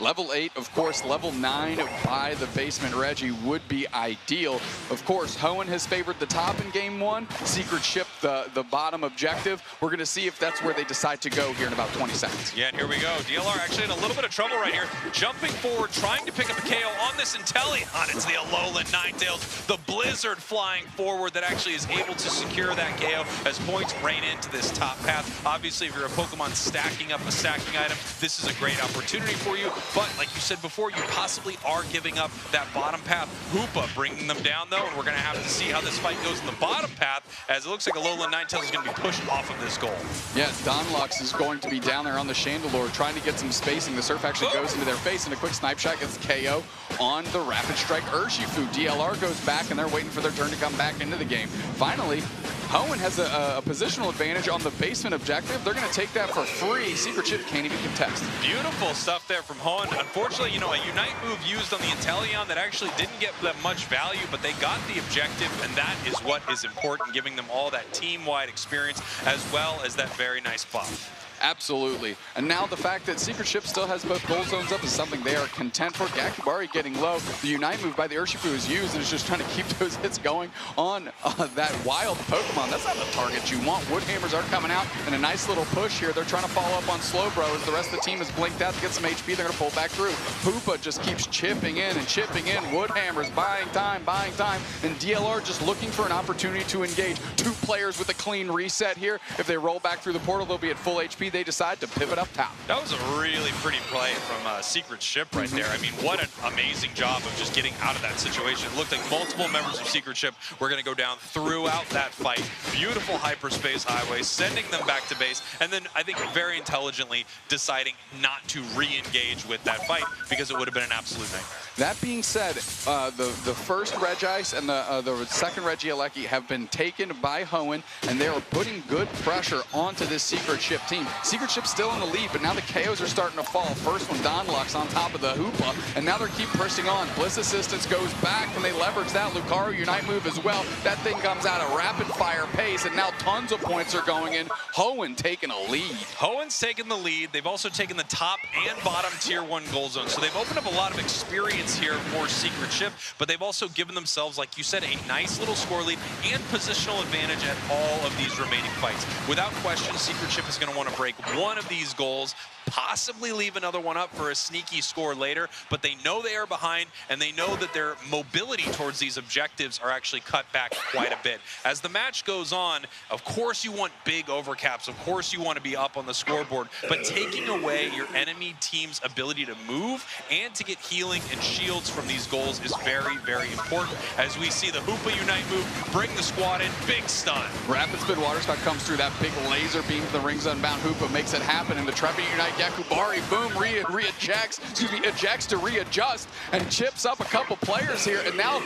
Level 8, of course, level 9 by the Basement Reggie would be ideal. Of course, Hoenn has favored the top in game 1. Secret Chip, the bottom objective. We're going to see if that's where they decide to go here in about 20 seconds. Yeah, and here we go. DLR actually in a little bit of trouble right here. Jumping forward, trying to pick up a KO on this Inteleon. It's the Alolan Ninetales. The Blizzard flying forward that actually is able to secure that KO as points rain into this top path. Obviously, if you're a Pokemon stacking up a stacking item, this is a great opportunity for you. But like you said before, you possibly are giving up that bottom path. Hoopa bringing them down, though, and we're going to have to see how this fight goes in the bottom path, as it looks like Alolan Ninetales is going to be pushed off of this goal. Yeah, Donlux is going to be down there on the Chandelure trying to get some spacing. The Surf actually goes into their face, and a quick snipe shot gets KO on the Rapid Strike Urshifu. DLR goes back, and they're waiting for their turn to come back into the game. Finally, Hoenn has a positional advantage on the basement objective. They're going to take that for free. Secret Chip can't even contest. Beautiful stuff there from Hoenn. Unfortunately, you know, a Unite move used on the Inteleon that actually didn't get that much value, but they got the objective, and that is what is important, giving them all that team-wide experience as well as that very nice buff. Absolutely. And now the fact that Secret Chip still has both goal zones up is something they are content for. Gyakubari getting low. The Unite move by the Urshifu is used and is just trying to keep those hits going on that wild Pokemon. That's not the target you want. Woodhammers are coming out in a nice little push here. They're trying to follow up on Slowbro as the rest of the team is blinked out to get some HP. They're going to pull back through. Hoopa just keeps chipping in and chipping in. Woodhammers buying time. And DLR just looking for an opportunity to engage. 2 players with a clean reset here. If they roll back through the portal, they'll be at full HP. They decide to pivot up top. That was a really pretty play from Secret Chip right there. I mean, what an amazing job of just getting out of that situation. It looked like multiple members of Secret Chip were going to go down throughout that fight. Beautiful hyperspace highway, sending them back to base, and then I think very intelligently deciding not to re-engage with that fight because it would have been an absolute nightmare. That being said, the first Regice and the second Regieleki have been taken by Hoenn, and they are putting good pressure onto this Secret Chip team. Secret Chip's still in the lead, but now the KOs are starting to fall. First one, Donlux on top of the Hoopa, and now they keep pressing on. Bliss Assistance goes back, and they leverage that Lucario Unite move as well. That thing comes out at rapid fire pace, and now tons of points are going in. Hoenn taking a lead. Hoenn's taken the lead. They've also taken the top and bottom tier 1 goal zone, so they've opened up a lot of experience here for Secret Chip, but they've also given themselves, like you said, a nice little score lead and positional advantage at all of these remaining fights. Without question, Secret Chip is going to want to break one of these goals, possibly leave another one up for a sneaky score later, but they know they are behind, and they know that their mobility towards these objectives are actually cut back quite a bit. As the match goes on, of course you want big overcaps, of course you want to be up on the scoreboard, but taking away your enemy team's ability to move and to get healing and shields from these goals is very, very important. As we see the Hoopa Unite move, bring the squad in, big stun. Rapid Spin Water Spout comes through, that big laser beam to the Rings Unbound. Hoopa makes it happen, and the Trevenant Unite Gyakubari, boom, ejects to readjust, and chips up a couple players here, and now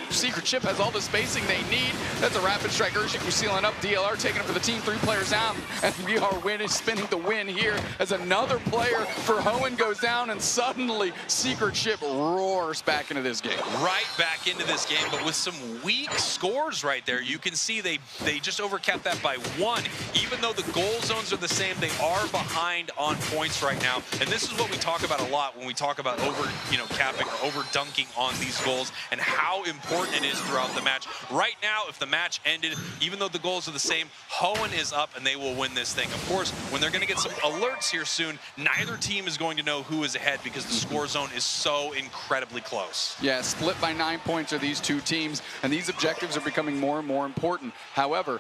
Secret Chip has all the spacing they need. That's a Rapid Strike Urshifu sealing up. DLR taking it for the team, 3 players out, and we are spinning the win here as another player for Hoenn goes down, and suddenly Secret Chip roars back into this game. Right back into this game, but with some weak scores right there. You can see they just overcapped that by 1. Even though the goal zones are the same, they are behind on points right now. And this is what we talk about a lot when we talk about capping or over dunking on these goals and how important it is throughout the match. Right now, if the match ended, even though the goals are the same, Hoenn is up and they will win this thing. Of course, when they're going to get some alerts here soon, neither team is going to know who is ahead because the score zone is so incredibly incredibly close. Yeah, split by 9 points are these two teams, and these objectives are becoming more and more important. However,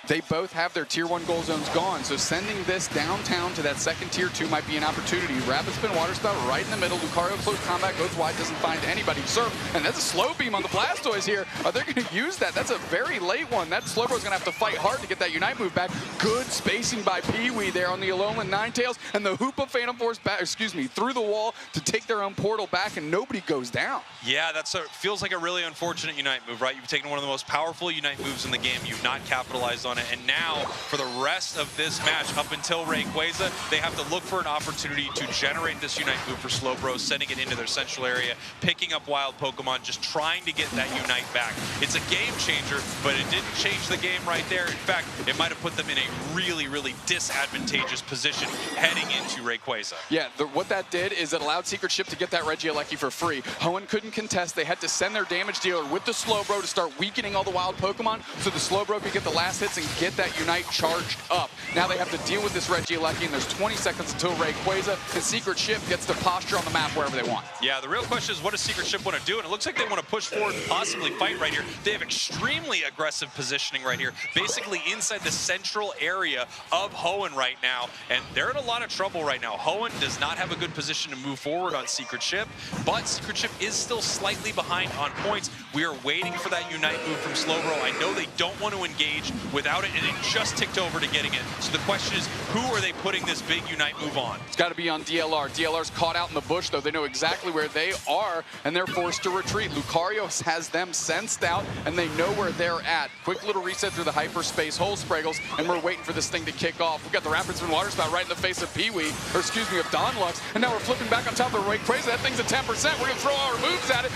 they both have their Tier 1 goal zones gone, so sending this downtown to that second Tier 2 might be an opportunity. Rapid Spin Water Spout right in the middle. Lucario close combat goes wide, doesn't find anybody to serve. And that's a slow beam on the Blastoise here. Are they going to use that? That's a very late one. That Slowbro's going to have to fight hard to get that Unite move back. Good spacing by Pee-wee there on the Alolan Ninetales. And the Hoopa Phantom Force back, through the wall to take their own portal back, and nobody goes down. Yeah, feels like a really unfortunate Unite move, right? You've taken one of the most powerful Unite moves in the game. You've not capitalized on it. And now, for the rest of this match, up until Rayquaza, they have to look for an opportunity to generate this Unite move for Slowbro, sending it into their central area, picking up wild Pokemon, just trying to get that Unite back. It's a game changer, but it didn't change the game right there. In fact, it might have put them in a really, really disadvantageous position heading into Rayquaza. Yeah, what that did is it allowed Secret Ship to get that Regieleki for free. Hoenn couldn't contest. They had to send their damage dealer with the Slowbro to start weakening all the wild Pokemon so the Slowbro could get the last hits and get that Unite charged up. Now they have to deal with this Regieleki, and there's 20 seconds until Rayquaza, and Secret Ship gets to posture on the map wherever they want. Yeah, the real question is, what does Secret Ship want to do? And it looks like they want to push forward and possibly fight right here. They have extremely aggressive positioning right here, basically inside the central area of Hoenn right now, and they're in a lot of trouble right now. Hoenn does not have a good position to move forward on Secret Ship, but Secret Ship is still slightly behind on points. We are waiting for that Unite move from Slowbro. I know they don't want to engage without it, and it just ticked over to getting it. So the question is, who are they putting this big Unite move on? It's got to be on DLR. DLR's caught out in the bush, though. They know exactly where they are, and they're forced to retreat. Lucario has them sensed out, and they know where they're at. Quick little reset through the hyperspace hole, Spraggles, and we're waiting for this thing to kick off. We've got the Rapid Spin Water Spout right in the face of Pee-wee, or excuse me, of Donlux, and now we're flipping back on top of the Rayquaza. That thing's at 10%. We're going to throw our moves at it.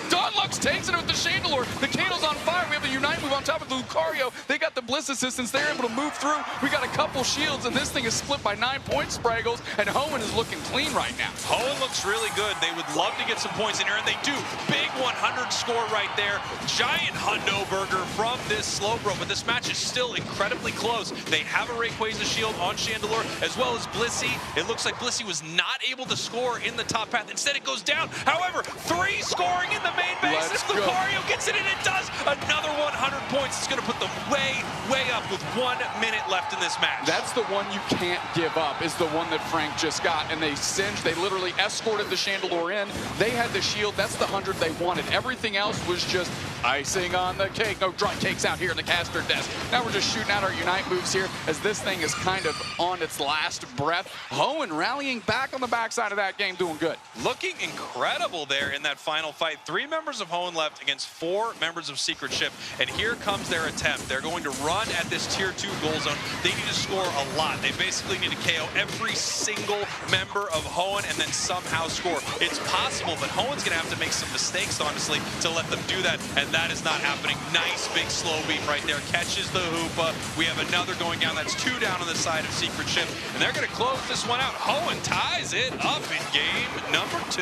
Donlux takes it with the Chandelure. The Candle's on fire. We have the Unite move on top of the Lucario. They got the Bliss assistance. They're able to move through. We got a couple shields, and this thing is split by 9 points, Spraggles, and Hoenn is looking clean right now. Hoenn looks really good. They would love to get some points in here, and they do. Big 100 score right there. Giant hundo burger from this Slowbro, but this match is still incredibly close. They have a Rayquaza shield on Chandelure, as well as Blissey. It looks like Blissey was not able to score in the top path. Instead, it goes down. However, 3 scoring in the main base. If Lucario gets it in, it does. Another 100 points. It's going to put them way, way up with 1 minute left in this match. That's the one you can't give up, is the one that Frank just got, and they singed. They literally escorted the Chandelure in. They had the shield. That's the 100 they wanted. Everything else was just icing on the cake. No, dry cake's out here in the caster desk. Now we're just shooting out our Unite moves here as this thing is kind of on its last breath. Hoenn rallying back on the backside of that game, doing good. Looking incredible there in that final fight. 3 members of Hoenn left against 4 members of Secret Ship, and here comes their attempt. They're going to run at this Tier 2 goal zone. They need to score a lot. They basically need to KO every single member of Hoenn and then somehow score. It's possible, but Hoenn's going to have to make some mistakes, honestly, to let them do that, and that is not happening. Nice big slow beam right there. Catches the Hoopa. We have another going down. That's 2 down on the side of Secret Ship, and they're going to close this one out. Hoenn ties it up in game number 2.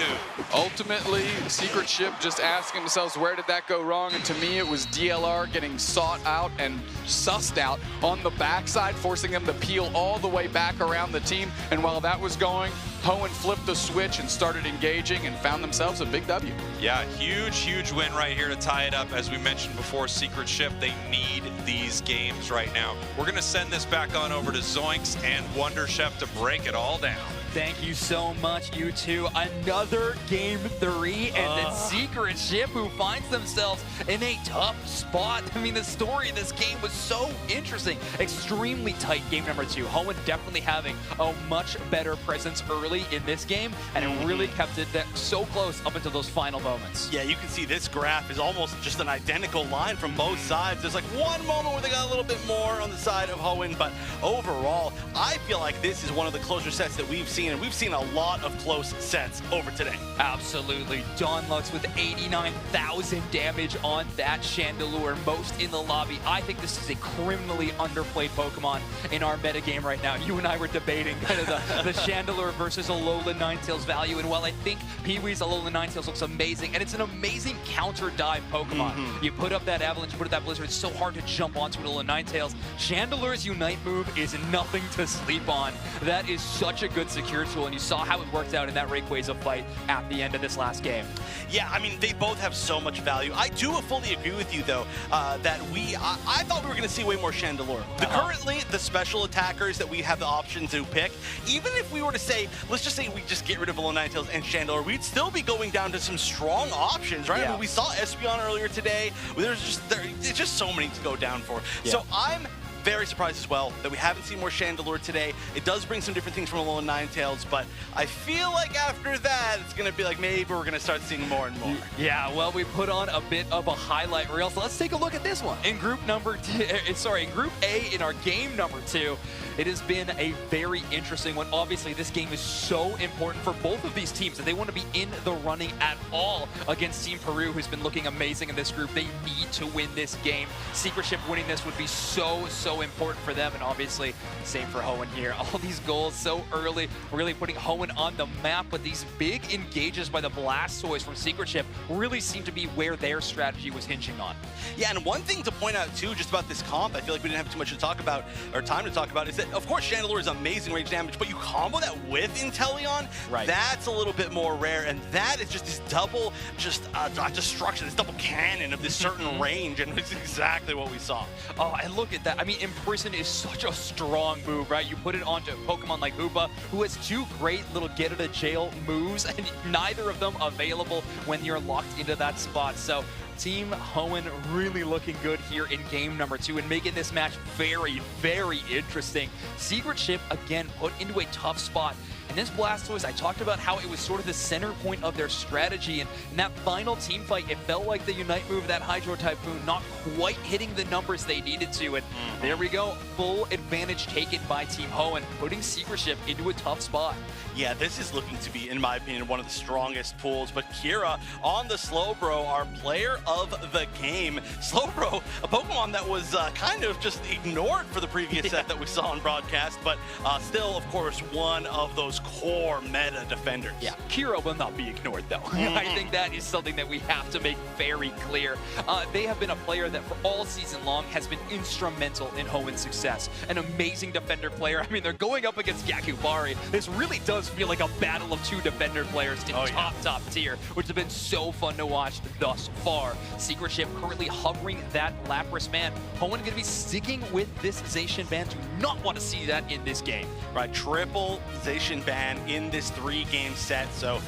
Ultimately, Secret Ship just asking themselves, where did that go wrong? And to me, it was DLR getting sought out and sussed out on the backside, forcing them to peel all the way back around the team. And while that was going, Hoenn flipped the switch and started engaging and found themselves a big W. Yeah, huge, huge win right here to tie it up. As we mentioned before, Secret Ship, they need these games right now. We're going to send this back on over to Zoinks and Wonder Chef to break it all down. Thank you so much, you two. Another game 3, and then Secret Ship, who finds themselves in a tough spot. I mean, the story of this game was so interesting. Extremely tight game number 2. Hoenn definitely having a much better presence early in this game, and it really kept it so close up until those final moments. Yeah, you can see this graph is almost just an identical line from both sides. There's like one moment where they got a little bit more on the side of Hoenn, but overall, I feel like this is one of the closer sets that we've seen, and we've seen a lot of close sets over today. Absolutely. Donlux with 89,000 damage on that Chandelure, most in the lobby. I think this is a criminally underplayed Pokemon in our metagame right now. You and I were debating kind of the Chandelure versus Alolan Ninetales value, and while I think Pee-wee's Alolan Ninetales looks amazing, and it's an amazing counter dive Pokemon. You put up that Avalanche, you put up that Blizzard, it's so hard to jump onto an Alolan Ninetales. Chandelure's Unite move is nothing to sleep on. That is such a good security Cure tool, and you saw how it worked out in that Rayquaza fight at the end of this last game. Yeah, I mean, they both have so much value. I do fully agree with you, though, that I thought we were going to see way more Chandelure. Currently, the special attackers that we have the option to pick, even if we were to say, let's just say we just get rid of Alolan Ninetales and Chandelure, we'd still be going down to some strong options, right? Yeah. I mean, we saw Espeon earlier today. There's just so many to go down for. Yeah. So I'm very surprised as well that we haven't seen more Chandelure today. It does bring some different things from Alolan Ninetales, but I feel like after that, it's going to be like maybe we're going to start seeing more and more. Yeah, well, we put on a bit of a highlight reel, so let's take a look at this one. In group A, in our game number 2, it has been a very interesting one. Obviously, this game is so important for both of these teams that they want to be in the running at all against Team Peru, who's been looking amazing in this group. They need to win this game. Secret Ship winning this would be so important for them, and obviously, same for Hoenn here. All these goals so early, really putting Hoenn on the map, but these big engages by the Blastoise from Secret Ship really seem to be where their strategy was hinging on. Yeah, and one thing to point out, too, just about this comp, I feel like we didn't have too much to talk about, or time to talk about, is that, of course, Chandelure is amazing range damage, but you combo that with Inteleon, right, that's a little bit more rare, and that is just this double, destruction, this double cannon of this certain range, and it's exactly what we saw. Oh, and look at that. I mean, Imprison is such a strong move, right? You put it onto Pokemon like Hoopa, who has 2 great little get-out-of-jail moves, and neither of them available when you're locked into that spot. So Team Hoenn really looking good here in game number 2 and making this match very interesting. Secret Ship, again, put into a tough spot. And this Blastoise, I talked about how it was sort of the center point of their strategy. And in that final team fight, it felt like the Unite move, that Hydro Typhoon, not quite hitting the numbers they needed to. And there we go, full advantage taken by Team Hoenn, putting Secret Ship into a tough spot. Yeah, this is looking to be, in my opinion, one of the strongest pools. But Kira on the Slowbro, our player of the game. Slowbro, a Pokemon that was kind of just ignored for the previous set that we saw on broadcast, but still, of course, one of those core meta defenders. Yeah, Kira will not be ignored, though. I think that is something that we have to make very clear. They have been a player that for all season long has been instrumental in Hoenn's success. An amazing defender player. I mean, they're going up against Yakubari. This really does feel like a battle of 2 defender players in top tier, which have been so fun to watch thus far. Secret Ship currently hovering that Lapras man. Hoenn going to be sticking with this Zacian ban. Do not want to see that in this game. Right, triple Zacian ban in this 3-game set. So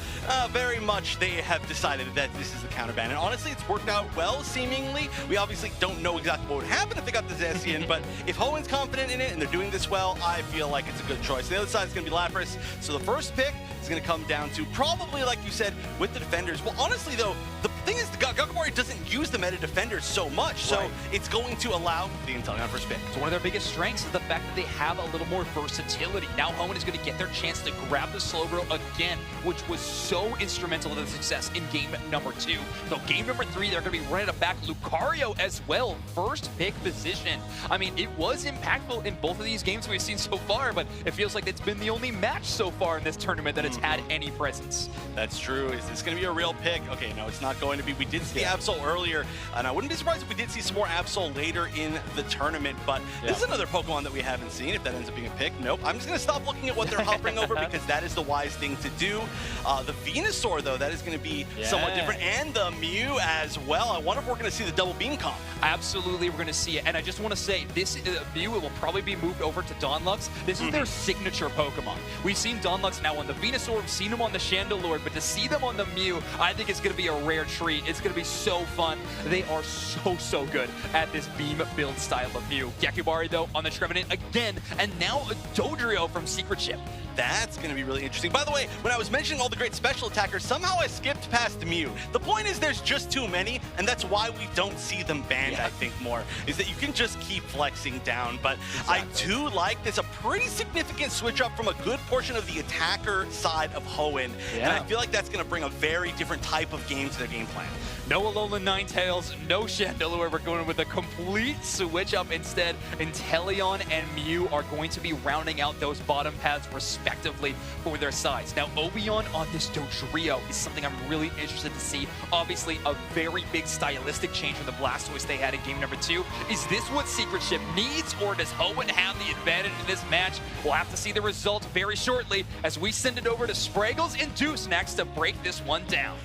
very much they have decided that this is the counter ban. And honestly, it's worked out well, seemingly. We obviously don't know exactly what would happen if they got the Zacian, but if Hoenn's confident in it and they're doing this well, I feel like it's a good choice. The other side is going to be Lapras. So the first pick is going to come down to probably, like you said, with the defenders. Well, honestly, though, the thing is, Yakubari doesn't use the meta defenders so much, so it's going to allow the Inteleon first pick. So one of their biggest strengths is the fact that they have a little more versatility. Now Hoenn is going to get their chance to grab the Slowbro again, which was so instrumental to the success in game number 2. So game number 3, they're going to be running it back Lucario as well, first pick position. I mean, it was impactful in both of these games we've seen so far, but it feels like it's been the only match so far in this tournament that it's had any presence. That's true. Is this going to be a real pick? Okay, no, it's not going to be. We did see Absol earlier, and I wouldn't be surprised if we did see some more Absol later in the tournament, but this is another Pokemon that we haven't seen, if that ends up being a pick. Nope. I'm just going to stop looking at what they're hovering over because that is the wise thing to do. The Venusaur, though, that is going to be somewhat different, and the Mew as well. I wonder if we're going to see the double beam comp. Absolutely, we're going to see it. And I just want to say, this Mew will probably be moved over to Donlux. This is their signature Pokemon. We've seen Donlux now on the Venusaur, we've seen him on the Chandelure, but to see them on the Mew, I think it's going to be a rare treat. It's going to be so fun. They are so good at this beam build style of Mew. Yakubari, though, on the Trevenant again, and now a Dodrio from Secret Ship. That's going to be really interesting. By the way, when I was mentioning all the great special attackers, somehow I skipped past Mew. The point is there's just too many, and that's why we don't see them banned, I think, more, is that you can just keep flexing down. But I do like this, a pretty significant switch up from a good portion of the attacker side of Hoenn. And I feel like that's going to bring a very different type of game to their game plan. No Alolan Ninetales, no Chandelure. We're going with a complete switch up instead. Inteleon and Mew are going to be rounding out those bottom paths respectively for their sides. Now, Obeon on this Dodrio is something I'm really interested to see. Obviously, a very big stylistic change from the Blastoise they had in game number 2. Is this what Secret Ship needs, or does Hoenn have the advantage in this match? We'll have to see the result very shortly as we send it over to Spraggles and Deuce next to break this one down.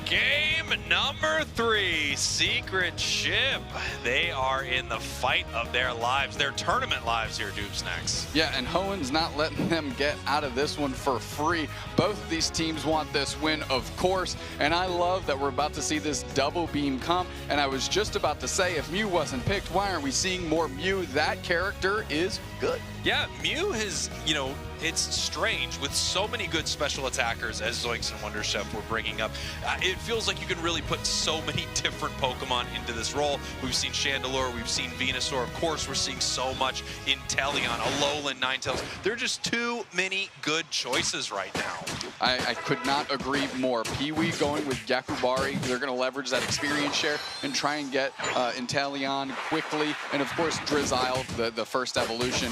Game number 3, Secret Ship. They are in the fight of their lives, their tournament lives here, Doobsnacks. Yeah, and Hoenn's not letting them get out of this one for free. Both of these teams want this win, of course, and I love that we're about to see this double beam come. And I was just about to say, if Mew wasn't picked, why aren't we seeing more Mew? That character is good. Yeah, Mew is, you know, it's strange with so many good special attackers as Zoinks and Wonder Chef were bringing up. It feels like you can really put so many different Pokemon into this role. We've seen Chandelure, we've seen Venusaur. Of course, we're seeing so much Inteleon, Alolan, Ninetales. There are just too many good choices right now. I could not agree more. Pee-wee going with Yakubari. They're going to leverage that experience share and try and get Inteleon quickly. And of course, Drizzile, the first evolution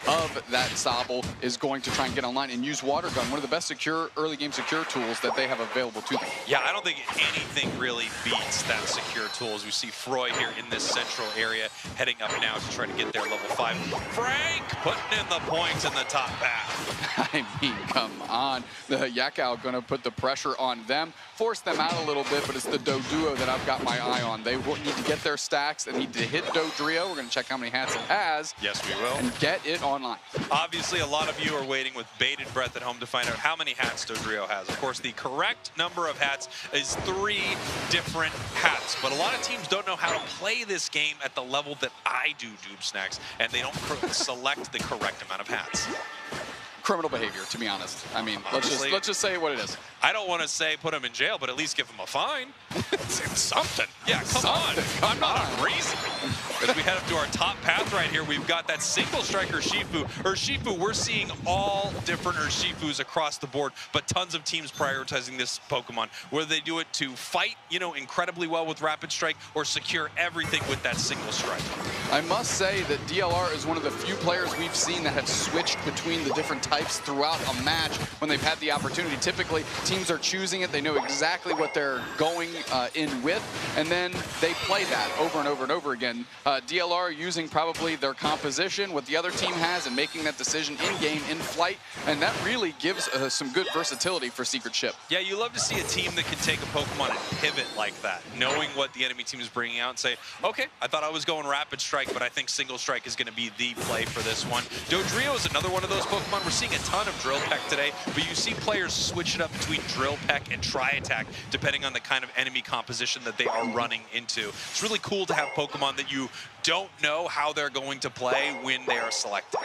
of that Sobble, is going to try and get online and use Water Gun, one of the best secure early game secure tools that they have available to them. Yeah, I don't think anything really beats that secure tools. We see Froy here in this central area, heading up now to try to get their level 5. Frank putting in the points in the top path. I mean, come on. The Yakao going to put the pressure on them, force them out a little bit, but it's the Doduo that I've got my eye on. They need to get their stacks. They need to hit Dodrio. We're going to check how many hats it has. Yes, we will. And get it online. Obviously, a lot of you are waiting with bated breath at home to find out how many hats Dodrio has. Of course, the correct number of hats is 3 different hats, but a lot of teams don't know how to play this game at the level that I do, Doobsnacks, and they don't select the correct amount of hats. Criminal behavior, to be honest. I mean, let's just say what it is. I don't want to say put him in jail, but at least give him a fine. Something. Yeah, come on. I'm not crazy. As we head up to our top path right here, we've got that single strike Urshifu. Urshifu, we're seeing all different Urshifus across the board, but tons of teams prioritizing this Pokemon, whether they do it to fight, you know, incredibly well with Rapid Strike or secure everything with that single strike. I must say that DLR is one of the few players we've seen that have switched between the different types throughout a match when they've had the opportunity. Typically, teams are choosing it. They know exactly what they're going in with, and then they play that over and over and over again. DLR using probably their composition, what the other team has, and making that decision in-game, in flight, and that really gives some good versatility for Secret Ship. Yeah, you love to see a team that can take a Pokemon and pivot like that, knowing what the enemy team is bringing out and say, okay, I thought I was going Rapid Strike, but I think Single Strike is going to be the play for this one. Dodrio is another one of those Pokemon. We're seeing a ton of Drill Peck today, but you see players switch it up between Drill Peck and Tri-Attack, depending on the kind of enemy composition that they are running into. It's really cool to have Pokemon that you don't know how they're going to play when they are selected.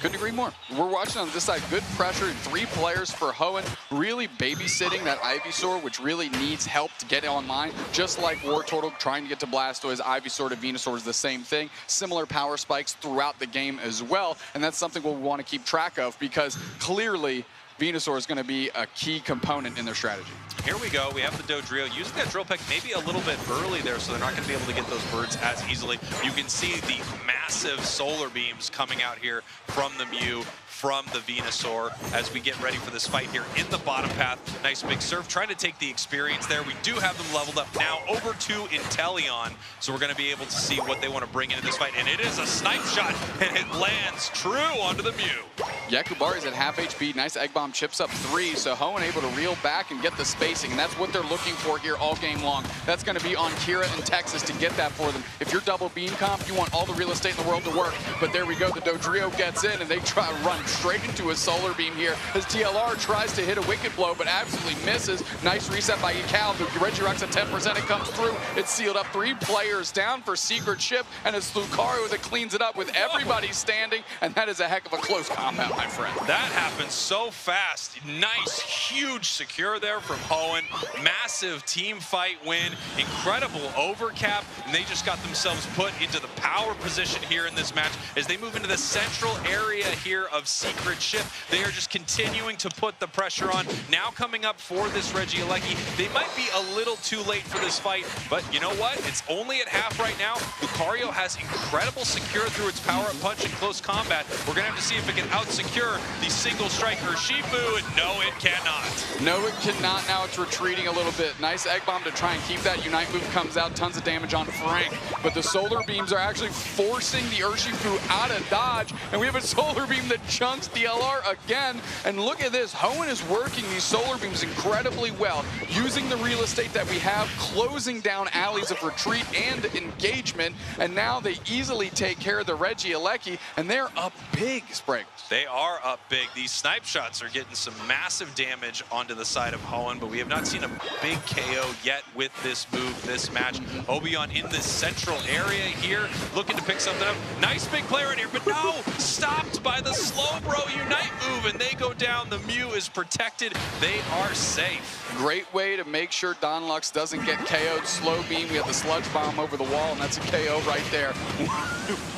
Couldn't agree more. We're watching on this side, good pressure, 3 players for Hoenn, really babysitting that Ivysaur, which really needs help to get online. Just like Wartortle trying to get to Blastoise, Ivysaur to Venusaur is the same thing. Similar power spikes throughout the game as well, and that's something we'll want to keep track of because clearly Venusaur is going to be a key component in their strategy. Here we go. We have the Dodrio using that Drill Peck maybe a little bit early there, so they're not going to be able to get those birds as easily. You can see the massive solar beams coming out here from the Mew, from the Venusaur as we get ready for this fight here in the bottom path. Nice big surf, trying to take the experience there. We do have them leveled up now over to Inteleon, so we're going to be able to see what they want to bring into this fight. And it is a snipe shot, and it lands true onto the Mew. Yakubari's at half HP. Nice Egg Bomb chips up 3, so Hoenn able to reel back and get the spacing, and that's what they're looking for here all game long. That's going to be on Kira and Texas to get that for them. If you're double beam comp, you want all the real estate in the world to work, but there we go. The Dodrio gets in, and they try to run straight into a solar beam here as DLR tries to hit a wicked blow, but absolutely misses. Nice reset by Ekal. The Regirock's at 10%. It comes through. It's sealed up. 3 players down for Secret Ship, and it's Lucario that cleans it up with everybody standing, and that is a heck of a close combat, my friend. That happened so fast. Nice, huge secure there from Hoenn. Massive team fight win. Incredible overcap, and they just got themselves put into the power position here in this match as they move into the central area here of Secret Ship. They are just continuing to put the pressure on. Now coming up for this Regieleki, they might be a little too late for this fight, but you know what? It's only at half right now. Lucario has incredible secure through its power-up punch in close combat. We're gonna have to see if it can out-secure the single strike Urshifu, and no, it cannot. No, it cannot. Now it's retreating a little bit. Nice egg bomb to try and keep that. Unite move comes out, tons of damage on Frank, but the solar beams are actually forcing the Urshifu out of dodge, and we have a solar beam that chunks DLR again. And look at this, Hoenn is working these solar beams incredibly well, using the real estate that we have, closing down alleys of retreat and engagement, and now they easily take care of the Regieleki, and they're up big, Sprague. They are up big. These snipe shots are getting some massive damage onto the side of Hoenn, but we have not seen a big KO yet with this move, this match. Obion in this central area here, looking to pick something up. Nice big player in here, but no! Stopped by the Slowbro Unite move, and they go down. The Mew is protected. They are safe. Great way to make sure Don Lux doesn't get KO'd. Slow beam, we have the sludge bomb over the wall, and that's a KO right there.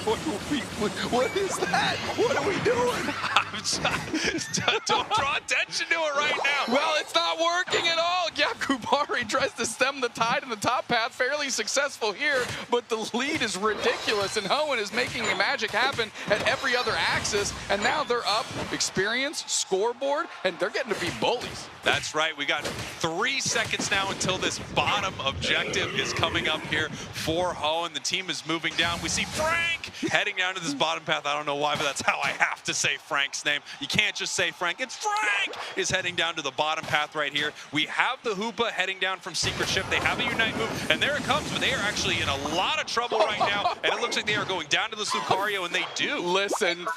What is that? What are we doing? Don't draw attention to it right now. Well, it's not working at all. Yakubari tries to stem the tide in the top path, fairly successful here, but the lead is ridiculous, and Hoenn is making the magic happen at every other axis, and now they're up experience, scoreboard, and they're getting to be bullies. That's right. We got 3 seconds now until this bottom objective is coming up here for Hoenn. The team is moving down. We see Frank heading down to this bottom path. I don't know why, but that's how I have to say Frank's name. You can't just say Frank. It's Frank is heading down to the bottom path right here. We have the Hoopa heading down from Secret Ship. They have a Unite move, and there it comes, but they are actually in a lot of trouble right now, and it looks like they are going down to this Lucario, and they do. Listen,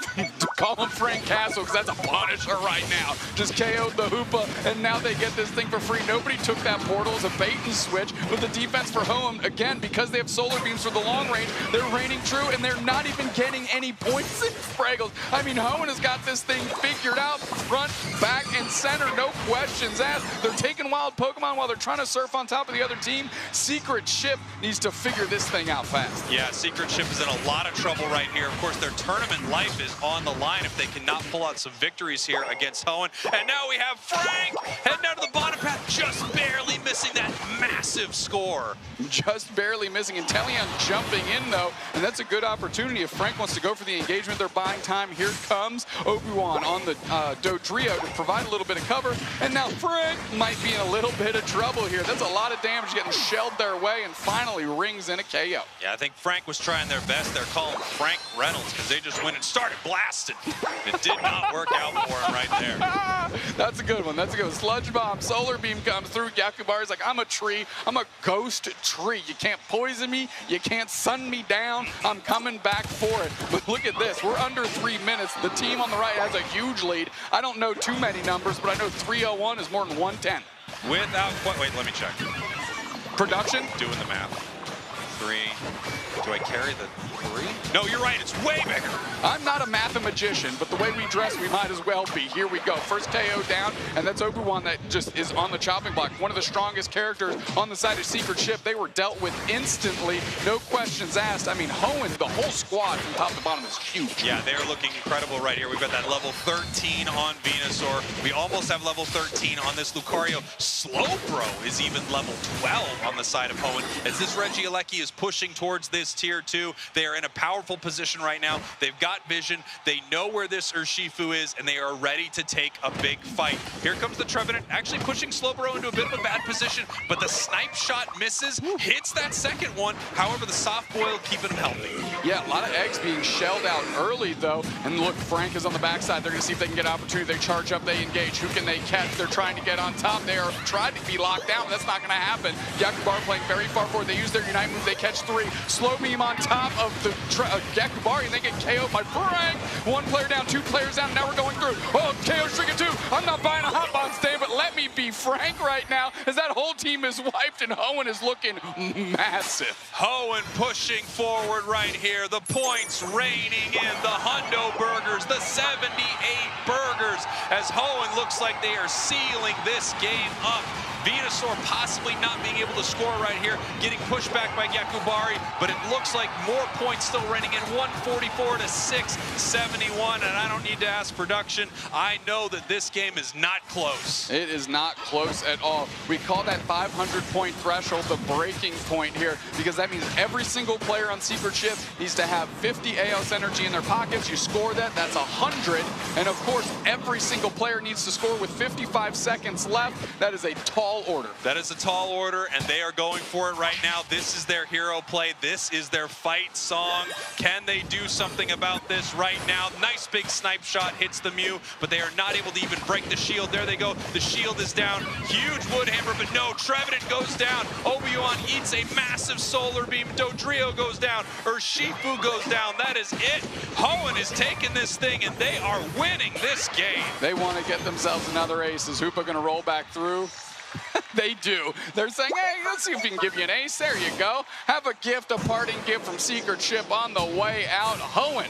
call him Frank Castle, because that's a punisher right now. Just KO'd the Hoopa, and now they get this thing for free. Nobody took that portal as a bait and switch, but the defense for Hoenn, again, because they have solar beams for the long range, they're reigning true, and they're not even getting any points in Fraggles. I mean, Hoenn has got this thing figured out, front, back, and center, no questions asked. They're taking wild Pokemon while they're trying to surf on top of the other team. Secret Ship needs to figure this thing out fast. Yeah, Secret Ship is in a lot of trouble right here. Of course, their tournament life is on the line if they cannot pull out some victories here against Hoenn. And now we have Frank heading down to the bottom path, just barely missing that massive score. Just barely missing. Inteleon jumping in, though, and that's a good opportunity. If Frank wants to go for the engagement, they're buying time. Here comes Obi-Wan on the Dodrio to provide a little bit of cover, and now Frank might be in a little bit of trouble here. That's a lot of damage getting shelled their way, and finally rings in a KO. Yeah, I think Frank was trying their best. They're calling Frank Reynolds because they just went and started blasting. It did not work out for him right there. That's a good one. That's a good one. Sludge bomb, solar beam comes through. Yakubari's like, I'm a tree. I'm a ghost tree. You can't poison me. You can't sun me down. I'm coming back for it. But look at this. We're under 3 minutes. The team on the right has a huge lead. I don't know too many numbers, but I know 301 is more than 110. Without quite, wait, let me check. Production? Doing the math. 3. Do I carry the 3? No, you're right. It's way bigger. I'm not a mathematician, but the way we dress, we might as well be. Here we go. First KO down, and that's Obi-Wan that just is on the chopping block. One of the strongest characters on the side of Secret Ship. They were dealt with instantly. No questions asked. I mean, Hoenn, the whole squad from top to bottom is huge. Yeah, they're looking incredible right here. We've got that level 13 on Venusaur. We almost have level 13 on this Lucario. Slowbro is even level 12 on the side of Hoenn. As this Regieleki is pushing towards this tier 2, they are in a powerful position right now. They've got vision. They know where this Urshifu is, and they are ready to take a big fight. Here comes the Trevenant, actually pushing Slowbro into a bit of a bad position, but the snipe shot misses, hits that second one. However, the soft boil keeping him healthy. Yeah, a lot of eggs being shelled out early, though. And look, Frank is on the backside. They're going to see if they can get an opportunity. They charge up, they engage. Who can they catch? They're trying to get on top. They are trying to be locked down, but that's not going to happen. Yakubar playing very far forward. They use their Unite move. They catch 3. Slow beam on top of the Yakubari, and they get KO'd by Frank. 1 player down, 2 players down. Now we're going through. Oh, KO Stricken 2. I'm not buying a hot bomb stay, but let me be Frank right now, as that whole team is wiped, and Hoenn is looking massive. Hoenn pushing forward right here. The points raining in. The Hundo Burgers, the 78 Burgers, as Hoenn looks like they are sealing this game up. Venusaur possibly not being able to score right here, getting pushed back by Yakubari, but it looks like more points still raining in, 144 to 671, and I don't need to ask production. I know that this game is not close. It is not close at all. We call that 500-point threshold the breaking point here, because that means every single player on Secret Ship needs to have 50 AOS energy in their pockets. You score that, that's 100. And of course, every single player needs to score with 55 seconds left. That is a tall order. That is a tall order, and they are going for it right now. This is their hero play. This is their fight song. Can they do something about this right now? Nice big snipe shot hits the Mew, but they are not able to even break the shield. There they go. The shield is down. Huge wood hammer, but no. Trevenant goes down. Obi-Wan eats a massive solar beam. Dodrio goes down. Urshifu goes down. That is it. Hoenn is taking this thing, and they are winning this game. They want to get themselves another ace. Is Hoopa going to roll back through? They do. They're saying, hey, let's see if we can give you an ace. There you go. Have a gift, a parting gift from Secret Ship on the way out. Hoenn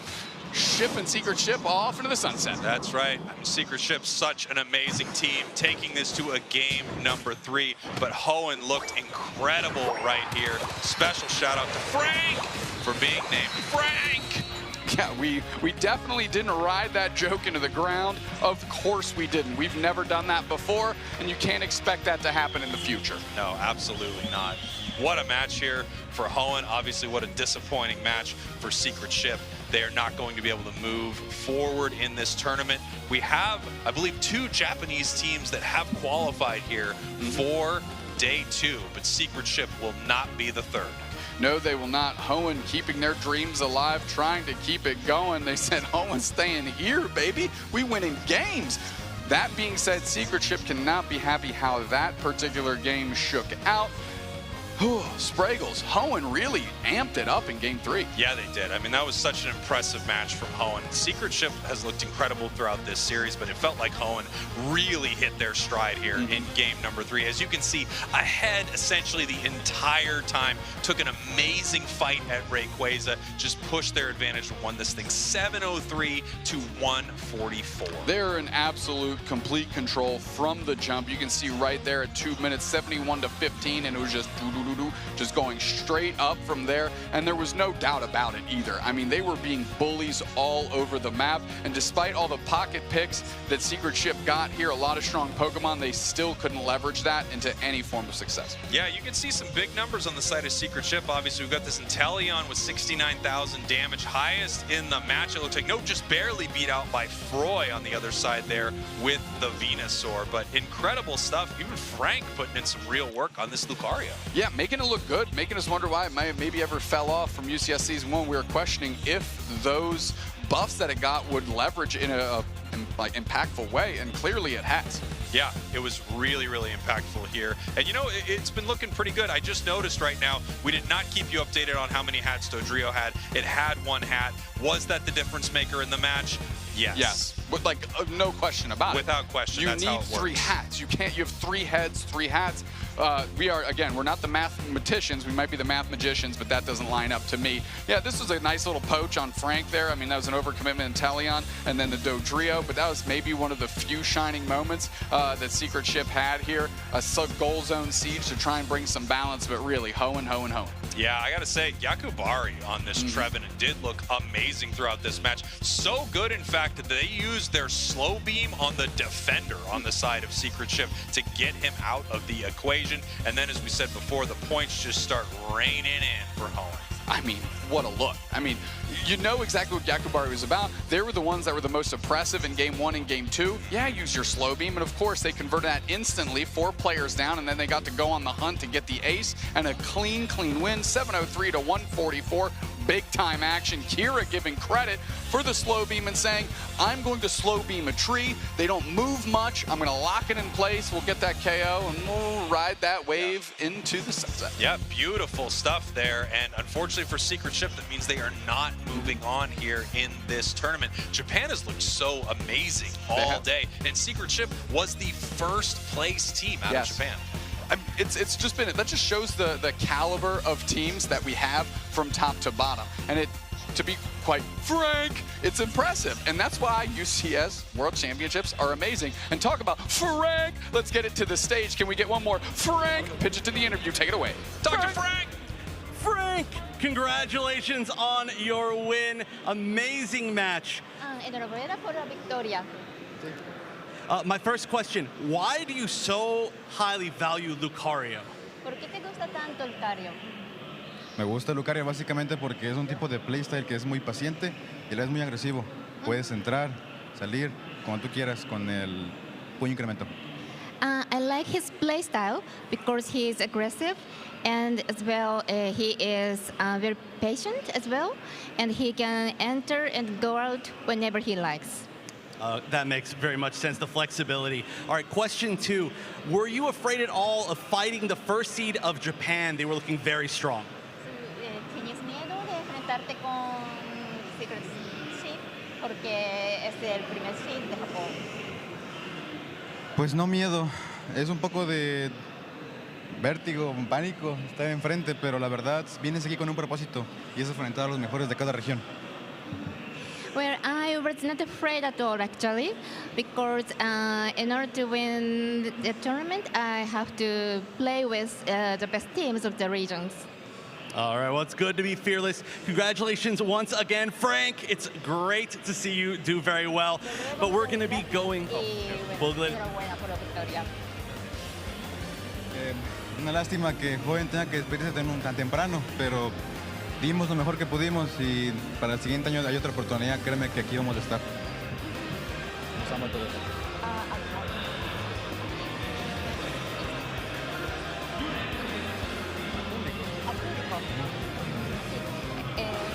shipping Secret Ship off into the sunset. That's right. I mean, Secret Ship's such an amazing team, taking this to a game number 3. But Hoenn looked incredible right here. Special shout out to Frank for being named Frank. Yeah, we definitely didn't ride that joke into the ground. Of course we didn't. We've never done that before, and you can't expect that to happen in the future. No, absolutely not. What a match here for Hoenn. Obviously, what a disappointing match for Secret Ship. They are not going to be able to move forward in this tournament. We have, I believe, 2 Japanese teams that have qualified here for day 2, but Secret Ship will not be the 3rd. No, they will not. Hoenn keeping their dreams alive, trying to keep it going. They said, Hoenn staying here, baby. We winning games. That being said, Secret Ship cannot be happy how that particular game shook out. Spraggles, Hoenn really amped it up in game 3. Yeah, they did. I mean, that was such an impressive match from Hoenn. Secret Ship has looked incredible throughout this series, but it felt like Hoenn really hit their stride here in game number 3. As you can see, ahead essentially the entire time, took an amazing fight at Rayquaza, just pushed their advantage and won this thing 703 to 144. They're in absolute complete control from the jump. You can see right there at 2 minutes, 71 to 15, and it was just going straight up from there, and there was no doubt about it either. I mean, they were being bullies all over the map, and despite all the pocket picks that Secret Ship got here, a lot of strong Pokemon, they still couldn't leverage that into any form of success. Yeah, you can see some big numbers on the side of Secret Ship. Obviously, we've got this Inteleon with 69,000 damage, highest in the match, it looks like. No, just barely beat out by Froy on the other side there with the Venusaur, but incredible stuff. Even Frank putting in some real work on this Lucario. Yeah, making it look good, making us wonder why it maybe ever fell off from UCS Season 1. We were questioning if those buffs that it got would leverage in a impactful way, and clearly it has. Yeah, it was really, really impactful here. And you know, it's been looking pretty good. I just noticed right now, we did not keep you updated on how many hats Dodrio had. It had 1 hat. Was that the difference maker in the match? Yes. Yes. With no question about it. Without question, you that's need how it works. 3 hats. You have 3 heads, 3 hats. We're not the mathematicians. We might be the math magicians, but that doesn't line up to me. Yeah, this was a nice little poach on Frank there. I mean, that was an overcommitment in Inteleon, and then the Dodrio, but that was maybe one of the few shining moments that Secret Ship had here. A goal zone siege to try and bring some balance, but really, Hoenn. Yeah, I gotta say, Yakubari on this Trevenant did look amazing throughout this match. So good, in fact, that they used their slow beam on the defender on the side of Secret Ship to get him out of the equation. And then, as we said before, the points just start raining in for Hoenn. I mean, what a look. I mean, you know exactly what Yakubari was about. They were the ones that were the most oppressive in game 1 and game 2. Yeah, use your slow beam, and of course they converted that instantly, 4 players down, and then they got to go on the hunt to get the ace, and a clean win, 703 to 144. Big time action. Kira giving credit for the slow beam and saying, I'm going to slow beam a tree. They don't move much. I'm going to lock it in place. We'll get that KO and we'll ride that wave into the sunset. Yeah, beautiful stuff there. And unfortunately for Secret Ship, that means they are not moving on here in this tournament. Japan has looked so amazing all day. And Secret Ship was the first place team out of Japan. It's just been, that just shows the caliber of teams that we have from top to bottom. And to be quite frank, it's impressive. And that's why UCS World Championships are amazing. And talk about Frank, let's get it to the stage. Can we get one more? Frank, pitch it to the interview. Take it away. Dr. Frank! Frank, congratulations on your win. Amazing match. Enhorabuena por la victoria. My first question, why do you so highly value Lucario? ¿Por qué te gusta tanto el Lucario? Me gusta Lucario básicamente porque es un tipo de playstyle que es muy paciente y él es muy agresivo. Puedes entrar, salir, como tú quieras con el puño incremento. I like his playstyle because he is aggressive and as well he is very patient as well and he can enter and go out whenever he likes. That makes very much sense, the flexibility. All right, question 2. Were you afraid at all of fighting the first seed of Japan? They were looking very strong. ¿Tienes miedo de enfrentarte con Secret Seed porque es el primer seed de Japón? Pues no miedo, es un poco de vértigo, un pánico estar enfrente, pero la verdad vienes aquí con un propósito y es enfrentar a los mejores de cada región. Well, I was not afraid at all actually, because in order to win the tournament, I have to play with the best teams of the regions. All right, well, it's good to be fearless. Congratulations once again, Frank. It's great to see you do very well. But we're going to be going... Una lástima que joven tenga que despedirse tan temprano, pero dimos lo mejor que pudimos y para el siguiente año hay otra oportunidad. Créeme que aquí vamos a estar. Nos amo a todos.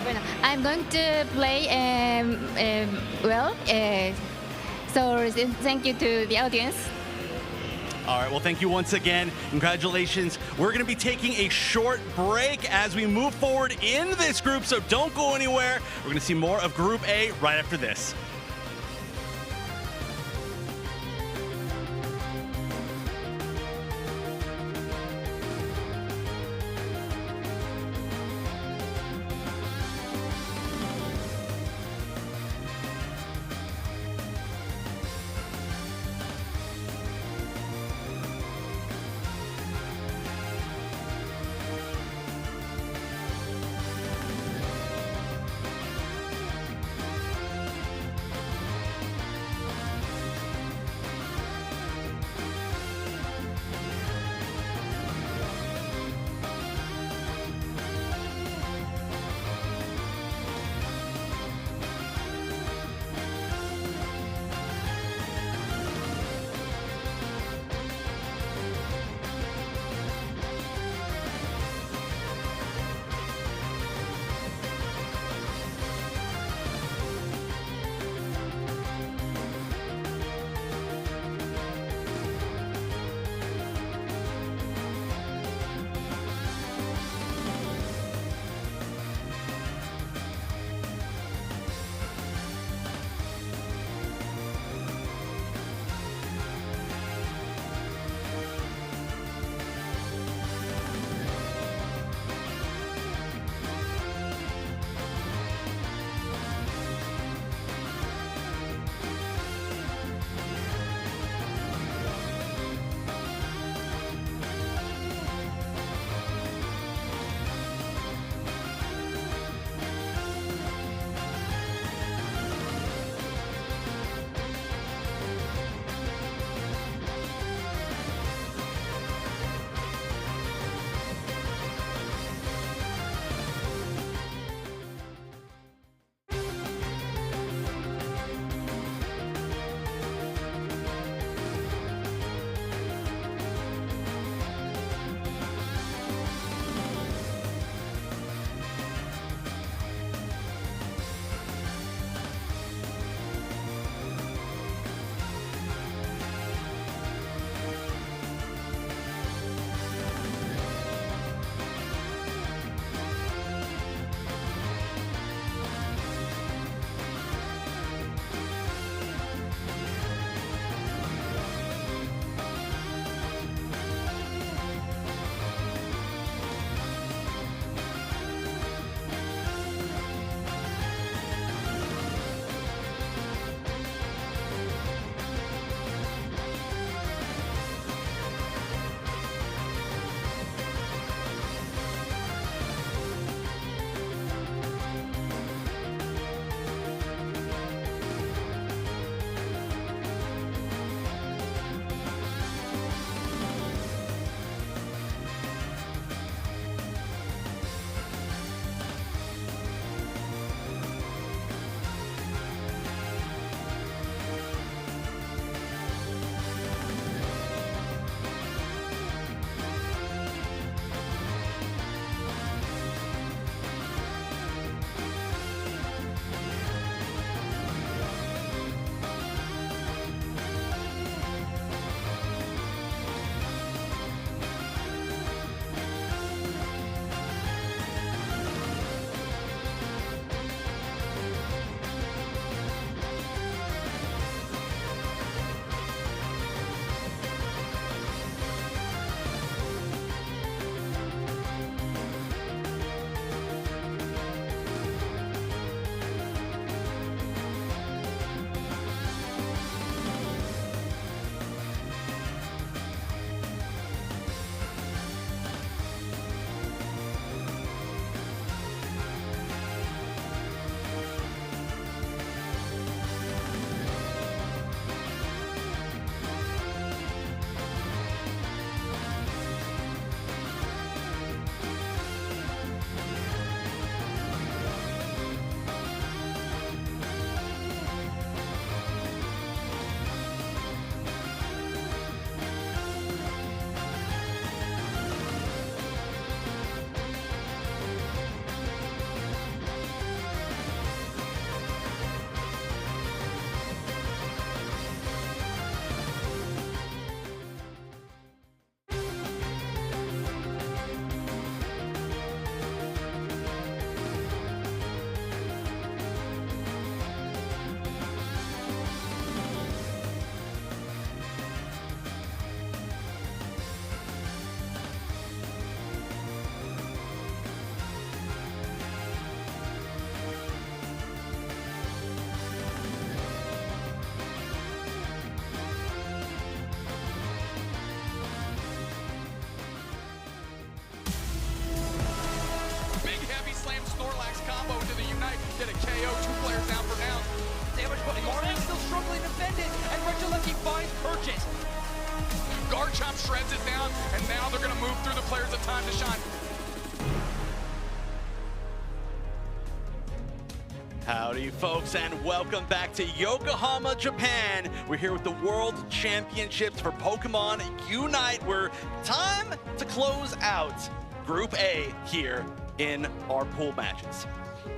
Bueno, I'm going to play well, so thank you to the audience. All right, well, thank you once again. Congratulations. We're going to be taking a short break as we move forward in this group, so don't go anywhere. We're going to see more of Group A right after this. get a KO. 2 players down for now. Damage, but Martin still struggling to defend it, and Regieleki finds Purchase. Garchomp shreds it down, and now they're going to move through the players of Time to Shine. Howdy, folks, and welcome back to Yokohama, Japan. We're here with the World Championships for Pokemon UNITE. We're time to close out Group A here in our pool matches.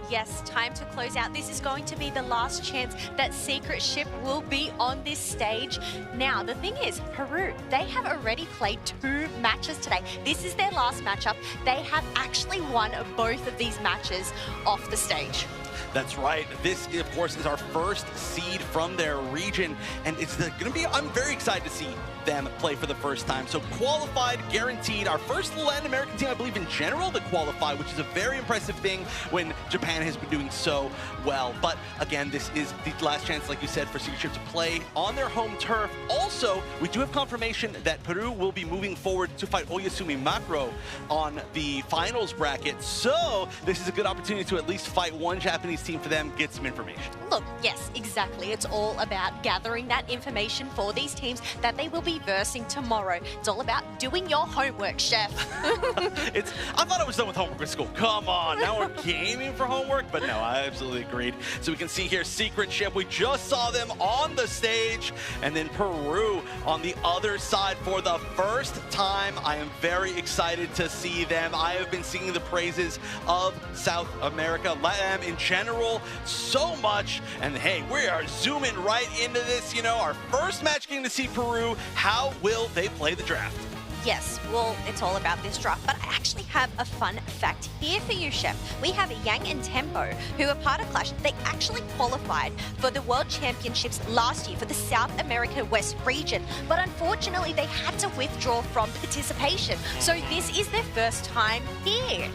Yes, time to close out. This is going to be the last chance that Secret Ship will be on this stage. Now, the thing is, Peru, they have already played 2 matches today. This is their last matchup. They have actually won both of these matches off the stage. That's right. This, of course, is our first seed from their region, and it's going to be, I'm very excited to see them play for the first time. So qualified, guaranteed. Our first Latin American team, I believe, in general to qualify, which is a very impressive thing when Japan has been doing so well. But again, this is the last chance, like you said, for Secret Ship to play on their home turf. Also, we do have confirmation that Peru will be moving forward to fight Oyasumi Macro on the finals bracket. So this is a good opportunity to at least fight one Japanese team for them, get some information. Look, yes, exactly. It's all about gathering that information for these teams that they will be versing tomorrow. It's all about doing your homework, Chef. I thought I was done with homework at school. Come on, now we're gaming for homework? But no, I absolutely agreed. So we can see here Secret Ship. We just saw them on the stage, and then Peru on the other side for the first time. I am very excited to see them. I have been singing the praises of South America, LATAM in general, so much. And hey, we are zooming right into this, our first match getting to see Peru. How will they play the draft? Yes, well, it's all about this draft, but I actually have a fun fact here for you, Chef. We have Yang and Tempo, who are part of Clash. They actually qualified for the World Championships last year for the South America West region, but unfortunately they had to withdraw from participation. So this is their first time here.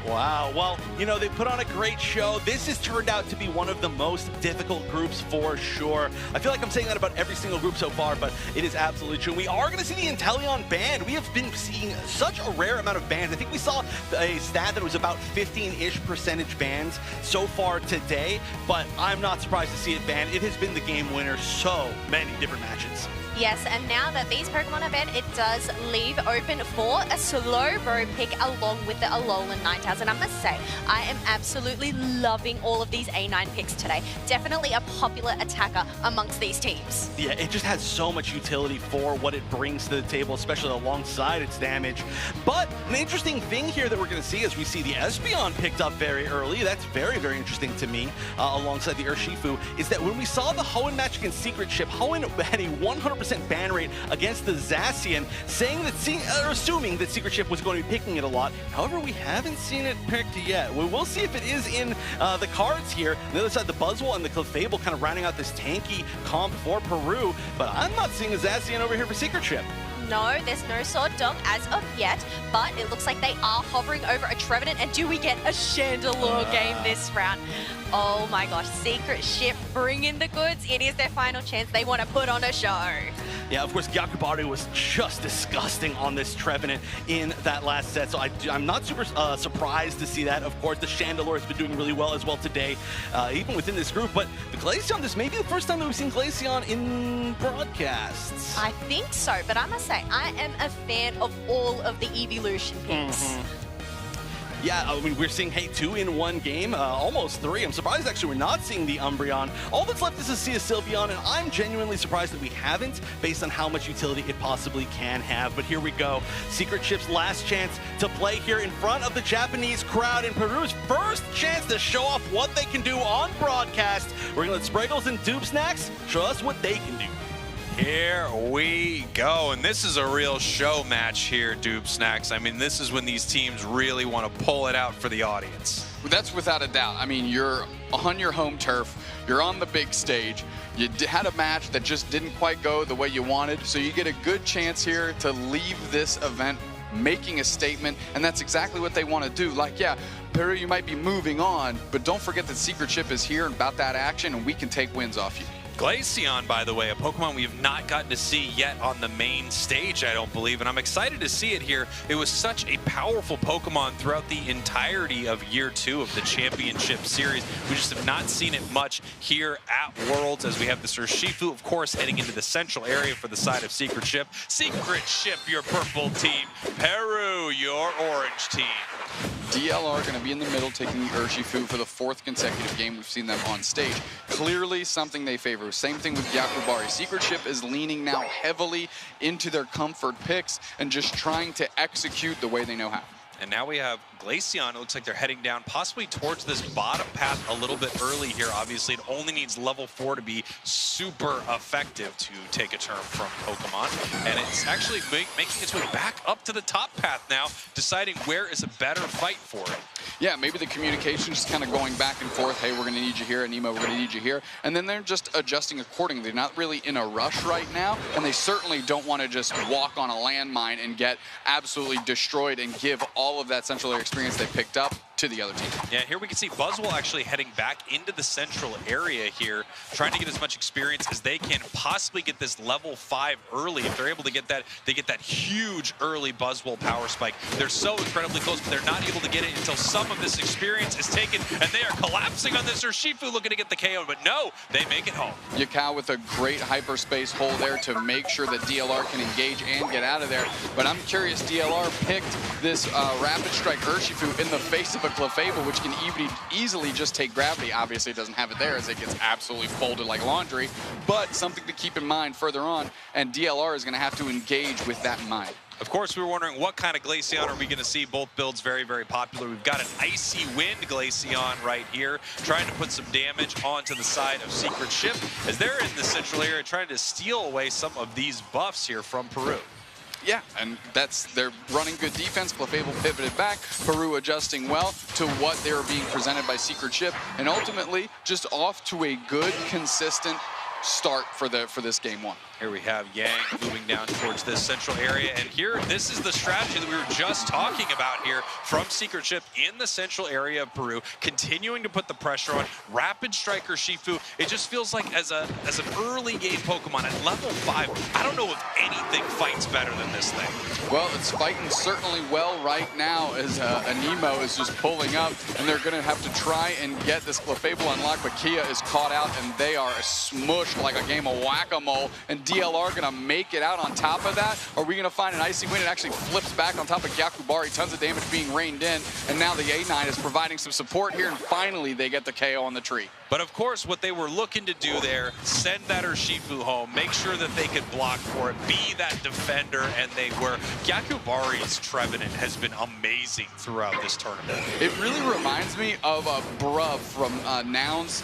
Wow, well, they put on a great show. This has turned out to be one of the most difficult groups for sure. I feel like I'm saying that about every single group so far, but it is absolutely true. We are going to see the Inteleon banned. We have been seeing such a rare amount of bans. I think we saw a stat that was about 15-ish% bans so far today, but I'm not surprised to see it banned. It has been the game winner so many different matches. Yes, and now that these Pokemon are banned, it does leave open for a Slowbro pick along with the Alolan Ninetales. And I must say, I am absolutely loving all of these A9 picks today. Definitely a popular attacker amongst these teams. Yeah, it just has so much utility for what it brings to the table, especially alongside its damage. But an interesting thing here that we're going to see as we see the Espeon picked up very early, that's very, very interesting to me, alongside the Urshifu, is that when we saw the Hoenn match against Secret Ship, Hoenn had a 100% ban rate against the Zacian, assuming that Secret Ship was going to be picking it a lot. However, we haven't seen it picked yet. We will see if it is in the cards here. On the other side, the Buzzwole and the Clefable kind of rounding out this tanky comp for Peru, but I'm not seeing a Zacian over here for Secret Ship. No, there's no Sword Dog as of yet, but it looks like they are hovering over a Trevenant. And do we get a Chandelure game this round? Oh my gosh, Secret Ship bring in the goods. It is their final chance. They want to put on a show. Yeah, of course, Gyakubari was just disgusting on this Trevenant in that last set, so I'm not super surprised to see that. Of course, the Chandelure has been doing really well as well today, even within this group, but the Glaceon, this may be the first time that we've seen Glaceon in broadcasts. I think so, but I must say, I am a fan of all of the Evolution picks. Yeah, I mean, we're seeing, 2 in one game, almost 3. I'm surprised, actually, we're not seeing the Umbreon. All that's left is to see a Sylveon, and I'm genuinely surprised that we haven't, based on how much utility it possibly can have. But here we go. Secret Ship's last chance to play here in front of the Japanese crowd, and Peru's first chance to show off what they can do on broadcast. We're going to let Spriggles and Dubsnacks show us what they can do. Here we go, and this is a real show match here, Dubsnacks. I mean, this is when these teams really want to pull it out for the audience. That's without a doubt. I mean, you're on your home turf, you're on the big stage, you had a match that just didn't quite go the way you wanted, so you get a good chance here to leave this event making a statement, and that's exactly what they want to do. Like, yeah, Peru, you might be moving on, but don't forget that Secret Ship is here and about that action, and we can take wins off you. Glaceon, by the way, a Pokemon we have not gotten to see yet on the main stage, I don't believe, and I'm excited to see it here. It was such a powerful Pokemon throughout the entirety of Year 2 of the Championship Series. We just have not seen it much here at Worlds, as we have the Urshifu, of course, heading into the central area for the side of Secret Ship. Secret Ship, your purple team. Peru, your orange team. DLR going to be in the middle, taking the Urshifu for the 4th consecutive game we've seen them on stage. Clearly something they favor. Same thing with Yakubari. Secret Ship is leaning now heavily into their comfort picks and just trying to execute the way they know how. And now we have Glaceon. It looks like they're heading down possibly towards this bottom path a little bit early here. Obviously, it only needs level 4 to be super effective to take a turn from Pokemon. And it's actually making its way back up to the top path now, deciding where is a better fight for it. Yeah, maybe the communication just kind of going back and forth. Hey, we're going to need you here. Anemo, we're going to need you here. And then they're just adjusting accordingly. They're not really in a rush right now. And they certainly don't want to just walk on a landmine and get absolutely destroyed and give all of that central area experience they picked up to the other team. Yeah, here we can see Buzzwole actually heading back into the central area here, trying to get as much experience as they can, possibly get this level 5 early. If they're able to get that, they get that huge early Buzzwole power spike. They're so incredibly close, but they're not able to get it until some of this experience is taken, and they are collapsing on this Urshifu looking to get the KO, but no, they make it home. Yakao with a great hyperspace hole there to make sure that DLR can engage and get out of there. But I'm curious, DLR picked this Rapid Strike Urshifu in the face of a Clefable, which can easily just take gravity. Obviously, it doesn't have it there as it gets absolutely folded like laundry, but something to keep in mind further on, and DLR is going to have to engage with that in mind. Of course, we were wondering what kind of Glaceon are we going to see. Both builds very, very popular. We've got an Icy Wind Glaceon right here, trying to put some damage onto the side of Secret Ship, as they're in the central area trying to steal away some of these buffs here from Peru. Yeah, and they're running good defense. Clefable pivoted back, Peru adjusting well to what they were being presented by Secret Ship, and ultimately just off to a good, consistent start for this game 1. Here we have Yang moving down towards this central area, and here, this is the strategy that we were just talking about here from Secret Ship in the central area of Peru, continuing to put the pressure on. Rapid Striker Shifu, it just feels like as an early game Pokemon at level 5, I don't know if anything fights better than this thing. Well, it's fighting certainly well right now as Anemo is just pulling up, and they're going to have to try and get this Clefable unlocked, but Kia is caught out, and they are smushed like a game of whack-a-mole, and DLR going to make it out on top of that? Are we going to find an Icy Wind? It actually flips back on top of Yakubari. Tons of damage being rained in. And now the A9 is providing some support here. And finally, they get the KO on the tree. But of course, what they were looking to do there, send that Urshifu home, make sure that they could block for it, be that defender, and they were. Yakubari's Trevenant has been amazing throughout this tournament. It really reminds me of Bruv from Nouns'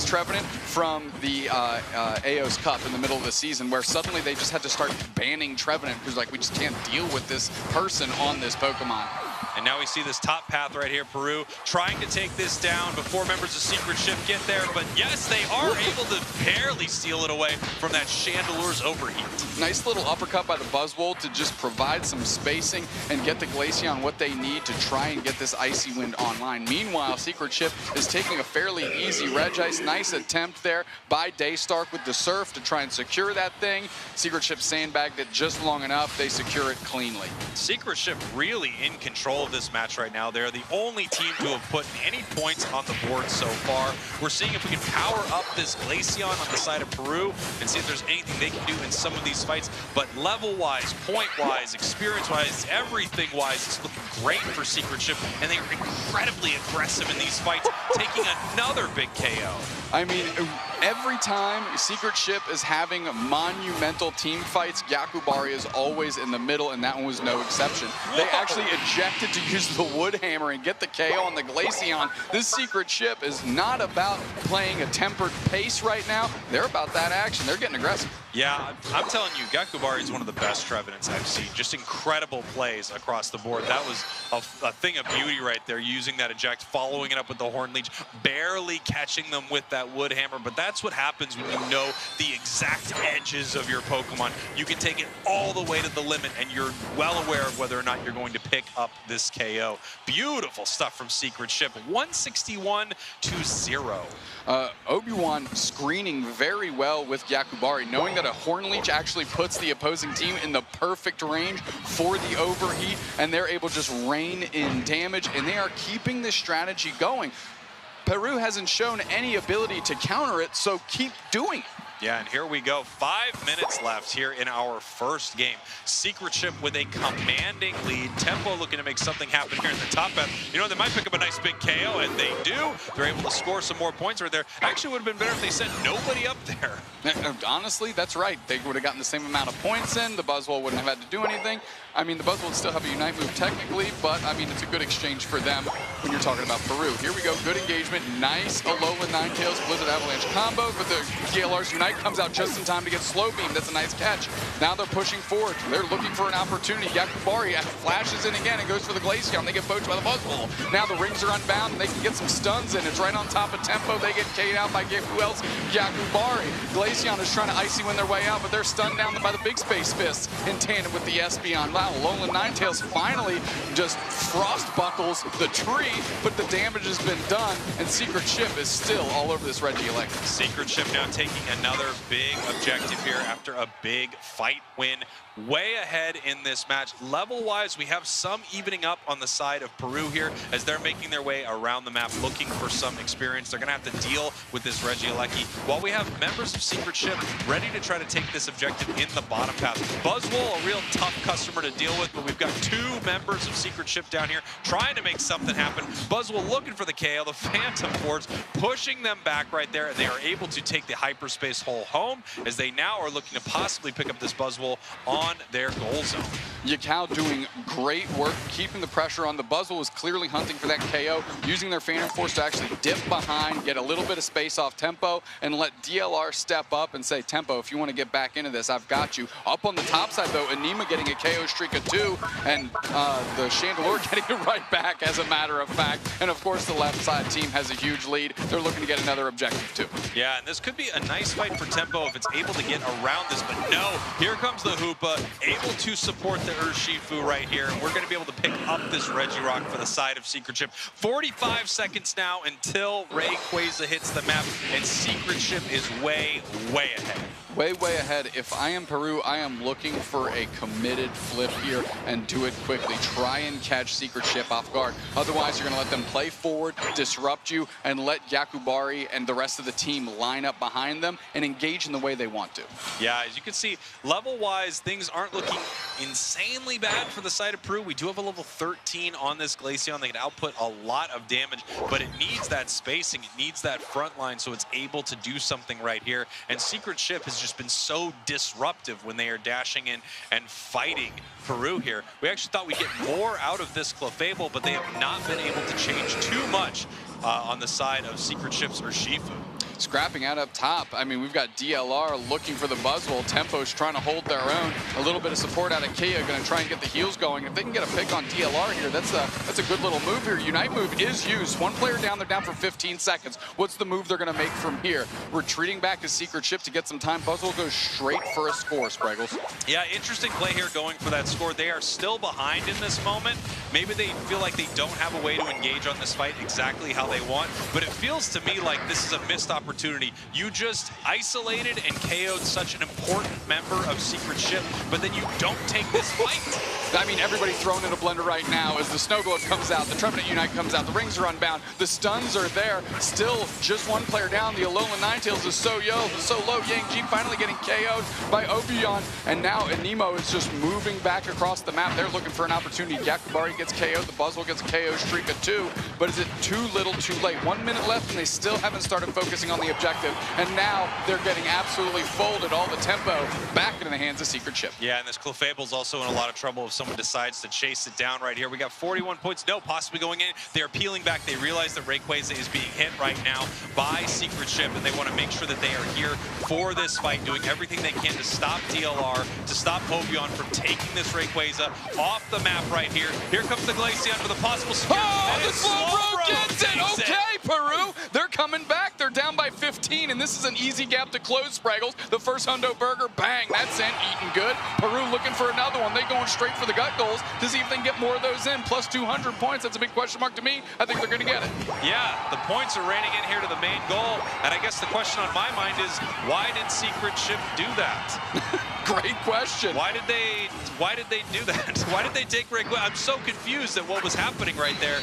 Trevenant from the AOS Cup in the middle of the season, where suddenly they just had to start banning Trevenant because like, we just can't deal with this person on this Pokemon. And now we see this top path right here, Peru, trying to take this down before members of Secret Ship get there. But yes, they are able to barely steal it away from that Chandelure's overheat. Nice little uppercut by the Buzzwole to just provide some spacing and get the Glaceon what they need to try and get this Icy Wind online. Meanwhile, Secret Ship is taking a fairly easy Regice. Nice attempt there by Daystark with the Surf to try and secure that thing. Secret Ship sandbagged it just long enough. They secure it cleanly. Secret Ship really in control of this match right now. They're the only team to have put any points on the board so far. We're seeing if we can power up this Glaceon on the side of Peru and see if there's anything they can do in some of these fights. But level-wise, point-wise, experience-wise, everything-wise, it's looking great for Secret Ship, and they are incredibly aggressive in these fights, taking another big KO. I mean, every time Secret Ship is having monumental team fights, Yakubari is always in the middle, and that one was no exception. They actually ejected to use the Wood Hammer and get the KO on the Glaceon. This Secret Ship is not about playing a tempered pace right now. They're about that action. They're getting aggressive. Yeah, I'm telling you, Yakubari is one of the best Trevenants I've seen. Just incredible plays across the board. That was a thing of beauty right there, using that eject, following it up with the Horn Leech, barely catching them with that Wood Hammer. But that's what happens when you know the exact edges of your Pokemon. You can take it all the way to the limit, and you're well aware of whether or not you're going to pick up this KO. Beautiful stuff from Secret Ship, 161-0. Obi-Wan screening very well with Yakubari, knowing that a Horn Leech actually puts the opposing team in the perfect range for the overheat, and they're able to just rein in damage, and they are keeping this strategy going. Peru hasn't shown any ability to counter it, so keep doing it. Yeah, and here we go. 5 minutes left here in our first game. Secret Ship with a commanding lead. Tempo looking to make something happen here in the top half. You know, they might pick up a nice big KO, and they do. They're able to score some more points right there. Actually, would have been better if they sent nobody up there. Honestly, that's right. They would have gotten the same amount of points in. The Buzzwole wouldn't have had to do anything. I mean, the Buzzwole would still have a Unite move technically, but I mean, it's a good exchange for them when you're talking about Peru. Here we go, good engagement. Nice Alola Ninetales Blizzard Avalanche combo, but the DLR's Unite comes out just in time to get slow beam. That's a nice catch. Now they're pushing forward. They're looking for an opportunity. Yakubari flashes in again and goes for the Glaceon. They get poached by the Buzzwole. Now the rings are unbound and they can get some stuns in. It's right on top of Tempo. They get K'd out by who else? Yakubari. Glaceon is trying to icy win their way out, but they're stunned down by the big space fists in tandem with the Espeon. Wow, Alola Ninetales finally just frost buckles the tree, but the damage has been done, and Secret Ship is still all over this Regieleki. Secret Ship now taking another big objective here after a big fight win. Way ahead in this match. Level-wise, we have some evening up on the side of Peru here as they're making their way around the map looking for some experience. They're going to have to deal with this Regieleki, while we have members of Secret Ship ready to try to take this objective in the bottom path. Buzzwole, a real tough customer to deal with, but we've got 2 members of Secret Ship down here trying to make something happen. Buzzwole looking for the KO, the Phantom Force pushing them back right there, and they are able to take the hyperspace hole home as they now are looking to possibly pick up this Buzzwole on their goal zone. Yakao doing great work, keeping the pressure on. The Buzzwole is clearly hunting for that KO, using their Phantom Force to actually dip behind, get a little bit of space off Tempo, and let DLR step up and say, Tempo, if you want to get back into this, I've got you. Up on the top side, though, Anima getting a KO streak of 2, and the Chandelure getting it right back, as a matter of fact. And, of course, the left side team has a huge lead. They're looking to get another objective, too. Yeah, and this could be a nice fight for Tempo if it's able to get around this, but no, here comes the Hoopa, able to support the Urshifu right here, and we're going to be able to pick up this Regirock for the side of Secret Ship. 45 seconds now until Rayquaza hits the map, and Secret Ship is way, way ahead. Way ahead. If I am Peru, I am looking for a committed flip here and do it quickly. Try and catch Secret Ship off guard. Otherwise, you're going to let them play forward, disrupt you, and let Yakubari and the rest of the team line up behind them and engage in the way they want to. Yeah, as you can see, level-wise, things aren't looking insanely bad for the side of Peru. We do have a level 13 on this Glaceon. They can output a lot of damage, but it needs that spacing. It needs that front line so it's able to do something right here. And Secret Ship has just been so disruptive when they are dashing in and fighting Peru here. We actually thought we'd get more out of this Clefable, but they have not been able to change too much on the side of Secret Ship's Urshifu. Scrapping out up top. I mean, we've got DLR looking for the Buzzwole. Tempo's trying to hold their own. A little bit of support out of Kia, going to try and get the heals going. If they can get a pick on DLR here, that's a good little move here. Unite move is used. One player down, they're down for 15 seconds. What's the move they're going to make from here? Retreating back to Secret Ship to get some time. Buzzwole goes straight for a score, Spraggles. Yeah, interesting play here going for that score. They are still behind in this moment. Maybe they feel like they don't have a way to engage on this fight exactly how they want, but it feels to me like this is a missed opportunity. You just isolated and KO'd such an important member of Secret Ship, but then you don't take this fight. I mean, everybody thrown in a blender right now as the Snow Globe comes out, the Trevenant Unite comes out, the rings are unbound, the stuns are there. Still just one player down. The Alola Ninetales is so low. Yang Ji finally getting KO'd by Obion, and now Anemo is just moving back across the map. They're looking for an opportunity. Yakubari gets KO'd, the Buzzwole gets a KO streak of 2, but is it too little too late? 1 minute left and they still haven't started focusing on the objective, and now they're getting absolutely folded. All the tempo back into the hands of Secret Ship. Yeah, and this Clefable's also in a lot of trouble if someone decides to chase it down right here. We got 41 points, no, possibly going in. They're peeling back. They realize that Rayquaza is being hit right now by Secret Ship, and they want to make sure that they are here for this fight, doing everything they can to stop DLR, to stop Obion from taking this Rayquaza off the map right here. Here comes the Glaceon with a possible secure. Oh, the Slowbro gets it! Okay, Peru, they're coming back. They're down by 15. 13, and this is an easy gap to close, Spraggles. The first hundo burger, bang, that's in, eating good. Peru looking for another one. They going straight for the gut goals to see if they can get more of those in. Plus 200 points, that's a big question mark to me. I think they're gonna get it. Yeah, the points are raining in here to the main goal, and I guess the question on my mind is, why did Secret Ship do that? Great question. Why did they do that? Why did they take break? I'm so confused at what was happening right there.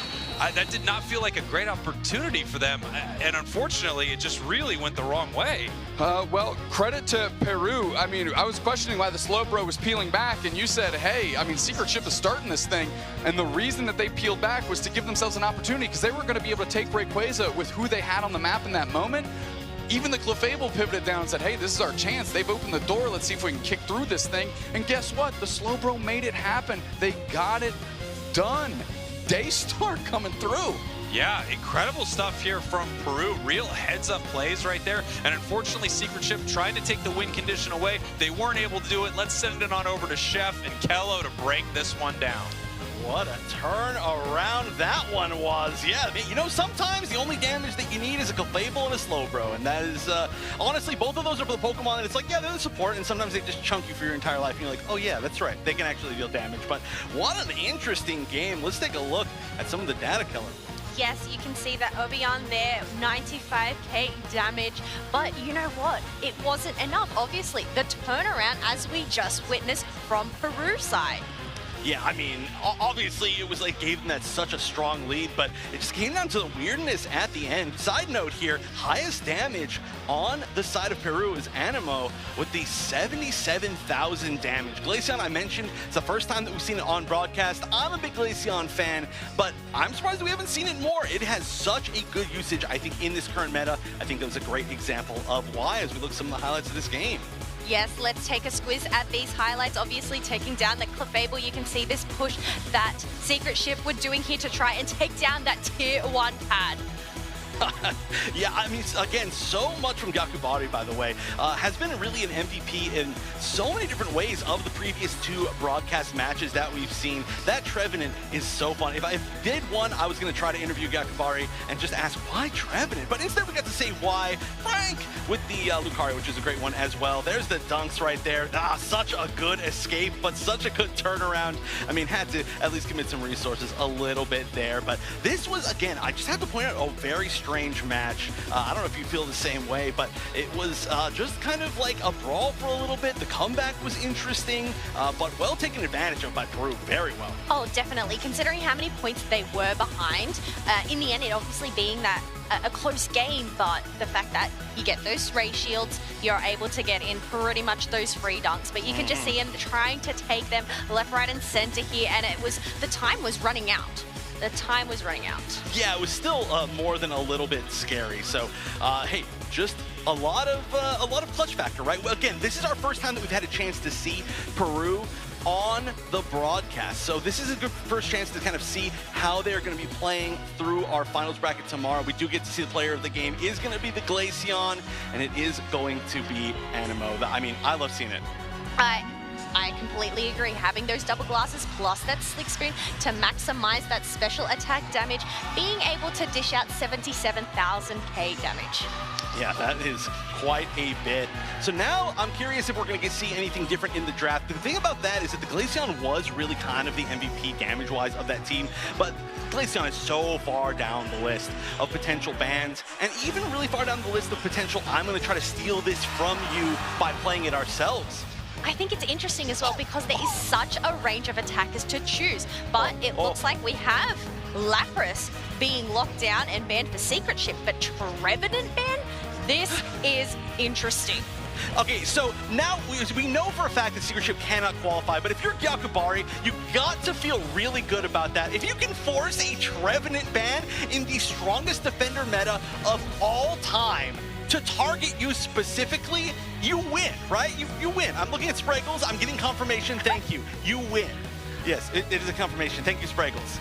That did not feel like a great opportunity for them, and unfortunately, it just really went the wrong way. Well, credit to Peru. I mean, I was questioning why the Slowbro was peeling back, and you said, hey, I mean, Secret Ship is starting this thing, and the reason that they peeled back was to give themselves an opportunity, because they were going to be able to take Rayquaza with who they had on the map in that moment. Even the Clefable pivoted down and said, hey, this is our chance. They've opened the door. Let's see if we can kick through this thing. And guess what? The Slowbro made it happen. They got it done. Daystar coming through. Yeah, incredible stuff here from Peru. Real heads-up plays right there. And unfortunately, Secret Ship trying to take the win condition away. They weren't able to do it. Let's send it on over to Chef and Kello to break this one down. What a turn around that one was. Yeah, you know, sometimes the only damage that you need is a Clefable and a Slowbro, and that is, honestly, both of those are for the Pokemon, and it's like, yeah, they're the support, and sometimes they just chunk you for your entire life, and you're like, oh yeah, that's right, they can actually deal damage. But what an interesting game. Let's take a look at some of the data, Keller. Yes, you can see that Obion there, 95k damage, but you know what? It wasn't enough, obviously. The turnaround, as we just witnessed from Peru's side. Yeah, I mean, obviously it was like gave them that such a strong lead, but it just came down to the weirdness at the end. Side note here, highest damage on the side of Peru is Animo with the 77,000 damage. Glaceon, I mentioned, it's the first time that we've seen it on broadcast. I'm a big Glaceon fan, but I'm surprised we haven't seen it more. It has such a good usage, I think, in this current meta. I think that was a great example of why as we look at some of the highlights of this game. Yes, let's take a squiz at these highlights. Obviously, taking down the Clefable, you can see this push that Secret Ship were doing here to try and take down that Tier 1 pad. Yeah, I mean, again, so much from Yakubari, by the way, has been really an MVP in so many different ways of the previous two broadcast matches that we've seen. That Trevenant is so fun. If I did one, I was going to try to interview Yakubari and just ask, why Trevenant? But instead, we got to say why Frank with the Lucario, which is a great one as well. There's the dunks right there. Such a good escape, but such a good turnaround. I mean, had to at least commit some resources a little bit there. But this was, again, I just have to point out, a very strange match. I don't know if you feel the same way, but it was just kind of like a brawl for a little bit. The comeback was interesting, but well taken advantage of by Peru, very well. Oh, definitely. Considering how many points they were behind, in the end, it obviously being that a close game, but the fact that you get those Ray Shields, you're able to get in pretty much those free dunks, but you can just see him trying to take them left, right, and center here, and it was, the time was running out. The time was running out. Yeah, it was still more than a little bit scary. So, hey, just a lot of clutch factor, right? Well, again, this is our first time that we've had a chance to see Peru on the broadcast. So this is a good first chance to kind of see how they're going to be playing through our finals bracket tomorrow. We do get to see the player of the game is going to be the Glaceon, and it is going to be Animo. I mean, I love seeing it. I completely agree. Having those double glasses plus that slick spoon to maximize that special attack damage, being able to dish out 77,000k damage. Yeah, that is quite a bit. So now I'm curious if we're going to see anything different in the draft. The thing about that is that the Glaceon was really kind of the MVP damage-wise of that team, but Glaceon is so far down the list of potential bans, and even really far down the list of potential, I'm going to try to steal this from you by playing it ourselves. I think it's interesting as well because there is such a range of attackers to choose, but it looks like we have Lapras being locked down and banned for Secret Ship, but Trevenant ban? This is interesting. Okay, so now we know for a fact that Secret Ship cannot qualify, but if you're Yakubari, you got to feel really good about that. If you can force a Trevenant ban in the strongest defender meta of all time to target you specifically, you win, right? You win. I'm looking at Spraggles. I'm getting confirmation. Thank you. You win. Yes, it is a confirmation. Thank you, Spraggles.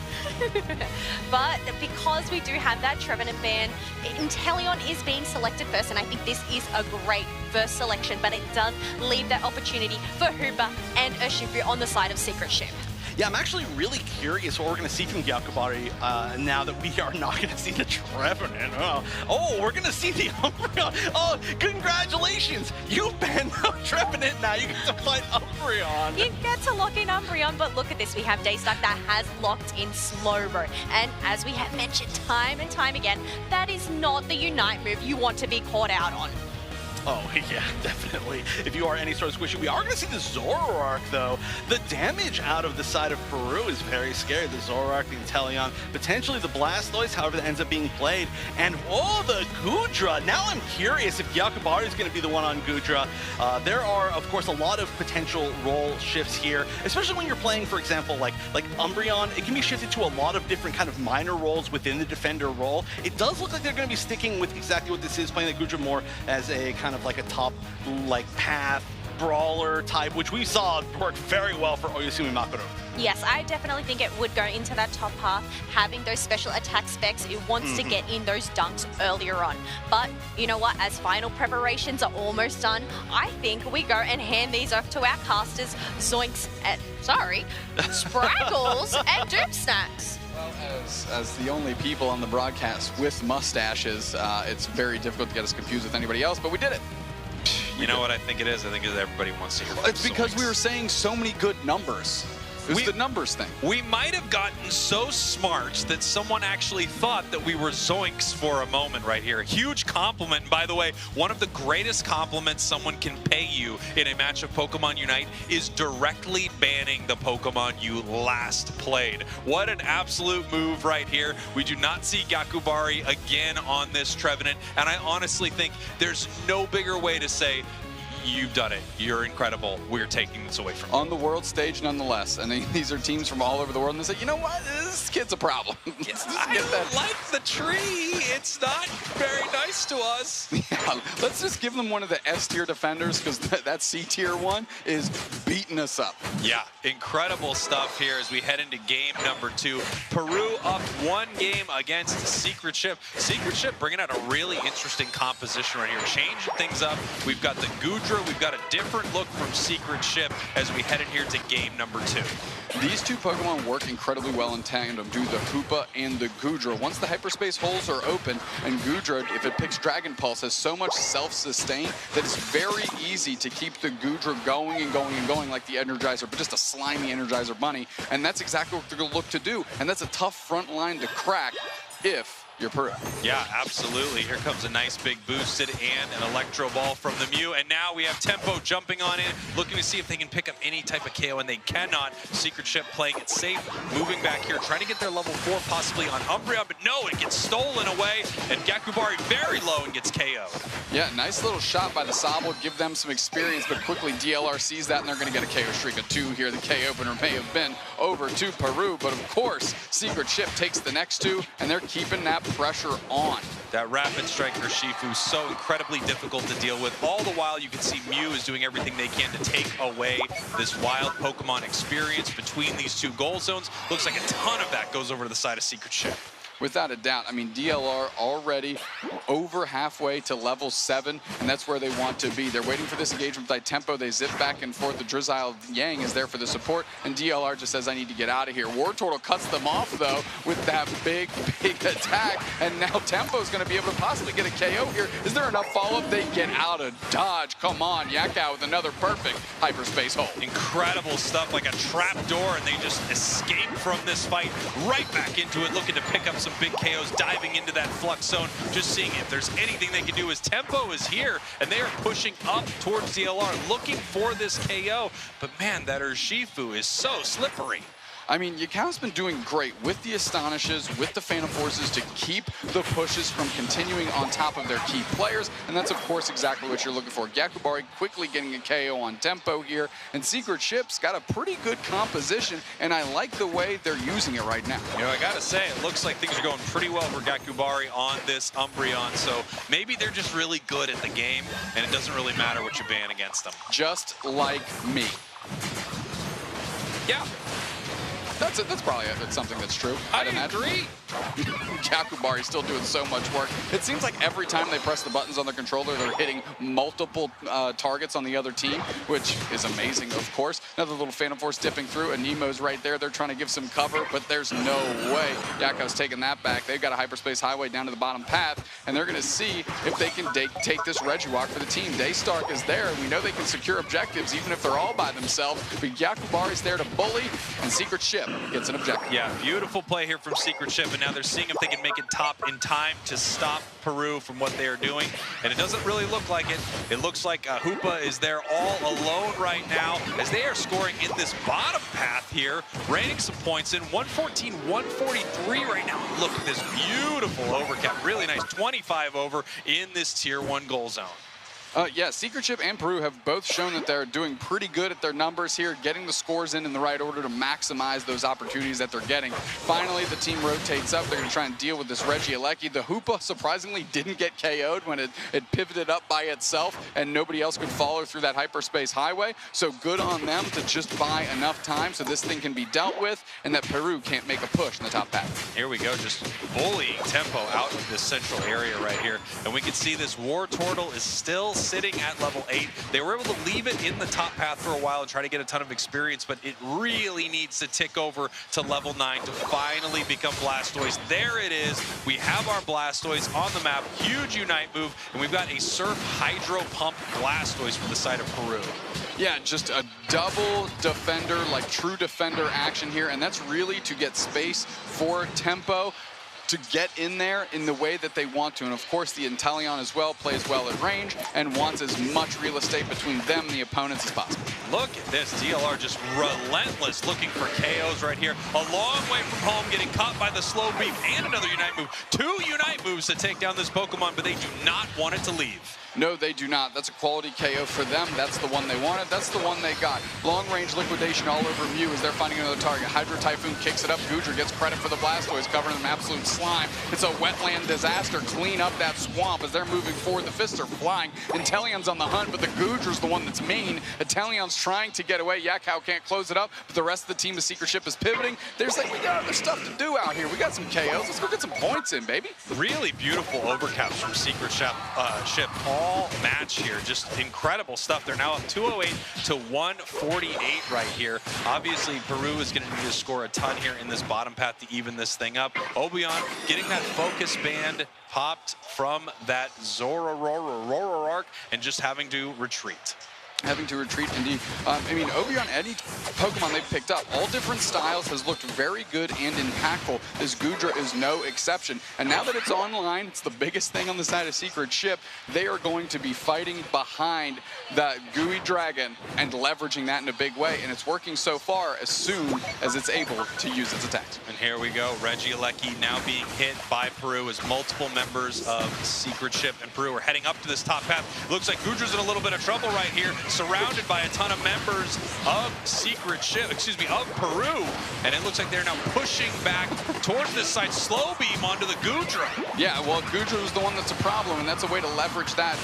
But because we do have that Trevenant ban, Inteleon is being selected first, and I think this is a great first selection, but it does leave that opportunity for Hoopa and Urshifu on the side of Secret Ship. Yeah, I'm actually really curious what we're going to see from Gyakubari now that we are not going to see the Trevenant. Oh, we're going to see the Umbreon. Oh, congratulations. You've been Trevenant now. You get to fight Umbreon. You get to lock in Umbreon, but look at this. We have Daystark that has locked in Slowbro. And as we have mentioned time and time again, that is not the Unite move you want to be caught out on. Oh, yeah, definitely. If you are any sort of squishy, we are going to see the Zoroark, though. The damage out of the side of Peru is very scary. The Zoroark, the Inteleon, potentially the Blastoise, however that ends up being played. And, oh, the Goodra. Now I'm curious if Gyakubari is going to be the one on Goodra. There are, of course, a lot of potential role shifts here, especially when you're playing, for example, like Umbreon. It can be shifted to a lot of different kind of minor roles within the defender role. It does look like they're going to be sticking with exactly what this is, playing the Goodra more as a kind of like a top path brawler type, which we saw work very well for Oyasumi Makuru. Yes, I definitely think it would go into that top path, having those special attack specs. It wants to get in those dunks earlier on. But you know what? As final preparations are almost done, I think we go and hand these off to our casters, Zoinks, Spraggles and Doom Snacks. Well, as the only people on the broadcast with mustaches, it's very difficult to get us confused with anybody else, but we did it. You know what I think it is? I think it's everybody wants to hear It's because we were saying so many good numbers. It was the numbers thing. We might have gotten so smart that someone actually thought that we were Zoinks for a moment right here. A huge compliment. By the way, one of the greatest compliments someone can pay you in a match of Pokemon Unite is directly banning the Pokemon you last played. What an absolute move right here. We do not see Gyakubari again on this Trevenant, and I honestly think there's no bigger way to say, you've done it. You're incredible. We're taking this away from you. On the world stage, nonetheless. And these are teams from all over the world, and they say, you know what? This kid's a problem. I don't like the tree. It's not very nice to us. Yeah, let's just give them one of the S-tier defenders, because that C-tier one is beating us up. Yeah, incredible stuff here as we head into game number 2. Peru up 1 game against Secret Ship. Secret Ship bringing out a really interesting composition right here, changing things up. We've got the Goodra. We've got a different look from Secret Ship as we head in here to game number 2. These two Pokemon work incredibly well in tandem, do the Hoopa and the Goodra. Once the hyperspace holes are open, and Goodra, if it picks Dragon Pulse, has so much self-sustain that it's very easy to keep the Goodra going and going and going like the Energizer, but just a slimy Energizer bunny. And that's exactly what they're going to look to do. And that's a tough front line to crack if you're Peru. Yeah, absolutely. Here comes a nice big boosted and an Electro Ball from the Mew. And now we have Tempo jumping on in, looking to see if they can pick up any type of KO, and they cannot. Secret Ship playing it safe, moving back here, trying to get their level 4 possibly on Umbreon, but no, it gets stolen away, and Gyakubari very low and gets KO. Yeah, nice little shot by the Sobble, give them some experience, but quickly DLR sees that, and they're going to get a KO streak of 2 here. The K opener may have been over to Peru, but of course, Secret Ship takes the next 2, and they're keeping that pressure on. That Rapid Strike for Shifu, so incredibly difficult to deal with. All the while, you can see Mew is doing everything they can to take away this wild Pokemon experience between these 2 goal zones. Looks like a ton of that goes over to the side of Secret Ship. Without a doubt. I mean, DLR already over halfway to level 7, and that's where they want to be. They're waiting for this engagement with Tempo. They zip back and forth. The Drizzile Yang is there for the support, and DLR just says, I need to get out of here. Wartortle cuts them off, though, with that big attack, and now Tempo's going to be able to possibly get a KO here. Is there enough follow-up? They get out of dodge. Come on, Yakao with another perfect hyperspace hole. Incredible stuff, like a trap door, and they just escape from this fight right back into it, looking to pick up some big KOs, diving into that flux zone, just seeing if there's anything they can do. As Tempo is here, and they are pushing up towards DLR, looking for this KO. But man, that Urshifu is so slippery. I mean, Yakao's been doing great with the Astonishes, with the Phantom Forces to keep the pushes from continuing on top of their key players, and that's, of course, exactly what you're looking for. Gyakubari quickly getting a KO on Tempo here, and Secret Ship's got a pretty good composition, and I like the way they're using it right now. You know, I gotta say, it looks like things are going pretty well for Gyakubari on this Umbreon, so maybe they're just really good at the game, and it doesn't really matter what you ban against them. Just like me. Yeah. That's probably something that's true. I agree. Yakubari's still doing so much work. It seems like every time they press the buttons on their controller, they're hitting multiple targets on the other team, which is amazing, of course. Another little Phantom Force dipping through, and Nemo's right there. They're trying to give some cover, but there's no way Yakko's taking that back. They've got a hyperspace highway down to the bottom path, and they're going to see if they can take this Regiwalk for the team. Daystark is there, and we know they can secure objectives even if they're all by themselves, but Yakubari's there to bully, and Secret Ship gets an objective. Yeah, beautiful play here from Secret Ship, and now they're seeing if they can make it top in time to stop Peru from what they are doing, and it doesn't really look like it. It looks like Hoopa is there all alone right now as they are scoring in this bottom path here, raining some points in. 114, 143 right now. Look at this beautiful overcap. Really nice 25 over in this tier 1 goal zone. Yeah, Secret Ship and Peru have both shown that they're doing pretty good at their numbers here, getting the scores in the right order to maximize those opportunities that they're getting. Finally, the team rotates up. They're going to try and deal with this Regieleki. The Hoopa surprisingly didn't get KO'd when it pivoted up by itself and nobody else could follow through that hyperspace highway. So good on them to just buy enough time so this thing can be dealt with and that Peru can't make a push in the top path. Here we go, just bullying Tempo out of this central area right here. And we can see this War Turtle is still sitting at level 8. They were able to leave it in the top path for a while and try to get a ton of experience, but it really needs to tick over to level 9 to finally become Blastoise. There it is. We have our Blastoise on the map. Huge Unite move, and we've got a Surf Hydro Pump Blastoise for the side of Peru. Yeah, just a double defender, like true defender action here, and that's really to get space for Tempo to get in there in the way that they want to. And of course, the Inteleon as well plays well at range and wants as much real estate between them and the opponents as possible. Look at this, DLR just relentless looking for KOs right here. A long way from home, getting caught by the slow beam and another Unite move. 2 Unite moves to take down this Pokemon, but they do not want it to leave. No, they do not. That's a quality KO for them. That's the one they wanted. That's the one they got. Long-range liquidation all over Mew as they're finding another target. Hydro Typhoon kicks it up. Goodra gets credit for the Blastoise, covering them absolute slime. It's a wetland disaster. Clean up that swamp as they're moving forward. The fists are flying. Inteleon's on the hunt, but the Goodra's the one that's main. Inteleon's trying to get away. Yakao can't close it up, but the rest of the team of Secret Ship is pivoting. There's like, we got other stuff to do out here. We got some KOs. Let's go get some points in, baby. Really beautiful overcaps from Secret Ship all match here. Just incredible stuff. They're now up 208 to 148 right here. Obviously, Peru is going to need to score a ton here in this bottom path to even this thing up. Obion getting that focus band popped from that Zoroark and just having to retreat. Having to retreat, indeed. I mean, Obion, any Pokemon they've picked up, all different styles, has looked very good and impactful. This Goodra is no exception. And now that it's online, it's the biggest thing on the side of Secret Ship, they are going to be fighting behind the Gooey Dragon and leveraging that in a big way. And it's working so far as soon as it's able to use its attacks. And here we go. Regieleki now being hit by Peru as multiple members of Secret Ship and Peru are heading up to this top path. Looks like Goodra's in a little bit of trouble right here, surrounded by a ton of members of Secret Ship, of Peru. And it looks like they're now pushing back towards this side. Slow beam onto the Goodra. Yeah, well, Goodra was the one that's a problem, and that's a way to leverage that.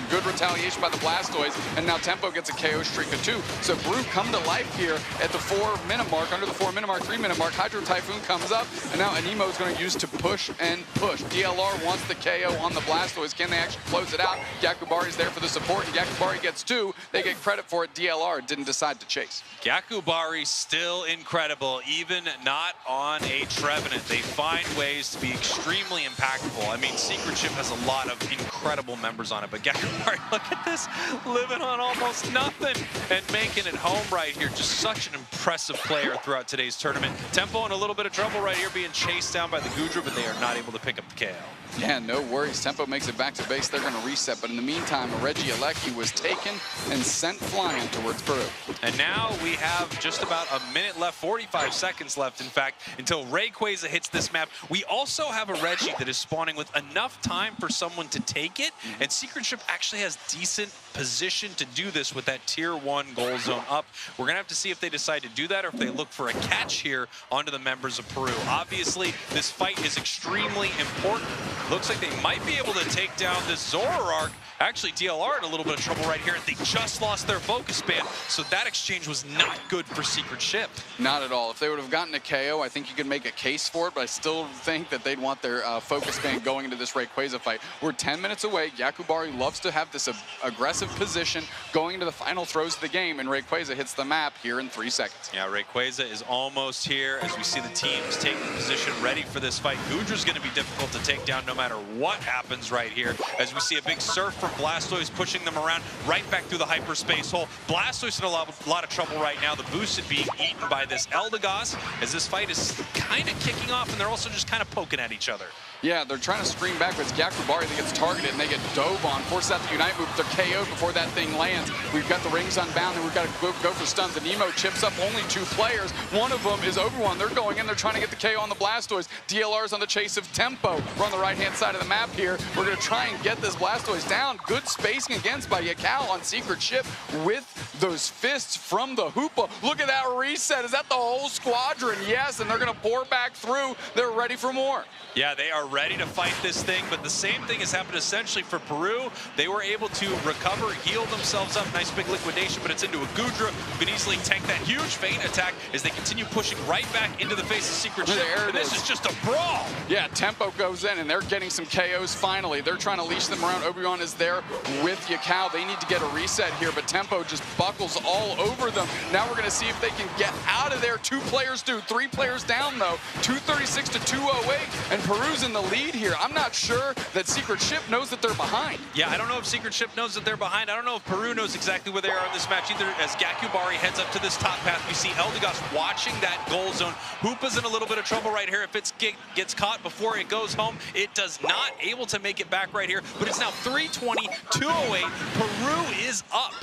Good retaliation by the Blastoise, and now Tempo gets a KO streak of 2. So Peru come to life here at the 4-minute mark, under the 4-minute mark, 3-minute mark. Hydro Typhoon comes up, and now Anemo is going to use to push and push. DLR wants the KO on the Blastoise. Can they actually close it out? Yakubari's there for the support, and Yakubari gets 2. They get credit for it. DLR didn't decide to chase. Yakubari still incredible, even not on a Trevenant. They find ways to be extremely impactful. I mean, Secret Ship has a lot of incredible members on it, but Yakubari, look at this, living on almost nothing and making it home right here. Just such an impressive player throughout today's tournament. Tempo in a little bit of trouble right here, being chased down by the Goodra, but they are not able to pick up the KO. Yeah, no worries. Tempo makes it back to base. They're going to reset. But in the meantime, Regieleki was taken and sent flying towards Peru. And now we have just about a minute left, 45 seconds left, in fact, until Rayquaza hits this map. We also have a Reggie that is spawning with enough time for someone to take it. And Secret Ship actually has decent position to do this with that tier 1 goal zone up. We're going to have to see if they decide to do that or if they look for a catch here onto the members of Peru. Obviously, this fight is extremely important. Looks like they might be able to take down this Zoroark Actually, DLR in a little bit of trouble right here. They just lost their focus band, so that exchange was not good for Secret Ship. Not at all. If they would have gotten a KO, I think you could make a case for it, but I still think that they'd want their focus band going into this Rayquaza fight. We're 10 minutes away. Yakubari loves to have this aggressive position going into the final throws of the game, and Rayquaza hits the map here in 3 seconds. Yeah, Rayquaza is almost here as we see the teams taking position ready for this fight. Goodra's going to be difficult to take down no matter what happens right here, as we see a big surf from Blastoise pushing them around right back through the hyperspace hole. Blastoise in a lot of trouble right now. The boosted being eaten by this Eldegoss as this fight is kind of kicking off, and they're also just kind of poking at each other. Yeah, they're trying to screen back, but it's Yakubari that gets targeted, and they get dove on. Force out the Unite move, they're KO'd before that thing lands. We've got the rings unbound, and we've got to go for stuns. The Nemo chips up only 2 players. One of them is Overwhelmed. They're going in, they're trying to get the KO on the Blastoise. DLR's on the chase of Tempo. We're on the right-hand side of the map here. We're going to try and get this Blastoise down. Good spacing against by Yakao on Secret Ship with those fists from the Hoopa. Look at that reset. Is that the whole squadron? Yes, and they're going to pour back through. They're ready for more. Yeah, they are ready to fight this thing, but the same thing has happened essentially for Peru. They were able to recover, heal themselves up. Nice big liquidation, but it's into a Goodra who can easily tank that huge feint attack as they continue pushing right back into the face of Secret Ship. And this is just a brawl. Yeah, Tempo goes in, and they're getting some KOs finally. They're trying to leash them around. Obi-Wan is there with Yakao. They need to get a reset here, but Tempo just buckles all over them. Now we're going to see if they can get out of there. 2 players do. 3 players down, though. 236 to 208, and Peru's in the lead here. I'm not sure that Secret Ship knows that they're behind. Yeah, I don't know if Secret Ship knows that they're behind. I don't know if Peru knows exactly where they are in this match either. As Yakubari heads up to this top path, we see Eldegoss watching that goal zone. Hoopa's in a little bit of trouble right here. If it gets caught before it goes home, it does not able to make it back right here. But it's now 320, 208. Peru is up.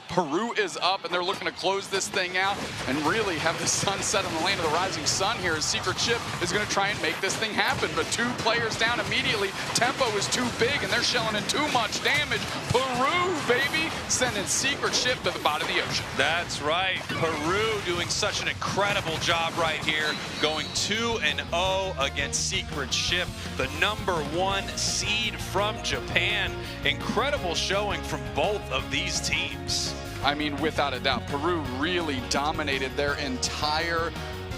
Peru is up, and they're looking to close this thing out and really have the sun set on the land of the rising sun here as Secret Ship is going to try and make this thing happen. But 2 players down immediately. Tempo is too big, and they're shelling in too much damage. Peru, baby, sending Secret Ship to the bottom of the ocean. That's right. Peru doing such an incredible job right here, going 2-0 against Secret Ship, the #1 seed from Japan. Incredible showing from both of these teams. I mean, without a doubt, Peru really dominated their entire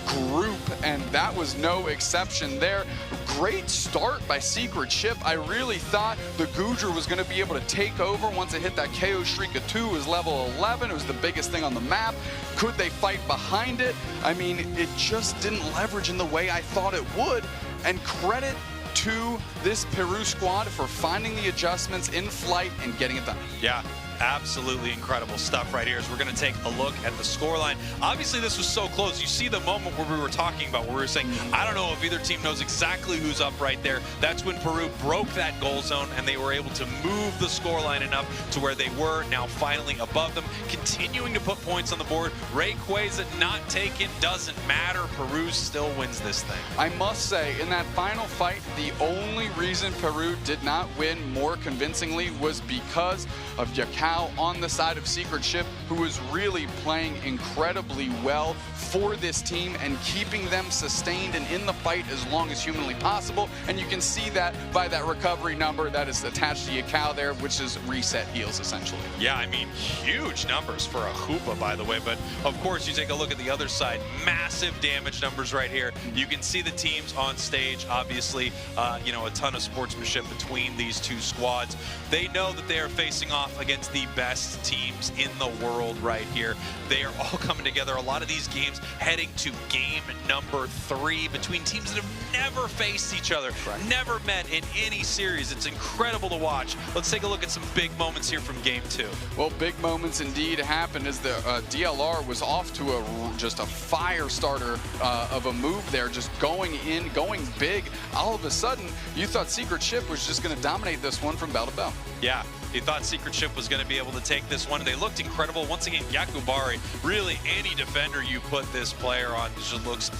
group, and that was no exception there. Great start by Secret Ship. I really thought the Goodra was going to be able to take over once it hit that KO Shrika 2. It was level 11. It was the biggest thing on the map. Could they fight behind it? I mean, it just didn't leverage in the way I thought it would, and credit to this Peru squad for finding the adjustments in flight and getting it done. Yeah. Absolutely incredible stuff right here as we're going to take a look at the scoreline. Obviously, this was so close. You see the moment where we were talking about where we were saying, I don't know if either team knows exactly who's up right there. That's when Peru broke that goal zone, and they were able to move the scoreline enough to where they were now finally above them, continuing to put points on the board. Rayquaza not taken, doesn't matter. Peru still wins this thing. I must say, in that final fight, the only reason Peru did not win more convincingly was because of Yakao on the side of Secret Ship, who was really playing incredibly well for this team and keeping them sustained and in the fight as long as humanly possible. And you can see that by that recovery number that is attached to Yakao there, which is reset heals essentially. Yeah, I mean, huge numbers for a Hoopa, by the way. But of course, you take a look at the other side, massive damage numbers right here. You can see the teams on stage, obviously, you know, a ton of sportsmanship between these 2 squads. They know that they are facing off against the best teams in the world right here. They are all coming together. A lot of these games heading to game #3 between teams that have never faced each other, never met in any series. It's incredible to watch. Let's take a look at some big moments here from game 2. Well, big moments indeed happened as the DLR was off to just a fire starter of a move there, just going in, going big. All of a sudden, you thought Secret Ship was just going to dominate this one from bell to bell. Yeah. He thought Secret Ship was going to be able to take this one. They looked incredible. Once again, Yakubari, really any defender you put this player on just looks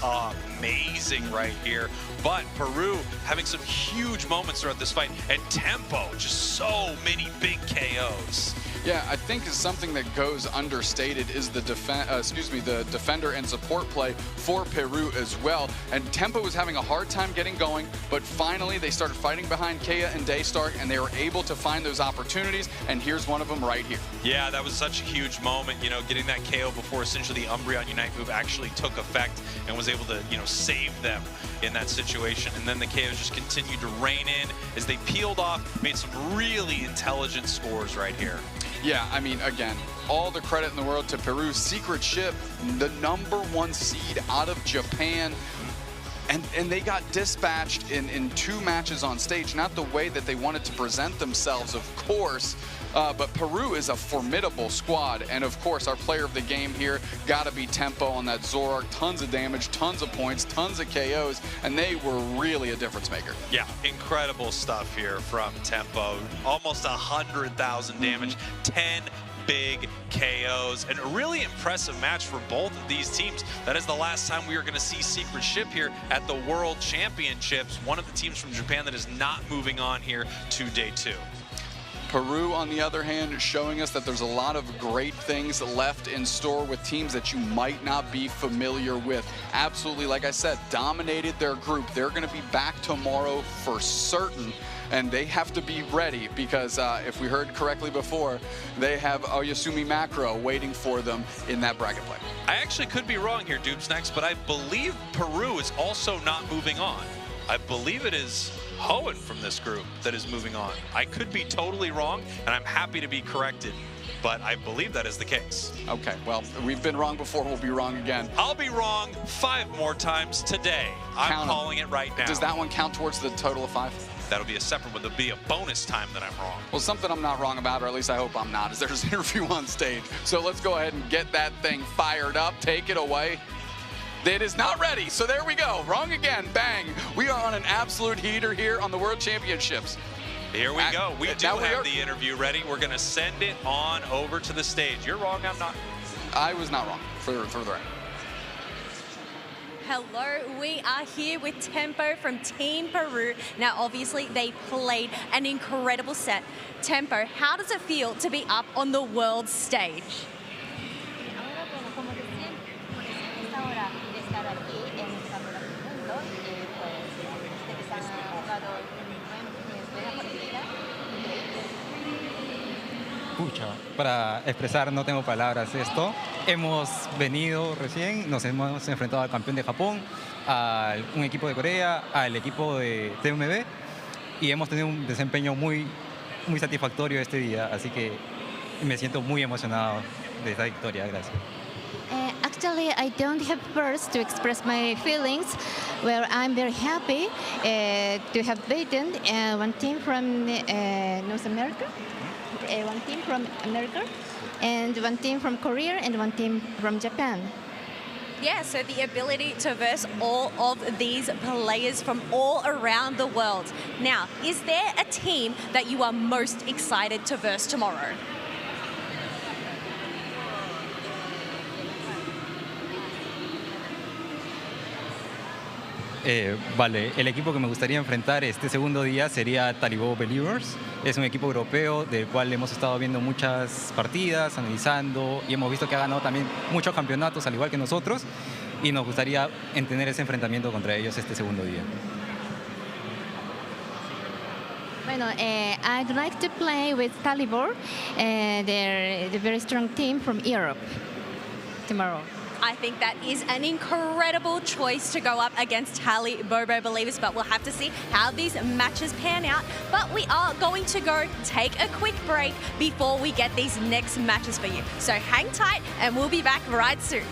amazing right here. But Peru having some huge moments throughout this fight, and Tempo, just so many big KOs. Yeah, I think is something that goes understated is the defender and support play for Peru as well. And Tempo was having a hard time getting going, but finally they started fighting behind Kea and Daystark, and they were able to find those opportunities, and here's one of them right here. Yeah, that was such a huge moment, you know, getting that KO before essentially the Umbreon Unite move actually took effect and was able to, you know, save them in that situation. And then the KOs just continued to rain in as they peeled off, made some really intelligent scores right here. Yeah, I mean, again, all the credit in the world to Peru's secret ship, the #1 seed out of Japan. And they got dispatched in 2 matches on stage, not the way that they wanted to present themselves, of course, but Peru is a formidable squad. And of course, our player of the game here gotta be Tempo on that Zoroark. Tons of damage, tons of points, tons of KOs, and they were really a difference maker. Yeah, incredible stuff here from Tempo. Almost 100,000 damage, 10 big KOs, and a really impressive match for both of these teams. That is the last time we are going to see Secret Ship here at the World Championships. One of the teams from Japan that is not moving on here to day 2. Peru, on the other hand, showing us that there's a lot of great things left in store with teams that you might not be familiar with. Absolutely, like I said, dominated their group. They're going to be back tomorrow for certain, and they have to be ready because if we heard correctly before, they have Oyasumi Macro waiting for them in that bracket play. I actually could be wrong here, Dupes Next, but I believe Peru is also not moving on. I believe it is Hoenn from this group that is moving on. I could be totally wrong, and I'm happy to be corrected, but I believe that is the case. Okay, well, we've been wrong before, we'll be wrong again. I'll be wrong 5 more times today. I'm calling it right now. Does that one count towards the total of 5? That'll be a separate one. There'll be a bonus time that I'm wrong. Well, something I'm not wrong about, or at least I hope I'm not, is there's an interview on stage. So let's go ahead and get that thing fired up. Take it away. It is not ready, so there we go. Wrong again, bang. We are on an absolute heater here on the World Championships. Here we go. We do have the interview ready. We're going to send it on over to the stage. You're wrong, I'm not. I was not wrong, for the record. Hello, we are here with Tempo from Team Peru. Now, obviously, they played an incredible set. Tempo, how does it feel to be up on the world stage? Para expresar no tengo palabras esto. Hemos venido recién, nos hemos enfrentado al campeón de Japón, a un equipo de Corea, al equipo de TMB y hemos tenido un desempeño muy satisfactorio este día, así que me siento muy emocionado de esta victoria. Gracias. Actually, I don't have words to express my feelings. Well, I'm very happy to have beaten one team from North America, one team from America, and one team from Korea, and one team from Japan. Yeah, so the ability to verse all of these players from all around the world. Now, is there a team that you are most excited to verse tomorrow? Vale, el equipo que me gustaría enfrentar este segundo día sería Talibó Believers. Es un equipo europeo del cual hemos estado viendo muchas partidas, analizando y hemos visto que ha ganado también muchos campeonatos al igual que nosotros y nos gustaría tener ese enfrentamiento contra ellos este segundo día. Bueno, I'd like to play with Talibor. They're a very strong team from Europe tomorrow. I think that is an incredible choice to go up against Tally Bobo Believers, but we'll have to see how these matches pan out. But we are going to go take a quick break before we get these next matches for you. So hang tight and we'll be back right soon.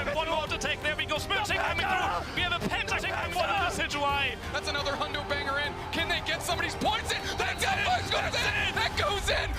equip. One more to take. There we go. Smooching coming through. We have a penalty and one message away. That's another hundo banger in. Can they get somebody's points in? That goes in. That goes in.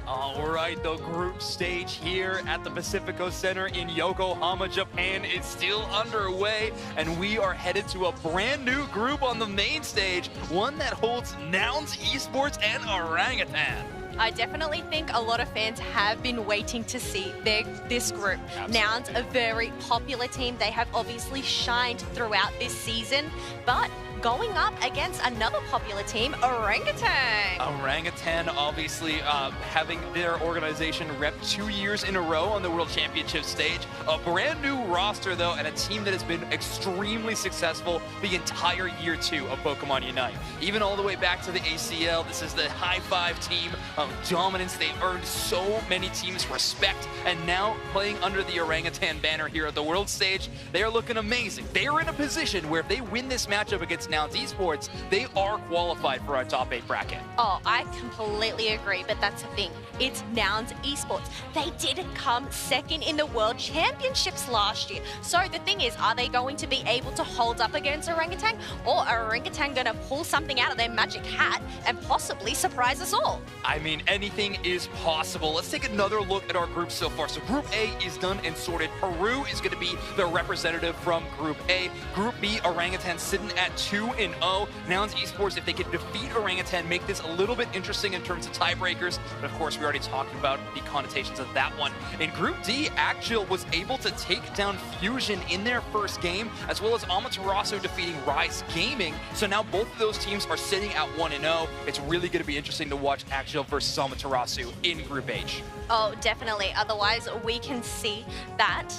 All right, the group stage here at the Pacifico Center in Yokohama, Japan is still underway, and we are headed to a brand new group on the main stage, one that holds Nouns Esports and Orangutan. I definitely think a lot of fans have been waiting to see this group. Absolutely. Nouns, a very popular team. They have obviously shined throughout this season, but going up against another popular team, Orangutan. Orangutan obviously having their organization rep 2 years in a row on the World Championship stage. A brand new roster though, and a team that has been extremely successful the entire year 2 of Pokemon Unite. Even all the way back to the ACL, this is the high five team of dominance. They earned so many teams respect, and now playing under the Orangutan banner here at the world stage, they are looking amazing. They are in a position where if they win this matchup against Nouns Esports, they are qualified for our top 8 bracket. Oh, I completely agree, but that's the thing. It's Nouns Esports. They didn't come second in the World Championships last year. So the thing is, are they going to be able to hold up against Orangutan, or are Orangutan going to pull something out of their magic hat and possibly surprise us all? I mean, anything is possible. Let's take another look at our group so far. So Group A is done and sorted. Peru is going to be the representative from Group A. Group B, Orangutan sitting at 2-0. Nouns Esports, if they could defeat Orangutan, make this a little bit interesting in terms of tiebreakers. But of course, we already talked about the connotations of that one. In Group D, Actual was able to take down Fusion in their first game, as well as Amaterasu defeating Rise Gaming. So now both of those teams are sitting at 1-0. It's really going to be interesting to watch Actual versus Amaterasu in Group H. Oh, definitely. Otherwise, we can see that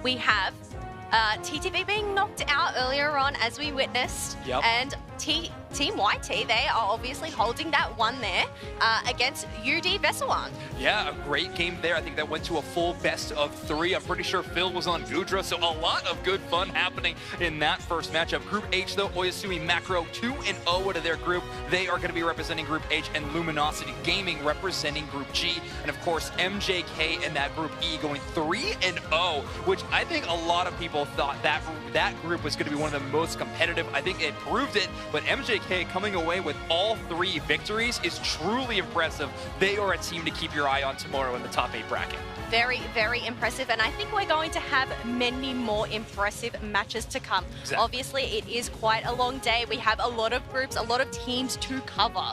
we have TTV being knocked out earlier on, as we witnessed. Yep. And Team YT, they are obviously holding that one there against UD Vesuan. Yeah, a great game there. I think that went to a full best of 3. I'm pretty sure Phil was on Gudra, so a lot of good fun happening in that first matchup. Group H, though, Oyasumi Macro 2-0 out of their group. They are going to be representing Group H, and Luminosity Gaming representing Group G. And of course, MJK and that Group E going 3-0, which I think a lot of people thought that group was going to be one of the most competitive. I think it proved it, but MJK coming away with all 3 victories is truly impressive. They are a team to keep your eye on tomorrow in the top 8 bracket. Very, very impressive, and I think we're going to have many more impressive matches to come. Exactly. Obviously, it is quite a long day. We have a lot of groups, a lot of teams to cover.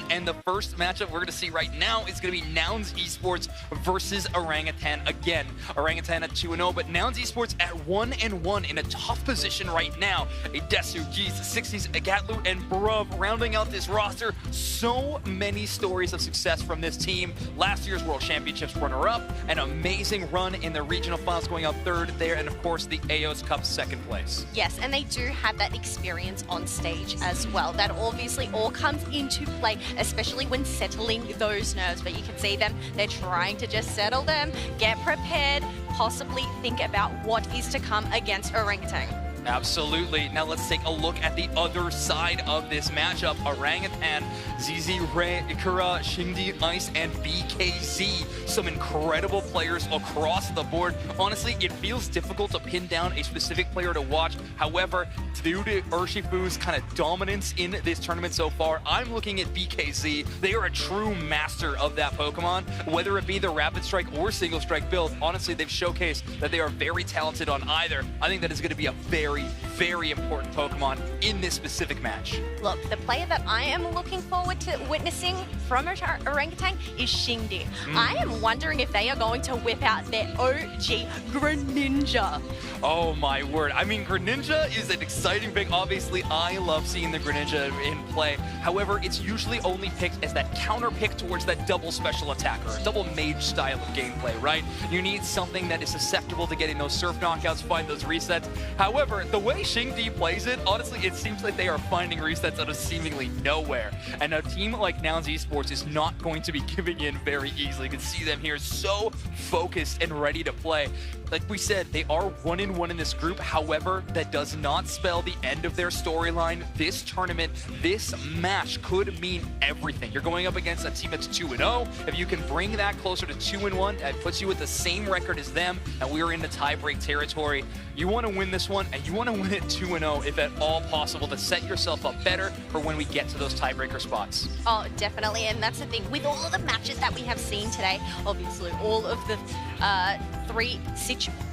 And the first matchup we're going to see right now is going to be Nouns Esports versus Orangutan again. Orangutan at 2-0, but Nouns Esports at 1-1 in a tough position right now. A Desu, Geese, 60s, Agatlu, and Bruv rounding out this roster. So many stories of success from this team. Last year's World Championships runner-up, an amazing run in the regional finals, going out 3rd there, and of course the AOS Cup 2nd place. Yes, and they do have that experience on stage as well. That obviously all comes into play, especially when settling those nerves. But you can see them, they're trying to just settle them, get prepared, possibly think about what is to come against Orangutan. Absolutely. Now let's take a look at the other side of this matchup. Orangutan, ZZ Ray, Ikura, Shindi Ice, and BKZ. Some incredible players across the board. Honestly, it feels difficult to pin down a specific player to watch. However, due to Urshifu's kind of dominance in this tournament so far, I'm looking at BKZ. They are a true master of that Pokemon, whether it be the Rapid Strike or Single Strike build. Honestly, they've showcased that they are very talented on either. I think that is going to be a very, very important Pokemon in this specific match. Look, the player that I am looking forward to witnessing from Orangutan is Shindi. I am wondering if they are going to whip out their OG Greninja. Oh my word. I mean, Greninja is an exciting pick. Obviously, I love seeing the Greninja in play. However, it's usually only picked as that counter pick towards that double special attacker, or double mage style of gameplay, right? You need something that is susceptible to getting those surf knockouts, find those resets. However, the way Xingdi plays it, honestly, it seems like they are finding resets out of seemingly nowhere. And a team like Nouns Esports is not going to be giving in very easily. You can see them here so focused and ready to play. Like we said, they are 1-1 in this group. However, that does not spell the end of their storyline. This tournament, this match could mean everything. You're going up against a team that's 2-0. If you can bring that closer to 2-1, that puts you with the same record as them, and we are in the tiebreak territory. You want to win this one, and you want to win it 2-0 if at all possible to set yourself up better for when we get to those tiebreaker spots. Oh, definitely, and that's the thing. With all of the matches that we have seen today, obviously all of the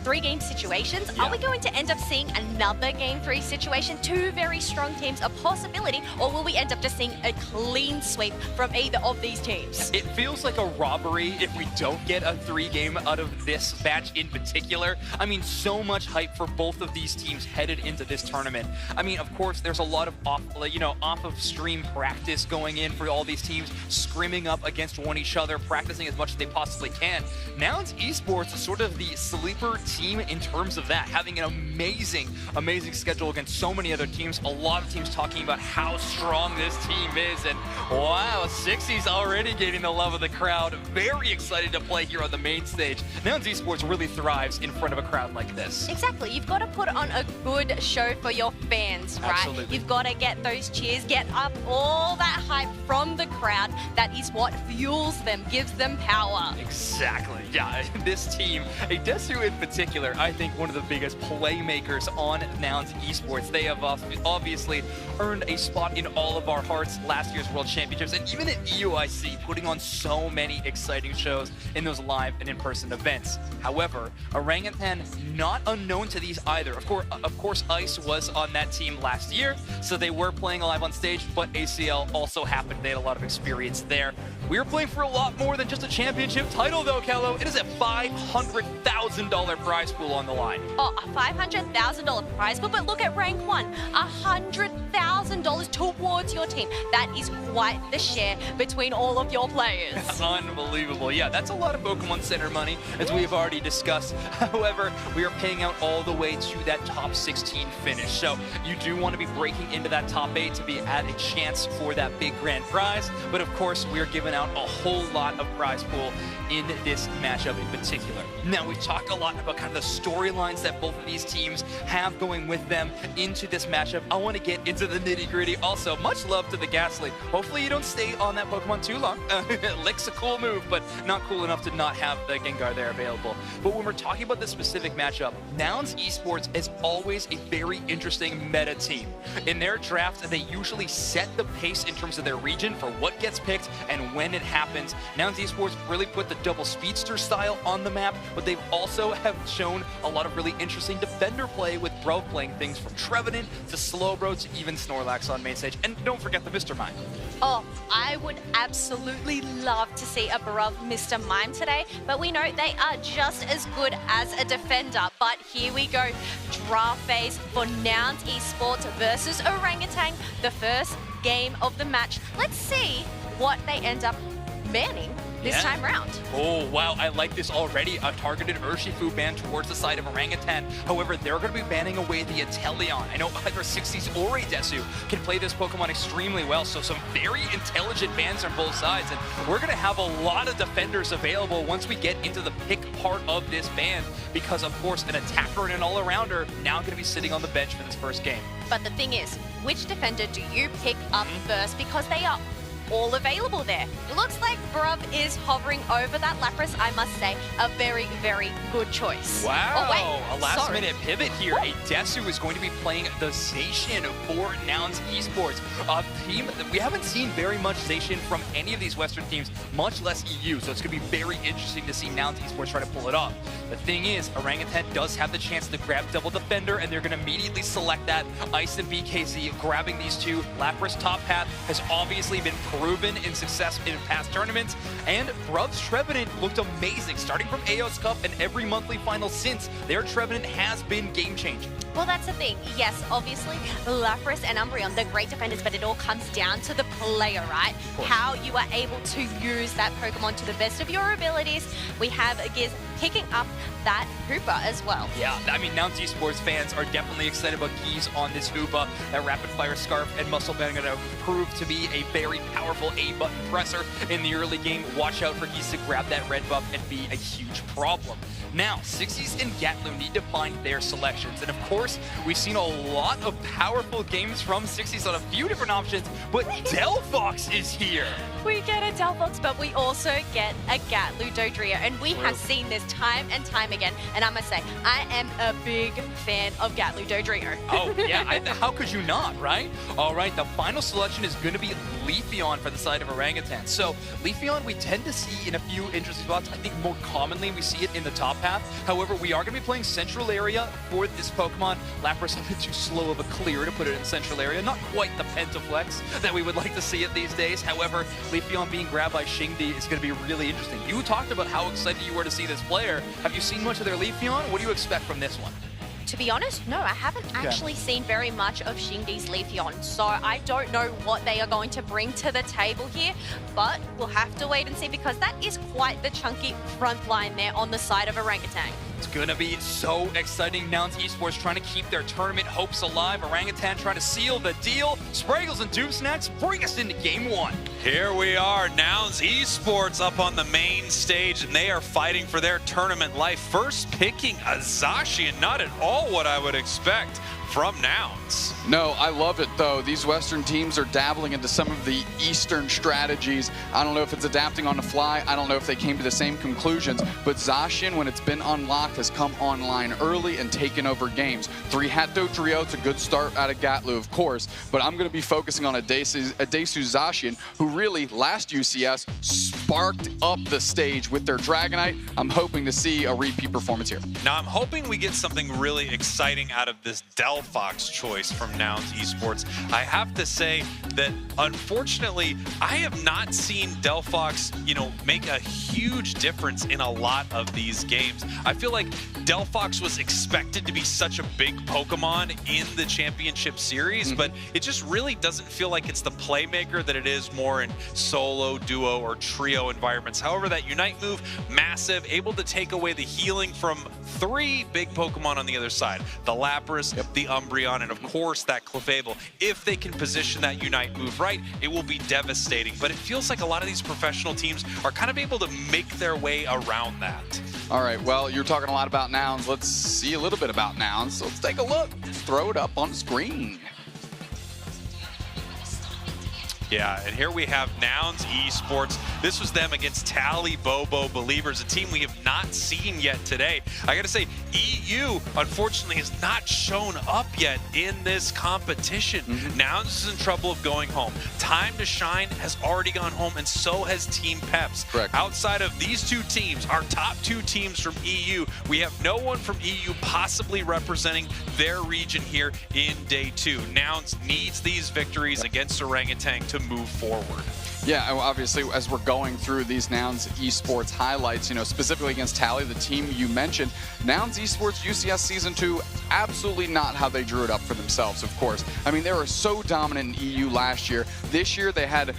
three-game situations, are we going to end up seeing another Game 3 situation? Two very strong teams, a possibility, or will we end up just seeing a clean sweep from either of these teams? It feels like a robbery if we don't get a 3-game out of this match in particular. I mean, so much hype for both of these teams headed into this tournament. I mean, of course, there's a lot of off of stream practice going in for all these teams, scrimming up against each other, practicing as much as they possibly can. Nouns Esports is sort of the sleeper team in terms of that, having an amazing schedule against so many other teams. A lot of teams talking about how strong this team is, and wow, 60's already gaining the love of the crowd. Very excited to play here on the main stage. Nouns Esports really thrives in front of a crowd like this. Exactly. You've got to put on a good show for your fans, right? Absolutely. You've got to get those cheers, get up all that hype from the crowd. That is what fuels them, gives them power. Exactly. Yeah, this team, Desu in particular, I think one of the biggest playmakers on Nouns Esports. They have obviously earned a spot in all of our hearts last year's World Championships, and even at EUIC, putting on so many exciting shows in those live and in-person events. However, Orangutan, not unknown to these either. Of course, Ice was on that team last year, so they were playing live on stage, but ACL also happened. They had a lot of experience there. We were playing for a lot more than just a championship title, though, Kello. It is a $500,000 prize pool on the line. Oh, a $500,000 prize pool, but look at rank 1, $100,000 towards your team. That is quite the share between all of your players. Unbelievable. Yeah, that's a lot of Pokemon Center money, as we have already discussed. However, we are paying out all the way to that top 16 finish. So you do want to be breaking into that top 8 to be at a chance for that big grand prize. But of course, we are giving out a whole lot of prize pool in this matchup in particular. Now, we've talked a lot about kind of the storylines that both of these teams have going with them into this matchup. I want to get into the nitty-gritty. Also, much love to the Ghastly. Hopefully you don't stay on that Pokemon too long. Lick's a cool move, but not cool enough to not have the Gengar there available. But when we're talking about this specific matchup, Nouns Esports is always a very interesting meta team. In their draft, they usually set the pace in terms of their region for what gets picked and when it happens. Nouns Esports really put the double speedster style on the map, but they've also have shown a lot of really interesting defender play, with Bro playing things from Trevenant to Slowbro to even Snorlax on main stage. And don't forget the Mr. Mime. Oh, I would absolutely love to see a Barov Mr. Mime today, but we know they are just as good as a defender. But here we go, draft phase for Nouns Esports versus Orangutan, the first game of the match. Let's see what they end up banning this time round. Oh, wow, I like this already. A targeted Urshifu ban towards the side of Orangutan. However, they're going to be banning away the Inteleon. I know either 60s or a Desu can play this Pokemon extremely well, so some very intelligent bans on both sides, and we're going to have a lot of defenders available once we get into the pick part of this ban, because, of course, an attacker and an all-arounder now going to be sitting on the bench for this first game. But the thing is, which defender do you pick up first? Because they are all available there. It looks like Brub is hovering over that Lapras. I must say, a very, very good choice. Wow, oh, wait, a last-minute pivot here. A Desu is going to be playing the Zacian for Nouns Esports. A team that we haven't seen very much Zacian from any of these Western teams, much less EU, so it's going to be very interesting to see Nouns Esports try to pull it off. The thing is, Orangutan does have the chance to grab double defender, and they're going to immediately select that. Ice and BKZ grabbing these two. Lapras top path has obviously been proven in success in past tournaments. And Bruv's Trevenant looked amazing, starting from AOS Cup and every monthly final since. Their Trevenant has been game-changing. Well, that's the thing. Yes, obviously, Lapras and Umbreon, they're great defenders, but it all comes down to the player, right? How you are able to use that Pokemon to the best of your abilities. We have Giz picking up that Hoopa as well. Yeah, I mean, Nouns Esports fans are definitely excited about Giz on this Hoopa. That Rapid Fire Scarf and Muscle Band are going to prove to be a very powerful A-button presser in the early game. Watch out for Giz to grab that red buff and be a huge problem. Now, Sixies and Gatlu need to find their selections. And of course, we've seen a lot of powerful games from Sixies on a few different options, but Delphox is here. We get a Delphox, but we also get a Gatlu Dodrio. And we have seen this time and time again. And I must say, I am a big fan of Gatlu Dodrio. Oh, yeah. How could you not, right? All right, the final selection is going to be Leafeon for the side of Orangutan. So, Leafeon we tend to see in a few interesting spots. I think more commonly we see it in the top path. However, we are going to be playing Central Area for this Pokemon. Lapras a bit too slow of a clear to put it in Central Area. Not quite the Pentaflex that we would like to see it these days. However, Leafeon being grabbed by Xingdi is going to be really interesting. You talked about how excited you were to see this player. Have you seen much of their Leafeon? What do you expect from this one? To be honest, no, I haven't actually seen very much of Xingdi's Leafeon, so I don't know what they are going to bring to the table here, but we'll have to wait and see because that is quite the chunky front line there on the side of Orangutan. It's going to be so exciting. Nouns Esports trying to keep their tournament hopes alive. Orangutan trying to seal the deal. Spraggles and Doom Snacks bring us into game one. Here we are, Nouns Esports up on the main stage, and they are fighting for their tournament life. First picking Azacian, not at all what I would expect from Nouns. No, I love it though. These Western teams are dabbling into some of the Eastern strategies. I don't know if it's adapting on the fly. I don't know if they came to the same conclusions, but Zacian, when it's been unlocked, has come online early and taken over games. 3-hat Dodrio, it's a good start out of Gatlu, of course, but I'm going to be focusing on Adesu Zacian, who really, last UCS, sparked up the stage with their Dragonite. I'm hoping to see a repeat performance here. Now, I'm hoping we get something really exciting out of this Delphox choice from Nouns Esports. I have to say that, unfortunately, I have not seen Delphox, make a huge difference in a lot of these games. I feel like Delphox was expected to be such a big Pokemon in the championship series, but it just really doesn't feel like it's the playmaker that it is more in solo, duo, or trio environments. However, that Unite move, massive, able to take away the healing from 3 big Pokemon on the other side. The Lapras, the Umbreon, and of course that Clefable. If they can position that Unite move right, it will be devastating. But it feels like a lot of these professional teams are kind of able to make their way around that. All right, well, you're talking a lot about Nouns. Let's see a little bit about Nouns. So let's take a look. Throw it up on the screen. Yeah, and here we have Nouns Esports. This was them against Tally Bobo Believers, a team we have not seen yet today. I gotta say, EU, unfortunately, has not shown up yet in this competition. Nouns is in trouble of going home. Time to Shine has already gone home, and so has Team Peps. Correct. Outside of these 2 teams, our top 2 teams from EU, we have no one from EU possibly representing their region here in day 2. Nouns needs these victories against Orangutan to move forward. Yeah, obviously, as we're going through these Nouns Esports highlights, specifically against Tally, the team you mentioned, Nouns Esports UCS Season 2, absolutely not how they drew it up for themselves, of course. I mean, they were so dominant in EU last year. This year, they had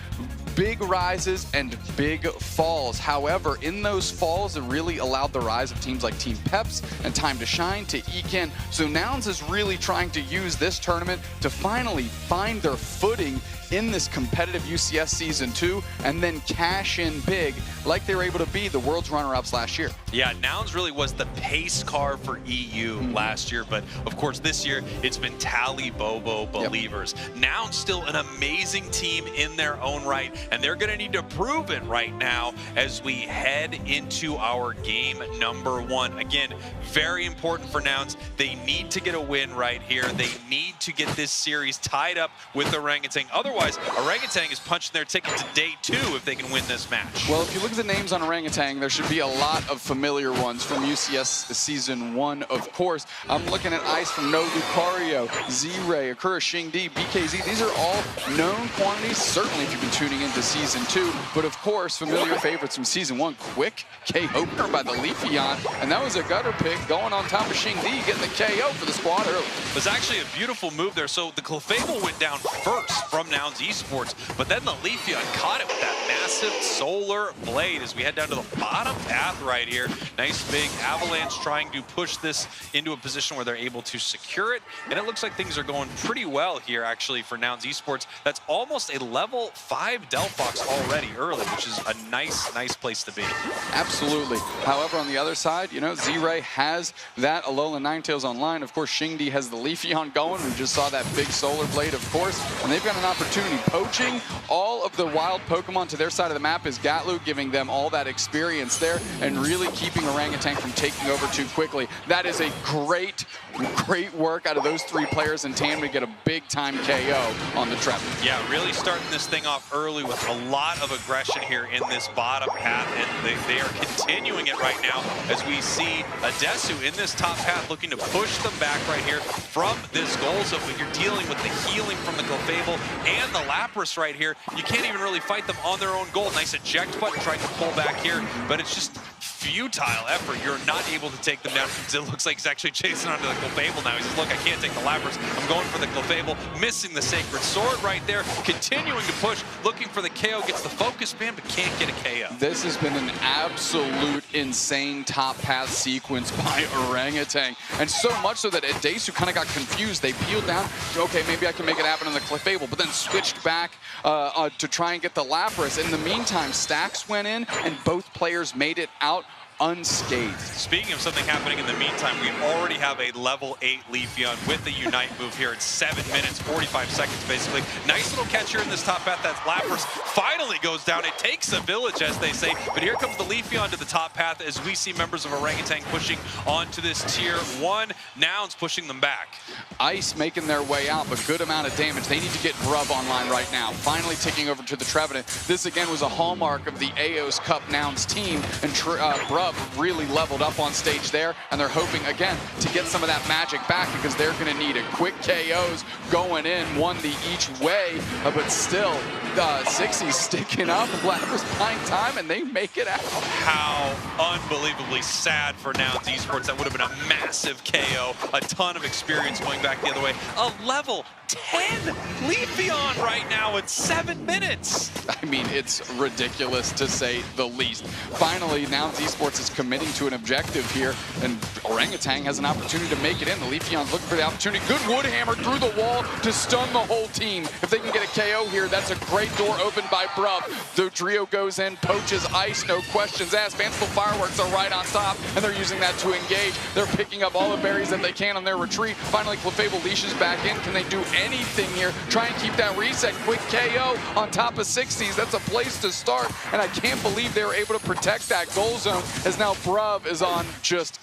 big rises and big falls. However, in those falls, it really allowed the rise of teams like Team Peps and Time to Shine to eke in. So Nouns is really trying to use this tournament to finally find their footing in this competitive UCS Season 2 and then cash in big like they were able to be the World's runner-ups last year. Yeah, Nouns really was the pace car for EU last year, but of course this year it's been Tally Bobo Believers. Nouns still an amazing team in their own right, and they're going to need to prove it right now as we head into our game number 1. Again, very important for Nouns. They need to get a win right here. They need to get this series tied up with Orangutan. Otherwise, Orangutan is punching their ticket to day 2 if they can win this match. Well, if you look at the names on Orangutan, there should be a lot of familiar ones from UCS Season 1, of course. I'm looking at Ice from No Lucario, Z-Ray, Akura Xingdi, BKZ. These are all known quantities. Certainly, if you've been tuning into to Season 2. But of course, familiar favorites from Season 1. Quick K opener by the Leafeon, and that was a gutter pick going on top of Xingdi, getting the KO for the squad early. It was actually a beautiful move there. So the Clefable went down first from Nouns Esports, but then the Leafeon caught it with that massive solar blade as we head down to the bottom path right here. Nice big Avalanche trying to push this into a position where they're able to secure it, and it looks like things are going pretty well here actually for Nouns Esports. That's almost a level 5 Delphox already early, which is a nice place to be. Absolutely. However, on the other side, you know, Z-Ray has that Alolan Ninetales online. Of course, Xingdi has the Leafeon going. We just saw that big solar blade, of course, and they've got an opportunity. Poaching all of the wild Pokemon to their side of the map is Gatlu, giving them all that experience there and really keeping Orangutan from taking over too quickly. That is a great work out of those 3 players in tandem to get a big-time KO on the Trevor. Yeah, really starting this thing off early with a lot of aggression here in this bottom path, and they are continuing it right now as we see Adesu in this top path looking to push them back right here from this goal zone. When you're dealing with the healing from the Clefable and the Lapras right here, you can't even really fight them on their own goal. Nice eject button trying to pull back here, but it's just futile effort. You're not able to take them down. It looks like he's actually chasing onto the Clefable now. He says, look, I can't take the Lapras. I'm going for the Clefable, missing the Sacred Sword right there, continuing to push, looking for the KO, gets the Focus Band, but can't get a KO. This has been an absolute insane top path sequence by Orangutan, and so much so that Adesu kind of got confused. They peeled down, okay, maybe I can make it happen on the Clefable, but then switched back to try and get the Lapras. In the meantime, Stacks went in, and both players made it out unscathed. Speaking of something happening in the meantime, we already have a level 8 Leafeon with the Unite move here in 7 minutes, 45 seconds basically. Nice little catch here in this top path. That's Lapras finally goes down. It takes a village, as they say, but here comes the Leafeon to the top path as we see members of Orangutan pushing onto this tier 1. Nouns pushing them back. Ice making their way out, but good amount of damage. They need to get Brub online right now. Finally taking over to the Trevenant. This again was a hallmark of the AOS Cup Nouns team, and Brub really leveled up on stage there, and they're hoping again to get some of that magic back because they're going to need it. Quick KOs going in, one the each way, but still 60's sticking up. Lapras buying time, and they make it out. How unbelievably sad for Nouns Esports. That would have been a massive KO, a ton of experience going back the other way. A level 10 Leafeon right now in 7 minutes. I mean, it's ridiculous to say the least. Finally, Nouns Esports is committing to an objective here, and Orangutan has an opportunity to make it in. The Leafeon's looking for the opportunity. Good wood hammer through the wall to stun the whole team. If they can get a KO here, that's a great door opened by Brub. The trio goes in, poaches Ice, no questions asked. Fanciful Fireworks are right on top, and they're using that to engage. They're picking up all the berries that they can on their retreat. Finally, Clefable leashes back in. Can they do anything here? Try and keep that reset. Quick KO on top of 60s. That's a place to start, and I can't believe they were able to protect that goal zone, as now Brub is on just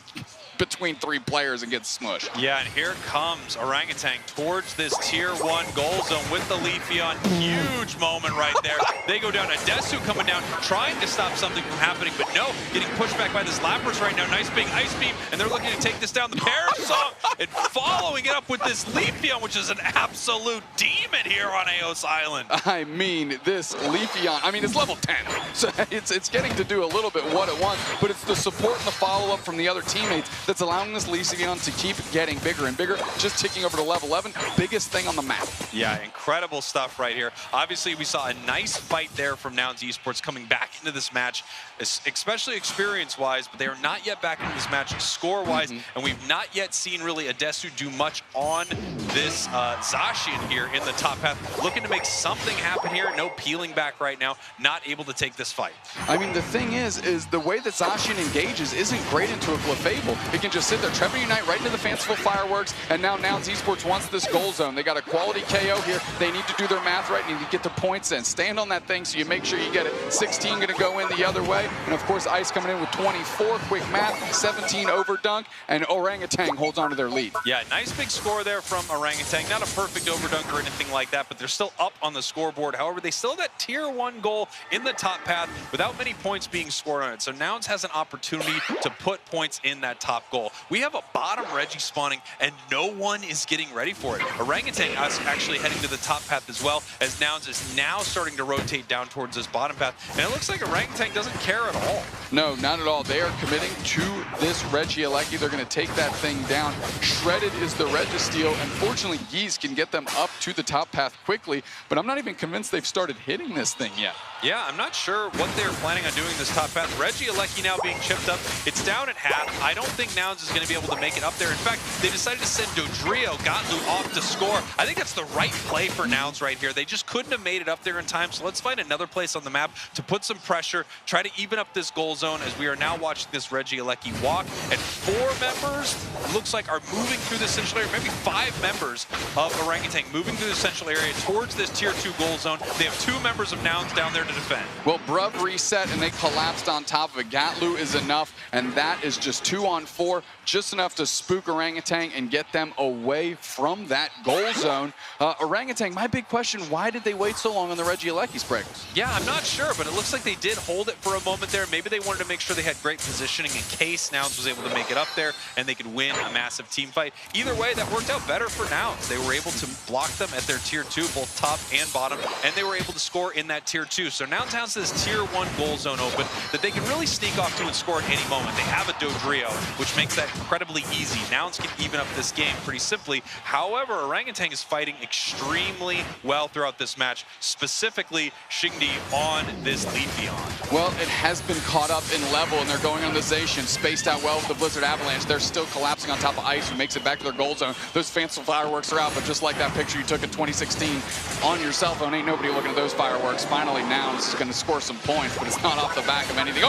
between 3 players and gets smushed. Yeah, and here comes Orangutan towards this tier 1 goal zone with the Leafeon. Huge moment right there. They go down. Adesu coming down, trying to stop something from happening, but no, getting pushed back by this Lapras right now. Nice big Ice Beam, and they're looking to take this down. The Parasong, and following it up with this Leafeon, which is an absolute demon here on Eos Island. I mean, this Leafeon, I mean, it's level 10, so it's getting to do a little bit what it wants, but it's the support and the follow-up from the other teammates that's allowing this Leafeon to keep getting bigger and bigger, just ticking over to level 11, biggest thing on the map. Yeah, incredible stuff right here. Obviously, we saw a nice fight there from Nouns Esports coming back into this match, especially experience-wise, but they are not yet back into this match score-wise, and we've not yet seen really Adesu do much on this Zacian here in the top path. Looking to make something happen here. No peeling back right now. Not able to take this fight. I mean, the thing is the way that Zacian engages isn't great into a Clefable. It can just sit there. Trevor Unite right into the Fanciful Fireworks, and now Nouns Esports wants this goal zone. They got a quality KO here. They need to do their math right, need to get the points in. Stand on that thing so you make sure you get it. 16 going to go in the other way, and of course Ice coming in with 24. Quick math, 17 over dunk, and Orangutan holds on to their lead. Yeah, nice big score there from Orangutan. Not a perfect overdunk or anything anything like that, but they're still up on the scoreboard. However, they still have that tier 1 goal in the top path without many points being scored on it. So Nouns has an opportunity to put points in that top goal. We have a bottom Reggie spawning, and no one is getting ready for it. Orangutan is actually heading to the top path as well, as Nouns is now starting to rotate down towards this bottom path. And it looks like Orangutan doesn't care at all. No, not at all. They are committing to this Regieleki. They're going to take that thing down. Shredded is the Registeel. Unfortunately, Yeez can get them up to the top path quickly, but I'm not even convinced they've started hitting this thing yet. Yeah, I'm not sure what they're planning on doing this top path. Regieleki now being chipped up. It's down at half. I don't think Nouns is going to be able to make it up there. In fact, they decided to send Dodrio Gatlu off to score. I think that's the right play for Nouns right here. They just couldn't have made it up there in time, so let's find another place on the map to put some pressure, try to even up this goal zone, as we are now watching this Regieleki walk. And 4 members, looks like, are moving through the central area. Maybe 5 members of Orangutan moving through the central area towards this tier 2 goal zone. They have 2 members of Nouns down there to defend. Well, Bruv reset and they collapsed on top of it. Gatlu is enough, and that is just 2 on 4, just enough to spook Orangutan and get them away from that goal zone. Orangutan, my big question, why did they wait so long on the Regieleki spray? Yeah, I'm not sure, but it looks like they did hold it for a moment there. Maybe they wanted to make sure they had great positioning in case Nouns was able to make it up there and they could win a massive team fight. Either way, that worked out better for Nouns. They were able to block them at their tier 2, both top and bottom, and they were able to score in that tier 2. So Nouns has this tier 1 goal zone open that they can really sneak off to and score at any moment. They have a Dodrio, which makes that incredibly easy. Nouns can even up this game pretty simply. However, Orangutan is fighting extremely well throughout this match, specifically Xingdi on this Leafeon. Well, it has been caught up in level, and they're going on the Zacian, spaced out well with the Blizzard Avalanche. They're still collapsing on top of Ice, who makes it back to their goal zone. Those fanciful fireworks are out, but just like that picture you took in 2016 on your cell phone, ain't nobody looking at those fireworks. Finally, Nouns is going to score some points, but it's not off the back of anything.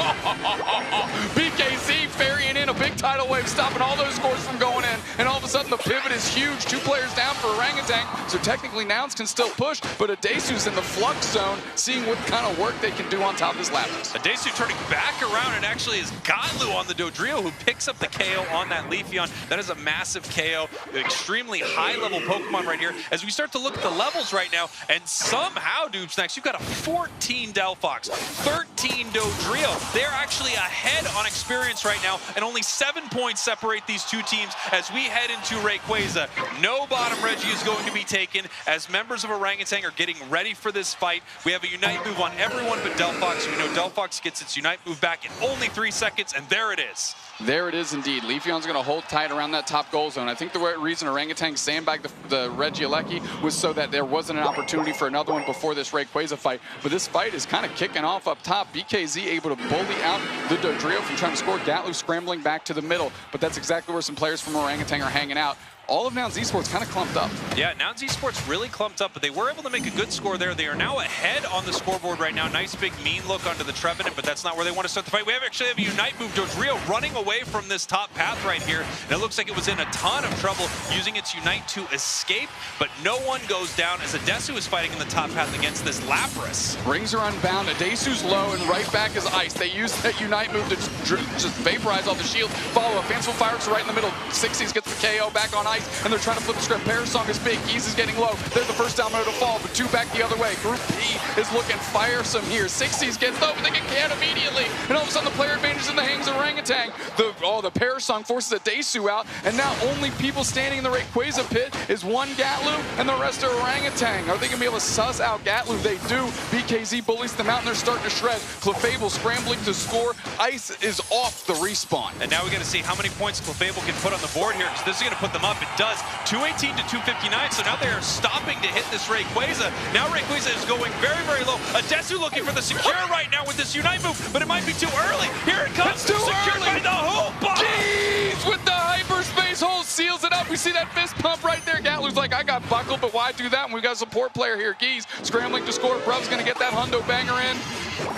BKZ ferrying in a big tidal wave, stopping all those scores from going in, and all of a sudden the pivot is huge. 2 players down for Orangutan, so technically Nouns can still push, but Adesu's in the flux zone, seeing what kind of work they can do on top of this Lapras. Adesu turning back around, and actually is Gatlu on the Dodrio, who picks up the KO on that Leafeon. That is a massive KO, an extremely high-level Pokemon right here. As we start to look at the levels right now, and somehow, Doobsnacks, you've got a 14 Delphox, 13 Dodrio. They're actually ahead on experience right now, and only 7 points separate these 2 teams as we head into Rayquaza. No bottom Reggie is going to be taken, as members of Orangutan are getting ready for this fight. We have a Unite move on everyone but Delphox. We know Delphox gets its Unite move back in only 3 seconds, and there it is. There it is indeed. Leafeon's going to hold tight around that top goal zone. I think the reason Orangutan sandbagged the Regieleki was so that there wasn't an opportunity for another one before this Rayquaza fight. But this fight is kind of kicking off up top. BKZ able to bully out the Dodrio from trying to score. Gatlu scrambling back to the middle. But that's exactly where some players from Orangutan are hanging out. All of Nouns Esports kind of clumped up. Yeah, Nouns Esports really clumped up, but they were able to make a good score there. They are now ahead on the scoreboard right now. Nice big mean look onto the Trevenant, but that's not where they want to start the fight. We actually have a Unite move. Dodrio running away from this top path right here. And it looks like it was in a ton of trouble using its Unite to escape, but no one goes down as Adesu is fighting in the top path against this Lapras. Rings are unbound. Adesu's low, and right back is Ice. They use that Unite move to just vaporize all the shield. Follow up. Fanciful Fireworks right in the middle. 60s gets the KO back on Ice, and they're trying to flip the script. Parasong is big. Yeez is getting low. They're the first domino to fall, but 2 back the other way. Group P is looking firesome here. 60s gets low, but they get canned immediately. And all of a sudden, the player advantage is in the hands of Orangutan. The Parasong forces Adesu out, and now only people standing in the Rayquaza pit is 1 Gatlu, and the rest are Orangutan. Are they going to be able to suss out Gatlu? They do. BKZ bullies them out, and they're starting to shred. Clefable scrambling to score. Ice is off the respawn. And now we got to see how many points Clefable can put on the board here, because this is going to put them up. It does. 218 to 259, so now they are stopping to hit this Rayquaza. Now Rayquaza is going very, very low. Adesu looking for the secure right now with this Unite move, but it might be too early. Here it comes. It's too Secured early. by the hoop. Jeez, with the hyperspace hole, seals it up. We see that fist pump right there. Gatlu's like, I got buckled, but why do that when we got a support player here? Geese scrambling to score. Bruv's going to get that hundo banger in.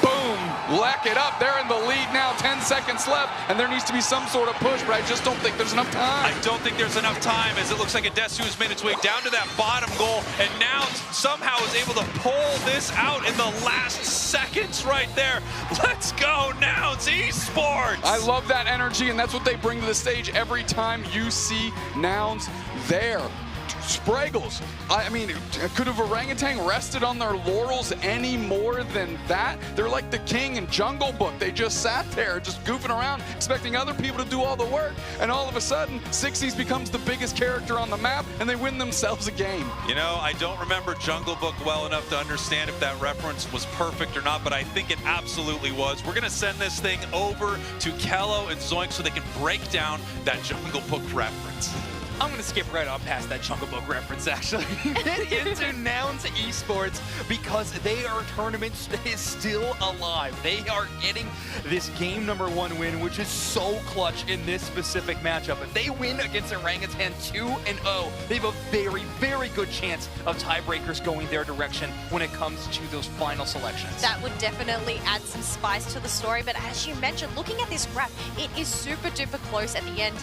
Boom. Lack it up. They're in the lead now. 10 seconds left, and there needs to be some sort of push, but I just don't think there's enough time. I don't think there's enough time, as it looks like Adesu has made its way down to that bottom goal, and now somehow is able to pull this out in the last seconds right there. Let's go, Nouns Esports! I love that energy, and that's what they bring to the stage every time you see Nouns there. Spraggles, I mean, could have orangutan rested on their laurels any more than that? They're like the king in Jungle Book. They just sat there just goofing around, expecting other people to do all the work, and all of a sudden, 60s becomes the biggest character on the map, and they win themselves a game. You know, I don't remember Jungle Book well enough to understand if that reference was perfect or not, but I think it absolutely was. We're gonna send this thing over to Kello and Zoink so they can break down that Jungle Book reference. I'm going to skip right on past that Jungle Book reference, actually. Get into Nouns Esports because their tournament is still alive. They are getting this game #1 win, which is so clutch in this specific matchup. If they win against Orangutan 2-0, they have a very, very good chance of tiebreakers going their direction when it comes to those final selections. That would definitely add some spice to the story, but as you mentioned, looking at this graph, it is super duper close at the end.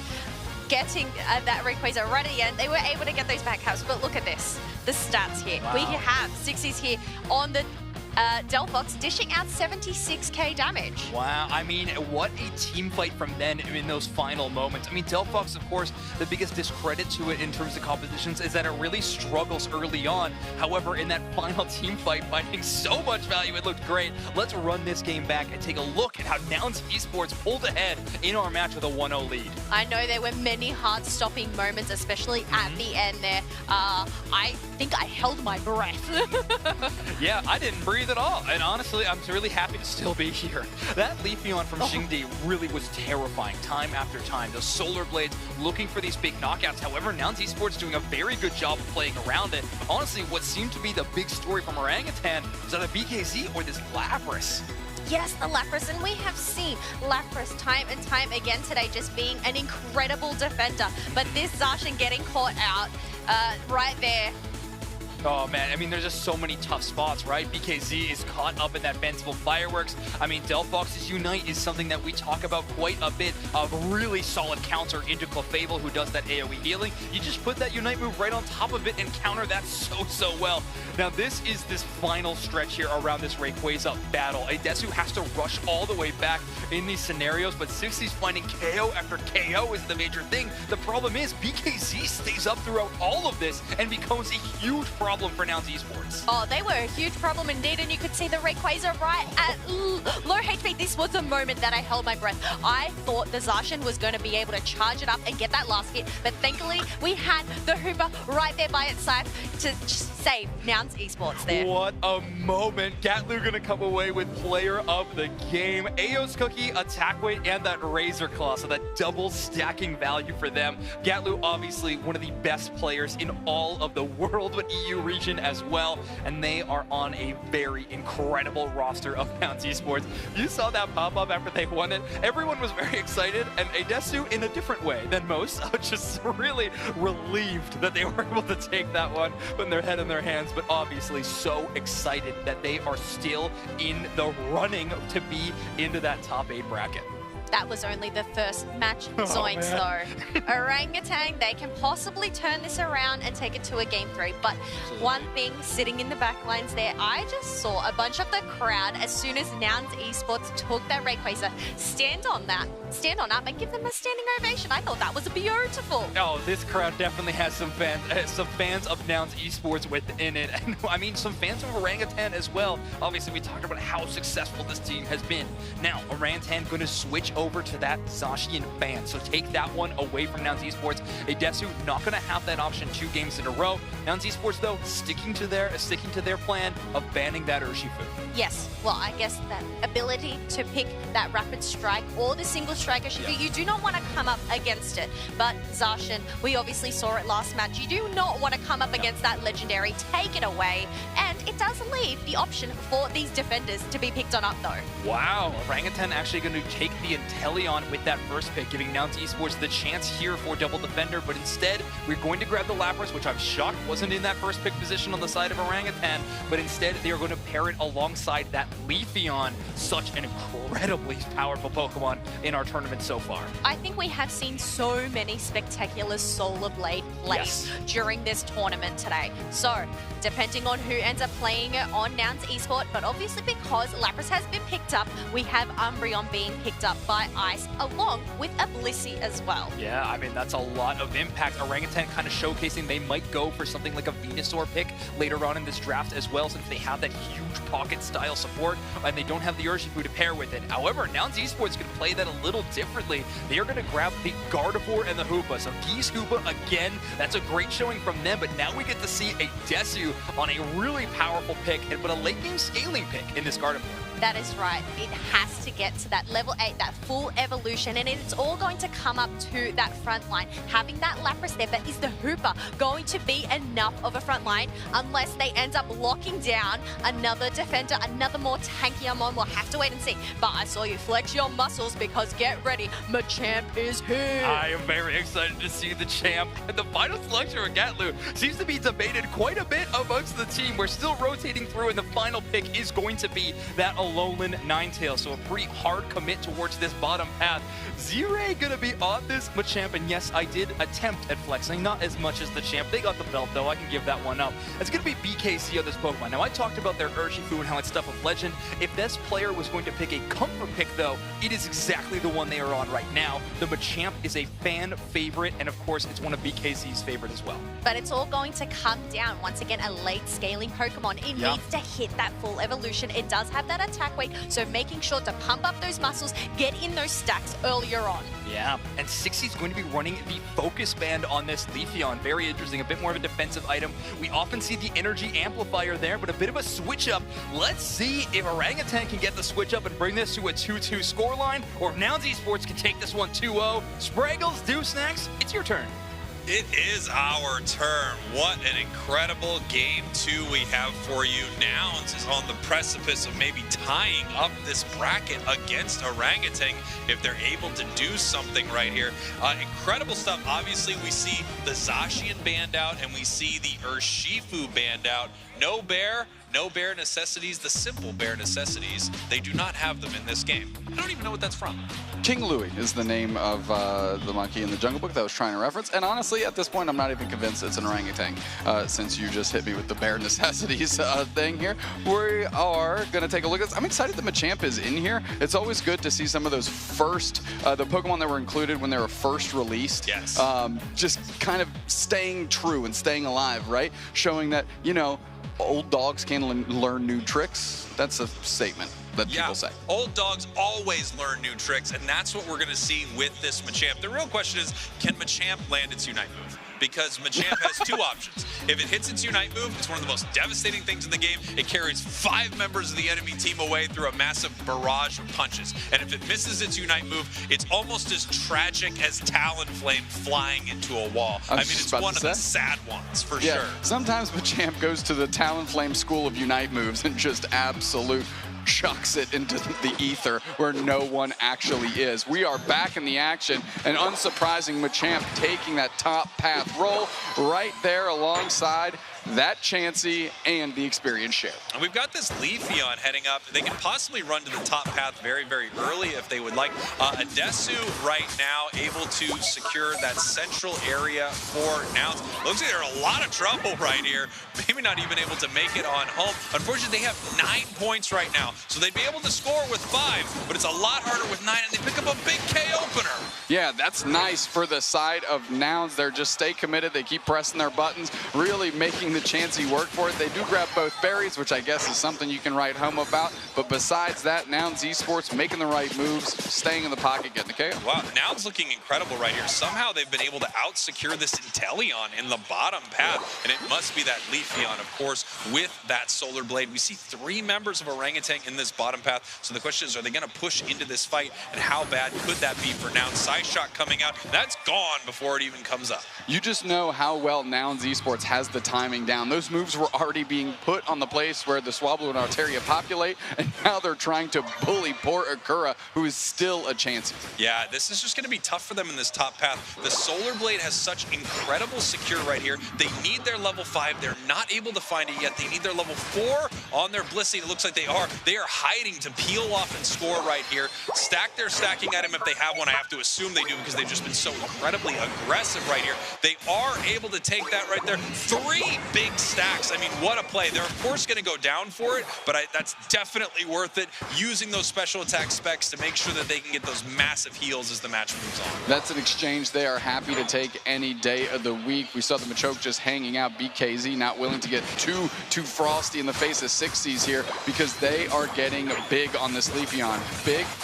Getting that Rayquaza right at the end, they were able to get those back halves, but look at this, the stats here. Wow. We have 60s here on the Delphox dishing out 76k damage. Wow, I mean, what a team fight from them in those final moments. I mean, Delphox, of course, the biggest discredit to it in terms of compositions is that it really struggles early on. However, in that final team fight, finding so much value, it looked great. Let's run this game back and take a look at how Nouns Esports pulled ahead in our match with a 1-0 lead. I know there were many heart-stopping moments, especially at the end there. I think I held my breath. Yeah, I didn't breathe at all, and honestly, I'm really happy to still be here. That Leafeon from Xingdi really was terrifying time after time. Those Solar Blades looking for these big knockouts. However, Nouns Esports doing a very good job of playing around it. Honestly, what seemed to be the big story from Orangutan was either BKZ or this Lapras. Yes, the Lapras, and we have seen Lapras time and time again today just being an incredible defender. But this Zacian getting caught out right there. Oh man, I mean, there's just so many tough spots, right? BKZ is caught up in that fanciful fireworks. I mean, Delphox's Unite is something that we talk about quite a bit. A really solid counter into Clefable, who does that AoE healing. You just put that Unite move right on top of it and counter that so well. Now, this is this final stretch here around this Rayquaza battle. Adesu has to rush all the way back in these scenarios, but 60's finding KO after KO is the major thing. The problem is BKZ stays up throughout all of this and becomes a huge problem for Nouns Esports. Oh, they were a huge problem indeed, and you could see the Rayquaza right at low HP. This was the moment that I held my breath. I thought the Zacian was going to be able to charge it up and get that last hit, but thankfully we had the Hoopa right there by its side to save Nouns Esports there. What a moment. Gatlu gonna come away with player of the game. Ao's Cookie, Attack Weight, and that Razor Claw, so that double stacking value for them. Gatlu, obviously one of the best players in all of the world with EU region as well, and they are on a very incredible roster of Nouns Esports. You saw that pop up after they won it. Everyone was very excited, and Adesu, in a different way than most, just really relieved that they were able to take that one, putting their head in their hands, but obviously so excited that they are still in the running to be into that top 8 bracket. That was only the first match. Zoinks, though. Orangutan, they can possibly turn this around and take it to a game 3. But one thing sitting in the back lines there, I just saw a bunch of the crowd as soon as Nouns Esports took that Rayquaza, stand on that and give them a standing ovation. I thought that was beautiful. Oh, this crowd definitely has some fans of Nouns Esports within it. And I mean, some fans of Orangutan as well. Obviously, we talked about how successful this team has been. Now, Orangutan going to switch over to that Zacian ban. So take that one away from Nouns Esports. Adesu not going to have that option 2 games in a row. Nouns Esports, though, sticking to their plan of banning that Urshifu. Yes, well, I guess that ability to pick that rapid strike or the single strike Urshifu, you do not want to come up against it. But Zacian, we obviously saw it last match. You do not want to come up against that legendary. Take it away. And it does leave the option for these defenders to be picked on up, though. Wow, Orangutan actually going to take the Inteleon with that first pick, giving Nouns Esports the chance here for double defender, but instead we're going to grab the Lapras, which I'm shocked wasn't in that first pick position on the side of Orangutan, but instead they are going to pair it alongside that Leafeon, such an incredibly powerful Pokemon in our tournament so far. I think we have seen so many spectacular Solar Blade plays during this tournament today. So, depending on who ends up playing it on Nouns Esport, but obviously because Lapras has been picked up, we have Umbreon being picked up by Ice, along with a Blissey as well. Yeah, I mean, that's a lot of impact. Orangutan kind of showcasing they might go for something like a Venusaur pick later on in this draft as well, since they have that huge pocket-style support, and they don't have the Urshifu to pair with it. However, Nouns Esports can play that a little differently. They are going to grab the Gardevoir and the Hoopa. So Geese Hoopa, again, that's a great showing from them, but now we get to see a Desu on a really powerful pick, but a late-game scaling pick in this Gardevoir. That is right. It has to get to that level 8, that full evolution, and it's all going to come up to that front line. Having that Lapras there, but is the Hoopa going to be enough of a front line unless they end up locking down another defender, another more tankier mon? We'll have to wait and see. But I saw you flex your muscles because get ready, Machamp is here. I am very excited to see the champ. And the final selection for Gatlu seems to be debated quite a bit amongst the team. We're still rotating through, and the final pick is going to be that Alolan Ninetales, so a pretty hard commit towards this bottom path. Zire gonna be on this Machamp, and yes, I did attempt at flexing, not as much as the champ. They got the belt though, I can give that one up. It's gonna be BKC on this Pokemon. Now I talked about their Urshifu and how it's stuff of legend. If this player was going to pick a comfort pick though, it is exactly the one they are on right now. The Machamp is a fan favorite, and of course it's one of BKC's favorite as well. But it's all going to come down, once again, a late scaling Pokemon. It needs to hit that full evolution. It does have that attack weight, so making sure to pump up those muscles, get in those stacks earlier on. Yeah, and 60 is going to be running the Focus Band on this Leafeon. Very interesting, a bit more of a defensive item. We often see the Energy Amplifier there, but a bit of a switch up. Let's see if Orangutan can get the switch up and bring this to a 2-2 scoreline, or if Nouns Esports can take this one 2-0. Spraggles, Snacks, it's your turn. It is our turn. What an incredible game 2 we have for you. Nouns is on the precipice of maybe tying up this bracket against Orangutan if they're able to do something right here. Incredible stuff. Obviously, we see the Zacian band out and we see the Urshifu band out. No bear necessities, the simple bear necessities. They do not have them in this game. I don't even know what that's from. King Louie is the name of the monkey in the Jungle Book that I was trying to reference. And honestly, at this point, I'm not even convinced it's an orangutan, since you just hit me with the bare necessities thing here. We are going to take a look at this. I'm excited that Machamp is in here. It's always good to see some of those first, the Pokemon that were included when they were first released. Yes. Just kind of staying true and staying alive, right? Showing that, you know, old dogs can learn new tricks. That's a statement that people say. Old dogs always learn new tricks, and that's what we're going to see with this Machamp. The real question is, can Machamp land its Unite move? Because Machamp has 2 options. If it hits its Unite move, it's one of the most devastating things in the game. It carries 5 members of the enemy team away through a massive barrage of punches. And if it misses its Unite move, it's almost as tragic as Talonflame flying into a wall. I mean, it's one of the sad ones, for sure. Sometimes Machamp goes to the Talonflame school of Unite moves and just absolute chucks it into the ether where no one actually is. We are back in the action, and unsurprising, Machamp taking that top path roll right there alongside that Chansey and the experience share. And we've got this Leafeon heading up. They can possibly run to the top path very, very early if they would like. Adesu right now able to secure that central area for Nouns. Looks like they're in a lot of trouble right here. Maybe not even able to make it on home. Unfortunately, they have 9 points right now, so they'd be able to score with 5, but it's a lot harder with 9, and they pick up a big K opener. Yeah, that's nice for the side of Nouns. They're just stay committed. They keep pressing their buttons, really making the Chansey work for it. They do grab both berries, which I guess is something you can write home about. But besides that, Nouns Esports making the right moves, staying in the pocket, getting the KO. Wow, Nouns looking incredible right here. Somehow they've been able to out-secure this Inteleon in the bottom path, and it must be that Leafeon, of course, with that Solar Blade. We see 3 members of Orangutan in this bottom path, so the question is, are they going to push into this fight, and how bad could that be for Nouns? Side shot coming out, that's gone before it even comes up. You just know how well Nouns Esports has the timing down. Those moves were already being put on the place where the Swablu and Altaria populate, and now they're trying to bully poor Akura, who is still a Chansey. Yeah, this is just going to be tough for them in this top path. The Solar Blade has such incredible secure right here. They need their level 5. They're not able to find it yet. They need their level 4 on their Blissey. It looks like they are. They are hiding to peel off and score right here. Stack their stacking item if they have one. I have to assume they do because they've just been so incredibly aggressive right here. They are able to take that right there. 3 big stacks stacks. I mean, what a play. They're, of course, going to go down for it, but that's definitely worth it, using those special attack specs to make sure that they can get those massive heals as the match moves on. That's an exchange they are happy to take any day of the week. We saw the Machoke just hanging out. BKZ not willing to get too frosty in the face of 60s here because they are getting big on this Leafeon.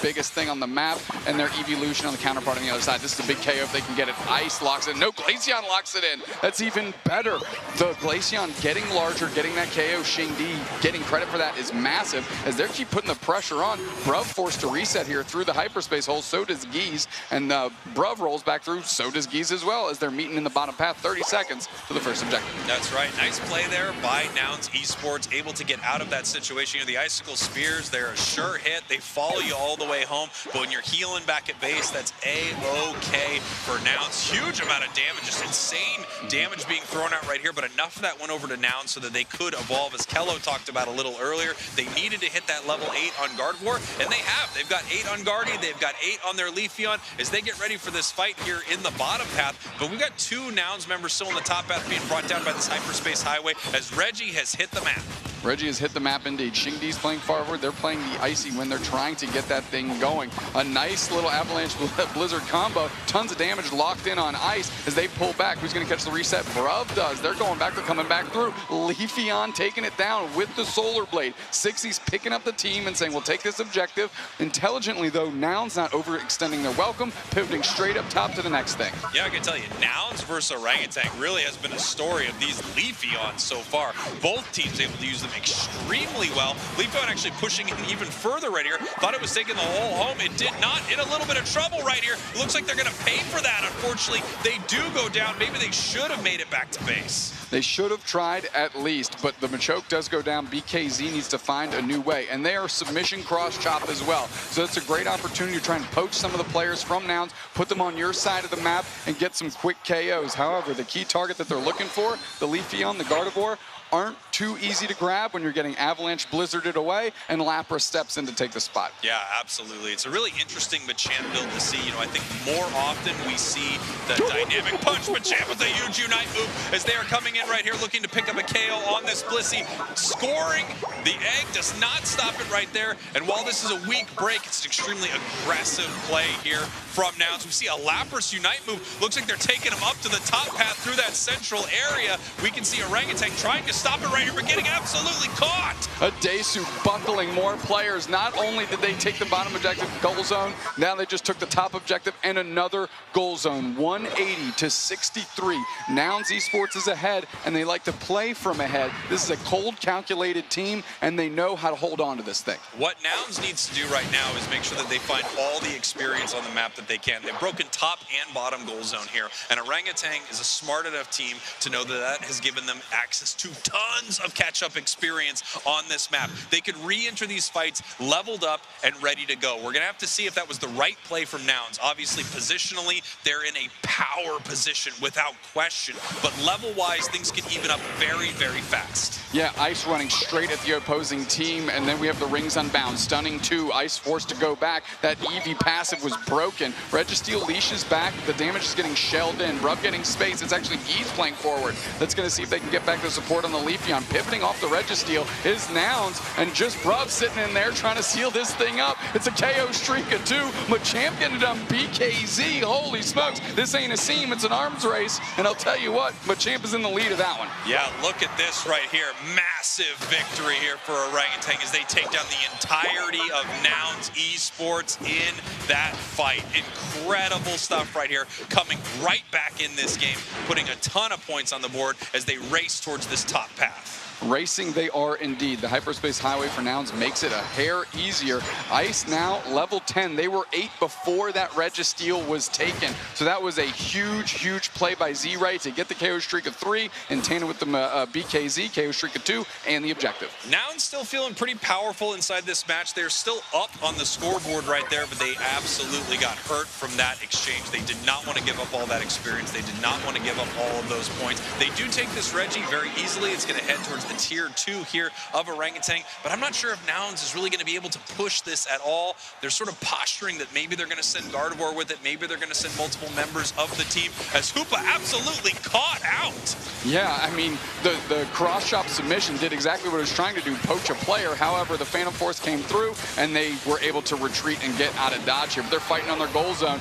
Biggest thing on the map, and their evolution on the counterpart on the other side. This is a big KO if they can get it. Ice locks it. No, Glaceon locks it in. That's even better. The Glaceon getting larger, getting that KO. Shingdi getting credit for that is massive as they keep putting the pressure on. Bruv forced to reset here through the hyperspace hole. So does Geese, and Bruv rolls back through. So does Geese as well as they're meeting in the bottom path. 30 seconds for the first objective. That's right. Nice play there by Nouns Esports, able to get out of that situation. You know, the Icicle Spears, they're a sure hit. They follow you all the way home, but when you're healing back at base, that's A-OK for Nouns. Huge amount of damage, just insane damage being thrown out right here, but enough of that went over to Nouns so that they could evolve, as Kello talked about a little earlier. They needed to hit that level 8 on Gardevoir, and they have. They've got 8 on Guardian, they've got 8 on their Leafeon as they get ready for this fight here in the bottom path, but we've got 2 Nouns members still in the top path being brought down by this hyperspace highway as Reggie has hit the map. Reggie has hit the map indeed. Shingdi's playing forward. They're playing the Icy when they're trying to get that thing going. A nice little Avalanche Blizzard combo. Tons of damage locked in on Ice as they pull back. Who's going to catch the reset? Bruv does. They're going back. They're coming back through. Leafeon taking it down with the Solar Blade. 60's picking up the team and saying, we'll take this objective. Intelligently, though, Nouns not overextending their welcome, pivoting straight up top to the next thing. Yeah, I can tell you, Nouns versus Orangutan really has been a story of these Leafeons so far. Both teams able to use them extremely well. Leafeon actually pushing in even further right here. Thought it was taking the whole home. It did not. In a little bit of trouble right here. It looks like they're going to pay for that, unfortunately. They do go down. Maybe they should have made it back to base. They should have tried at least, but the Machoke does go down. BKZ needs to find a new way, and they are submission cross-chop as well. So it's a great opportunity to try and poach some of the players from Nouns, put them on your side of the map, and get some quick KOs. However, the key target that they're looking for, the Leafeon, the Gardevoir, aren't too easy to grab when you're getting Avalanche Blizzarded away, and Lapras steps in to take the spot. Yeah, absolutely. It's a really interesting Machamp build to see. You know, I think more often we see the dynamic punch Machamp with a huge Unite move as they are coming in right here looking to pick up a KO on this Blissey. Scoring the egg does not stop it right there. And while this is a weak break, it's an extremely aggressive play here from Nouns. We see a Lapras Unite move. Looks like they're taking him up to the top path through that central area. We can see Orangutan trying to stop it right here, but getting absolutely caught. A Desu buckling more players. Not only did they take the bottom objective, goal zone, now they just took the top objective and another goal zone. 180 to 63. Nouns Esports is ahead, and they like to play from ahead. This is a cold, calculated team, and they know how to hold on to this thing. What Nouns needs to do right now is make sure that they find all the experience on the map that they can. They've broken top and bottom goal zone here, and Orangutan is a smart enough team to know that that has given them access to tons of catch-up experience on this map. They could re-enter these fights leveled up and ready to go. We're going to have to see if that was the right play from Nouns. Obviously, positionally, they're in a power position without question, but level-wise, things can even up very, very fast. Yeah, Ice running straight at the opposing team, and then we have the rings unbound. Stunning 2, Ice forced to go back. That Eevee passive was broken. Registeel leashes back. The damage is getting shelled in. Bruv getting space. It's actually Geese playing forward. That's going to see if they can get back the support on the Leafeon. Pivoting off the Registeel is Nouns, and just Bruv sitting in there trying to seal this thing up. It's a KO streak of 2. Machamp getting it on BKZ. Holy smokes. This ain't a seam. It's an arms race, and I'll tell you what, Machamp is in the lead of that one. Yeah, look at this right here. Massive victory here for Orangutan as they take down the entirety of Nouns Esports in that fight. Incredible stuff right here, coming right back in this game, putting a ton of points on the board as they race towards this top path. Racing they are indeed. The hyperspace highway for Nouns makes it a hair easier. Ice now level 10. They were 8 before that Registeel was taken. So that was a huge, huge play by Z-Ray to get the KO streak of 3 in tandem with the BKZ, KO streak of 2, and the objective. Nouns still feeling pretty powerful inside this match. They're still up on the scoreboard right there, but they absolutely got hurt from that exchange. They did not want to give up all that experience. They did not want to give up all of those points. They do take this Reggie very easily. It's going to head towards the the tier 2 here of Orangutan, but I'm not sure if Nouns is really going to be able to push this at all. They're sort of posturing that maybe they're going to send Gardevoir with it, maybe they're going to send multiple members of the team, as Hoopa absolutely caught out. Yeah, I mean, the cross-chop submission did exactly what it was trying to do, poach a player. However, the Phantom Force came through, and they were able to retreat and get out of dodge here. But they're fighting on their goal zone.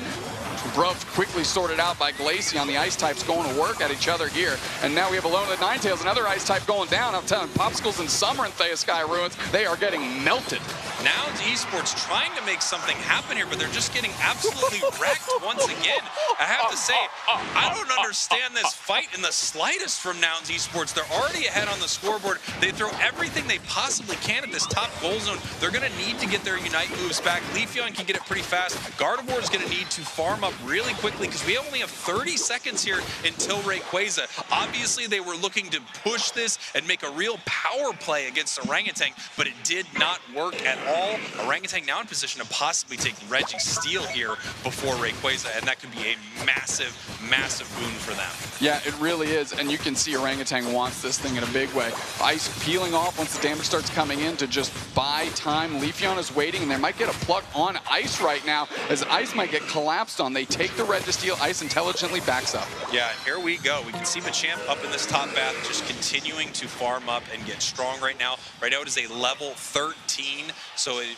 Bruv quickly sorted out by Glaceon. The ice types going to work at each other here. And now we have Alone of the Ninetales, another ice type going down. I'm telling you, Popsicles and Summer and Thea Sky Ruins, they are getting melted. Nouns Esports trying to make something happen here, but they're just getting absolutely wrecked once again. I have to say, I don't understand this fight in the slightest from Nouns Esports. They're already ahead on the scoreboard. They throw everything they possibly can at this top goal zone. They're going to need to get their Unite moves back. Leafeon can get it pretty fast. Gardevoir is going to need to farm up really quickly because we only have 30 seconds here until Rayquaza. Obviously, they were looking to push this and make a real power play against Orangutan, but it did not work at all. Orangutan now in position to possibly take Registeel here before Rayquaza, and that could be a massive, massive boon for them. Yeah, it really is, and you can see Orangutan wants this thing in a big way. Ice peeling off once the damage starts coming in to just buy time. Leafeon is waiting, and they might get a pluck on Ice right now, as Ice might get collapsed on. They take the Registeel, Ice intelligently backs up. Yeah, and here we go. We can see Machamp up in this top bath, just continuing to farm up and get strong right now. Right now it is a level 13, so it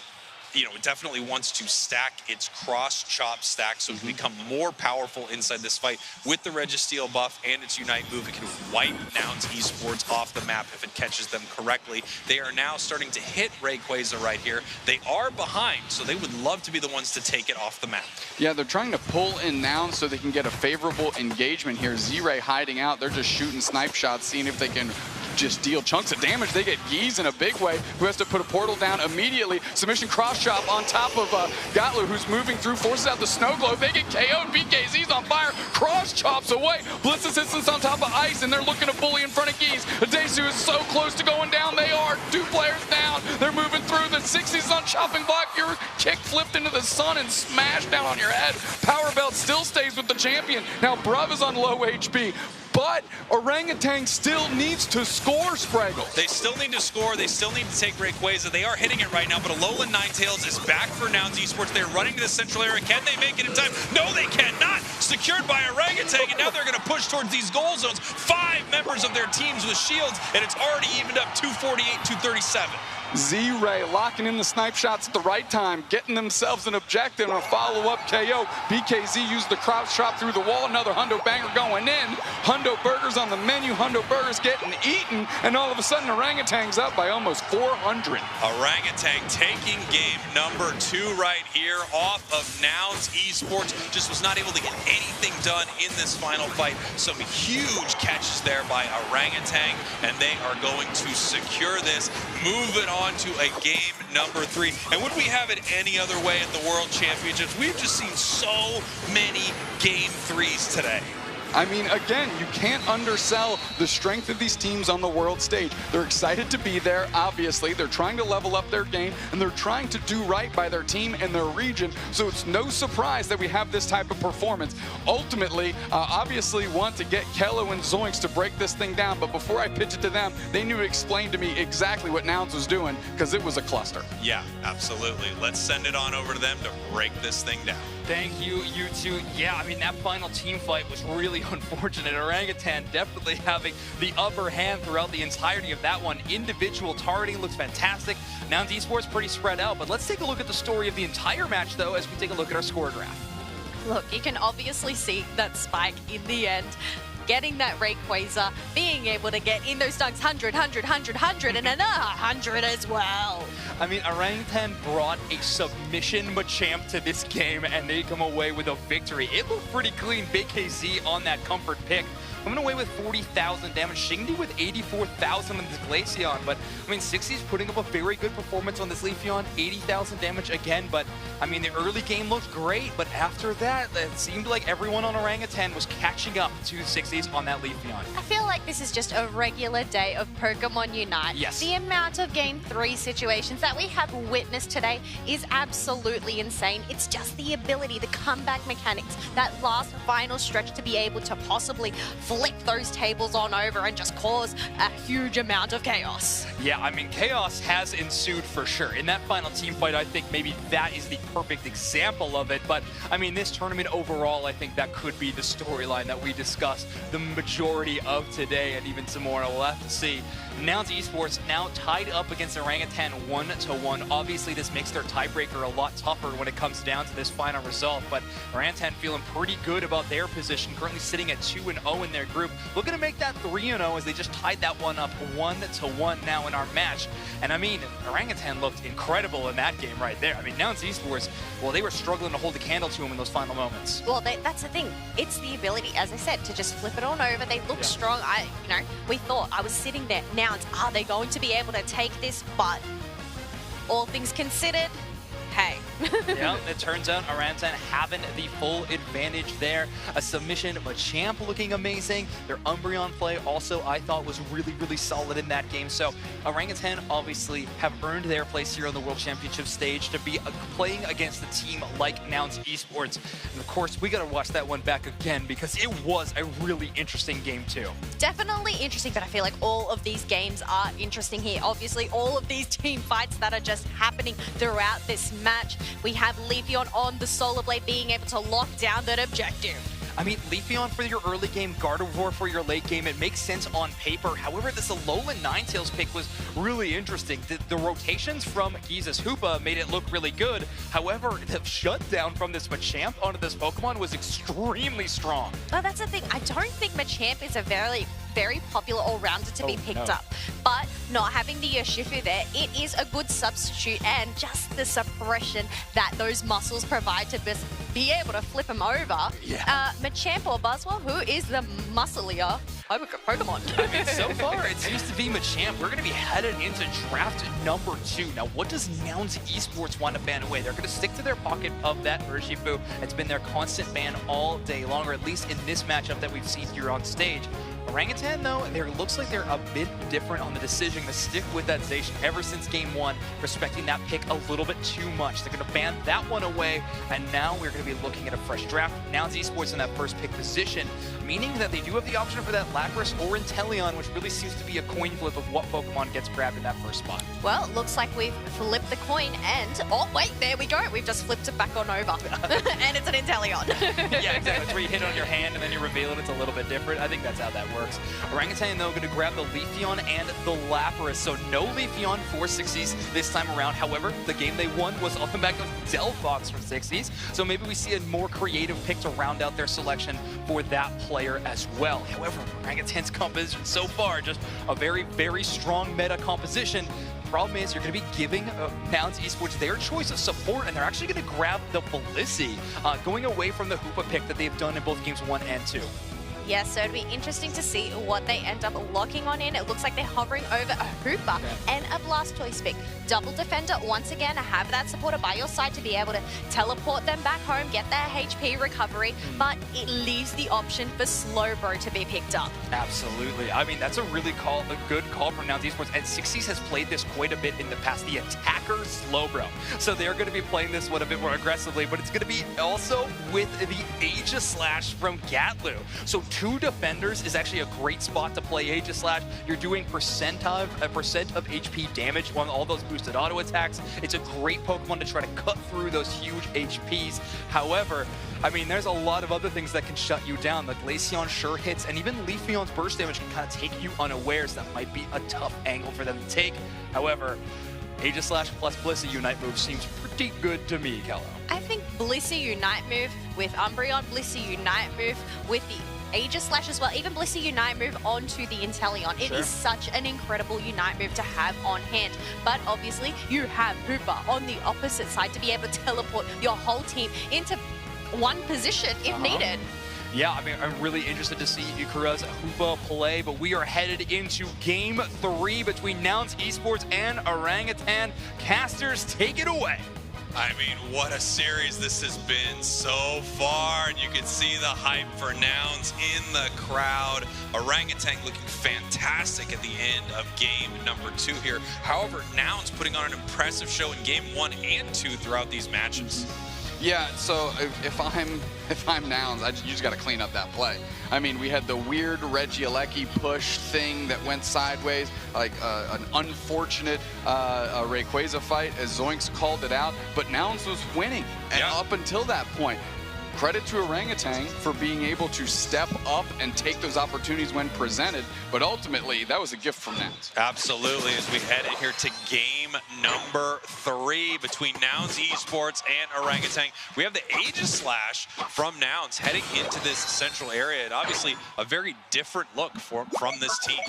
definitely wants to stack its cross-chop stack so it can become more powerful inside this fight. With the Registeel buff and its Unite move, it can wipe Nouns Esports off the map if it catches them correctly. They are now starting to hit Rayquaza right here. They are behind, so they would love to be the ones to take it off the map. Yeah, they're trying to pull in Nouns so they can get a favorable engagement here. Z-Ray hiding out. They're just shooting snipe shots, seeing if they can just deal chunks of damage. They get Geese in a big way, who has to put a portal down immediately. Submission cross-chop on top of Gatlu, who's moving through, forces out the Snow Globe. They get KO'd. BKZ's on fire. Cross-chops away. Blitz assistance on top of Ice, and they're looking to bully in front of Geese. Desu is so close to going down. They are. 2 players down. They're moving through. The 60s on chopping block. Your kick flipped into the sun and smashed down on your head. Power Belt still stays with the champion. Now Bruv is on low HP. But Orangutan still needs to score, Spraggle. They still need to score. They still need to take Rayquaza. They are hitting it right now, but Alolan Ninetales is back for Nouns Esports. They're running to the central area. Can they make it in time? No, they cannot. Secured by Orangutan, and now they're going to push towards these goal zones. 5 members of their teams with shields, and it's already evened up 248-237. Z-Ray locking in the snipe shots at the right time, getting themselves an objective and a follow-up KO. BKZ used the cross chop through the wall. Another Hundo banger going in. Hundo Burgers on the menu. Hundo Burgers getting eaten. And all of a sudden, Orangutan's up by almost 400. Orangutan taking game number 2 right here off of Nouns Esports. Just was not able to get anything done in this final fight. Some huge catches there by Orangutan, and they are going to secure this. Move it on to a game number 3. And would we have it any other way at the World Championships? We've just seen so many game 3s today. I mean, again, you can't undersell the strength of these teams on the world stage. They're excited to be there, obviously. They're trying to level up their game, and they're trying to do right by their team and their region. So it's no surprise that we have this type of performance. Ultimately, obviously want to get Kello and Zoinks to break this thing down, but before I pitch it to them, they knew to explain to me exactly what Nouns was doing, because it was a cluster. Yeah, absolutely. Let's send it on over to them to break this thing down. Thank you, you two. Yeah, I mean, that final team fight was really unfortunate. Orangutan definitely having the upper hand throughout the entirety of that one. Individual targeting looks fantastic. Nouns Esports pretty spread out, but let's take a look at the story of the entire match, though, as we take a look at our score graph. Look, you can obviously see that spike in the end. Getting that Rayquaza, being able to get in those dunks 100, 100, 100, 100, and another 100 as well. I mean, Orangutan brought a submission Machamp to this game, and they come away with a victory. It looked pretty clean. Big KZ on that comfort pick. Coming away with 40,000 damage. Shingdi with 84,000 on this Glaceon. But, I mean, 60's putting up a very good performance on this Leafeon. 80,000 damage again. But, I mean, the early game looked great. But after that, it seemed like everyone on Orangutan was catching up to 60's on that Leafeon. I feel like this is just a regular day of Pokémon Unite. Yes. The amount of Game 3 situations that we have witnessed today is absolutely insane. It's just the ability, the comeback mechanics, that last final stretch to be able to possibly flip those tables on over and just cause a huge amount of chaos. Yeah, I mean, chaos has ensued for sure. In that final team fight, I think maybe that is the perfect example of it. But, I mean, this tournament overall, I think that could be the storyline that we discussed the majority of today and even tomorrow. We'll have to see. Nouns Esports now tied up against Orangutan 1-1. Obviously, this makes their tiebreaker a lot tougher when it comes down to this final result. But Orangutan feeling pretty good about their position, currently sitting at 2-0 in their group. Looking to make that 3-0 as they just tied that one up 1-1 now in our match. And I mean, Orangutan looked incredible in that game right there. I mean, Nouns Esports, well, they were struggling to hold the candle to them in those final moments. Well, that's the thing. It's the ability, as I said, to just flip it on over. They look strong. We thought, I was sitting there. Nouns, are they going to be able to take this? But all things considered, hey. Yeah, it turns out Orangutan having the full advantage there. A submission, Machamp looking amazing. Their Umbreon play also, I thought, was really, really solid in that game. So Orangutan obviously have earned their place here on the World Championship stage to be playing against a team like Nouns Esports. And of course, we got to watch that one back again because it was a really interesting game too. Definitely interesting, but I feel like all of these games are interesting here. Obviously, all of these team fights that are just happening throughout this match. We have Leafeon on the Solar Blade being able to lock down that objective. I mean, Leafeon for your early game, Gardevoir for your late game, it makes sense on paper. However, this Alolan Ninetales pick was really interesting. The rotations from Giza's Hoopa made it look really good. However, the shutdown from this Machamp onto this Pokemon was extremely strong. Well, that's the thing. I don't think Machamp is a very popular all-rounder to be picked up. But not having the Urshifu there, it is a good substitute, and just the suppression that those muscles provide to just be able to flip him over. Yeah. Machamp or Buzzwole, who is the musclier Pokemon? I mean, so far it seems to be Machamp. We're going to be headed into draft number 2. Now, what does Nouns Esports want to ban away? They're going to stick to their pocket of that Urshifu. It's been their constant ban all day long, or at least in this matchup that we've seen here on stage. Orangutan, though, it looks like they're a bit different on the decision to stick with that Zacian ever since game 1, respecting that pick a little bit too much. They're going to ban that one away, and now we're going to be looking at a fresh draft. Nouns Esports in that first pick position, meaning that they do have the option for that Lapras or Inteleon, which really seems to be a coin flip of what Pokemon gets grabbed in that first spot. Well, it looks like we've flipped the coin, and oh wait, there we go. We've just flipped it back on over, and it's an Inteleon. Yeah, exactly. It's where you hit it on your hand and then you reveal it. It's a little bit different. I think that's how that works. Orangutan, though, going to grab the Leafeon and the Lapras, so no Leafeon for 60s this time around. However, the game they won was on the back of Delphox for 60s, so maybe we see a more creative pick to round out their selection for that player as well. However, Orangutan's composition so far, just a very, very strong meta composition. Problem is, you're going to be giving Nouns Esports their choice of support, and they're actually going to grab the Blissey, going away from the Hoopa pick that they've done in both games 1 and 2. Yes, so it'll be interesting to see what they end up locking on in. It looks like they're hovering over a Hoopa and a Blastoise pick. Double Defender, once again, have that supporter by your side to be able to teleport them back home, get their HP recovery, but it leaves the option for Slowbro to be picked up. Absolutely. I mean, that's a really good call from Nouns Esports, and 60s has played this quite a bit in the past, the attacker Slowbro. So they're going to be playing this one a bit more aggressively, but it's going to be also with the Aegislash from Gatlu. So 2 defenders is actually a great spot to play Aegislash. You're doing percent of HP damage on all those boosted auto attacks. It's a great Pokemon to try to cut through those huge HPs. However, I mean, there's a lot of other things that can shut you down. The Glaceon sure hits, and even Leafeon's burst damage can kind of take you unawares. That might be a tough angle for them to take. However, Aegislash plus Blissey Unite move seems pretty good to me, Kello. I think Blissey Unite move with Umbreon, Blissey Unite move with the Aegislash as well, even Blissey Unite move onto the Inteleon. It is such an incredible Unite move to have on hand. But obviously, you have Hoopa on the opposite side to be able to teleport your whole team into one position if needed. Yeah, I mean, I'm really interested to see Ikura's Hoopa play, but we are headed into Game 3 between Nouns Esports and Orangutan. Casters, take it away. I mean, what a series this has been so far, and you can see the hype for Nouns in the crowd. Orangutan looking fantastic at the end of game number 2 here. However, Nouns putting on an impressive show in game 1 and 2 throughout these matches. Yeah, so if I'm Nouns, you just got to clean up that play. I mean, we had the weird Regieleki push thing that went sideways, like an unfortunate Rayquaza fight, as Zoinks called it out, but Nouns was winning, and up until that point. Credit to Orangutan for being able to step up and take those opportunities when presented, but ultimately, that was a gift from Nouns. Absolutely, as we head in here to game number 3 between Nouns Esports and Orangutan. We have the Aegislash from Nouns heading into this central area, and obviously a very different look from this team.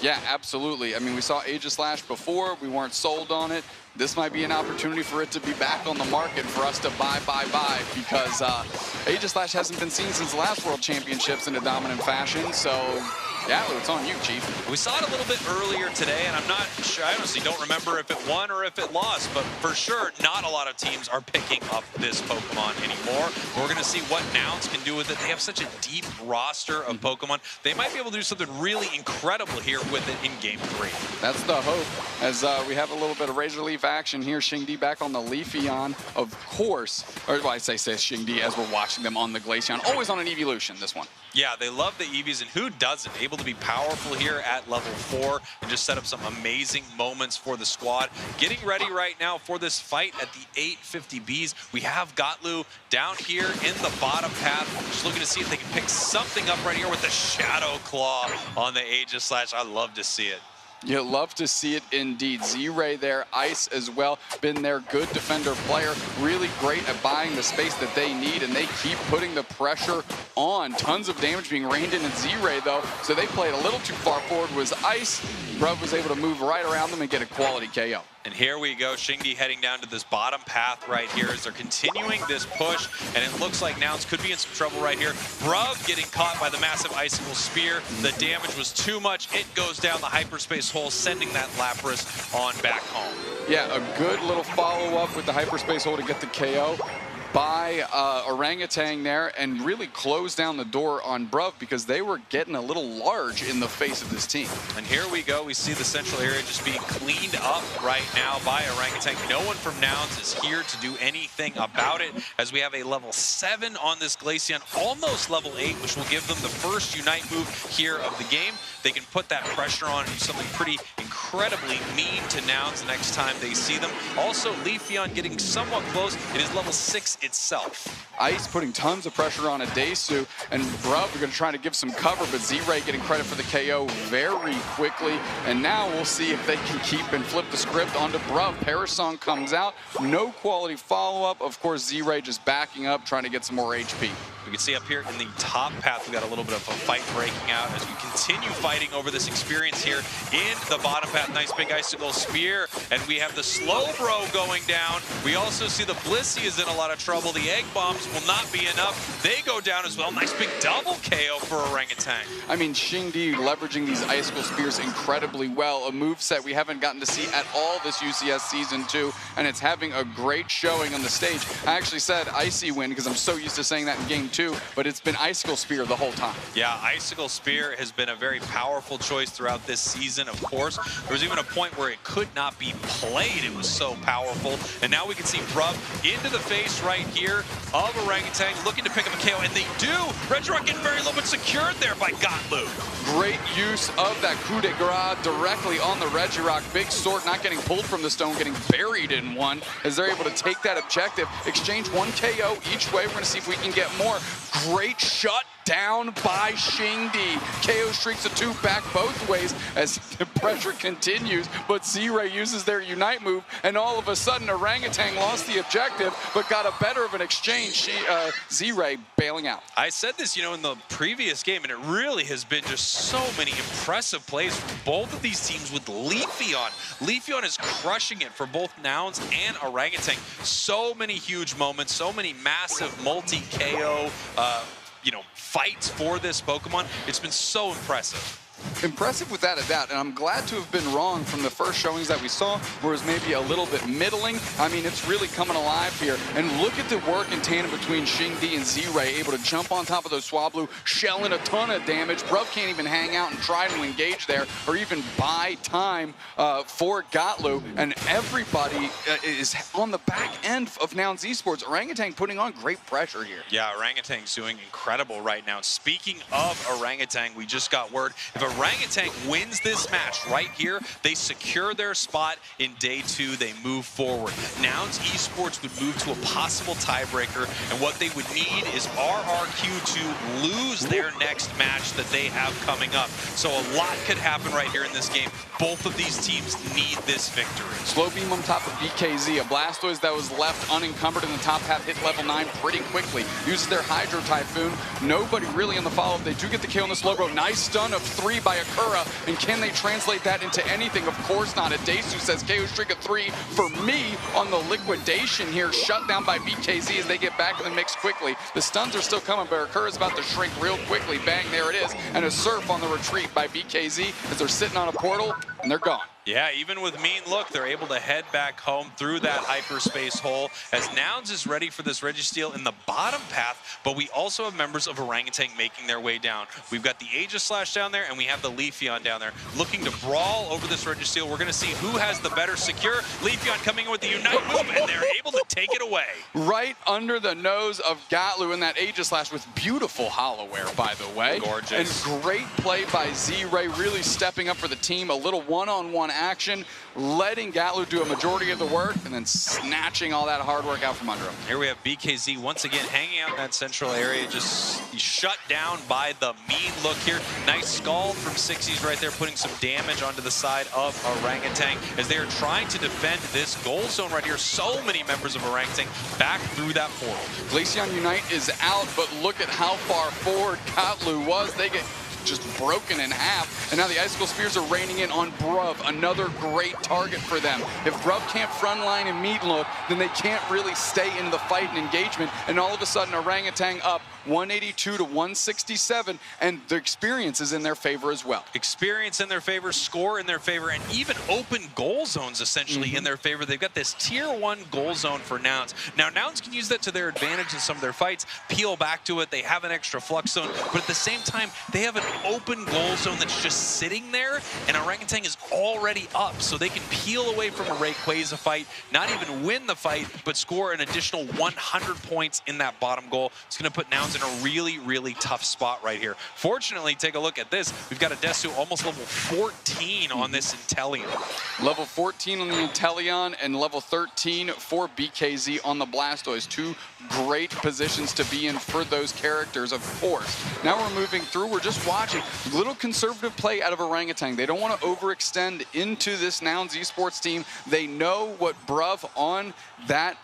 Yeah, absolutely. I mean, we saw Aegislash before. We weren't sold on it. This might be an opportunity for it to be back on the market for us to buy, because Aegislash hasn't been seen since the last World Championships in a dominant fashion. So, yeah, it's on you, Chief. We saw it a little bit earlier today, and I'm not sure, I honestly don't remember if it won or if it lost, but for sure, not a lot of teams are picking up this Pokemon anymore. We're going to see what Nouns can do with it. They have such a deep roster of Pokemon. They might be able to do something really incredible here with it in Game 3. That's the hope, as we have a little bit of Razor Leaf action here. Xingdi back on the Leafeon, of course, or well, I say Xingdi as we're watching them on the Glaceon. Always on an Evolution, this one. Yeah, they love the Eevees, and who doesn't? Able to be powerful here at level 4 and just set up some amazing moments for the squad. Getting ready right now for this fight at the 850Bs. We have Gotlu down here in the bottom path, just looking to see if they can pick something up right here with the Shadow Claw on the Aegislash. I love to see it. You love to see it indeed. Z-Ray there, Ice as well, been their good defender player, really great at buying the space that they need, and they keep putting the pressure on. Tons of damage being rained in Z-Ray though, so they played a little too far forward was Ice. Bruv was able to move right around them and get a quality KO. And here we go, Xingdi heading down to this bottom path right here as they're continuing this push, and it looks like Nouns could be in some trouble right here. Bruv getting caught by the massive Icicle Spear. The damage was too much. It goes down the hyperspace hole, sending that Lapras on back home. Yeah, a good little follow-up with the hyperspace hole to get the KO by Orangutan there, and really close down the door on Bruv because they were getting a little large in the face of this team. And here we go. We see the central area just being cleaned up right now by Orangutan. No one from Nouns is here to do anything about it, as we have a level 7 on this Glaceon, almost level 8, which will give them the first Unite move here of the game. They can put that pressure on and do something pretty incredibly mean to Nouns the next time they see them. Also, Leafeon getting somewhat close. It is level 6 itself. Ice putting tons of pressure on Adesu, and Bruv are going to try to give some cover, but Z-Ray getting credit for the KO very quickly. And now we'll see if they can keep and flip the script onto Bruv. Parasong comes out, no quality follow-up. Of course, Z-Ray just backing up, trying to get some more HP. We can see up here in the top path, we got a little bit of a fight breaking out as we continue fighting over this experience here in the bottom path. Nice big Icicle Spear, and we have the Slowbro going down. We also see the Blissey is in a lot of trouble. The Egg Bombs will not be enough. They go down as well. Nice big double KO for Orangutan. I mean, Xingdi leveraging these Icicle Spears incredibly well. A moveset we haven't gotten to see at all this UCS Season 2, and it's having a great showing on the stage. I actually said Icy win because I'm so used to saying that in Game 2, but it's been Icicle Spear the whole time. Yeah, Icicle Spear has been a very powerful choice throughout this season, of course. There was even a point where it could not be played. It was so powerful. And now we can see Bruv into the face right here of Orangutan, looking to pick up a KO, and they do. Regirock getting very low, but secured there by Gotlu. Great use of that coup de grace directly on the Regirock. Big sword not getting pulled from the stone, getting buried in one, as they're able to take that objective, exchange one KO each way. We're going to see if we can get more. Great shut down by Xingdi. KO streaks of 2 back both ways as the pressure continues, but Z-Ray uses their Unite move, and all of a sudden Orangutan lost the objective, but got a better of an exchange. Z-Ray bailing out. I said this, you know, in the previous game, and it really has been just so many impressive plays from both of these teams with Leafeon. Leafeon is crushing it for both Nouns and Orangutan. So many huge moments, so many massive multi-KO fights for this Pokemon. It's been so impressive. Impressive without a doubt, and I'm glad to have been wrong from the first showings that we saw, where it was maybe a little bit middling. I mean, it's really coming alive here. And look at the work in tandem between Xingdi and Z-Ray, able to jump on top of those Swablu, shelling a ton of damage. Bruv can't even hang out and try to engage there, or even buy time for Gatlu. And everybody is on the back end of Nouns Esports. Orangutan putting on great pressure here. Yeah, Orangutan's doing incredible right now. Speaking of Orangutan, we just got word, if Orangutan wins this match right here, they secure their spot in day 2, they move forward. Nouns Esports would move to a possible tiebreaker, and what they would need is RRQ to lose their next match that they have coming up. So a lot could happen right here in this game. Both of these teams need this victory. Slow beam on top of BKZ, a Blastoise that was left unencumbered in the top half, hit level 9 pretty quickly. Uses their Hydro Typhoon. Nobody really on the follow-up. They do get the kill on the Slowbro. Nice stun of 3 by Akura, and can they translate that into anything? Of course not. Adesu says KO streak of 3 for me on the liquidation here. Shut down by BKZ as they get back in the mix quickly. The stuns are still coming, but Akura's about to shrink real quickly. Bang, there it is. And a surf on the retreat by BKZ as they're sitting on a portal, and they're gone. Yeah, even with Mean Look, they're able to head back home through that hyperspace hole as Nouns is ready for this Registeel in the bottom path, but we also have members of Orangutan making their way down. We've got the Aegislash down there, and we have the Leafeon down there looking to brawl over this Registeel. We're going to see who has the better secure. Leafeon coming in with the Unite move, and they're able to take it away. Right under the nose of Gatlu in that Aegislash with beautiful Hollowware, by the way. Gorgeous. And great play by Z-Ray, really stepping up for the team. A little one-on-one action, letting Gatlu do a majority of the work, and then snatching all that hard work out from under him. Here we have BKZ once again hanging out in that central area, just shut down by the Mean Look here. Nice skull from Sixies right there, putting some damage onto the side of Orangutan as they are trying to defend this goal zone right here. So many members of Orangutan back through that portal. Glaceon Unite is out, but look at how far forward Gatlu was. They get just broken in half, and now the Icicle Spears are raining in on Bruv, another great target for them. If Bruv can't frontline and Meat Look, then they can't really stay in the fight and engagement, and all of a sudden Orangutan up 182 to 167, and the experience is in their favor as well. Experience in their favor, score in their favor, and even open goal zones essentially in their favor. They've got this tier 1 goal zone for Nouns. Now Nouns can use that to their advantage in some of their fights, peel back to it, they have an extra flux zone, but at the same time they have an open goal zone that's just sitting there, and Orangutan is already up, so they can peel away from a Rayquaza fight, not even win the fight, but score an additional 100 points in that bottom goal. It's going to put Nouns in a really, really tough spot right here. Fortunately, take a look at this. We've got Adesu almost level 14 on this Inteleon. Level 14 on the Inteleon and level 13 for BKZ on the Blastoise. Two great positions to be in for those characters, of course. Now we're moving through. We're just watching. Little conservative play out of Orangutan. They don't want to overextend into this Nouns Esports team. They know what Bruv on that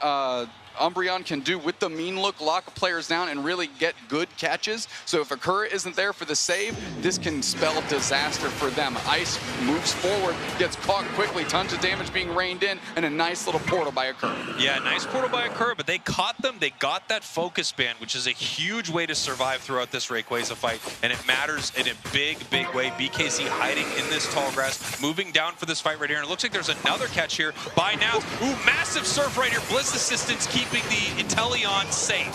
Umbreon can do with the Mean Look, lock players down and really get good catches. So if Akura isn't there for the save, this can spell disaster for them. Ice moves forward, gets caught quickly, tons of damage being rained in, and a nice little portal by Akura. Yeah, nice portal by Akura, but they caught them. They got that focus band, which is a huge way to survive throughout this Rayquaza fight, and it matters in a big, big way. BKZ hiding in this tall grass, moving down for this fight right here, and it looks like there's another catch here by Nouns. Ooh, massive surf right here. Blitz assistance keeping the Inteleon safe.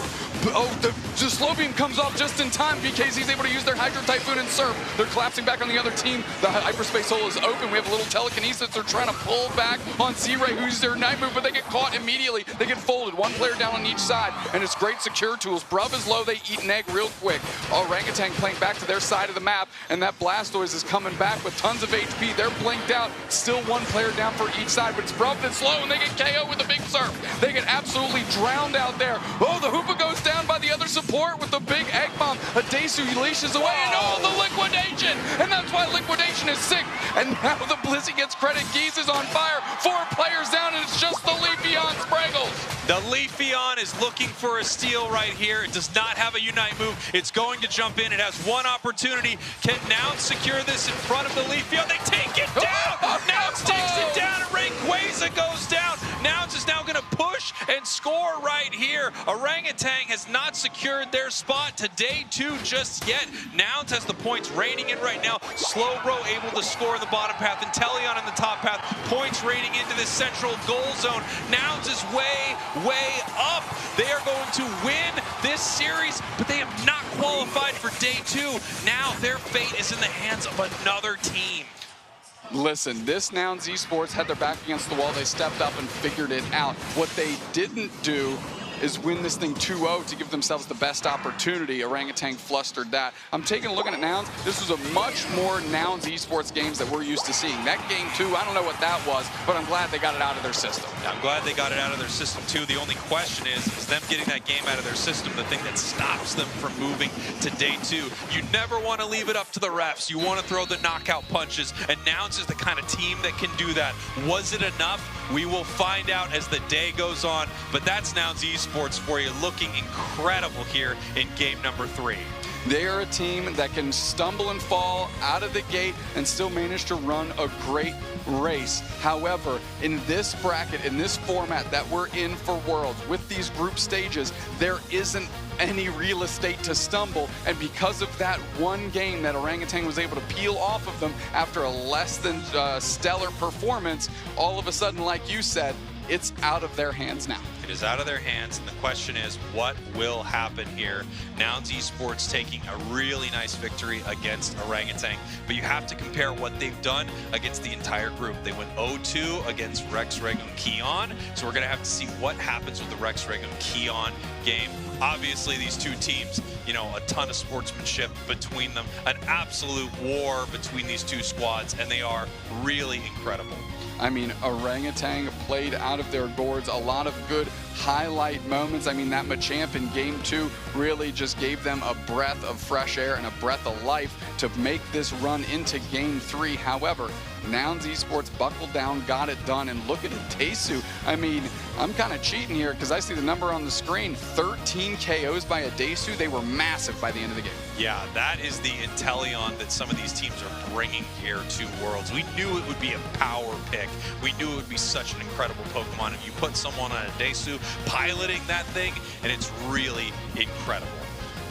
Oh, the slow beam comes off just in time. BKZ is able to use their Hydro Typhoon and Surf. They're collapsing back on the other team. The hyperspace hole is open. We have a little telekinesis. They're trying to pull back on Z-Ray, who uses their night move, but they get caught immediately. They get folded. One player down on each side, and it's great secure tools. Bruv is low. They eat an egg real quick. Orangutan playing back to their side of the map, and that Blastoise is coming back with tons of HP. They're blinked out. Still one player down for each side, but it's Bruv that's low, and they get KO with a big Surf. They get absolutely drowned out there. Oh, the Hoopa goes down by the other support with the big egg bomb. Adesu leashes away, and oh, the liquidation! And that's why liquidation is sick. And now the Blissey gets credit. Geese is on fire. 4 players down, and it's just the Leafeon Spraggles. The Leafeon is looking for a steal right here. It does not have a Unite move. It's going to jump in. It has one opportunity. Can Nouns secure this in front of the Leafeon? They take it down! Nouns takes it down, and Rayquaza goes down. Nouns is now going to push and score right here. Orangutan has not secured their spot to day 2 just yet. Nouns has the points raining in right now. Slowbro able to score in the bottom path, and Teleon in the top path. Points raining into this central goal zone. Nouns is way, way up. They are going to win this series, but they have not qualified for day 2. Now their fate is in the hands of another team. Listen, this Nouns Esports had their back against the wall. They stepped up and figured it out. What they didn't do is win this thing 2-0 to give themselves the best opportunity. Orangutan flustered that. I'm taking a look at Nouns. This was a much more Nouns Esports games that we're used to seeing. That game 2, I don't know what that was, but I'm glad they got it out of their system. Yeah, I'm glad they got it out of their system too. The only question is them getting that game out of their system the thing that stops them from moving to day 2. You never want to leave it up to the refs. You want to throw the knockout punches, and Nouns is the kind of team that can do that. Was it enough? We will find out as the day goes on, but that's Nouns Esports for you, looking incredible here in game number 3. They are a team that can stumble and fall out of the gate and still manage to run a great race. However, in this bracket, in this format that we're in for Worlds, with these group stages, there isn't any real estate to stumble, and because of that one game that Orangutan was able to peel off of them after a less than stellar performance, all of a sudden, like you said, it's out of their hands now. It is out of their hands, and the question is, what will happen here? Nouns Esports taking a really nice victory against Orangutan, but you have to compare what they've done against the entire group. They went 0-2 against Rex Regum Keon, so we're going to have to see what happens with the Rex Regum Keon game. Obviously, these two teams, you know, a ton of sportsmanship between them, an absolute war between these two squads, and they are really incredible. I mean, Orangutan played out of their gourds, a lot of good highlight moments. I mean, that Machamp in game 2 really just gave them a breath of fresh air and a breath of life to make this run into game 3. However, Nouns Esports buckled down, got it done, and look at Adesu. I mean, I'm kind of cheating here because I see the number on the screen, 13 KOs by Adesu. They were massive by the end of the game. Yeah, that is the Inteleon that some of these teams are bringing here to Worlds. We knew it would be a power pick. We knew it would be such an incredible Pokemon. If you put someone on Adesu piloting that thing, and it's really incredible.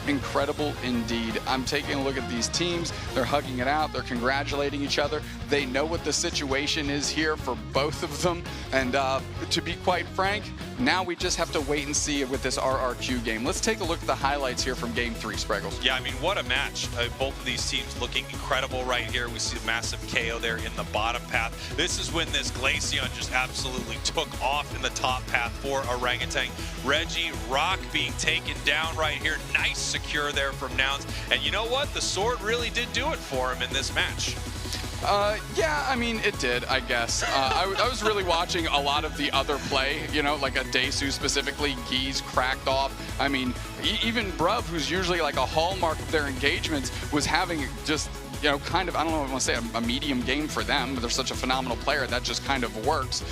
Incredible indeed. I'm taking a look at these teams. They're hugging it out. They're congratulating each other. They know what the situation is here for both of them. And to be quite frank, now we just have to wait and see with this RRQ game. Let's take a look at the highlights here from game 3, Spreggles. Yeah, I mean, what a match. Both of these teams looking incredible right here. We see a massive KO there in the bottom path. This is when this Glaceon just absolutely took off in the top path for Orangutan. Reggie Rock being taken down right here. Nice secure there from Nouns. And you know what? The sword really did do it for him in this match. Yeah, I mean, it did, I guess. I was really watching a lot of the other play, you know, like Adesu specifically, Geese cracked off. I mean, even Bruv, who's usually like a hallmark of their engagements, was having just, you know, kind of, I don't know if I want to say a medium game for them, but they're such a phenomenal player, that just kind of works.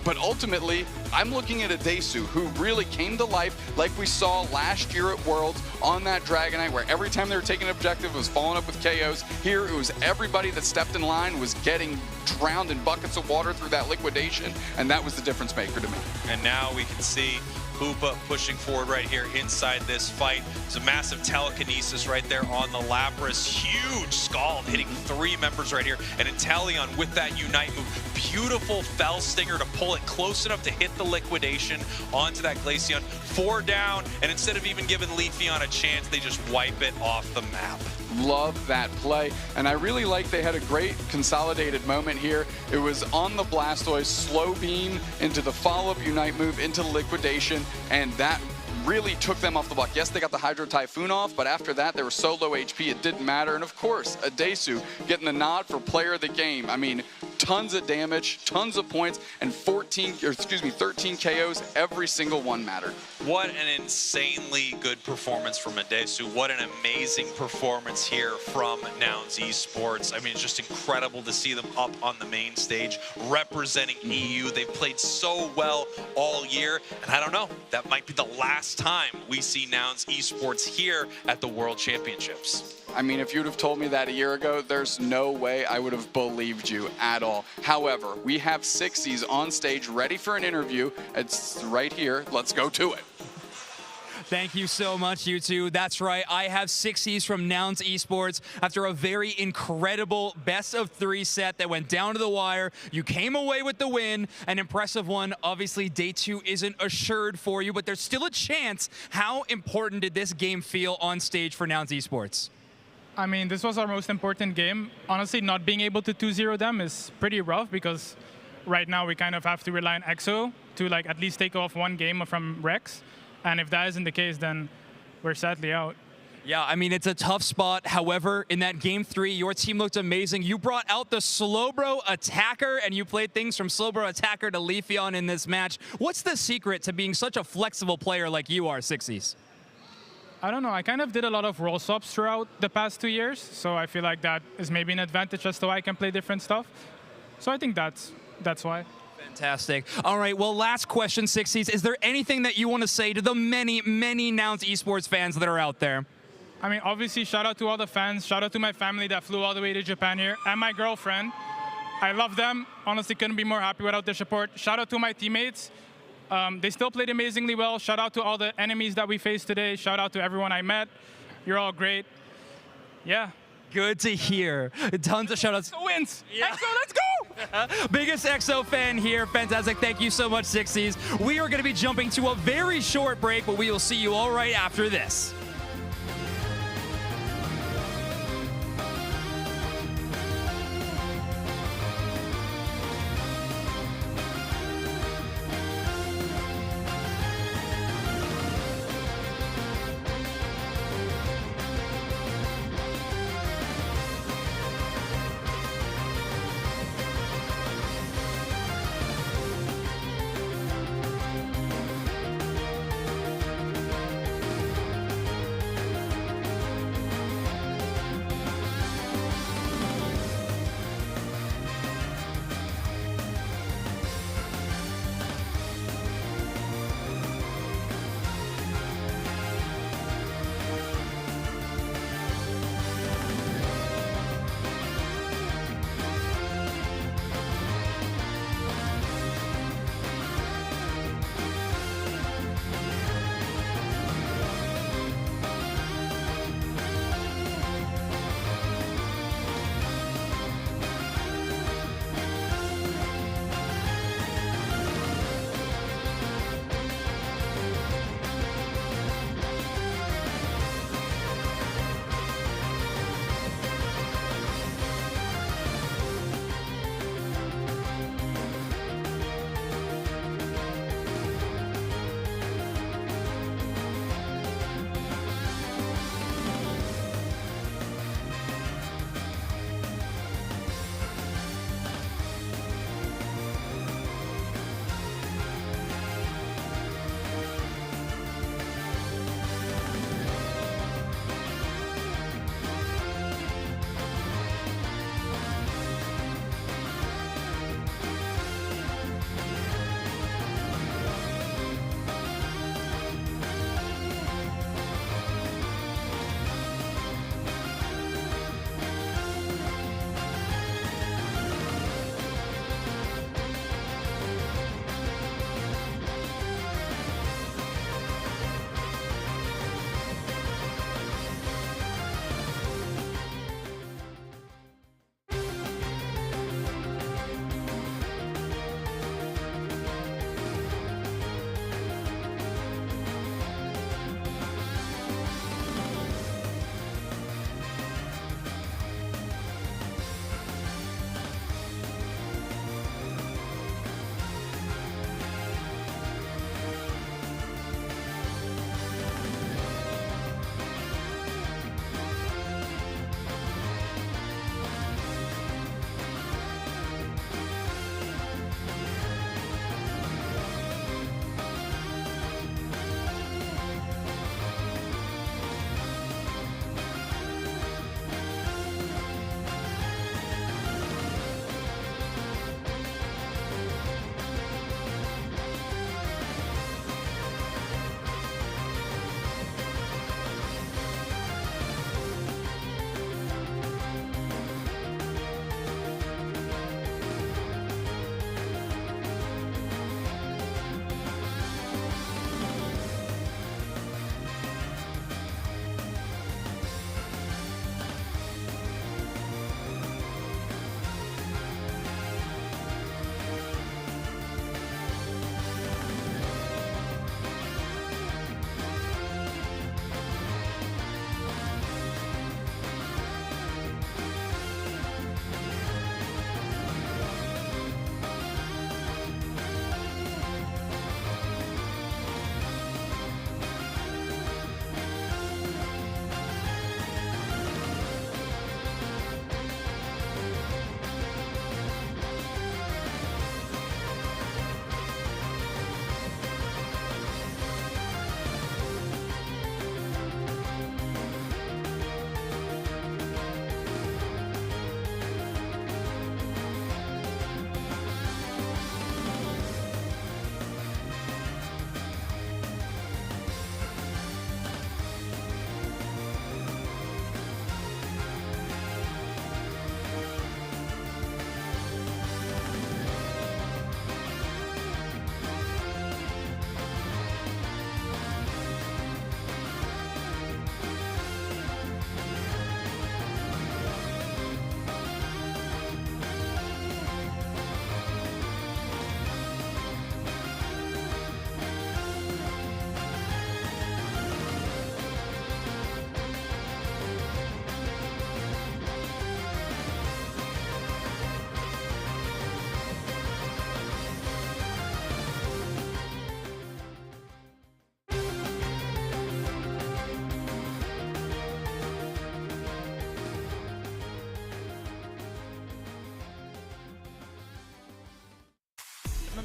But ultimately, I'm looking at Adesu, who really came to life like we saw last year at Worlds on that Dragonite, where every time they were taking an objective, it was following up with KOs. Here, it was everybody that stepped in line was getting drowned in buckets of water through that liquidation, and that was the difference maker to me. And now we can see Hoopa pushing forward right here inside this fight. It's a massive telekinesis right there on the Lapras. Huge Scald hitting 3 members right here. And Inteleon with that Unite move. Beautiful Fell Stinger to pull it close enough to hit the liquidation onto that Glaceon. 4 down, and instead of even giving Leafeon a chance, they just wipe it off the map. Love that play, and I really like they had a great consolidated moment here. It was on the Blastoise, slow beam into the follow-up Unite move into the liquidation, and that really took them off the block. Yes, they got the Hydro Typhoon off, but after that, they were so low HP, it didn't matter. And of course, Adesu getting the nod for player of the game. I mean, tons of damage, tons of points, and 13 KOs, every single one mattered. What an insanely good performance from Adesu. What an amazing performance here from Nouns Esports. I mean, it's just incredible to see them up on the main stage representing EU. They've played so well all year, and I don't know, that might be the last time we see Nouns Esports here at the World Championships. I mean, if you'd have told me that a year ago, there's no way I would have believed you at all. However, we have Sixies on stage ready for an interview. It's right here. Let's go to it. Thank you so much, you two. That's right. I have Sixies from Nouns Esports. After a very incredible best-of-3 set that went down to the wire, you came away with the win, an impressive one. Obviously, day 2 isn't assured for you, but there's still a chance. How important did this game feel on stage for Nouns Esports? I mean, this was our most important game. Honestly, not being able to 2-0 them is pretty rough because right now we kind of have to rely on EXO to like at least take off one game from Rex. And if that isn't the case, then we're sadly out. Yeah, I mean, it's a tough spot. However, in that game 3, your team looked amazing. You brought out the Slowbro Attacker, and you played things from Slowbro Attacker to Leafeon in this match. What's the secret to being such a flexible player like you are, Sixies? I don't know. I kind of did a lot of role swaps throughout the past 2 years, so I feel like that is maybe an advantage as to why I can play different stuff. So I think that's why. Fantastic. All right, well, last question, Sixies. Is there anything that you want to say to the many, many Nouns Esports fans that are out there? I mean, obviously, shout out to all the fans. Shout out to my family that flew all the way to Japan here, and my girlfriend. I love them. Honestly, couldn't be more happy without their support. Shout out to my teammates. They still played amazingly well. Shout out to all the enemies that we faced today. Shout out to everyone I met. You're all great. Yeah. Good to hear. Tons of shout-outs. Wins. Yeah. EXO, let's go! Biggest EXO fan here. Fantastic. Thank you so much, Sixies. We are going to be jumping to a very short break, but we will see you all right after this.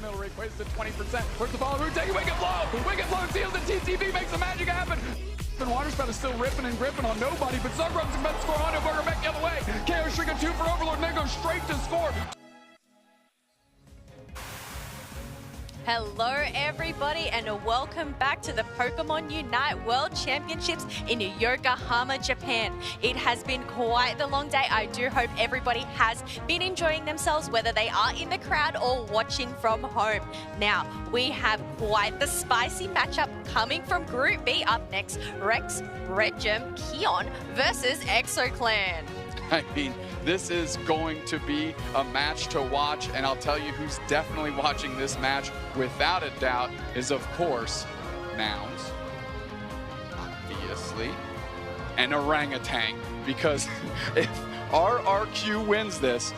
middle rate, equates to 20%. Towards the follow route, take a wicked blow! Wicked blow seals, and TTV makes the magic happen! And Waterspout is still ripping and gripping on nobody, but Zugrum's about to score on Burger back the other way. KO Striga 2 for Overlord, and then goes straight to score. Hello everybody and welcome back to the Pokémon UNITE World Championships in Yokohama, Japan. It has been quite the long day. I do hope everybody has been enjoying themselves, whether they are in the crowd or watching from home. Now, we have quite the spicy matchup coming from Group B. Up next, Rex, Regem, Keon versus ExoClan. I mean, this is going to be a match to watch, and I'll tell you who's definitely watching this match without a doubt is, of course, Nouns, obviously, and Orangutan, because if RRQ wins this,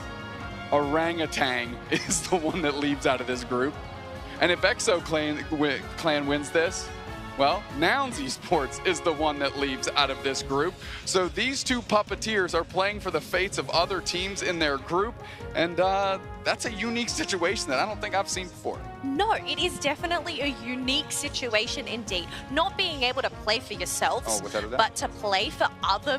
Orangutan is the one that leaves out of this group. And if ExoClan wins this, well, Nouns Esports is the one that leaves out of this group. So these two puppeteers are playing for the fates of other teams in their group, and that's a unique situation that I don't think I've seen before. No, it is definitely a unique situation indeed. Not being able to play for yourselves, but to play for other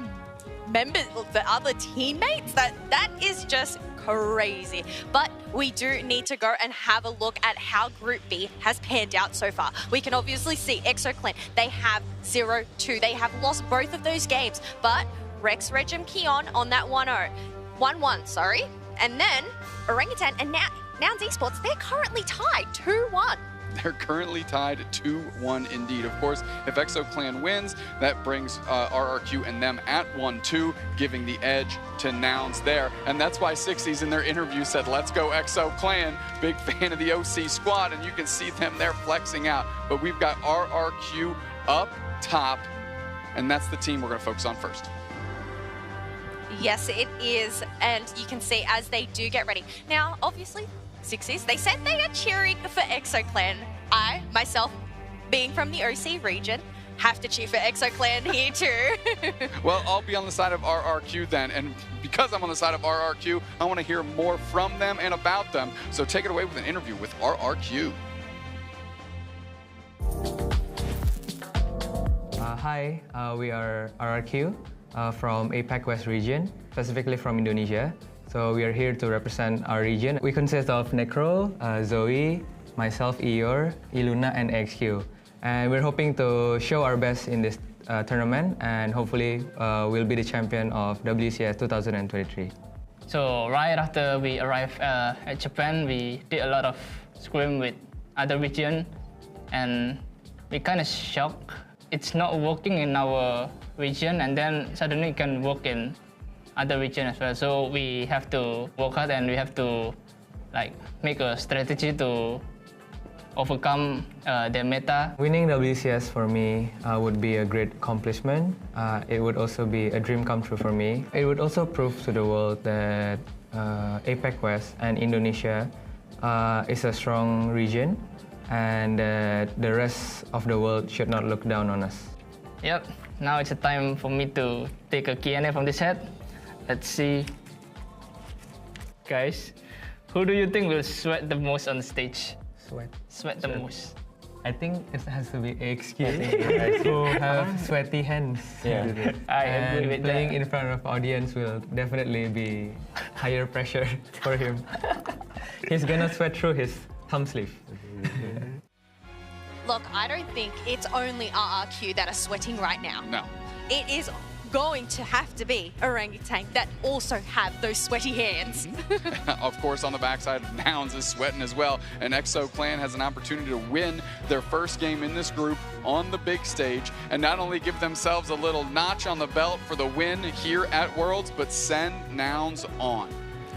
members, for other teammates, that is just crazy. But we do need to go and have a look at how Group B has panned out so far. We can obviously see ExoClan, they have 0-2. They have lost both of those games, but Rex, Regem, Keon on that 1-1, sorry. And then Orangutan and Nouns Esports, they're currently tied 2-1. They're currently tied 2-1 indeed. Of course, if ExoClan wins, that brings RRQ and them at 1-2, giving the edge to Nouns there. And that's why 60s in their interview said, let's go ExoClan. Big fan of the OC squad, and you can see them there flexing out. But we've got RRQ up top, and that's the team we're going to focus on first. Yes, it is, and you can see as they do get ready. Now, obviously, 60s, they said they are cheering for ExoClan. I, myself, being from the OC region, have to cheer for ExoClan here too. Well, I'll be on the side of RRQ then, and because I'm on the side of RRQ, I want to hear more from them and about them. So take it away with an interview with RRQ. Hi, we are RRQ from APAC West region, specifically from Indonesia. So we are here to represent our region. We consist of Necro, Zoe, myself, Eeyore, Iluna, and XQ. And we're hoping to show our best in this tournament, and hopefully we'll be the champion of WCS 2023. So right after we arrived at Japan, we did a lot of scrim with other region, and we kind of shocked. It's not working in our region, and then suddenly it can work in other region as well. So we have to work hard, and we have to make a strategy to overcome their meta. Winning WCS for me would be a great accomplishment. It would also be a dream come true for me. It would also prove to the world that APAC West and Indonesia is a strong region, and the rest of the world should not look down on us. Yep, now it's a time for me to take a Q&A from this head. Let's see. Guys, who do you think will sweat the most on stage? Sweat the most. I think it has to be XQ, who have sweaty hands. Yeah. I agree with playing that. in front of audience will definitely be higher pressure for him. He's gonna sweat through his thumb sleeve. Look, I don't think it's only RRQ that are sweating right now. No. It is going to have to be Orangutan that also have those sweaty hands. Of course, on the backside, Nouns is sweating as well, and ExoClan has an opportunity to win their first game in this group on the big stage, and not only give themselves a little notch on the belt for the win here at Worlds, but send Nouns on.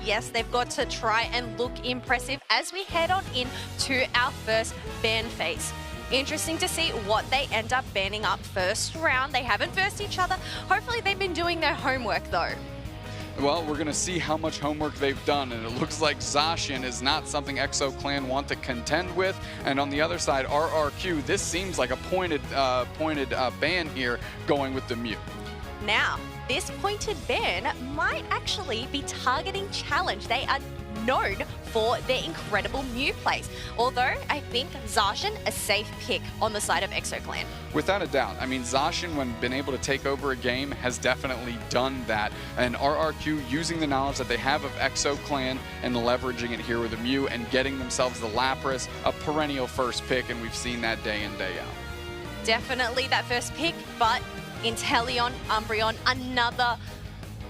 Yes, they've got to try and look impressive as we head on in to our first ban phase. Interesting to see what they end up banning up first round. They haven't versed each other. Hopefully they've been doing their homework though. Well, we're going to see how much homework they've done, and it looks like Zacian is not something ExoClan want to contend with. And on the other side, RRQ, this seems like a pointed ban here, going with the Mew. Now, this pointed ban might actually be targeting Challenge. They are known for their incredible Mew plays. Although I think Zacian a safe pick on the side of EXO-Clan. Without a doubt. I mean, Zacian, when been able to take over a game, has definitely done that. And RRQ, using the knowledge that they have of EXO-Clan and leveraging it here with a Mew and getting themselves the Lapras, a perennial first pick, and we've seen that day in, day out. Definitely that first pick, but Inteleon, Umbreon, another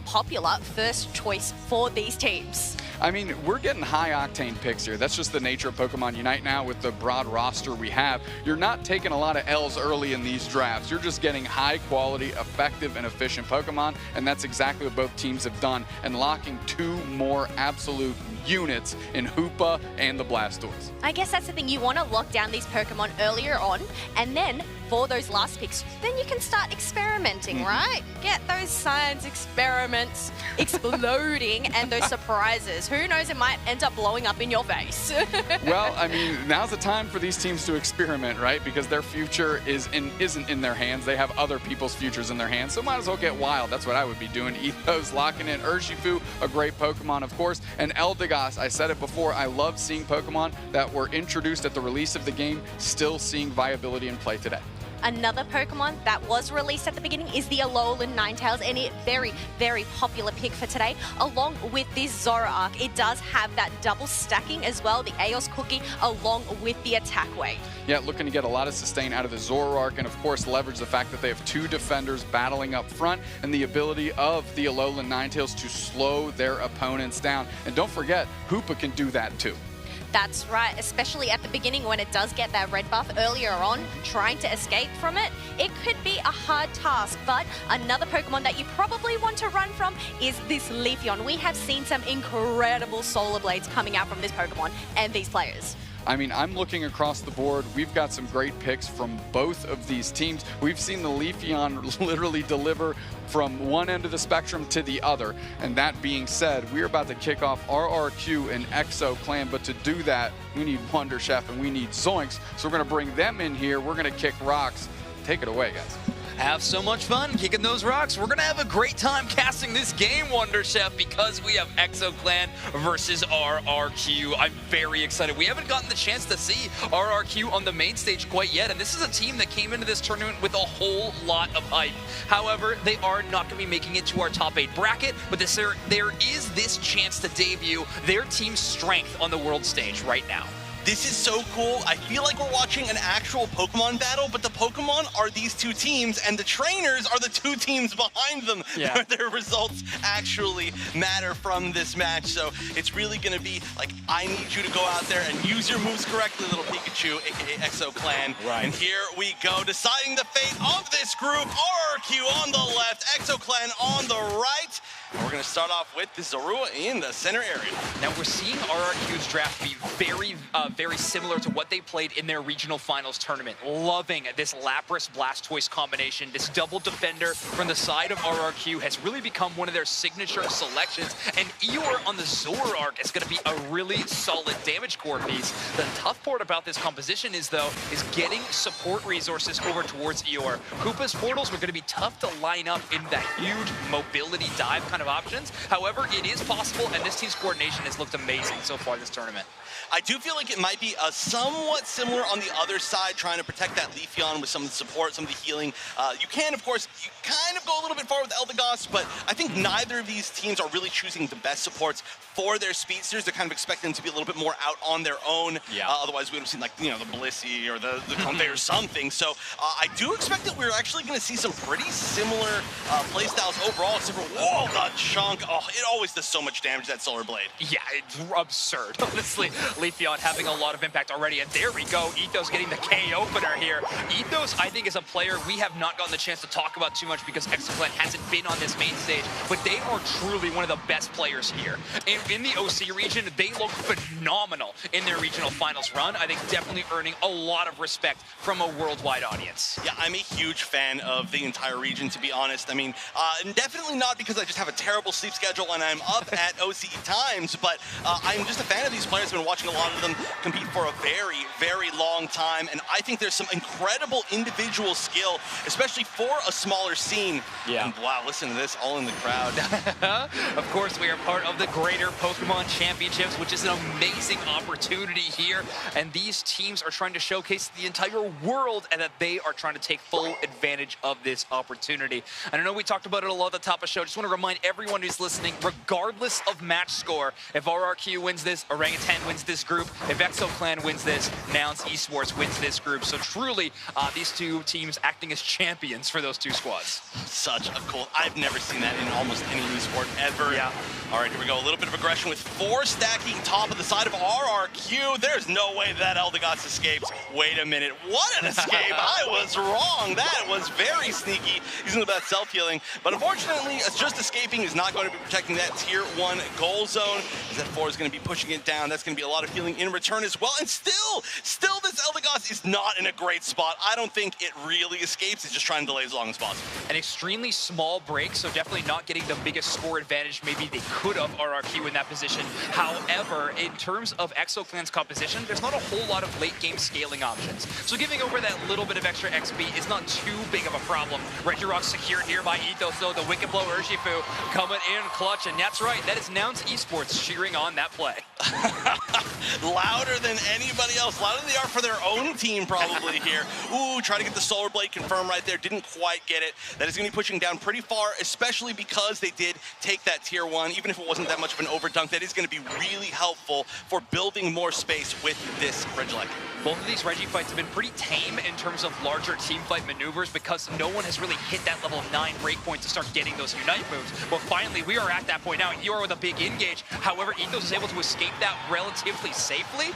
popular first choice for these teams. I mean, we're getting high-octane picks here. That's just the nature of Pokemon Unite now with the broad roster we have. You're not taking a lot of L's early in these drafts. You're just getting high-quality, effective, and efficient Pokemon, and that's exactly what both teams have done, and locking 2 more absolute units in Hoopa and the Blastoise. I guess that's the thing. You want to lock down these Pokemon earlier on, and then for those last picks, then you can start experimenting, right? Get those science experiments exploding and those surprises. Who knows, it might end up blowing up in your face. Well, I mean, now's the time for these teams to experiment, right? Because their future isn't in their hands. They have other people's futures in their hands, so might as well get wild. That's what I would be doing. Ethos locking in Urshifu, a great Pokemon, of course, and Eldegoss. I said it before, I love seeing Pokemon that were introduced at the release of the game still seeing viability in play today. Another Pokemon that was released at the beginning is the Alolan Ninetales, and a very, very popular pick for today. Along with this Zoroark, it does have that double stacking as well, the Eos Cookie, along with the attack weight. Yeah, looking to get a lot of sustain out of the Zoroark, and of course leverage the fact that they have 2 defenders battling up front, and the ability of the Alolan Ninetales to slow their opponents down. And don't forget, Hoopa can do that too. That's right, especially at the beginning when it does get that red buff earlier on, trying to escape from it, it could be a hard task. But another Pokemon that you probably want to run from is this Leafeon. We have seen some incredible Solar Blades coming out from this Pokemon and these players. I mean, I'm looking across the board. We've got some great picks from both of these teams. We've seen the Leafeon literally deliver from one end of the spectrum to the other. And that being said, we're about to kick off RRQ and EXO-Clan, but to do that, we need Wonder Chef and we need Zoinks. So we're gonna bring them in here. We're gonna kick rocks. Take it away, guys. Have so much fun kicking those rocks. We're gonna have a great time casting this game, Wonder Chef, because we have EXO-Clan versus RRQ. I'm very excited. We haven't gotten the chance to see RRQ on the main stage quite yet, and this is a team that came into this tournament with a whole lot of hype. However, they are not gonna be making it to our top 8 bracket, but there is this chance to debut their team's strength on the world stage right now. This is so cool. I feel like we're watching an actual Pokemon battle, but the Pokemon are these 2 teams, and the trainers are the 2 teams behind them. Yeah. Their results actually matter from this match, so it's really going to be like, I need you to go out there and use your moves correctly, little Pikachu, aka EXO-Clan. Right. And here we go, deciding the fate of this group. RRQ on the left, EXO-Clan on the right. And we're going to start off with the Zorua in the center area. Now we're seeing RRQ's draft be very similar to what they played in their regional finals tournament. Loving this Lapras Blastoise combination. This double defender from the side of RRQ has really become one of their signature selections. And Eeyore on the Zoroark is going to be a really solid damage core piece. The tough part about this composition is getting support resources over towards Eeyore. Koopa's portals are going to be tough to line up in that huge mobility dive kind of options. However, it is possible, and this team's coordination has looked amazing so far this tournament. I do feel like it might be somewhat similar on the other side, trying to protect that Leafeon with some of the support, some of the healing. You can, of course, you kind of go a little bit far with Eldegoss, but I think neither of these teams are really choosing the best supports for their speedsters. They're kind of expecting them to be a little bit more out on their own. Yeah. Otherwise, we would have seen, like, you know, the Blissey or the Convey or something. So I do expect that we're actually going to see some pretty similar playstyles overall, except for, whoa, the chunk. Oh, it always does so much damage, that Solar Blade. Yeah, it's absurd. Honestly, Leafeon having a lot of impact already, and there we go. Ethos getting the K opener here. Ethos, I think, is a player we have not gotten the chance to talk about too much because EXO-Clan hasn't been on this main stage, but they are truly one of the best players here. In the OC region, they look phenomenal in their regional finals run. I think definitely earning a lot of respect from a worldwide audience. Yeah, I'm a huge fan of the entire region, to be honest. I mean, definitely not because I just have a terrible sleep schedule and I'm up at OCE times, but I'm just a fan of these players. I've been watching a lot of them compete for a very, very long time, and I think there's some incredible individual skill, especially for a smaller scene. Yeah. And wow, listen to this, all in the crowd. Of course, we are part of the greater Pokémon Championships, which is an amazing opportunity here. And these teams are trying to showcase to the entire world and that they are trying to take full advantage of this opportunity. And I know we talked about it a lot at the top of the show. Just want to remind everyone who's listening, regardless of match score, if RRQ wins this, Orangutan wins this group, if ExoClan wins this, Nouns Esports wins this group. So truly, these two teams acting as champions for those two squads. Such a cool, I've never seen that in almost any esport ever. Yeah. All right, here we go. A little bit of aggression with 4 stacking top of the side of RRQ. There's no way that Eldegoss escapes. Wait a minute. What an escape. I was wrong. That was very sneaky. Using the best self-healing. But unfortunately, just escaping is not going to be protecting that tier 1 goal zone. As that 4 is going to be pushing it down. That's going to be a lot of healing in return as well. And still this Eldegoss is not in a great spot. I don't think it really escapes. It's just trying to delay as long as possible. An extremely small break, so definitely not getting the biggest score advantage maybe they could have, RRQ in that position. However, in terms of ExoClan's composition, there's not a whole lot of late game scaling options. So giving over that little bit of extra XP is not too big of a problem. Regirock secured here by Ethos, though. The Wicked Blow Urshifu coming in clutch, and that's right, that is Nouns Esports cheering on that play. Louder than anybody else, louder than they are for their own team probably here. Ooh, try to get the Solar Blade confirmed right there, didn't quite get it. That is going to be pushing down pretty far, especially because they did take that tier 1, even if it wasn't that much of an overdunk. That is going to be really helpful for building more space with this Regieleki. Both of these Reggie fights have been pretty tame in terms of larger team fight maneuvers because no one has really hit that level 9 breakpoint to start getting those Unite moves. But finally, we are at that point now. You are with a big engage. However, Ethos is able to escape that relatively safely.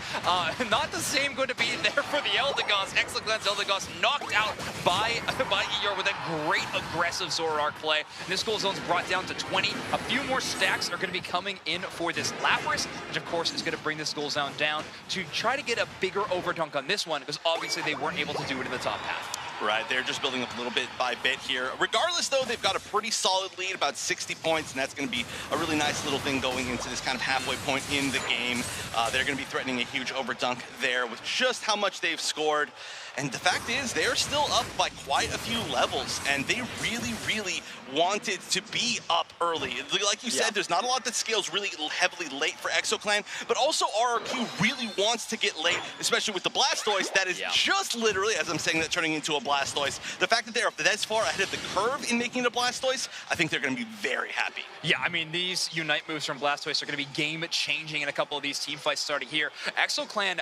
Not the same going to be there for the Eldegoss. ExoClan's Eldegoss knocked out by Eeyore with a great aggressive Zoroark play. And this goal zone's brought down to 20. A few more stacks are going to be coming in for this Lapras, which of course is going to bring this goal zone down to try to get a bigger overdunk on this one because obviously they weren't able to do it in the top half. Right, they're just building up a little bit by bit here. Regardless, though, they've got a pretty solid lead, about 60 points, and that's going to be a really nice little thing going into this kind of halfway point in the game. They're going to be threatening a huge overdunk there with just how much they've scored. And the fact is, they're still up by quite a few levels, and they really wanted to be up early. Like you said, there's not a lot that scales really heavily late for ExoClan, but also RRQ really wants to get late, especially with the Blastoise that is just literally, as I'm saying that, turning into a Blastoise. The fact that they're this far ahead of the curve in making it a Blastoise, I think they're going to be very happy. Yeah, I mean, these Unite moves from Blastoise are going to be game-changing in a couple of these team fights starting here. ExoClan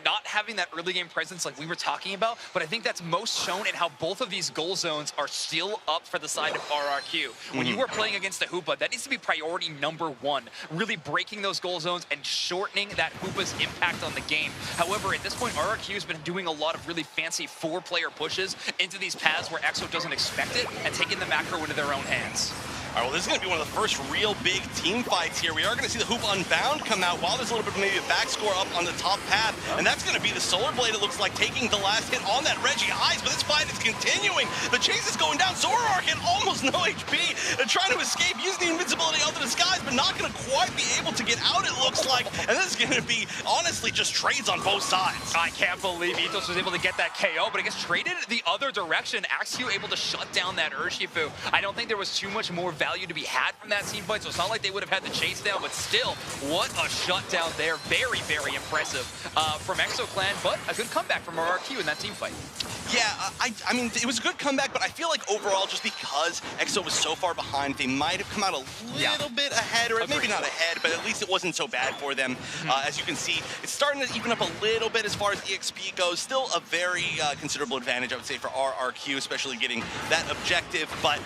not having that early game presence like we were talking about, but I think that's most shown in how both of these goal zones are still up for the side of RRQ. When you are playing against a Hoopa, that needs to be priority #1, really breaking those goal zones and shortening that Hoopa's impact on the game. However, at this point, RRQ has been doing a lot of really fancy 4-player pushes into these paths where Exo doesn't expect it and taking the macro into their own hands. All right, well, this is going to be one of the first real big team fights here. We are going to see the Hoop Unbound come out while there's a little bit of maybe a back score up on the top path, and that's going to be the Solar Blade, it looks like, taking the last hit on that Reggie Eyes, but this fight is continuing. The chase is going down. Zoroark at almost no HP, trying to escape, using the invincibility of the disguise, but not going to quite be able to get out, it looks like, and this is going to be, honestly, just trades on both sides. I can't believe Ethos was able to get that KO, but it gets traded the other direction. Axio able to shut down that Urshifu. I don't think there was too much more value to be had from that team fight, so it's not like they would have had the chase down, but still, what a shutdown there. Very impressive from ExoClan, but a good comeback from RRQ in that team fight. Yeah, I mean, it was a good comeback, but I feel like overall, just because Exo was so far behind, they might have come out a little bit ahead, or maybe not ahead, but at least it wasn't so bad for them. As you can see, it's starting to even up a little bit as far as EXP goes. Still a very considerable advantage, I would say, for RRQ, especially getting that objective, but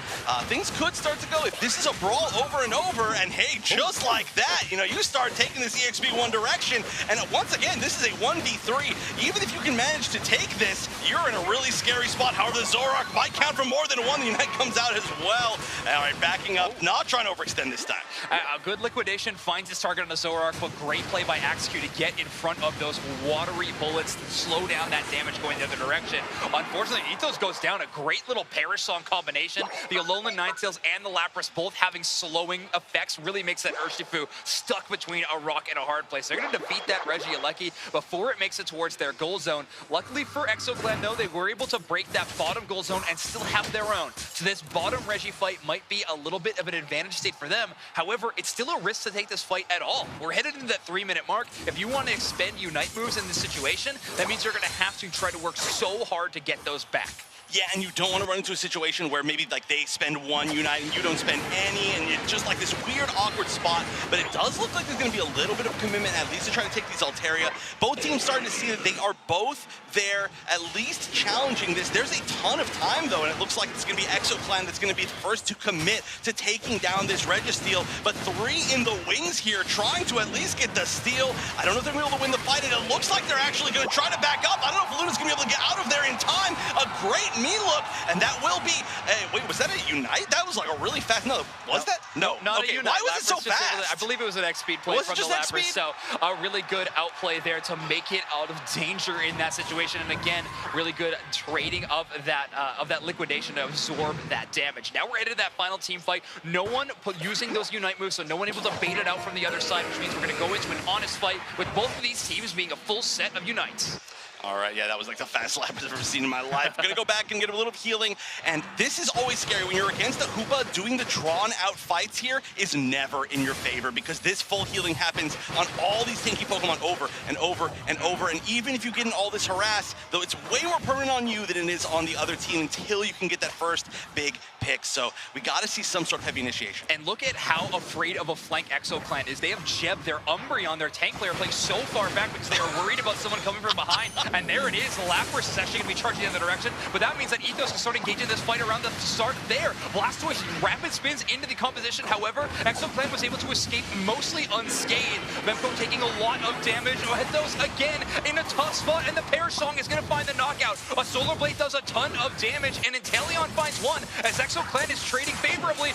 things could start to go if this is a brawl over and over, and hey, just like that, you know, you start taking this EXP one direction, and once again, this is a 1v3. Even if you can manage to take this, you're in a really scary spot. However, the Zoroark might count for more than one. The Unite comes out as well. All right, backing up, not trying to overextend this time. A good liquidation finds its target on the Zoroark, but great play by AxeQ to get in front of those watery bullets to slow down that damage going the other direction. Unfortunately, Ethos goes down. A great little Perish Song combination. The Alolan Ninetales and the Lapras Lapras both having slowing effects really makes that Urshifu stuck between a rock and a hard place. They're going to defeat that Regieleki before it makes it towards their goal zone. Luckily for ExoClan, though, they were able to break that bottom goal zone and still have their own. So this bottom Regi fight might be a little bit of an advantage state for them. However, it's still a risk to take this fight at all. We're headed into that 3-minute mark. If you want to expend Unite moves in this situation, that means you're going to have to try to work so hard to get those back. Yeah, and you don't want to run into a situation where maybe like they spend one Unite and you don't spend any, and it's just like this weird, awkward spot. But it does look like there's going to be a little bit of commitment, at least to try to take these Altaria. Both teams starting to see that they are both there, at least challenging this. There's a ton of time, though, and it looks like it's going to be ExoClan that's going to be the first to commit to taking down this Registeel. But 3 in the wings here, trying to at least get the steal. I don't know if they're going to be able to win the fight, and it looks like they're actually going to try to back up. I don't know if Luna's going to be able to get out of there in time. A great me look, and that will be, wait, was that a Unite? That was like a really fast, no, was that? No, not okay, a Unite. why was it so fast? I believe it was an X-Speed play from the Lapras, so a really good outplay there to make it out of danger in that situation, and again, really good trading of that liquidation to absorb that damage. Now we're headed to that final team fight. No one using those Unite moves, so no one able to bait it out from the other side, which means we're going to go into an honest fight with both of these teams being a full set of Unites. All right, yeah, that was like the fastest lap I've ever seen in my life. Gonna go back and get a little healing, and this is always scary. When you're against a Hoopa, doing the drawn-out fights here is never in your favor, because this full healing happens on all these tanky Pokemon over and over and over, and even if you get in all this harass, though it's way more permanent on you than it is on the other team until you can get that first big pick. So we gotta see some sort of heavy initiation. And look at how afraid of a flank ExoClan is. They have Jeb, their Umbreon, their tank player, playing so far back because they are worried about someone coming from behind. And there it is. Lapras is actually going to be charging in the direction, but that means that Ethos can start engaging this fight around the start there. Blastoise rapid spins into the composition. However, ExoClan was able to escape mostly unscathed. Vemco taking a lot of damage. Ethos again in a tough spot, and the Pear Song is going to find the knockout. A Solar Blade does a ton of damage, and Inteleon finds one as ExoClan is trading favorably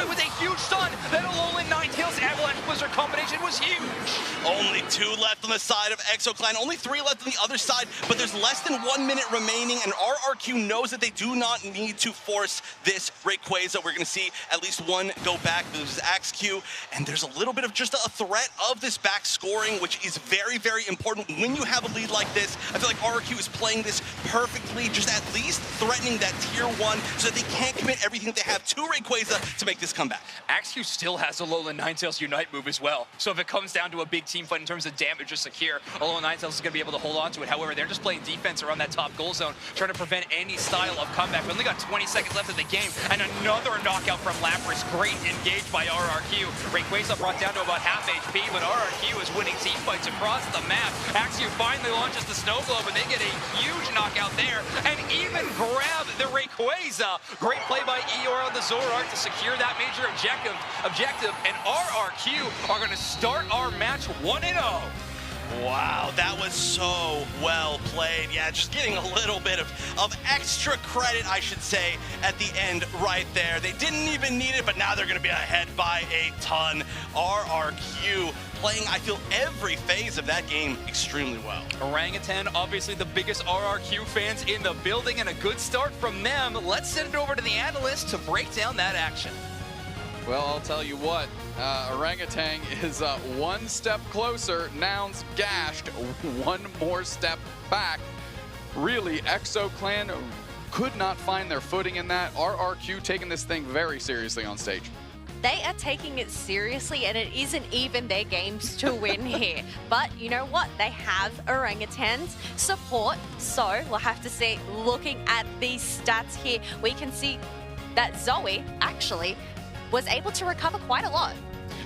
with a huge stun. That Alolan Ninetales Avalanche Blizzard combination was huge. Only 2 left on the side of ExoClan, only 3 left on the other side, but there's less than 1 minute remaining, and RRQ knows that they do not need to force this Rayquaza. We're going to see at least one go back. This is Axq, and there's a little bit of just a threat of this back scoring, which is very, very important when you have a lead like this. I feel like RRQ is playing this perfectly, just at least threatening that tier 1 so that they can't commit everything that they have to Rayquaza to make this comeback. Axq still has Alolan Ninetales Unite move as well, so if it comes down to a big team fight in terms of damage or secure, Alolan Ninetales is going to be able to hold on to it. However, they're just playing defense around that top goal zone, trying to prevent any style of comeback. We only got 20 seconds left in the game, and another knockout from Lapras. Great engaged by RRQ. Rayquaza brought down to about half HP, but RRQ is winning team fights across the map. Axq finally launches the Snow Globe, and they get a huge knockout there, and even grab the Rayquaza. Great play by Eeyore on the Zoroark to secure that major objective, and RRQ are going to start our match 1-0. Wow, that was so well played. Yeah, just getting a little bit of extra credit, I should say, at the end right there. They didn't even need it, but now they're going to be ahead by a ton. RRQ playing, I feel, every phase of that game extremely well. Orangutan, obviously the biggest RRQ fans in the building, and a good start from them. Let's send it over to the analyst to break down that action. Well, I'll tell you what, Orangutan is 1 step closer. Nouns gashed 1 more step back. Really, ExoClan could not find their footing in that. RRQ taking this thing very seriously on stage. They are taking it seriously, and it isn't even their games to win here. But you know what? They have Orangutan's support, so we'll have to see. Looking at these stats here, we can see that Zoe actually was able to recover quite a lot.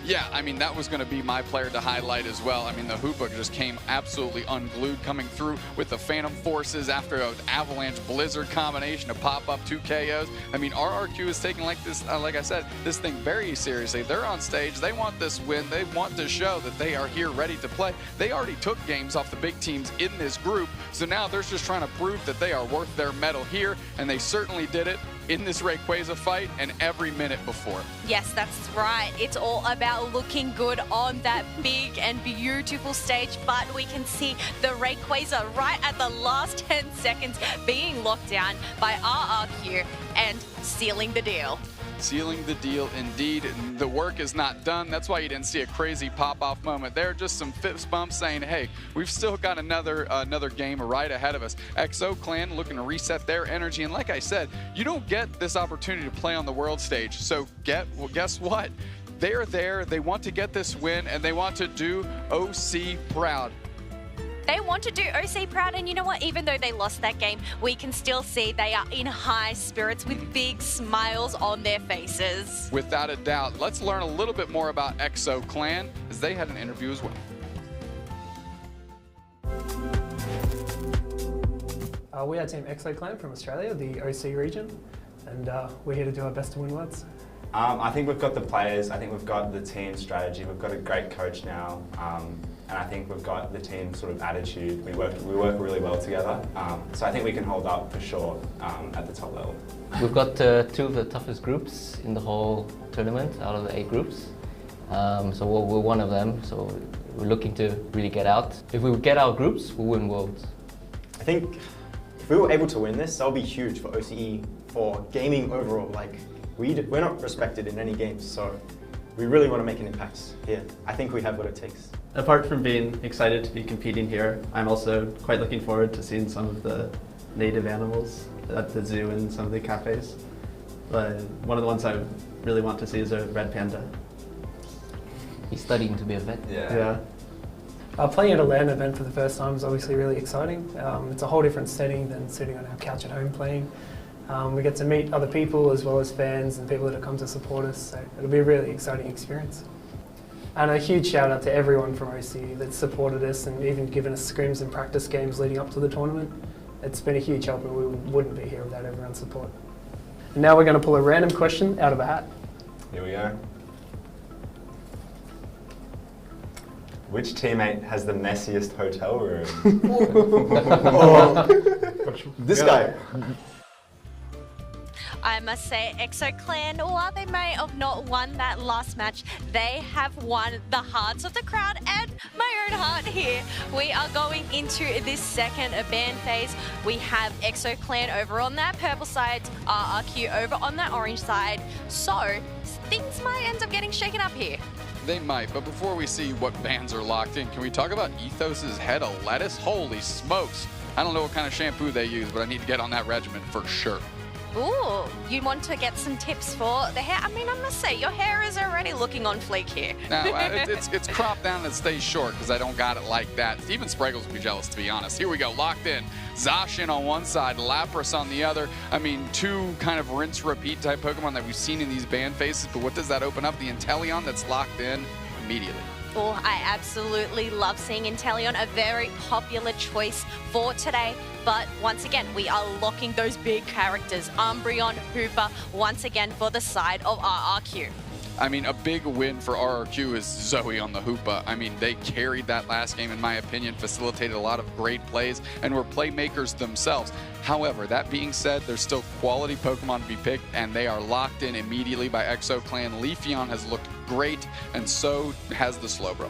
Yeah, I mean, that was going to be my player to highlight as well. I mean, the Hoopa just came absolutely unglued, coming through with the Phantom Forces after an Avalanche Blizzard combination to pop up 2 KOs. I mean, RRQ is taking, like this, like I said, this thing very seriously. They're on stage. They want this win. They want to show that they are here ready to play. They already took games off the big teams in this group, so now they're just trying to prove that they are worth their medal here, and they certainly did it in this Rayquaza fight and every minute before. Yes, that's right. It's all about looking good on that big and beautiful stage, but we can see the Rayquaza right at the last 10 seconds being locked down by RRQ and sealing the deal. sealing the deal indeed. The work is not done. That's why you didn't see a crazy pop-off moment there. Just some fist bumps saying, hey, we've still got another game right ahead of us. XO Clan looking to reset their energy. And like I said, you don't get this opportunity to play on the world stage. So guess what? They're there. They want to get this win, and they want to do OC proud. They want to do OC proud, and you know what? Even though they lost that game, we can still see they are in high spirits with big smiles on their faces. Without a doubt. Let's learn a little bit more about XO Clan, as they had an interview as well. We are Team XO Clan from Australia, the OC region, and we're here to do our best to win Worlds. I think we've got the players, I think we've got the team strategy, we've got a great coach now, and I think we've got the team sort of attitude. We work really well together, so I think we can hold up for sure at the top level. We've got 2 of the toughest groups in the whole tournament out of the 8 groups, so we're one of them, so we're looking to really get out. If we get our groups, we'll win Worlds. I think if we were able to win this, that'll be huge for OCE, for gaming overall. Like, we're not respected in any games, so we really want to make an impact here. I think we have what it takes. Apart from being excited to be competing here, I'm also quite looking forward to seeing some of the native animals at the zoo and some of the cafes. But one of the ones I really want to see is a red panda. He's studying to be a vet. Yeah. Playing at a LAN event for the first time is obviously really exciting. It's a whole different setting than sitting on our couch at home playing. We get to meet other people as well as fans and people that have come to support us, so it'll be a really exciting experience. And a huge shout out to everyone from OC that supported us and even given us scrims and practice games leading up to the tournament. It's been a huge help, and we wouldn't be here without everyone's support. And now we're going to pull a random question out of a hat. Here we go. Which teammate has the messiest hotel room? This guy. I must say, XO Clan, while they may have not won that last match, they have won the hearts of the crowd and my own heart here. We are going into this second ban phase. We have XO Clan over on that purple side, RRQ over on that orange side. So things might end up getting shaken up here. They might, but before we see what bans are locked in, can we talk about Ethos's head of lettuce? Holy smokes. I don't know what kind of shampoo they use, but I need to get on that regimen for sure. Ooh, you want to get some tips for the hair? I mean, I must say, your hair is already looking on fleek here. No, it's cropped down and it stays short because I don't got it like that. Even Spraggles would be jealous, to be honest. Here we go, locked in. Zacian on one side, Lapras on the other. I mean, 2 kind of rinse-repeat type Pokemon that we've seen in these ban phases, but what does that open up? The Inteleon that's locked in immediately. Oh, I absolutely love seeing Inteleon, a very popular choice for today. But once again, we are locking those big characters, Umbreon, Hooper, once again for the side of RRQ. I mean, a big win for RRQ is Zoe on the Hoopa. I mean, they carried that last game, in my opinion, facilitated a lot of great plays, and were playmakers themselves. However, that being said, there's still quality Pokemon to be picked, and they are locked in immediately by XO Clan. Leafeon has looked great, and so has the Slowbro.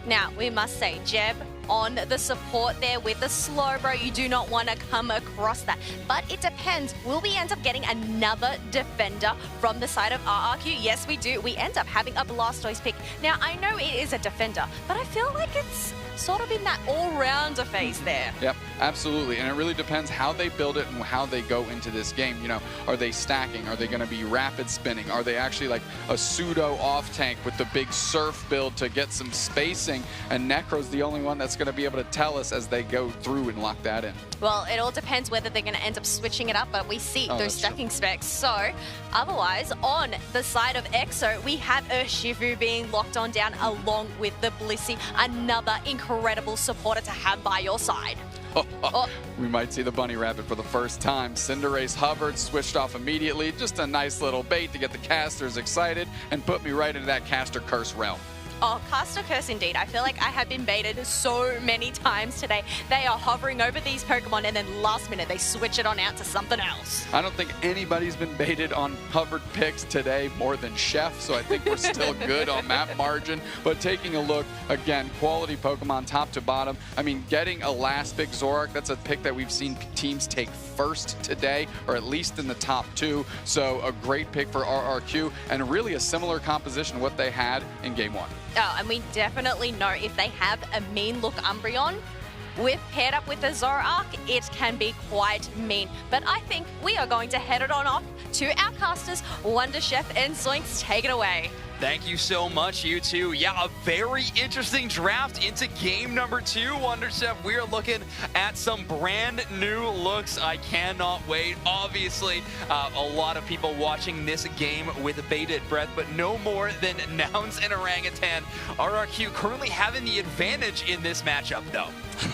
Now, we must say, Jeb on the support there with the Slowbro. You do not want to come across that. But it depends. Will we end up getting another defender from the side of RRQ? Yes, we do. We end up having a Blastoise pick. Now, I know it is a defender, but I feel like it's sort of in that all-rounder phase there. Yep, absolutely. And it really depends how they build it and how they go into this game. You know, are they stacking? Are they going to be rapid spinning? Are they actually like a pseudo off-tank with the big surf build to get some spacing? And Necro's the only one that's going to be able to tell us as they go through and lock that in. Well, it all depends whether they're going to end up switching it up, but we see those stacking specs. So, otherwise, on the side of EXO, we have Urshifu being locked on down along with the Blissey, another incredible supporter to have by your side. We might see the Bunny Rabbit for the first time. Cinderace hovered, switched off immediately. Just a nice little bait to get the casters excited and put me right into that caster curse realm. Oh, Caster Curse indeed. I feel like I have been baited so many times today. They are hovering over these Pokemon and then last minute they switch it on out to something else. I don't think anybody's been baited on hovered picks today more than Chef, so I think we're still good on that margin. But taking a look, again, quality Pokemon top to bottom. I mean, getting a last pick Zoroark, that's a pick that we've seen teams take first today, or at least in the top 2. So a great pick for RRQ, and really a similar composition what they had in game 1. Oh, and we definitely know if they have a mean look Umbreon, with paired up with the Zoroark, it can be quite mean. But I think we are going to head it on off to our casters, Wonder Chef and Zoinks. Take it away. Thank you so much, you two. Yeah, a very interesting draft into game number 2, Wonder Chef. We are looking at some brand new looks. I cannot wait. Obviously, a lot of people watching this game with bated breath, but no more than Nouns and Orangutan. RRQ currently having the advantage in this matchup, though.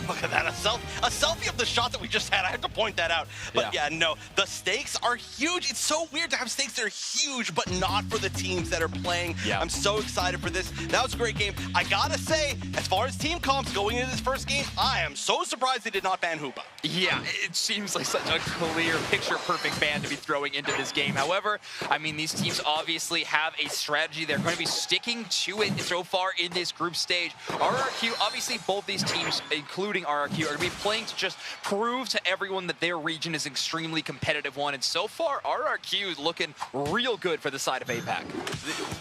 Look at that, a selfie of the shot that we just had. I have to point that out. But yeah, no, the stakes are huge. It's so weird to have stakes that are huge, but not for the teams that are playing. Yeah. I'm so excited for this. That was a great game. I gotta say, as far as team comps going into this first game, I am so surprised they did not ban Hoopa. Yeah, it seems like such a clear, picture-perfect ban to be throwing into this game. However, I mean, these teams obviously have a strategy. They're going to be sticking to it so far in this group stage. RRQ, obviously both these teams, including RRQ, are going to be playing to just prove to everyone that their region is an extremely competitive one. And so far, RRQ is looking real good for the side of APAC.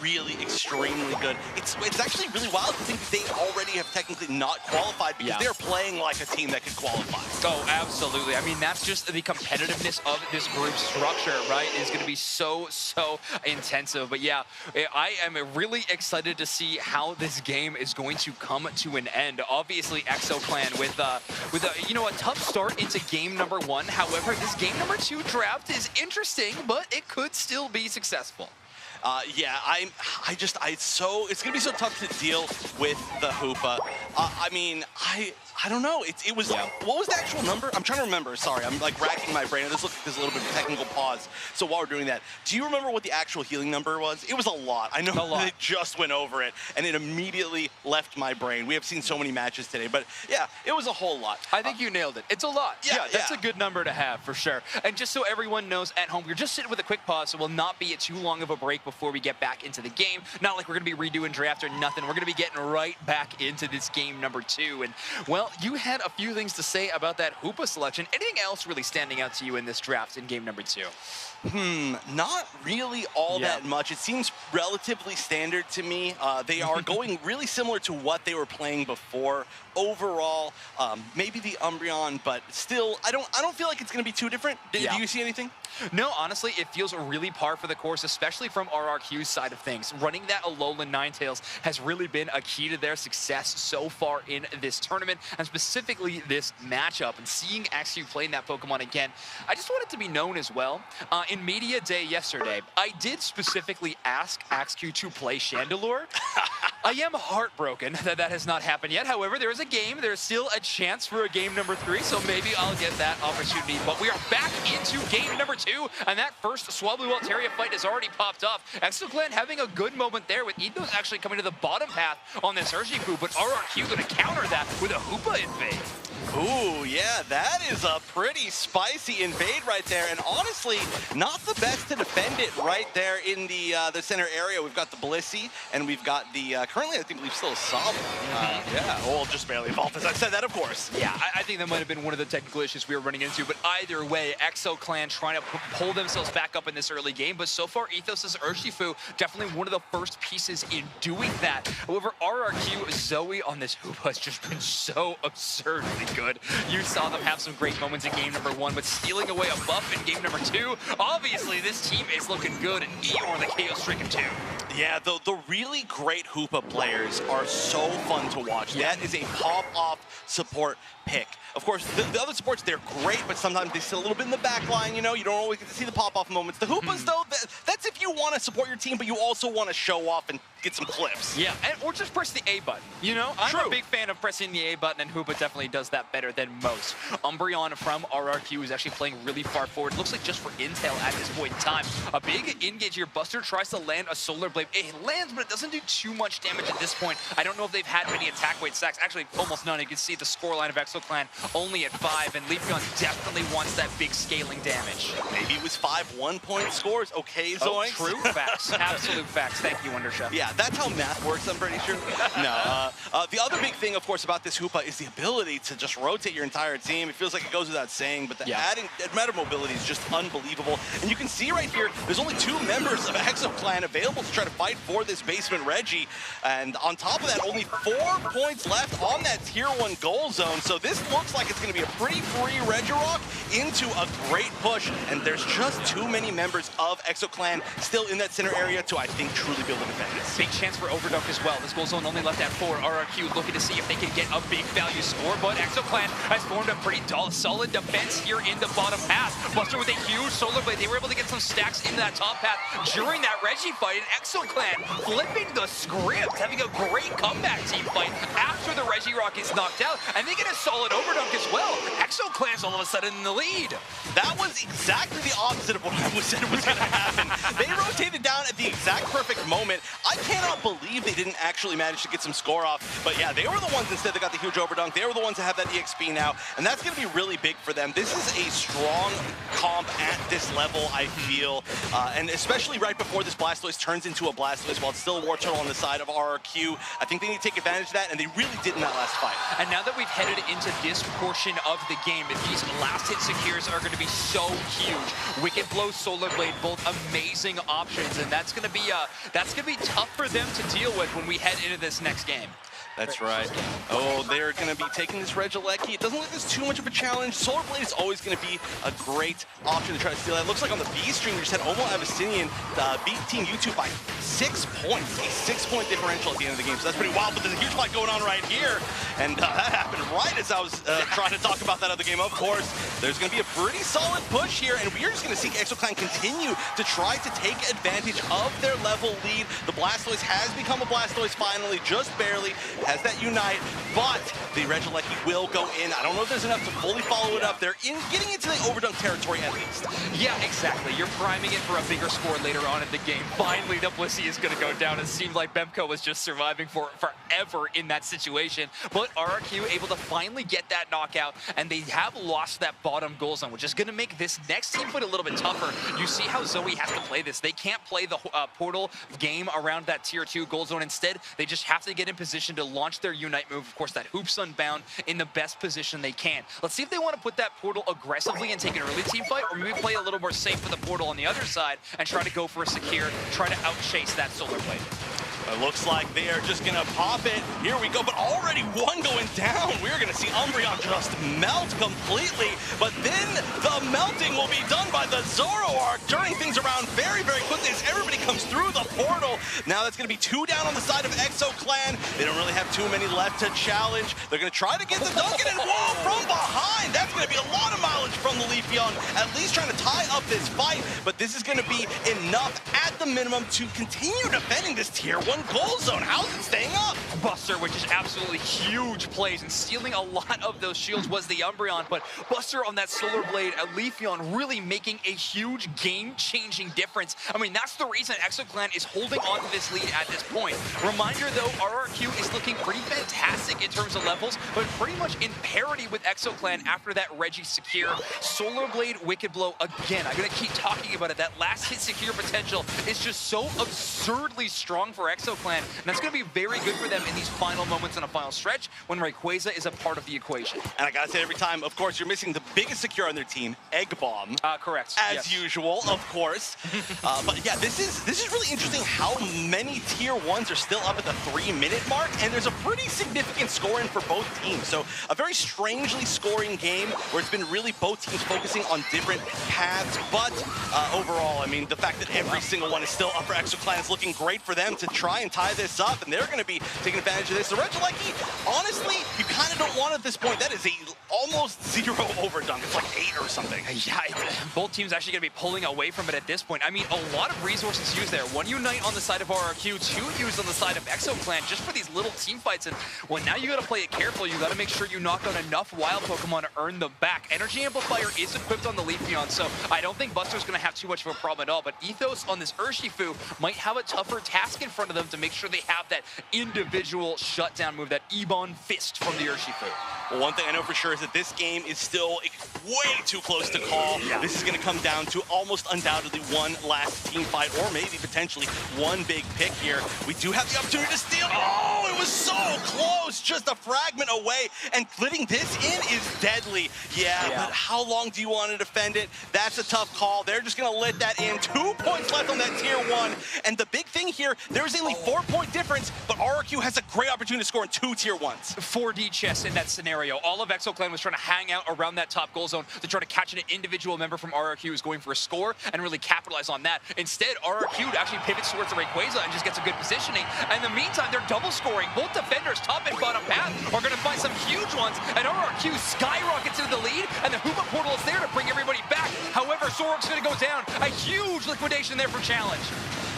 Really extremely good. It's actually really wild to think that they already have technically not qualified because they're playing like a team that could qualify. Oh, absolutely. I mean, that's just the competitiveness of this group structure, right? Is going to be so intensive. But yeah, I am really excited to see how this game is going to come to an end. Obviously, ExoClan with a, you know, a tough start into game number 1. However, this game number 2 draft is interesting, but it could still be successful. Yeah, it's gonna be so tough to deal with the Hoopa. I mean, I don't know. It was, what was the actual number? I'm trying to remember. Sorry, I'm like racking my brain. This looks like there's a little bit of a technical pause. So while we're doing that, do you remember what the actual healing number was? It was a lot. I know they just went over it, and it immediately left my brain. We have seen so many matches today, but yeah, it was a whole lot. I think you nailed it. It's a lot. Yeah, that's a good number to have for sure. And just so everyone knows at home, we're just sitting with a quick pause, so we'll not be too long of a break before we get back into the game. Not like we're going to be redoing draft or nothing. We're going to be getting right back into this game number 2. And, well, you had a few things to say about that Hoopa selection. Anything else really standing out to you in this draft in game number 2? Not really all that much. It seems relatively standard to me. They are going really similar to what they were playing before. Overall, maybe the Umbreon, but still, I don't feel like it's going to be too different. Do you see anything? No, honestly, it feels really par for the course, especially from RRQ's side of things. Running that Alolan Ninetales has really been a key to their success so far in this tournament, and specifically this matchup. And seeing XQ playing that Pokemon again, I just want it to be known as well. In Media Day yesterday, I did specifically ask XQ to play Chandelure. I am heartbroken that that has not happened yet. However, there is a game. There's still a chance for a game number 3, so maybe I'll get that opportunity. But we are back into game number 2, and that first Swablu Altaria fight has already popped off. ExoClan having a good moment there with Ethos actually coming to the bottom path on this Urshifu, but RRQ going to counter that with a Hoopa invade. Ooh, yeah, that is a pretty spicy invade right there, and honestly, not the best to defend it right there in the center area. We've got the Blissey, and we've got the, currently I think we've still a Sobble. Yeah, well, just barely evolved as I said that, of course. Yeah, I think that might have been one of the technical issues we were running into, but either way, ExoClan trying to pull themselves back up in this early game, but so far, Ethos' Urshifu, definitely one of the first pieces in doing that. However, RRQ Zoe on this Hoopa has just been so absurdly good. You saw them have some great moments in game number 1, but stealing away a buff in game number 2, obviously this team is looking good, and Eeyore the Chaos-stricken too. Yeah, the really great Hoopa players are so fun to watch. Yeah. That is a pop-off support pick. Of course, the other supports, they're great, but sometimes they sit a little bit in the back line, you know? You don't always get to see the pop-off moments. The Hoopas, though, that's if you want to support your team, but you also want to show off and get some clips. Yeah, or just press the A button. You know, I'm a big fan of pressing the A button, and Hoopa definitely does that better than most. Umbreon from RRQ is actually playing really far forward. Looks like just for intel at this point in time. A big engage here. Buster tries to land a Solar Blade. It lands, but it doesn't do too much damage at this point. I don't know if they've had many attack weight stacks. Actually, almost none. You can see the scoreline of ExoClan only at 5, and Leafeon definitely wants that big scaling damage. Maybe it was 5 1-point scores. Okay, Zoinks. True facts. Absolute facts. Thank you, Wonderchef. Yeah, that's how math works, I'm pretty sure. No. The other big thing, of course, about this Hoopa is the ability to just rotate your entire team. It feels like it goes without saying, but the adding meta mobility is just unbelievable. And you can see right here, there's only 2 members of ExoClan available to try to fight for this basement Reggie. And on top of that, only 4 points left on that tier 1 goal zone. So this looks like it's going to be a pretty free Regirock into a great push. And there's just too many members of ExoClan still in that center area to, I think, truly be able to defend this. Big chance for Overdunk as well. This goal zone only left at 4. RRQ looking to see if they can get a big value score, but ExoClan has formed a pretty solid defense here in the bottom half. Buster with a huge Solar Blade. They were able to get some stacks into that top path during that Reggie fight, and ExoClan flipping the script, having a great comeback team fight after the Regirock is knocked out, and they get a solid Overdunk as well. ExoClan's all of a sudden in the lead. That was exactly the opposite of what I said was going to happen. They rotated down at the exact perfect moment. I cannot believe they didn't actually manage to get some score off. But yeah, they were the ones instead that got the huge Overdunk. They were the ones that have that EXP now. And that's going to be really big for them. This is a strong comp at this level, I feel. And especially right before this Blastoise turns into a Blastoise while it's still a War Turtle on the side of RRQ. I think they need to take advantage of that, and they really did in that last fight. And now that we've headed into this portion of the game, these last hit secures are going to be so huge. Wicked Blow, Solar Blade, both amazing options, and that's going to be tough for them to deal with when we head into this next game. That's right. Oh, they're going to be taking this Regieleki. It doesn't look like there's too much of a challenge. Solar Blade is always going to be a great option to try to steal that. It looks like on the B stream, we just had Omo Avicinian beat Team YouTube by 6 points. A 6-point differential at the end of the game. So that's pretty wild, but there's a huge fight going on right here. And that happened right as I was trying to talk about that other game. Of course, there's going to be a pretty solid push here, and we're just going to see ExoClan continue to try to take advantage of their level lead. The Blastoise has become a Blastoise finally, just barely. Has that Unite, but the Regieleki will go in. I don't know if there's enough to fully follow it up. They're getting into the Overdunk territory at least. Yeah, exactly. You're priming it for a bigger score later on in the game. Finally, the Blissey is going to go down. It seemed like Bemco was just surviving forever in that situation. But RRQ able to finally get that knockout, and they have lost that bottom goal zone, which is going to make this next team fight a little bit tougher. You see how Zoe has to play this. They can't play the portal game around that tier 2 goal zone. Instead, they just have to get in position to launch their Unite move. Of course, that Hoop Sunbound in the best position they can. Let's see if they want to put that portal aggressively and take an early team fight, or maybe play a little more safe for the portal on the other side and try to go for a secure, try to outchase that Solar Blade. It looks like they are just going to pop it. Here we go, but already one going down. We're going to see Umbreon just melt completely, but then the melting will be done by the Zoroark, turning things around very, very quickly as everybody comes through the portal. Now that's going to be 2 down on the side of ExoClan. They don't really have too many left to challenge. They're going to try to get the Duncan, and whoa, from behind. That's going to be a lot of mileage from the Leafeon, at least trying to tie up this fight, but this is going to be enough at the minimum to continue defending this tier 1 goal zone. How is it staying up? Buster, which is absolutely huge plays, and stealing a lot of those shields was the Umbreon, but Buster on that Solar Blade, Leafeon really making a huge game-changing difference. I mean, that's the reason ExoClan is holding on to this lead at this point. Reminder though, RRQ is looking pretty fantastic in terms of levels, but pretty much in parity with ExoClan after that Reggie secure. Solar Blade, Wicked Blow, again, I'm gonna keep talking about it. That last hit secure potential is just so absurdly strong for ExoClan, and that's going to be very good for them in these final moments in a final stretch when Rayquaza is a part of the equation. And I gotta say, every time, of course, you're missing the biggest secure on their team, Egg Bomb. Correct. As usual, of course. But yeah, this is really interesting how many tier 1s are still up at the 3-minute mark, and there's a pretty significant scoring for both teams. So a very strangely scoring game where it's been really both teams focusing on different paths. But overall, I mean, the fact that every single one is still up for ExoClan is looking great for them to try and tie this up, and they're going to be taking advantage of this. The Regieleki, honestly, you kind of don't want at this point. That is almost 0 overdunk. It's like 8 or something. Yeah, both teams actually going to be pulling away from it at this point. I mean, a lot of resources used there. 1 Unite on the side of RRQ, 2 used on the side of ExoClan, just for these little team fights. And well, now you got to play it careful. You got to make sure you knock out enough wild Pokemon to earn them back. Energy Amplifier is equipped on the Leafeon, so I don't think Buster's going to have too much of a problem at all. But Ethos on this Urshifu might have a tougher task in front of them to make sure they have that individual shutdown move, that Ebon Fist from the Urshifu. Well, one thing I know for sure is that this game is still way too close to call. Yeah. This is going to come down to almost undoubtedly one last team fight, or maybe potentially one big pick here. We do have the opportunity to steal. Oh, it was so close, just a fragment away, and letting this in is deadly. Yeah, but how long do you want to defend it? That's a tough call. They're just going to let that in. 2 points left on that tier 1, and the big thing here, there's only 4-point difference, but RRQ has a great opportunity to score in 2 tier 1s. 4D chess in that scenario. All of ExoClan was trying to hang out around that top goal zone to try to catch an individual member from RRQ who's going for a score and really capitalize on that. Instead, RRQ actually pivots towards the Rayquaza and just gets a good positioning. And in the meantime, they're double scoring. Both defenders, top and bottom path, are going to find some huge ones, and RRQ skyrockets into the lead, and the Hoopa portal is there to bring everybody back. However, Zork's going to go down. A huge liquidation there for Challenge.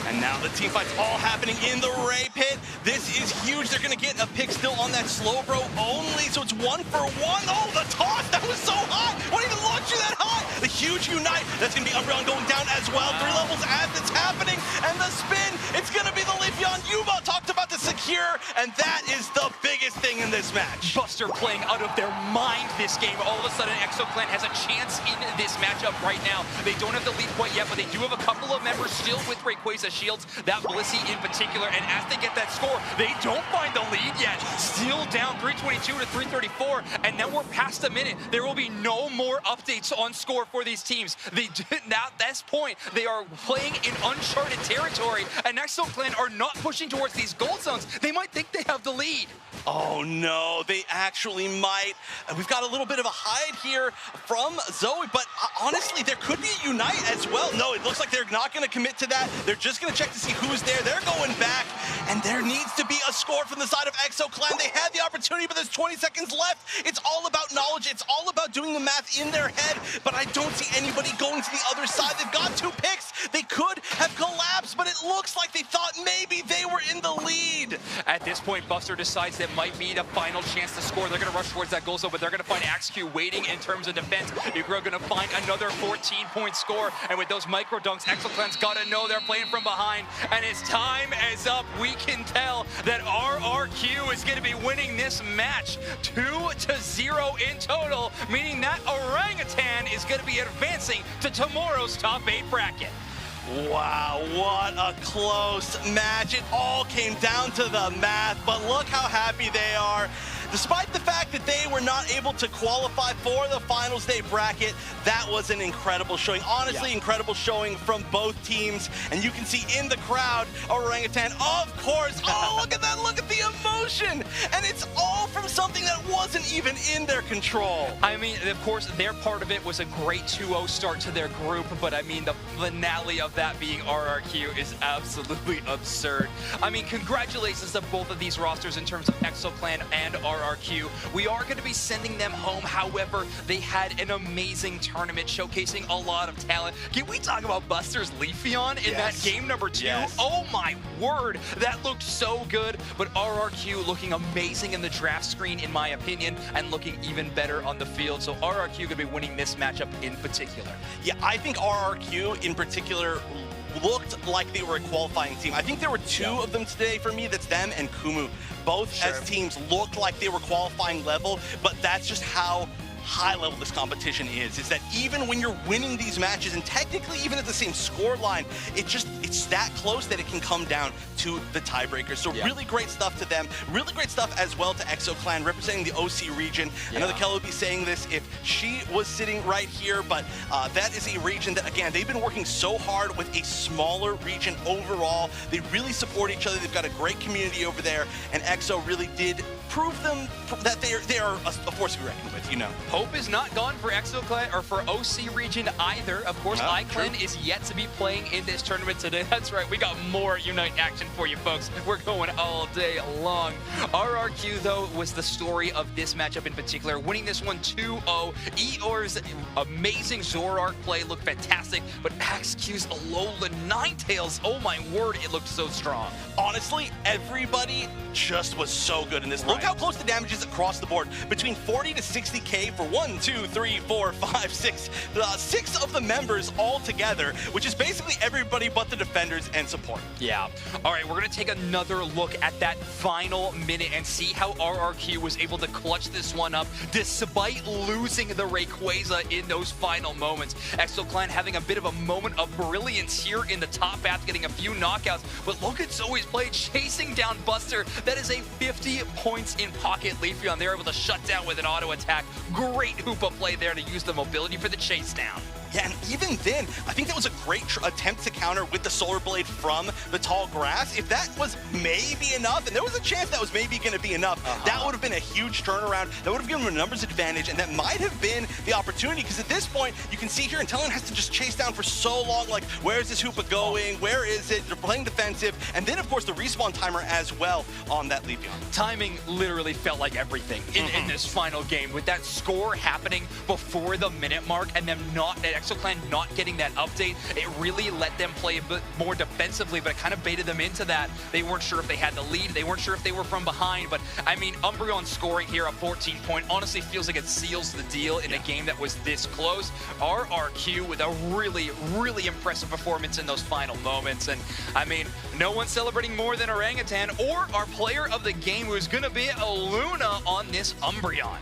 And now the team fight's all happening in the Ray Pit. This is huge. They're going to get a pick still on that Slowbro only, so it's 1 for 1. Oh, the toss! That was so high! What even launched you that high? The huge Unite. That's going to be Umbreon going down as well. 3 levels as it's happening. And the spin, it's going to be the Leafeon. Yuba talked about the secure, and that is the biggest thing in this match. Buster playing out of their mind this game. All of a sudden, ExoClan has a chance in this matchup right now. They don't have the lead quite yet, but they do have a couple of members still with Rayquaza shields, that Blissey in particular, and as they get that score, they don't find the lead yet. Still down 322 to 334, and now we're past a minute. There will be no more updates on score for these teams. At this point, they are playing in uncharted territory, and ExoClan are not pushing towards these gold zones. They might think they have the lead. Oh no, they actually might. We've got a little bit of a hide here from Zoe, but honestly, there could be a Unite as well. No, it looks like they're not going to commit to that. They're just going to check to see who's there. They're going back, and there needs to be a score from the side of ExoClan. They had the opportunity, but there's 20 seconds left. It's all about knowledge. It's all about doing the math in their head, but I don't see anybody going to the other side. They've got 2 picks. They could have collapsed, but it looks like they thought maybe they were in the lead. At this point, Buster decides that might be the final chance to score. They're going to rush towards that goal zone, but they're going to find AxeQ waiting in terms of defense. You're going to find another 14-point score, and with those micro dunks, ExoClan's got to know they're playing from behind, and as time is up, we can tell that RRQ is going to be winning this match 2-0 in total, meaning that Orangutan is going to be advancing to tomorrow's top 8 bracket. Wow, what a close match. It all came down to the math, but look how happy they are. Despite the fact that they were not able to qualify for the finals day bracket, that was an incredible showing. Honestly, incredible showing from both teams. And you can see in the crowd, Orangutan, of course. Oh, look at that. Look at the emotion. And it's all from something that wasn't even in their control. I mean, of course, their part of it was a great 2-0 start to their group. But I mean, the finale of that being RRQ is absolutely absurd. I mean, congratulations to both of these rosters in terms of ExoClan and RRQ. We are going to be sending them home. However, they had an amazing tournament showcasing a lot of talent. Can we talk about Buster's Leafeon in that game number 2? Yes. Oh my word, that looked so good. But RRQ looking amazing in the draft screen, in my opinion, and looking even better on the field. So RRQ going to be winning this matchup in particular. Yeah, I think RRQ in particular looked like they were a qualifying team. I think there were 2 of them today for me. That's them and Kumu. Both as teams looked like they were qualifying level, but that's just how high level this competition is that even when you're winning these matches, and technically even at the same score line, it's that close that it can come down to the tiebreakers. So really great stuff to them. Really great stuff as well to ExoClan, representing the OC region. I know that Kelly would be saying this if she was sitting right here, but that is a region that, again, they've been working so hard with a smaller region overall. They really support each other. They've got a great community over there, and Exo really did proved them that they are a force to be reckoned with, you know. Hope is not gone for ExoClan or for OC region either. Of course, iClan is yet to be playing in this tournament today. That's right, we got more Unite action for you folks. We're going all day long. RRQ, though, was the story of this matchup in particular, winning this one 2-0. Eeyore's amazing Zoroark play looked fantastic, but AxQ's Alolan Ninetales, oh my word, it looked so strong. Honestly, everybody just was so good in this. Look how close the damage is across the board. Between 40 to 60k for 1, 2, 3, 4, 5, 6. 6 of the members all together, which is basically everybody but the defenders and support. Yeah. All right, we're going to take another look at that final minute and see how RRQ was able to clutch this one up despite losing the Rayquaza in those final moments. ExoClan having a bit of a moment of brilliance here in the top half, getting a few knockouts, but look at Zoe's play, chasing down Buster. That is a 50 points in pocket Leafeon. They're able to shut down with an auto attack. Great Hoopa play there to use the mobility for the chase down. Yeah, and even then, I think that was a great attempt to counter with the Solar Blade from the tall grass. If that was maybe enough, and there was a chance that was maybe going to be enough, that would have been a huge turnaround. That would have given him a numbers advantage, and that might have been the opportunity, because at this point, you can see here, Intellion has to just chase down for so long, like, where's this Hoopa going? Where is it? They're playing defensive, and then, of course, the respawn timer as well on that Leafeon. Timing literally felt like everything in this final game, with that score happening before the minute mark, and them ExoClan not getting that update. It really let them play a bit more defensively, but it kind of baited them into that. They weren't sure if they had the lead. They weren't sure if they were from behind, but I mean, Umbreon scoring here a 14-point honestly feels like it seals the deal in a game that was this close. RRQ with a really, really impressive performance in those final moments. And I mean, no one's celebrating more than Orangutan or our player of the game, who's going to be a Luna on this Umbreon.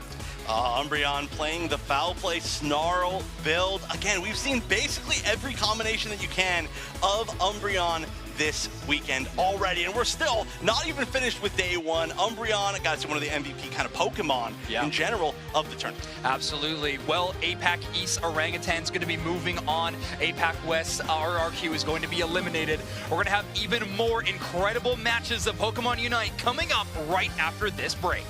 Umbreon playing the foul play snarl build. Again, we've seen basically every combination that you can of Umbreon this weekend already, and we're still not even finished with day one. Umbreon got to one of the MVP kind of Pokemon in general of the tournament. Absolutely. Well, APAC East Orangutan's going to be moving on. APAC West RRQ is going to be eliminated. We're going to have even more incredible matches of Pokemon Unite coming up right after this break.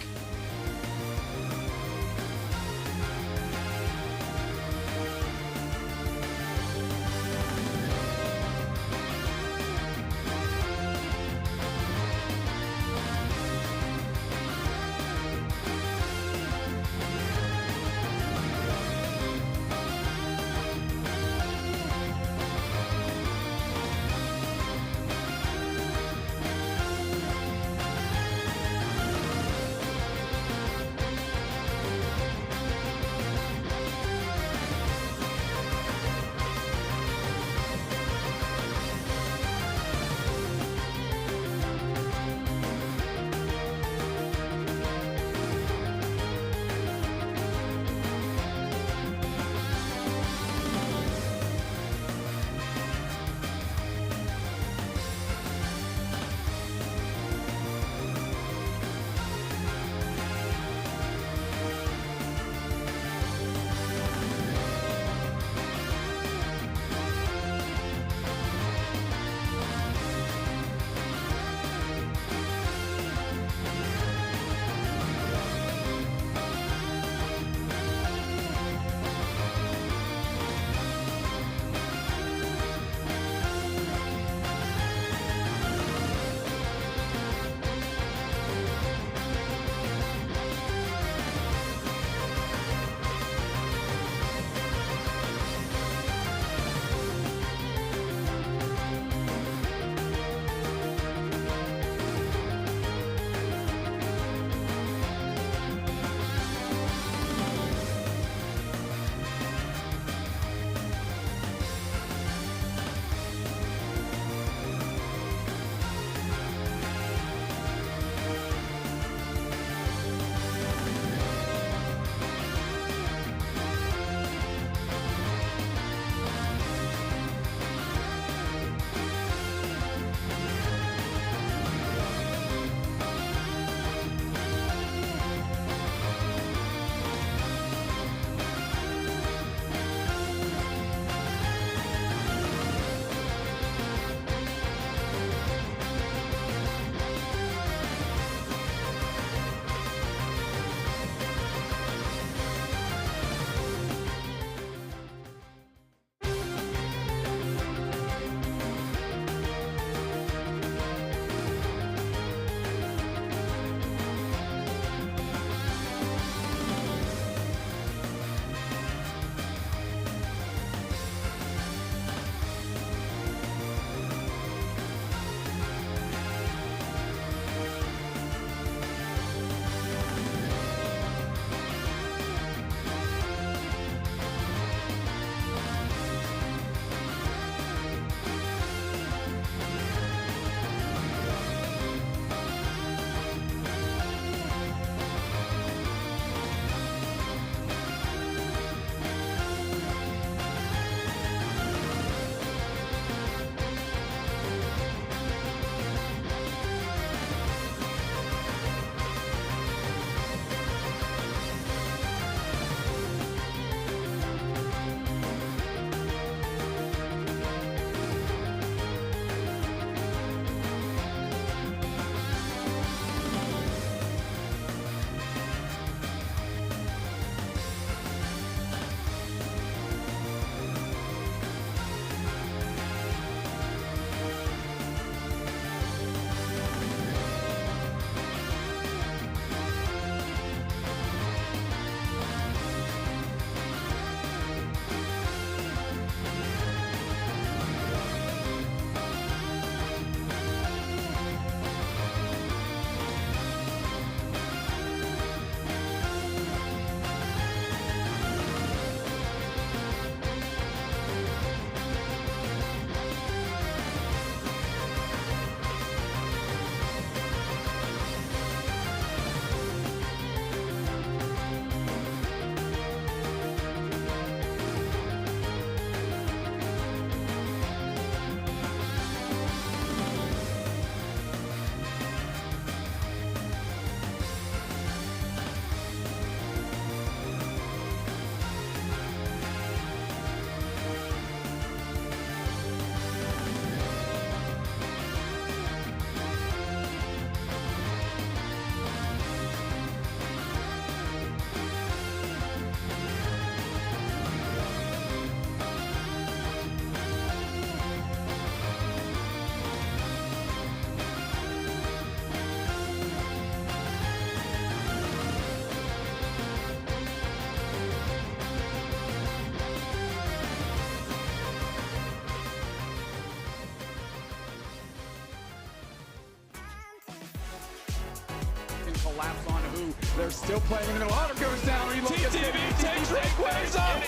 collapse on who. They're still playing in the middle. Otter goes down. TTV takes Rakeways off.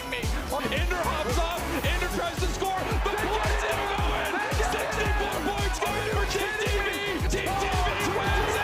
Ender hops off. Ender tries to score. The points in the win. 64 points coming for TTV. TTV wins it.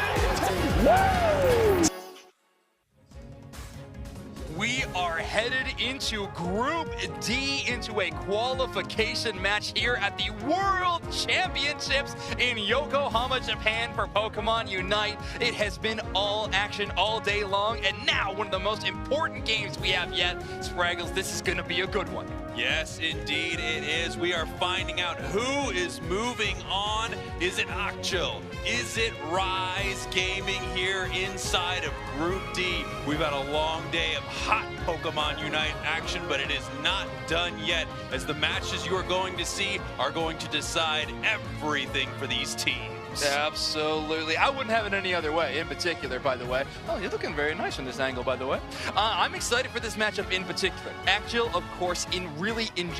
We are headed into Group D, into a qualification match here at the World Championships in Yokohama, Japan for Pokemon Unite. It has been all action all day long, and now one of the most important games we have yet. Spraggles, this is going to be a good one. Yes, indeed it is. We are finding out who is moving on. Is it Akchil? Is it Rise Gaming here inside of Group D? We've had a long day of hot Pokemon Unite action, but it is not done yet, as the matches you are going to see are going to decide everything for these teams. Absolutely. I wouldn't have it any other way, in particular, by the way. Oh, you're looking very nice from this angle, by the way. I'm excited for this matchup in particular. Akchil, of course, in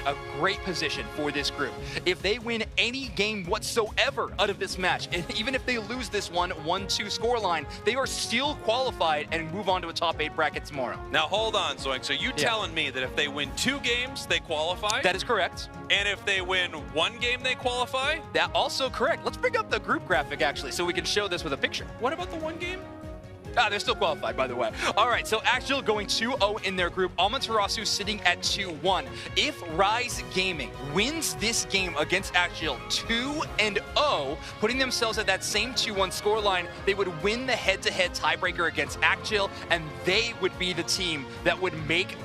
a great position for this group. If they win any game whatsoever out of this match, and even if they lose this one 1-2 scoreline, they are still qualified and move on to a top 8 bracket tomorrow. Now, hold on, Zoink. So you telling me that if they win 2 games, they qualify? That is correct. And if they win 1 game, they qualify? That also correct. Let's bring up the group graphic, actually, so we can show this with a picture. What about the 1 game? Ah, they're still qualified, by the way. All right, so Akchil going 2-0 in their group. Amaterasu sitting at 2-1. If Rise Gaming wins this game against Akchil 2-0, putting themselves at that same 2-1 scoreline, they would win the head-to-head tiebreaker against Akchil, and they would be the team that would make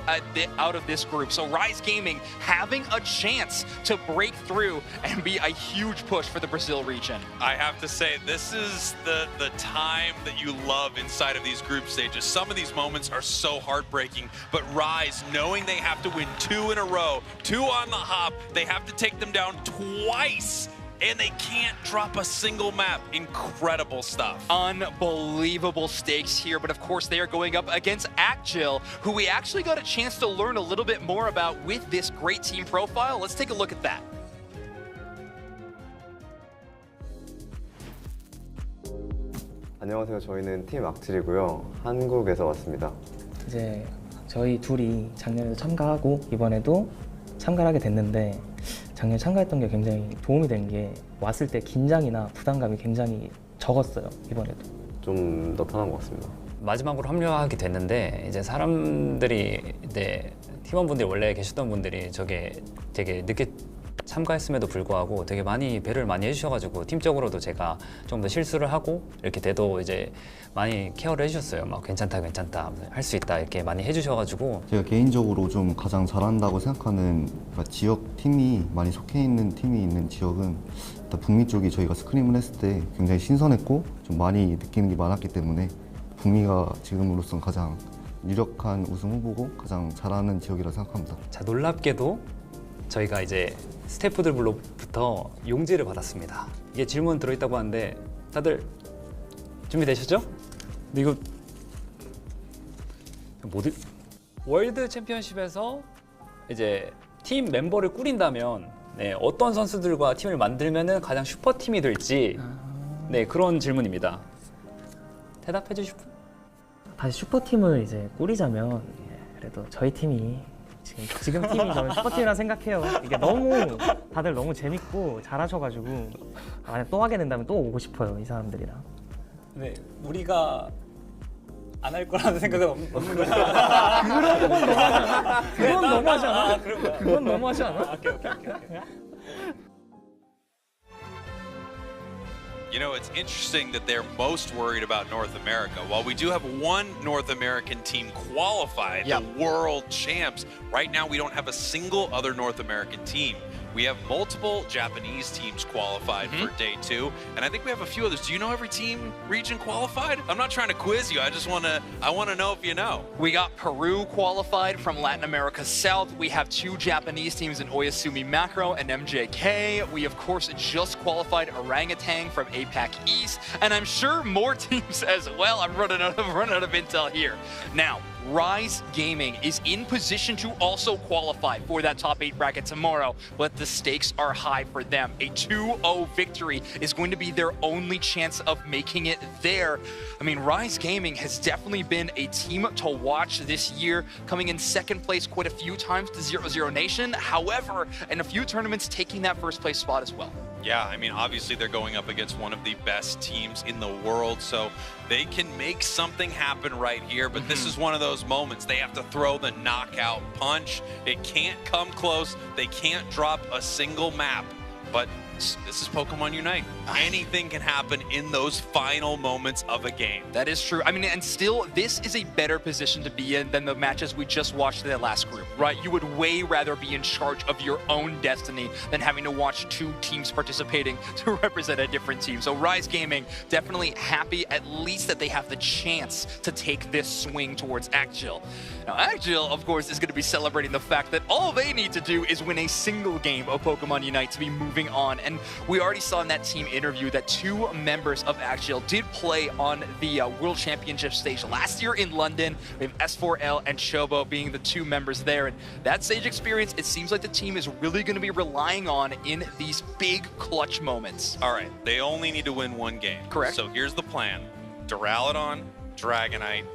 out of this group. So Rise Gaming having a chance to break through and be a huge push for the Brazil region. I have to say, this is the time that you love inside of these group stages. Some of these moments are so heartbreaking, but Rise, knowing they have to win 2 in a row, 2 on the hop, they have to take them down twice, and they can't drop a single map. Incredible stuff. Unbelievable stakes here, but of course they are going up against Akchil, who we actually got a chance to learn a little bit more about with this great team profile. Let's take a look at that. 안녕하세요. 저희는 팀 악질이고요. 한국에서 왔습니다. 이제 저희 둘이 작년에도 참가하고 이번에도 참가를 하게 됐는데 작년에 참가했던 게 굉장히 도움이 된 게 왔을 때 긴장이나 부담감이 굉장히 적었어요. 이번에도. 좀 더 편한 것 같습니다. 마지막으로 합류하게 됐는데 이제 사람들이 이제 팀원분들이 원래 계셨던 분들이 저게 되게 늦게 참가했음에도 불구하고 되게 많이 배려를 많이 해주셔가지고 팀적으로도 제가 좀 더 실수를 하고 이렇게 돼도 이제 많이 케어를 해주셨어요. 막 괜찮다 할 수 있다 이렇게 많이 해주셔가지고 제가 개인적으로 좀 가장 잘한다고 생각하는 지역 팀이 많이 속해 있는 팀이 있는 지역은 일단 북미 쪽이 저희가 스크림을 했을 때 굉장히 신선했고 좀 많이 느끼는 게 많았기 때문에 북미가 지금으로선 가장 유력한 우승 후보고 가장 잘하는 지역이라 생각합니다. 자, 놀랍게도 저희가 이제 스태프들로부터 용지를 받았습니다. 이게 질문 들어있다고 하는데 다들 준비되셨죠? 근데 이거 월드 챔피언십에서 이제 팀 멤버를 꾸린다면 어떤 선수들과 팀을 만들면 가장 슈퍼팀이 될지 그런 질문입니다. 대답해 주실 분? 다시 슈퍼팀을 이제 꾸리자면 그래도 저희 팀이 지금 팀이 저는 슈퍼팀이라 생각해요. 이게 다들 너무 재밌고 잘하셔가지고 만약 또 하게 된다면 또 오고 싶어요, 이 사람들이랑. 네, 우리가 안 할 거라는 생각은 없는 거죠? 그건 너무하지 않아? 그건 너무하지 않아? 오케이. You know, it's interesting that they're most worried about North America. While we do have one North American team qualified, the World Champs, right now we don't have a single other North American team. We have multiple Japanese teams qualified for day 2, and I think we have a few others. Do you know every team region qualified? I'm not trying to quiz you. I want to know if you know. We got Peru qualified from Latin America South. We have 2 Japanese teams in Oyasumi Macro and MJK. We, of course, just qualified Orangutan from APAC East, and I'm sure more teams as well. I'm running out of intel here. Now, Rise Gaming is in position to also qualify for that top 8 bracket tomorrow, but the stakes are high for them. A 2-0 victory is going to be their only chance of making it there. I mean, Rise Gaming has definitely been a team to watch this year, coming in second place quite a few times to 0-0 Nation. However, in a few tournaments, taking that first place spot as well. Yeah, I mean, obviously they're going up against one of the best teams in the world, so they can make something happen right here, but this is one of those moments. They have to throw the knockout punch. It can't come close. They can't drop a single map, but this is Pokemon Unite. Anything can happen in those final moments of a game. That is true. I mean, and still, this is a better position to be in than the matches we just watched in that last group, right? You would way rather be in charge of your own destiny than having to watch 2 teams participating to represent a different team. So Rise Gaming definitely happy at least that they have the chance to take this swing towards Actgil. Now, Actgil, of course, is going to be celebrating the fact that all they need to do is win a single game of Pokemon Unite to be moving on. And we already saw in that team interview that 2 members of Actgil did play on the World Championship stage last year in London. We have S4L and Chobo being the 2 members there. And that stage experience, it seems like the team is really going to be relying on in these big clutch moments. All right, they only need to win 1 game. Correct. So here's the plan. Duraludon, Dragonite,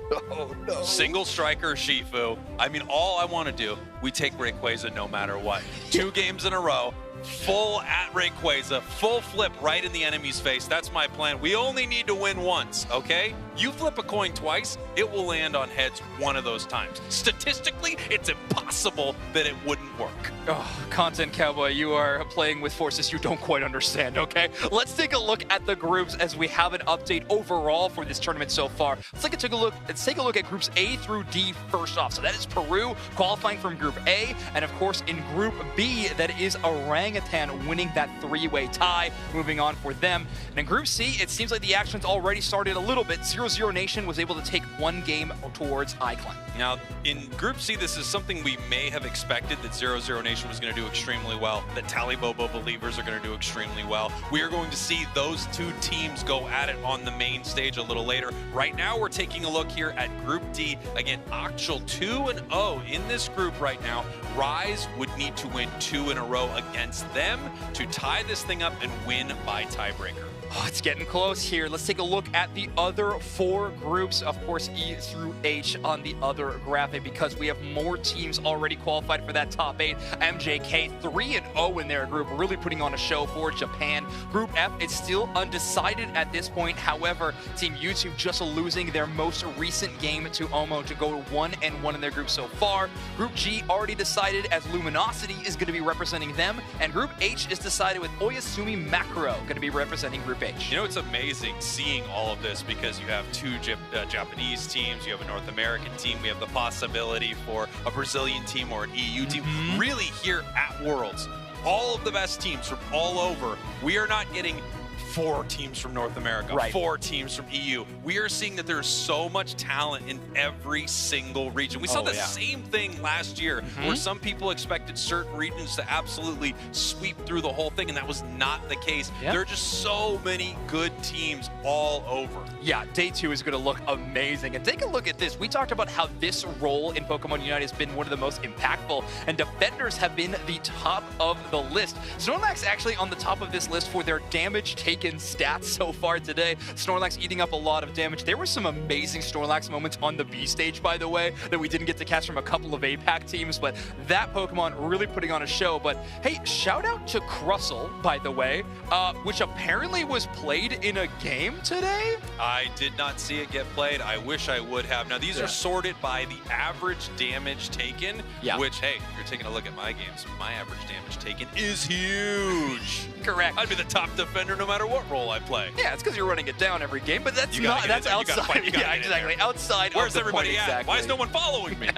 single striker Shifu. I mean, all I want to do, we take Rayquaza no matter what. 2 games in a row, full at Rayquaza, full flip right in the enemy's face. That's my plan. We only need to win once, okay? You flip a coin twice, it will land on heads one of those times. Statistically, it's impossible that it wouldn't work. Oh, Content Cowboy, you are playing with forces you don't quite understand, okay? Let's take a look at the groups as we have an update overall for this tournament so far. Let's take a look at groups A through D first off. So that is Peru qualifying from Group A, and of course in Group B, that is Orangutan winning that 3-way tie, moving on for them. And in Group C, it seems like the action's already started a little bit. 0-0 Nation was able to take 1 game towards iClimb. Now, in Group C, this is something we may have expected, that 0-0 Nation was going to do extremely well, that Talibobo Believers are going to do extremely well. We are going to see those 2 teams go at it on the main stage a little later. Right now, we're taking a look here at Group D. Again, Actgil 2-0 in this group right now. Rise would need to win 2 in a row against them to tie this thing up and win by tiebreaker. Oh, it's getting close here. Let's take a look at the other 4 groups, of course, E through H on the other graphic, because we have more teams already qualified for that top 8. MJK 3-0 in their group, really putting on a show for Japan. Group F, it's still undecided at this point. However, Team YouTube just losing their most recent game to Omo to go 1-1 in their group so far. Group G already decided, as Luminosity is going to be representing them. And Group H is decided with Oyasumi Macro going to be representing Group H. You know, it's amazing seeing all of this because you have 2 Japanese teams, you have a North American team, we have the possibility for a Brazilian team or an EU team. Really here at Worlds, all of the best teams from all over. We are not getting 4 teams from North America, 4 teams from EU. We are seeing that there's so much talent in every single region. We saw the same thing last year where some people expected certain regions to absolutely sweep through the whole thing, and that was not the case. There are just so many good teams all over. Yeah, day 2 is going to look amazing. And take a look at this. We talked about how this role in Pokemon Unite has been one of the most impactful, and defenders have been the top of the list. Snorlax actually on the top of this list for their damage taken stats so far today. Snorlax eating up a lot of damage. There were some amazing Snorlax moments on the B stage, by the way, that we didn't get to catch from a couple of APAC teams, but that Pokemon really putting on a show. But hey, shout out to Crustle, by the way, which apparently was played in a game today. I did not see it get played. I wish I would have. Now, these are sorted by the average damage taken, which, hey, if you're taking a look at my games, my average damage taken is huge. Correct. I'd be the top defender no matter what role I play. Yeah, it's because you're running it down every game, but that's not, that's outside. Yeah, exactly. Outside. Where's of the everybody point, at? exactly. Why is no one following me?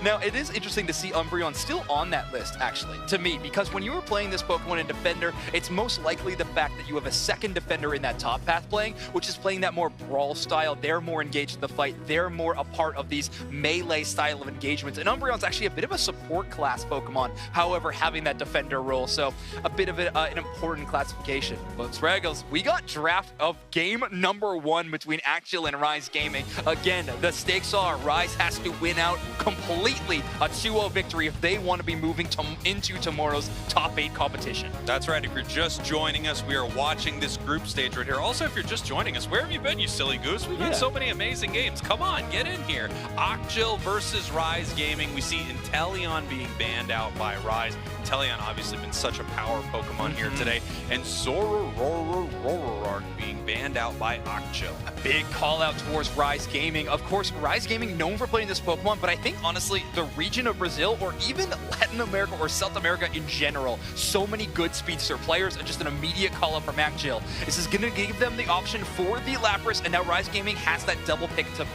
Now, it is interesting to see Umbreon still on that list, actually, to me, because when you were playing this Pokemon in Defender, it's most likely the fact that you have a second defender in that top path playing, which is playing that more brawl style. They're more engaged in the fight. They're more a part of these melee style of engagements. And Umbreon's actually a bit of a support class Pokemon, however, having that defender role. So a bit of an important classification. But Spraggles, we got draft of game number 1 between Axial and Rise Gaming. Again, the stakes are Rise has to win out completely a 2-0 victory if they want to be moving into tomorrow's top 8 competition. That's right. If you're just joining us, we are watching this group stage right here. Also, if you're just joining us, where have you been, you silly goose? We've had so many amazing games. Come on, get in here. Axial versus Rise Gaming. We see Inteleon being banned out by Rise. Inteleon obviously been such a power Pokemon here today. And Zoroark being banned out by Axial. A big call out towards Rise Gaming. Of course, Rise Gaming known for playing this Pokemon, but I think honestly, the region of Brazil or even Latin America or South America in general, so many good speedster players and just an immediate call out from Axial. This is going to give them the option for the Lapras, and now Rise Gaming has that double pick to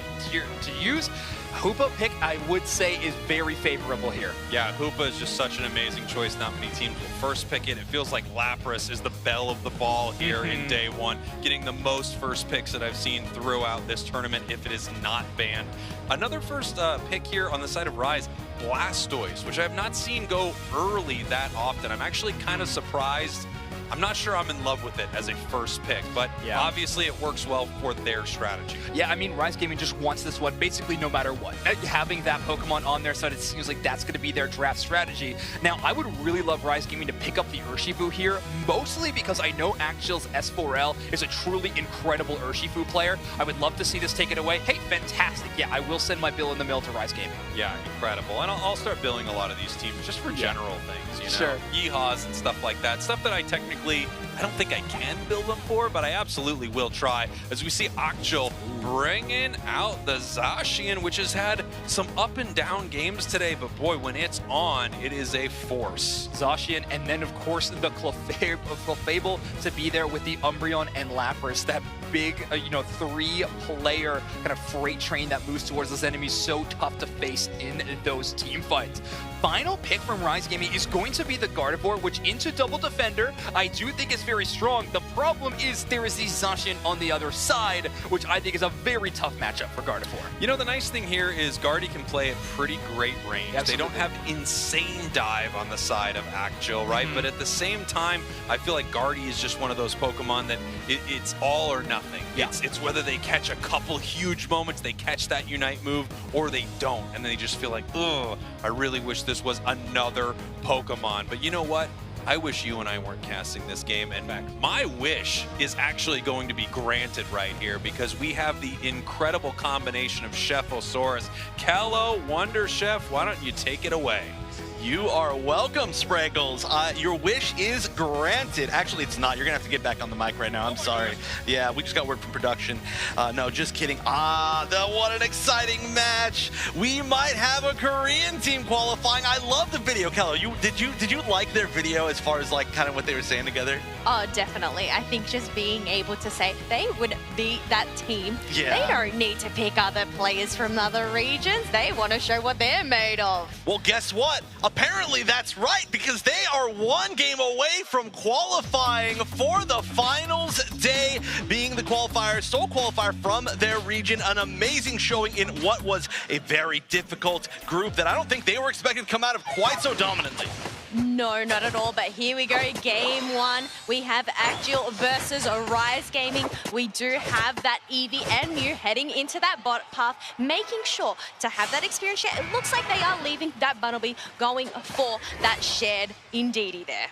use. Hoopa pick, I would say, is very favorable here. Yeah, Hoopa is just such an amazing choice. Not many teams will first pick it. It feels like Lapras is the belle of the ball here in day 1, getting the most first picks that I've seen throughout this tournament if it is not banned. Another first pick here on the side of Rise, Blastoise, which I have not seen go early that often. I'm actually kind of surprised. I'm not sure I'm in love with it as a first pick, but obviously it works well for their strategy. Yeah, I mean, Rise Gaming just wants this one basically no matter what. Having that Pokemon on their side, it seems like that's going to be their draft strategy. Now, I would really love Rise Gaming to pick up the Urshifu here, mostly because I know Axial's S4L is a truly incredible Urshifu player. I would love to see this taken away. Hey, fantastic. Yeah, I will send my bill in the mail to Rise Gaming. Yeah, incredible. And I'll start billing a lot of these teams just for general things, you know? Sure. Yeehaws and stuff like that. Stuff that I don't think I can bill them for, but I absolutely will try. As we see Axial bringing out the Zacian, which has had some up and down games today, but boy, when it's on, it is a force. Zacian, and then of course the Clefable to be there with the Umbreon and Lapras. That big, 3-player kind of freight train that moves towards those enemies, so tough to face in those team fights. Final pick from Rise Gaming is going to be the Gardevoir, which into double defender, I do think is very strong. The problem is there is the Zacian on the other side, which I think is a very tough matchup for Gardevoir. You know, the nice thing here is Guardy can play at pretty great range. Absolutely. They don't have insane dive on the side of Axial, right? But at the same time, I feel like Guardy is just one of those Pokemon that it's all or nothing. Yeah. It's whether they catch a couple huge moments, they catch that Unite move, or they don't, and they just feel like, ugh, I really wish this was another Pokemon. But you know what? I wish you and I weren't casting this game. In fact, my wish is actually going to be granted right here because we have the incredible combination of Chefosaurus. Kello, Wonder Chef, why don't you take it away? You are welcome, Spraggles. Your wish is granted. Actually, it's not. You're going to have to get back on the mic right now. I'm sorry. Yeah, we just got word from production. No, just kidding. What an exciting match. We might have a Korean team qualifying. I love the video. Kello, did you like their video as far as like kind of what they were saying together? Oh, definitely. I think just being able to say they would beat that team. Yeah. They don't need to pick other players from other regions. They want to show what they're made of. Well, guess what? Apparently that's right, because they are one game away from qualifying for the finals day, being the sole qualifier from their region. An amazing showing in what was a very difficult group that I don't think they were expecting to come out of quite so dominantly. No, not at all, but here we go, game 1. We have Axial versus Rise Gaming. We do have that Eevee and Mew heading into that bot path, making sure to have that experience share. It looks like they are leaving that Bunnelby, going for that shared Indeedee there.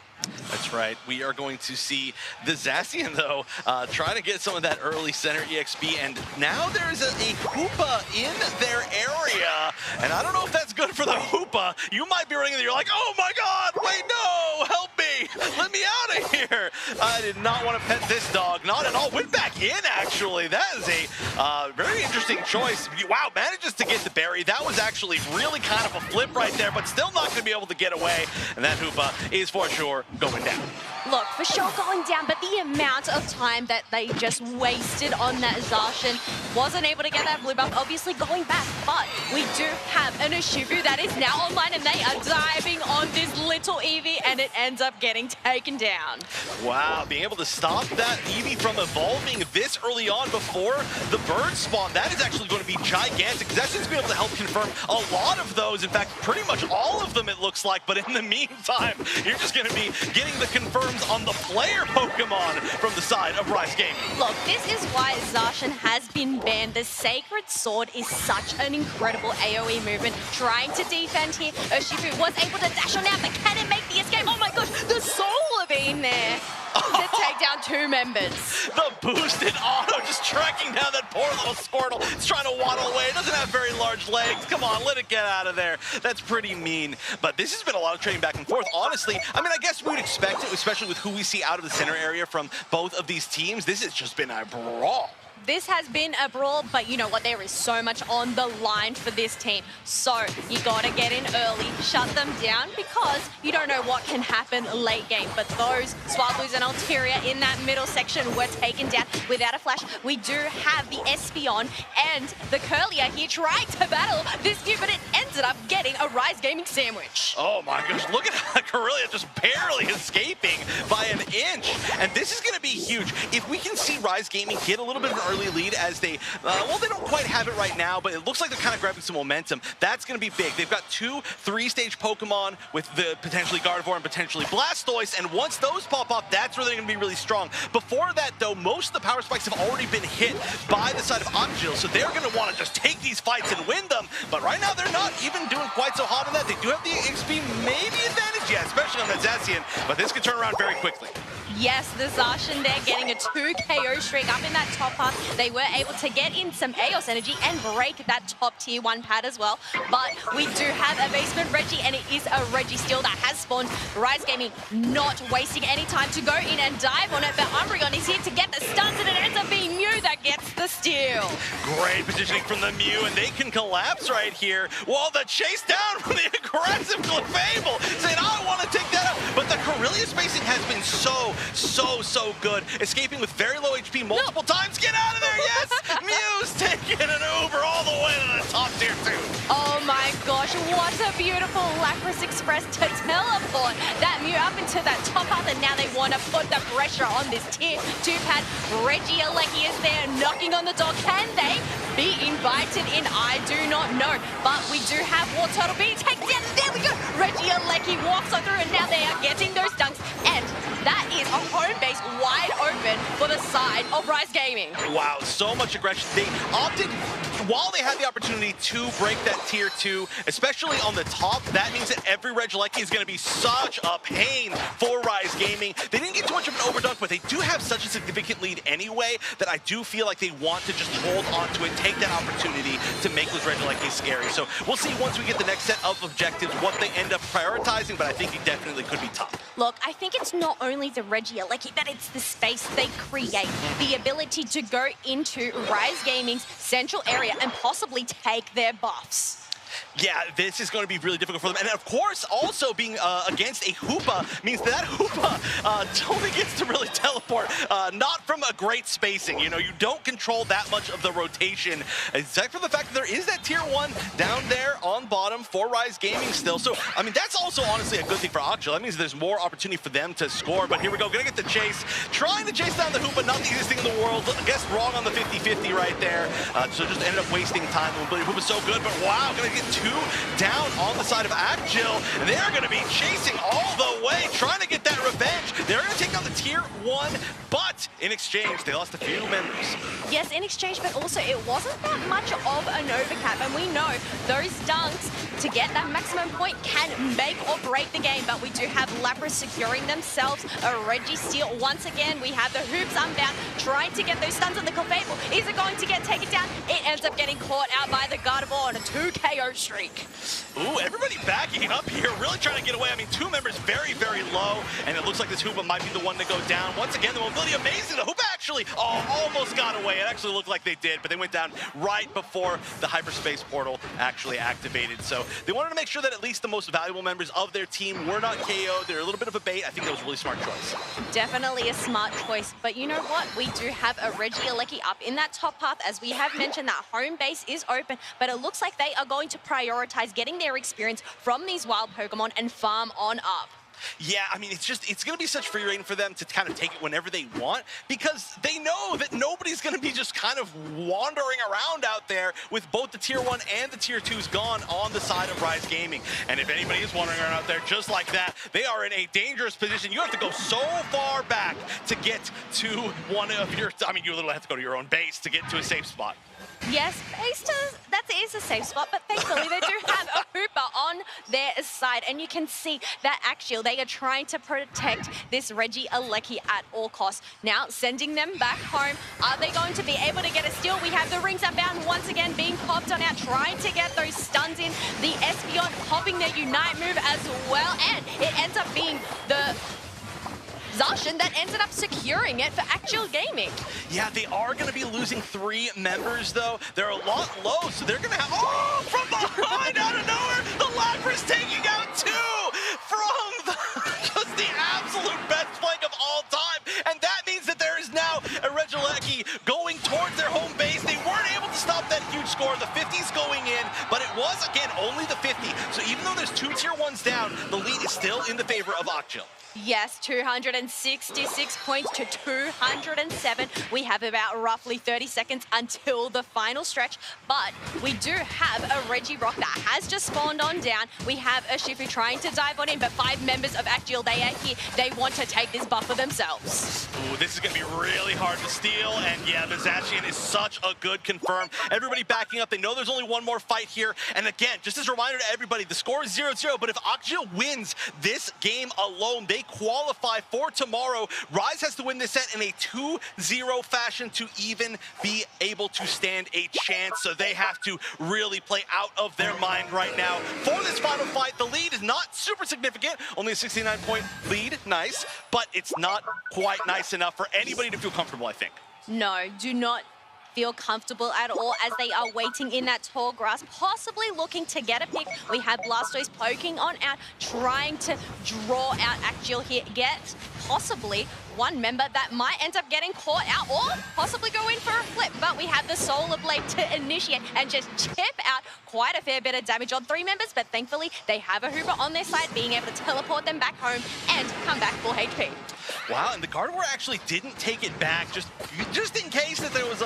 That's right. We are going to see the Zacian, though, trying to get some of that early center EXP, and now there's a Hoopa in their area, and I don't know if that's good for the Hoopa. You might be running in there, you're like, oh my god, wait, no, help me, let me out of here. I did not want to pet this dog, not at all. Went back in, actually. That is a very interesting choice. Wow, manages to get the berry. That was actually really kind of a flip right there, but still not going to be able to get away, and that Hoopa is for sure going down. Look, for sure going down, but the amount of time that they just wasted on that Zacian, wasn't able to get that blue buff, obviously going back, but we do have an Urshifu that is now online, and they are diving on this little Eevee, and it ends up getting taken down. Wow, being able to stop that Eevee from evolving this early on before the bird spawn, that is actually going to be gigantic, because that's going to be able to help confirm a lot of those, in fact, pretty much all of them it looks like, but in the meantime, you're just going to be getting the confirmed comes on the player Pokemon from the side of Rise Gaming. Look, this is why Zacian has been banned. The Sacred Sword is such an incredible AoE movement. Trying to defend here, Urshifu was able to dash on out, but can it make the escape? Oh my gosh, the Solar Beam there to take down 2 members. The boosted auto just tracking down that poor little Squirtle. It's trying to waddle away. It doesn't have very large legs. Come on, let it get out of there. That's pretty mean. But this has been a lot of trading back and forth. Honestly, I mean, I guess we would expect it, especially with who we see out of the center area from both of these teams. This has just been a brawl. This has been a brawl, but you know what? There is so much on the line for this team. So you gotta get in early, shut them down, because you don't know what can happen late game. But those Swablu's and Altaria in that middle section were taken down without a flash. We do have the Espeon and the Curlier here trying to battle this view, but it ended up getting a Rise Gaming sandwich. Oh my gosh, look at Corellia just barely escaping by an inch. And this is gonna be huge. If we can see Rise Gaming get a little bit of an early lead as they, well, they don't quite have it right now, but it looks like they're kind of grabbing some momentum. That's going to be big. They've got 2 3-stage Pokemon with the potentially Gardevoir and potentially Blastoise, and once those pop up, that's where they're going to be really strong. Before that, though, most of the power spikes have already been hit by the side of Akjil, so they're going to want to just take these fights and win them, but right now they're not even doing quite so hot on that. They do have the XP maybe advantage, yeah, especially on the Zacian, but this could turn around very quickly. Yes, the Zacian there getting a 2 KO streak up in that top path. They were able to get in some Eos energy and break that top tier 1 pad as well. But we do have a basement Reggie, and it is a Reggie steal that has spawned. Rise Gaming not wasting any time to go in and dive on it, but Umbreon is here to get the stuns, and it ends up being Mew that gets the steal. Great positioning from the Mew, and they can collapse right here. Well, the chase down from the aggressive Clefable, saying, I want to take that out. But the Corellia spacing has been so good. Escaping with very low HP multiple times. Get out of there, yes! Mew's taking an Uber all the way to the top tier 2. Oh my gosh, what a beautiful Lapras Express to teleport that Mew up into that top path, and now they want to put the pressure on this tier 2 pad. Reggie Alecki is there knocking on the door. Can they be invited in? I do not know, but we do have War Turtle being taken down. There we go. Reggie Alecki walks on through, and now they are getting those dunks, and that is a home base wide open for the side of Rise Gaming. Wow, so much aggression. They opted, while they had the opportunity to break that tier 2, especially on the top, that means that every Regieleki is going to be such a pain for Rise Gaming. They didn't get too much of an overdunk, but they do have such a significant lead anyway that I do feel like they want to just hold on to it, take that opportunity to make those Regieleki scary. So we'll see once we get the next set of objectives what they end up prioritizing, but I think it definitely could be tough. Look, I think it's not only the Regieleki, but it's the space they create. The ability to go into Rise Gaming's central area and possibly take their buffs. Yeah, this is going to be really difficult for them. And of course, also being against a Hoopa means that Hoopa only gets to really teleport, not from a great spacing. You know, you don't control that much of the rotation, except for the fact that there is that tier 1 down there on bottom for Rise Gaming still. So, I mean, that's also honestly a good thing for Akjil. That means there's more opportunity for them to score. But here we go, gonna get the chase. Trying to chase down the Hoopa, not the easiest thing in the world. I guess wrong on the 50-50 right there. So just ended up wasting time. Hoopa's so good, but wow, gonna get 2 down on the side of Akjil. They're going to be chasing all the way, trying to get that revenge. They're going to take on the tier 1, but in exchange, they lost a few members. Yes, in exchange, but also it wasn't that much of an overcap, and we know those dunks to get that maximum point can make or break the game, but we do have Lapras securing themselves a Reggie steal. Once again, we have the Hoops unbound, trying to get those stuns on the Clefable. Is it going to get taken down? It ends up getting caught out by the Gardevoir on a 2 KO streak. Ooh, everybody backing up here, really trying to get away. I mean, 2 members very low, and it looks like this Hoopa might be the one to go down. Once again, the mobility amazing. The Hoopa actually almost got away. It actually looked like they did, but they went down right before the hyperspace portal actually activated. So they wanted to make sure that at least the most valuable members of their team were not KO'd. They're a little bit of a bait. I think that was a really smart choice. Definitely a smart choice, but you know what? We do have a Regieleki up in that top path. As we have mentioned, that home base is open, but it looks like they are going to prioritize getting their experience from these wild Pokemon and farm on up. Yeah, I mean, it's going to be such free reign for them to kind of take it whenever they want, because they know that nobody's going to be just kind of wandering around out there with both the Tier 1 and the Tier 2s gone on the side of Rise Gaming. And if anybody is wandering around out there just like that, they are in a dangerous position. You have to go so far back to get to one of your, I mean, you literally have to go to your own base to get to a safe spot. Yes, that is a safe spot, but thankfully they do have a Hooper on their side, and you can see that actually they are trying to protect this Reggie Alecki at all costs. Now, sending them back home. Are they going to be able to get a steal? We have the rings unbound once again being popped on out, trying to get those stuns in. The Espeon popping their Unite move as well, and it ends up being the Zacian that ended up securing it for Actual Gaming. Yeah, they are going to be losing 3 members, though. They're a lot low, so they're going to have... Oh, from behind, out of nowhere, the Lapras taking out 2 from just the absolute best flank of all time. And that means that there is now a Regieleki going towards their home base. They weren't able to stop that huge score. The 50's going in, but it was, again, only the 50. So even though there's 2 Tier 1s down, the lead is still in the favor of Akjil. Yes, 266 points to 207. We have about roughly 30 seconds until the final stretch, but we do have a Regirock that has just spawned on down. We have a Shifu trying to dive on in, but 5 members of Actual, they are here. They want to take this buff for themselves. Ooh, this is going to be really hard to steal, and yeah, the Zacian is such a good confirm. Everybody backing up. They know there's only one more fight here, and again, just as a reminder to everybody, the score is 0-0, but if Akjil wins this game alone, they qualify for tomorrow. Rise has to win this set in a 2-0 fashion to even be able to stand a chance, so they have to really play out of their mind right now. For this final fight, the lead is not super significant, only a 69-point lead, nice, but it's not quite nice enough for anybody to feel comfortable, I think. No, do not feel comfortable at all as they are waiting in that tall grass, possibly looking to get a pick. We have Blastoise poking on out, trying to draw out Actual here, get possibly one member that might end up getting caught out or possibly go in for a flip, but we have the Solar Blade to initiate and just chip out quite a fair bit of damage on 3 members, but thankfully they have a Hooper on their side, being able to teleport them back home and come back full HP. Wow, and the Gardevoir actually didn't take it back, just in case that there was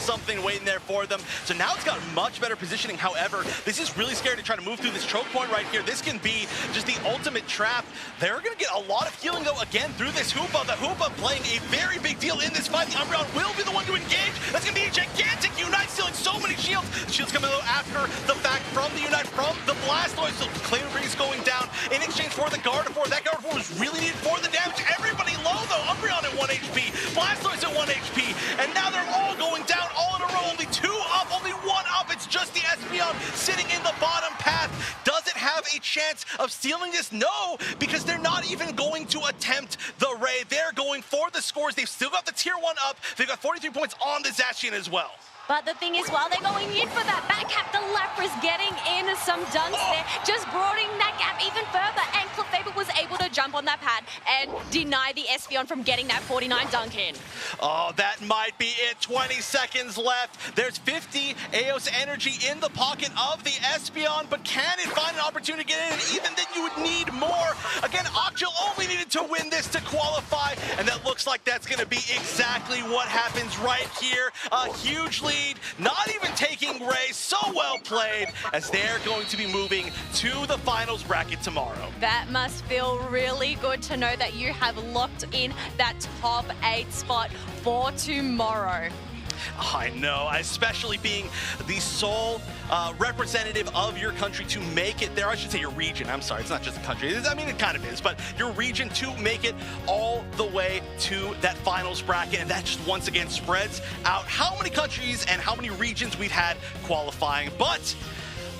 something waiting there for them. So now it's got much better positioning. However, this is really scary to try to move through this choke point right here. This can be just the ultimate trap. They're going to get a lot of healing, though, again, through this Hoopa. The Hoopa playing a very big deal in this fight. The Umbreon will be the one to engage. That's going to be a gigantic Unite, stealing so many shields. The shields coming out after the fact from the Unite, from the Blastoise. So Claim Breeze going down in exchange for the Gardevoir. That Gardevoir was really needed for the damage. Everybody low, though. Umbreon at 1 HP. Blastoise at 1 HP. And now they're all going down all in a row. Only 2 up, only 1 up. It's just the Espeon sitting in the bottom path. Does it have a chance of stealing this? No, because they're not even going to attempt the raid. They're going for the scores. They've still got the Tier 1 up. They've got 43 points on the Zacian as well. But the thing is, while they're going in for that back cap, the Lapras getting in some dunks there, just broadening that gap even further, and Clefable was able to jump on that pad and deny the Espeon from getting that 49 dunk in. Oh, that might be it. 20 seconds left. There's 50 Eos energy in the pocket of the Espeon, but can it find an opportunity to get in? And even then, you would need more. Again, Akjil only needed to win this to qualify, and that looks like that's going to be exactly what happens right here. A huge lead. Not even taking Ray. So well played, as they're going to be moving to the finals bracket tomorrow. That must feel really good to know that you have locked in that top 8 spot for tomorrow. I know, especially being the sole representative of your country to make it there. I should say your region. I'm sorry, it's not just a country. I mean, it kind of is, but your region to make it all the way to that finals bracket. And that just once again spreads out how many countries and how many regions we've had qualifying. But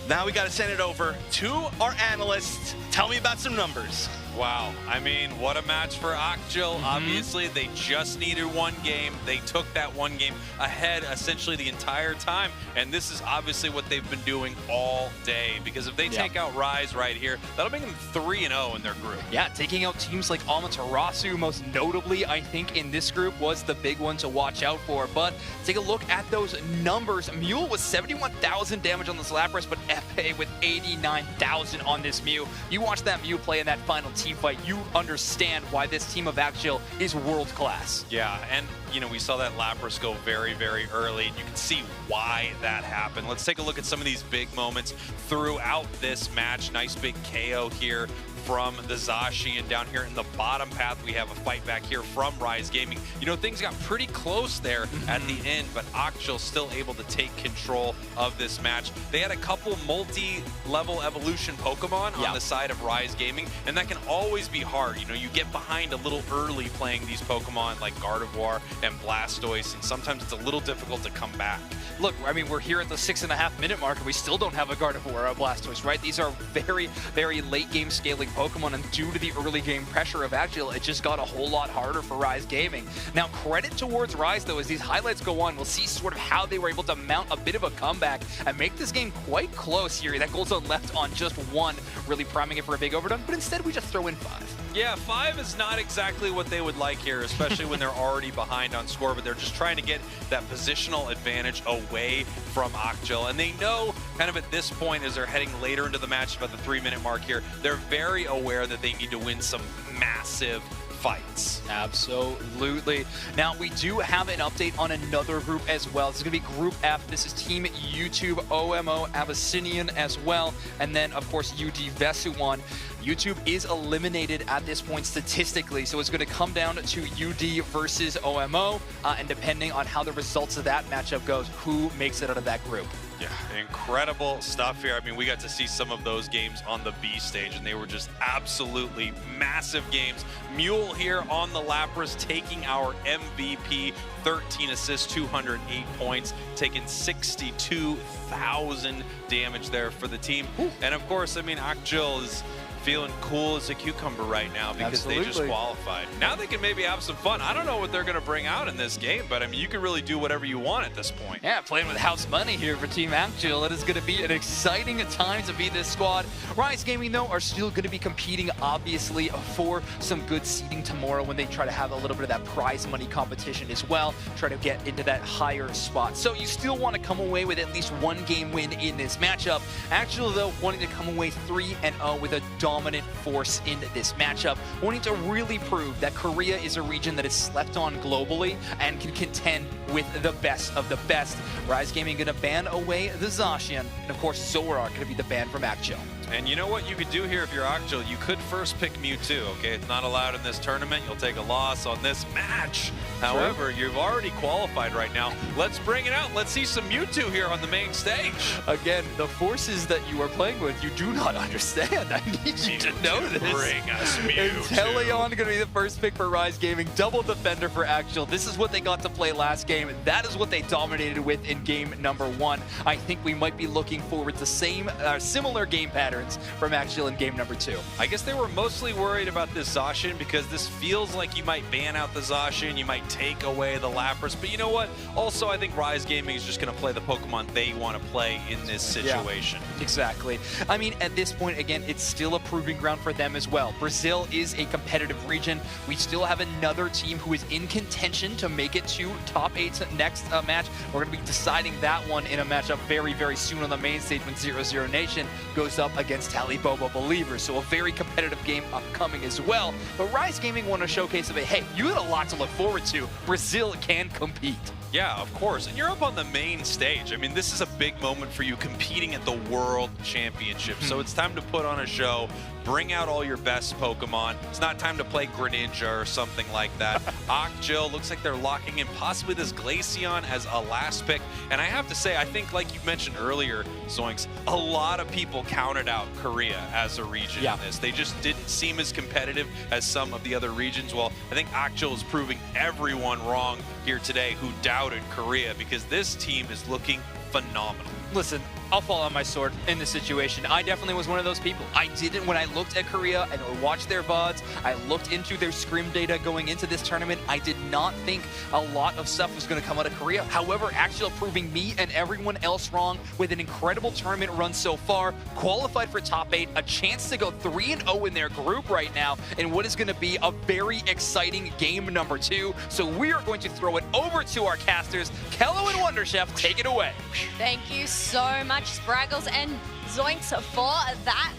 now we got to send it over to our analysts. Tell me about some numbers. Wow, I mean, what a match for Akjil. Obviously, they just needed 1 game. They took that 1 game ahead essentially the entire time, and this is obviously what they've been doing all day, because if they take out Rise right here, that'll make them 3-0 in their group. Yeah, taking out teams like Amaterasu, most notably, I think, in this group was the big one to watch out for. But take a look at those numbers. Mule was 71,000 damage on this Lapras, but Epe with 89,000 on this Mew. You watch that Mew play in that final team team fight, you understand why this team of Axial is world class. Yeah, and you know, we saw that Lapras go very, very early, and you can see why that happened. Let's take a look at some of these big moments throughout this match. Nice big KO here from the Zacian. Down here in the bottom path, we have a fight back here from Rise Gaming. You know, things got pretty close there at the end, but Axial still able to take control of this match. They had a couple multi-level evolution Pokemon on the side of Rise Gaming, and that can always be hard. You know, you get behind a little early playing these Pokemon like Gardevoir and Blastoise, and sometimes it's a little difficult to come back. Look, I mean, we're here at the 6.5 minute mark, and we still don't have a Gardevoir or a Blastoise, right? These are very, very late game scaling Pokemon, and due to the early game pressure of Axial, it just got a whole lot harder for Rise Gaming. Now, credit towards Rise, though, as these highlights go on, we'll see sort of how they were able to mount a bit of a comeback and make this game quite close here. That goal zone left on just 1, really priming it for a big overdone, but instead we just throw in 5. Yeah, 5 is not exactly what they would like here, especially when they're already behind on score, but they're just trying to get that positional advantage away from Axial. And they know kind of at this point, as they're heading later into the match, about the 3-minute mark here, they're very aware that they need to win some massive fights. Absolutely. Now, we do have an update on another group as well. This is going to be Group F. This is Team YouTube, OMO, Abyssinian as well, and then, of course, UD Vesuwan. YouTube is eliminated at this point statistically, so it's going to come down to UD versus OMO, and depending on how the results of that matchup goes, who makes it out of that group. Yeah, incredible stuff here. I mean, we got to see some of those games on the B stage, and they were just absolutely massive games. Mule here on the Lapras, taking our MVP, 13 assists, 208 points, taking 62,000 damage there for the team. Ooh. And of course, I mean, Axial is feeling cool as a cucumber right now because they just qualified. Now they can maybe have some fun. I don't know what they're going to bring out in this game, but I mean, you can really do whatever you want at this point. Yeah, playing with house money here for Team Axial. It is going to be an exciting time to be this squad. Rise Gaming, though, are still going to be competing, obviously, for some good seeding tomorrow when they try to have a little bit of that prize money competition as well, try to get into that higher spot. So you still want to come away with at least 1 game win in this matchup. Axial, though, wanting to come away 3-0 with a dominant force in this matchup, wanting to really prove that Korea is a region that is slept on globally and can contend with the best of the best. Rise Gaming going to ban away the Zacian, and of course Zoroark going to be the ban from Axial. And you know what you could do here if you're Axial? You could first pick Mewtwo, okay? It's not allowed in this tournament. You'll take a loss on this match. However, you've already qualified right now. Let's bring it out. Let's see some Mewtwo here on the main stage. Again, the forces that you are playing with, you do not understand. I need you to know this. Bring us Mewtwo. Inteleon going to be the first pick for Rise Gaming. Double defender for Axial. This is what they got to play last game. That is what they dominated with in game number 1. I think we might be looking forward to similar game patterns from Axial in game number 2. I guess they were mostly worried about this Zacian because this feels like you might ban out the Zacian, you might take away the Lapras, but you know what? Also, I think Rise Gaming is just going to play the Pokemon they want to play in this situation. Yeah, exactly. I mean, at this point, again, it's still a proving ground for them as well. Brazil is a competitive region. We still have another team who is in contention to make it to top 8 next match. We're going to be deciding that one in a matchup very, very soon on the main stage when 0-0 Nation goes up against Talibobo Believers. So a very competitive game upcoming as well. But Rise Gaming want to showcase of it. Hey, you had a lot to look forward to. Brazil can compete. Yeah, of course. And you're up on the main stage. I mean, this is a big moment for you competing at the World Championships. So it's time to put on a show, bring out all your best Pokemon. It's not time to play Greninja or something like that. Axial looks like they're locking in possibly this Glaceon as a last pick. And I have to say, I think like you mentioned earlier, Zoinks, a lot of people counted out Korea as a region in this. They just didn't seem as competitive as some of the other regions. Well, I think Axial is proving everyone wrong here today who doubted Korea, because this team is looking phenomenal. Listen, I'll fall on my sword in this situation. I definitely was one of those people. I didn't, when I looked at Korea and watched their VODs, I looked into their scrim data going into this tournament, I did not think a lot of stuff was going to come out of Korea. However, Axial proving me and everyone else wrong with an incredible tournament run so far, qualified for top 8, a chance to go 3-0 in their group right now, and what is going to be a very exciting game number 2. So we are going to throw it over to our casters. Kello and Wonderchef, take it away. Thank you so much, Spraggles and Zoinks, for that.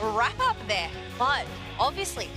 wrap up there. But obviously,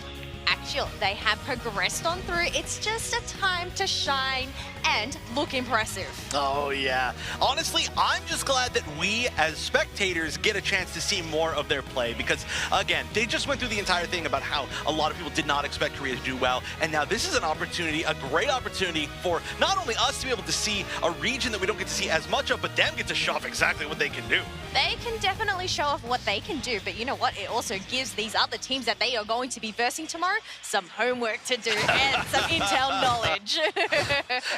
Axial, they have progressed on through. It's just a time to shine and look impressive. Oh, yeah. Honestly, I'm just glad that we, as spectators, get a chance to see more of their play because, again, they just went through the entire thing about how a lot of people did not expect Korea to do well, and now this is an opportunity, a great opportunity for not only us to be able to see a region that we don't get to see as much of, but them get to show off exactly what they can do. They can definitely show off what they can do, but you know what? It also gives these other teams that they are going to be versing tomorrow some homework to do and some intel knowledge.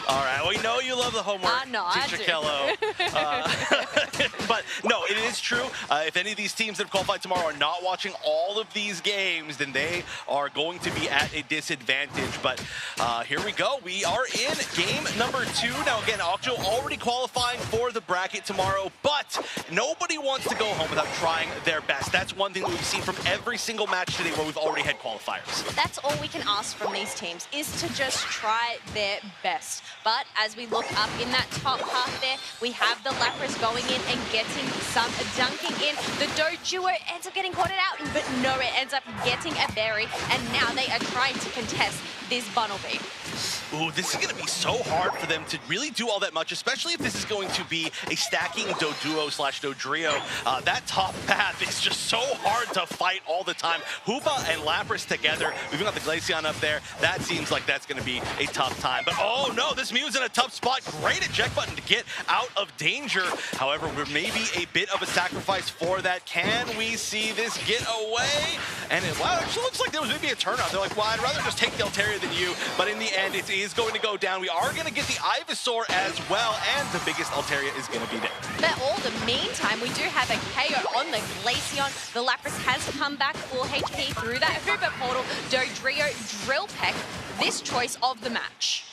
All right, we know you love the homework, Teacher Kello. But no, it is true. If any of these teams that have qualified tomorrow are not watching all of these games, then they are going to be at a disadvantage. But here we go. We are in game number 2. Now, again, Okjo already qualifying for the bracket tomorrow, but nobody wants to go home without trying their best. That's one thing that we've seen from every single match today where we've already had qualifiers. That's all we can ask from these teams, is to just try their best. But as we look up in that top half there, we have the Lapras going in and getting some dunking in. The Doduo ends up getting caught out, but no, it ends up getting a berry, and now they are trying to contest this Bunnelby. Ooh, this is going to be so hard for them to really do all that much, especially if this is going to be a stacking Doduo/Dodrio. That top path is just so hard to fight all the time. Hoopa and Lapras together. We've got the Glaceon up there. That seems like that's going to be a tough time. But oh no, this Mew's in a tough spot. Great eject button to get out of danger. However, we're maybe a bit of a sacrifice for that. Can we see this get away? And it actually looks like there was maybe a turnout. They're like, well, I'd rather just take the Altaria than you. But in the end, it is going to go down. We are going to get the Ivysaur as well, and the biggest Altaria is going to be there. But all the meantime, we do have a KO on the Glaceon. The Lapras has come back full HP through that Hoopa portal. Dodrio, Drill Peck, this choice of the match.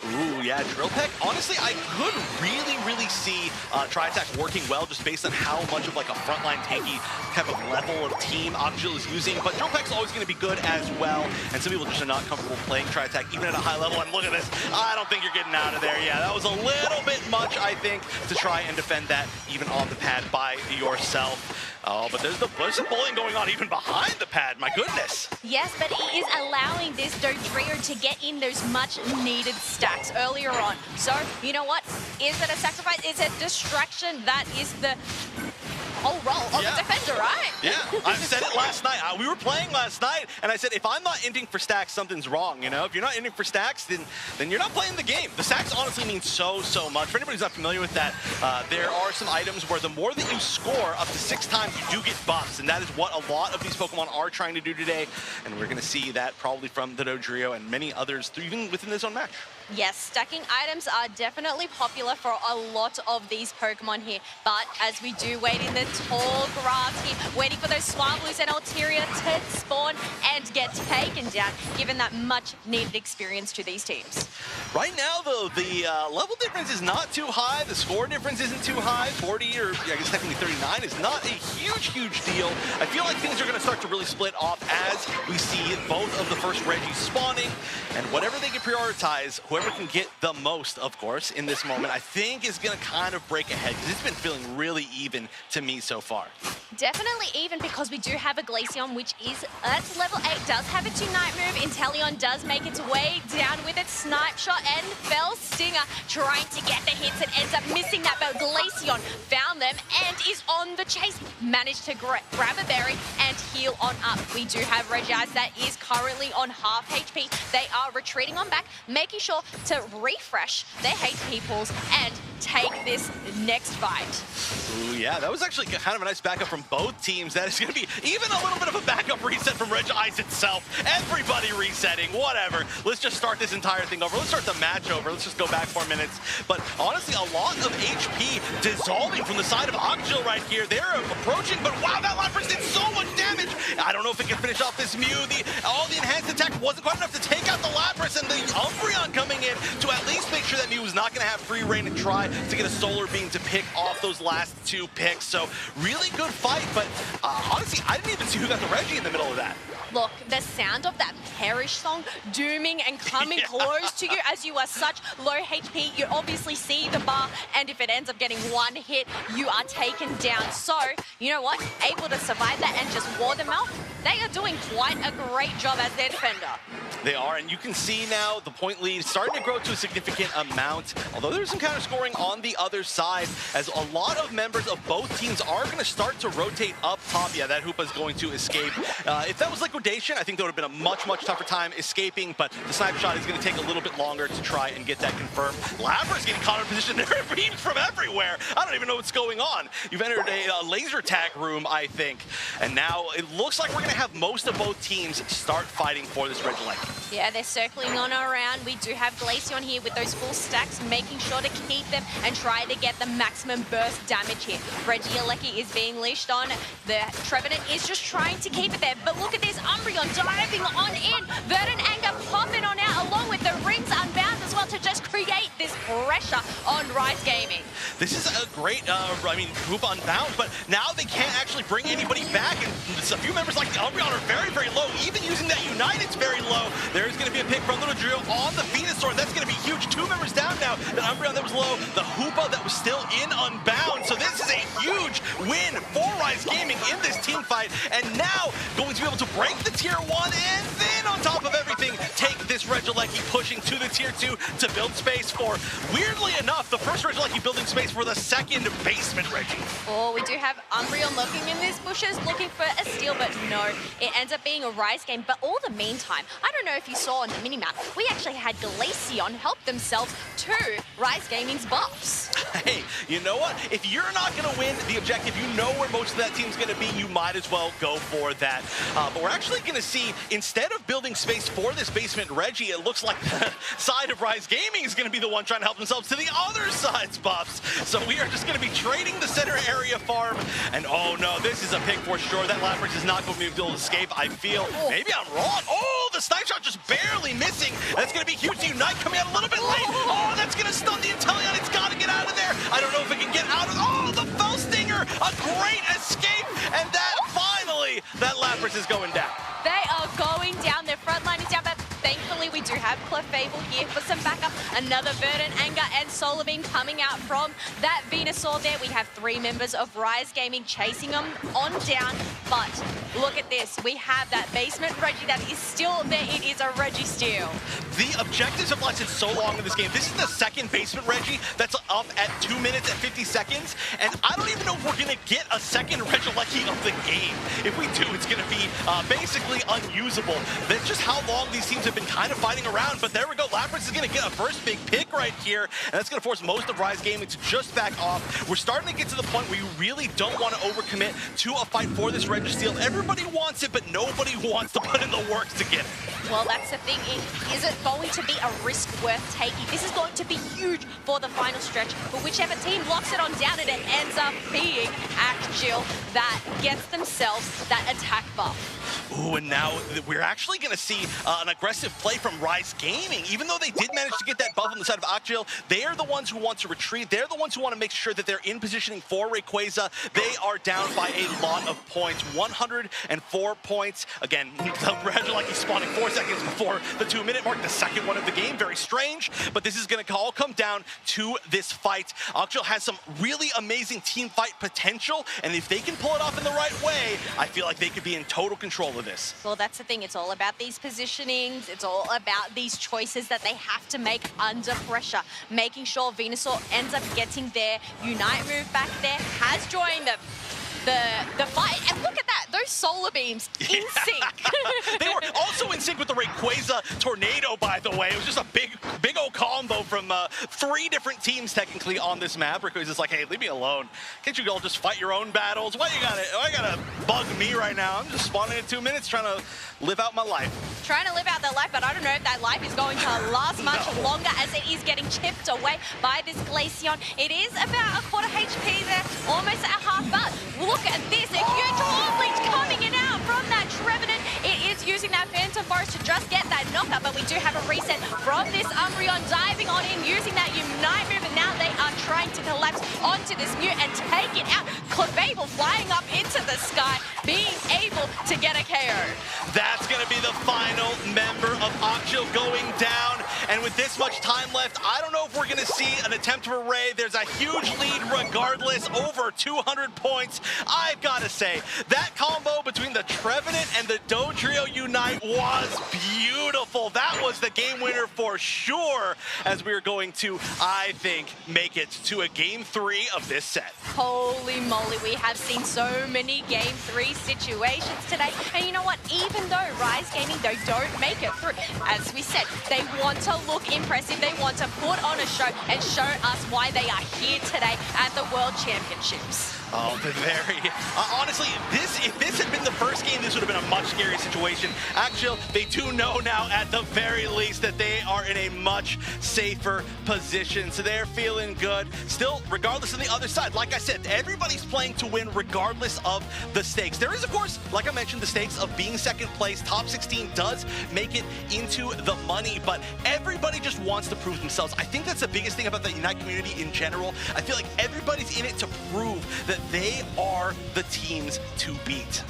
Ooh, yeah, Drill Peck. Honestly, I could really see Tri-Attack working well just based on how much of like a frontline tanky type of level of team Okjo is using. But Drill Peck's always going to be good as well. And some people just are not comfortable playing Tri-Attack even at a high level. And look at this. I don't think you're getting out of there. Yeah, that was a little bit much, I think, to try and defend that even on the pad by yourself. Oh, but there's some bullying going on even behind the pad. My goodness. Yes, but he is allowing this Dodrio to get in those much-needed stacks earlier on. So, you know what? Is it a sacrifice? Is it distraction? That is the whole role of the defender, right? Yeah, I've said it last night. We were playing last night, and I said, if I'm not ending for stacks, something's wrong, you know? If you're not ending for stacks, then you're not playing the game. The stacks honestly mean so much. For anybody who's not familiar with that, there are some items where the more that you score, up to 6 times, you do get buffs, and that is what a lot of these Pokemon are trying to do today, and we're going to see that probably from the Dodrio and many others, even within this own match. Yes, stacking items are definitely popular for a lot of these Pokemon here, but as we do wait in the tall grass here, waiting for those Swablu's and Altaria to spawn and get taken down, given that much-needed experience to these teams. Right now, though, the level difference is not too high. The score difference isn't too high. 40, or I guess technically 39, is not a huge deal. I feel like things are going to start to really split off as we see both of the first Regis spawning, and whatever they can prioritize, whoever can get the most, of course, in this moment, I think is going to kind of break ahead, because it's been feeling really even to me so far. Definitely even, because we do have a Glaceon, which is at level 8, does have a 2-night move. Inteleon does make its way down with its Snipe Shot, and Fell Stinger trying to get the hits and ends up missing that, but Glaceon found them and is on the chase. Managed to grab a berry and heal on up. We do have Regis that is currently on half HP. They are retreating on back, making sure to refresh their HP pools and take this next fight. Ooh, yeah, that was actually kind of a nice backup from both teams. That is going to be even a little bit of a backup reset from Regis itself. Everybody resetting, whatever. Let's just start this entire thing over. Let's start the match over. Let's just go back 4 minutes. But honestly, a lot of HP dissolving from the side of Okjo right here. They're approaching, but wow, that Lapras did so much damage. I don't know if it can finish off this Mew. All the enhanced attack wasn't quite enough to take out the Lapras, and the Umbreon coming in to at least make sure that Mew was not going to have free reign and try to get a Solar Beam to pick off those last 2 picks. So really good fight, but honestly, I didn't even see who got the Reggie in the middle of that. Look, the sound of that Perish song dooming and coming close to you as you are such low HP. You obviously see the bar, and if it ends up getting one hit, you are taken down. So, you know what? Able to survive that and just ward them out. They are doing quite a great job as their defender. They are, and you can see now the point lead starting to grow to a significant amount, although there's some counter scoring on the other side, as a lot of members of both teams are going to start to rotate up top. Yeah, that Hoopa is going to escape. If that was Liquidation, I think that would have been a much, much tougher time escaping, but the sniper shot is going to take a little bit longer to try and get that confirmed. Labra is getting caught in position. There are beams from everywhere. I don't even know what's going on. You've entered a laser tag room, I think, and now it looks like we're going to have most of both teams start fighting for this red leg. Yeah, they're circling on around. We do have Glaceon here with those full stacks, making sure to keep them and try to get the maximum burst damage here. Regieleki is being leashed on. The Trevenant is just trying to keep it there. But look at this, Umbreon diving on in. Verdant Anger popping on out along with the Rings Unbound as well to just create this pressure on Rise Gaming. This is a great, Hoopa Unbound, but now they can't actually bring anybody back. And a few members like the Umbreon are very, very low. Even using that Unite, it's very low. There's going to be a pick from Little Drill on the Venusaur. That's going to be huge. 2 members down now. The Umbreon that was low, the Hoopa that was still in Unbound. So this is a huge win for Rise Gaming in this team fight. And now going to be able to break the tier 1 and then on top of everything, take this Regieleki pushing to the tier 2 to build space for, weirdly enough, the first Regieleki building space for the second basement Reggie. Oh, we do have Umbreon looking in these bushes, looking for a steal, but no, it ends up being a Rise game. But all the meantime, I don't know if you saw on the minimap, we actually had Glaceon help themselves to Rise Gaming's buffs. Hey, you know what? If you're not going to win the objective, you know where most of that team's going to be, you might as well go for that. But we're actually going to see, instead of building space for this basement Reggie, it looks like the side of Rise Gaming is going to be the one trying to help themselves to the other side's buffs. So we are just going to be trading the center area farm. And oh no, this is a pick for sure. That Lapras is not going to be able to escape, I feel. Maybe I'm wrong. Oh, the snipe shot just barely missing. That's going to be huge. Unite coming out a little bit late. Oh, that's going to stun the Inteleon. It's got to get out of there. I don't know if it can get out of. Oh, the Fell Stinger. A great escape. And that finally, that Lapras is going down. They are going down. Their front line is down, but thankfully we do have Clefable here for some backup. Another Verdant Anger and Solar Beam coming out from that Venusaur there. We have 3 members of Rise Gaming chasing them on down, but look at this. We have that basement Reggie that is still there. It is a Reggie steal. The objectives have lasted so long in this game. This is the second basement Reggie that's up at 2 minutes and 50 seconds, and I don't even know if we're going to get a second Regieleki of the game. If we do, it's going to be basically unusable. That's just how long these teams have been kind of fighting around, but there we go. Lapras is going to get a first big pick right here, and that's going to force most of Rise Gaming to just back off. We're starting to get to the point where you really don't want to overcommit to a fight for this Reggie steal. Everybody wants it, but nobody wants to put in the work to get it. Well, that's the thing. It isn't going to be a risk worth taking. This is going to be huge for the final stretch. But whichever team locks it on down, and it ends up being Axial that gets themselves that attack buff. Ooh, and now we're actually going to see an aggressive play from Rise Gaming. Even though they did manage to get that buff on the side of Axial, they are the ones who want to retreat. They're the ones who want to make sure that they're in positioning for Rayquaza. They are down by a lot of points, 104 points. Again, the Regieleki spawning 4 seconds before the 2-minute mark, the second one of the game. Very strange, but this is going to all come down to this fight. Axial has some really amazing team fight potential, and if they can pull it off in the right way, I feel like they could be in total control of this. Well, that's the thing. It's all about these positionings. It's all about these choices that they have to make under pressure. Making sure Venusaur ends up getting their Unite move back there, has joined the fight. And look at that. Those solar beams in sync. They were also in sync with the Rayquaza Tornado, by the way. It was just a big old combo from 3 different teams, technically, on this map. Rayquaza's like, hey, leave me alone. Can't you all just fight your own battles? Why you gotta bug me right now? I'm just spawning in 2 minutes trying to live out my life. Trying to live out their life, but I don't know if that life is going to last much longer, as it is getting chipped away by this Glaceon. It is about a quarter HP there, almost at half, but look at this. A huge Hornleech coming in out from that Trevenant. It is using that Phantom so far as to just get that knockup, but we do have a reset from this Umbreon diving on in, using that Unite move, and now they are trying to collapse onto this Mew and take it out. Clefable flying up into the sky, being able to get a KO. That's going to be the final member of Akshil going down. And with this much time left, I don't know if we're going to see an attempt for Ray. There's a huge lead regardless, over 200 points. I've got to say, that combo between the Trevenant and the Dodrio Unite was beautiful. That was the game winner for sure, as we are going to, I think, make it to a game 3 of this set. Holy moly, we have seen so many game 3 situations today. And you know what? Even though Rise Gaming, though, don't make it through, as we said, they want to look impressive. They want to put on a show and show us why they are here today at the World Championships. Oh, honestly, if this had been the first game, this would have been a much scarier situation. Actually, they do know now at the very least that they are in a much safer position, so they're feeling good. Still, regardless of the other side, like I said, everybody's playing to win regardless of the stakes. There is, of course, like I mentioned, the stakes of being second place. Top 16 does make it into the money, but everybody just wants to prove themselves. I think that's the biggest thing about the Unite community in general. I feel like everybody's in it to prove that they are the teams to beat.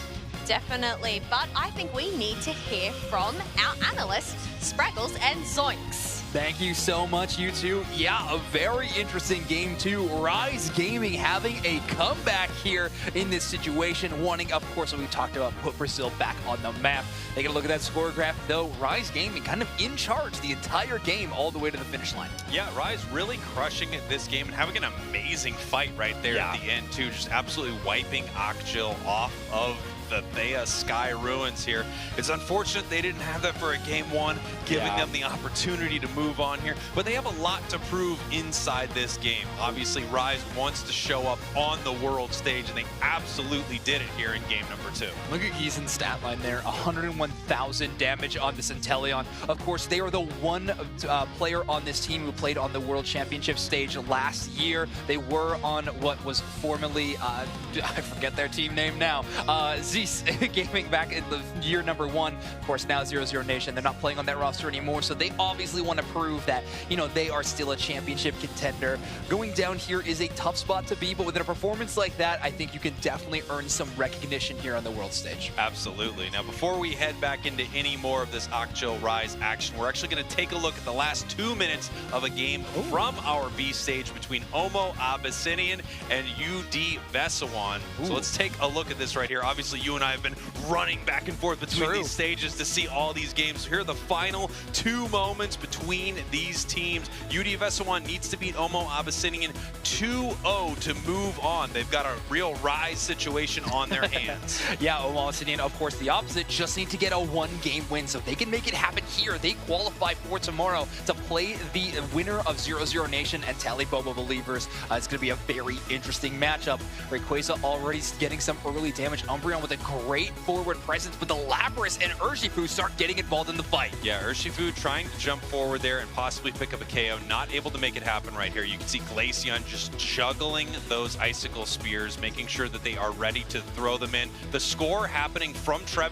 Definitely, but I think we need to hear from our analysts, Spraggles and Zoinks. Thank you so much, you two. Yeah, a very interesting game too. Rise Gaming having a comeback here in this situation, wanting, of course, what we talked about, put Brazil back on the map. Taking a look at that score graph, though, Rise Gaming kind of in charge the entire game all the way to the finish line. Yeah, Rise really crushing it this game and having an amazing fight right there at the end too, just absolutely wiping Akshil off of the Thea Sky Ruins here. It's unfortunate they didn't have that for a game 1, giving them the opportunity to move on here, but they have a lot to prove inside this game. Obviously, Rise wants to show up on the world stage, and they absolutely did it here in game number 2. Look at Gizen's stat line there, 101,000 damage on the Centellion. Of course, they are the one player on this team who played on the World Championship stage last year. They were on what was formerly, I forget their team name now, Gaming back in the year number 1. Of course, now 0-0 Nation. They're not playing on that roster anymore, so they obviously want to prove that, you know, they are still a championship contender. Going down here is a tough spot to be, but with a performance like that, I think you can definitely earn some recognition here on the world stage. Absolutely. Now, before we head back into any more of this Akshil Rise action, we're actually going to take a look at the last 2 minutes of a game from our B stage between Omo Abyssinian and UD Vesawan. So let's take a look at this right here. Obviously, you and I have been running back and forth between these stages to see all these games. So here are the final 2 moments between these teams. UD Vesawan needs to beat Omo Abyssinian 2-0 to move on. They've got a real Rise situation on their hands. Yeah, Omo Abyssinian, of course, the opposite, just need to get a 1-game win. So if they can make it happen here, they qualify for tomorrow to play the winner of 0-0 Nation and Talibobo Believers. It's going to be a very interesting matchup. Rayquaza already getting some early damage. Umbreon with a great forward presence, but the Lapras and Urshifu start getting involved in the fight. Yeah, Urshifu trying to jump forward there and possibly pick up a KO, not able to make it happen right here. You can see Glaceon just juggling those Icicle Spears, making sure that they are ready to throw them in. The score happening from Trevenant